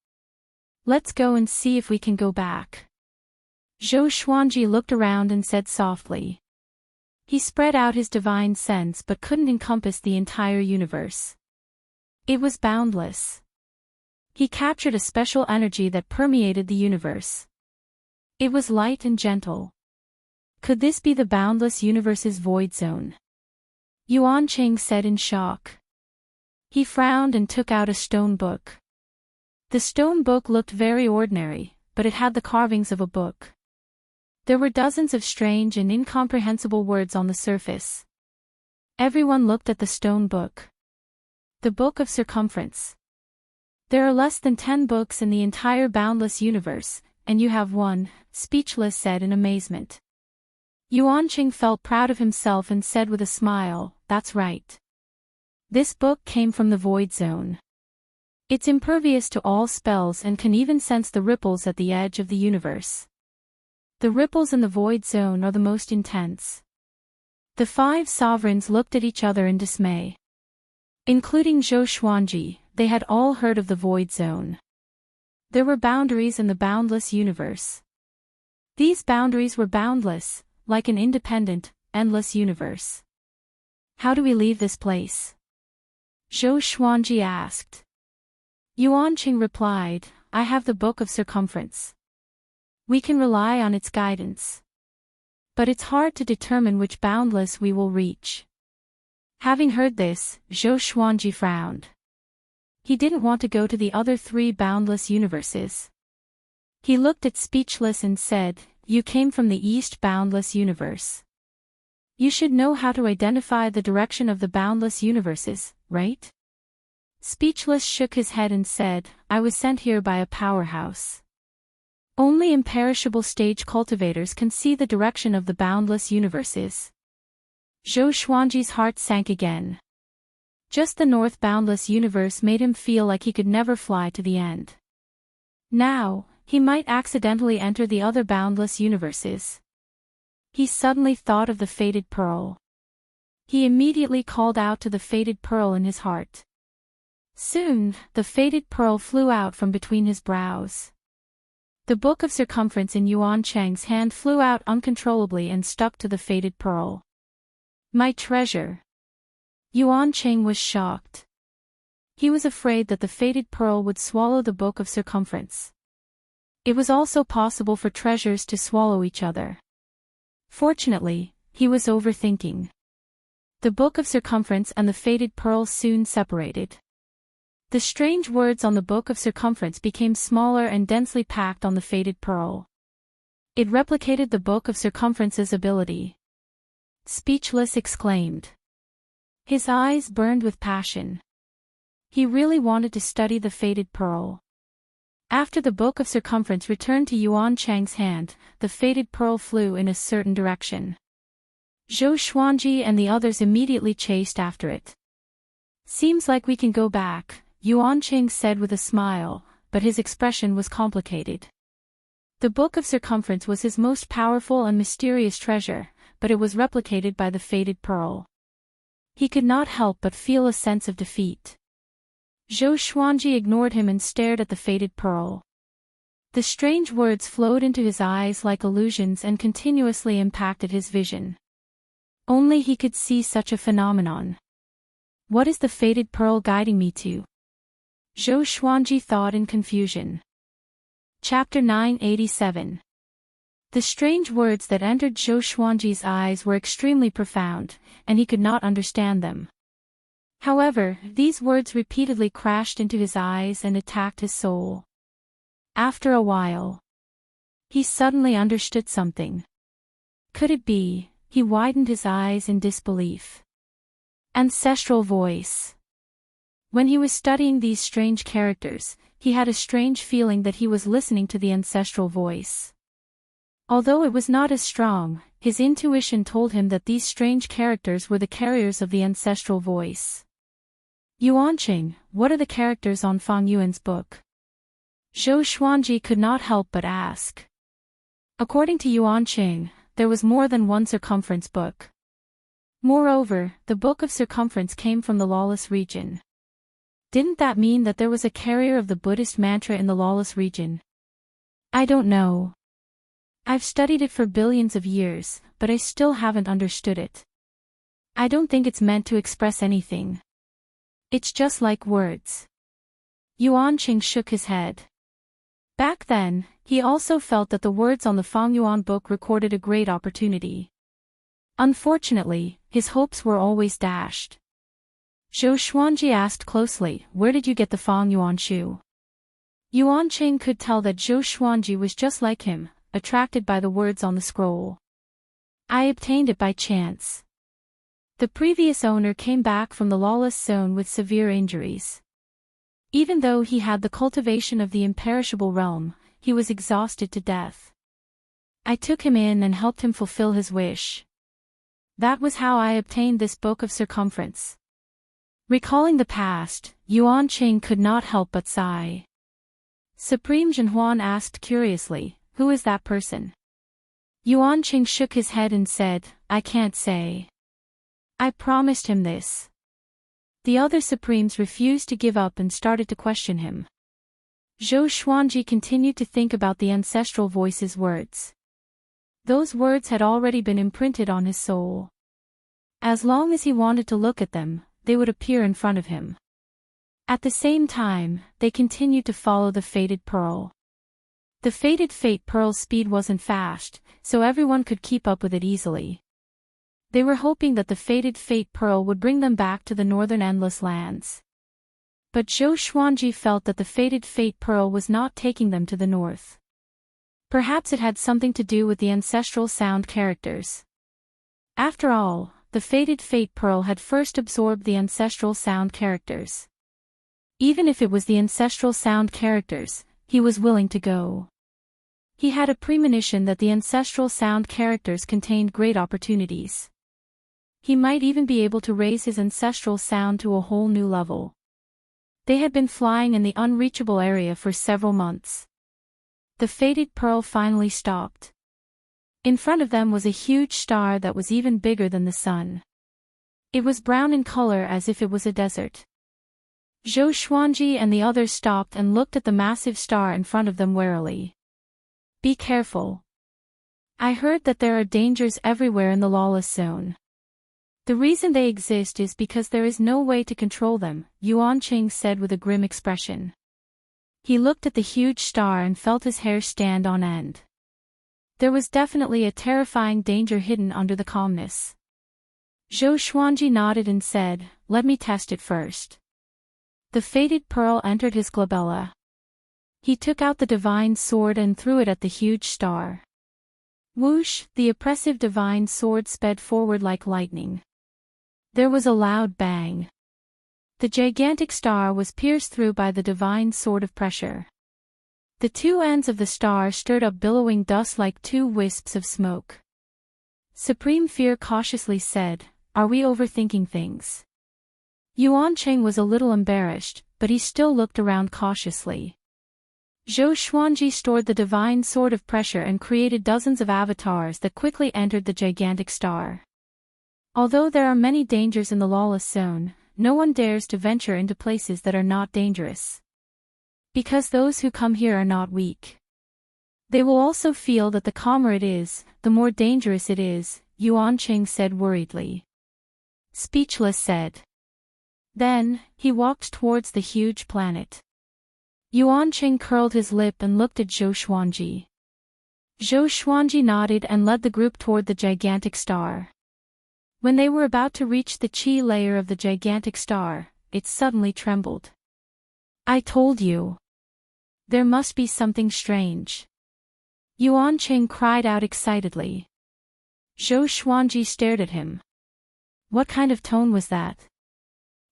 "Let's go and see if we can go back." Zhou Xuanji looked around and said softly. He spread out his divine sense but couldn't encompass the entire universe. It was boundless. He captured a special energy that permeated the universe. It was light and gentle. Could this be the boundless universe's void zone? Yuanqing said in shock. He frowned and took out a stone book. The stone book looked very ordinary, but it had the carvings of a book. There were dozens of strange and incomprehensible words on the surface. Everyone looked at the stone book. The Book of Circumference. "There are less than 10 books in the entire boundless universe, and you have one," Speechless said in amazement. Yuanqing felt proud of himself and said with a smile, "That's right. This book came from the void zone. It's impervious to all spells and can even sense the ripples at the edge of the universe. The ripples in the void zone are the most intense." The 5 sovereigns looked at each other in dismay. Including Zhou Xuanji, they had all heard of the void zone. There were boundaries in the boundless universe. These boundaries were boundless, like an independent, endless universe. "How do we leave this place?" Zhou Xuanji asked. Yuanqing replied, "I have the Book of Circumference. We can rely on its guidance. But it's hard to determine which boundless we will reach." Having heard this, Zhou Xuanji frowned. He didn't want to go to the other 3 boundless universes. He looked at Speechless and said, "You came from the East boundless universe. You should know how to identify the direction of the boundless universes, right?" Speechless shook his head and said, "I was sent here by a powerhouse. Only imperishable stage cultivators can see the direction of the boundless universes." Zhou Xuanji's heart sank again. Just the North boundless universe made him feel like he could never fly to the end. Now, he might accidentally enter the other boundless universes. He suddenly thought of the fated pearl. He immediately called out to the fated pearl in his heart. Soon, the fated pearl flew out from between his brows. The Book of Circumference in Yuanqing's hand flew out uncontrollably and stuck to the fated pearl. "My treasure!" Yuanqing was shocked. He was afraid that the fated pearl would swallow the Book of Circumference. It was also possible for treasures to swallow each other. Fortunately, he was overthinking. The Book of Circumference and the fated pearl soon separated. The strange words on the Book of Circumference became smaller and densely packed on the fated pearl. It replicated the Book of Circumference's ability. Speechless exclaimed. His eyes burned with passion. He really wanted to study the fated pearl. After the Book of Circumference returned to Yuan Chang's hand, the fated pearl flew in a certain direction. Zhou Xuanji and the others immediately chased after it. "Seems like we can go back," Yuan Chang said with a smile, but his expression was complicated. The Book of Circumference was his most powerful and mysterious treasure, but it was replicated by the fated pearl. He could not help but feel a sense of defeat. Zhou Xuanji ignored him and stared at the fated pearl. The strange words flowed into his eyes like illusions and continuously impacted his vision. Only he could see such a phenomenon. What is the fated pearl guiding me to? Zhou Xuanji thought in confusion. Chapter 987. The strange words that entered Zhou Xuanji's eyes were extremely profound, and he could not understand them. However, these words repeatedly crashed into his eyes and attacked his soul. After a while, he suddenly understood something. Could it be? He widened his eyes in disbelief. Ancestral voice. When he was studying these strange characters, he had a strange feeling that he was listening to the ancestral voice. Although it was not as strong, his intuition told him that these strange characters were the carriers of the ancestral voice. Yuanqing, what are the characters on Fang Yuan's book? Zhou Xuanji could not help but ask. According to Yuanqing, there was more than one circumference book. Moreover, the Book of Circumference came from the lawless region. Didn't that mean that there was a carrier of the Buddhist mantra in the lawless region? I don't know. I've studied it for billions of years, but I still haven't understood it. I don't think it's meant to express anything. It's just like words. Yuanqing shook his head. Back then, he also felt that the words on the Fang Yuan book recorded a great opportunity. Unfortunately, his hopes were always dashed. Zhou Xuanji asked closely, "Where did you get the Fang Yuan shoe?" Yuanqing could tell that Zhou Xuanji was just like him, attracted by the words on the scroll. "I obtained it by chance." The previous owner came back from the lawless zone with severe injuries. Even though he had the cultivation of the imperishable realm, he was exhausted to death. I took him in and helped him fulfill his wish. That was how I obtained this Book of Circumference. Recalling the past, Yuanqing could not help but sigh. Supreme Zhenhuan asked curiously, "Who is that person?" Yuanqing shook his head and said, "I can't say. I promised him this." The other Supremes refused to give up and started to question him. Zhou Xuanji continued to think about the ancestral voice's words. Those words had already been imprinted on his soul. As long as he wanted to look at them, they would appear in front of him. At the same time, they continued to follow the fated pearl. The fated fate pearl's speed wasn't fast, so everyone could keep up with it easily. They were hoping that the fated fate pearl would bring them back to the northern endless lands. But Zhou Xuanji felt that the fated fate pearl was not taking them to the north. Perhaps it had something to do with the ancestral sound characters. After all, the fated fate pearl had first absorbed the ancestral sound characters. Even if it was the ancestral sound characters, he was willing to go. He had a premonition that the ancestral sound characters contained great opportunities. He might even be able to raise his ancestral sound to a whole new level. They had been flying in the unreachable area for several months. The fated pearl finally stopped. In front of them was a huge star that was even bigger than the sun. It was brown in color as if it was a desert. Zhou Xuanji and the others stopped and looked at the massive star in front of them warily. "Be careful. I heard that there are dangers everywhere in the lawless zone. The reason they exist is because there is no way to control them," Yuanqing said with a grim expression. He looked at the huge star and felt his hair stand on end. There was definitely a terrifying danger hidden under the calmness. Zhou Xuanji nodded and said, "Let me test it first." The fated pearl entered his glabella. He took out the divine sword and threw it at the huge star. Whoosh! The oppressive divine sword sped forward like lightning. There was a loud bang. The gigantic star was pierced through by the divine sword of pressure. The two ends of the star stirred up billowing dust like two wisps of smoke. Supreme Fear cautiously said, "Are we overthinking things?" Yuan Cheng was a little embarrassed, but he still looked around cautiously. Zhou Xuanji stored the divine sword of pressure and created dozens of avatars that quickly entered the gigantic star. Although there are many dangers in the lawless zone, no one dares to venture into places that are not dangerous. Because those who come here are not weak. They will also feel that the calmer it is, the more dangerous it is, Yuan Cheng said worriedly. Speechless said. Then, he walked towards the huge planet. Yuan Cheng curled his lip and looked at Zhou Xuanji. Zhou Xuanji nodded and led the group toward the gigantic star. When they were about to reach the chi layer of the gigantic star, it suddenly trembled. "I told you. There must be something strange." Yuan Cheng cried out excitedly. Zhou Xuanji stared at him. What kind of tone was that?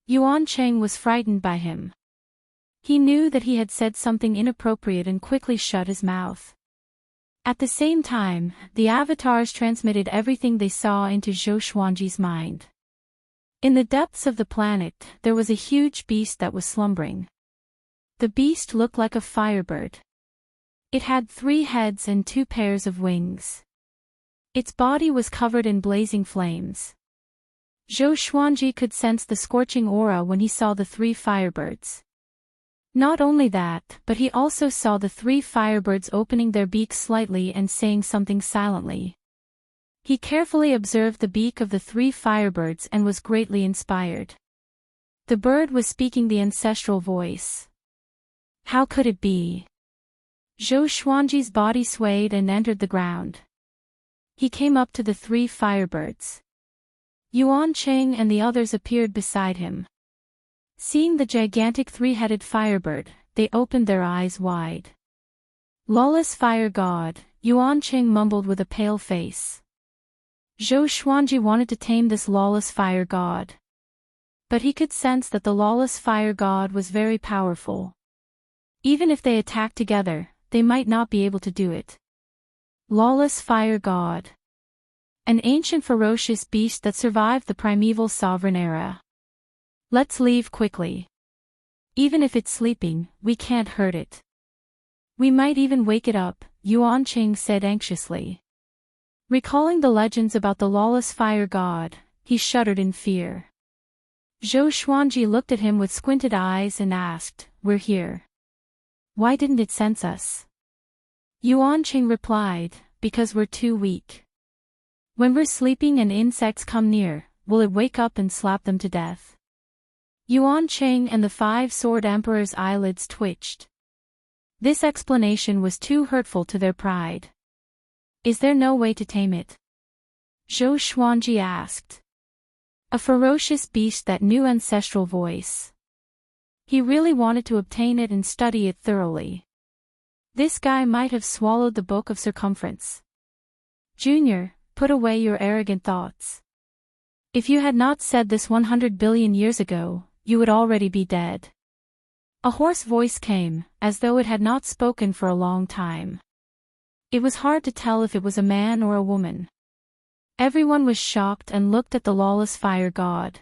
Yuan Cheng was frightened by him. He knew that he had said something inappropriate and quickly shut his mouth. At the same time, the avatars transmitted everything they saw into Zhou Xuanji's mind. In the depths of the planet, there was a huge beast that was slumbering. The beast looked like a firebird. It had 3 heads and 2 pairs of wings. Its body was covered in blazing flames. Zhou Xuanji could sense the scorching aura when he saw the 3 firebirds. Not only that, but he also saw the 3 firebirds opening their beaks slightly and saying something silently. He carefully observed the beak of the 3 firebirds and was greatly inspired. The bird was speaking the ancestral voice. How could it be? Zhou Xuanji's body swayed and entered the ground. He came up to the 3 firebirds. Yuan Cheng and the others appeared beside him. Seeing the gigantic 3-headed firebird, they opened their eyes wide. Lawless fire god, Yuan Cheng mumbled with a pale face. Zhou Xuanji wanted to tame this lawless fire god. But he could sense that the lawless fire god was very powerful. Even if they attacked together, they might not be able to do it. Lawless fire god. An ancient ferocious beast that survived the primeval sovereign era. Let's leave quickly. Even if it's sleeping, we can't hurt it. We might even wake it up, Yuan Cheng said anxiously. Recalling the legends about the lawless fire god, he shuddered in fear. Zhou Xuanji looked at him with squinted eyes and asked, "We're here. Why didn't it sense us?" Yuan Cheng replied, "Because we're too weak. When we're sleeping and insects come near, will it wake up and slap them to death?" Yuan Cheng and the 5-sword emperor's eyelids twitched. This explanation was too hurtful to their pride. Is there no way to tame it? Zhou Xuanji asked. A ferocious beast that knew ancestral voice. He really wanted to obtain it and study it thoroughly. This guy might have swallowed the book of circumference. Junior, put away your arrogant thoughts. If you had not said this 100 billion years ago, you would already be dead. A hoarse voice came, as though it had not spoken for a long time. It was hard to tell if it was a man or a woman. Everyone was shocked and looked at the lawless fire god.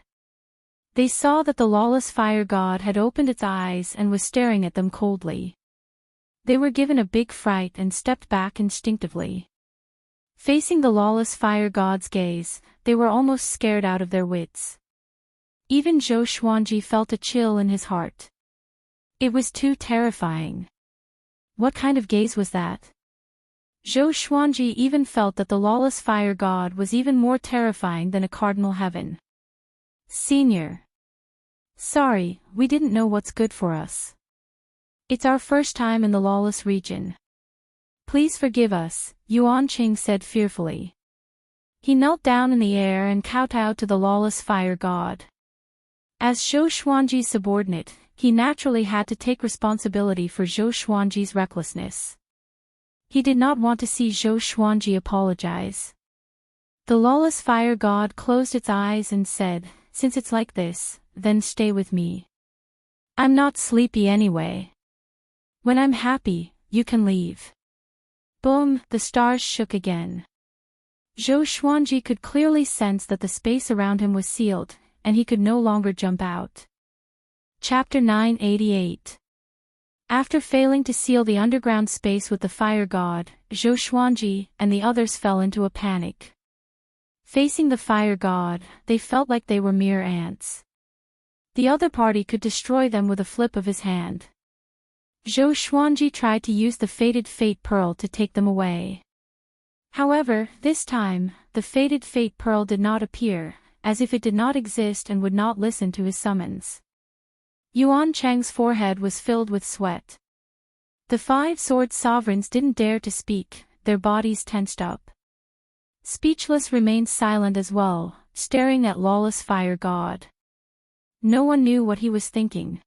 They saw that the lawless fire god had opened its eyes and was staring at them coldly. They were given a big fright and stepped back instinctively. Facing the lawless fire god's gaze, they were almost scared out of their wits. Even Zhou Xuanji felt a chill in his heart. It was too terrifying. What kind of gaze was that? Zhou Xuanji even felt that the lawless fire god was even more terrifying than a cardinal heaven. Senior. Sorry, we didn't know what's good for us. It's our first time in the lawless region. Please forgive us, Yuan Cheng said fearfully. He knelt down in the air and kowtowed to the lawless fire god. As Zhou Xuanji's subordinate, he naturally had to take responsibility for Zhou Xuanji's recklessness. He did not want to see Zhou Xuanji apologize. The lawless fire god closed its eyes and said, "Since it's like this, then stay with me. I'm not sleepy anyway. When I'm happy, you can leave. Boom, the stars shook again. Zhou Xuanji could clearly sense that the space around him was sealed, and he could no longer jump out. Chapter 988. After failing to seal the underground space with the fire god, Zhou Xuanji and the others fell into a panic. Facing the fire god, they felt like they were mere ants. The other party could destroy them with a flip of his hand. Zhou Xuanji tried to use the fated fate pearl to take them away. However, this time, the fated fate pearl did not appear, as if it did not exist and would not listen to his summons. Yuan Cheng's forehead was filled with sweat. The 5 sword sovereigns didn't dare to speak, their bodies tensed up. Speechless remained silent as well, staring at lawless fire god. No one knew what he was thinking.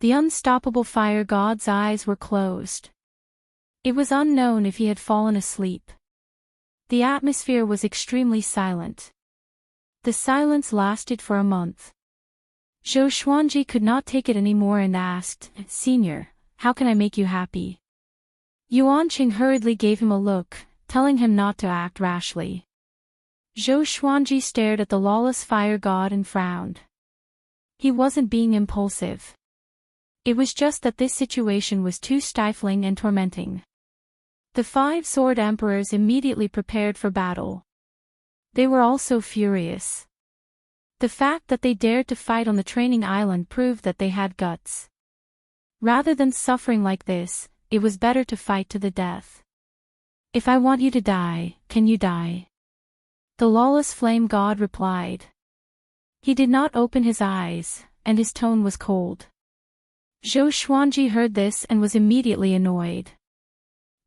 The unstoppable fire god's eyes were closed. It was unknown if he had fallen asleep. The atmosphere was extremely silent. The silence lasted for a month. Zhou Xuanji could not take it anymore and asked, "Senior, how can I make you happy?" Yuan Qing hurriedly gave him a look, telling him not to act rashly. Zhou Xuanji stared at the lawless fire god and frowned. He wasn't being impulsive. It was just that this situation was too stifling and tormenting. The 5 sword emperors immediately prepared for battle. They were also furious. The fact that they dared to fight on the training island proved that they had guts. Rather than suffering like this, it was better to fight to the death. "If I want you to die, can you die?" The lawless flame god replied. He did not open his eyes, and his tone was cold. Zhou Xuanji heard this and was immediately annoyed.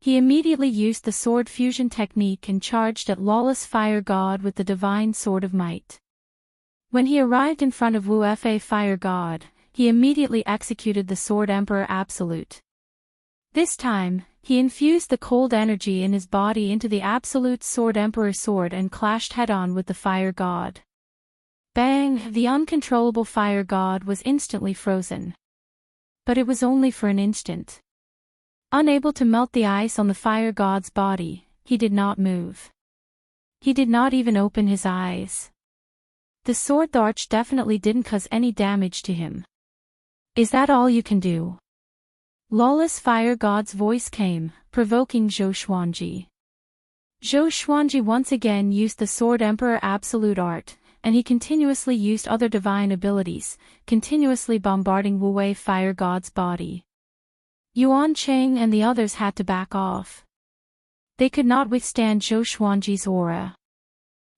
He immediately used the sword fusion technique and charged at lawless fire god with the divine sword of might. When he arrived in front of Wu Fa fire god, he immediately executed the sword emperor absolute. This time, he infused the cold energy in his body into the absolute sword emperor sword and clashed head-on with the fire god. Bang! The uncontrollable fire god was instantly frozen. But it was only for an instant. Unable to melt the ice on the fire god's body, he did not move. He did not even open his eyes. The sword arch definitely didn't cause any damage to him. "Is that all you can do?" Lawless fire god's voice came, provoking Zhou Xuanji. Zhou Xuanji once again used the sword emperor absolute art, and he continuously used other divine abilities, continuously bombarding Wu Wei fire god's body. Yuan Cheng and the others had to back off. They could not withstand Zhou Xuanji's aura.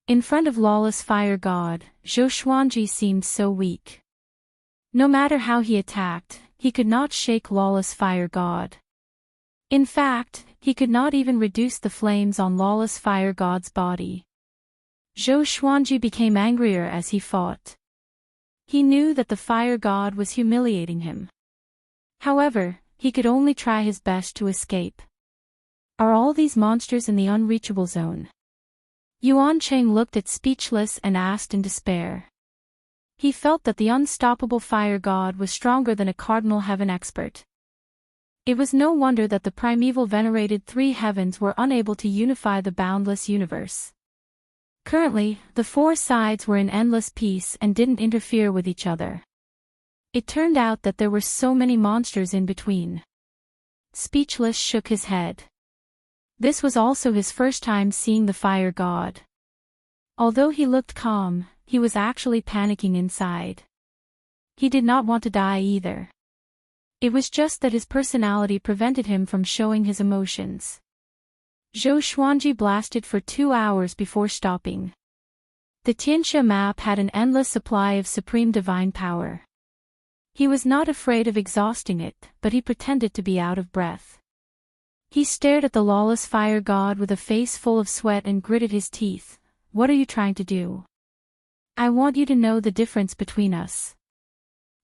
In front of lawless fire god, Zhou Xuanji seemed so weak. No matter how he attacked, he could not shake lawless fire god. In fact, he could not even reduce the flames on lawless fire god's body. Zhou Xuanji became angrier as he fought. He knew that the fire god was humiliating him. However, he could only try his best to escape. Are all these monsters in the unreachable zone? Yuan Cheng looked at speechless and asked in despair. He felt that the unstoppable fire god was stronger than a cardinal heaven expert. It was no wonder that the primeval venerated 3 heavens were unable to unify the boundless universe. Currently, the 4 sides were in endless peace and didn't interfere with each other. It turned out that there were so many monsters in between. Speechless shook his head. This was also his first time seeing the fire god. Although he looked calm, he was actually panicking inside. He did not want to die either. It was just that his personality prevented him from showing his emotions. Zhou Xuanji blasted for 2 hours before stopping. The Tianxia map had an endless supply of supreme divine power. He was not afraid of exhausting it, but he pretended to be out of breath. He stared at the lawless fire god with a face full of sweat and gritted his teeth. "What are you trying to do? I want you to know the difference between us."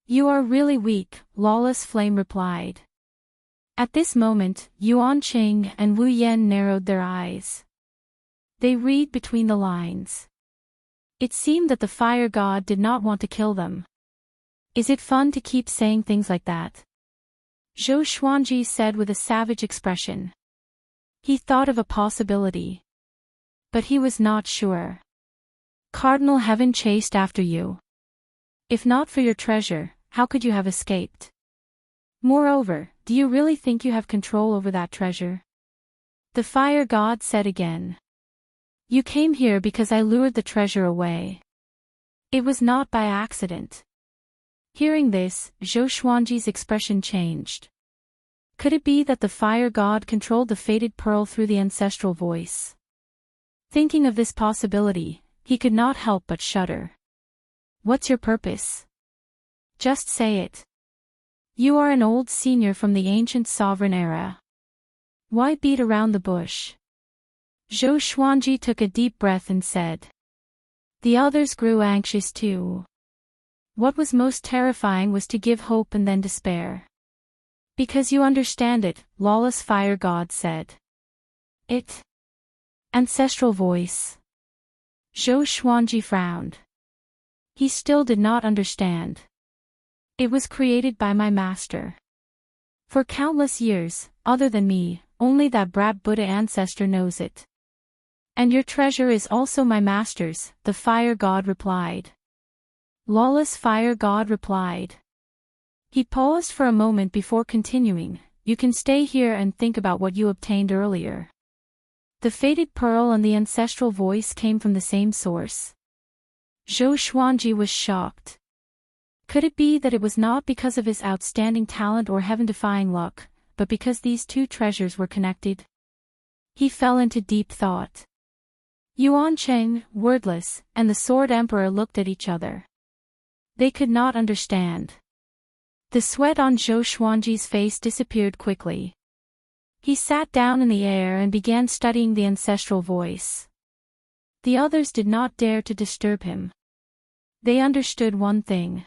"You are really weak," lawless flame replied. At this moment, Yuan Qing and Wu Yan narrowed their eyes. They read between the lines. It seemed that the fire god did not want to kill them. Is it fun to keep saying things like that? Zhou Xuanji said with a savage expression. He thought of a possibility. But he was not sure. Cardinal Heaven chased after you. If not for your treasure, how could you have escaped? Moreover, do you really think you have control over that treasure? The fire god said again. You came here because I lured the treasure away. It was not by accident. Hearing this, Zhou Xuanji's expression changed. Could it be that the fire god controlled the fated pearl through the ancestral voice? Thinking of this possibility, he could not help but shudder. What's your purpose? Just say it. You are an old senior from the ancient sovereign era. Why beat around the bush? Zhou Xuanji took a deep breath and said. The others grew anxious too. What was most terrifying was to give hope and then despair. Because you understand it, lawless fire god said. It. Ancestral voice. Zhou Xuanji frowned. He still did not understand. It was created by my master. For countless years, other than me, only that brat Buddha ancestor knows it. And your treasure is also my master's, the fire god replied. Lawless fire god replied. He paused for a moment before continuing, you can stay here and think about what you obtained earlier. The fated pearl and the ancestral voice came from the same source. Zhou Xuanji was shocked. Could it be that it was not because of his outstanding talent or heaven-defying luck, but because these two treasures were connected? He fell into deep thought. Yuan Cheng, wordless, and the Sword Emperor looked at each other. They could not understand. The sweat on Zhou Xuanji's face disappeared quickly. He sat down in the air and began studying the ancestral voice. The others did not dare to disturb him. They understood one thing.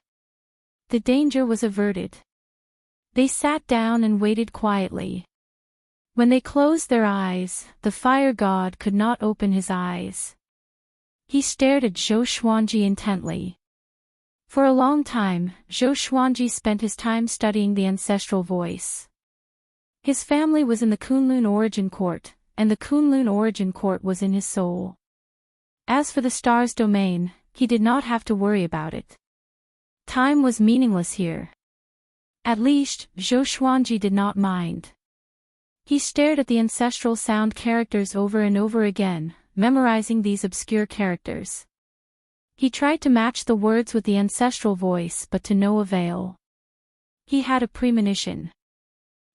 The danger was averted. They sat down and waited quietly. When they closed their eyes, the fire god could not open his eyes. He stared at Zhou Xuanji intently. For a long time, Zhou Xuanji spent his time studying the ancestral voice. His family was in the Kunlun origin court, and the Kunlun origin court was in his soul. As for the star's domain, he did not have to worry about it. Time was meaningless here. At least, Zhou Xuanji did not mind. He stared at the ancestral sound characters over and over again, memorizing these obscure characters. He tried to match the words with the ancestral voice but to no avail. He had a premonition.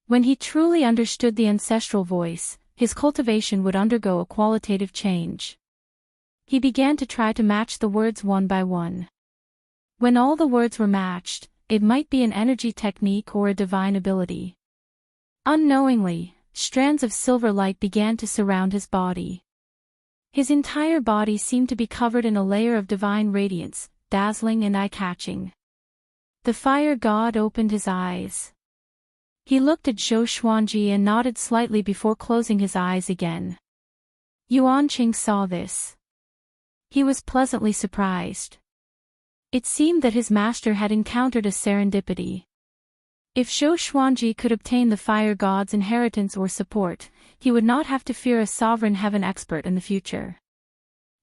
When he truly understood the ancestral voice, his cultivation would undergo a qualitative change. He began to try to match the words one by one. When all the words were matched, it might be an energy technique or a divine ability. Unknowingly, strands of silver light began to surround his body. His entire body seemed to be covered in a layer of divine radiance, dazzling and eye-catching. The fire god opened his eyes. He looked at Zhou Xuanji and nodded slightly before closing his eyes again. Yuan Qing saw this. He was pleasantly surprised. It seemed that his master had encountered a serendipity. If Zhou Xuanji could obtain the fire god's inheritance or support, he would not have to fear a sovereign heaven expert in the future.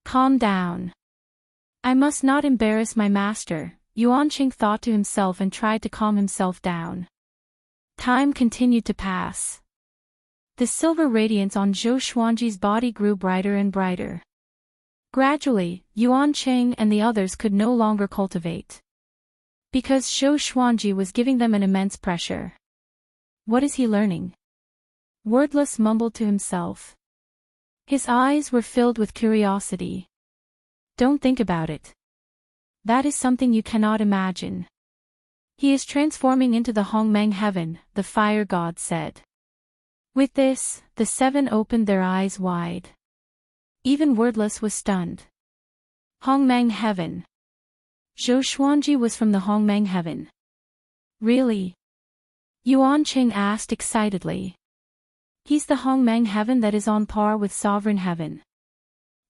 Calm down. I must not embarrass my master, Yuan Qing thought to himself and tried to calm himself down. Time continued to pass. The silver radiance on Zhou Xuanji's body grew brighter and brighter. Gradually, Yuan Qing and the others could no longer cultivate. Because Zhou Xuanji was giving them an immense pressure. What is he learning? Wordless mumbled to himself. His eyes were filled with curiosity. Don't think about it. That is something you cannot imagine. He is transforming into the Hongmeng heaven, the fire god said. With this, the seven opened their eyes wide. Even Wordless was stunned. Hongmeng heaven. Zhou Xuanji was from the Hongmeng heaven. Really? Yuan Qing asked excitedly. He's the Hongmeng heaven that is on par with sovereign heaven.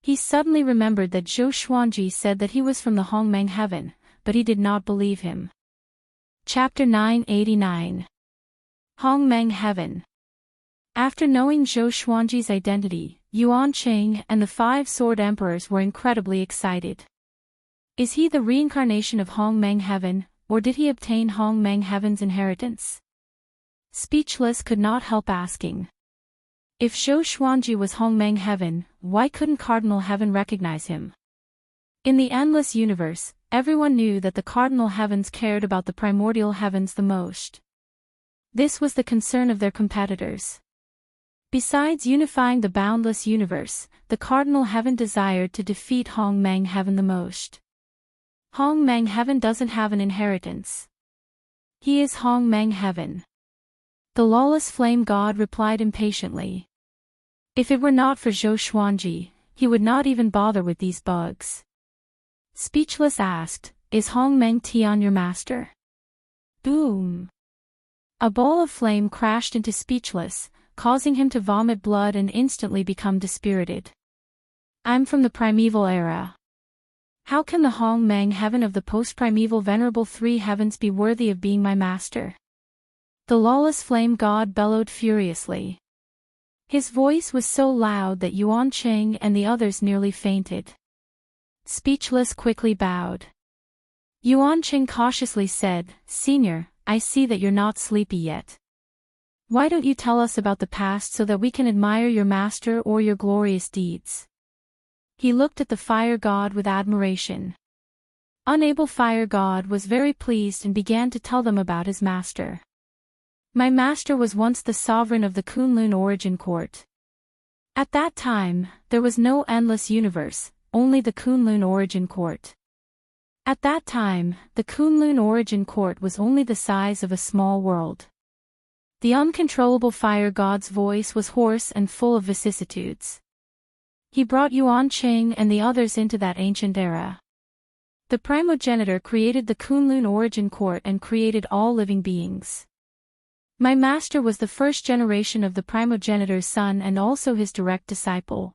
He suddenly remembered that Zhou Xuanji said that he was from the Hongmeng heaven, but he did not believe him. Chapter 989. Hongmeng Heaven. After knowing Zhou Xuanji's identity, Yuan Qing and the 5 Sword Emperors were incredibly excited. Is he the reincarnation of Hongmeng Heaven, or did he obtain Hongmeng Heaven's inheritance? Speechless could not help asking. If Zhou Xuanji was Hongmeng Heaven, why couldn't Cardinal Heaven recognize him? In the endless universe, everyone knew that the cardinal heavens cared about the primordial heavens the most. This was the concern of their competitors. Besides unifying the boundless universe, the cardinal heaven desired to defeat Hongmeng Heaven the most. Hongmeng Heaven doesn't have an inheritance. He is Hongmeng Heaven. The lawless flame god replied impatiently. If it were not for Zhou Xuanji, he would not even bother with these bugs. Speechless asked, is Hongmeng Tian your master? Boom! A ball of flame crashed into Speechless, causing him to vomit blood and instantly become dispirited. I'm from the primeval era. How can the Hongmeng Heaven of the post-primeval venerable 3 heavens be worthy of being my master? The lawless flame god bellowed furiously. His voice was so loud that Yuan Qing and the others nearly fainted. Speechless quickly bowed. Yuan Qing cautiously said, Senior, I see that you're not sleepy yet. Why don't you tell us about the past so that we can admire your master or your glorious deeds? He looked at the fire god with admiration. Unable fire god was very pleased and began to tell them about his master. My master was once the sovereign of the Kunlun origin court. At that time, there was no endless universe, only the Kunlun origin court. At that time, the Kunlun origin court was only the size of a small world. The uncontrollable fire god's voice was hoarse and full of vicissitudes. He brought Yuan Qing and the others into that ancient era. The primogenitor created the Kunlun origin court and created all living beings. My master was the first generation of the primogenitor's son and also his direct disciple.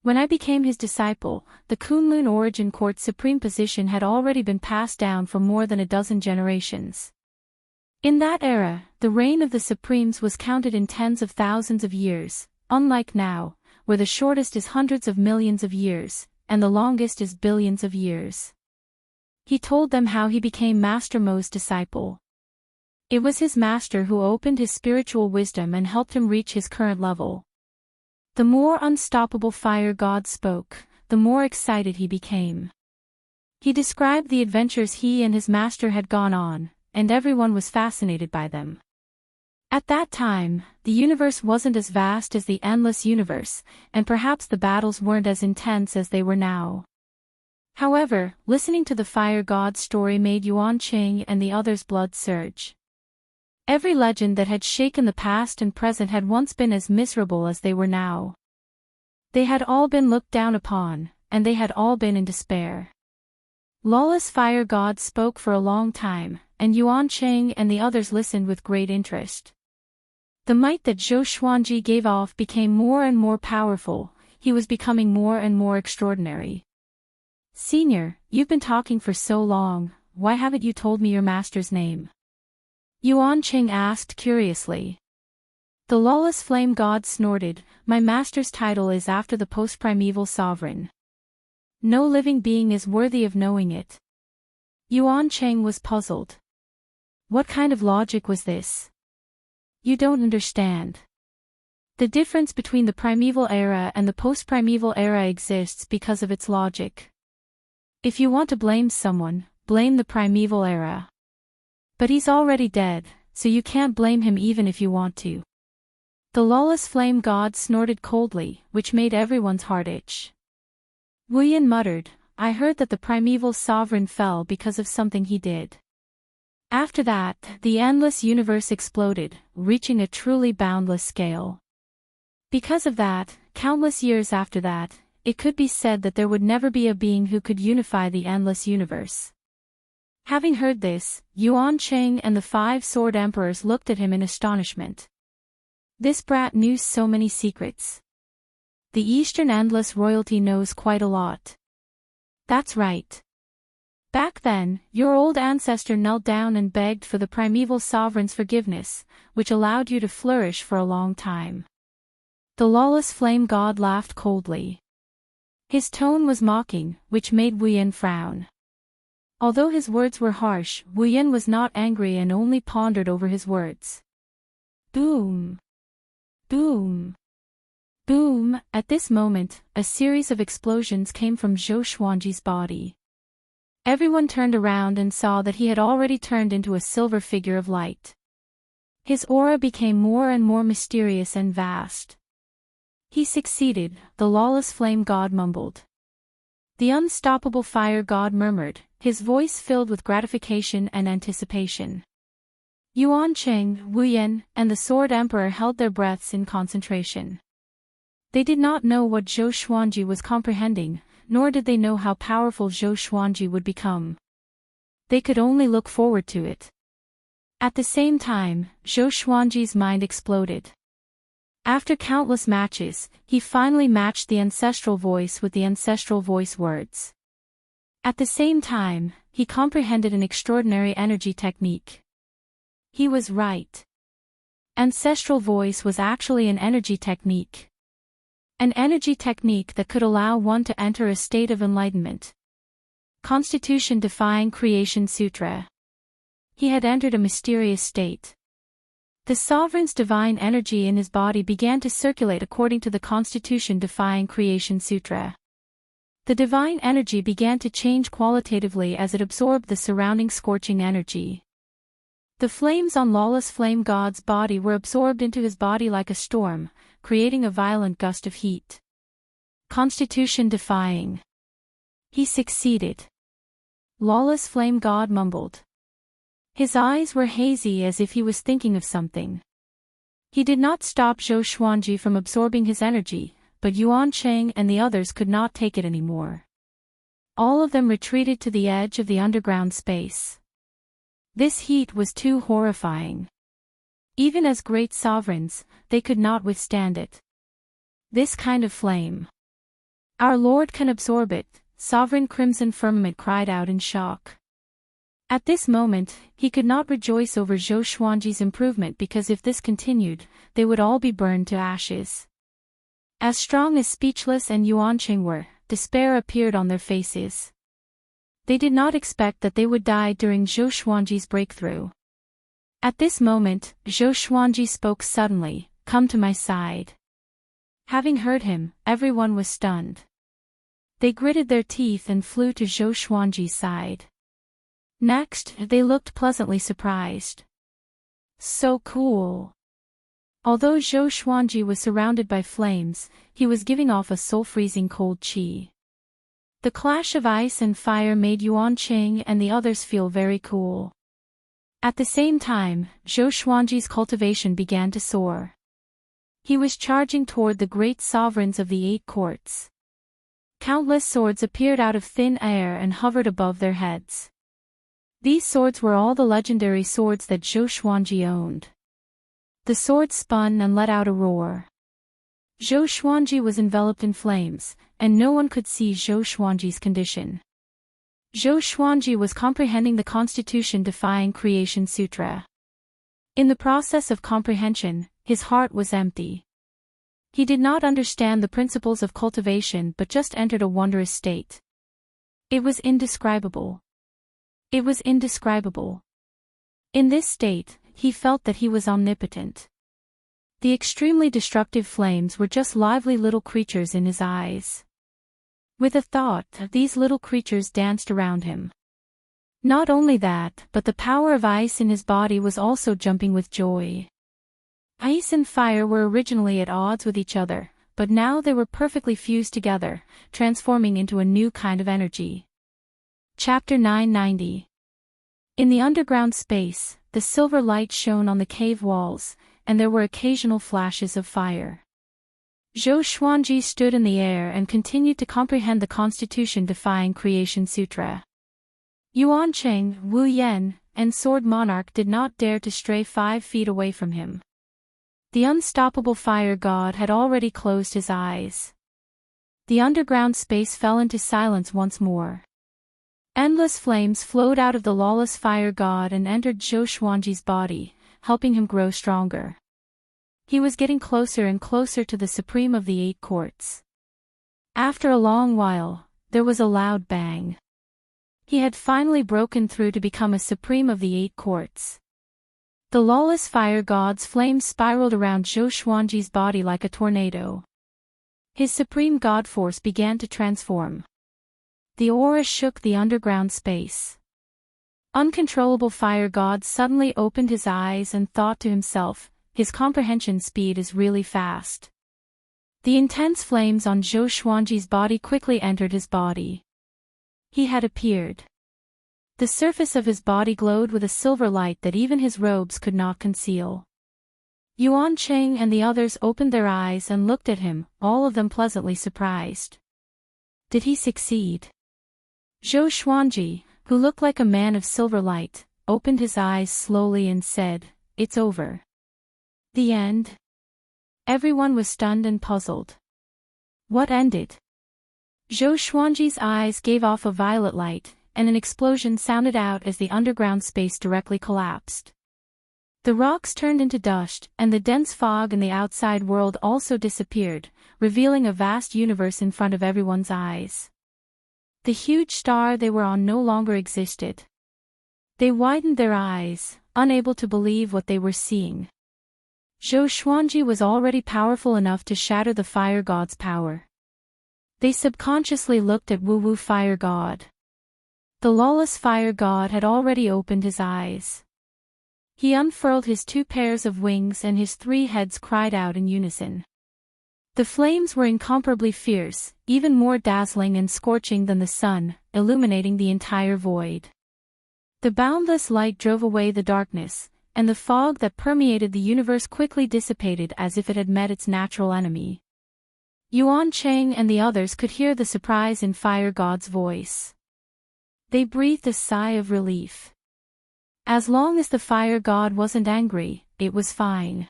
When I became his disciple, the Kunlun origin court's supreme position had already been passed down for more than a dozen generations. In that era, the reign of the supremes was counted in tens of thousands of years, unlike now, where the shortest is hundreds of millions of years, and the longest is billions of years. He told them how he became Master Mo's disciple. It was his master who opened his spiritual wisdom and helped him reach his current level. The more unstoppable fire god spoke, the more excited he became. He described the adventures he and his master had gone on, and everyone was fascinated by them. At that time, the universe wasn't as vast as the endless universe, and perhaps the battles weren't as intense as they were now. However, listening to the fire god's story made Yuan Qing and the others' blood surge. Every legend that had shaken the past and present had once been as miserable as they were now. They had all been looked down upon, and they had all been in despair. Lawless fire god spoke for a long time, and Yuan Qing and the others listened with great interest. The might that Zhou Xuanji gave off became more and more powerful, he was becoming more and more extraordinary. Senior, you've been talking for so long, why haven't you told me your master's name? Yuan Qing asked curiously. The lawless flame god snorted, my master's title is after the post-primeval sovereign. No living being is worthy of knowing it. Yuan Qing was puzzled. What kind of logic was this? You don't understand. The difference between the primeval era and the post-primeval era exists because of its logic. If you want to blame someone, blame the primeval era. But he's already dead, so you can't blame him even if you want to. The lawless flame god snorted coldly, which made everyone's heart itch. Wuyan muttered, I heard that the primeval sovereign fell because of something he did. After that, the endless universe exploded, reaching a truly boundless scale. Because of that, countless years after that, it could be said that there would never be a being who could unify the endless universe. Having heard this, Yuan Qing and the 5 Sword Emperors looked at him in astonishment. This brat knew so many secrets. The Eastern Endless royalty knows quite a lot. That's right. Back then, your old ancestor knelt down and begged for the primeval sovereign's forgiveness, which allowed you to flourish for a long time. The lawless flame god laughed coldly. His tone was mocking, which made Wu Yin frown. Although his words were harsh, Wu Yin was not angry and only pondered over his words. Boom! Boom! Boom! At this moment, a series of explosions came from Zhou Xuanji's body. Everyone turned around and saw that he had already turned into a silver figure of light. His aura became more and more mysterious and vast. He succeeded, the lawless flame god mumbled. The unstoppable fire god murmured, his voice filled with gratification and anticipation. Yuan Cheng, Wu Yan, and the Sword Emperor held their breaths in concentration. They did not know what Zhou Xuanji was comprehending, nor did they know how powerful Zhou Xuanji would become. They could only look forward to it. At the same time, Zhou Xuanji's mind exploded. After countless matches, he finally matched the ancestral voice with the ancestral voice words. At the same time, he comprehended an extraordinary energy technique. He was right. Ancestral voice was actually an energy technique. An energy technique that could allow one to enter a state of enlightenment. Constitution-defying Creation Sutra. He had entered a mysterious state. The sovereign's divine energy in his body began to circulate according to the Constitution-defying Creation Sutra. The divine energy began to change qualitatively as it absorbed the surrounding scorching energy. The flames on lawless flame god's body were absorbed into his body like a storm, creating a violent gust of heat. Constitution-defying. He succeeded. Lawless flame god mumbled. His eyes were hazy as if he was thinking of something. He did not stop Zhou Xuanji from absorbing his energy, but Yuan Cheng and the others could not take it anymore. All of them retreated to the edge of the underground space. This heat was too horrifying. Even as great sovereigns, they could not withstand it. This kind of flame. Our Lord can absorb it, Sovereign Crimson Firmament cried out in shock. At this moment, he could not rejoice over Zhou Xuanji's improvement because if this continued, they would all be burned to ashes. As strong as Speechless and Yuanqing were, despair appeared on their faces. They did not expect that they would die during Zhou Xuanji's breakthrough. At this moment, Zhou Xuanji spoke suddenly, "Come to my side." Having heard him, everyone was stunned. They gritted their teeth and flew to Zhou Xuanji's side. Next, they looked pleasantly surprised. So cool. Although Zhou Xuanji was surrounded by flames, he was giving off a soul-freezing cold qi. The clash of ice and fire made Yuan Qing and the others feel very cool. At the same time, Zhou Xuanji's cultivation began to soar. He was charging toward the great sovereigns of the 8 courts. Countless swords appeared out of thin air and hovered above their heads. These swords were all the legendary swords that Zhou Xuanji owned. The swords spun and let out a roar. Zhou Xuanji was enveloped in flames, and no one could see Zhou Xuanji's condition. Zhou Xuanji was comprehending the Constitution-defying Creation Sutra. In the process of comprehension, his heart was empty. He did not understand the principles of cultivation but just entered a wondrous state. It was indescribable. It was indescribable. In this state, he felt that he was omnipotent. The extremely destructive flames were just lively little creatures in his eyes. With a thought, these little creatures danced around him. Not only that, but the power of ice in his body was also jumping with joy. Ice and fire were originally at odds with each other, but now they were perfectly fused together, transforming into a new kind of energy. Chapter 990. In the underground space, the silver light shone on the cave walls, and there were occasional flashes of fire. Zhou Xuanji stood in the air and continued to comprehend the Constitution-defying Creation Sutra. Yuan Cheng, Wu Yan, and Sword Monarch did not dare to stray 5 feet away from him. The unstoppable fire god had already closed his eyes. The underground space fell into silence once more. Endless flames flowed out of the lawless fire god and entered Zhou Xuanji's body, helping him grow stronger. He was getting closer and closer to the supreme of the 8 courts. After a long while, there was a loud bang. He had finally broken through to become a supreme of the 8 courts. The lawless fire god's flames spiraled around Zhou Xuanji's body like a tornado. His supreme god force began to transform. The aura shook the underground space. Uncontrollable fire god suddenly opened his eyes and thought to himself, his comprehension speed is really fast. The intense flames on Zhou Xuanji's body quickly entered his body. He had appeared. The surface of his body glowed with a silver light that even his robes could not conceal. Yuan Cheng and the others opened their eyes and looked at him, all of them pleasantly surprised. Did he succeed? Zhou Xuanji, who looked like a man of silver light, opened his eyes slowly and said, "It's over." The end? Everyone was stunned and puzzled. What ended? Zhou Xuanji's eyes gave off a violet light, and an explosion sounded out as the underground space directly collapsed. The rocks turned into dust, and the dense fog in the outside world also disappeared, revealing a vast universe in front of everyone's eyes. The huge star they were on no longer existed. They widened their eyes, unable to believe what they were seeing. Zhou Xuanji was already powerful enough to shatter the fire god's power. They subconsciously looked at Wu Wu Fire God. The lawless fire god had already opened his eyes. He unfurled his 2 pairs of wings and his 3 heads cried out in unison. The flames were incomparably fierce, even more dazzling and scorching than the sun, illuminating the entire void. The boundless light drove away the darkness, and the fog that permeated the universe quickly dissipated as if it had met its natural enemy. Yuan Cheng and the others could hear the surprise in Fire God's voice. They breathed a sigh of relief. As long as the Fire God wasn't angry, it was fine.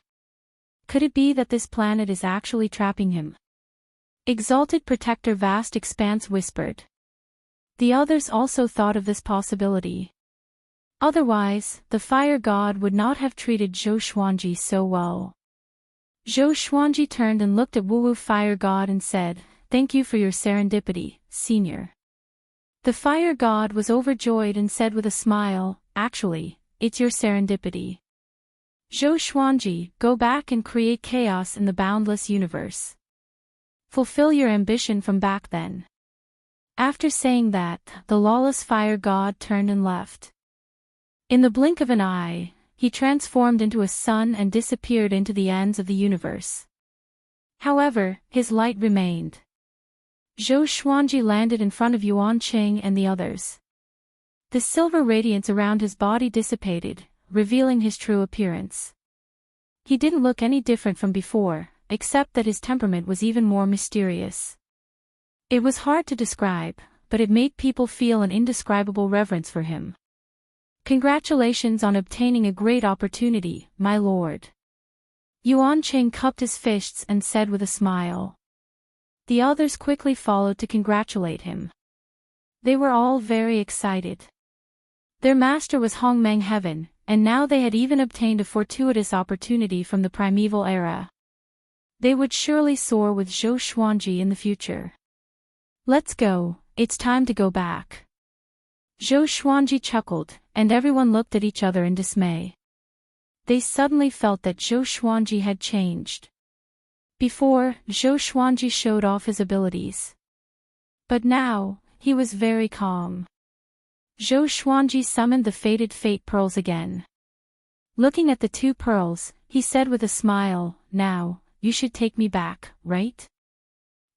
Could it be that this planet is actually trapping him? Exalted Protector Vast Expanse whispered. The others also thought of this possibility. Otherwise, the Fire God would not have treated Zhou Xuanji so well. Zhou Xuanji turned and looked at Wu Wu Fire God and said, "Thank you for your serendipity, Senior." The Fire God was overjoyed and said with a smile, "Actually, it's your serendipity. Zhou Xuanji, go back and create chaos in the boundless universe. Fulfill your ambition from back then." After saying that, the lawless Fire God turned and left. In the blink of an eye, he transformed into a sun and disappeared into the ends of the universe. However, his light remained. Zhou Xuanji landed in front of Yuan Cheng and the others. The silver radiance around his body dissipated, revealing his true appearance. He didn't look any different from before, except that his temperament was even more mysterious. It was hard to describe, but it made people feel an indescribable reverence for him. "Congratulations on obtaining a great opportunity, my lord." Yuan Cheng cupped his fists and said with a smile. The others quickly followed to congratulate him. They were all very excited. Their master was Hongmeng Heaven, and now they had even obtained a fortuitous opportunity from the primeval era. They would surely soar with Zhou Xuanji in the future. "Let's go, it's time to go back." Zhou Xuanji chuckled, and everyone looked at each other in dismay. They suddenly felt that Zhou Xuanji had changed. Before, Zhou Xuanji showed off his abilities. But now, he was very calm. Zhou Xuanji summoned the Fated Fate Pearls again. Looking at the 2 pearls, he said with a smile, "Now, you should take me back, right?"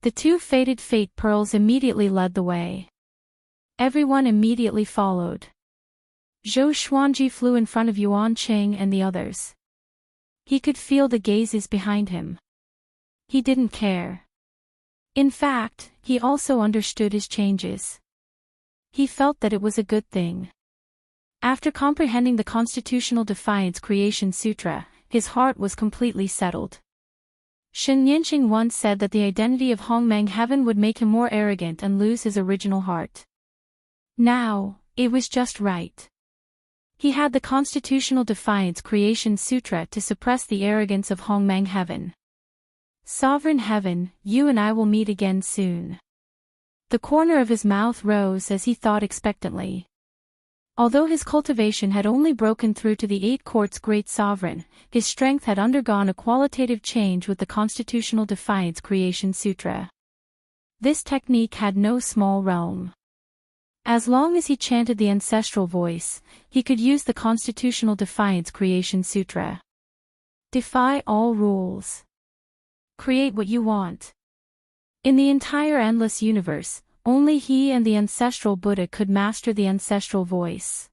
The 2 Fated Fate Pearls immediately led the way. Everyone immediately followed. Zhou Xuanji flew in front of Yuan Cheng and the others. He could feel the gazes behind him. He didn't care. In fact, he also understood his changes. He felt that it was a good thing. After comprehending the Constitutional Defiance Creation Sutra, his heart was completely settled. Shen Yinxing once said that the identity of Hongmeng Heaven would make him more arrogant and lose his original heart. Now, it was just right. He had the Constitutional Defiance Creation Sutra to suppress the arrogance of Hongmeng Heaven. Sovereign Heaven, you and I will meet again soon. The corner of his mouth rose as he thought expectantly. Although his cultivation had only broken through to the 8 courts Great Sovereign, his strength had undergone a qualitative change with the Constitutional Defiance Creation Sutra. This technique had no small realm. As long as he chanted the ancestral voice, he could use the Constitutional Defiance Creation Sutra. Defy all rules. Create what you want. In the entire endless universe, only he and the ancestral Buddha could master the ancestral voice.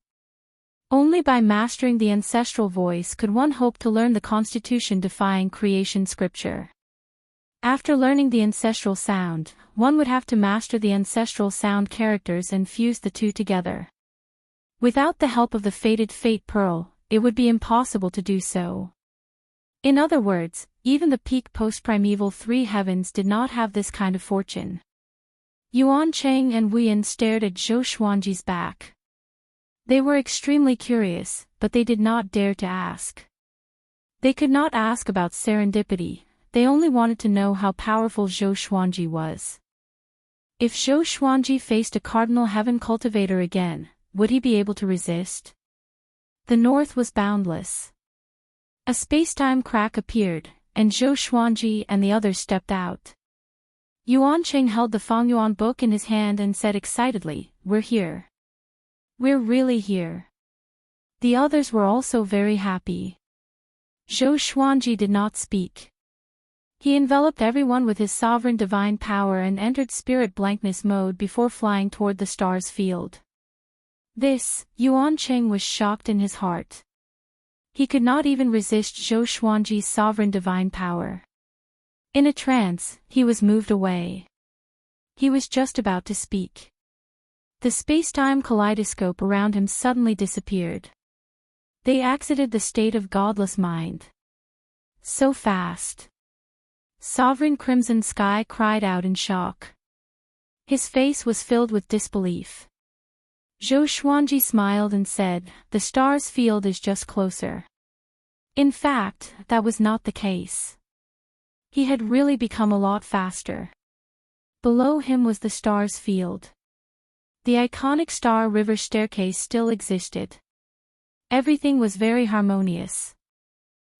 Only by mastering the ancestral voice could one hope to learn the constitution-defying creation scripture. After learning the ancestral sound, one would have to master the ancestral sound characters and fuse the two together. Without the help of the fated Fate Pearl, it would be impossible to do so. In other words, even the peak post-primeval 3 heavens did not have this kind of fortune. Yuan Cheng and Weiyan stared at Zhou Xuanji's back. They were extremely curious, but they did not dare to ask. They could not ask about serendipity, they only wanted to know how powerful Zhou Xuanji was. If Zhou Xuanji faced a cardinal heaven cultivator again, would he be able to resist? The north was boundless. A space-time crack appeared, and Zhou Xuanji and the others stepped out. Yuan Cheng held the Fangyuan book in his hand and said excitedly, "We're here. We're really here." The others were also very happy. Zhou Xuanji did not speak. He enveloped everyone with his sovereign divine power and entered spirit blankness mode before flying toward the stars field. This, Yuan Cheng was shocked in his heart. He could not even resist Zhou Xuanji's sovereign divine power. In a trance, he was moved away. He was just about to speak. The space-time kaleidoscope around him suddenly disappeared. They exited the state of godless mind. So fast. Sovereign Crimson Sky cried out in shock. His face was filled with disbelief. Zhou Xuanji smiled and said, "The stars field is just closer." In fact, that was not the case. He had really become a lot faster. Below him was the stars field. The iconic Star River staircase still existed. Everything was very harmonious.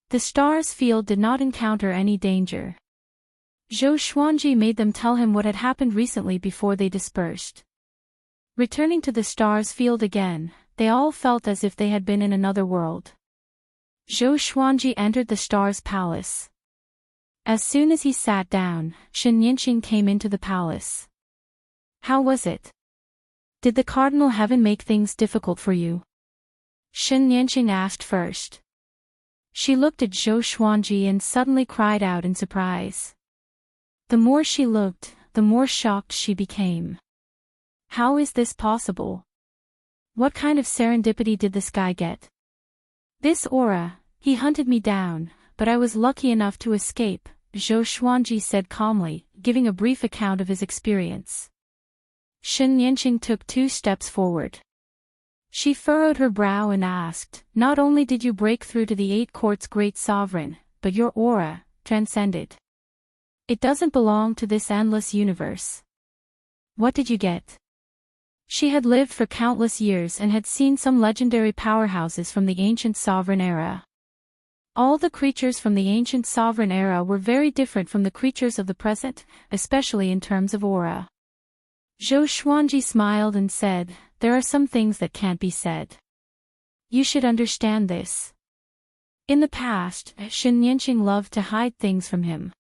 The stars field did not encounter any danger. Zhou Xuanji made them tell him what had happened recently before they dispersed. Returning to the stars field again, they all felt as if they had been in another world. Zhou Xuanji entered the stars palace. As soon as he sat down, Shen Yinqing came into the palace. "How was it? Did the cardinal heaven make things difficult for you?" Shen Yinqing asked first. She looked at Zhou Xuanji and suddenly cried out in surprise. The more she looked, the more shocked she became. How is this possible? What kind of serendipity did this guy get? This aura, he hunted me down, but I was lucky enough to escape, Zhou Xuanji said calmly, giving a brief account of his experience. Shen Yinqing took 2 steps forward. She furrowed her brow and asked, "Not only did you break through to the 8 courts Great Sovereign, but your aura transcended. It doesn't belong to this endless universe. What did you get?" She had lived for countless years and had seen some legendary powerhouses from the ancient sovereign era. All the creatures from the ancient sovereign era were very different from the creatures of the present, especially in terms of aura. Zhou Xuanji smiled and said, "There are some things that can't be said. You should understand this." In the past, Shen Yinqing loved to hide things from him.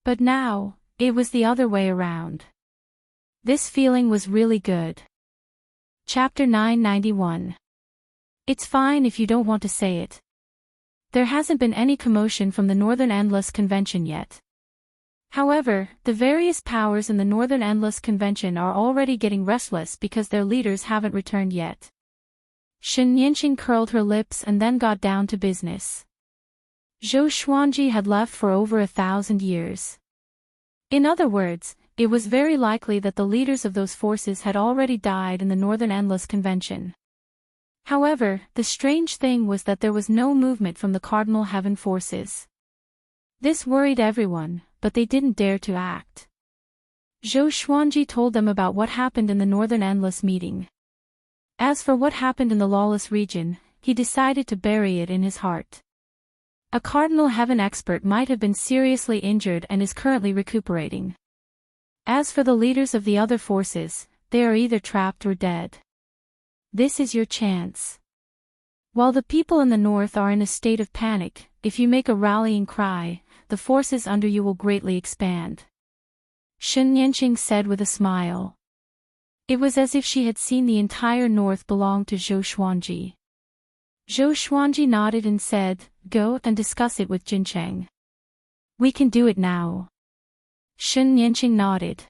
But now, it was the other way around. This feeling was really good. Chapter 991. It's fine if you don't want to say it. There hasn't been any commotion from the Northern Endless Convention yet. However, the various powers in the Northern Endless Convention are already getting restless because their leaders haven't returned yet. Shen Yinqing curled her lips and then got down to business. Zhou Xuanji had left for over 1,000 years. In other words, it was very likely that the leaders of those forces had already died in the Northern Endless Convention. However, the strange thing was that there was no movement from the Cardinal Heaven forces. This worried everyone, but they didn't dare to act. Zhou Xuanji told them about what happened in the Northern Endless meeting. As for what happened in the Lawless region, he decided to bury it in his heart. A Cardinal Heaven expert might have been seriously injured and is currently recuperating. As for the leaders of the other forces, they are either trapped or dead. This is your chance. While the people in the north are in a state of panic, if you make a rallying cry, the forces under you will greatly expand. Shen Yanqing said with a smile. It was as if she had seen the entire north belong to Zhou Xuanji. Zhou Xuanji nodded and said, "Go and discuss it with Jincheng. We can do it now." Shen Yanqing nodded.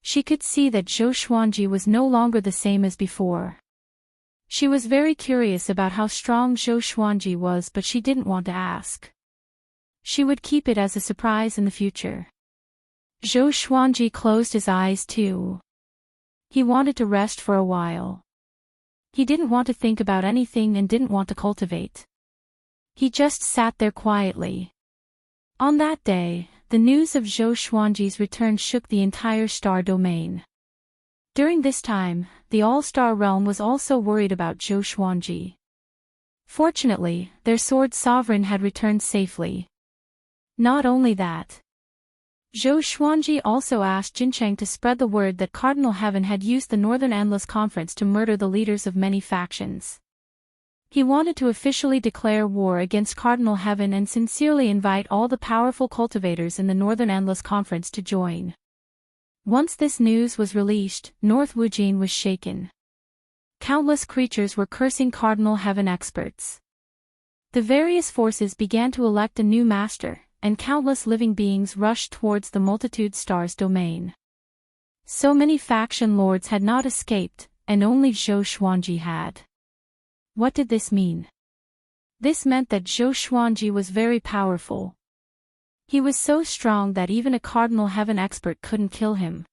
She could see that Zhou Xuanji was no longer the same as before. She was very curious about how strong Zhou Xuanji was, but she didn't want to ask. She would keep it as a surprise in the future. Zhou Xuanji closed his eyes too. He wanted to rest for a while. He didn't want to think about anything and didn't want to cultivate. He just sat there quietly. On that day, the news of Zhou Xuanji's return shook the entire star domain. During this time, the All-Star Realm was also worried about Zhou Xuanji. Fortunately, their sword sovereign had returned safely. Not only that, Zhou Xuanji also asked Jincheng to spread the word that Cardinal Heaven had used the Northern Endless Conference to murder the leaders of many factions. He wanted to officially declare war against Cardinal Heaven and sincerely invite all the powerful cultivators in the Northern Endless Conference to join. Once this news was released, North Wujin was shaken. Countless creatures were cursing Cardinal Heaven experts. The various forces began to elect a new master, and countless living beings rushed towards the multitude stars domain. So many faction lords had not escaped, and only Zhou Xuanji had. What did this mean? This meant that Zhou Xuanji was very powerful. He was so strong that even a Cardinal Heaven expert couldn't kill him.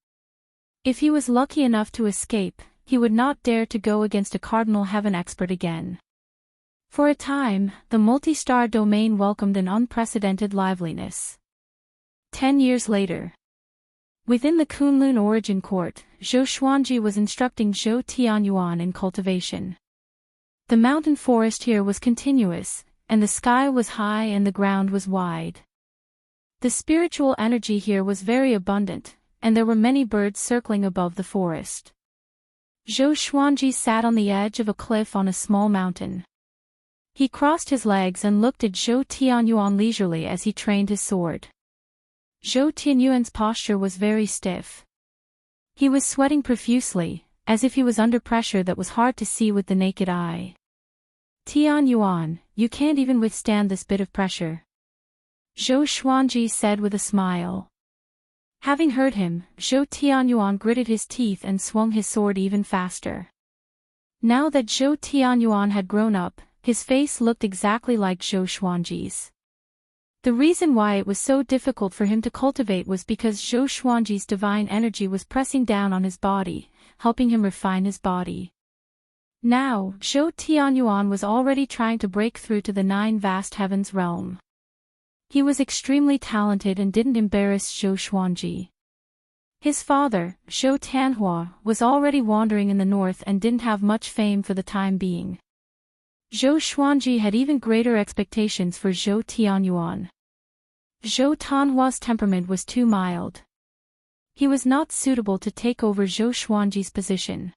If he was lucky enough to escape, he would not dare to go against a Cardinal Heaven expert again. For a time, the multi-star domain welcomed an unprecedented liveliness. 10 years later, within the Kunlun Origin Court, Zhou Xuanji was instructing Zhou Tianyuan in cultivation. The mountain forest here was continuous, and the sky was high and the ground was wide. The spiritual energy here was very abundant, and there were many birds circling above the forest. Zhou Xuanji sat on the edge of a cliff on a small mountain. He crossed his legs and looked at Zhou Tianyuan leisurely as he trained his sword. Zhou Tianyuan's posture was very stiff. He was sweating profusely, as if he was under pressure that was hard to see with the naked eye. "Tianyuan, you can't even withstand this bit of pressure," Zhou Xuanji said with a smile. Having heard him, Zhou Tianyuan gritted his teeth and swung his sword even faster. Now that Zhou Tianyuan had grown up, his face looked exactly like Zhou Xuanji's. The reason why it was so difficult for him to cultivate was because Zhou Xuanji's divine energy was pressing down on his body, helping him refine his body. Now, Zhou Tianyuan was already trying to break through to the 9 vast heavens realm. He was extremely talented and didn't embarrass Zhou Xuanji. His father, Zhou Tanhua, was already wandering in the north and didn't have much fame for the time being. Zhou Xuanji had even greater expectations for Zhou Tianyuan. Zhou Tanhua's temperament was too mild. He was not suitable to take over Zhou Xuanji's position.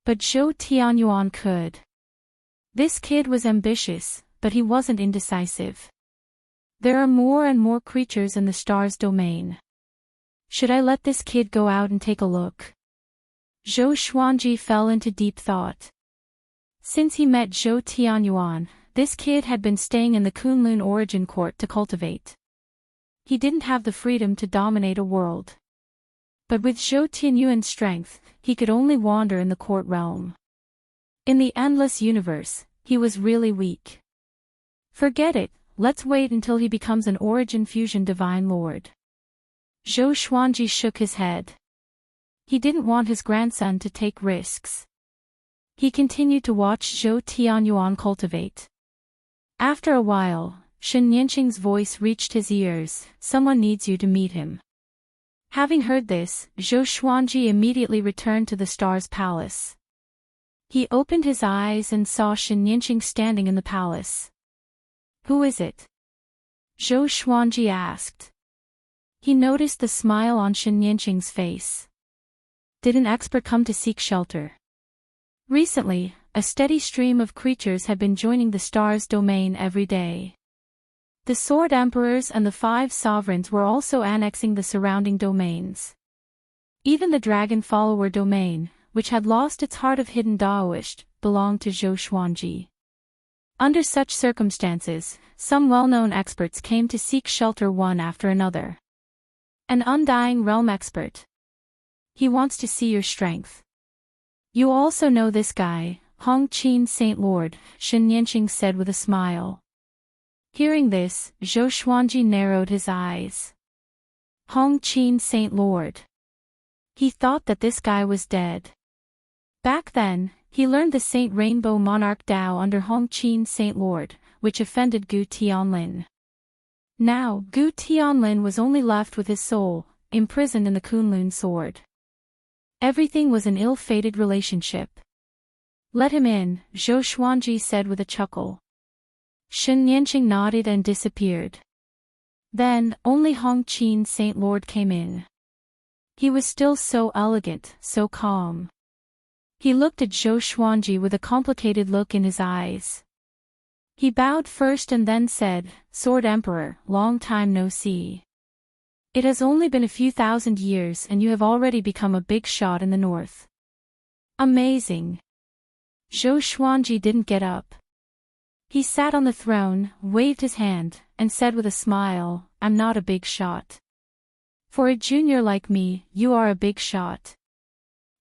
But Zhou Tianyuan could. This kid was ambitious, but he wasn't indecisive. There are more and more creatures in the stars domain. Should I let this kid go out and take a look? Zhou Xuanji fell into deep thought. Since he met Zhou Tianyuan, this kid had been staying in the Kunlun Origin Court to cultivate. He didn't have the freedom to dominate a world. But with Zhou Tianyuan's strength, he could only wander in the court realm. In the endless universe, he was really weak. Forget it, let's wait until he becomes an Origin Fusion Divine Lord. Zhou Xuanji shook his head. He didn't want his grandson to take risks. He continued to watch Zhou Tianyuan cultivate. After a while, Shen Yanqing's voice reached his ears. Someone needs you to meet him. Having heard this, Zhou Xuanji immediately returned to the star's palace. He opened his eyes and saw Shen Yanqing standing in the palace. Who is it? Zhou Xuanji asked. He noticed the smile on Shen Yanqing's face. Did an expert come to seek shelter? Recently, a steady stream of creatures had been joining the star's domain every day. The Sword Emperors and the 5 sovereigns were also annexing the surrounding domains. Even the Dragon Follower domain, which had lost its heart of hidden Daoist, belonged to Zhou Xuanji. Under such circumstances, some well-known experts came to seek shelter one after another. An Undying Realm expert. He wants to see your strength. You also know this guy, Hong Qin Saint Lord, Shen Yanqing said with a smile. Hearing this, Zhou Xuanji narrowed his eyes. Hong Qin Saint Lord. He thought that this guy was dead. Back then, he learned the Saint Rainbow Monarch Dao under Hong Qin Saint Lord, which offended Gu Tianlin. Now, Gu Tianlin was only left with his soul, imprisoned in the Kunlun sword. Everything was an ill-fated relationship. Let him in, Zhou Xuanji said with a chuckle. Shen Yanqing nodded and disappeared. Then, only Hong Qin Saint Lord came in. He was still so elegant, so calm. He looked at Zhou Xuanji with a complicated look in his eyes. He bowed first and then said, Sword Emperor, long time no see. It has only been a few thousand years and you have already become a big shot in the north. Amazing. Zhou Xuanji didn't get up. He sat on the throne, waved his hand, and said with a smile, I'm not a big shot. For a junior like me, you are a big shot.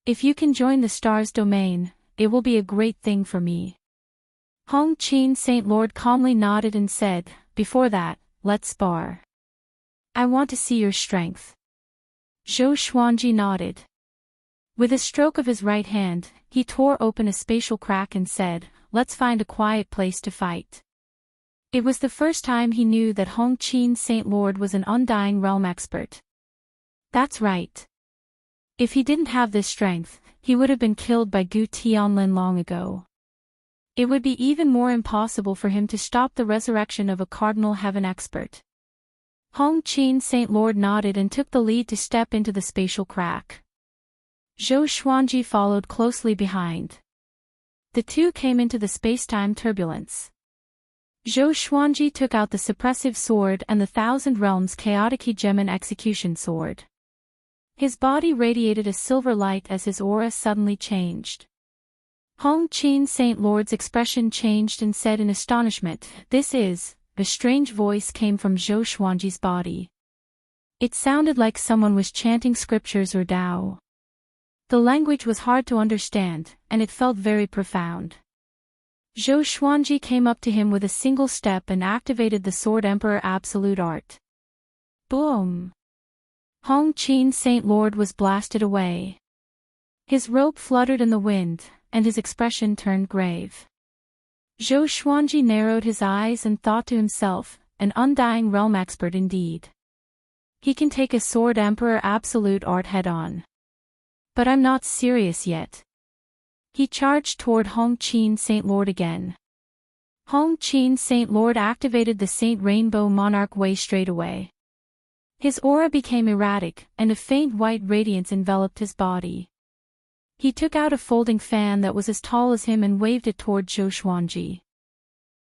If you can join the star's domain, it will be a great thing for me. Hong Qin Saint Lord calmly nodded and said, before that, let's spar. I want to see your strength. Zhou Xuanji nodded. With a stroke of his right hand, he tore open a spatial crack and said, let's find a quiet place to fight. It was the first time he knew that Hong Qin Saint Lord was an Undying Realm expert. That's right. If he didn't have this strength, he would have been killed by Gu Tianlin long ago. It would be even more impossible for him to stop the resurrection of a Cardinal Heaven expert. Hong Qin Saint Lord nodded and took the lead to step into the spatial crack. Zhou Xuanji followed closely behind. The two came into the space-time turbulence. Zhou Xuanji took out the suppressive sword and the Thousand Realms chaotic Hegemon execution sword. His body radiated a silver light as his aura suddenly changed. Hong Qin Saint Lord's expression changed and said in astonishment, this is, a strange voice came from Zhou Xuanji's body. It sounded like someone was chanting scriptures or Tao. The language was hard to understand, and it felt very profound. Zhou Xuanji came up to him with a single step and activated the Sword Emperor Absolute Art. Boom! Hong Qin Saint Lord was blasted away. His robe fluttered in the wind, and his expression turned grave. Zhou Xuanji narrowed his eyes and thought to himself, an Undying Realm expert indeed. He can take a Sword Emperor Absolute Art head-on. But I'm not serious yet. He charged toward Hong Qin Saint Lord again. Hong Qin Saint Lord activated the Saint Rainbow Monarch Way straight away. His aura became erratic, and a faint white radiance enveloped his body. He took out a folding fan that was as tall as him and waved it toward Zhou Xuanji.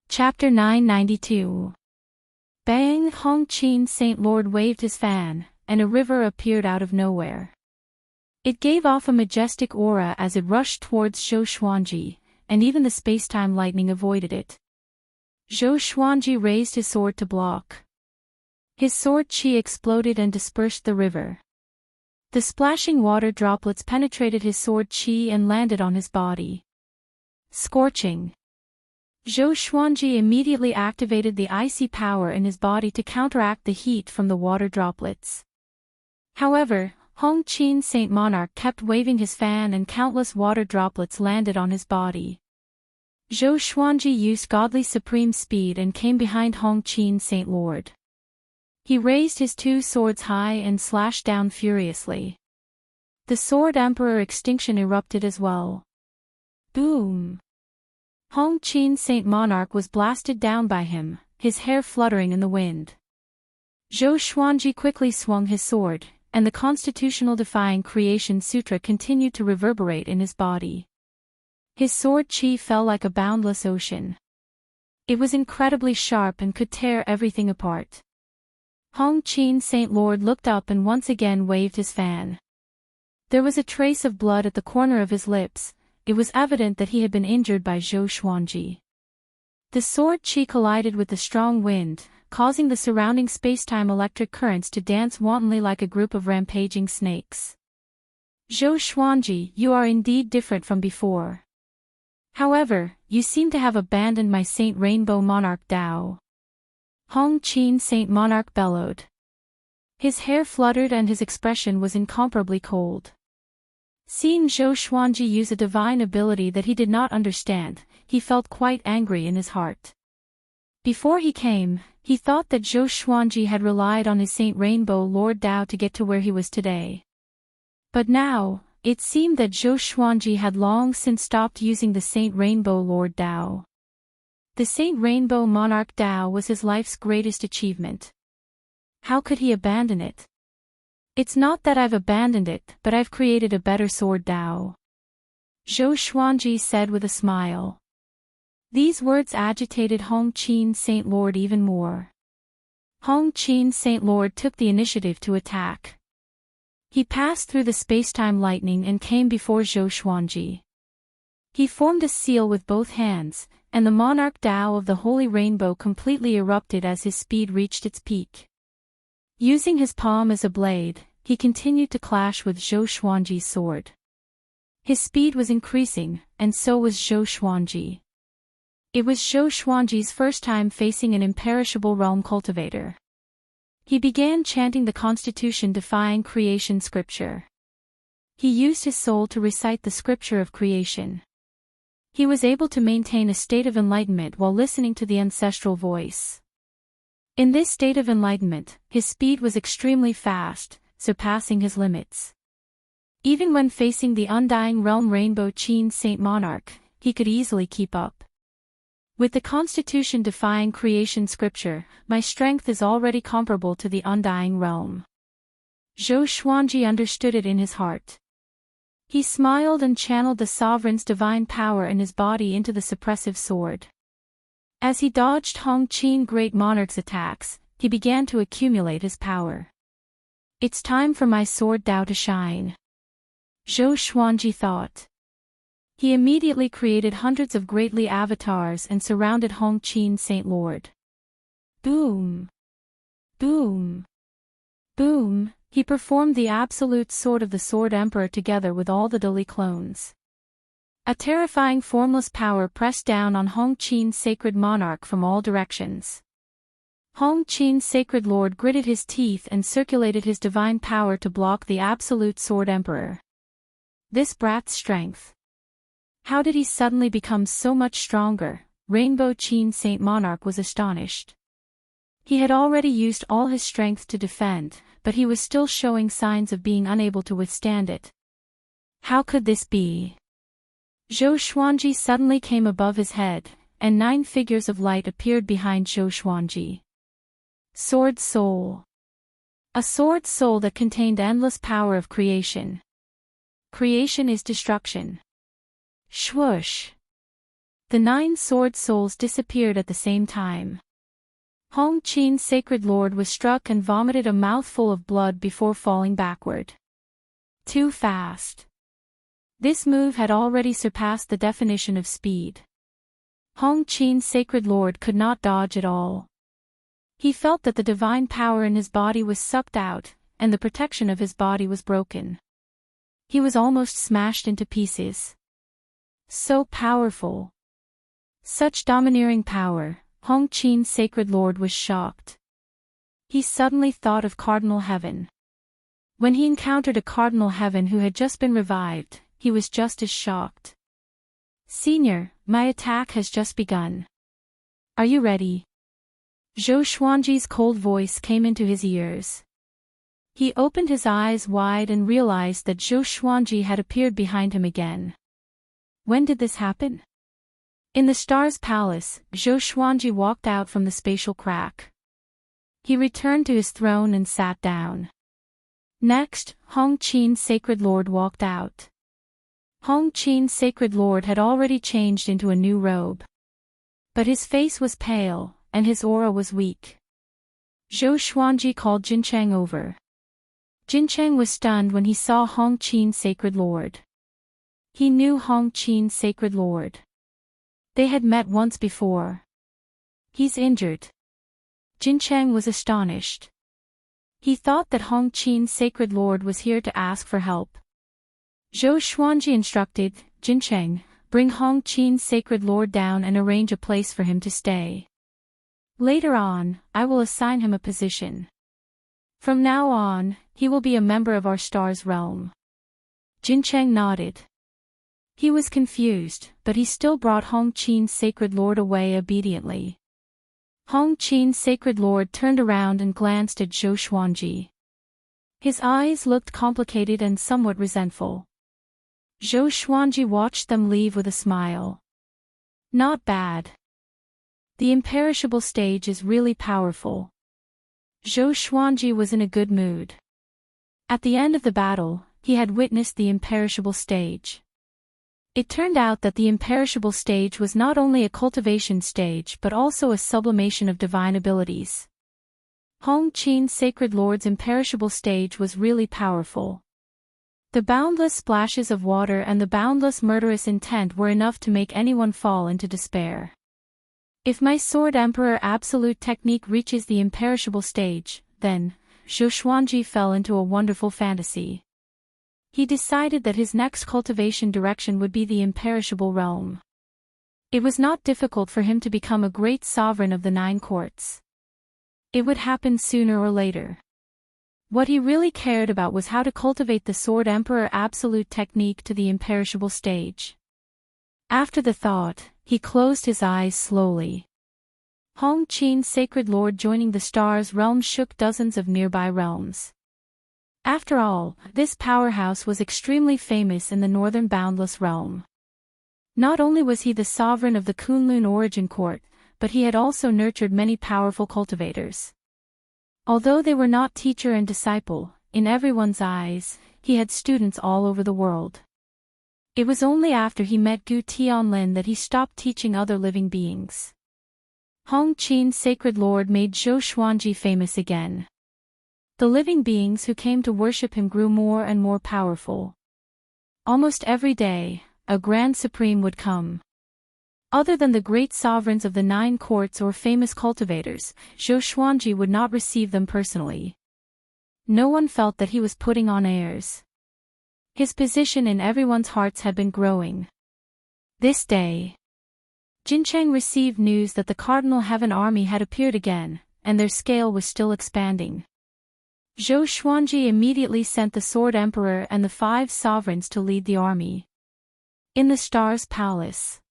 Chapter 992. Bang! Hong Qin Saint Lord waved his fan, and a river appeared out of nowhere. It gave off a majestic aura as it rushed towards Zhou Xuanji, and even the space-time lightning avoided it. Zhou Xuanji raised his sword to block. His sword qi exploded and dispersed the river. The splashing water droplets penetrated his sword qi and landed on his body. Scorching. Zhou Xuanji immediately activated the icy power in his body to counteract the heat from the water droplets. However, Hong Qin Saint Monarch kept waving his fan and countless water droplets landed on his body. Zhou Xuanji used godly supreme speed and came behind Hong Qin Saint Lord. He raised his two swords high and slashed down furiously. The Sword Emperor Extinction erupted as well. Boom! Hong Qin Saint Monarch was blasted down by him, his hair fluttering in the wind. Zhou Xuanji quickly swung his sword, and the constitutional defying creation sutra continued to reverberate in his body. His sword chi fell like a boundless ocean. It was incredibly sharp and could tear everything apart. Hong Qin Saint Lord looked up and once again waved his fan. There was a trace of blood at the corner of his lips. It was evident that he had been injured by Zhou Xuanji. The sword chi collided with the strong wind, causing the surrounding spacetime electric currents to dance wantonly like a group of rampaging snakes. Zhou Xuanji, you are indeed different from before. However, you seem to have abandoned my Saint Rainbow Monarch Dao. Hong Qin Saint Monarch bellowed. His hair fluttered and his expression was incomparably cold. Seeing Zhou Xuanji use a divine ability that he did not understand, he felt quite angry in his heart. Before he came, he thought that Zhou Xuanji had relied on his Saint Rainbow Lord Dao to get to where he was today. But now, it seemed that Zhou Xuanji had long since stopped using the Saint Rainbow Lord Dao. The Saint Rainbow Monarch Dao was his life's greatest achievement. How could he abandon it? It's not that I've abandoned it, but I've created a better sword Dao. Zhou Xuanji said with a smile. These words agitated Hong Qin Saint Lord even more. Hong Qin Saint Lord took the initiative to attack. He passed through the spacetime lightning and came before Zhou Xuanji. He formed a seal with both hands, and the Monarch Dao of the Holy Rainbow completely erupted as his speed reached its peak. Using his palm as a blade, he continued to clash with Zhou Xuanji's sword. His speed was increasing, and so was Zhou Xuanji. It was Zhou Xuanji's first time facing an imperishable realm cultivator. He began chanting the constitution-defying creation scripture. He used his soul to recite the scripture of creation. He was able to maintain a state of enlightenment while listening to the ancestral voice. In this state of enlightenment, his speed was extremely fast, surpassing his limits. Even when facing the undying realm Rainbow Qin Saint Monarch, he could easily keep up. With the constitution-defying creation scripture, my strength is already comparable to the undying realm. Zhou Xuanji understood it in his heart. He smiled and channeled the sovereign's divine power in his body into the suppressive sword. As he dodged Hong Qin Great Monarch's attacks, he began to accumulate his power. It's time for my sword Dao to shine. Zhou Xuanji thought. He immediately created hundreds of greatly avatars and surrounded Hong Qin Saint Lord. Boom! Boom! Boom! He performed the absolute sword of the Sword Emperor together with all the Dali clones. A terrifying formless power pressed down on Hong Qin's sacred monarch from all directions. Hong Qin's sacred lord gritted his teeth and circulated his divine power to block the absolute Sword Emperor. This brat's strength. How did he suddenly become so much stronger? Rainbow Qin Saint Monarch was astonished. He had already used all his strength to defend, but he was still showing signs of being unable to withstand it. How could this be? Zhou Xuanji suddenly came above his head, and 9 figures of light appeared behind Zhou Xuanji. Sword Soul. A sword soul that contained endless power of creation. Creation is destruction. Swoosh. The 9 sword souls disappeared at the same time. Hong Qin's sacred lord was struck and vomited a mouthful of blood before falling backward. Too fast. This move had already surpassed the definition of speed. Hong Qin's sacred lord could not dodge at all. He felt that the divine power in his body was sucked out, and the protection of his body was broken. He was almost smashed into pieces. So powerful. Such domineering power, Hong Qin's sacred lord was shocked. He suddenly thought of Cardinal Heaven. When he encountered a Cardinal Heaven who had just been revived, he was just as shocked. "Senior, my attack has just begun. Are you ready?" Zhou Xuanji's cold voice came into his ears. He opened his eyes wide and realized that Zhou Xuanji had appeared behind him again. When did this happen? In the Star's Palace, Zhou Xuanji walked out from the spatial crack. He returned to his throne and sat down. Next, Hong Qin's Sacred Lord walked out. Hong Qin's Sacred Lord had already changed into a new robe. But his face was pale, and his aura was weak. Zhou Xuanji called Jincheng over. Jincheng was stunned when he saw Hong Qin's Sacred Lord. He knew Hong Qin's Sacred Lord. They had met once before. "He's injured." Jincheng was astonished. He thought that Hong Qin's Sacred Lord was here to ask for help. Zhou Xuanji instructed, "Jincheng, bring Hong Qin's Sacred Lord down and arrange a place for him to stay. Later on, I will assign him a position. From now on, he will be a member of our star's realm." Jincheng nodded. He was confused, but he still brought Hong Qin's Sacred Lord away obediently. Hong Qin's Sacred Lord turned around and glanced at Zhou Xuanji. His eyes looked complicated and somewhat resentful. Zhou Xuanji watched them leave with a smile. "Not bad. The imperishable stage is really powerful." Zhou Xuanji was in a good mood. At the end of the battle, he had witnessed the imperishable stage. It turned out that the imperishable stage was not only a cultivation stage but also a sublimation of divine abilities. Hong Qin's Sacred Lord's imperishable stage was really powerful. The boundless splashes of water and the boundless murderous intent were enough to make anyone fall into despair. If my Sword Emperor Absolute Technique reaches the imperishable stage, then, Zhou Xuanji fell into a wonderful fantasy. He decided that his next cultivation direction would be the imperishable realm. It was not difficult for him to become a great sovereign of the 9 courts. It would happen sooner or later. What he really cared about was how to cultivate the Sword Emperor Absolute Technique to the imperishable stage. After the thought, he closed his eyes slowly. Hong Qin's Sacred Lord joining the Star's realm shook dozens of nearby realms. After all, this powerhouse was extremely famous in the Northern Boundless Realm. Not only was he the sovereign of the Kunlun Origin Court, but he had also nurtured many powerful cultivators. Although they were not teacher and disciple, in everyone's eyes, he had students all over the world. It was only after he met Gu Tianlin that he stopped teaching other living beings. Hong Qin's Sacred Lord made Zhou Xuanji famous again. The living beings who came to worship him grew more and more powerful. Almost every day, a Grand Supreme would come. Other than the great sovereigns of the 9 courts or famous cultivators, Zhou Xuanji would not receive them personally. No one felt that he was putting on airs. His position in everyone's hearts had been growing. This day, Jincheng received news that the Cardinal Heaven army had appeared again, and their scale was still expanding. Zhou Xuanji immediately sent the Sword Emperor and the 5 sovereigns to lead the army. In the Star's Palace,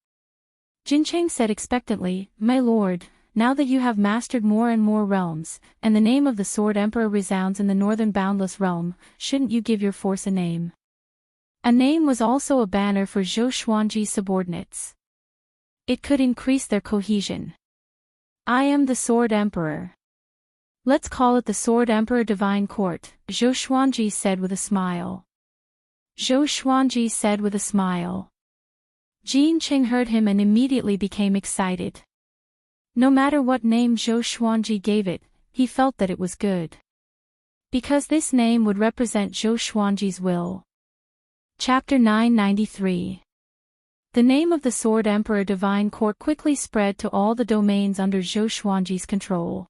Jincheng said expectantly, "My lord, now that you have mastered more and more realms, and the name of the Sword Emperor resounds in the Northern Boundless Realm, shouldn't you give your force a name?" A name was also a banner for Zhou Xuanji's subordinates. It could increase their cohesion. "I am the Sword Emperor. Let's call it the Sword Emperor Divine Court," Zhou Xuanji said with a smile. Zhou Xuanji said with a smile. Jincheng heard him and immediately became excited. No matter what name Zhou Xuanji gave it, he felt that it was good. Because this name would represent Zhou Xuanji's will. Chapter 993. The name of the Sword Emperor Divine Court quickly spread to all the domains under Zhou Xuanji's control.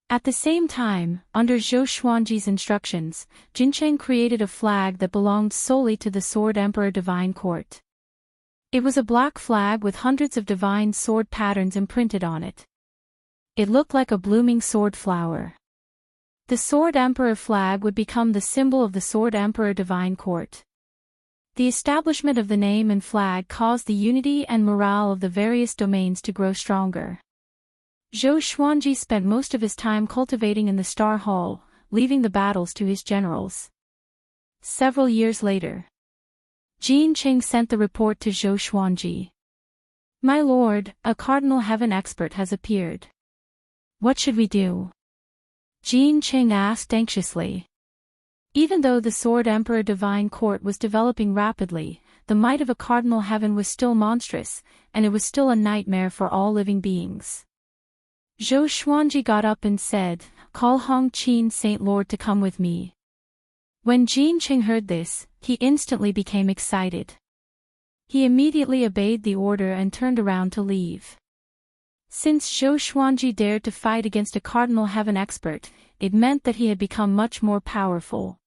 At the same time, under Zhou Xuanji's instructions, Jincheng created a flag that belonged solely to the Sword Emperor Divine Court. It was a black flag with hundreds of divine sword patterns imprinted on it. It looked like a blooming sword flower. The Sword Emperor flag would become the symbol of the Sword Emperor Divine Court. The establishment of the name and flag caused the unity and morale of the various domains to grow stronger. Zhou Xuanji spent most of his time cultivating in the Star Hall, leaving the battles to his generals. Several years later, Jin Qing sent the report to Zhou Xuanji. "My lord, a Cardinal Heaven expert has appeared. What should we do?" Jin Qing asked anxiously. Even though the Sword Emperor Divine Court was developing rapidly, the might of a Cardinal Heaven was still monstrous, and it was still a nightmare for all living beings. Zhou Xuanji got up and said, "Call Hong Qin Saint Lord to come with me." When Jin Qing heard this, he instantly became excited. He immediately obeyed the order and turned around to leave. Since Zhou Xuanji dared to fight against a Cardinal Heaven expert, it meant that he had become much more powerful.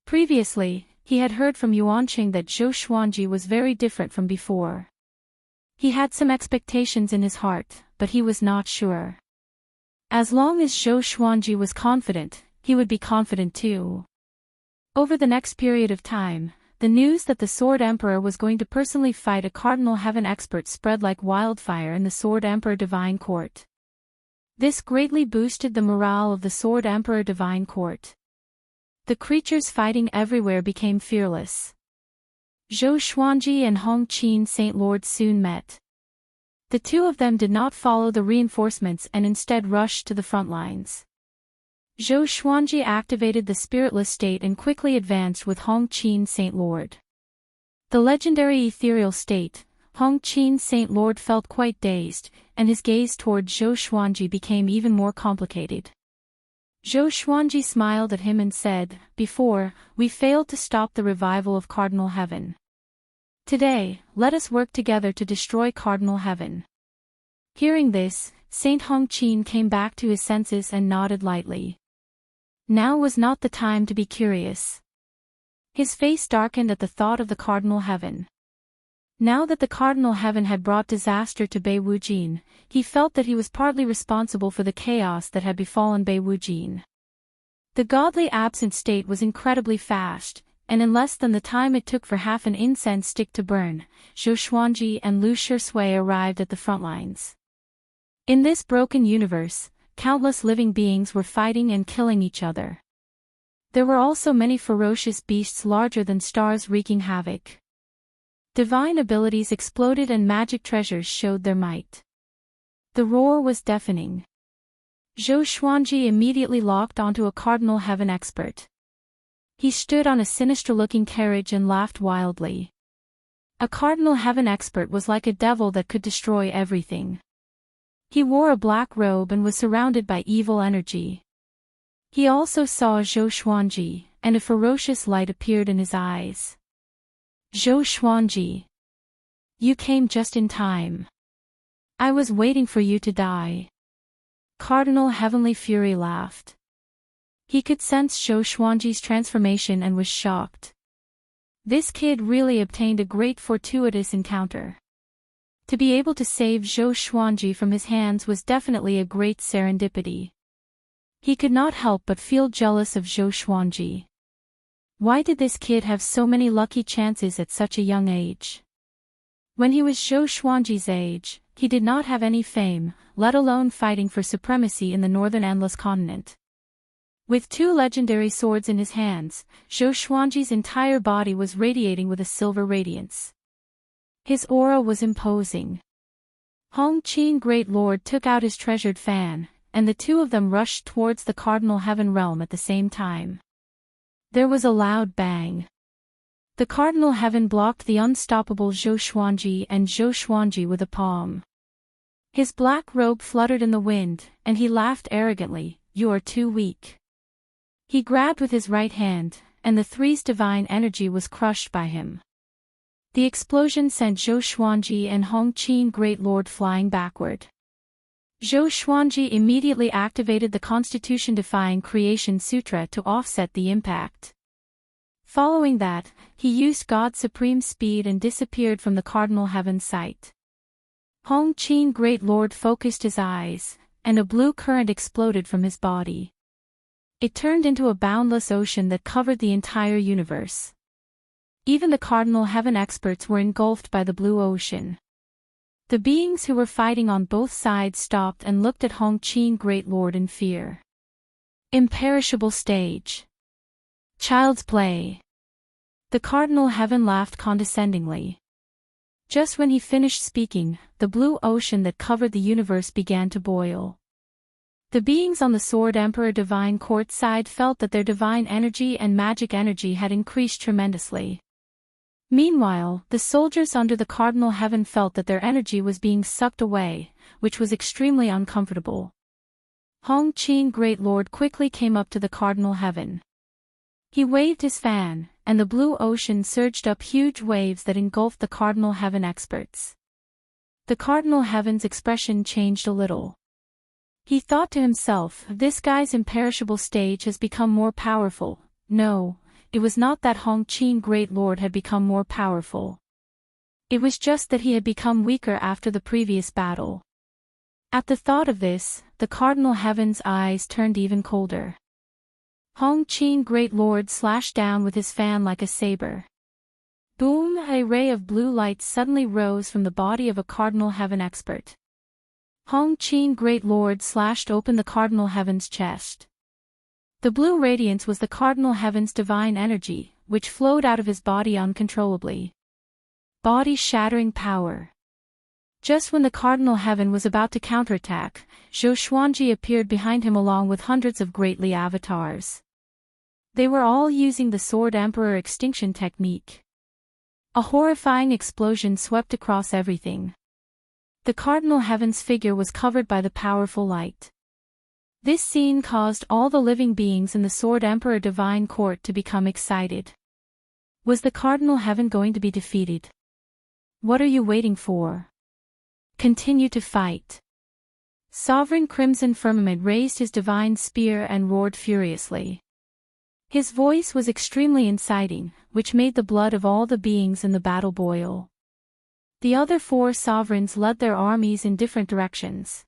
Previously, he had heard from Yuanqing that Zhou Xuanji was very different from before. He had some expectations in his heart, but he was not sure. As long as Zhou Xuanji was confident, he would be confident too. Over the next period of time, the news that the Sword Emperor was going to personally fight a Cardinal Heaven expert spread like wildfire in the Sword Emperor Divine Court. This greatly boosted the morale of the Sword Emperor Divine Court. The creatures fighting everywhere became fearless. Zhou Xuanji and Hong Qin Saint Lord soon met. The two of them did not follow the reinforcements and instead rushed to the front lines. Zhou Xuanji activated the spiritless state and quickly advanced with Hong Qin Saint Lord. The legendary ethereal state, Hong Qin Saint Lord felt quite dazed, and his gaze toward Zhou Xuanji became even more complicated. Zhou Xuanji smiled at him and said, "Before, we failed to stop the revival of Cardinal Heaven. Today, let us work together to destroy Cardinal Heaven." Hearing this, Saint Hong Qin came back to his senses and nodded lightly. Now was not the time to be curious. His face darkened at the thought of the Cardinal Heaven. Now that the Cardinal Heaven had brought disaster to Bei Wujin, he felt that he was partly responsible for the chaos that had befallen Bei Wujin. The godly absent state was incredibly fast, and in less than the time it took for half an incense stick to burn, Zhou Xuanji and Lu Shisui arrived at the front lines. In this broken universe, countless living beings were fighting and killing each other. There were also many ferocious beasts larger than stars wreaking havoc. Divine abilities exploded and magic treasures showed their might. The roar was deafening. Zhou Xuanji immediately locked onto a Cardinal Heaven expert. He stood on a sinister-looking carriage and laughed wildly. A Cardinal Heaven expert was like a devil that could destroy everything. He wore a black robe and was surrounded by evil energy. He also saw Zhou Xuanji, and a ferocious light appeared in his eyes. "Zhou Xuanji, you came just in time. I was waiting for you to die." Cardinal Heavenly Fury laughed. He could sense Zhou Xuanji's transformation and was shocked. This kid really obtained a great fortuitous encounter. To be able to save Zhou Xuanji from his hands was definitely a great serendipity. He could not help but feel jealous of Zhou Xuanji. Why did this kid have so many lucky chances at such a young age? When he was Zhou Xuanji's age, he did not have any fame, let alone fighting for supremacy in the northern endless continent. With two legendary swords in his hands, Zhou Xuanji's entire body was radiating with a silver radiance. His aura was imposing. Hong Qin Great Lord took out his treasured fan, and the two of them rushed towards the Cardinal Heaven realm at the same time. There was a loud bang. The Cardinal Heaven blocked the unstoppable Zhou Xuanji and Zhou Xuanji with a palm. His black robe fluttered in the wind, and he laughed arrogantly, "You are too weak." He grabbed with his right hand, and the three's divine energy was crushed by him. The explosion sent Zhou Xuanji and Hong Qin Great Lord flying backward. Zhou Xuanji immediately activated the Constitution-defying Creation Sutra to offset the impact. Following that, he used God's supreme speed and disappeared from the Cardinal Heaven's sight. Hong Qin Great Lord focused his eyes, and a blue current exploded from his body. It turned into a boundless ocean that covered the entire universe. Even the Cardinal Heaven experts were engulfed by the blue ocean. The beings who were fighting on both sides stopped and looked at Hongqin Great Lord in fear. Imperishable stage. Child's play. The Cardinal Heaven laughed condescendingly. Just when he finished speaking, the blue ocean that covered the universe began to boil. The beings on the Sword Emperor Divine Court side felt that their divine energy and magic energy had increased tremendously. Meanwhile, the soldiers under the Cardinal Heaven felt that their energy was being sucked away, which was extremely uncomfortable. Hongqin Great Lord quickly came up to the Cardinal Heaven. He waved his fan, and the blue ocean surged up huge waves that engulfed the Cardinal Heaven experts. The Cardinal Heaven's expression changed a little. He thought to himself, this guy's imperishable stage has become more powerful. No, it was not that Hongqin Great Lord had become more powerful. It was just that he had become weaker after the previous battle. At the thought of this, the Cardinal Heaven's eyes turned even colder. Hongqin Great Lord slashed down with his fan like a saber. Boom! A ray of blue light suddenly rose from the body of a Cardinal Heaven expert. Hongqin Great Lord slashed open the Cardinal Heaven's chest. The blue radiance was the Cardinal Heaven's divine energy, which flowed out of his body uncontrollably. Body-shattering power. Just when the Cardinal Heaven was about to counterattack, Zhou Xuanji appeared behind him along with hundreds of greatly avatars. They were all using the Sword Emperor extinction technique. A horrifying explosion swept across everything. The Cardinal Heaven's figure was covered by the powerful light. This scene caused all the living beings in the Sword Emperor Divine Court to become excited. Was the Cardinal Heaven going to be defeated? What are you waiting for? Continue to fight. Sovereign Crimson Firmament raised his divine spear and roared furiously. His voice was extremely inciting, which made the blood of all the beings in the battle boil. The other four sovereigns led their armies in different directions.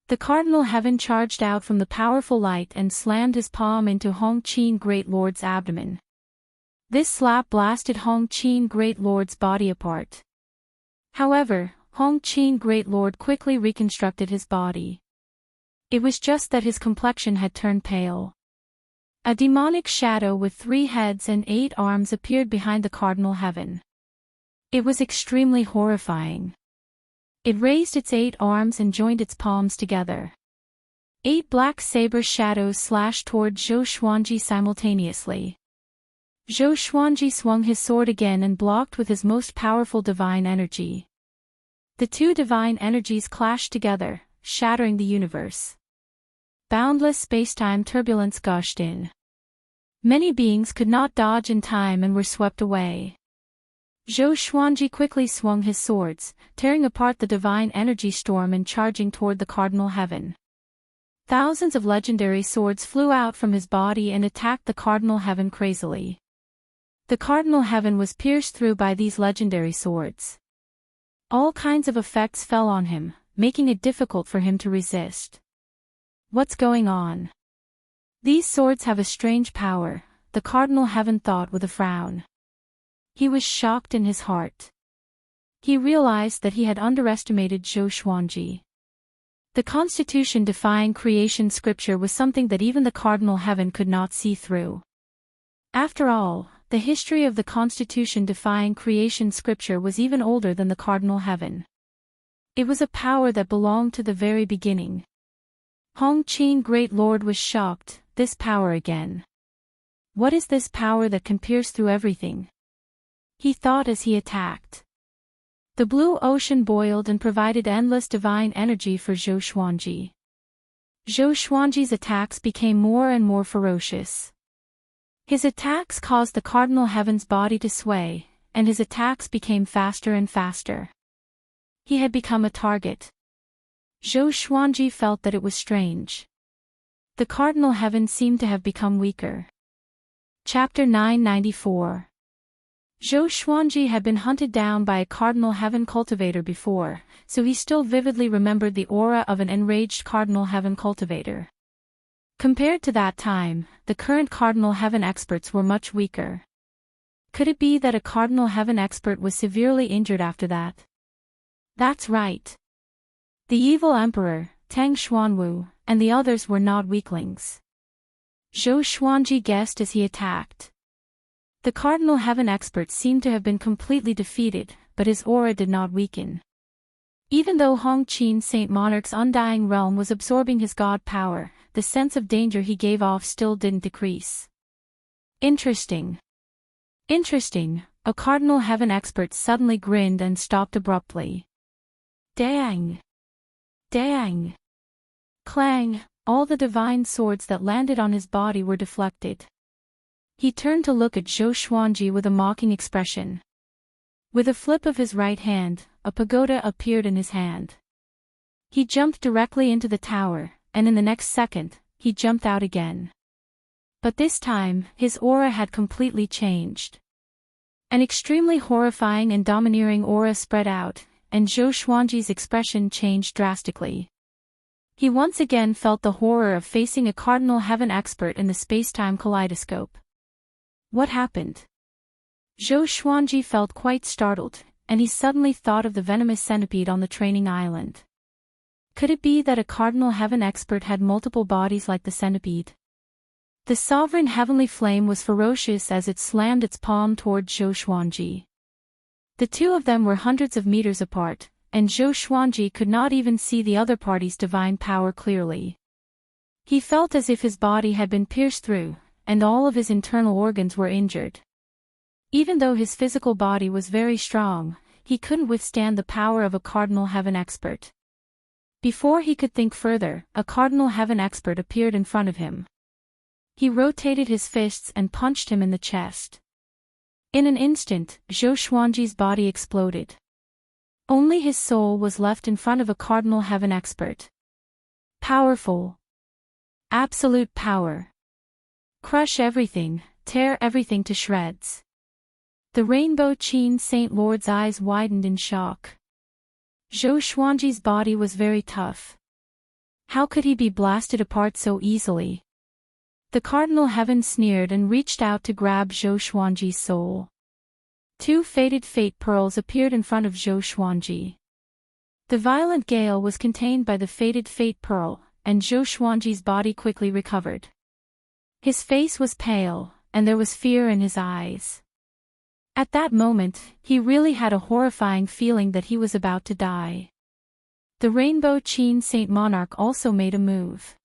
The Cardinal Heaven charged out from the powerful light and slammed his palm into Hongqin Great Lord's abdomen. This slap blasted Hongqin Great Lord's body apart. However, Hongqin Great Lord quickly reconstructed his body. It was just that his complexion had turned pale. A demonic shadow with 3 heads and 8 arms appeared behind the Cardinal Heaven. It was extremely horrifying. It raised its 8 arms and joined its palms together. 8 black saber shadows slashed toward Zhou Xuanji simultaneously. Zhou Xuanji swung his sword again and blocked with his most powerful divine energy. The 2 divine energies clashed together, shattering the universe. Boundless spacetime turbulence gushed in. Many beings could not dodge in time and were swept away. Zhou Xuanji quickly swung his swords, tearing apart the divine energy storm and charging toward the Cardinal Heaven. Thousands of legendary swords flew out from his body and attacked the Cardinal Heaven crazily. The Cardinal Heaven was pierced through by these legendary swords. All kinds of effects fell on him, making it difficult for him to resist. What's going on? These swords have a strange power, the Cardinal Heaven thought with a frown. He was shocked in his heart. He realized that he had underestimated Zhou Xuanji. The Constitution-defying creation scripture was something that even the Cardinal Heaven could not see through. After all, the history of the Constitution-defying creation scripture was even older than the Cardinal Heaven. It was a power that belonged to the very beginning. Hongqin Great Lord was shocked. This power again. What is this power that can pierce through everything? He thought as he attacked. The blue ocean boiled and provided endless divine energy for Zhou Xuanji. Zhou Xuanji's attacks became more and more ferocious. His attacks caused the Cardinal Heaven's body to sway, and his attacks became faster and faster. He had become a target. Zhou Xuanji felt that it was strange. The Cardinal Heaven seemed to have become weaker. Chapter 994. Zhou Xuanji had been hunted down by a Cardinal Heaven cultivator before, so he still vividly remembered the aura of an enraged Cardinal Heaven cultivator. Compared to that time, the current Cardinal Heaven experts were much weaker. Could it be that a Cardinal Heaven expert was severely injured after that? That's right. The evil Emperor, Tang Xuanwu, and the others were not weaklings. Zhou Xuanji guessed as he attacked. The Cardinal Heaven expert seemed to have been completely defeated, but his aura did not weaken. Even though Hongqin Saint Monarch's undying realm was absorbing his god power, the sense of danger he gave off still didn't decrease. Interesting. Interesting, a Cardinal Heaven expert suddenly grinned and stopped abruptly. Dang! Dang! Clang! All the divine swords that landed on his body were deflected. He turned to look at Zhou Xuanji with a mocking expression. With a flip of his right hand, a pagoda appeared in his hand. He jumped directly into the tower, and in the next second, he jumped out again. But this time, his aura had completely changed. An extremely horrifying and domineering aura spread out, and Zhou Xuanji's expression changed drastically. He once again felt the horror of facing a Cardinal Heaven expert in the space-time kaleidoscope. What happened? Zhou Xuanji felt quite startled, and he suddenly thought of the venomous centipede on the training island. Could it be that a Cardinal Heaven expert had multiple bodies like the centipede? The sovereign heavenly flame was ferocious as it slammed its palm toward Zhou Xuanji. The two of them were hundreds of meters apart, and Zhou Xuanji could not even see the other party's divine power clearly. He felt as if his body had been pierced through, and all of his internal organs were injured. Even though his physical body was very strong, he couldn't withstand the power of a Cardinal Heaven expert. Before he could think further, a Cardinal Heaven expert appeared in front of him. He rotated his fists and punched him in the chest. In an instant, Zhou Xuanji's body exploded. Only his soul was left in front of a Cardinal Heaven expert. Powerful. Absolute power. Crush everything, tear everything to shreds. The Rainbow Qin Saint Lord's eyes widened in shock. Zhou Xuanji's body was very tough. How could he be blasted apart so easily? The Cardinal Heaven sneered and reached out to grab Zhou Xuanji's soul. Two faded fate pearls appeared in front of Zhou Xuanji. The violent gale was contained by the faded fate pearl, and Zhou Xuanji's body quickly recovered. His face was pale, and there was fear in his eyes. At that moment, he really had a horrifying feeling that he was about to die. The Rainbow Qin Saint Monarch also made a move.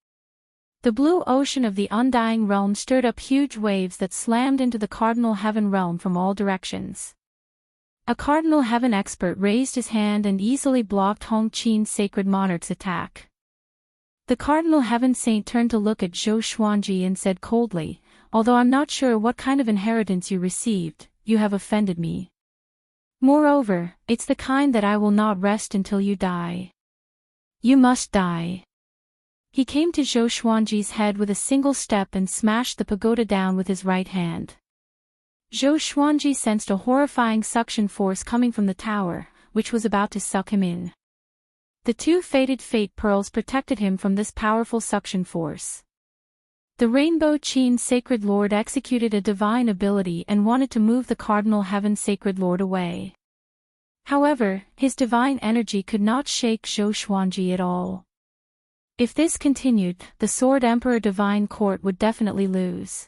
The blue ocean of the Undying Realm stirred up huge waves that slammed into the Cardinal Heaven realm from all directions. A Cardinal Heaven expert raised his hand and easily blocked Hongqin's Sacred Monarch's attack. The Cardinal Heaven Saint turned to look at Zhou Xuanji and said coldly, "Although I'm not sure what kind of inheritance you received, you have offended me. Moreover, it's the kind that I will not rest until you die. You must die." He came to Zhou Xuanji's head with a single step and smashed the pagoda down with his right hand. Zhou Xuanji sensed a horrifying suction force coming from the tower, which was about to suck him in. The two faded fate pearls protected him from this powerful suction force. The Rainbow Qin Sacred Lord executed a divine ability and wanted to move the Cardinal Heaven Sacred Lord away. However, his divine energy could not shake Zhou Xuanji at all. If this continued, the Sword Emperor Divine Court would definitely lose.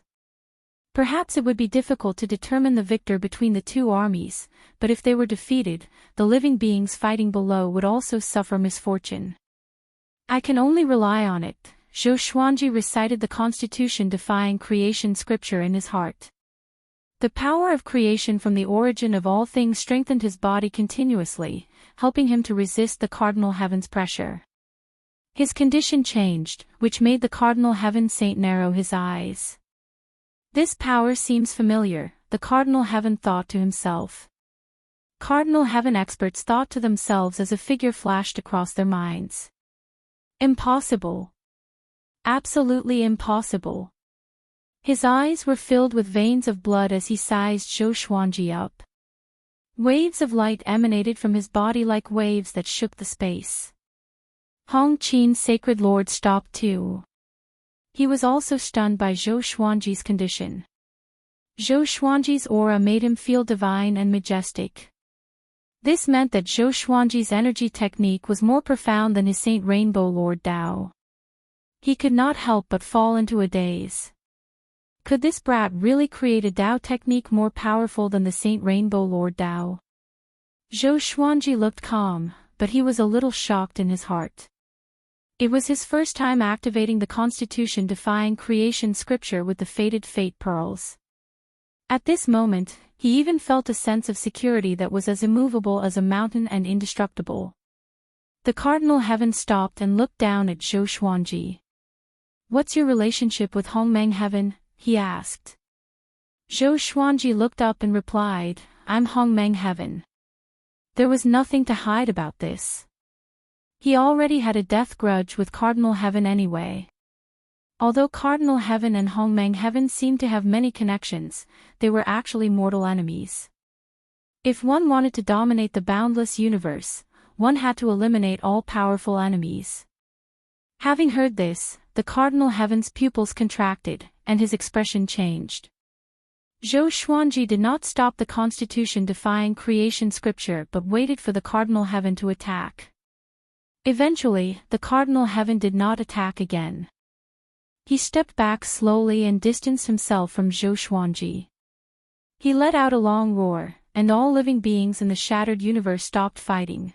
Perhaps it would be difficult to determine the victor between the two armies, but if they were defeated, the living beings fighting below would also suffer misfortune. "I can only rely on it," Zhou Xuanji recited the constitution-defying creation scripture in his heart. The power of creation from the origin of all things strengthened his body continuously, helping him to resist the Cardinal Heaven's pressure. His condition changed, which made the Cardinal Heaven Saint narrow his eyes. "This power seems familiar," the Cardinal Heaven thought to himself. Cardinal Heaven experts thought to themselves as a figure flashed across their minds. Impossible. Absolutely impossible. His eyes were filled with veins of blood as he sized Zhou Xuanji up. Waves of light emanated from his body like waves that shook the space. Hongqin's Sacred Lord stopped too. He was also stunned by Zhou Xuanji's condition. Zhou Xuanji's aura made him feel divine and majestic. This meant that Zhou Xuanji's energy technique was more profound than his Saint Rainbow Lord Dao. He could not help but fall into a daze. Could this brat really create a Dao technique more powerful than the Saint Rainbow Lord Dao? Zhou Xuanji looked calm, but he was a little shocked in his heart. It was his first time activating the constitution-defying creation scripture with the fated fate pearls. At this moment, he even felt a sense of security that was as immovable as a mountain and indestructible. The Cardinal Heaven stopped and looked down at Zhou Xuanji. "What's your relationship with Hongmeng Heaven?" he asked. Zhou Xuanji looked up and replied, "I'm Hongmeng Heaven." There was nothing to hide about this. He already had a death grudge with Cardinal Heaven anyway. Although Cardinal Heaven and Hongmeng Heaven seemed to have many connections, they were actually mortal enemies. If one wanted to dominate the boundless universe, one had to eliminate all powerful enemies. Having heard this, the Cardinal Heaven's pupils contracted, and his expression changed. Zhou Xuanji did not stop the constitution-defying creation scripture but waited for the Cardinal Heaven to attack. Eventually, the Cardinal Heaven did not attack again. He stepped back slowly and distanced himself from Zhou Xuanji. He let out a long roar, and all living beings in the shattered universe stopped fighting.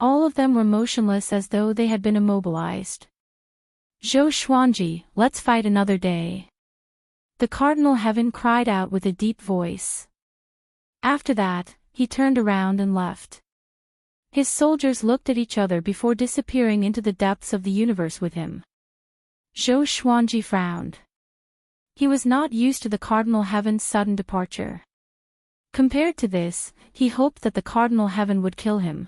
All of them were motionless as though they had been immobilized. "Zhou Xuanji, let's fight another day." The Cardinal Heaven cried out with a deep voice. After that, he turned around and left. His soldiers looked at each other before disappearing into the depths of the universe with him. Zhou Xuanji frowned. He was not used to the Cardinal Heaven's sudden departure. Compared to this, he hoped that the Cardinal Heaven would kill him.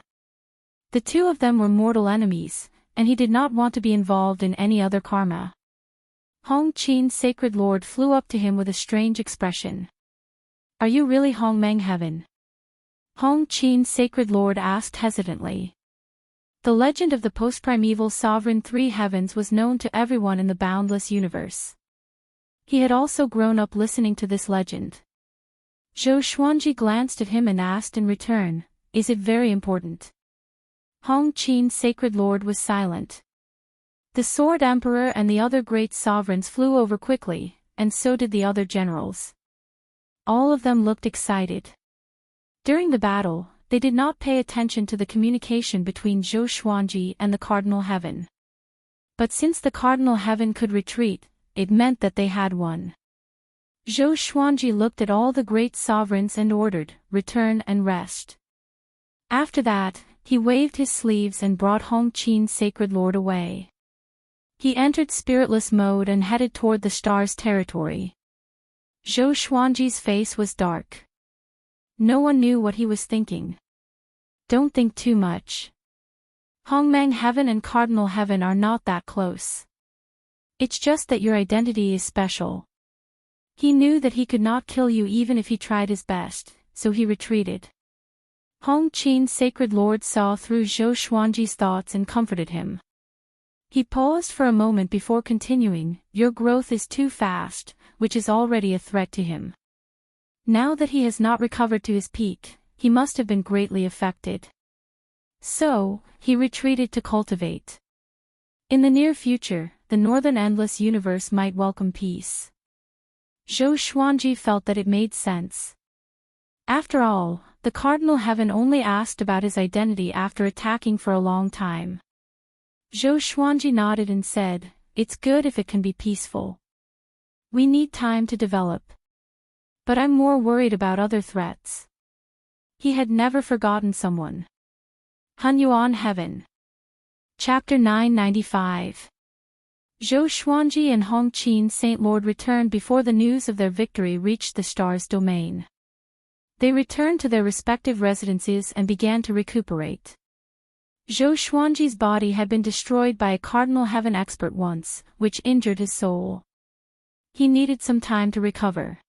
The two of them were mortal enemies, and he did not want to be involved in any other karma. Hong Qin's Sacred Lord flew up to him with a strange expression. "Are you really Hongmeng Heaven?" Hong Qin's Sacred Lord asked hesitantly. The legend of the post-primeval sovereign three heavens was known to everyone in the boundless universe. He had also grown up listening to this legend. Zhou Xuanji glanced at him and asked in return, "Is it very important?" Hong Qin's Sacred Lord was silent. The Sword Emperor and the other great sovereigns flew over quickly, and so did the other generals. All of them looked excited. During the battle, they did not pay attention to the communication between Zhou Xuanji and the Cardinal Heaven. But since the Cardinal Heaven could retreat, it meant that they had won. Zhou Xuanji looked at all the great sovereigns and ordered, "Return and rest." After that, he waved his sleeves and brought Hong Qin's Sacred Lord away. He entered spiritless mode and headed toward the stars' territory. Zhou Xuanji's face was dark. No one knew what he was thinking. "Don't think too much. Hongmeng Heaven and Cardinal Heaven are not that close. It's just that your identity is special." He knew that he could not kill you even if he tried his best, so he retreated. Hong Qin's Sacred Lord saw through Zhou Xuanji's thoughts and comforted him. He paused for a moment before continuing, "Your growth is too fast," which is already a threat to him. Now that he has not recovered to his peak, he must have been greatly affected. So, he retreated to cultivate. In the near future, the Northern Endless Universe might welcome peace. Zhou Xuanji felt that it made sense. After all, the Cardinal Heaven only asked about his identity after attacking for a long time. Zhou Xuanji nodded and said, "It's good if it can be peaceful. We need time to develop. But I'm more worried about other threats." He had never forgotten someone. Hunyuan Heaven. Chapter 995. Zhou Xuanji and Hong Qin's Saint Lord returned before the news of their victory reached the stars' domain. They returned to their respective residences and began to recuperate. Zhou Xuanji's body had been destroyed by a Cardinal Heaven expert once, which injured his soul. He needed some time to recover.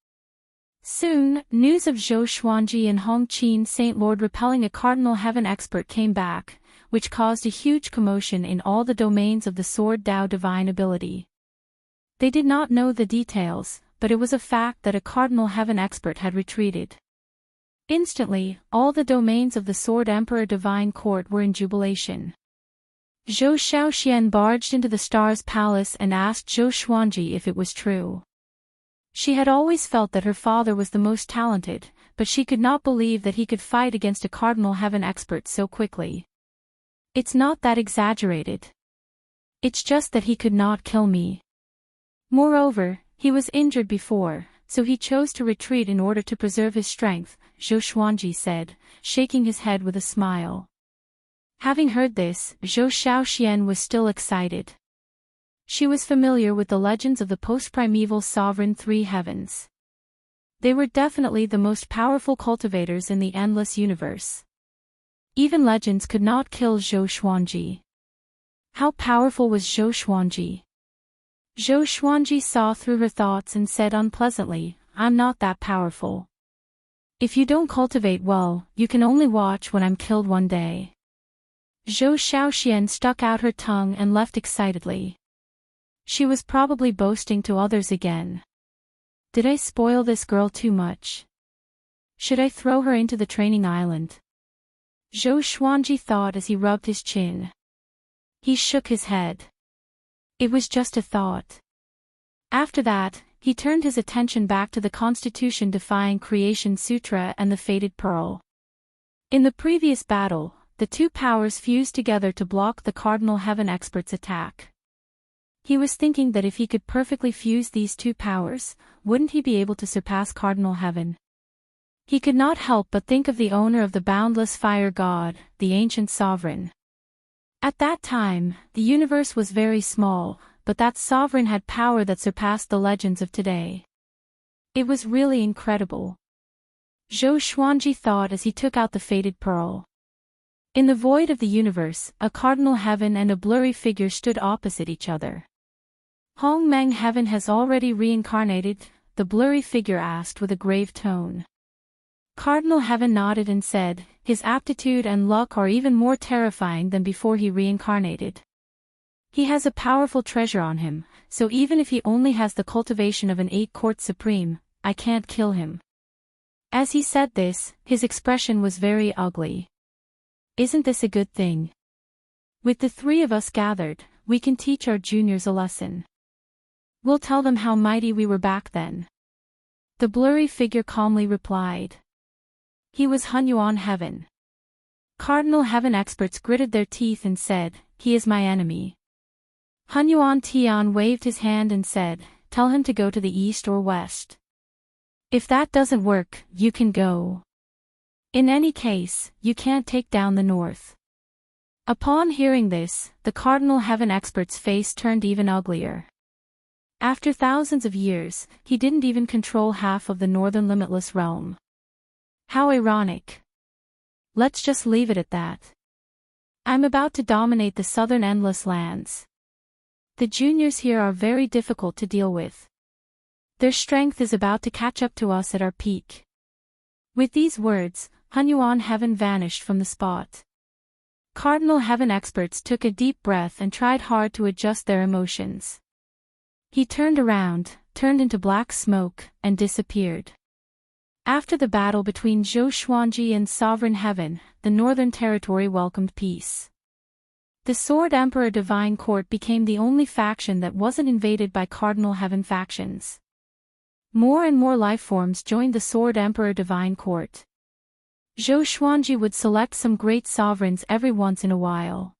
Soon, news of Zhou Xuanji and Hong Qin's Saint Lord repelling a Cardinal Heaven expert came back, which caused a huge commotion in all the domains of the Sword Dao divine ability. They did not know the details, but it was a fact that a Cardinal Heaven expert had retreated. Instantly, all the domains of the Sword Emperor Divine Court were in jubilation. Zhou Shaoxian barged into the Star's palace and asked Zhou Xuanji if it was true. She had always felt that her father was the most talented, but she could not believe that he could fight against a Cardinal Heaven expert so quickly. It's not that exaggerated. It's just that he could not kill me. Moreover, he was injured before, so he chose to retreat in order to preserve his strength, Zhou Xuanji said, shaking his head with a smile. Having heard this, Zhou Shaoxian was still excited. She was familiar with the legends of the post-primeval sovereign three heavens. They were definitely the most powerful cultivators in the endless universe. Even legends could not kill Zhou Xuanji. How powerful was Zhou Xuanji? Zhou Xuanji saw through her thoughts and said unpleasantly, "I'm not that powerful. If you don't cultivate well, you can only watch when I'm killed one day." Zhou Shaoxian stuck out her tongue and left excitedly. She was probably boasting to others again. Did I spoil this girl too much? Should I throw her into the training island? Zhou Xuanji thought as he rubbed his chin. He shook his head. It was just a thought. After that, he turned his attention back to the Constitution-defying Creation Sutra and the Fated Pearl. In the previous battle, the two powers fused together to block the Cardinal Heaven expert's attack. He was thinking that if he could perfectly fuse these two powers, wouldn't he be able to surpass Cardinal Heaven? He could not help but think of the owner of the boundless fire god, the ancient sovereign. At that time, the universe was very small, but that sovereign had power that surpassed the legends of today. It was really incredible. Zhou Xuanji thought as he took out the Fated Pearl. In the void of the universe, a Cardinal Heaven and a blurry figure stood opposite each other. Hong Meng Heaven has already reincarnated, the blurry figure asked with a grave tone. Cardinal Heaven nodded and said, his aptitude and luck are even more terrifying than before he reincarnated. He has a powerful treasure on him, so even if he only has the cultivation of an 8-Court Supreme, I can't kill him. As he said this, his expression was very ugly. Isn't this a good thing? With the three of us gathered, we can teach our juniors a lesson. We'll tell them how mighty we were back then. The blurry figure calmly replied. He was Hunyuan Heaven. Cardinal Heaven experts gritted their teeth and said, he is my enemy. Hunyuan Tian waved his hand and said, tell him to go to the east or west. If that doesn't work, you can go. In any case, you can't take down the north. Upon hearing this, the Cardinal Heaven expert's face turned even uglier. After thousands of years, he didn't even control half of the northern limitless realm. How ironic. Let's just leave it at that. I'm about to dominate the southern endless lands. The juniors here are very difficult to deal with. Their strength is about to catch up to us at our peak. With these words, Hunyuan Heaven vanished from the spot. Cardinal Heaven experts took a deep breath and tried hard to adjust their emotions. He turned around, turned into black smoke, and disappeared. After the battle between Zhou Xuanji and Sovereign Heaven, the Northern Territory welcomed peace. The Sword Emperor Divine Court became the only faction that wasn't invaded by Cardinal Heaven factions. More and more lifeforms joined the Sword Emperor Divine Court. Zhou Xuanji would select some great sovereigns every once in a while.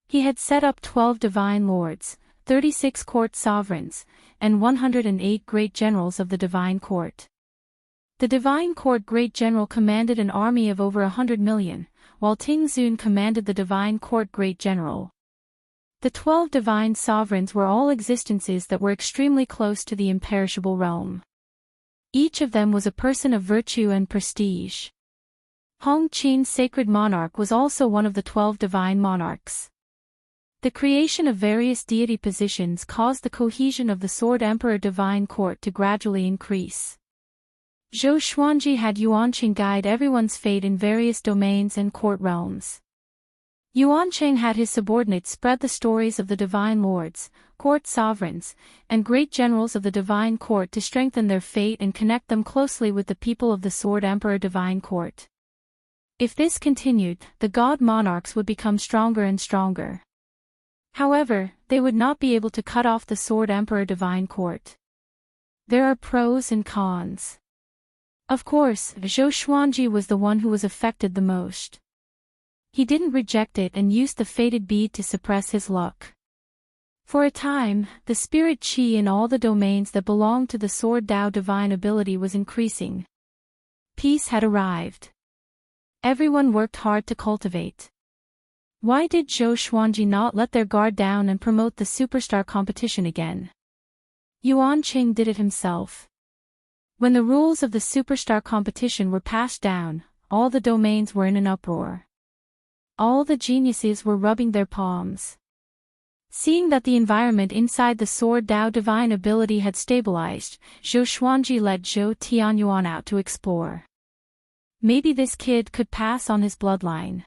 He had set up 12 Divine Lords, 36 court sovereigns, and 108 great generals of the Divine Court. The Divine Court Great General commanded an army of over 100 million, while Ting Zun commanded the Divine Court Great General. The 12 divine sovereigns were all existences that were extremely close to the imperishable realm. Each of them was a person of virtue and prestige. Hong Qin's sacred monarch was also one of the 12 divine monarchs. The creation of various deity positions caused the cohesion of the Sword Emperor Divine Court to gradually increase. Zhou Xuanji had Yuanqing guide everyone's fate in various domains and court realms. Yuancheng had his subordinates spread the stories of the divine lords, court sovereigns, and great generals of the divine court to strengthen their fate and connect them closely with the people of the Sword Emperor divine court. If this continued, the god monarchs would become stronger and stronger. However, they would not be able to cut off the Sword Emperor divine court. There are pros and cons. Of course, Zhou Xuanji was the one who was affected the most. He didn't reject it and used the fated bead to suppress his luck. For a time, the spirit qi in all the domains that belonged to the Sword Dao divine ability was increasing. Peace had arrived. Everyone worked hard to cultivate. Why did Zhou Xuanji not let their guard down and promote the superstar competition again? Yuanqing did it himself. When the rules of the superstar competition were passed down, all the domains were in an uproar. All the geniuses were rubbing their palms. Seeing that the environment inside the Sword Dao divine ability had stabilized, Zhou Xuanji let Zhou Tianyuan out to explore. Maybe this kid could pass on his bloodline.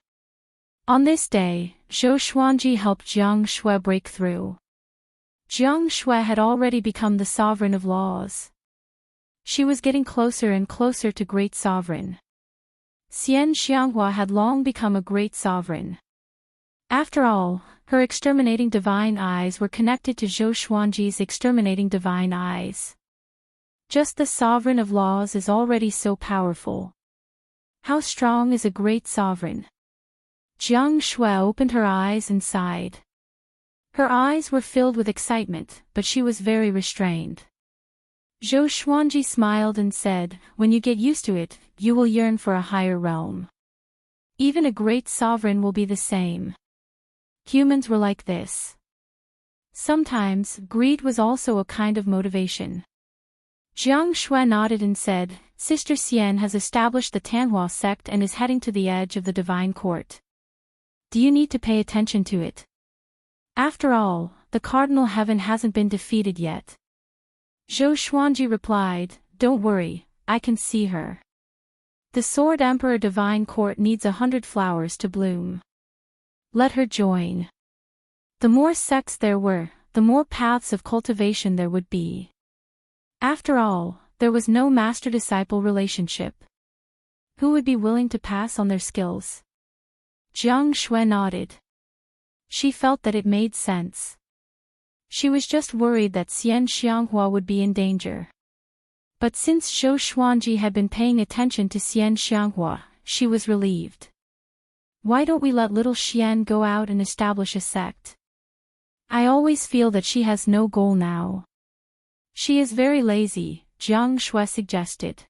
On this day, Zhou Xuanji helped Jiang Shui break through. Jiang Shui had already become the sovereign of laws. She was getting closer and closer to great sovereign. Xian Xianghua had long become a great sovereign. After all, her exterminating divine eyes were connected to Zhou Xuanji's exterminating divine eyes. Just the sovereign of laws is already so powerful. How strong is a great sovereign? Jiang Shui opened her eyes and sighed. Her eyes were filled with excitement, but she was very restrained. Zhou Xuanji smiled and said, "When you get used to it, you will yearn for a higher realm. Even a great sovereign will be the same. Humans were like this." Sometimes, greed was also a kind of motivation. Jiang Shui nodded and said, "Sister Xian has established the Tanhua sect and is heading to the edge of the divine court. Do you need to pay attention to it? After all, the cardinal heaven hasn't been defeated yet." Zhou Xuanji replied, "Don't worry, I can see her. The Sword Emperor divine court needs 100 flowers to bloom. Let her join." The more sects there were, the more paths of cultivation there would be. After all, there was no master-disciple relationship. Who would be willing to pass on their skills? Jiang Shui nodded. She felt that it made sense. She was just worried that Xian Xianghua would be in danger. But since Zhou Xuanji had been paying attention to Xian Xianghua, she was relieved. Why don't we let little Xian go out and establish a sect? I always feel that she has no goal now. She is very lazy, Jiang Shui suggested.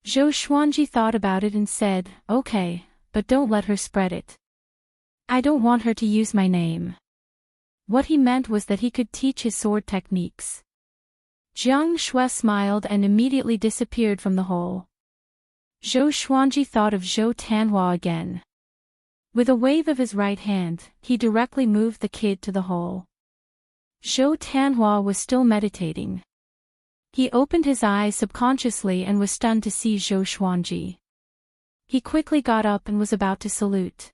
Zhou Xuanji thought about it and said, "Okay, but don't let her spread it. I don't want her to use my name." What he meant was that he could teach his sword techniques. Jiang Shui smiled and immediately disappeared from the hole. Zhou Xuanji thought of Zhou Tanhua again. With a wave of his right hand, he directly moved the kid to the hole. Zhou Tanhua was still meditating. He opened his eyes subconsciously and was stunned to see Zhou Xuanji. He quickly got up and was about to salute.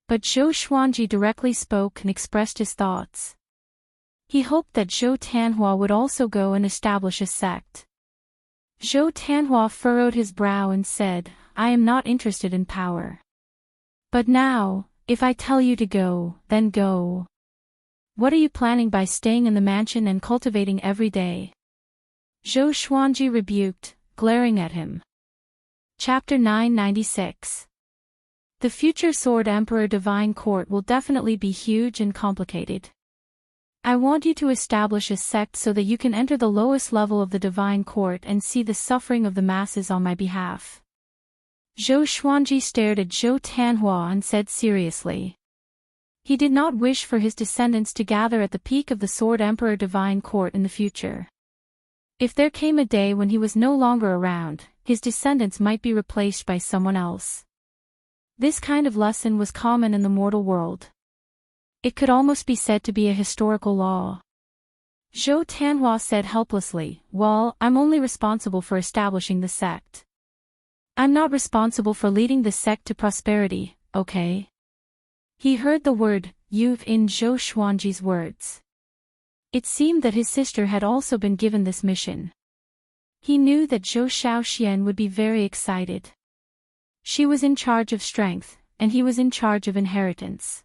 But Zhou Xuanji directly spoke and expressed his thoughts. He hoped that Zhou Tanhua would also go and establish a sect. Zhou Tanhua furrowed his brow and said, "I am not interested in power. But now, if I tell you to go, then go. What are you planning by staying in the mansion and cultivating every day?" Zhou Xuanji rebuked, glaring at him. Chapter 996. The future Sword Emperor Divine Court will definitely be huge and complicated. I want you to establish a sect so that you can enter the lowest level of the Divine Court and see the suffering of the masses on my behalf. Zhou Xuanji stared at Zhou Tanhua and said seriously. He did not wish for his descendants to gather at the peak of the Sword Emperor Divine Court in the future. If there came a day when he was no longer around, his descendants might be replaced by someone else. This kind of lesson was common in the mortal world. It could almost be said to be a historical law. Zhou Tanhua said helplessly, "Well, I'm only responsible for establishing the sect. I'm not responsible for leading the sect to prosperity, okay?" He heard the word, you've in Zhou Xuanji's words. It seemed that his sister had also been given this mission. He knew that Zhou Shaoxian would be very excited. She was in charge of strength, and he was in charge of inheritance.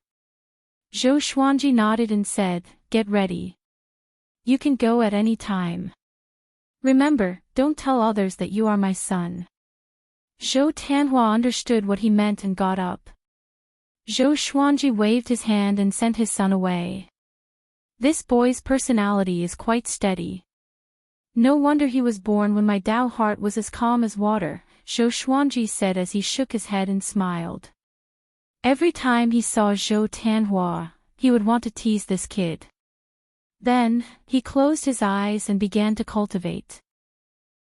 Zhou Xuanji nodded and said, get ready. You can go at any time. Remember, don't tell others that you are my son. Zhou Tianhua understood what he meant and got up. Zhou Xuanji waved his hand and sent his son away. This boy's personality is quite steady. No wonder he was born when my Dao heart was as calm as water, Zhou Xuanji said as he shook his head and smiled. Every time he saw Zhou Tianhua, he would want to tease this kid. Then, he closed his eyes and began to cultivate.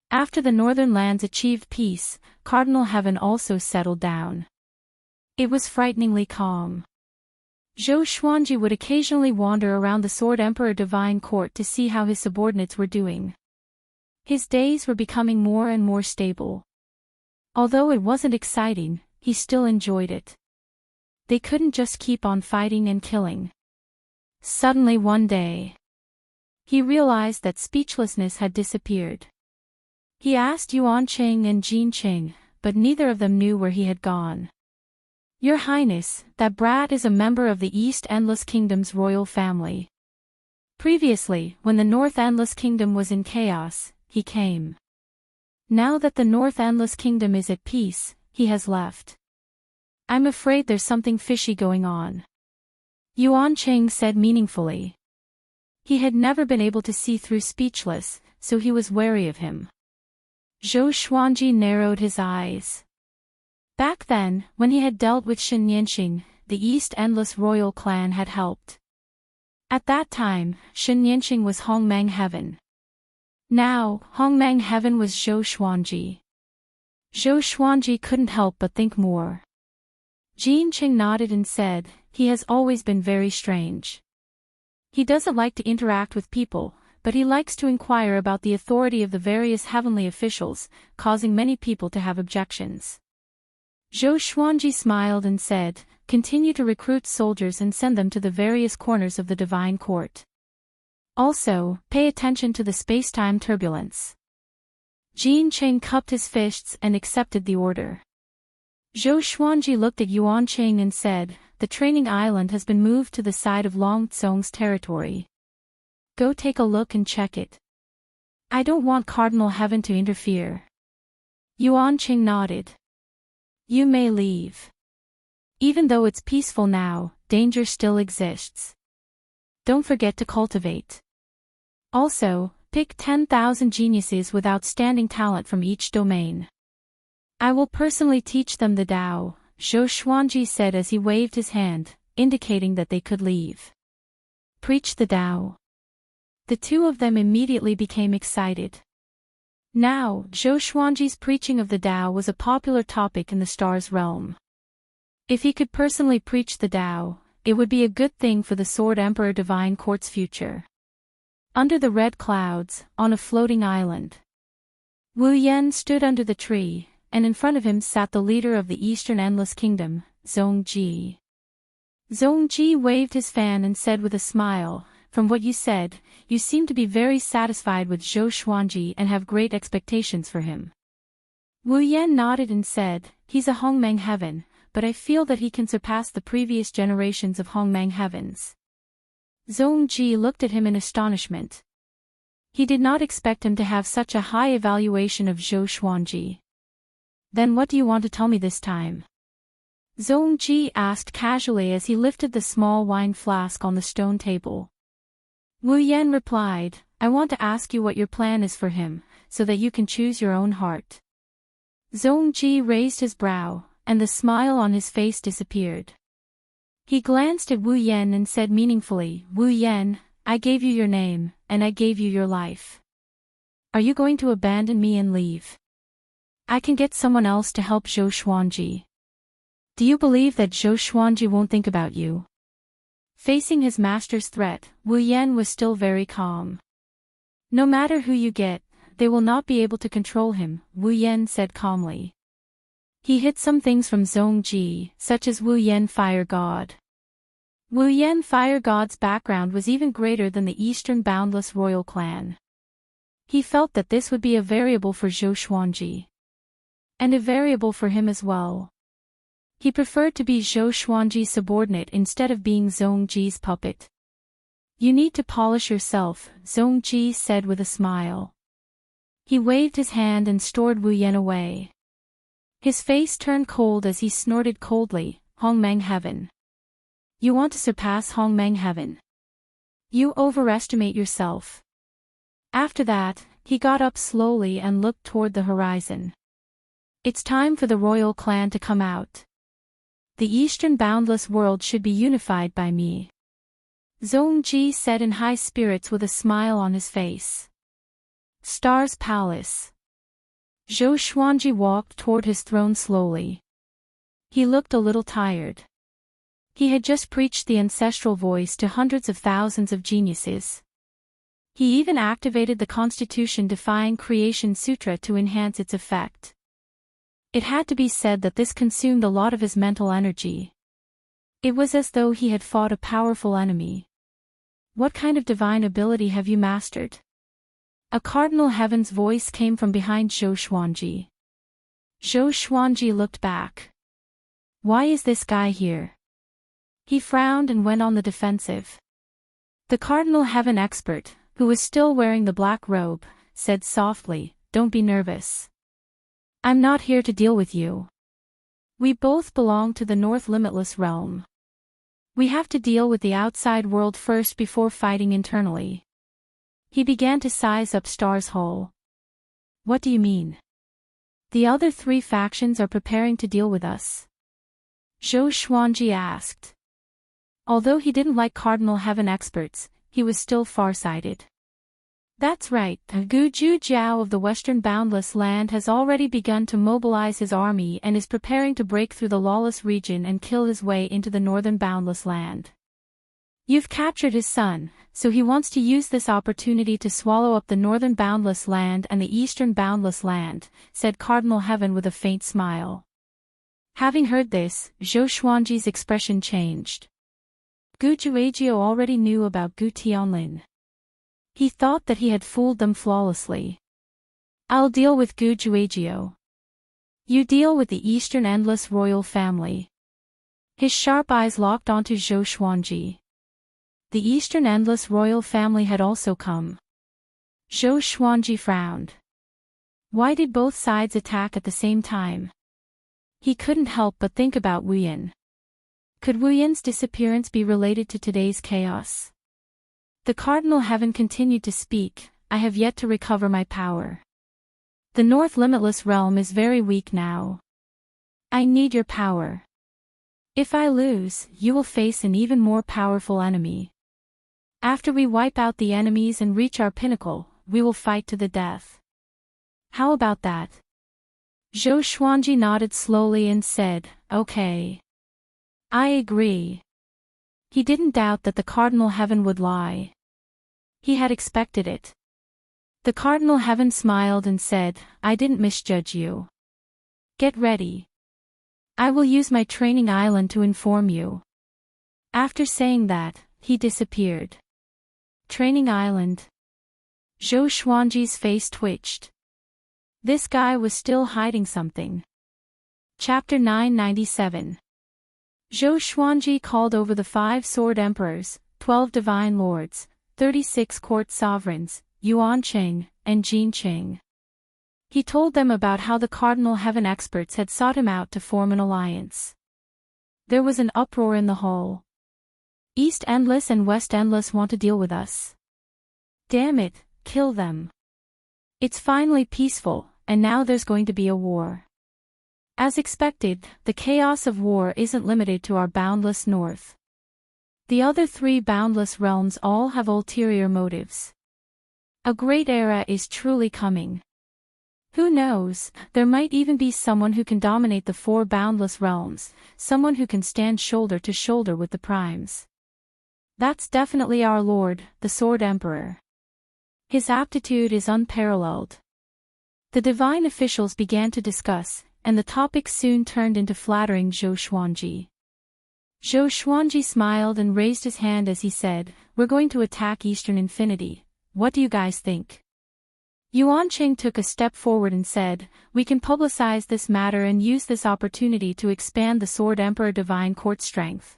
After the northern lands achieved peace, Cardinal Heaven also settled down. It was frighteningly calm. Zhou Xuanji would occasionally wander around the Sword Emperor Divine Court to see how his subordinates were doing. His days were becoming more and more stable. Although it wasn't exciting, he still enjoyed it. They couldn't just keep on fighting and killing. Suddenly one day, he realized that speechlessness had disappeared. He asked Yuan Qing and Jin Qing, but neither of them knew where he had gone. Your Highness, that brat is a member of the East Endless Kingdom's royal family. Previously, when the North Endless Kingdom was in chaos, he came. Now that the North Endless Kingdom is at peace, he has left. I'm afraid there's something fishy going on. Yuan Qing said meaningfully. He had never been able to see through speechless, so he was wary of him. Zhou Xuanji narrowed his eyes. Back then, when he had dealt with Shen Yanqing, the East Endless Royal Clan had helped. At that time, Shen Yanqing was Hongmeng Heaven. Now, Hongmeng Heaven was Zhou Xuanji. Zhou Xuanji couldn't help but think more. Jin Qing nodded and said, he has always been very strange. He doesn't like to interact with people, but he likes to inquire about the authority of the various heavenly officials, causing many people to have objections. Zhou Xuanji smiled and said, continue to recruit soldiers and send them to the various corners of the divine court. Also, pay attention to the space-time turbulence. Jin Qing cupped his fists and accepted the order. Zhou Xuanji looked at Yuan Qing and said, the training island has been moved to the side of Long Tsong's territory. Go take a look and check it. I don't want Cardinal Heaven to interfere. Yuan Qing nodded. You may leave. Even though it's peaceful now, danger still exists. Don't forget to cultivate. Also, pick 10,000 geniuses with outstanding talent from each domain. I will personally teach them the Tao, Zhou Xuanji said as he waved his hand, indicating that they could leave. Preach the Tao. The two of them immediately became excited. Now, Zhou Xuanji's preaching of the Tao was a popular topic in the stars realm. If he could personally preach the Tao, it would be a good thing for the Sword Emperor Divine Court's future. Under the red clouds, on a floating island, Wu Yan stood under the tree, and in front of him sat the leader of the Eastern Endless Kingdom, Zhongji. Zhongji waved his fan and said with a smile, from what you said, you seem to be very satisfied with Zhou Xuanji and have great expectations for him. Wu Yan nodded and said, he's a Hongmeng Heaven, but I feel that he can surpass the previous generations of Hongmeng Heavens. Zhongji looked at him in astonishment. He did not expect him to have such a high evaluation of Zhou Xuanji. Then what do you want to tell me this time? Zhongji asked casually as he lifted the small wine flask on the stone table. Wu Yan replied, I want to ask you what your plan is for him, so that you can choose your own heart. Zhongji raised his brow, and the smile on his face disappeared. He glanced at Wu Yan and said meaningfully, Wu Yan, I gave you your name, and I gave you your life. Are you going to abandon me and leave? I can get someone else to help Zhou Xuanji. Do you believe that Zhou Xuanji won't think about you? Facing his master's threat, Wu Yan was still very calm. No matter who you get, they will not be able to control him, Wu Yan said calmly. He hid some things from Zhongji, such as Wu Yan Fire God. Wu Yan Fire God's background was even greater than the Eastern Boundless royal clan. He felt that this would be a variable for Zhou Xuanji. And a variable for him as well. He preferred to be Zhou Xuanji's subordinate instead of being Zhongji's puppet. You need to polish yourself, Zhongji said with a smile. He waved his hand and stored Wu Yan away. His face turned cold as he snorted coldly, Hongmeng Heaven. You want to surpass Hongmeng Heaven. You overestimate yourself. After that, he got up slowly and looked toward the horizon. It's time for the royal clan to come out. The Eastern Boundless world should be unified by me. Zhongji said in high spirits with a smile on his face. Star's Palace. Zhou Xuanji walked toward his throne slowly. He looked a little tired. He had just preached the ancestral voice to hundreds of thousands of geniuses. He even activated the Constitution-defying Creation Sutra to enhance its effect. It had to be said that this consumed a lot of his mental energy. It was as though he had fought a powerful enemy. What kind of divine ability have you mastered? A Cardinal Heaven's voice came from behind Zhou Xuanji. Zhou Xuanji looked back. Why is this guy here? He frowned and went on the defensive. The Cardinal Heaven expert, who was still wearing the black robe, said softly, Don't be nervous. I'm not here to deal with you. We both belong to the North Limitless Realm. We have to deal with the outside world first before fighting internally. He began to size up Star's hull. What do you mean? The other three factions are preparing to deal with us. Zhou Xuanji asked. Although he didn't like Cardinal Heaven experts, he was still farsighted. That's right, Gu Jiao of the Western Boundless Land has already begun to mobilize his army and is preparing to break through the lawless region and kill his way into the Northern Boundless Land. You've captured his son, so he wants to use this opportunity to swallow up the Northern Boundless Land and the Eastern Boundless Land, said Cardinal Heaven with a faint smile. Having heard this, Zhou Xuanji's expression changed. Gu Juejiao already knew about Gu Tianlin. He thought that he had fooled them flawlessly. I'll deal with Gu Juejiao. You deal with the Eastern Endless Royal Family. His sharp eyes locked onto Zhou Xuanji. The Eastern Endless Royal Family had also come. Zhou Xuanji frowned. Why did both sides attack at the same time? He couldn't help but think about Wu Yan. Could Wu Yan's disappearance be related to today's chaos? The Cardinal Heaven continued to speak, I have yet to recover my power. The North Limitless Realm is very weak now. I need your power. If I lose, you will face an even more powerful enemy. After we wipe out the enemies and reach our pinnacle, we will fight to the death. How about that? Zhou Xuanji nodded slowly and said, Okay. I agree. He didn't doubt that the Cardinal Heaven would lie. He had expected it. The Cardinal Heaven smiled and said, I didn't misjudge you. Get ready. I will use my training island to inform you. After saying that, he disappeared. Training island. Zhou Xuanji's face twitched. This guy was still hiding something. Chapter 997. Zhou Xuanji called over the 5 sword emperors, 12 divine lords, 36 court sovereigns, Yuan Qing, and Jin Qing. He told them about how the Cardinal Heaven experts had sought him out to form an alliance. There was an uproar in the hall. East Endless and West Endless want to deal with us. Damn it, kill them. It's finally peaceful, and now there's going to be a war. As expected, the chaos of war isn't limited to our boundless north. The other 3 boundless realms all have ulterior motives. A great era is truly coming. Who knows, there might even be someone who can dominate the 4 boundless realms, someone who can stand shoulder to shoulder with the primes. That's definitely our lord, the Sword Emperor. His aptitude is unparalleled. The divine officials began to discuss, and the topic soon turned into flattering Zhou Xuanji. Zhou Xuanji smiled and raised his hand as he said, "We're going to attack Eastern Infinity. What do you guys think?" Yuan Qing took a step forward and said, "We can publicize this matter and use this opportunity to expand the Sword Emperor Divine Court strength.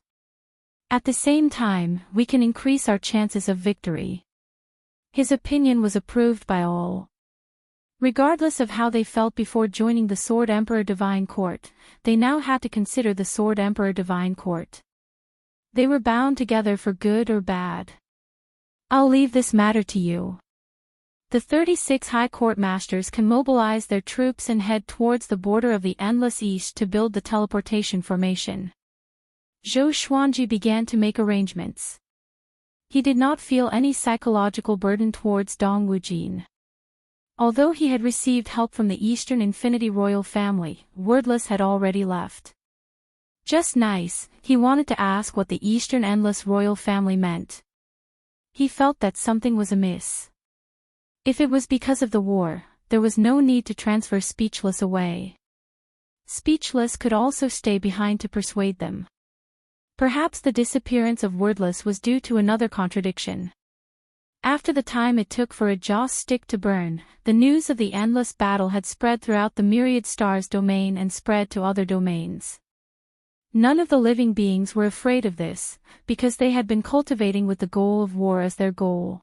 At the same time, we can increase our chances of victory." His opinion was approved by all. Regardless of how they felt before joining the Sword Emperor Divine Court, they now had to consider the Sword Emperor Divine Court. They were bound together for good or bad. "I'll leave this matter to you. The 36 High Court Masters can mobilize their troops and head towards the border of the Endless East to build the teleportation formation." Zhou Xuanji began to make arrangements. He did not feel any psychological burden towards Dong Wujin. Although he had received help from the Eastern Infinity royal family, wordless had already left. Just nice, he wanted to ask what the Eastern Endless royal family meant. He felt that something was amiss. If it was because of the war, there was no need to transfer Speechless away. Speechless could also stay behind to persuade them. Perhaps the disappearance of Wordless was due to another contradiction. After the time it took for a joss stick to burn, the news of the endless battle had spread throughout the Myriad Stars domain and spread to other domains. None of the living beings were afraid of this, because they had been cultivating with the goal of war as their goal.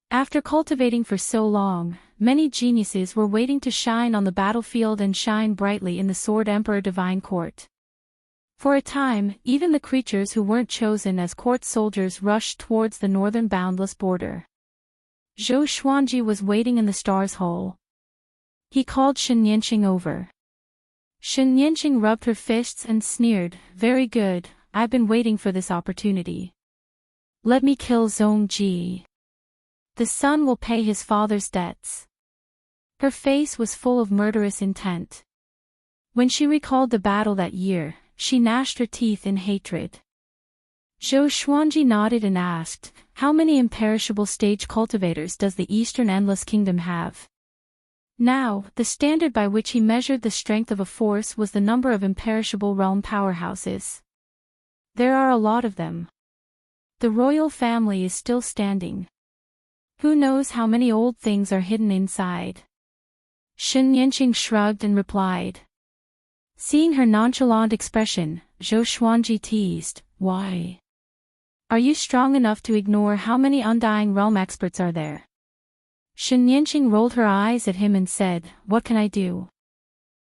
After cultivating for so long, many geniuses were waiting to shine on the battlefield and shine brightly in the Sword Emperor Divine Court. For a time, even the creatures who weren't chosen as court soldiers rushed towards the northern boundless border. Zhou Xuanji was waiting in the Stars Hall. He called Shen Yanqing over. Shen Yanqing rubbed her fists and sneered, "Very good, I've been waiting for this opportunity. Let me kill Zhong Ji. The son will pay his father's debts." Her face was full of murderous intent. When she recalled the battle that year, she gnashed her teeth in hatred. Zhou Xuanji nodded and asked, "How many imperishable stage cultivators does the Eastern Endless Kingdom have?" Now, the standard by which he measured the strength of a force was the number of imperishable realm powerhouses. There are a lot of them. The royal family is still standing. Who knows how many old things are hidden inside? Shen Yanqing shrugged and replied. Seeing her nonchalant expression, Zhou Xuanji teased, "Why? Are you strong enough to ignore how many Undying Realm experts are there?" Shen Yanqing rolled her eyes at him and said, "What can I do?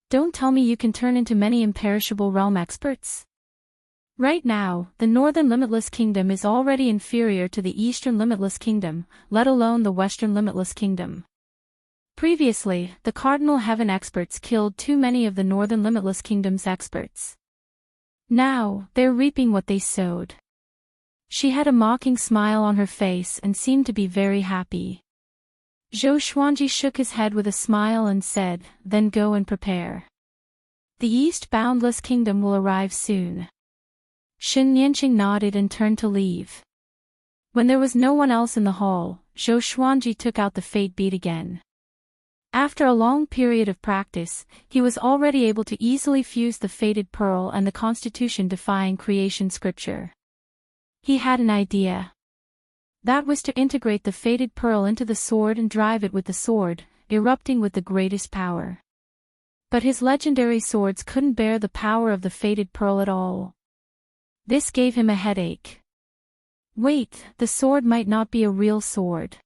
Don't tell me you can turn into many imperishable realm experts. Right now, the Northern Limitless Kingdom is already inferior to the Eastern Limitless Kingdom, let alone the Western Limitless Kingdom. Previously, the Cardinal Heaven experts killed too many of the Northern Limitless Kingdom's experts. Now, they're reaping what they sowed." She had a mocking smile on her face and seemed to be very happy. Zhou Xuanji shook his head with a smile and said, "Then go and prepare. The East Boundless Kingdom will arrive soon." Shen Yanqing nodded and turned to leave. When there was no one else in the hall, Zhou Xuanji took out the fate bead again. After a long period of practice, he was already able to easily fuse the fated pearl and the constitution-defying creation scripture. He had an idea. That was to integrate the fated pearl into the sword and drive it with the sword, erupting with the greatest power. But his legendary swords couldn't bear the power of the fated pearl at all. This gave him a headache. Wait, the sword might not be a real sword.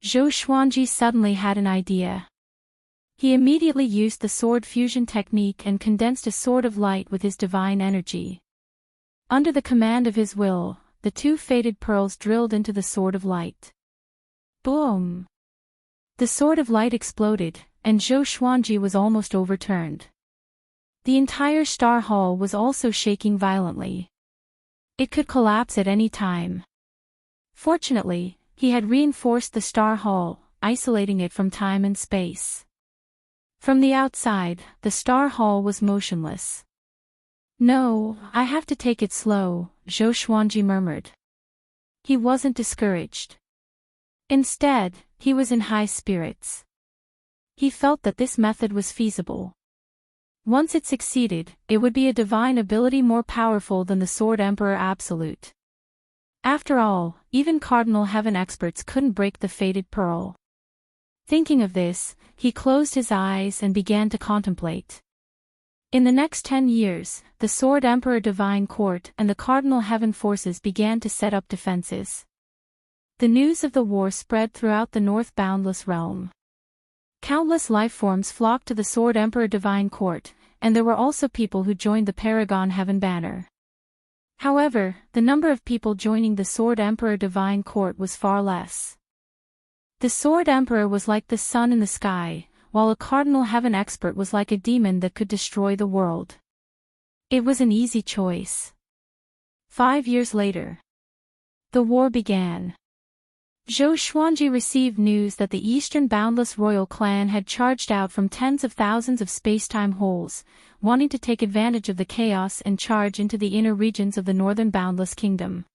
Zhou Xuanji suddenly had an idea. He immediately used the sword fusion technique and condensed a sword of light with his divine energy. Under the command of his will, the two fated pearls drilled into the sword of light. Boom! The sword of light exploded, and Zhou Xuanji was almost overturned. The entire Star Hall was also shaking violently. It could collapse at any time. Fortunately, he had reinforced the Star Hall, isolating it from time and space. From the outside, the Star Hall was motionless. "No, I have to take it slow," Zhou Xuanji murmured. He wasn't discouraged. Instead, he was in high spirits. He felt that this method was feasible. Once it succeeded, it would be a divine ability more powerful than the Sword Emperor Absolute. After all, even Cardinal Heaven experts couldn't break the fated pearl. Thinking of this, he closed his eyes and began to contemplate. In the next 10 years, the Sword Emperor Divine Court and the Cardinal Heaven forces began to set up defenses. The news of the war spread throughout the North Boundless Realm. Countless lifeforms flocked to the Sword Emperor Divine Court, and there were also people who joined the Paragon Heaven banner. However, the number of people joining the Sword Emperor Divine Court was far less. The Sword Emperor was like the sun in the sky, while a Cardinal Heaven expert was like a demon that could destroy the world. It was an easy choice. 5 years later, the war began. Zhou Xuanji received news that the Eastern Boundless Royal Clan had charged out from tens of thousands of space-time holes, wanting to take advantage of the chaos and charge into the inner regions of the Northern Boundless Kingdom.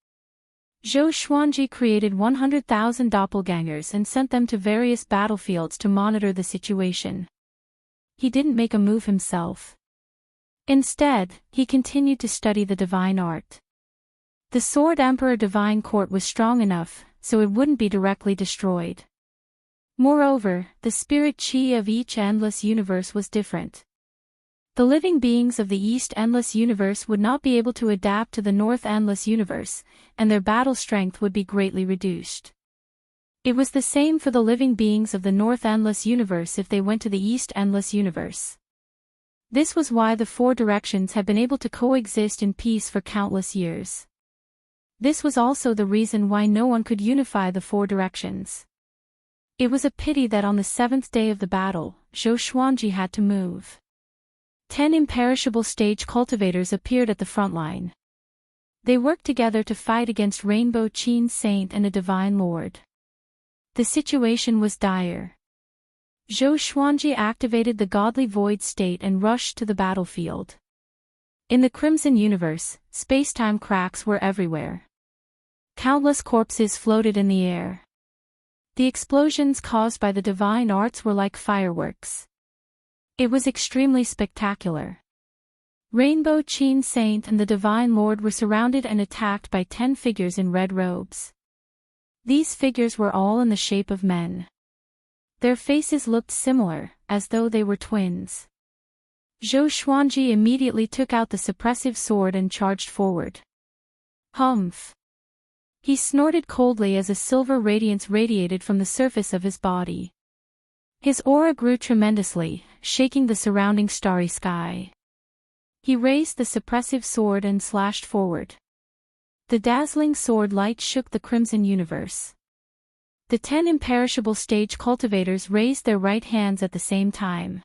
Zhou Xuanji created 100,000 doppelgangers and sent them to various battlefields to monitor the situation. He didn't make a move himself. Instead, he continued to study the divine art. The Sword Emperor Divine Court was strong enough, so it wouldn't be directly destroyed. Moreover, the spirit chi of each endless universe was different. The living beings of the East Endless Universe would not be able to adapt to the North Endless Universe, and their battle strength would be greatly reduced. It was the same for the living beings of the North Endless Universe if they went to the East Endless Universe. This was why the four directions had been able to coexist in peace for countless years. This was also the reason why no one could unify the four directions. It was a pity that on the 7th day of the battle, Zhou Xuanji had to move. 10 imperishable stage cultivators appeared at the front line. They worked together to fight against Rainbow Qin Saint and a Divine Lord. The situation was dire. Zhou Xuanji activated the godly void state and rushed to the battlefield. In the Crimson Universe, space-time cracks were everywhere. Countless corpses floated in the air. The explosions caused by the divine arts were like fireworks. It was extremely spectacular. Rainbow Qin Saint and the Divine Lord were surrounded and attacked by 10 figures in red robes. These figures were all in the shape of men. Their faces looked similar, as though they were twins. Zhou Xuanji immediately took out the suppressive sword and charged forward. Humph! He snorted coldly as a silver radiance radiated from the surface of his body. His aura grew tremendously, shaking the surrounding starry sky. He raised the suppressive sword and slashed forward. The dazzling sword light shook the Crimson Universe. The 10 imperishable stage cultivators raised their right hands at the same time.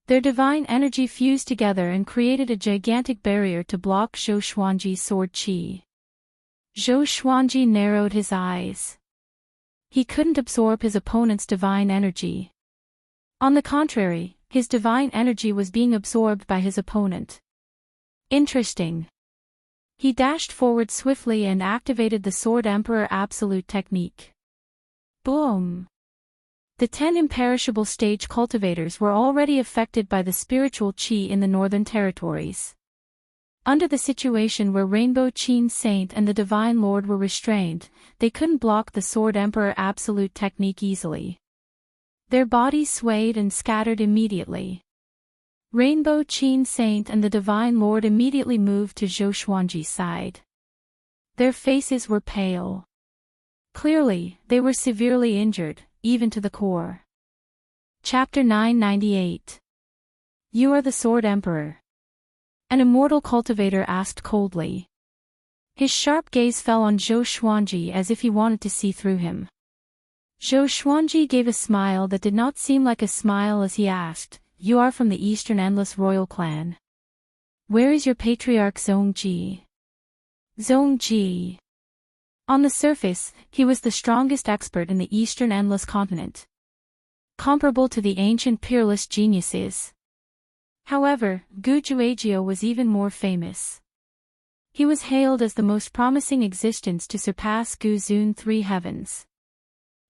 Their divine energy fused together and created a gigantic barrier to block Zhou Xuanji's sword chi. Zhou Xuanji narrowed his eyes. He couldn't absorb his opponent's divine energy. On the contrary, his divine energy was being absorbed by his opponent. Interesting. He dashed forward swiftly and activated the Sword Emperor Absolute technique. Boom! The 10 imperishable stage cultivators were already affected by the spiritual chi in the Northern Territories. Under the situation where Rainbow Qin Saint and the Divine Lord were restrained, they couldn't block the Sword Emperor Absolute technique easily. Their bodies swayed and scattered immediately. Rainbow Qin Saint and the Divine Lord immediately moved to Zhou Xuanji's side. Their faces were pale. Clearly, they were severely injured, even to the core. Chapter 998. You are the Sword Emperor. An immortal cultivator asked coldly. His sharp gaze fell on Zhou Xuanji as if he wanted to see through him. Zhou Xuanji gave a smile that did not seem like a smile as he asked, You are from the Eastern Endless Royal Clan. Where is your patriarch Zhongji? Zhongji. On the surface, he was the strongest expert in the Eastern Endless Continent. Comparable to the ancient peerless geniuses. However, Gu Juejiu was even more famous. He was hailed as the most promising existence to surpass Gu Zun 3 heavens.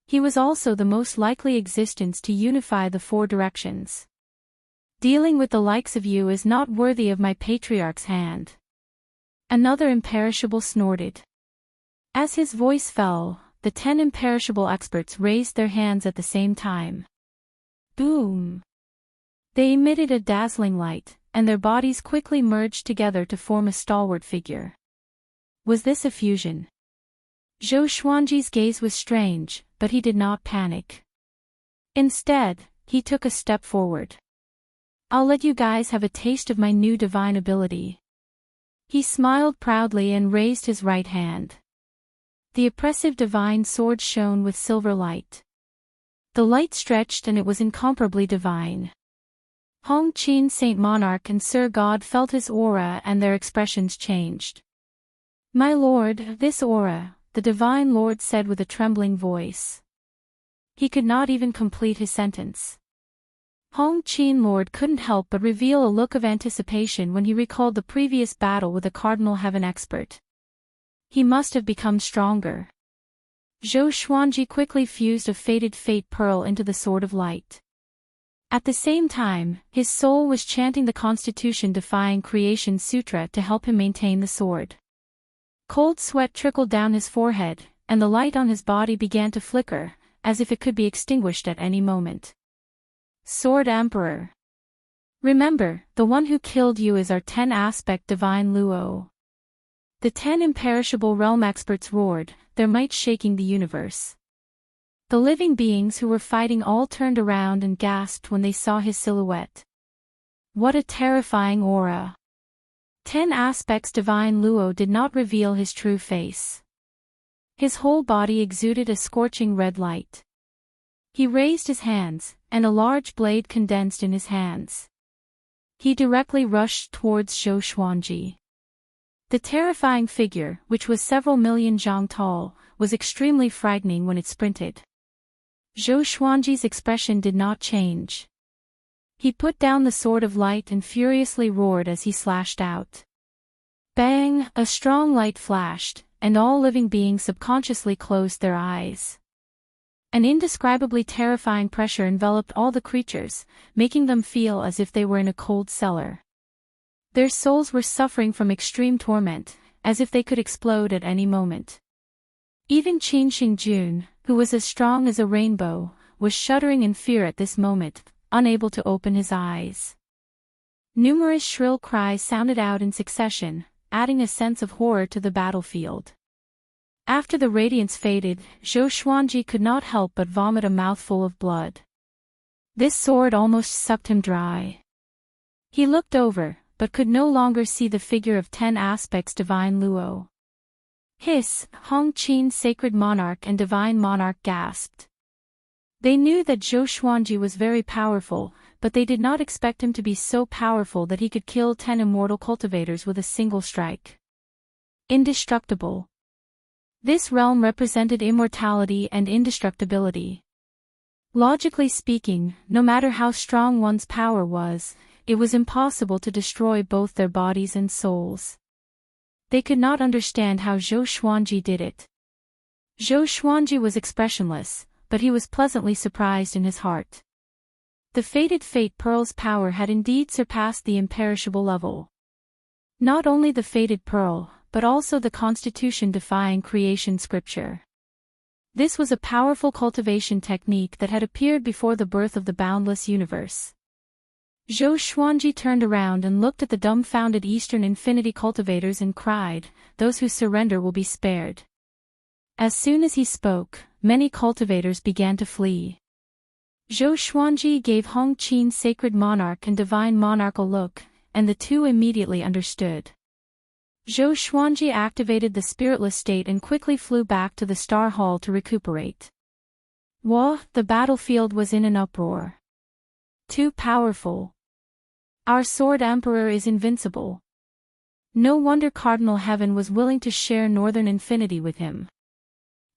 He was also the most likely existence to unify the four directions. Dealing with the likes of you is not worthy of my patriarch's hand. Another imperishable snorted. As his voice fell, the 10 imperishable experts raised their hands at the same time. Boom! They emitted a dazzling light, and their bodies quickly merged together to form a stalwart figure. Was this a fusion? Zhou Xuanji's gaze was strange, but he did not panic. Instead, he took a step forward. I'll let you guys have a taste of my new divine ability. He smiled proudly and raised his right hand. The oppressive divine sword shone with silver light. The light stretched and it was incomparably divine. Hong Qin Saint Monarch and Sir God felt his aura and their expressions changed. My lord, this aura, the divine lord said with a trembling voice. He could not even complete his sentence. Hong Qin Lord couldn't help but reveal a look of anticipation when he recalled the previous battle with a Cardinal Heaven expert. He must have become stronger. Zhou Xuanji quickly fused a faded fate pearl into the Sword of Light. At the same time, his soul was chanting the Constitution-defying Creation Sutra to help him maintain the sword. Cold sweat trickled down his forehead, and the light on his body began to flicker, as if it could be extinguished at any moment. Sword Emperor. Remember, the one who killed you is our 10-aspect divine Luo. The 10 imperishable realm experts roared, their might shaking the universe. The living beings who were fighting all turned around and gasped when they saw his silhouette. What a terrifying aura! 10 aspects divine Luo did not reveal his true face. His whole body exuded a scorching red light. He raised his hands, and a large blade condensed in his hands. He directly rushed towards Zhou Xuanji. The terrifying figure, which was several million zhang tall, was extremely frightening when it sprinted. Zhou Xuanji's expression did not change. He put down the Sword of Light and furiously roared as he slashed out. Bang! A strong light flashed, and all living beings subconsciously closed their eyes. An indescribably terrifying pressure enveloped all the creatures, making them feel as if they were in a cold cellar. Their souls were suffering from extreme torment, as if they could explode at any moment. Even Qin Xingjun, who was as strong as a rainbow, was shuddering in fear at this moment, unable to open his eyes. Numerous shrill cries sounded out in succession, adding a sense of horror to the battlefield. After the radiance faded, Zhou Xuanji could not help but vomit a mouthful of blood. This sword almost sucked him dry. He looked over, but could no longer see the figure of 10 aspects divine Luo. Hiss! Hong Qin Sacred Monarch and Divine Monarch gasped. They knew that Zhou Xuanji was very powerful, but they did not expect him to be so powerful that he could kill 10 immortal cultivators with a single strike. Indestructible. This realm represented immortality and indestructibility. Logically speaking, no matter how strong one's power was, it was impossible to destroy both their bodies and souls. They could not understand how Zhou Xuanji did it. Zhou Xuanji was expressionless, but he was pleasantly surprised in his heart. The faded fate pearl's power had indeed surpassed the imperishable level. Not only the faded pearl, but also the Constitution-defying creation scripture. This was a powerful cultivation technique that had appeared before the birth of the boundless universe. Zhou Xuanji turned around and looked at the dumbfounded Eastern Infinity cultivators and cried, "Those who surrender will be spared." As soon as he spoke, many cultivators began to flee. Zhou Xuanji gave Hong Qin Sacred Monarch and Divine Monarch a look, and the two immediately understood. Zhou Xuanji activated the spiritless state and quickly flew back to the Star Hall to recuperate. The battlefield was in an uproar. Too powerful. Our Sword Emperor is invincible. No wonder Cardinal Heaven was willing to share Northern Infinity with him.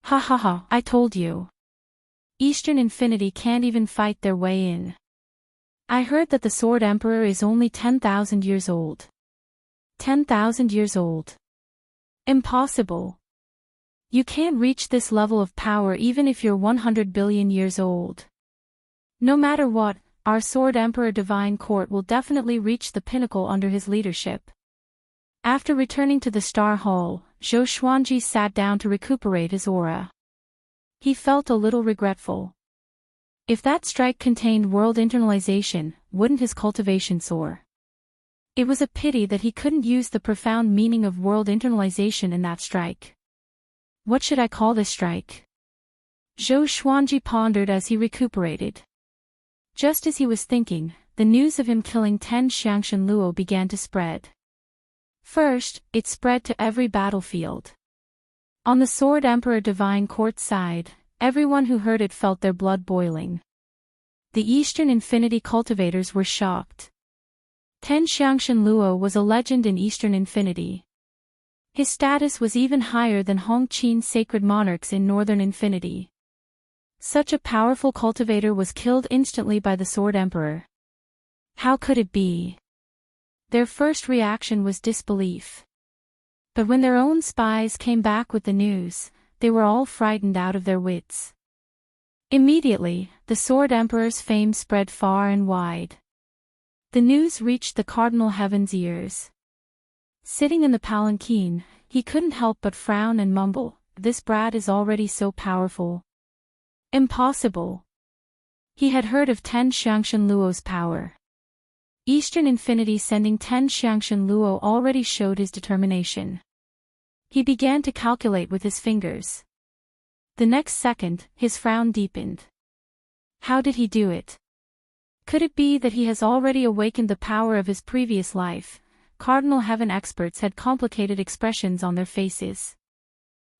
Ha ha ha, I told you. Eastern Infinity can't even fight their way in. I heard that the Sword Emperor is only 10,000 years old. 10,000 years old. Impossible. You can't reach this level of power even if you're 100 billion years old. No matter what, our Sword Emperor Divine Court will definitely reach the pinnacle under his leadership. After returning to the Star Hall, Zhou Xuanji sat down to recuperate his aura. He felt a little regretful. If that strike contained world internalization, wouldn't his cultivation soar? It was a pity that he couldn't use the profound meaning of world internalization in that strike. What should I call this strike? Zhou Xuanji pondered as he recuperated. Just as he was thinking, the news of him killing 10 Xiangshan Luo began to spread. First, it spread to every battlefield. On the Sword Emperor Divine Court side, everyone who heard it felt their blood boiling. The Eastern Infinity cultivators were shocked. 10 Xiangshan Luo was a legend in Eastern Infinity. His status was even higher than Hongqin's sacred monarchs in Northern Infinity. Such a powerful cultivator was killed instantly by the Sword Emperor. How could it be? Their first reaction was disbelief. But when their own spies came back with the news, they were all frightened out of their wits. Immediately, the Sword Emperor's fame spread far and wide. The news reached the Cardinal Heaven's ears. Sitting in the palanquin, he couldn't help but frown and mumble, "This brat is already so powerful. Impossible." He had heard of 10 Xiangshan Luo's power. Eastern Infinity sending 10 Xiangshan Luo already showed his determination. He began to calculate with his fingers. The next second, his frown deepened. How did he do it? Could it be that he has already awakened the power of his previous life? Cardinal Heaven experts had complicated expressions on their faces.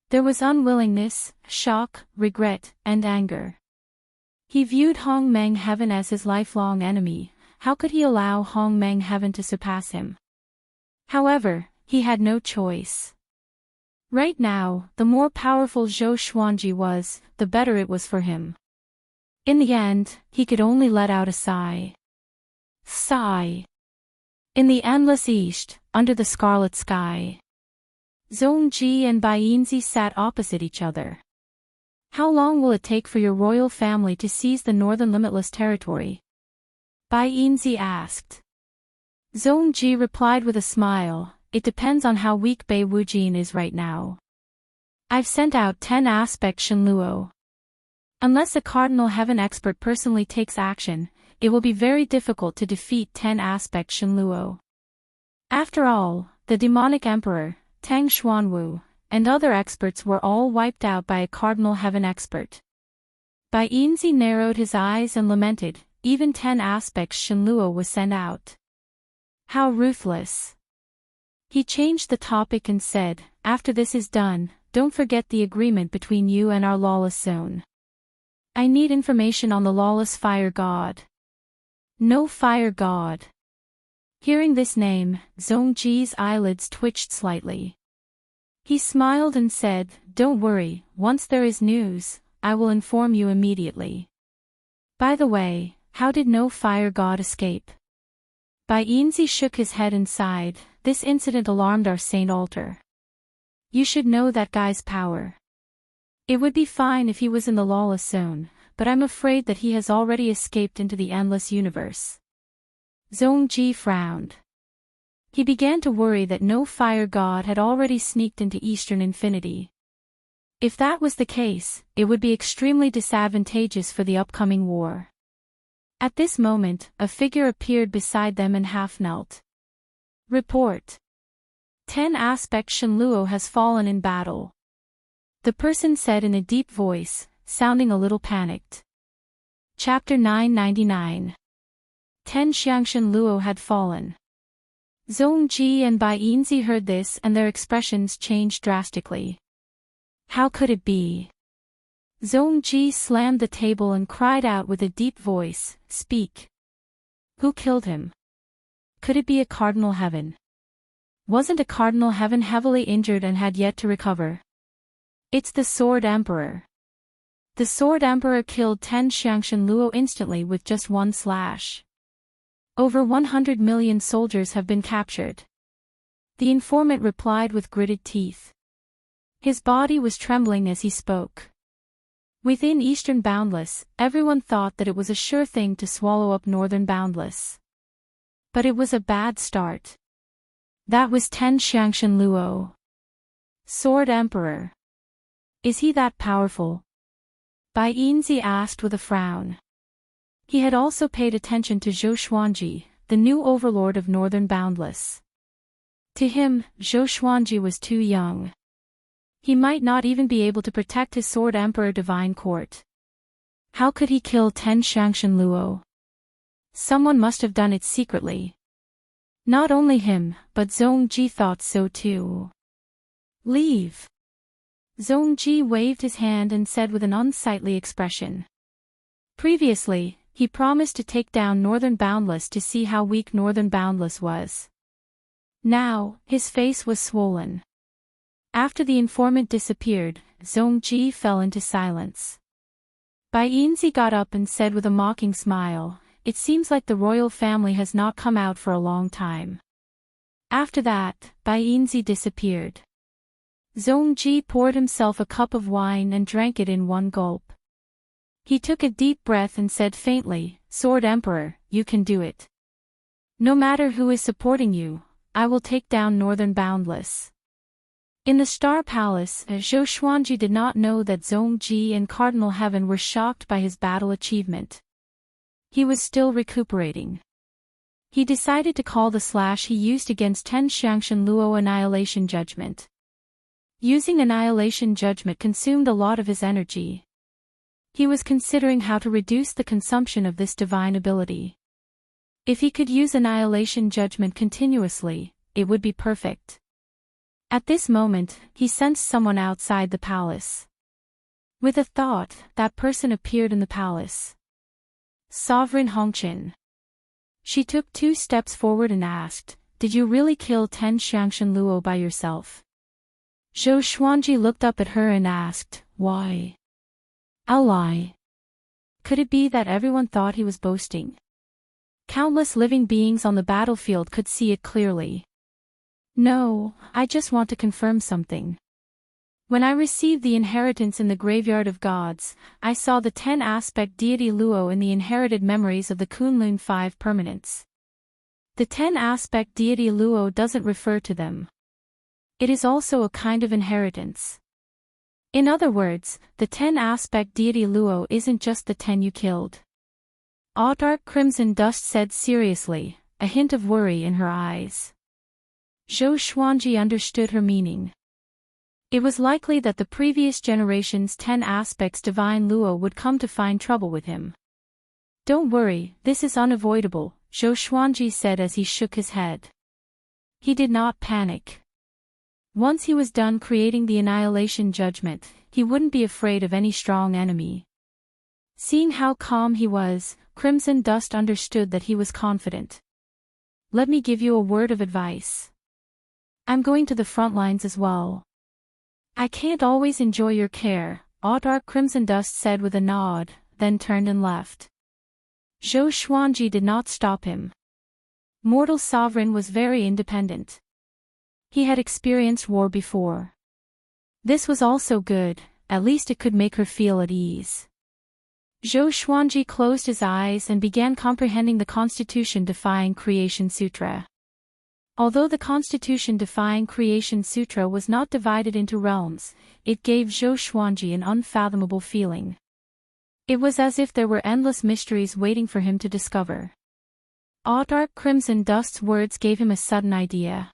There was unwillingness, shock, regret, and anger. He viewed Hong Meng Heaven as his lifelong enemy. How could he allow Hong Meng Heaven to surpass him? However, he had no choice. Right now, the more powerful Zhou Xuanji was, the better it was for him. In the end, he could only let out a sigh. Sigh. In the endless east, under the scarlet sky, Zhongji and Baiyinzi sat opposite each other. How long will it take for your royal family to seize the northern limitless territory? Baiyinzi asked. Zhongji replied with a smile, "It depends on how weak Bei Wujin is right now. I've sent out 10 aspect Shenluo. Unless a Cardinal Heaven expert personally takes action, it will be very difficult to defeat 10 aspect Shenluo. After all, the demonic emperor, Tang Xuanwu, and other experts were all wiped out by a Cardinal Heaven expert." Baiyinzi narrowed his eyes and lamented, even 10 aspects Shenluo was sent out. How ruthless. He changed the topic and said, "After this is done, don't forget the agreement between you and our lawless zone. I need information on the lawless fire god." No fire god. Hearing this name, Zhongji's eyelids twitched slightly. He smiled and said, "Don't worry, once there is news, I will inform you immediately. By the way, how did no fire god escape?" Baiyinzi shook his head and sighed, "This incident alarmed our Saint Altar. You should know that guy's power. It would be fine if he was in the lawless zone, but I'm afraid that he has already escaped into the endless universe." Zhongji frowned. He began to worry that no fire god had already sneaked into Eastern Infinity. If that was the case, it would be extremely disadvantageous for the upcoming war. At this moment, a figure appeared beside them and half knelt. Report. 10 aspect Shenluo has fallen in battle. The person said in a deep voice, sounding a little panicked. Chapter 999. 10 Xiangshan Luo had fallen. Zhongji and Baiyinzi heard this and their expressions changed drastically. How could it be? Zhongji slammed the table and cried out with a deep voice, "Speak! Who killed him? Could it be a Cardinal Heaven? Wasn't a Cardinal Heaven heavily injured and had yet to recover? It's the Sword Emperor." The Sword Emperor killed 10 Xiangshan Luo instantly with just one slash. Over 100 million soldiers have been captured. The informant replied with gritted teeth. His body was trembling as he spoke. Within Eastern Boundless, everyone thought that it was a sure thing to swallow up Northern Boundless. But it was a bad start. That was Ten Xiangshan Luo. Sword Emperor. Is he that powerful? Bai Yinzi asked with a frown. He had also paid attention to Zhou Xuanji, the new overlord of Northern Boundless. To him, Zhou Xuanji was too young. He might not even be able to protect his Sword Emperor Divine Court. How could he kill Ten Xiangshan Luo? Someone must have done it secretly. Not only him, but Zhongji thought so too. Leave. Zhongji waved his hand and said with an unsightly expression. Previously, he promised to take down Northern Boundless to see how weak Northern Boundless was. Now, his face was swollen. After the informant disappeared, Zhongji fell into silence. Bai Yinzi got up and said with a mocking smile, "It seems like the royal family has not come out for a long time." After that, Bai Yinzi disappeared. Zhongji poured himself a cup of wine and drank it in one gulp. He took a deep breath and said faintly, "Sword Emperor, you can do it. No matter who is supporting you, I will take down Northern Boundless." In the Star Palace, Zhou Xuanji did not know that Zhongji and Cardinal Heaven were shocked by his battle achievement. He was still recuperating. He decided to call the slash he used against Ten Xiangshan Luo Annihilation Judgment. Using Annihilation Judgment consumed a lot of his energy. He was considering how to reduce the consumption of this divine ability. If he could use Annihilation Judgment continuously, it would be perfect. At this moment, he sensed someone outside the palace. With a thought, that person appeared in the palace. Sovereign Hongqin. She took 2 steps forward and asked, "Did you really kill Ten Xiangshan Luo by yourself?" Zhou Xuanji looked up at her and asked, "Why?" "I'll lie." Could it be that everyone thought he was boasting? Countless living beings on the battlefield could see it clearly. "No, I just want to confirm something. When I received the inheritance in the Graveyard of Gods, I saw the 10-aspect deity Luo in the inherited memories of the Kunlun 5 permanents. The 10-aspect deity Luo doesn't refer to them. It is also a kind of inheritance. In other words, the 10-aspect deity Luo isn't just the 10 you killed." Dark Crimson Dust said seriously, a hint of worry in her eyes. Zhou Xuanji understood her meaning. It was likely that the previous generation's 10 aspects divine Luo would come to find trouble with him. "Don't worry, this is unavoidable," Zhou Xuanji said as he shook his head. He did not panic. Once he was done creating the Annihilation Judgment, he wouldn't be afraid of any strong enemy. Seeing how calm he was, Crimson Dust understood that he was confident. "Let me give you a word of advice. I'm going to the front lines as well. I can't always enjoy your care," Dark Crimson Dust said with a nod, then turned and left. Zhou Xuanji did not stop him. Mortal Sovereign was very independent. He had experienced war before. This was also good, at least it could make her feel at ease. Zhou Xuanji closed his eyes and began comprehending the Constitution-defying Creation Sutra. Although the Constitution-defying Creation Sutra was not divided into realms, it gave Zhou Xuanji an unfathomable feeling. It was as if there were endless mysteries waiting for him to discover. Dark Crimson Dust's words gave him a sudden idea.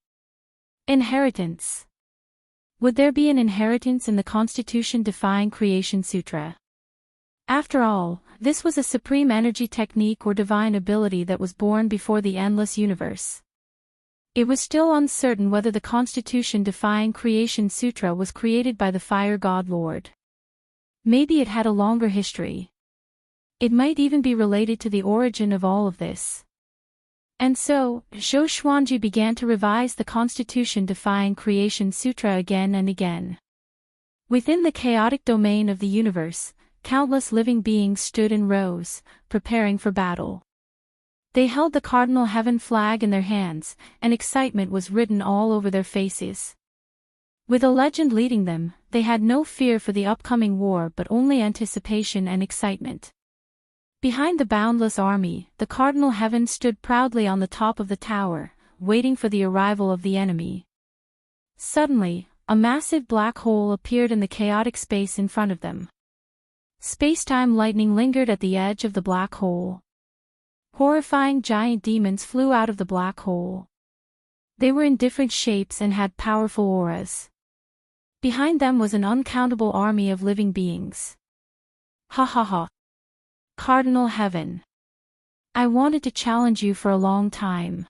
Inheritance. Would there be an inheritance in the Constitution-defying Creation Sutra? After all, this was a supreme energy technique or divine ability that was born before the endless universe. It was still uncertain whether the Constitution-defying Creation Sutra was created by the Fire God Lord. Maybe it had a longer history. It might even be related to the origin of all of this. And so, Zhou Xuanji began to revise the Constitution-defying Creation Sutra again and again. Within the chaotic domain of the universe, countless living beings stood in rows, preparing for battle. They held the Cardinal Heaven flag in their hands, and excitement was written all over their faces. With a legend leading them, they had no fear for the upcoming war but only anticipation and excitement. Behind the boundless army, the cardinal heaven stood proudly on the top of the tower, waiting for the arrival of the enemy. Suddenly, a massive black hole appeared in the chaotic space in front of them. Space-time lightning lingered at the edge of the black hole. Horrifying giant demons flew out of the black hole. They were in different shapes and had powerful auras. Behind them was an uncountable army of living beings. Ha ha ha. Cardinal Heaven. I wanted to challenge you for a long time.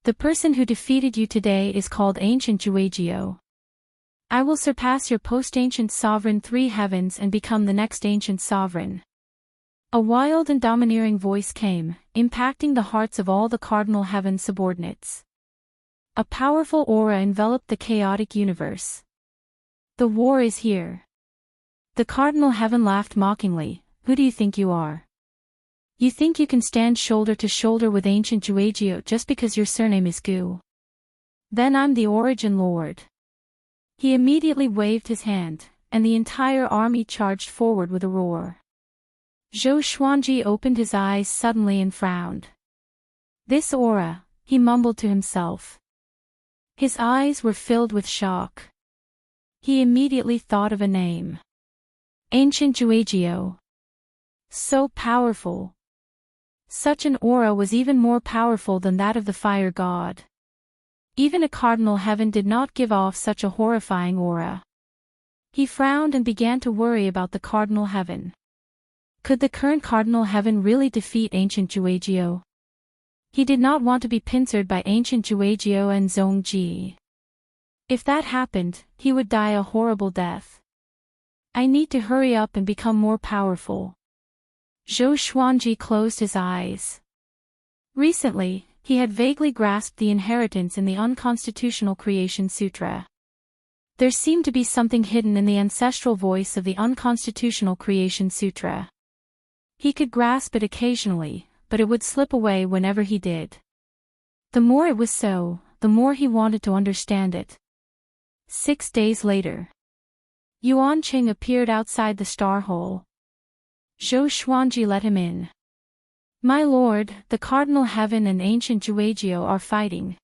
The person who defeated you today is called Ancient Juagio. I will surpass your post-ancient sovereign 3 heavens and become the next ancient sovereign. A wild and domineering voice came, impacting the hearts of all the cardinal heaven subordinates. A powerful aura enveloped the chaotic universe. The war is here. The cardinal heaven laughed mockingly. Who do you think you are? You think you can stand shoulder to shoulder with Ancient Juagio just because your surname is Gu? Then I'm the Origin Lord. He immediately waved his hand, and the entire army charged forward with a roar. Zhou Xuanji opened his eyes suddenly and frowned. This aura, he mumbled to himself. His eyes were filled with shock. He immediately thought of a name. Ancient Juagio. So powerful. Such an aura was even more powerful than that of the fire god. Even a cardinal heaven did not give off such a horrifying aura. He frowned and began to worry about the cardinal heaven. Could the current cardinal heaven really defeat Ancient Juagio? He did not want to be pincered by Ancient Juagio and Zhongji. If that happened, he would die a horrible death. I need to hurry up and become more powerful. Zhou Xuanji closed his eyes. Recently, he had vaguely grasped the inheritance in the Unconstitutional Creation Sutra. There seemed to be something hidden in the ancestral voice of the Unconstitutional Creation Sutra. He could grasp it occasionally, but it would slip away whenever he did. The more it was so, the more he wanted to understand it. 6 days later. Yuan Qing appeared outside the star hole. Zhou Xuanji let him in. My lord, the cardinal heaven and Ancient Juagio are fighting.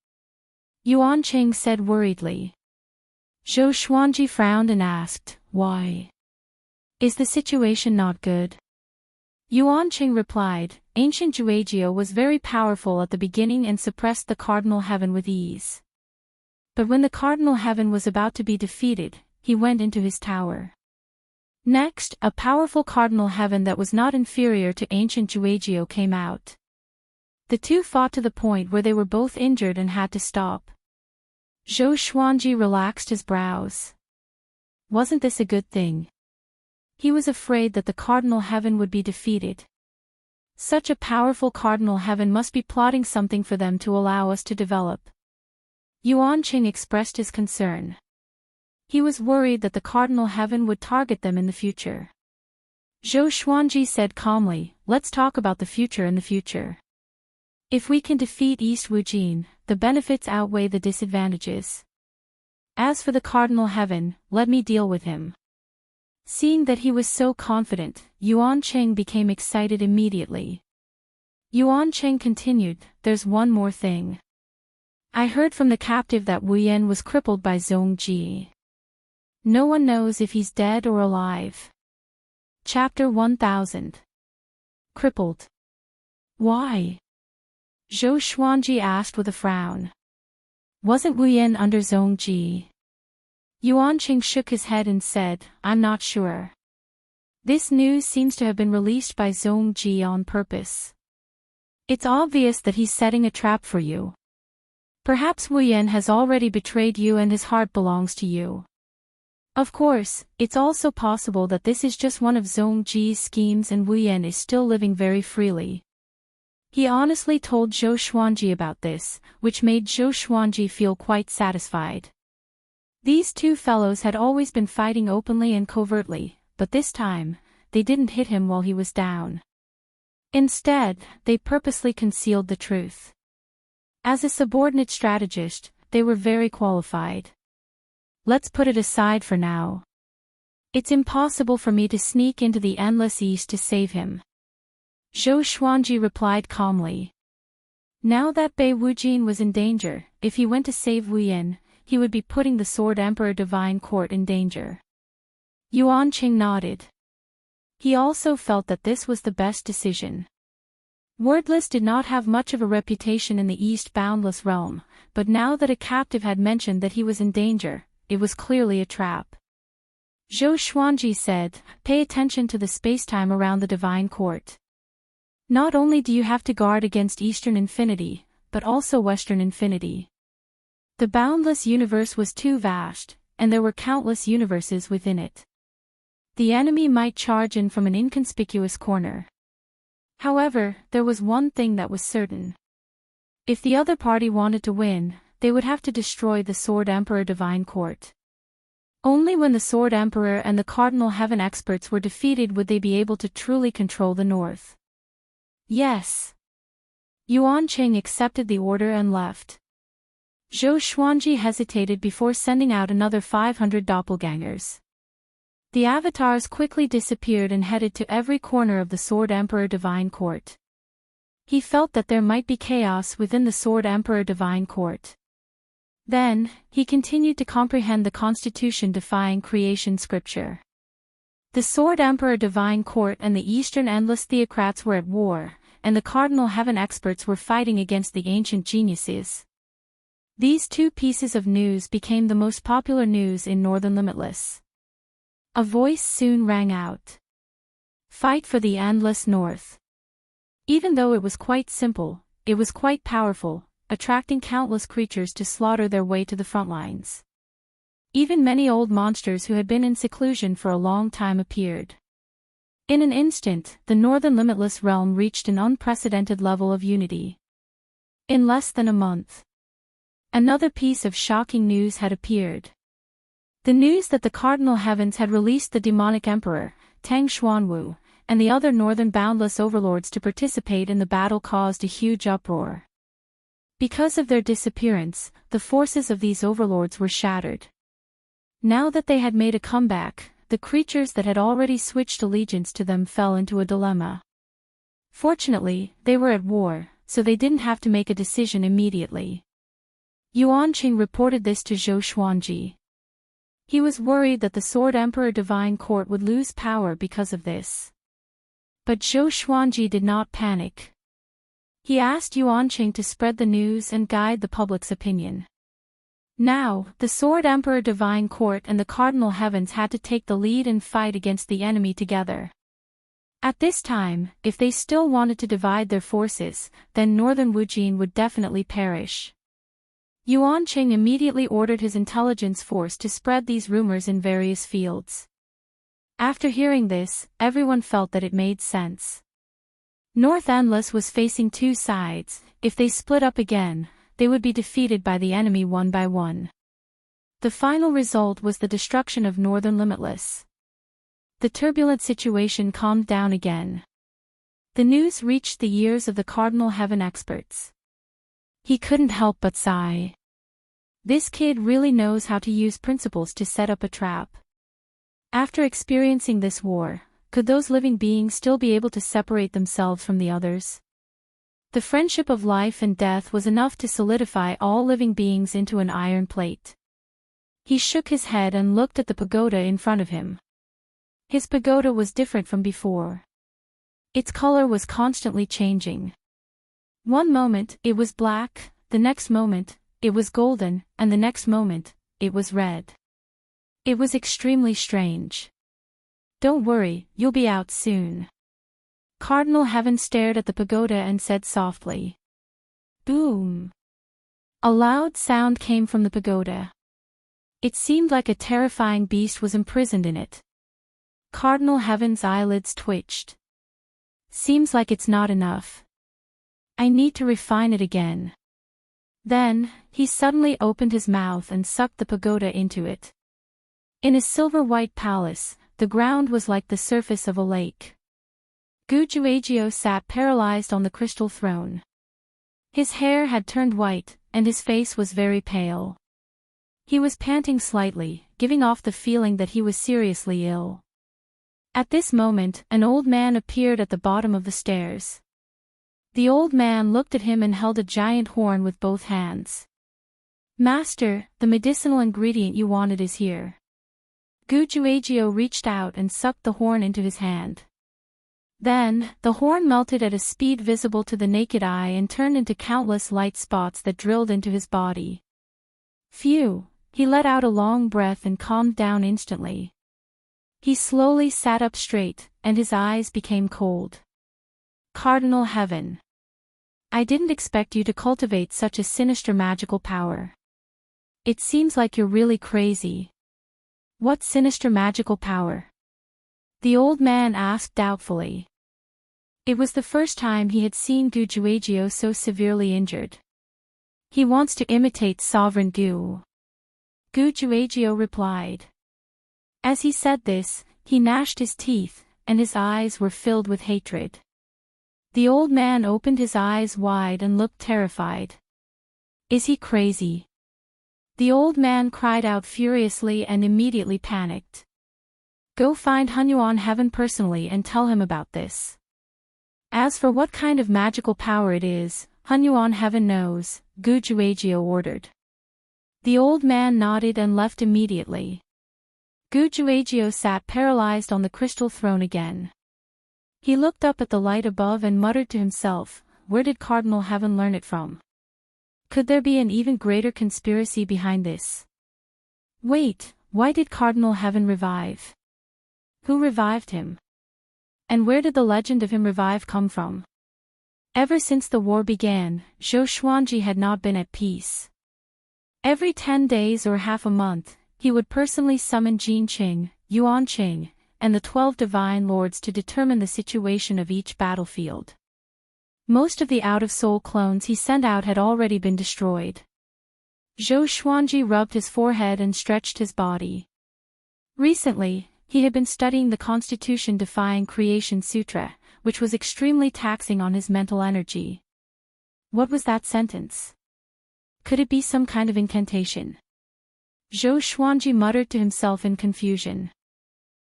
Yuan Qing said worriedly. Zhou Xuanji frowned and asked, why? Is the situation not good? Yuan Qing replied, Ancient Juagio was very powerful at the beginning and suppressed the cardinal heaven with ease. But when the cardinal heaven was about to be defeated, he went into his tower. Next, a powerful cardinal heaven that was not inferior to Ancient Juagio came out. The two fought to the point where they were both injured and had to stop. Zhou Xuanji relaxed his brows. Wasn't this a good thing? He was afraid that the cardinal heaven would be defeated. Such a powerful cardinal heaven must be plotting something for them to allow us to develop. Yuan Qing expressed his concern. He was worried that the cardinal heaven would target them in the future. Zhou Xuanji said calmly, let's talk about the future in the future. If we can defeat East Wujin, the benefits outweigh the disadvantages. As for the cardinal heaven, let me deal with him. Seeing that he was so confident, Yuan Qing became excited immediately. Yuan Qing continued, there's one more thing. I heard from the captive that Wu Yan was crippled by Zhongji. No one knows if he's dead or alive. Chapter 1000. Crippled. Why? Zhou Xuanji asked with a frown. Wasn't Wu Yan under Zhongji? Yuan Qing shook his head and said, I'm not sure. This news seems to have been released by Zhongji on purpose. It's obvious that he's setting a trap for you. Perhaps Wu Yan has already betrayed you and his heart belongs to you. Of course, it's also possible that this is just one of Zhongji's schemes and Wu Yan is still living very freely. He honestly told Zhou Xuanji about this, which made Zhou Xuanji feel quite satisfied. These two fellows had always been fighting openly and covertly, but this time, they didn't hit him while he was down. Instead, they purposely concealed the truth. As a subordinate strategist, they were very qualified. let's put it aside for now. It's impossible for me to sneak into the endless east to save him. Zhou Xuanji replied calmly. Now that Bei Wujin was in danger, if he went to save Wu Yin, he would be putting the Sword Emperor Divine Court in danger. Yuan Qing nodded. He also felt that this was the best decision. Wordless did not have much of a reputation in the East Boundless Realm, but now that a captive had mentioned that he was in danger, it was clearly a trap. Zhou Xuanji said, "Pay attention to the spacetime around the Divine Court. Not only do you have to guard against Eastern Infinity, but also Western Infinity. The boundless universe was too vast, and there were countless universes within it. The enemy might charge in from an inconspicuous corner. However, there was one thing that was certain. If the other party wanted to win, they would have to destroy the Sword Emperor Divine Court. Only when the Sword Emperor and the Cardinal Heaven experts were defeated would they be able to truly control the North." Yes. Yuan Qing accepted the order and left. Zhou Xuanji hesitated before sending out another 500 doppelgangers. The avatars quickly disappeared and headed to every corner of the Sword Emperor Divine Court. He felt that there might be chaos within the Sword Emperor Divine Court. Then, he continued to comprehend the constitution-defying creation scripture. The Sword Emperor Divine Court and the Eastern Endless Theocrats were at war, and the Cardinal Heaven experts were fighting against the ancient geniuses. These two pieces of news became the most popular news in Northern Limitless. A voice soon rang out. Fight for the endless North. Even though it was quite simple, it was quite powerful, attracting countless creatures to slaughter their way to the front lines. Even many old monsters who had been in seclusion for a long time appeared. In an instant, the Northern Limitless realm reached an unprecedented level of unity. In less than a month, another piece of shocking news had appeared. The news that the Cardinal Heavens had released the demonic emperor, Tang Xuanwu, and the other northern boundless overlords to participate in the battle caused a huge uproar. Because of their disappearance, the forces of these overlords were shattered. Now that they had made a comeback, the creatures that had already switched allegiance to them fell into a dilemma. Fortunately, they were at war, so they didn't have to make a decision immediately. Yuan Qing reported this to Zhou Xuanji. He was worried that the Sword Emperor Divine Court would lose power because of this. But Zhou Xuanji did not panic. He asked Yuan Qing to spread the news and guide the public's opinion. Now, the Sword Emperor Divine Court and the Cardinal Heavens had to take the lead and fight against the enemy together. At this time, if they still wanted to divide their forces, then Northern Wujin would definitely perish. Yuan Qing immediately ordered his intelligence force to spread these rumors in various fields. After hearing this, everyone felt that it made sense. North Endless was facing two sides. If they split up again, they would be defeated by the enemy one by one. The final result was the destruction of Northern Limitless. The turbulent situation calmed down again. The news reached the ears of the Cardinal Heaven experts. He couldn't help but sigh. This kid really knows how to use principles to set up a trap. After experiencing this war, could those living beings still be able to separate themselves from the others? The friendship of life and death was enough to solidify all living beings into an iron plate. He shook his head and looked at the pagoda in front of him. His pagoda was different from before. Its color was constantly changing. One moment, it was black, the next moment, it was golden, and the next moment, it was red. It was extremely strange. Don't worry, you'll be out soon. Cardinal Heaven stared at the pagoda and said softly. Boom! A loud sound came from the pagoda. It seemed like a terrifying beast was imprisoned in it. Cardinal Heaven's eyelids twitched. Seems like it's not enough. I need to refine it again. Then, he suddenly opened his mouth and sucked the pagoda into it. In a silver-white palace, the ground was like the surface of a lake. Gujuagio sat paralyzed on the crystal throne. His hair had turned white, and his face was very pale. He was panting slightly, giving off the feeling that he was seriously ill. At this moment, an old man appeared at the bottom of the stairs. The old man looked at him and held a giant horn with both hands. "Master, the medicinal ingredient you wanted is here." Gujuagio reached out and sucked the horn into his hand. Then, the horn melted at a speed visible to the naked eye and turned into countless light spots that drilled into his body. Phew! He let out a long breath and calmed down instantly. He slowly sat up straight, and his eyes became cold. "Cardinal Heaven. I didn't expect you to cultivate such a sinister magical power. It seems like you're really crazy." "What sinister magical power?" the old man asked doubtfully. It was the first time he had seen Gujuagio so severely injured. "He wants to imitate Sovereign Gu," Gujuagio replied. As he said this, he gnashed his teeth, and his eyes were filled with hatred. The old man opened his eyes wide and looked terrified. "Is he crazy?" the old man cried out furiously and immediately panicked. "Go find Hunyuan Heaven personally and tell him about this. As for what kind of magical power it is, Hunyuan Heaven knows," Gujuagio ordered. The old man nodded and left immediately. Gujuagio sat paralyzed on the crystal throne again. He looked up at the light above and muttered to himself, "Where did Cardinal Heaven learn it from? Could there be an even greater conspiracy behind this? Wait, why did Cardinal Heaven revive? Who revived him? And where did the legend of him revive come from?" Ever since the war began, Zhou Xuanji had not been at peace. Every 10 days or half a month, he would personally summon Jin Qing, Yuan Qing, and the 12 divine lords to determine the situation of each battlefield. Most of the out-of-soul clones he sent out had already been destroyed. Zhou Xuanji rubbed his forehead and stretched his body. Recently, he had been studying the Constitution-defying Creation Sutra, which was extremely taxing on his mental energy. What was that sentence? Could it be some kind of incantation? Zhou Xuanji muttered to himself in confusion.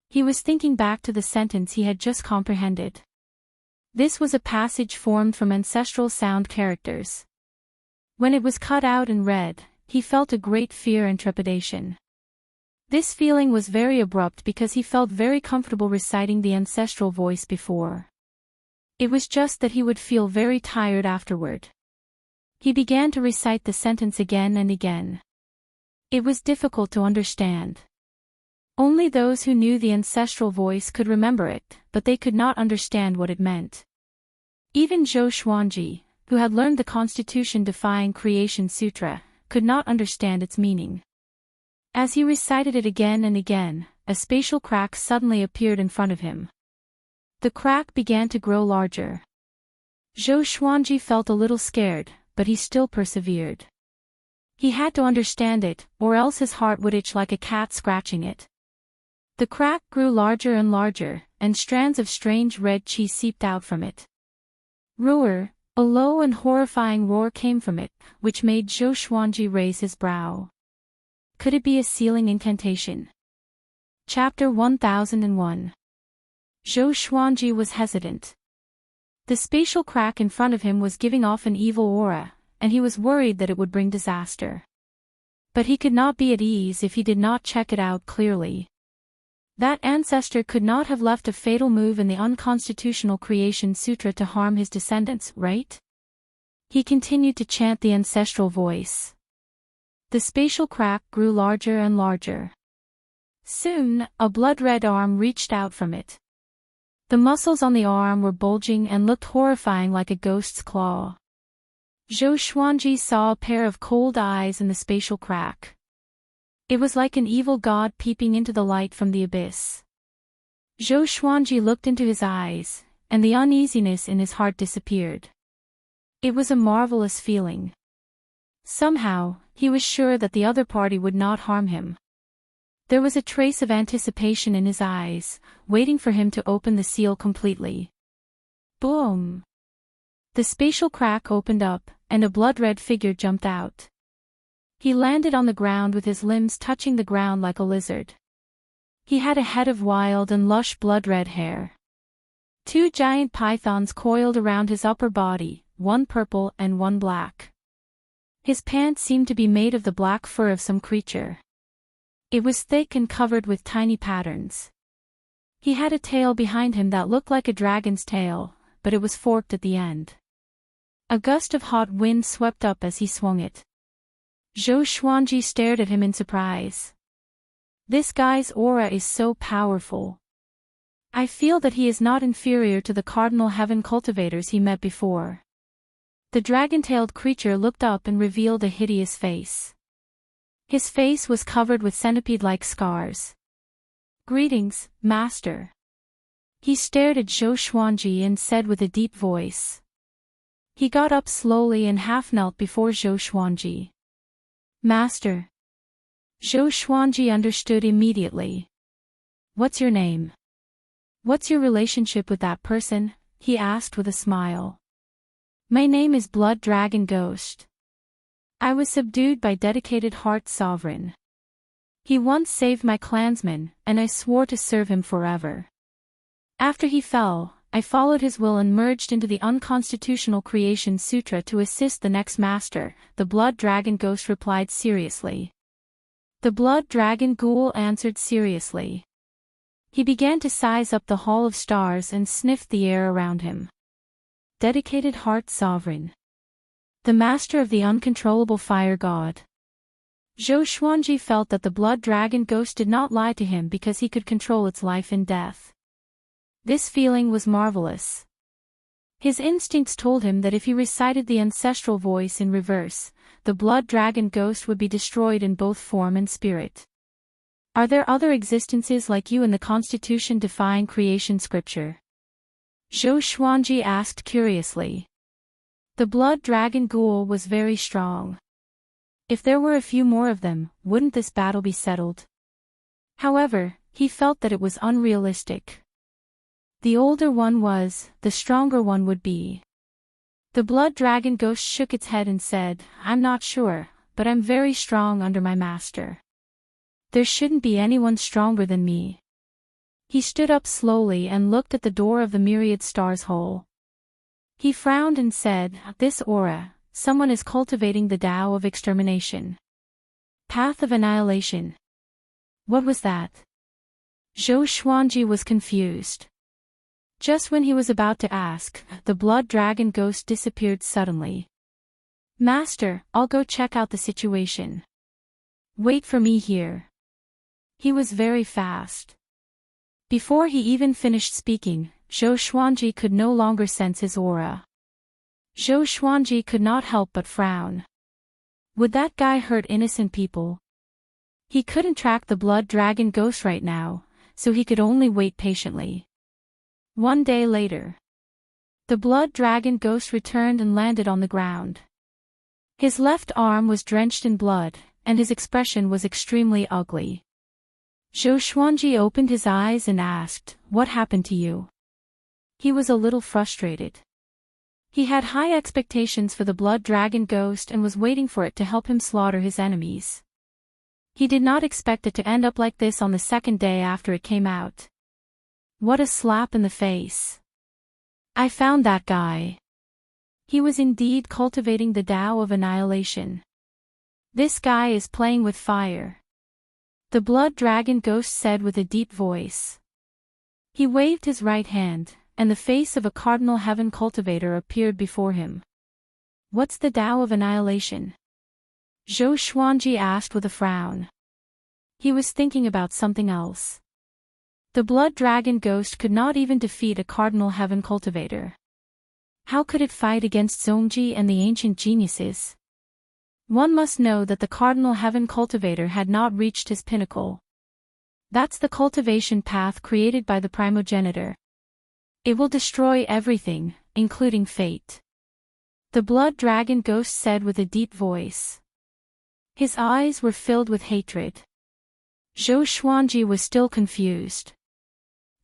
He was thinking back to the sentence he had just comprehended. This was a passage formed from ancestral sound characters. When it was cut out and read, he felt a great fear and trepidation. This feeling was very abrupt because he felt very comfortable reciting the ancestral voice before. It was just that he would feel very tired afterward. He began to recite the sentence again and again. It was difficult to understand. Only those who knew the ancestral voice could remember it, but they could not understand what it meant. Even Zhou Xuanji, who had learned the Constitution-defying Creation Sutra, could not understand its meaning. As he recited it again and again, a spatial crack suddenly appeared in front of him. The crack began to grow larger. Zhou Xuanji felt a little scared, but he still persevered. He had to understand it, or else his heart would itch like a cat scratching it. The crack grew larger and larger, and strands of strange red chi seeped out from it. Roar! A low and horrifying roar came from it, which made Zhou Xuanji raise his brow. Could it be a sealing incantation? Chapter 1001. Zhou Xuanji was hesitant. The spatial crack in front of him was giving off an evil aura, and he was worried that it would bring disaster. But he could not be at ease if he did not check it out clearly. That ancestor could not have left a fatal move in the unconstitutional Creation Sutra to harm his descendants, right? He continued to chant the ancestral voice. The spatial crack grew larger and larger. Soon, a blood-red arm reached out from it. The muscles on the arm were bulging and looked horrifying like a ghost's claw. Zhou Xuanji saw a pair of cold eyes in the spatial crack. It was like an evil god peeping into the light from the abyss. Zhou Xuanji looked into his eyes, and the uneasiness in his heart disappeared. It was a marvelous feeling. Somehow, he was sure that the other party would not harm him. There was a trace of anticipation in his eyes, waiting for him to open the seal completely. Boom! The spatial crack opened up, and a blood-red figure jumped out. He landed on the ground with his limbs touching the ground like a lizard. He had a head of wild and lush blood-red hair. 2 giant pythons coiled around his upper body, one purple and one black. His pants seemed to be made of the black fur of some creature. It was thick and covered with tiny patterns. He had a tail behind him that looked like a dragon's tail, but it was forked at the end. A gust of hot wind swept up as he swung it. Zhou Xuanji stared at him in surprise. This guy's aura is so powerful. I feel that he is not inferior to the cardinal heaven cultivators he met before. The dragon-tailed creature looked up and revealed a hideous face. His face was covered with centipede-like scars. "Greetings, Master." He stared at Zhou Xuanji and said with a deep voice. He got up slowly and half-knelt before Zhou Xuanji. "Master." Zhou Xuanji understood immediately. "What's your name? What's your relationship with that person?" he asked with a smile. "My name is Blood Dragon Ghost. I was subdued by dedicated Heart Sovereign. He once saved my clansmen, and I swore to serve him forever. After he fell, I followed his will and merged into the unconstitutional Creation Sutra to assist the next master," the Blood Dragon Ghost replied seriously. The Blood Dragon Ghoul answered seriously. He began to size up the Hall of Stars and sniffed the air around him. Dedicated Heart Sovereign. The master of the uncontrollable fire god. Zhou Xuanji felt that the Blood Dragon Ghost did not lie to him because he could control its life and death. This feeling was marvelous. His instincts told him that if he recited the ancestral voice in reverse, the Blood Dragon Ghost would be destroyed in both form and spirit. "Are there other existences like you in the Constitution-defying creation scripture?" Zhou Xuanji asked curiously. The Blood Dragon Ghoul was very strong. If there were a few more of them, wouldn't this battle be settled? However, he felt that it was unrealistic. The older one was, the stronger one would be. The Blood Dragon Ghost shook its head and said, "I'm not sure, but I'm very strong under my master. There shouldn't be anyone stronger than me." He stood up slowly and looked at the door of the Myriad Stars hole. He frowned and said, "This aura, someone is cultivating the Tao of extermination. Path of annihilation." What was that? Zhou Xuanji was confused. Just when he was about to ask, the Blood Dragon Ghost disappeared suddenly. "Master, I'll go check out the situation. Wait for me here." He was very fast. Before he even finished speaking, Zhou Xuanji could no longer sense his aura. Zhou Xuanji could not help but frown. Would that guy hurt innocent people? He couldn't track the Blood Dragon Ghost right now, so he could only wait patiently. One day later, the Blood Dragon Ghost returned and landed on the ground. His left arm was drenched in blood, and his expression was extremely ugly. Zhou Xuanji opened his eyes and asked, "What happened to you?" He was a little frustrated. He had high expectations for the Blood Dragon Ghost and was waiting for it to help him slaughter his enemies. He did not expect it to end up like this on the second day after it came out. What a slap in the face. I found that guy. He was indeed cultivating the Tao of annihilation. This guy is playing with fire. The Blood Dragon Ghost said with a deep voice. He waved his right hand, and the face of a cardinal heaven cultivator appeared before him. What's the Tao of annihilation? Zhou Xuanji asked with a frown. He was thinking about something else. The Blood Dragon Ghost could not even defeat a cardinal heaven cultivator. How could it fight against Zongji and the ancient geniuses? One must know that the cardinal heaven cultivator had not reached his pinnacle. That's the cultivation path created by the primogenitor. It will destroy everything, including fate. The Blood Dragon Ghost said with a deep voice. His eyes were filled with hatred. Zhou Xuanji was still confused.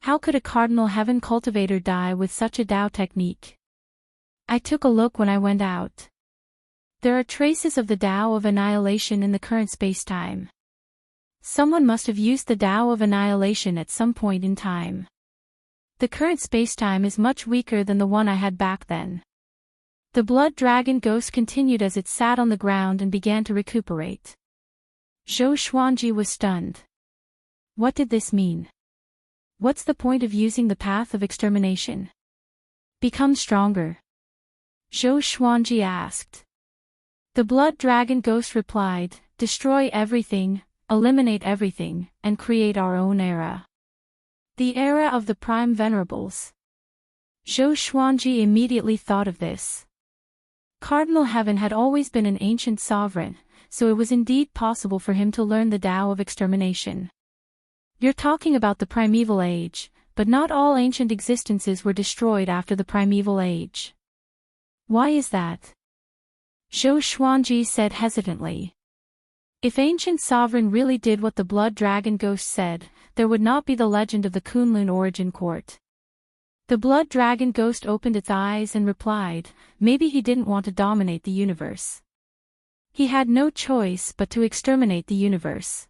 How could a cardinal heaven cultivator die with such a Tao technique? I took a look when I went out. There are traces of the Tao of Annihilation in the current spacetime. Someone must have used the Tao of Annihilation at some point in time. The current spacetime is much weaker than the one I had back then. The blood dragon ghost continued as it sat on the ground and began to recuperate. Zhou Xuanji was stunned. What did this mean? What's the point of using the path of extermination? Become stronger. Zhou Xuanji asked. The blood dragon ghost replied, destroy everything, eliminate everything, and create our own era. The era of the Prime Venerables. Zhou Xuanji immediately thought of this. Cardinal Heaven had always been an ancient sovereign, so it was indeed possible for him to learn the Tao of extermination. You're talking about the primeval age, but not all ancient existences were destroyed after the primeval age. Why is that? Zhou Xuanji said hesitantly. If ancient sovereign really did what the blood dragon ghost said, there would not be the legend of the Kunlun origin court. The blood dragon ghost opened its eyes and replied, maybe he didn't want to dominate the universe. He had no choice but to exterminate the universe.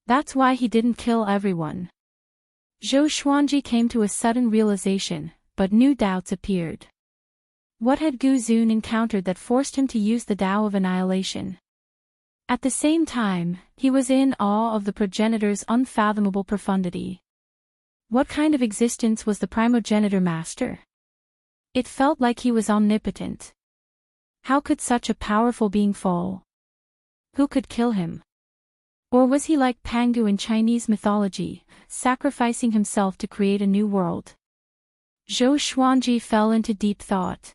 That's why he didn't kill everyone. Zhou Xuanji came to a sudden realization, but new doubts appeared. What had Gu Zun encountered that forced him to use the Tao of Annihilation? At the same time, he was in awe of the progenitor's unfathomable profundity. What kind of existence was the primogenitor master? It felt like he was omnipotent. How could such a powerful being fall? Who could kill him? Or was he like Pangu in Chinese mythology, sacrificing himself to create a new world? Zhou Xuanji fell into deep thought.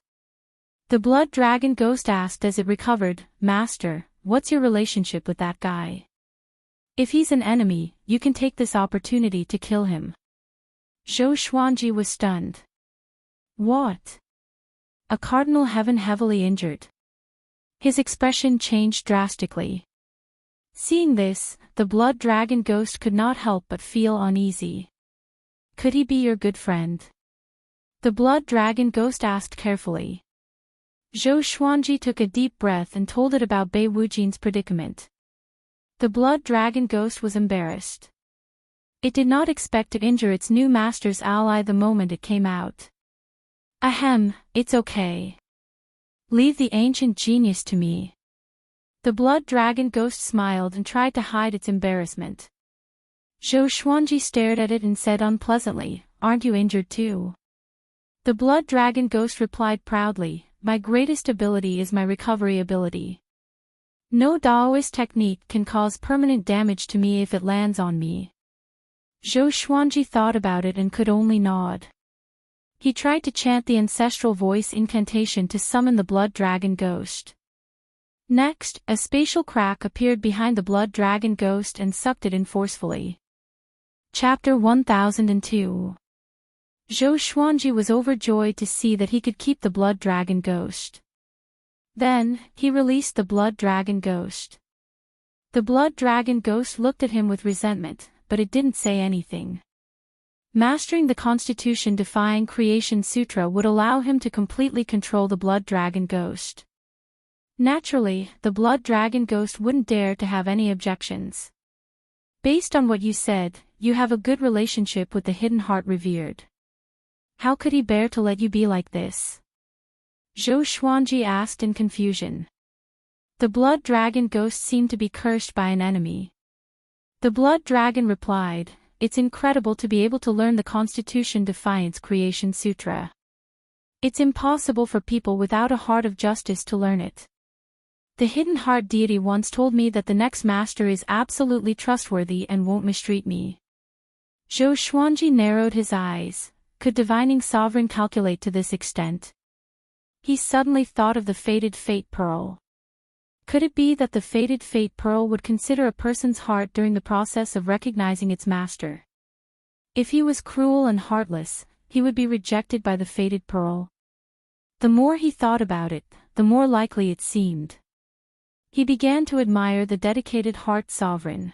The blood dragon ghost asked as it recovered, Master, what's your relationship with that guy? If he's an enemy, you can take this opportunity to kill him. Zhou Xuanji was stunned. What? A Cardinal Heaven heavily injured. His expression changed drastically. Seeing this, the blood dragon ghost could not help but feel uneasy. Could he be your good friend? The blood dragon ghost asked carefully. Zhou Xuanji took a deep breath and told it about Bei Wujin's predicament. The blood dragon ghost was embarrassed. It did not expect to injure its new master's ally the moment it came out. Ahem, it's okay. Leave the ancient genius to me. The blood dragon ghost smiled and tried to hide its embarrassment. Zhou Xuanji stared at it and said unpleasantly, aren't you injured too? The blood dragon ghost replied proudly, my greatest ability is my recovery ability. No Daoist technique can cause permanent damage to me if it lands on me. Zhou Xuanji thought about it and could only nod. He tried to chant the ancestral voice incantation to summon the blood dragon ghost. Next, a spatial crack appeared behind the blood dragon ghost and sucked it in forcefully. Chapter 1002. Zhou Xuanji was overjoyed to see that he could keep the blood dragon ghost. Then, he released the blood dragon ghost. The blood dragon ghost looked at him with resentment, but it didn't say anything. Mastering the Constitution-defying Creation Sutra would allow him to completely control the blood dragon ghost. Naturally, the blood dragon ghost wouldn't dare to have any objections. Based on what you said, you have a good relationship with the hidden heart revered. How could he bear to let you be like this? Zhou Xuanji asked in confusion. The blood dragon ghost seemed to be cursed by an enemy. The blood dragon replied, it's incredible to be able to learn the Constitution-Defiance Creation Sutra. It's impossible for people without a heart of justice to learn it. The hidden heart deity once told me that the next master is absolutely trustworthy and won't mistreat me. Zhou Xuanji narrowed his eyes. Could divining sovereign calculate to this extent? He suddenly thought of the fated fate pearl. Could it be that the fated fate pearl would consider a person's heart during the process of recognizing its master? If he was cruel and heartless, he would be rejected by the fated pearl. The more he thought about it, the more likely it seemed. He began to admire the dedicated heart sovereign.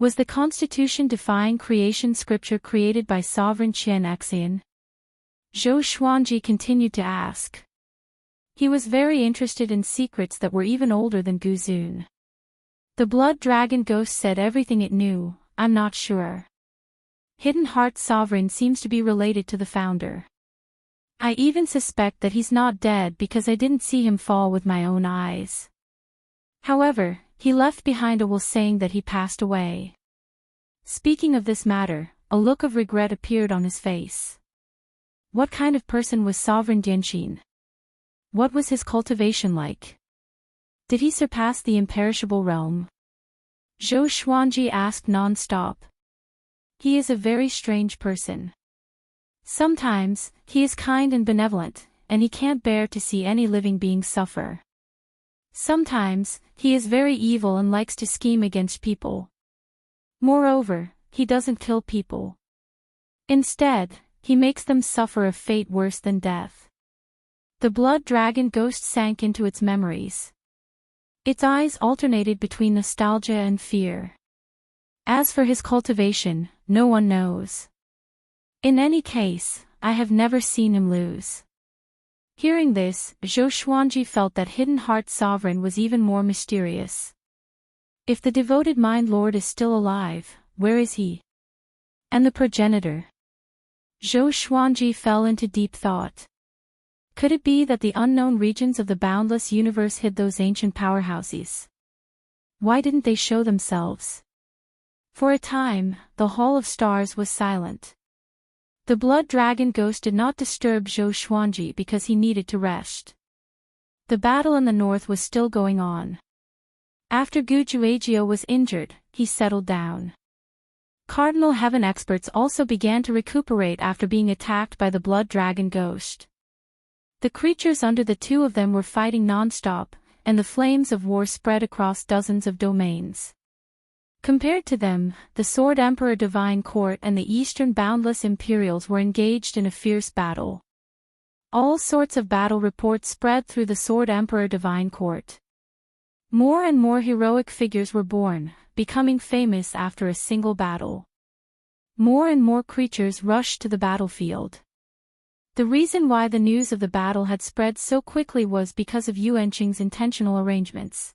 Was the Constitution-defying creation scripture created by sovereign Qian Xian? Zhou Xuanji continued to ask. He was very interested in secrets that were even older than Guzun. The blood dragon ghost said everything it knew. I'm not sure. Hidden Heart Sovereign seems to be related to the founder. I even suspect that he's not dead because I didn't see him fall with my own eyes. However, he left behind a will saying that he passed away. Speaking of this matter, a look of regret appeared on his face. What kind of person was Sovereign Dianxin? What was his cultivation like? Did he surpass the imperishable realm? Zhou Xuanji asked non-stop. He is a very strange person. Sometimes, he is kind and benevolent, and he can't bear to see any living being suffer. Sometimes, he is very evil and likes to scheme against people. Moreover, he doesn't kill people. Instead, he makes them suffer a fate worse than death. The blood dragon ghost sank into its memories. Its eyes alternated between nostalgia and fear. As for his cultivation, no one knows. In any case, I have never seen him lose. Hearing this, Zhou Xuanji felt that Hidden Heart Sovereign was even more mysterious. If the devoted Mind Lord is still alive, where is he? And the progenitor? Zhou Xuanji fell into deep thought. Could it be that the unknown regions of the boundless universe hid those ancient powerhouses? Why didn't they show themselves? For a time, the Hall of Stars was silent. The blood dragon ghost did not disturb Zhou Xuanji because he needed to rest. The battle in the north was still going on. After Gu Juejiu was injured, he settled down. Cardinal Heaven experts also began to recuperate after being attacked by the blood dragon ghost. The creatures under the two of them were fighting non-stop, and the flames of war spread across dozens of domains. Compared to them, the Sword Emperor Divine Court and the Eastern Boundless Imperials were engaged in a fierce battle. All sorts of battle reports spread through the Sword Emperor Divine Court. More and more heroic figures were born, becoming famous after a single battle. More and more creatures rushed to the battlefield. The reason why the news of the battle had spread so quickly was because of Yuanqing's intentional arrangements.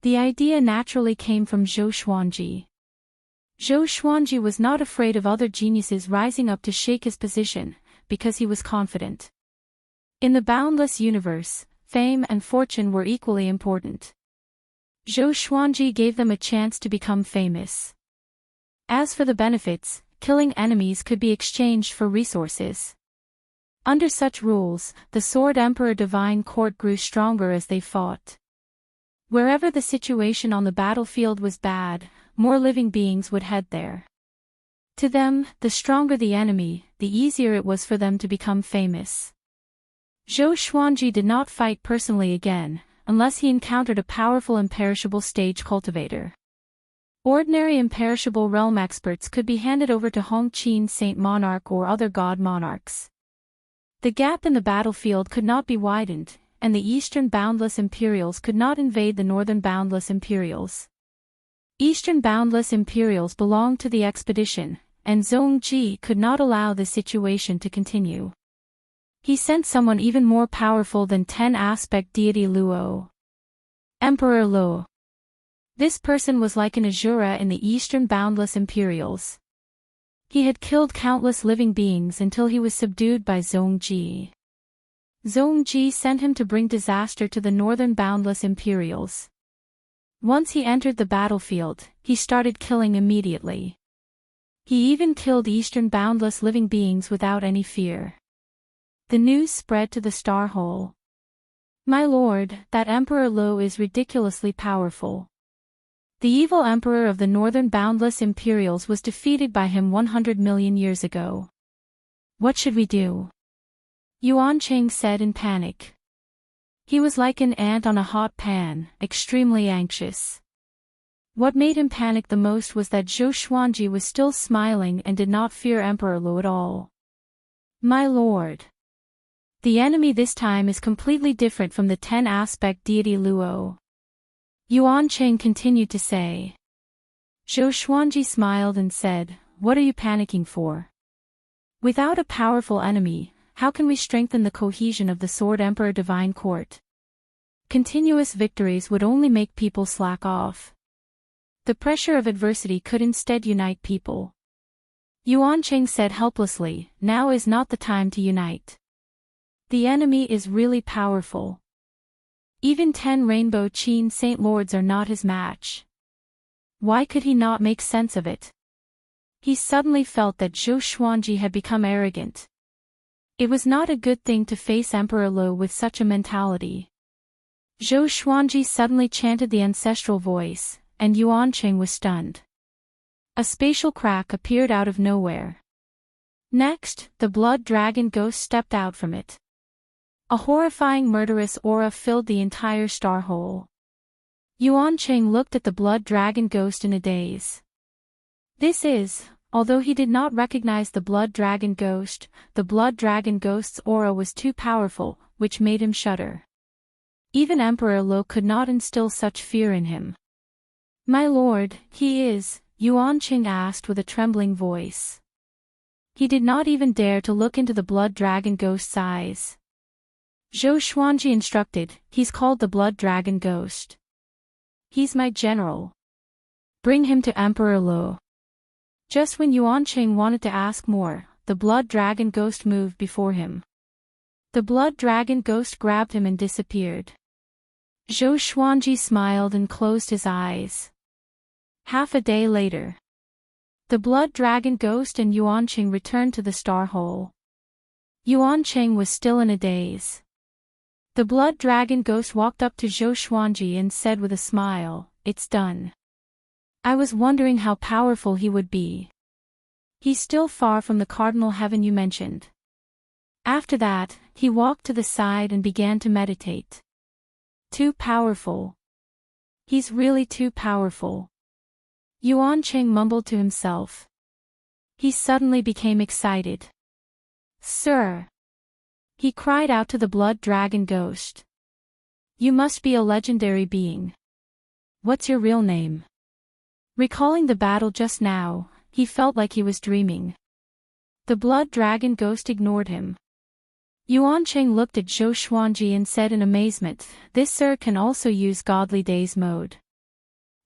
The idea naturally came from Zhou Xuanji. Zhou Xuanji was not afraid of other geniuses rising up to shake his position, because he was confident. In the boundless universe, fame and fortune were equally important. Zhou Xuanji gave them a chance to become famous. As for the benefits, killing enemies could be exchanged for resources. Under such rules, the Sword Emperor Divine Court grew stronger as they fought. Wherever the situation on the battlefield was bad, more living beings would head there. To them, the stronger the enemy, the easier it was for them to become famous. Zhou Xuanji did not fight personally again, unless he encountered a powerful imperishable stage cultivator. Ordinary imperishable realm experts could be handed over to Hongqin Saint Monarch or other god monarchs. The gap in the battlefield could not be widened, and the Eastern Boundless Imperials could not invade the Northern Boundless Imperials. Eastern Boundless Imperials belonged to the expedition, and Zhongji could not allow the situation to continue. He sent someone even more powerful than 10-aspect deity Luo. Emperor Luo. This person was like an Azura in the Eastern Boundless Imperials. He had killed countless living beings until he was subdued by Zhongji. Zhongji sent him to bring disaster to the Northern Boundless Imperials. Once he entered the battlefield, he started killing immediately. He even killed Eastern Boundless living beings without any fear. The news spread to the Star Hole. My lord, that Emperor Luo is ridiculously powerful. The evil emperor of the Northern Boundless Imperials was defeated by him 100 million years ago. What should we do? Yuanqing said in panic. He was like an ant on a hot pan, extremely anxious. What made him panic the most was that Zhou Xuanji was still smiling and did not fear Emperor Luo at all. My lord. The enemy this time is completely different from the 10-aspect deity Luo. Yuanqing continued to say. Zhou Xuanji smiled and said, What are you panicking for? Without a powerful enemy, how can we strengthen the cohesion of the Sword Emperor Divine Court? Continuous victories would only make people slack off. The pressure of adversity could instead unite people. Yuancheng said helplessly, now is not the time to unite. The enemy is really powerful. Even 10 Rainbow Qin Saint Lords are not his match. Why could he not make sense of it? He suddenly felt that Zhou Xuanji had become arrogant. It was not a good thing to face Emperor Lo with such a mentality. Zhou Xuanji suddenly chanted the ancestral voice, and Yuancheng was stunned. A spatial crack appeared out of nowhere. Next, the blood dragon ghost stepped out from it. A horrifying murderous aura filled the entire star hole. Yuancheng looked at the blood dragon ghost in a daze. Although he did not recognize the blood dragon ghost, the blood dragon ghost's aura was too powerful, which made him shudder. Even Emperor Lo could not instill such fear in him. My lord, he is, Yuancheng asked with a trembling voice. He did not even dare to look into the blood dragon ghost's eyes. Zhou Xuanji instructed, he's called the blood dragon ghost. He's my general. Bring him to Emperor Lo. Just when Yuancheng wanted to ask more, the blood dragon ghost moved before him. The blood dragon ghost grabbed him and disappeared. Zhou Xuanji smiled and closed his eyes. Half a day later, the blood dragon ghost and Yuancheng returned to the star hole. Yuancheng was still in a daze. The blood dragon ghost walked up to Zhou Xuanji and said with a smile, "It's done. I was wondering how powerful he would be. He's still far from the cardinal heaven you mentioned." After that, he walked to the side and began to meditate. Too powerful. He's really too powerful. Yuancheng mumbled to himself. He suddenly became excited. Sir! He cried out to the blood dragon ghost. You must be a legendary being. What's your real name? Recalling the battle just now, he felt like he was dreaming. The blood dragon ghost ignored him. Yuancheng looked at Zhou Xuanji and said in amazement, "This sir can also use Godly Days mode."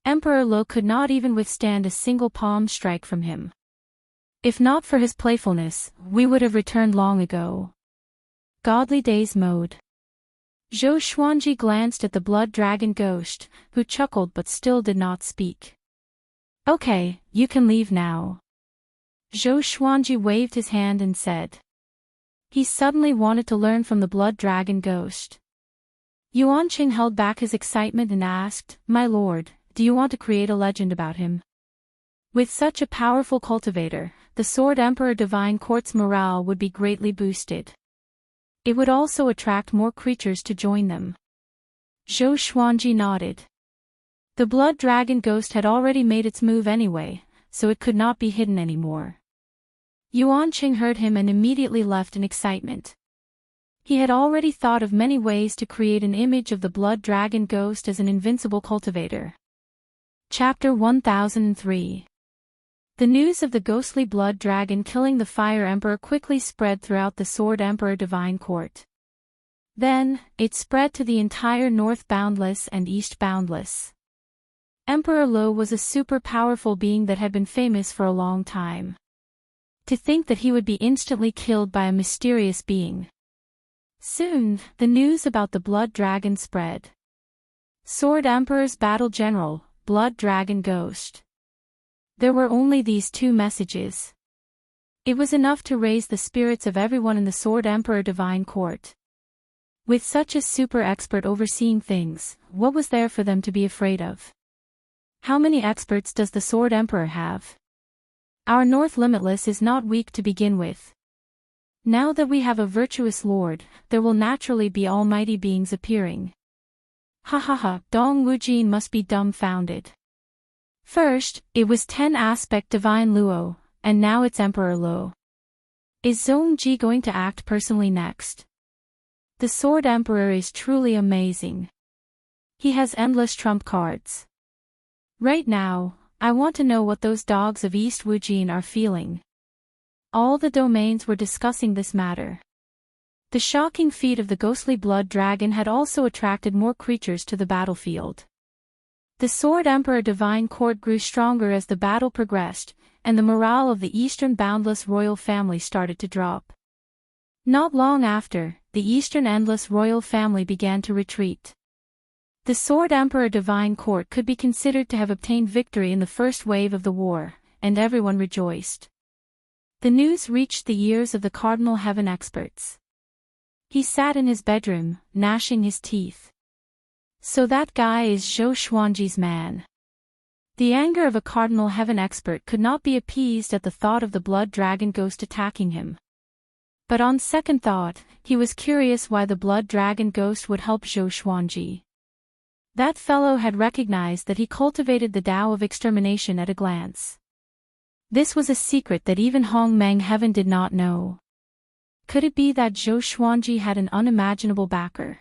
Emperor Lo could not even withstand a single palm strike from him. If not for his playfulness, we would have returned long ago. Godly Days mode. Zhou Xuanji glanced at the blood dragon ghost, who chuckled but still did not speak. Okay, you can leave now. Zhou Xuanji waved his hand and said. He suddenly wanted to learn from the blood dragon ghost. Yuancheng held back his excitement and asked, "My lord, do you want to create a legend about him?" With such a powerful cultivator, the Sword Emperor Divine Court's morale would be greatly boosted. It would also attract more creatures to join them. Zhou Xuanji nodded. The blood dragon ghost had already made its move anyway, so it could not be hidden anymore. Yuancheng heard him and immediately left in excitement. He had already thought of many ways to create an image of the blood dragon ghost as an invincible cultivator. Chapter 1003. The news of the ghostly blood dragon killing the Fire Emperor quickly spread throughout the Sword Emperor Divine Court. Then, it spread to the entire North Boundless and East Boundless. Emperor Lo was a super powerful being that had been famous for a long time. To think that he would be instantly killed by a mysterious being. Soon, the news about the blood dragon spread. Sword Emperor's battle general, blood dragon ghost. There were only these two messages. It was enough to raise the spirits of everyone in the Sword Emperor Divine Court. With such a super expert overseeing things, what was there for them to be afraid of? How many experts does the Sword Emperor have? Our North Limitless is not weak to begin with. Now that we have a virtuous lord, there will naturally be almighty beings appearing. Ha ha ha, Dong Wujin must be dumbfounded. First, it was 10 aspect Divine Luo, and now it's Emperor Lo. Is Zhong Ji going to act personally next? The Sword Emperor is truly amazing. He has endless trump cards. Right now, I want to know what those dogs of East Wujin are feeling. All the domains were discussing this matter. The shocking feat of the ghostly blood dragon had also attracted more creatures to the battlefield. The Sword Emperor Divine Court grew stronger as the battle progressed, and the morale of the Eastern Boundless royal family started to drop. Not long after, the Eastern Endless royal family began to retreat. The Sword Emperor Divine Court could be considered to have obtained victory in the first wave of the war, and everyone rejoiced. The news reached the ears of the Cardinal Heaven experts. He sat in his bedroom, gnashing his teeth. So that guy is Zhou Xuanji's man. The anger of a Cardinal Heaven expert could not be appeased at the thought of the blood dragon ghost attacking him. But on second thought, he was curious why the blood dragon ghost would help Zhou Xuanji. That fellow had recognized that he cultivated the Tao of extermination at a glance. This was a secret that even Hong Meng Heaven did not know. Could it be that Zhou Xuanji had an unimaginable backer?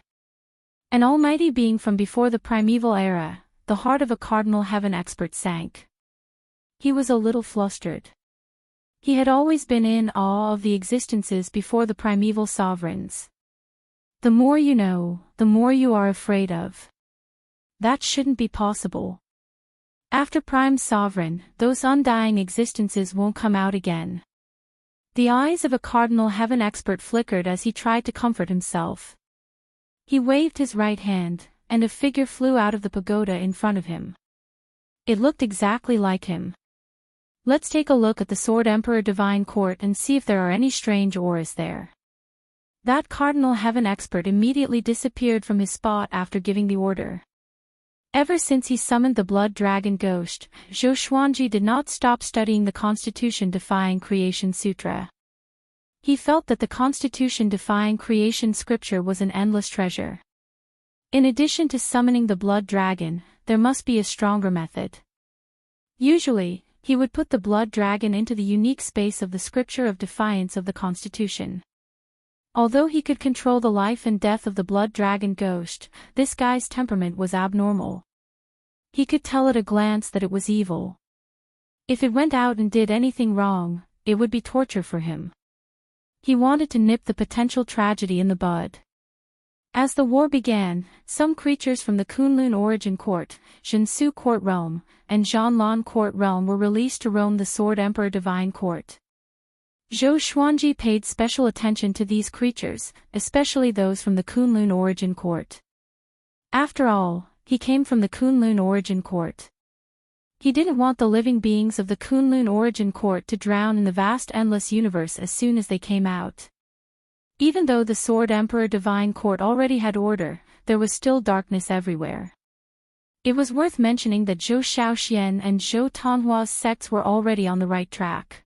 An almighty being from before the primeval era, the heart of a Cardinal Heaven expert sank. He was a little flustered. He had always been in awe of the existences before the primeval sovereigns. The more you know, the more you are afraid of. That shouldn't be possible. After Prime Sovereign, those undying existences won't come out again. The eyes of a Cardinal Heaven expert flickered as he tried to comfort himself. He waved his right hand, and a figure flew out of the pagoda in front of him. It looked exactly like him. Let's take a look at the Sword Emperor Divine Court and see if there are any strange auras there. That Cardinal Heaven expert immediately disappeared from his spot after giving the order. Ever since he summoned the Blood Dragon Ghost, Zhou Xuanji did not stop studying the Constitution-defying Creation Sutra. He felt that the Constitution-defying Creation Scripture was an endless treasure. In addition to summoning the Blood Dragon, there must be a stronger method. Usually, he would put the Blood Dragon into the unique space of the Scripture of Defiance of the Constitution. Although he could control the life and death of the Blood Dragon Ghost, this guy's temperament was abnormal. He could tell at a glance that it was evil. If it went out and did anything wrong, it would be torture for him. He wanted to nip the potential tragedy in the bud. As the war began, some creatures from the Kunlun Origin Court, Zhensu Court Realm, and Zhanlan Court Realm were released to roam the Sword Emperor Divine Court. Zhou Xuanji paid special attention to these creatures, especially those from the Kunlun Origin Court. After all, he came from the Kunlun Origin Court. He didn't want the living beings of the Kunlun Origin Court to drown in the vast endless universe as soon as they came out. Even though the Sword Emperor Divine Court already had order, there was still darkness everywhere. It was worth mentioning that Zhou Shaoxian and Zhou Tanhua's sects were already on the right track.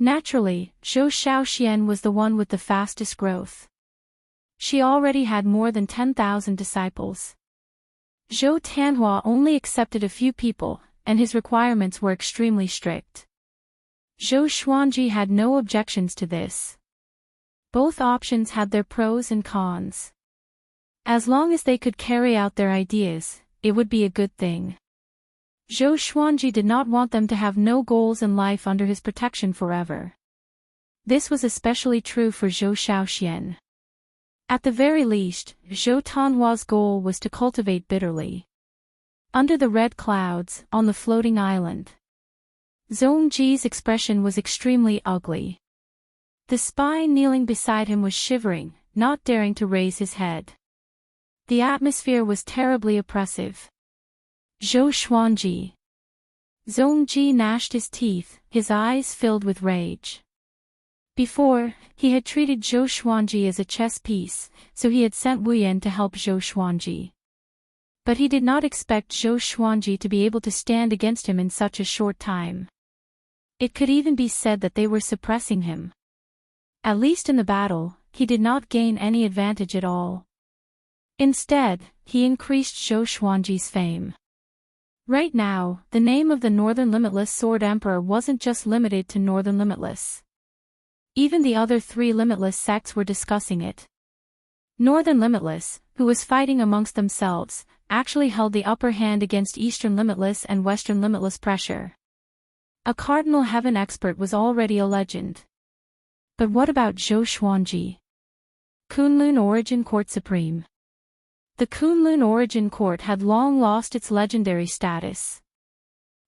Naturally, Zhou Shaoxian was the one with the fastest growth. She already had more than 10,000 disciples. Zhou Tanhua only accepted a few people, and his requirements were extremely strict. Zhou Xuanji had no objections to this. Both options had their pros and cons. As long as they could carry out their ideas, it would be a good thing. Zhou Xuanji did not want them to have no goals in life under his protection forever. This was especially true for Zhou Shaoxian. At the very least, Zhou Tanhua's goal was to cultivate bitterly. Under the red clouds, on the floating island. Zhongji's expression was extremely ugly. The spy kneeling beside him was shivering, not daring to raise his head. The atmosphere was terribly oppressive. Zhou Xuanji. Zhongji gnashed his teeth, his eyes filled with rage. Before, he had treated Zhou Xuanji as a chess piece, so he had sent Wu Yan to help Zhou Xuanji. But he did not expect Zhou Xuanji to be able to stand against him in such a short time. It could even be said that they were suppressing him. At least in the battle, he did not gain any advantage at all. Instead, he increased Zhou Xuanji's fame. Right now, the name of the Northern Limitless Sword Emperor wasn't just limited to Northern Limitless. Even the other three Limitless sects were discussing it. Northern Limitless, who was fighting amongst themselves, actually held the upper hand against Eastern Limitless and Western Limitless pressure. A Cardinal Heaven expert was already a legend. But what about Zhou Xuanji? Kunlun Origin Court Supreme. The Kunlun Origin Court had long lost its legendary status.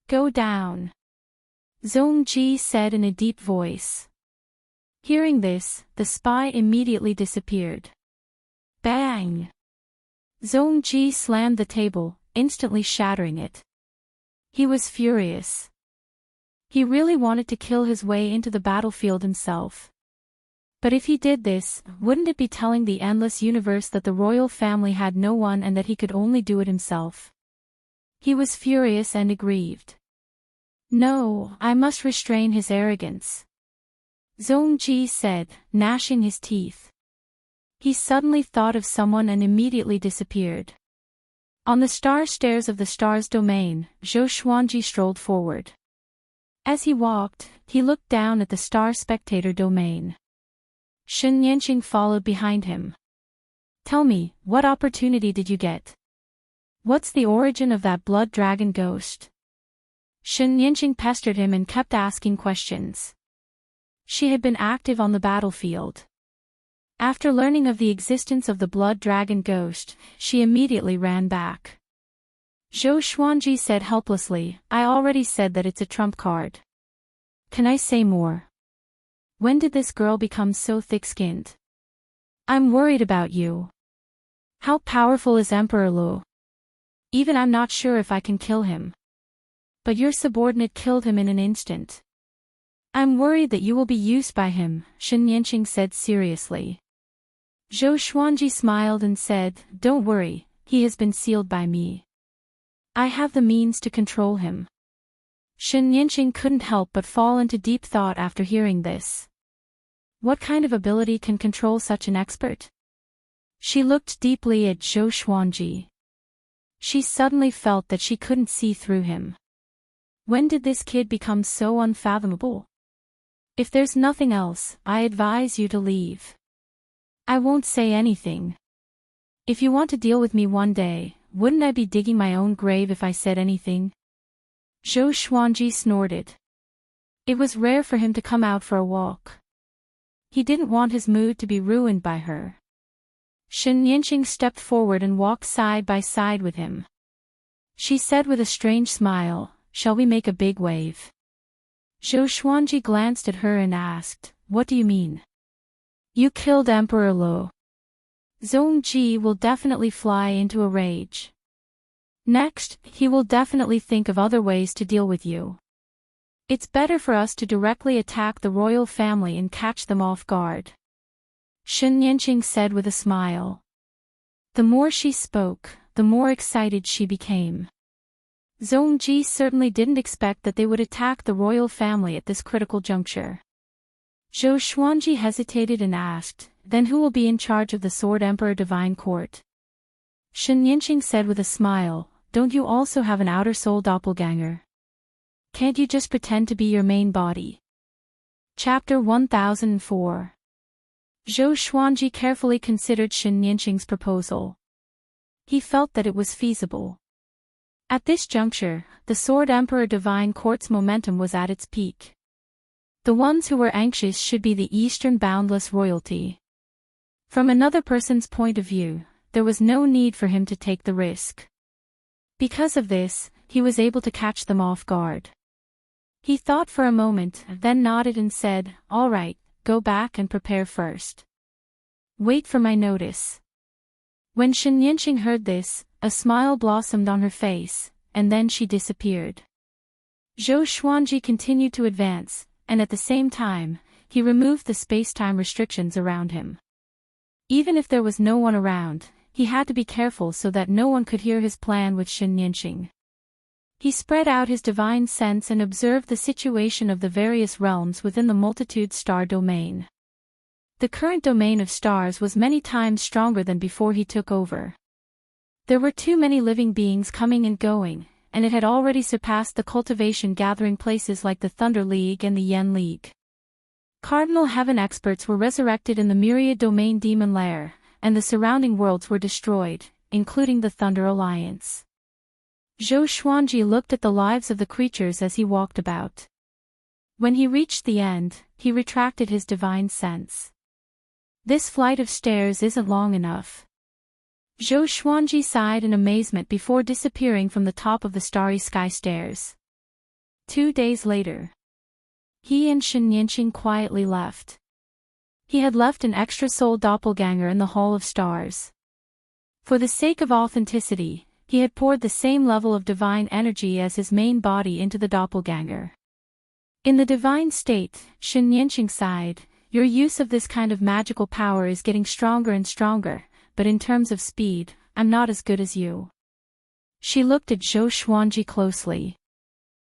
Go down, Zongji said in a deep voice. Hearing this, the spy immediately disappeared. Bang! Zongji slammed the table, instantly shattering it. He was furious. He really wanted to kill his way into the battlefield himself. But if he did this, wouldn't it be telling the endless universe that the royal family had no one and that he could only do it himself? He was furious and aggrieved. No, I must restrain his arrogance, Zongji said, gnashing his teeth. He suddenly thought of someone and immediately disappeared. On the star stairs of the star's domain, Zhou Xuanji strolled forward. As he walked, he looked down at the star spectator domain. Shen Yanqing followed behind him. Tell me, what opportunity did you get? What's the origin of that blood dragon ghost? Shen Yanqing pestered him and kept asking questions. She had been active on the battlefield. After learning of the existence of the blood dragon ghost, she immediately ran back. Zhou Xuanji said helplessly, I already said that it's a trump card. Can I say more? When did this girl become so thick-skinned? I'm worried about you. How powerful is Emperor Lu? Even I'm not sure if I can kill him. But your subordinate killed him in an instant. I'm worried that you will be used by him, Shen Yanqing said seriously. Zhou Xuanji smiled and said, Don't worry, he has been sealed by me. I have the means to control him. Shen Yanqing couldn't help but fall into deep thought after hearing this. What kind of ability can control such an expert? She looked deeply at Zhou Xuanji. She suddenly felt that she couldn't see through him. When did this kid become so unfathomable? If there's nothing else, I advise you to leave. I won't say anything. If you want to deal with me one day, wouldn't I be digging my own grave if I said anything? Zhou Xuanji snorted. It was rare for him to come out for a walk. He didn't want his mood to be ruined by her. Shen Yanqing stepped forward and walked side by side with him. She said with a strange smile, Shall we make a big wave? Zhou Xuanji glanced at her and asked, What do you mean? You killed Emperor Lu. Zongji will definitely fly into a rage. Next, he will definitely think of other ways to deal with you. It's better for us to directly attack the royal family and catch them off guard. Shen Yanqing said with a smile. The more she spoke, the more excited she became. Zongji certainly didn't expect that they would attack the royal family at this critical juncture. Zhou Xuanji hesitated and asked, Then who will be in charge of the Sword Emperor Divine Court? Shen Yanqing said with a smile, Don't you also have an outer soul doppelganger? Can't you just pretend to be your main body? Chapter 1004. Zhou Xuanji carefully considered Shen Yanqing's proposal. He felt that it was feasible. At this juncture, the Sword Emperor Divine Court's momentum was at its peak. The ones who were anxious should be the Eastern boundless royalty. From another person's point of view, there was no need for him to take the risk. Because of this, he was able to catch them off guard. He thought for a moment, then nodded and said, All right, go back and prepare first. Wait for my notice. When Shen Yanqing heard this, a smile blossomed on her face, and then she disappeared. Zhou Xuanji continued to advance, and at the same time, he removed the space-time restrictions around him. Even if there was no one around, he had to be careful so that no one could hear his plan with Shen Yanqing. He spread out his divine sense and observed the situation of the various realms within the multitude star domain. The current domain of stars was many times stronger than before he took over. There were too many living beings coming and going, and it had already surpassed the cultivation gathering places like the Thunder League and the Yen League. Cardinal Heaven experts were resurrected in the myriad domain demon lair, and the surrounding worlds were destroyed, including the Thunder Alliance. Zhou Xuanji looked at the lives of the creatures as he walked about. When he reached the end, he retracted his divine sense. This flight of stairs isn't long enough. Zhou Xuanji sighed in amazement before disappearing from the top of the starry sky stairs. 2 days later, he and Shen Yanqing quietly left. He had left an extra soul doppelganger in the Hall of Stars. For the sake of authenticity, he had poured the same level of divine energy as his main body into the doppelganger. In the divine state, Shen Yanqing sighed, "Your use of this kind of magical power is getting stronger and stronger, but in terms of speed, I'm not as good as you." She looked at Zhou Xuanji closely.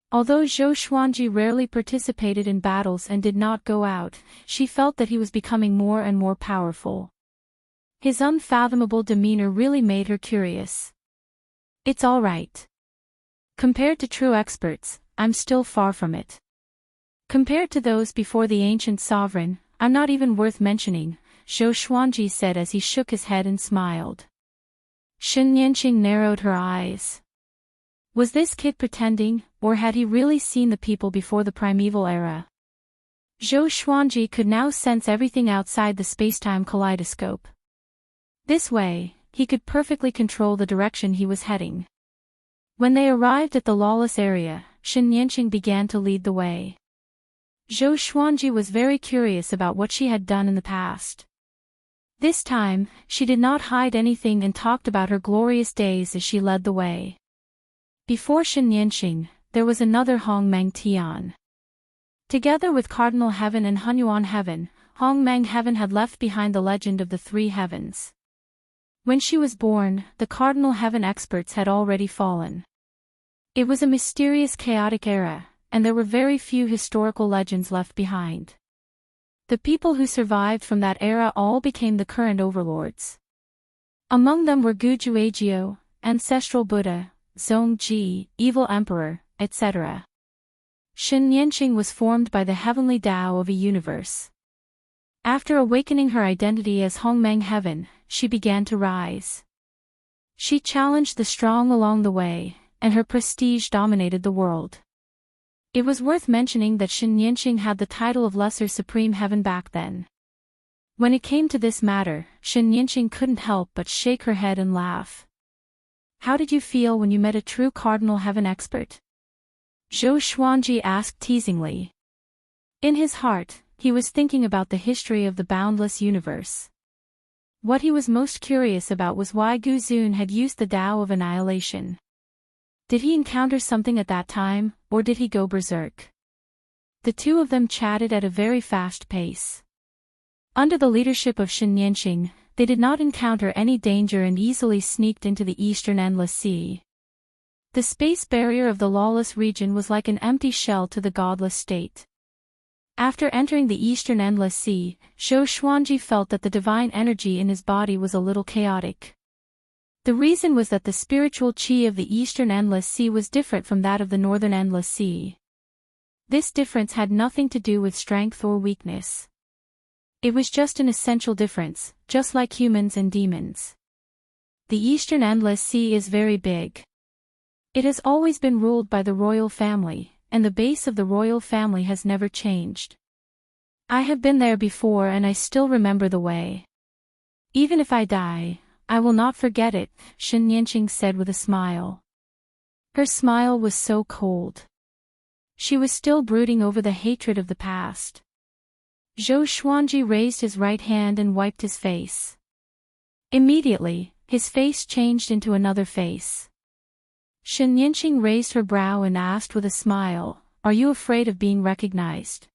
Although Zhou Xuanji rarely participated in battles and did not go out, she felt that he was becoming more and more powerful. His unfathomable demeanor really made her curious. "It's all right. Compared to true experts, I'm still far from it. Compared to those before the ancient sovereign, I'm not even worth mentioning," Zhou Xuanji said as he shook his head and smiled. Shen Yanqing narrowed her eyes. Was this kid pretending, or had he really seen the people before the primeval era? Zhou Xuanji could now sense everything outside the spacetime kaleidoscope. This way, he could perfectly control the direction he was heading. When they arrived at the lawless area, Shen Yanqing began to lead the way. Zhou Xuanji was very curious about what she had done in the past. This time, she did not hide anything and talked about her glorious days as she led the way. Before Shen Yanqing, there was another Hongmeng Tian. Together with Cardinal Heaven and Hunyuan Heaven, Hongmeng Heaven had left behind the legend of the three heavens. When she was born, the Cardinal Heaven experts had already fallen. It was a mysterious chaotic era, and there were very few historical legends left behind. The people who survived from that era all became the current overlords. Among them were Guju Agio, Ancestral Buddha, Zongji, Evil Emperor, etc. Shen Yanqing was formed by the heavenly Tao of a universe. After awakening her identity as Hongmeng Heaven, she began to rise. She challenged the strong along the way, and her prestige dominated the world. It was worth mentioning that Shen Yanqing had the title of Lesser Supreme Heaven back then. When it came to this matter, Shen Yanqing couldn't help but shake her head and laugh. "How did you feel when you met a true Cardinal Heaven expert?" Zhou Xuanji asked teasingly. In his heart, he was thinking about the history of the boundless universe. What he was most curious about was why Gu Zun had used the Tao of Annihilation. Did he encounter something at that time, or did he go berserk? The two of them chatted at a very fast pace. Under the leadership of Shen Yanqing, they did not encounter any danger and easily sneaked into the Eastern Endless Sea. The space barrier of the lawless region was like an empty shell to the godless state. After entering the Eastern Endless Sea, Zhou Xuanji felt that the divine energy in his body was a little chaotic. The reason was that the spiritual qi of the Eastern Endless Sea was different from that of the Northern Endless Sea. This difference had nothing to do with strength or weakness. It was just an essential difference, just like humans and demons. The Eastern Endless Sea is very big. It has always been ruled by the royal family, and the base of the royal family has never changed. I have been there before and I still remember the way. Even if I die, I will not forget it, Shen Yanqing said with a smile. Her smile was so cold. She was still brooding over the hatred of the past. Zhou Xuanji raised his right hand and wiped his face. Immediately, his face changed into another face. Shen Yanqing raised her brow and asked with a smile, "Are you afraid of being recognized?"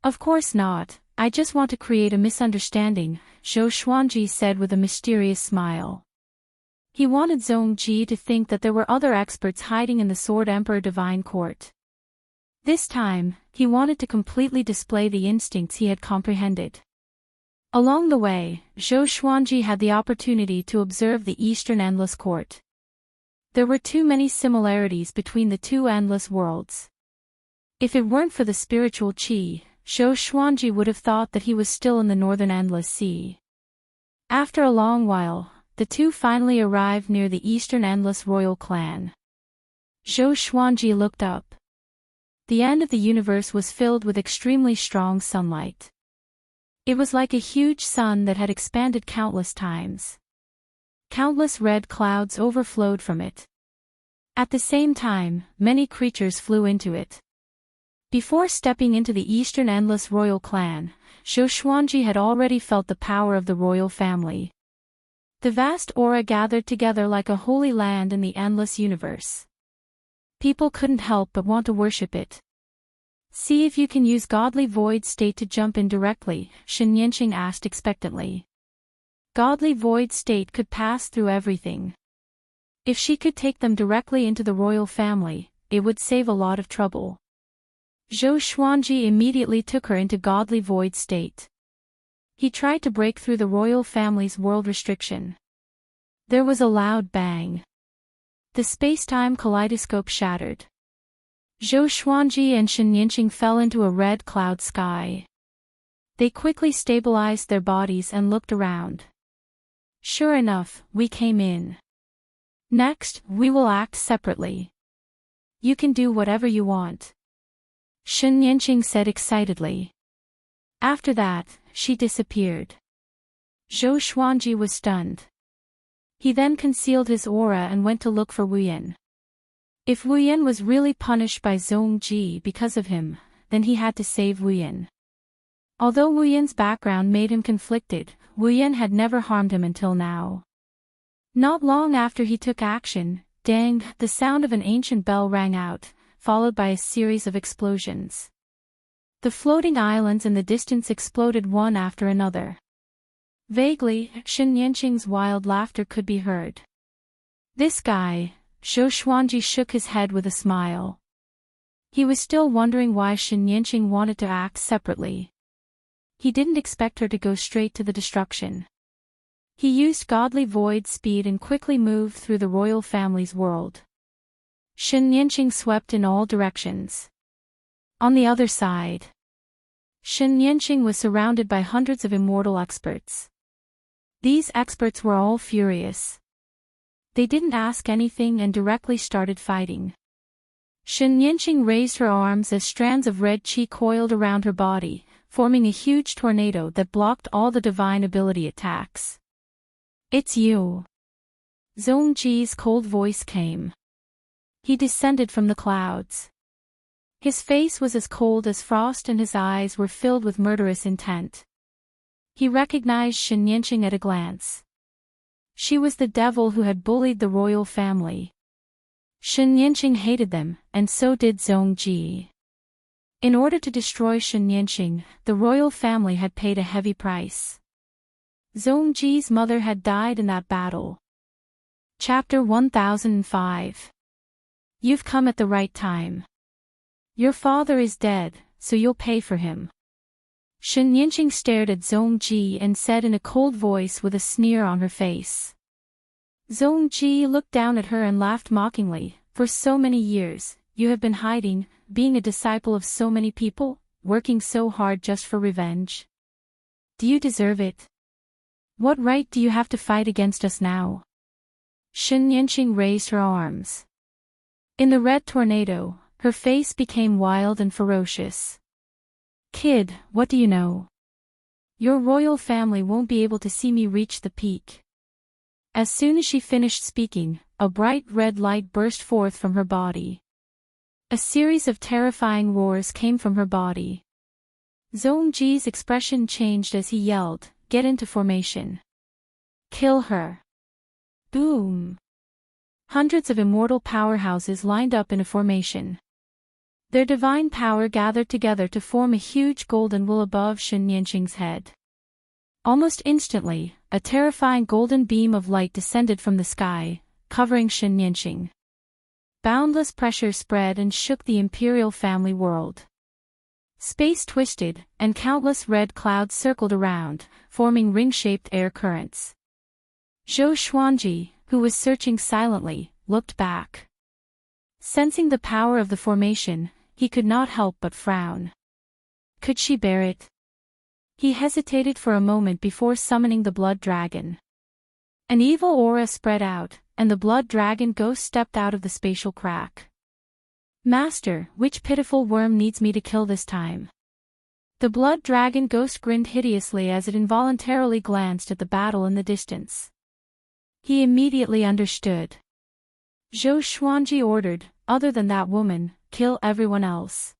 "Of course not, I just want to create a misunderstanding," Zhou Xuanji said with a mysterious smile. He wanted Zongji to think that there were other experts hiding in the Sword Emperor Divine Court. This time, he wanted to completely display the instincts he had comprehended. Along the way, Zhou Xuanji had the opportunity to observe the Eastern Endless Court. There were too many similarities between the two endless worlds. If it weren't for the spiritual qi, Zhou Xuanji would have thought that he was still in the Northern Endless Sea. After a long while, the two finally arrived near the Eastern Endless Royal Clan. Zhou Xuanji looked up. The end of the universe was filled with extremely strong sunlight. It was like a huge sun that had expanded countless times. Countless red clouds overflowed from it. At the same time, many creatures flew into it. Before stepping into the Eastern Endless Royal Clan, Zhou Xuanji had already felt the power of the royal family. The vast aura gathered together like a holy land in the endless universe. People couldn't help but want to worship it. See if you can use Godly Void State to jump in directly, Shen Yanqing asked expectantly. Godly Void State could pass through everything. If she could take them directly into the royal family, it would save a lot of trouble. Zhou Xuanji immediately took her into Godly Void State. He tried to break through the royal family's world restriction. There was a loud bang. The space-time kaleidoscope shattered. Zhou Xuanji and Shen Yanqing fell into a red cloud sky. They quickly stabilized their bodies and looked around. Sure enough, we came in. Next, we will act separately. You can do whatever you want. Shen Yanqing said excitedly. After that, she disappeared. Zhou Xuanji was stunned. He then concealed his aura and went to look for Wu Yan. If Wu Yan was really punished by Zhongji because of him, then he had to save Wu Yan. Although Wu Yan's background made him conflicted, Wu Yan had never harmed him until now. Not long after he took action, dang, the sound of an ancient bell rang out, followed by a series of explosions. The floating islands in the distance exploded one after another. Vaguely, Shen Yanqing's wild laughter could be heard. This guy, Zhou Xuanji shook his head with a smile. He was still wondering why Shen Yanqing wanted to act separately. He didn't expect her to go straight to the destruction. He used Godly Void Speed and quickly moved through the royal family's world. Shen Yanqing swept in all directions. On the other side, Shen Yanqing was surrounded by hundreds of immortal experts. These experts were all furious. They didn't ask anything and directly started fighting. Shen Yanqing raised her arms as strands of red qi coiled around her body, forming a huge tornado that blocked all the divine ability attacks. It's you. Zhongji's cold voice came. He descended from the clouds. His face was as cold as frost and his eyes were filled with murderous intent. He recognized Shen Yanqing at a glance. She was the devil who had bullied the royal family. Shen Yanqing hated them, and so did Zhongji. In order to destroy Shen Yanqing, the royal family had paid a heavy price. Zhongji's mother had died in that battle. Chapter 1005. You've come at the right time. Your father is dead, so you'll pay for him. Shen Yanqing stared at Zhongji and said in a cold voice with a sneer on her face. Zhongji looked down at her and laughed mockingly. For so many years, you have been hiding, being a disciple of so many people, working so hard just for revenge. Do you deserve it? What right do you have to fight against us now? Shen Yanqing raised her arms. In the red tornado, her face became wild and ferocious. Kid, what do you know? Your royal family won't be able to see me reach the peak. As soon as she finished speaking, a bright red light burst forth from her body. A series of terrifying roars came from her body. Zhongji's expression changed as he yelled, "Get into formation. Kill her." Boom! Hundreds of immortal powerhouses lined up in a formation. Their divine power gathered together to form a huge golden will above Shen Yanqing's head. Almost instantly, a terrifying golden beam of light descended from the sky, covering Shen Yanqing. Boundless pressure spread and shook the imperial family world. Space twisted, and countless red clouds circled around, forming ring-shaped air currents. Zhou Xuanji, who was searching silently, looked back. Sensing the power of the formation, he could not help but frown. Could she bear it? He hesitated for a moment before summoning the blood dragon. An evil aura spread out, and the blood dragon ghost stepped out of the spatial crack. Master, which pitiful worm needs me to kill this time? The blood dragon ghost grinned hideously as it involuntarily glanced at the battle in the distance. He immediately understood. Zhou Xuanji ordered, other than that woman, kill everyone else.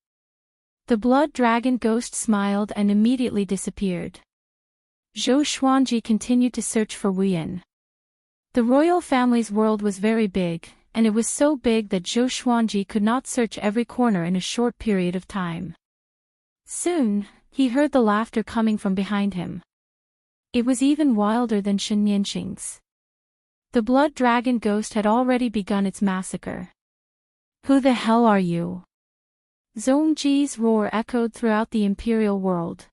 The blood dragon ghost smiled and immediately disappeared. Zhou Xuanji continued to search for Wu Yan. The royal family's world was very big, and it was so big that Zhou Xuanji could not search every corner in a short period of time. Soon, he heard the laughter coming from behind him. It was even wilder than Shen Yanqing's. The blood dragon ghost had already begun its massacre. Who the hell are you? Zhongji's roar echoed throughout the imperial world.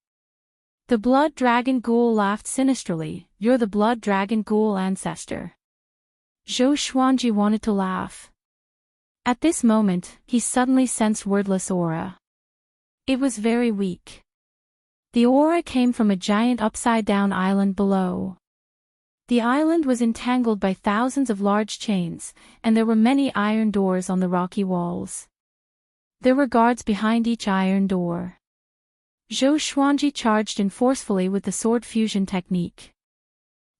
The blood dragon ghoul laughed sinisterly. You're the blood dragon ghoul ancestor. Zhou Xuanji wanted to laugh. At this moment, he suddenly sensed wordless aura. It was very weak. The aura came from a giant upside-down island below. The island was entangled by thousands of large chains, and there were many iron doors on the rocky walls. There were guards behind each iron door. Zhou Xuanji charged in forcefully with the sword fusion technique.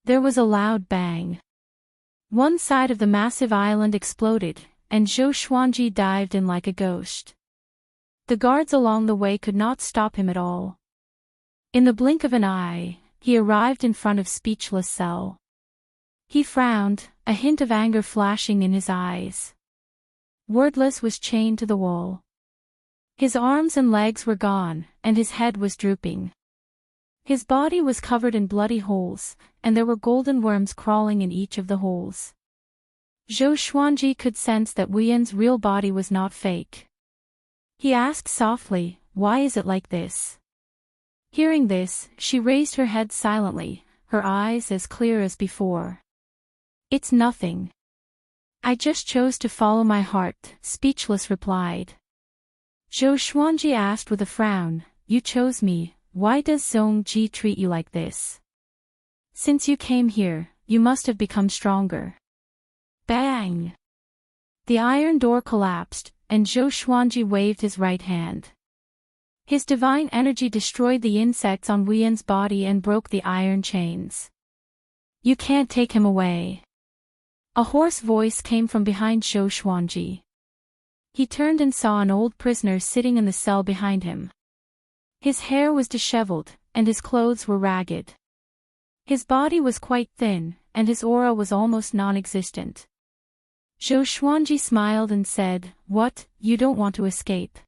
There was a loud bang. One side of the massive island exploded, and Zhou Xuanji dived in like a ghost. The guards along the way could not stop him at all. In the blink of an eye, he arrived in front of Speechless Cell. He frowned, a hint of anger flashing in his eyes. Wordless was chained to the wall. His arms and legs were gone, and his head was drooping. His body was covered in bloody holes, and there were golden worms crawling in each of the holes. Zhou Xuanji could sense that Wu Yan's real body was not fake. He asked softly, "Why is it like this?" Hearing this, she raised her head silently, her eyes as clear as before. "It's nothing. I just chose to follow my heart," Speechless replied. Zhou Xuanji asked with a frown, "You chose me, why does Zhongji treat you like this? Since you came here, you must have become stronger." Bang! The iron door collapsed, and Zhou Xuanji waved his right hand. His divine energy destroyed the insects on Wu Yan's body and broke the iron chains. "You can't take him away." A hoarse voice came from behind Zhou Xuanji. He turned and saw an old prisoner sitting in the cell behind him. His hair was disheveled, and his clothes were ragged. His body was quite thin, and his aura was almost non-existent. Zhou Xuanji smiled and said, "What, you don't want to escape?"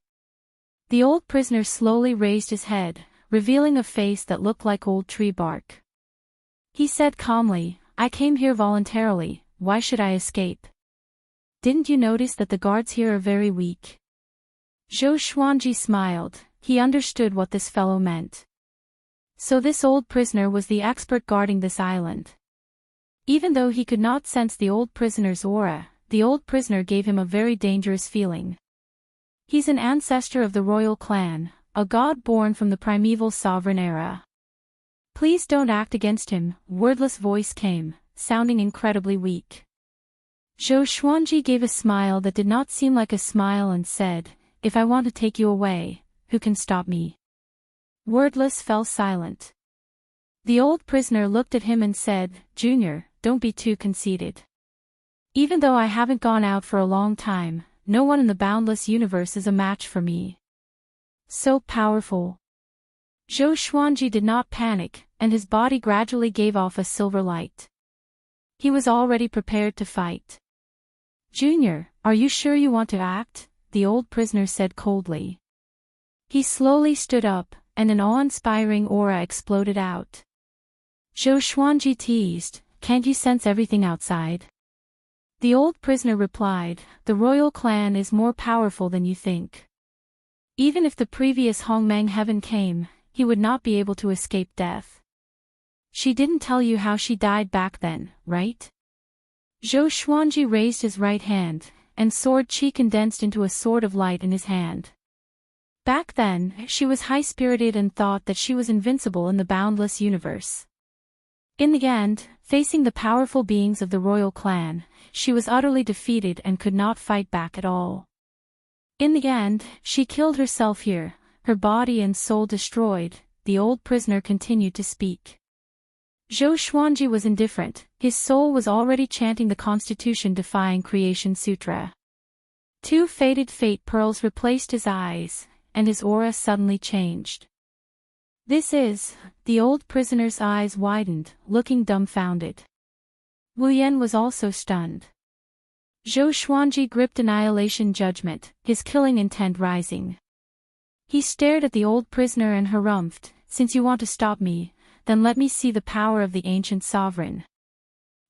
The old prisoner slowly raised his head, revealing a face that looked like old tree bark. He said calmly, "I came here voluntarily, why should I escape? Didn't you notice that the guards here are very weak?" Zhou Xuanji smiled, he understood what this fellow meant. So this old prisoner was the expert guarding this island. Even though he could not sense the old prisoner's aura, the old prisoner gave him a very dangerous feeling. He's an ancestor of the royal clan, a god born from the primeval sovereign era. "Please don't act against him," wordless voice came, sounding incredibly weak. Zhou Xuanji gave a smile that did not seem like a smile and said, "If I want to take you away, who can stop me?" Wordless fell silent. The old prisoner looked at him and said, "Junior, don't be too conceited. Even though I haven't gone out for a long time, no one in the boundless universe is a match for me. So powerful." Zhou Xuanji did not panic, and his body gradually gave off a silver light. He was already prepared to fight. "Junior, are you sure you want to act?" the old prisoner said coldly. He slowly stood up, and an awe-inspiring aura exploded out. Zhou Xuanji teased, "Can't you sense everything outside?" The old prisoner replied, "The royal clan is more powerful than you think. Even if the previous Hongmeng heaven came, he would not be able to escape death. She didn't tell you how she died back then, right?" Zhou Xuanji raised his right hand, and sword chi condensed into a sword of light in his hand. Back then, she was high-spirited and thought that she was invincible in the boundless universe. In the end, facing the powerful beings of the royal clan, she was utterly defeated and could not fight back at all. In the end, she killed herself here, her body and soul destroyed, the old prisoner continued to speak. Zhou Xuanji was indifferent, his soul was already chanting the constitution-defying creation sutra. 2 faded fate pearls replaced his eyes, and his aura suddenly changed. This is, the old prisoner's eyes widened, looking dumbfounded. Wu Yan was also stunned. Zhou Xuanji gripped annihilation judgment, his killing intent rising. He stared at the old prisoner and harumphed, "Since you want to stop me, then let me see the power of the ancient sovereign."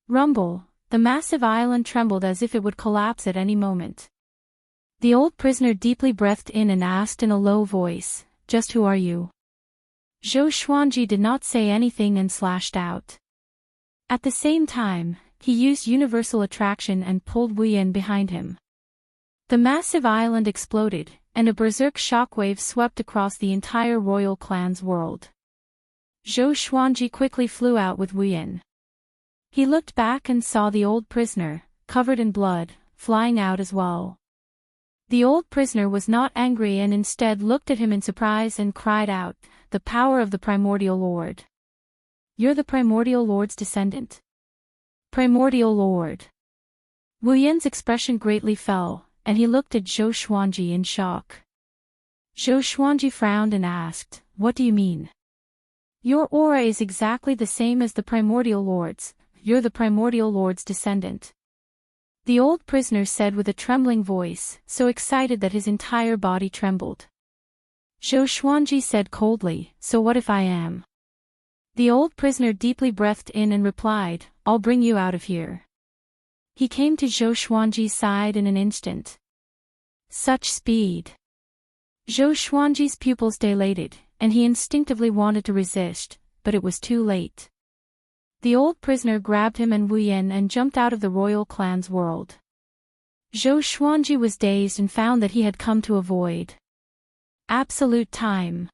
Rumble, the massive island trembled as if it would collapse at any moment. The old prisoner deeply breathed in and asked in a low voice, "Just who are you?" Zhou Xuanji did not say anything and slashed out. At the same time, he used universal attraction and pulled Wu Yan behind him. The massive island exploded, and a berserk shockwave swept across the entire royal clan's world. Zhou Xuanji quickly flew out with Wu Yan. He looked back and saw the old prisoner, covered in blood, flying out as well. The old prisoner was not angry and instead looked at him in surprise and cried out, "The power of the primordial lord. You're the primordial lord's descendant." Primordial lord. Wu Yan's expression greatly fell, and he looked at Zhou Xuanji in shock. Zhou Xuanji frowned and asked, "What do you mean?" "Your aura is exactly the same as the primordial lord's. You're the primordial lord's descendant." The old prisoner said with a trembling voice, so excited that his entire body trembled. Zhou Xuanji said coldly, "So what if I am?" The old prisoner deeply breathed in and replied, "I'll bring you out of here." He came to Zhou Xuanji's side in an instant. Such speed! Zhou Xuanji's pupils dilated, and he instinctively wanted to resist, but it was too late. The old prisoner grabbed him and Wu Yan and jumped out of the royal clan's world. Zhou Xuanji was dazed and found that he had come to avoid absolute time.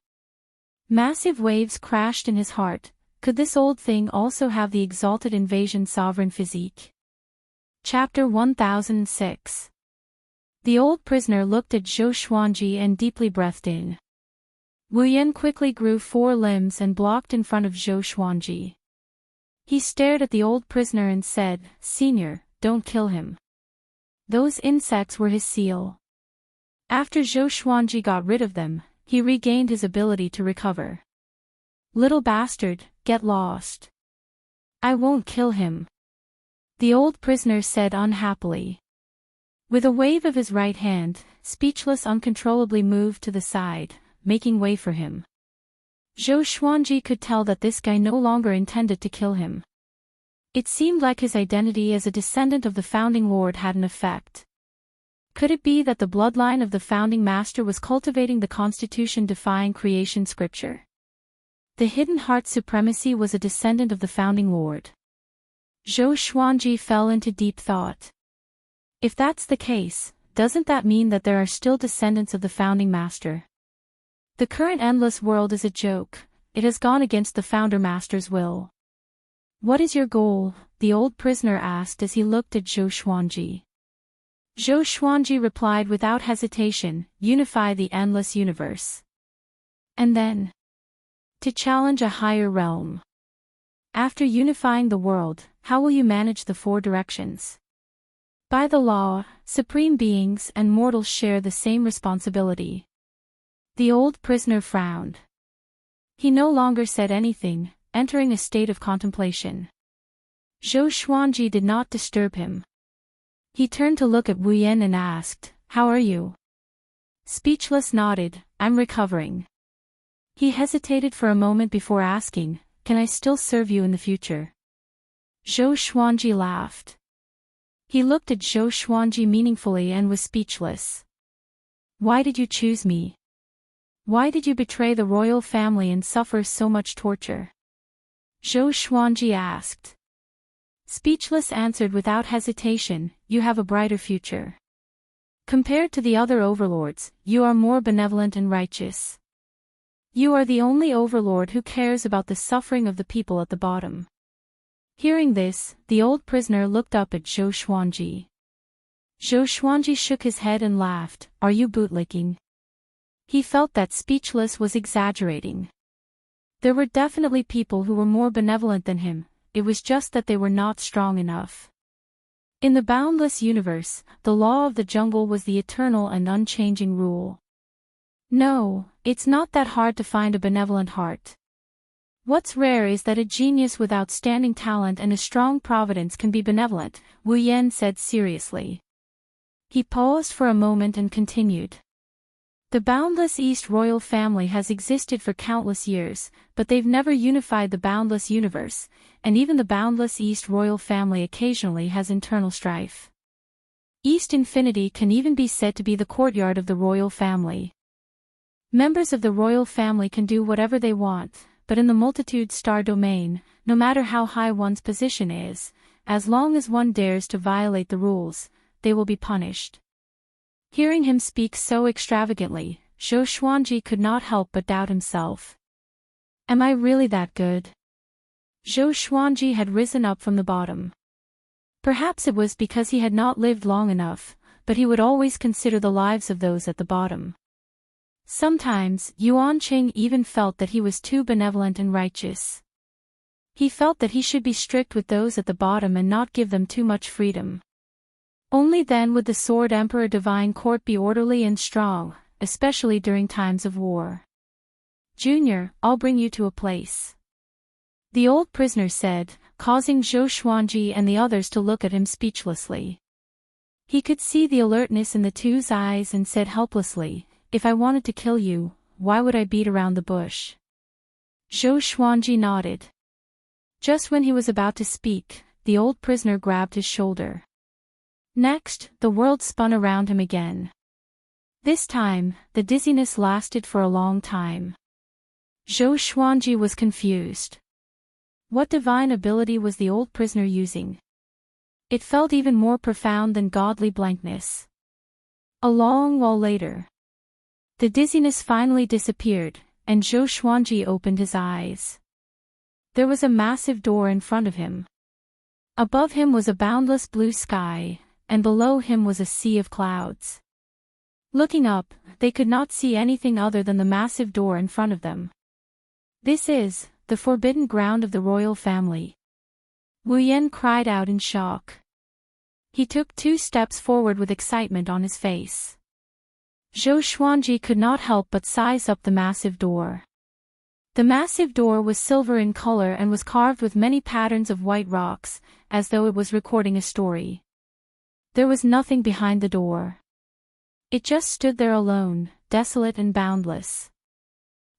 Massive waves crashed in his heart. Could this old thing also have the exalted invasion sovereign physique? Chapter 1006. The old prisoner looked at Zhou Xuanji and deeply breathed in. Wu Yan quickly grew 4 limbs and blocked in front of Zhou Xuanji. He stared at the old prisoner and said, "Senior, don't kill him. Those insects were his seal." After Zhou Xuanji got rid of them, he regained his ability to recover. "Little bastard, get lost." "I won't kill him," the old prisoner said unhappily. With a wave of his right hand, Speechless uncontrollably moved to the side, making way for him. Zhou Xuanji could tell that this guy no longer intended to kill him. It seemed like his identity as a descendant of the founding lord had an effect. Could it be that the bloodline of the founding master was cultivating the constitution-defying creation scripture? The hidden heart supremacy was a descendant of the founding lord. Zhou Xuanji fell into deep thought. If that's the case, doesn't that mean that there are still descendants of the founding master? The current endless world is a joke. It has gone against the founder master's will. "What is your goal?" the old prisoner asked as he looked at Zhou Xuanji. Zhou Xuanji replied without hesitation, "Unify the endless universe." And then, to challenge a higher realm. After unifying the world, how will you manage the 4 directions? By the law, supreme beings and mortals share the same responsibility. The old prisoner frowned. He no longer said anything, entering a state of contemplation. Zhou Xuanji did not disturb him. He turned to look at Wu Yan and asked, "How are you?" Speechless nodded, "I'm recovering." He hesitated for a moment before asking, "Can I still serve you in the future?" Zhou Xuanji laughed. He looked at Zhou Xuanji meaningfully and was speechless. "Why did you choose me? Why did you betray the royal family and suffer so much torture?" Zhou Xuanji asked. Speechless answered without hesitation, "You have a brighter future. Compared to the other overlords, you are more benevolent and righteous. You are the only overlord who cares about the suffering of the people at the bottom." Hearing this, the old prisoner looked up at Zhou Xuanji. Zhou Xuanji shook his head and laughed, "Are you bootlicking?" He felt that Speechless was exaggerating. There were definitely people who were more benevolent than him, it was just that they were not strong enough. In the boundless universe, the law of the jungle was the eternal and unchanging rule. No, it's not that hard to find a benevolent heart. What's rare is that a genius with outstanding talent and a strong providence can be benevolent, Wu Yan said seriously. He paused for a moment and continued. The boundless East royal family has existed for countless years, but they've never unified the boundless universe, and even the boundless East royal family occasionally has internal strife. East Infinity can even be said to be the courtyard of the royal family. Members of the royal family can do whatever they want, but in the multitude star domain, no matter how high one's position is, as long as one dares to violate the rules, they will be punished. Hearing him speak so extravagantly, Zhou Xuanji could not help but doubt himself. Am I really that good? Zhou Xuanji had risen up from the bottom. Perhaps it was because he had not lived long enough, but he would always consider the lives of those at the bottom. Sometimes, Yuan Qing even felt that he was too benevolent and righteous. He felt that he should be strict with those at the bottom and not give them too much freedom. Only then would the Sword Emperor Divine Court be orderly and strong, especially during times of war. Junior, I'll bring you to a place. The old prisoner said, causing Zhou Xuanji and the others to look at him speechlessly. He could see the alertness in the two's eyes and said helplessly, if I wanted to kill you, why would I beat around the bush? Zhou Xuanji nodded. Just when he was about to speak, the old prisoner grabbed his shoulder. Next, the world spun around him again. This time, the dizziness lasted for a long time. Zhou Xuanji was confused. What divine ability was the old prisoner using? It felt even more profound than godly blankness. A long while later, the dizziness finally disappeared, and Zhou Xuanji opened his eyes. There was a massive door in front of him. Above him was a boundless blue sky, and below him was a sea of clouds. Looking up, they could not see anything other than the massive door in front of them. This is the forbidden ground of the royal family. Wu Yan cried out in shock. He took 2 steps forward with excitement on his face. Zhou Xuanji could not help but size up the massive door. The massive door was silver in color and was carved with many patterns of white rocks, as though it was recording a story. There was nothing behind the door. It just stood there alone, desolate and boundless.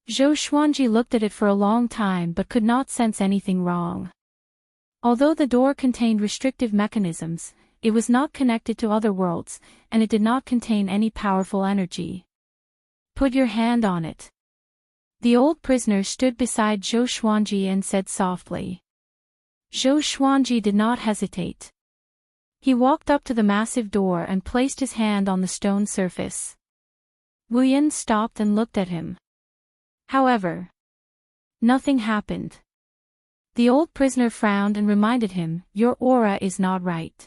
Zhou Xuanji looked at it for a long time but could not sense anything wrong. Although the door contained restrictive mechanisms, it was not connected to other worlds, and it did not contain any powerful energy. Put your hand on it. The old prisoner stood beside Zhou Xuanji and said softly. Zhou Xuanji did not hesitate. He walked up to the massive door and placed his hand on the stone surface. Wu Yan stopped and looked at him. However, nothing happened. The old prisoner frowned and reminded him, your aura is not right.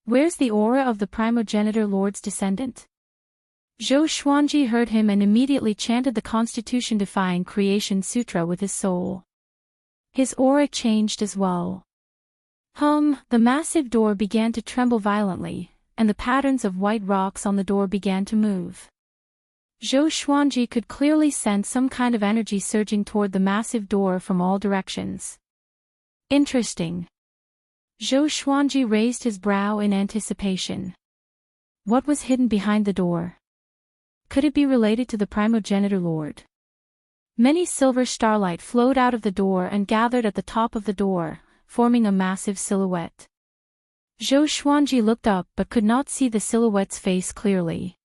Where's the aura of the primogenitor lord's descendant? Zhou Xuanji heard him and immediately chanted the constitution-defying creation sutra with his soul. His aura changed as well. The massive door began to tremble violently, and the patterns of white rocks on the door began to move. Zhou Xuanji could clearly sense some kind of energy surging toward the massive door from all directions. Interesting. Zhou Xuanji raised his brow in anticipation. What was hidden behind the door? Could it be related to the primogenitor lord? Many silver starlight flowed out of the door and gathered at the top of the door, forming a massive silhouette. Zhou Xuanji looked up but could not see the silhouette's face clearly.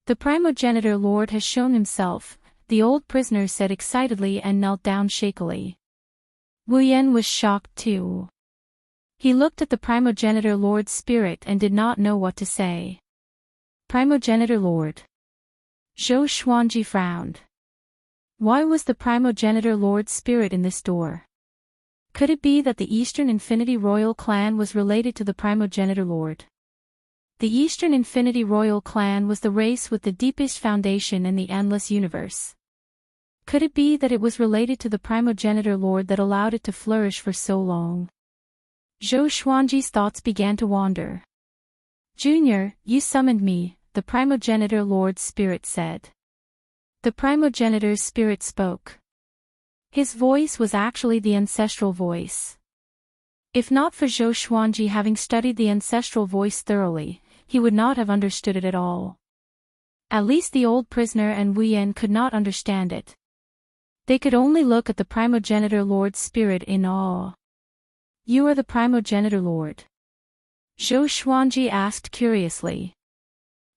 The primogenitor lord has shown himself, the old prisoner said excitedly and knelt down shakily. Wu Yan was shocked too. He looked at the primogenitor lord's spirit and did not know what to say. Primogenitor lord. Zhou Xuanji frowned. Why was the primogenitor lord's spirit in this door? Could it be that the Eastern Infinity royal clan was related to the primogenitor lord? The Eastern Infinity Royal Clan was the race with the deepest foundation in the endless universe. Could it be that it was related to the primogenitor lord that allowed it to flourish for so long? Zhou Xuanji's thoughts began to wander. Junior, you summoned me, the primogenitor lord's spirit said. The primogenitor's spirit spoke. His voice was actually the ancestral voice. If not for Zhou Xuanji having studied the ancestral voice thoroughly, he would not have understood it at all. At least the old prisoner and Wu Yan could not understand it. They could only look at the primogenitor lord's spirit in awe. You are the primogenitor lord? Zhou Xuanji asked curiously.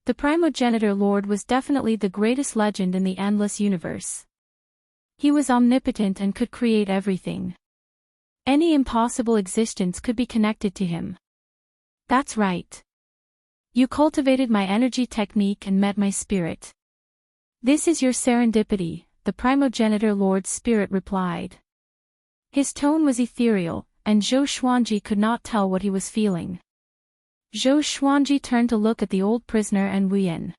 The primogenitor lord was definitely the greatest legend in the endless universe. He was omnipotent and could create everything. Any impossible existence could be connected to him. That's right. You cultivated my energy technique and met my spirit. This is your serendipity, the primogenitor lord's spirit replied. His tone was ethereal, and Zhou Xuanji could not tell what he was feeling. Zhou Xuanji turned to look at the old prisoner and Wu Yan.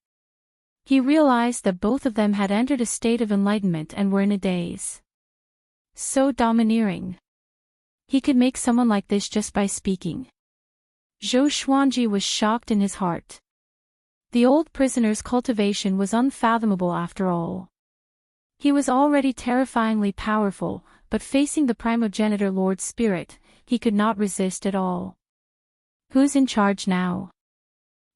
He realized that both of them had entered a state of enlightenment and were in a daze. So domineering. He could make someone like this just by speaking. Zhou Xuanji was shocked in his heart. The old prisoner's cultivation was unfathomable after all. He was already terrifyingly powerful, but facing the primogenitor lord's spirit, he could not resist at all. Who's in charge now?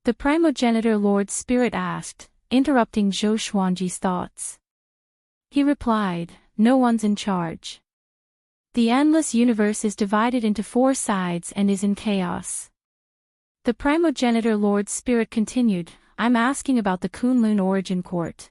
The primogenitor lord's spirit asked, interrupting Zhou Xuanji's thoughts. He replied, no one's in charge. The endless universe is divided into 4 sides and is in chaos. The primogenitor lord's spirit continued, I'm asking about the Kunlun origin court.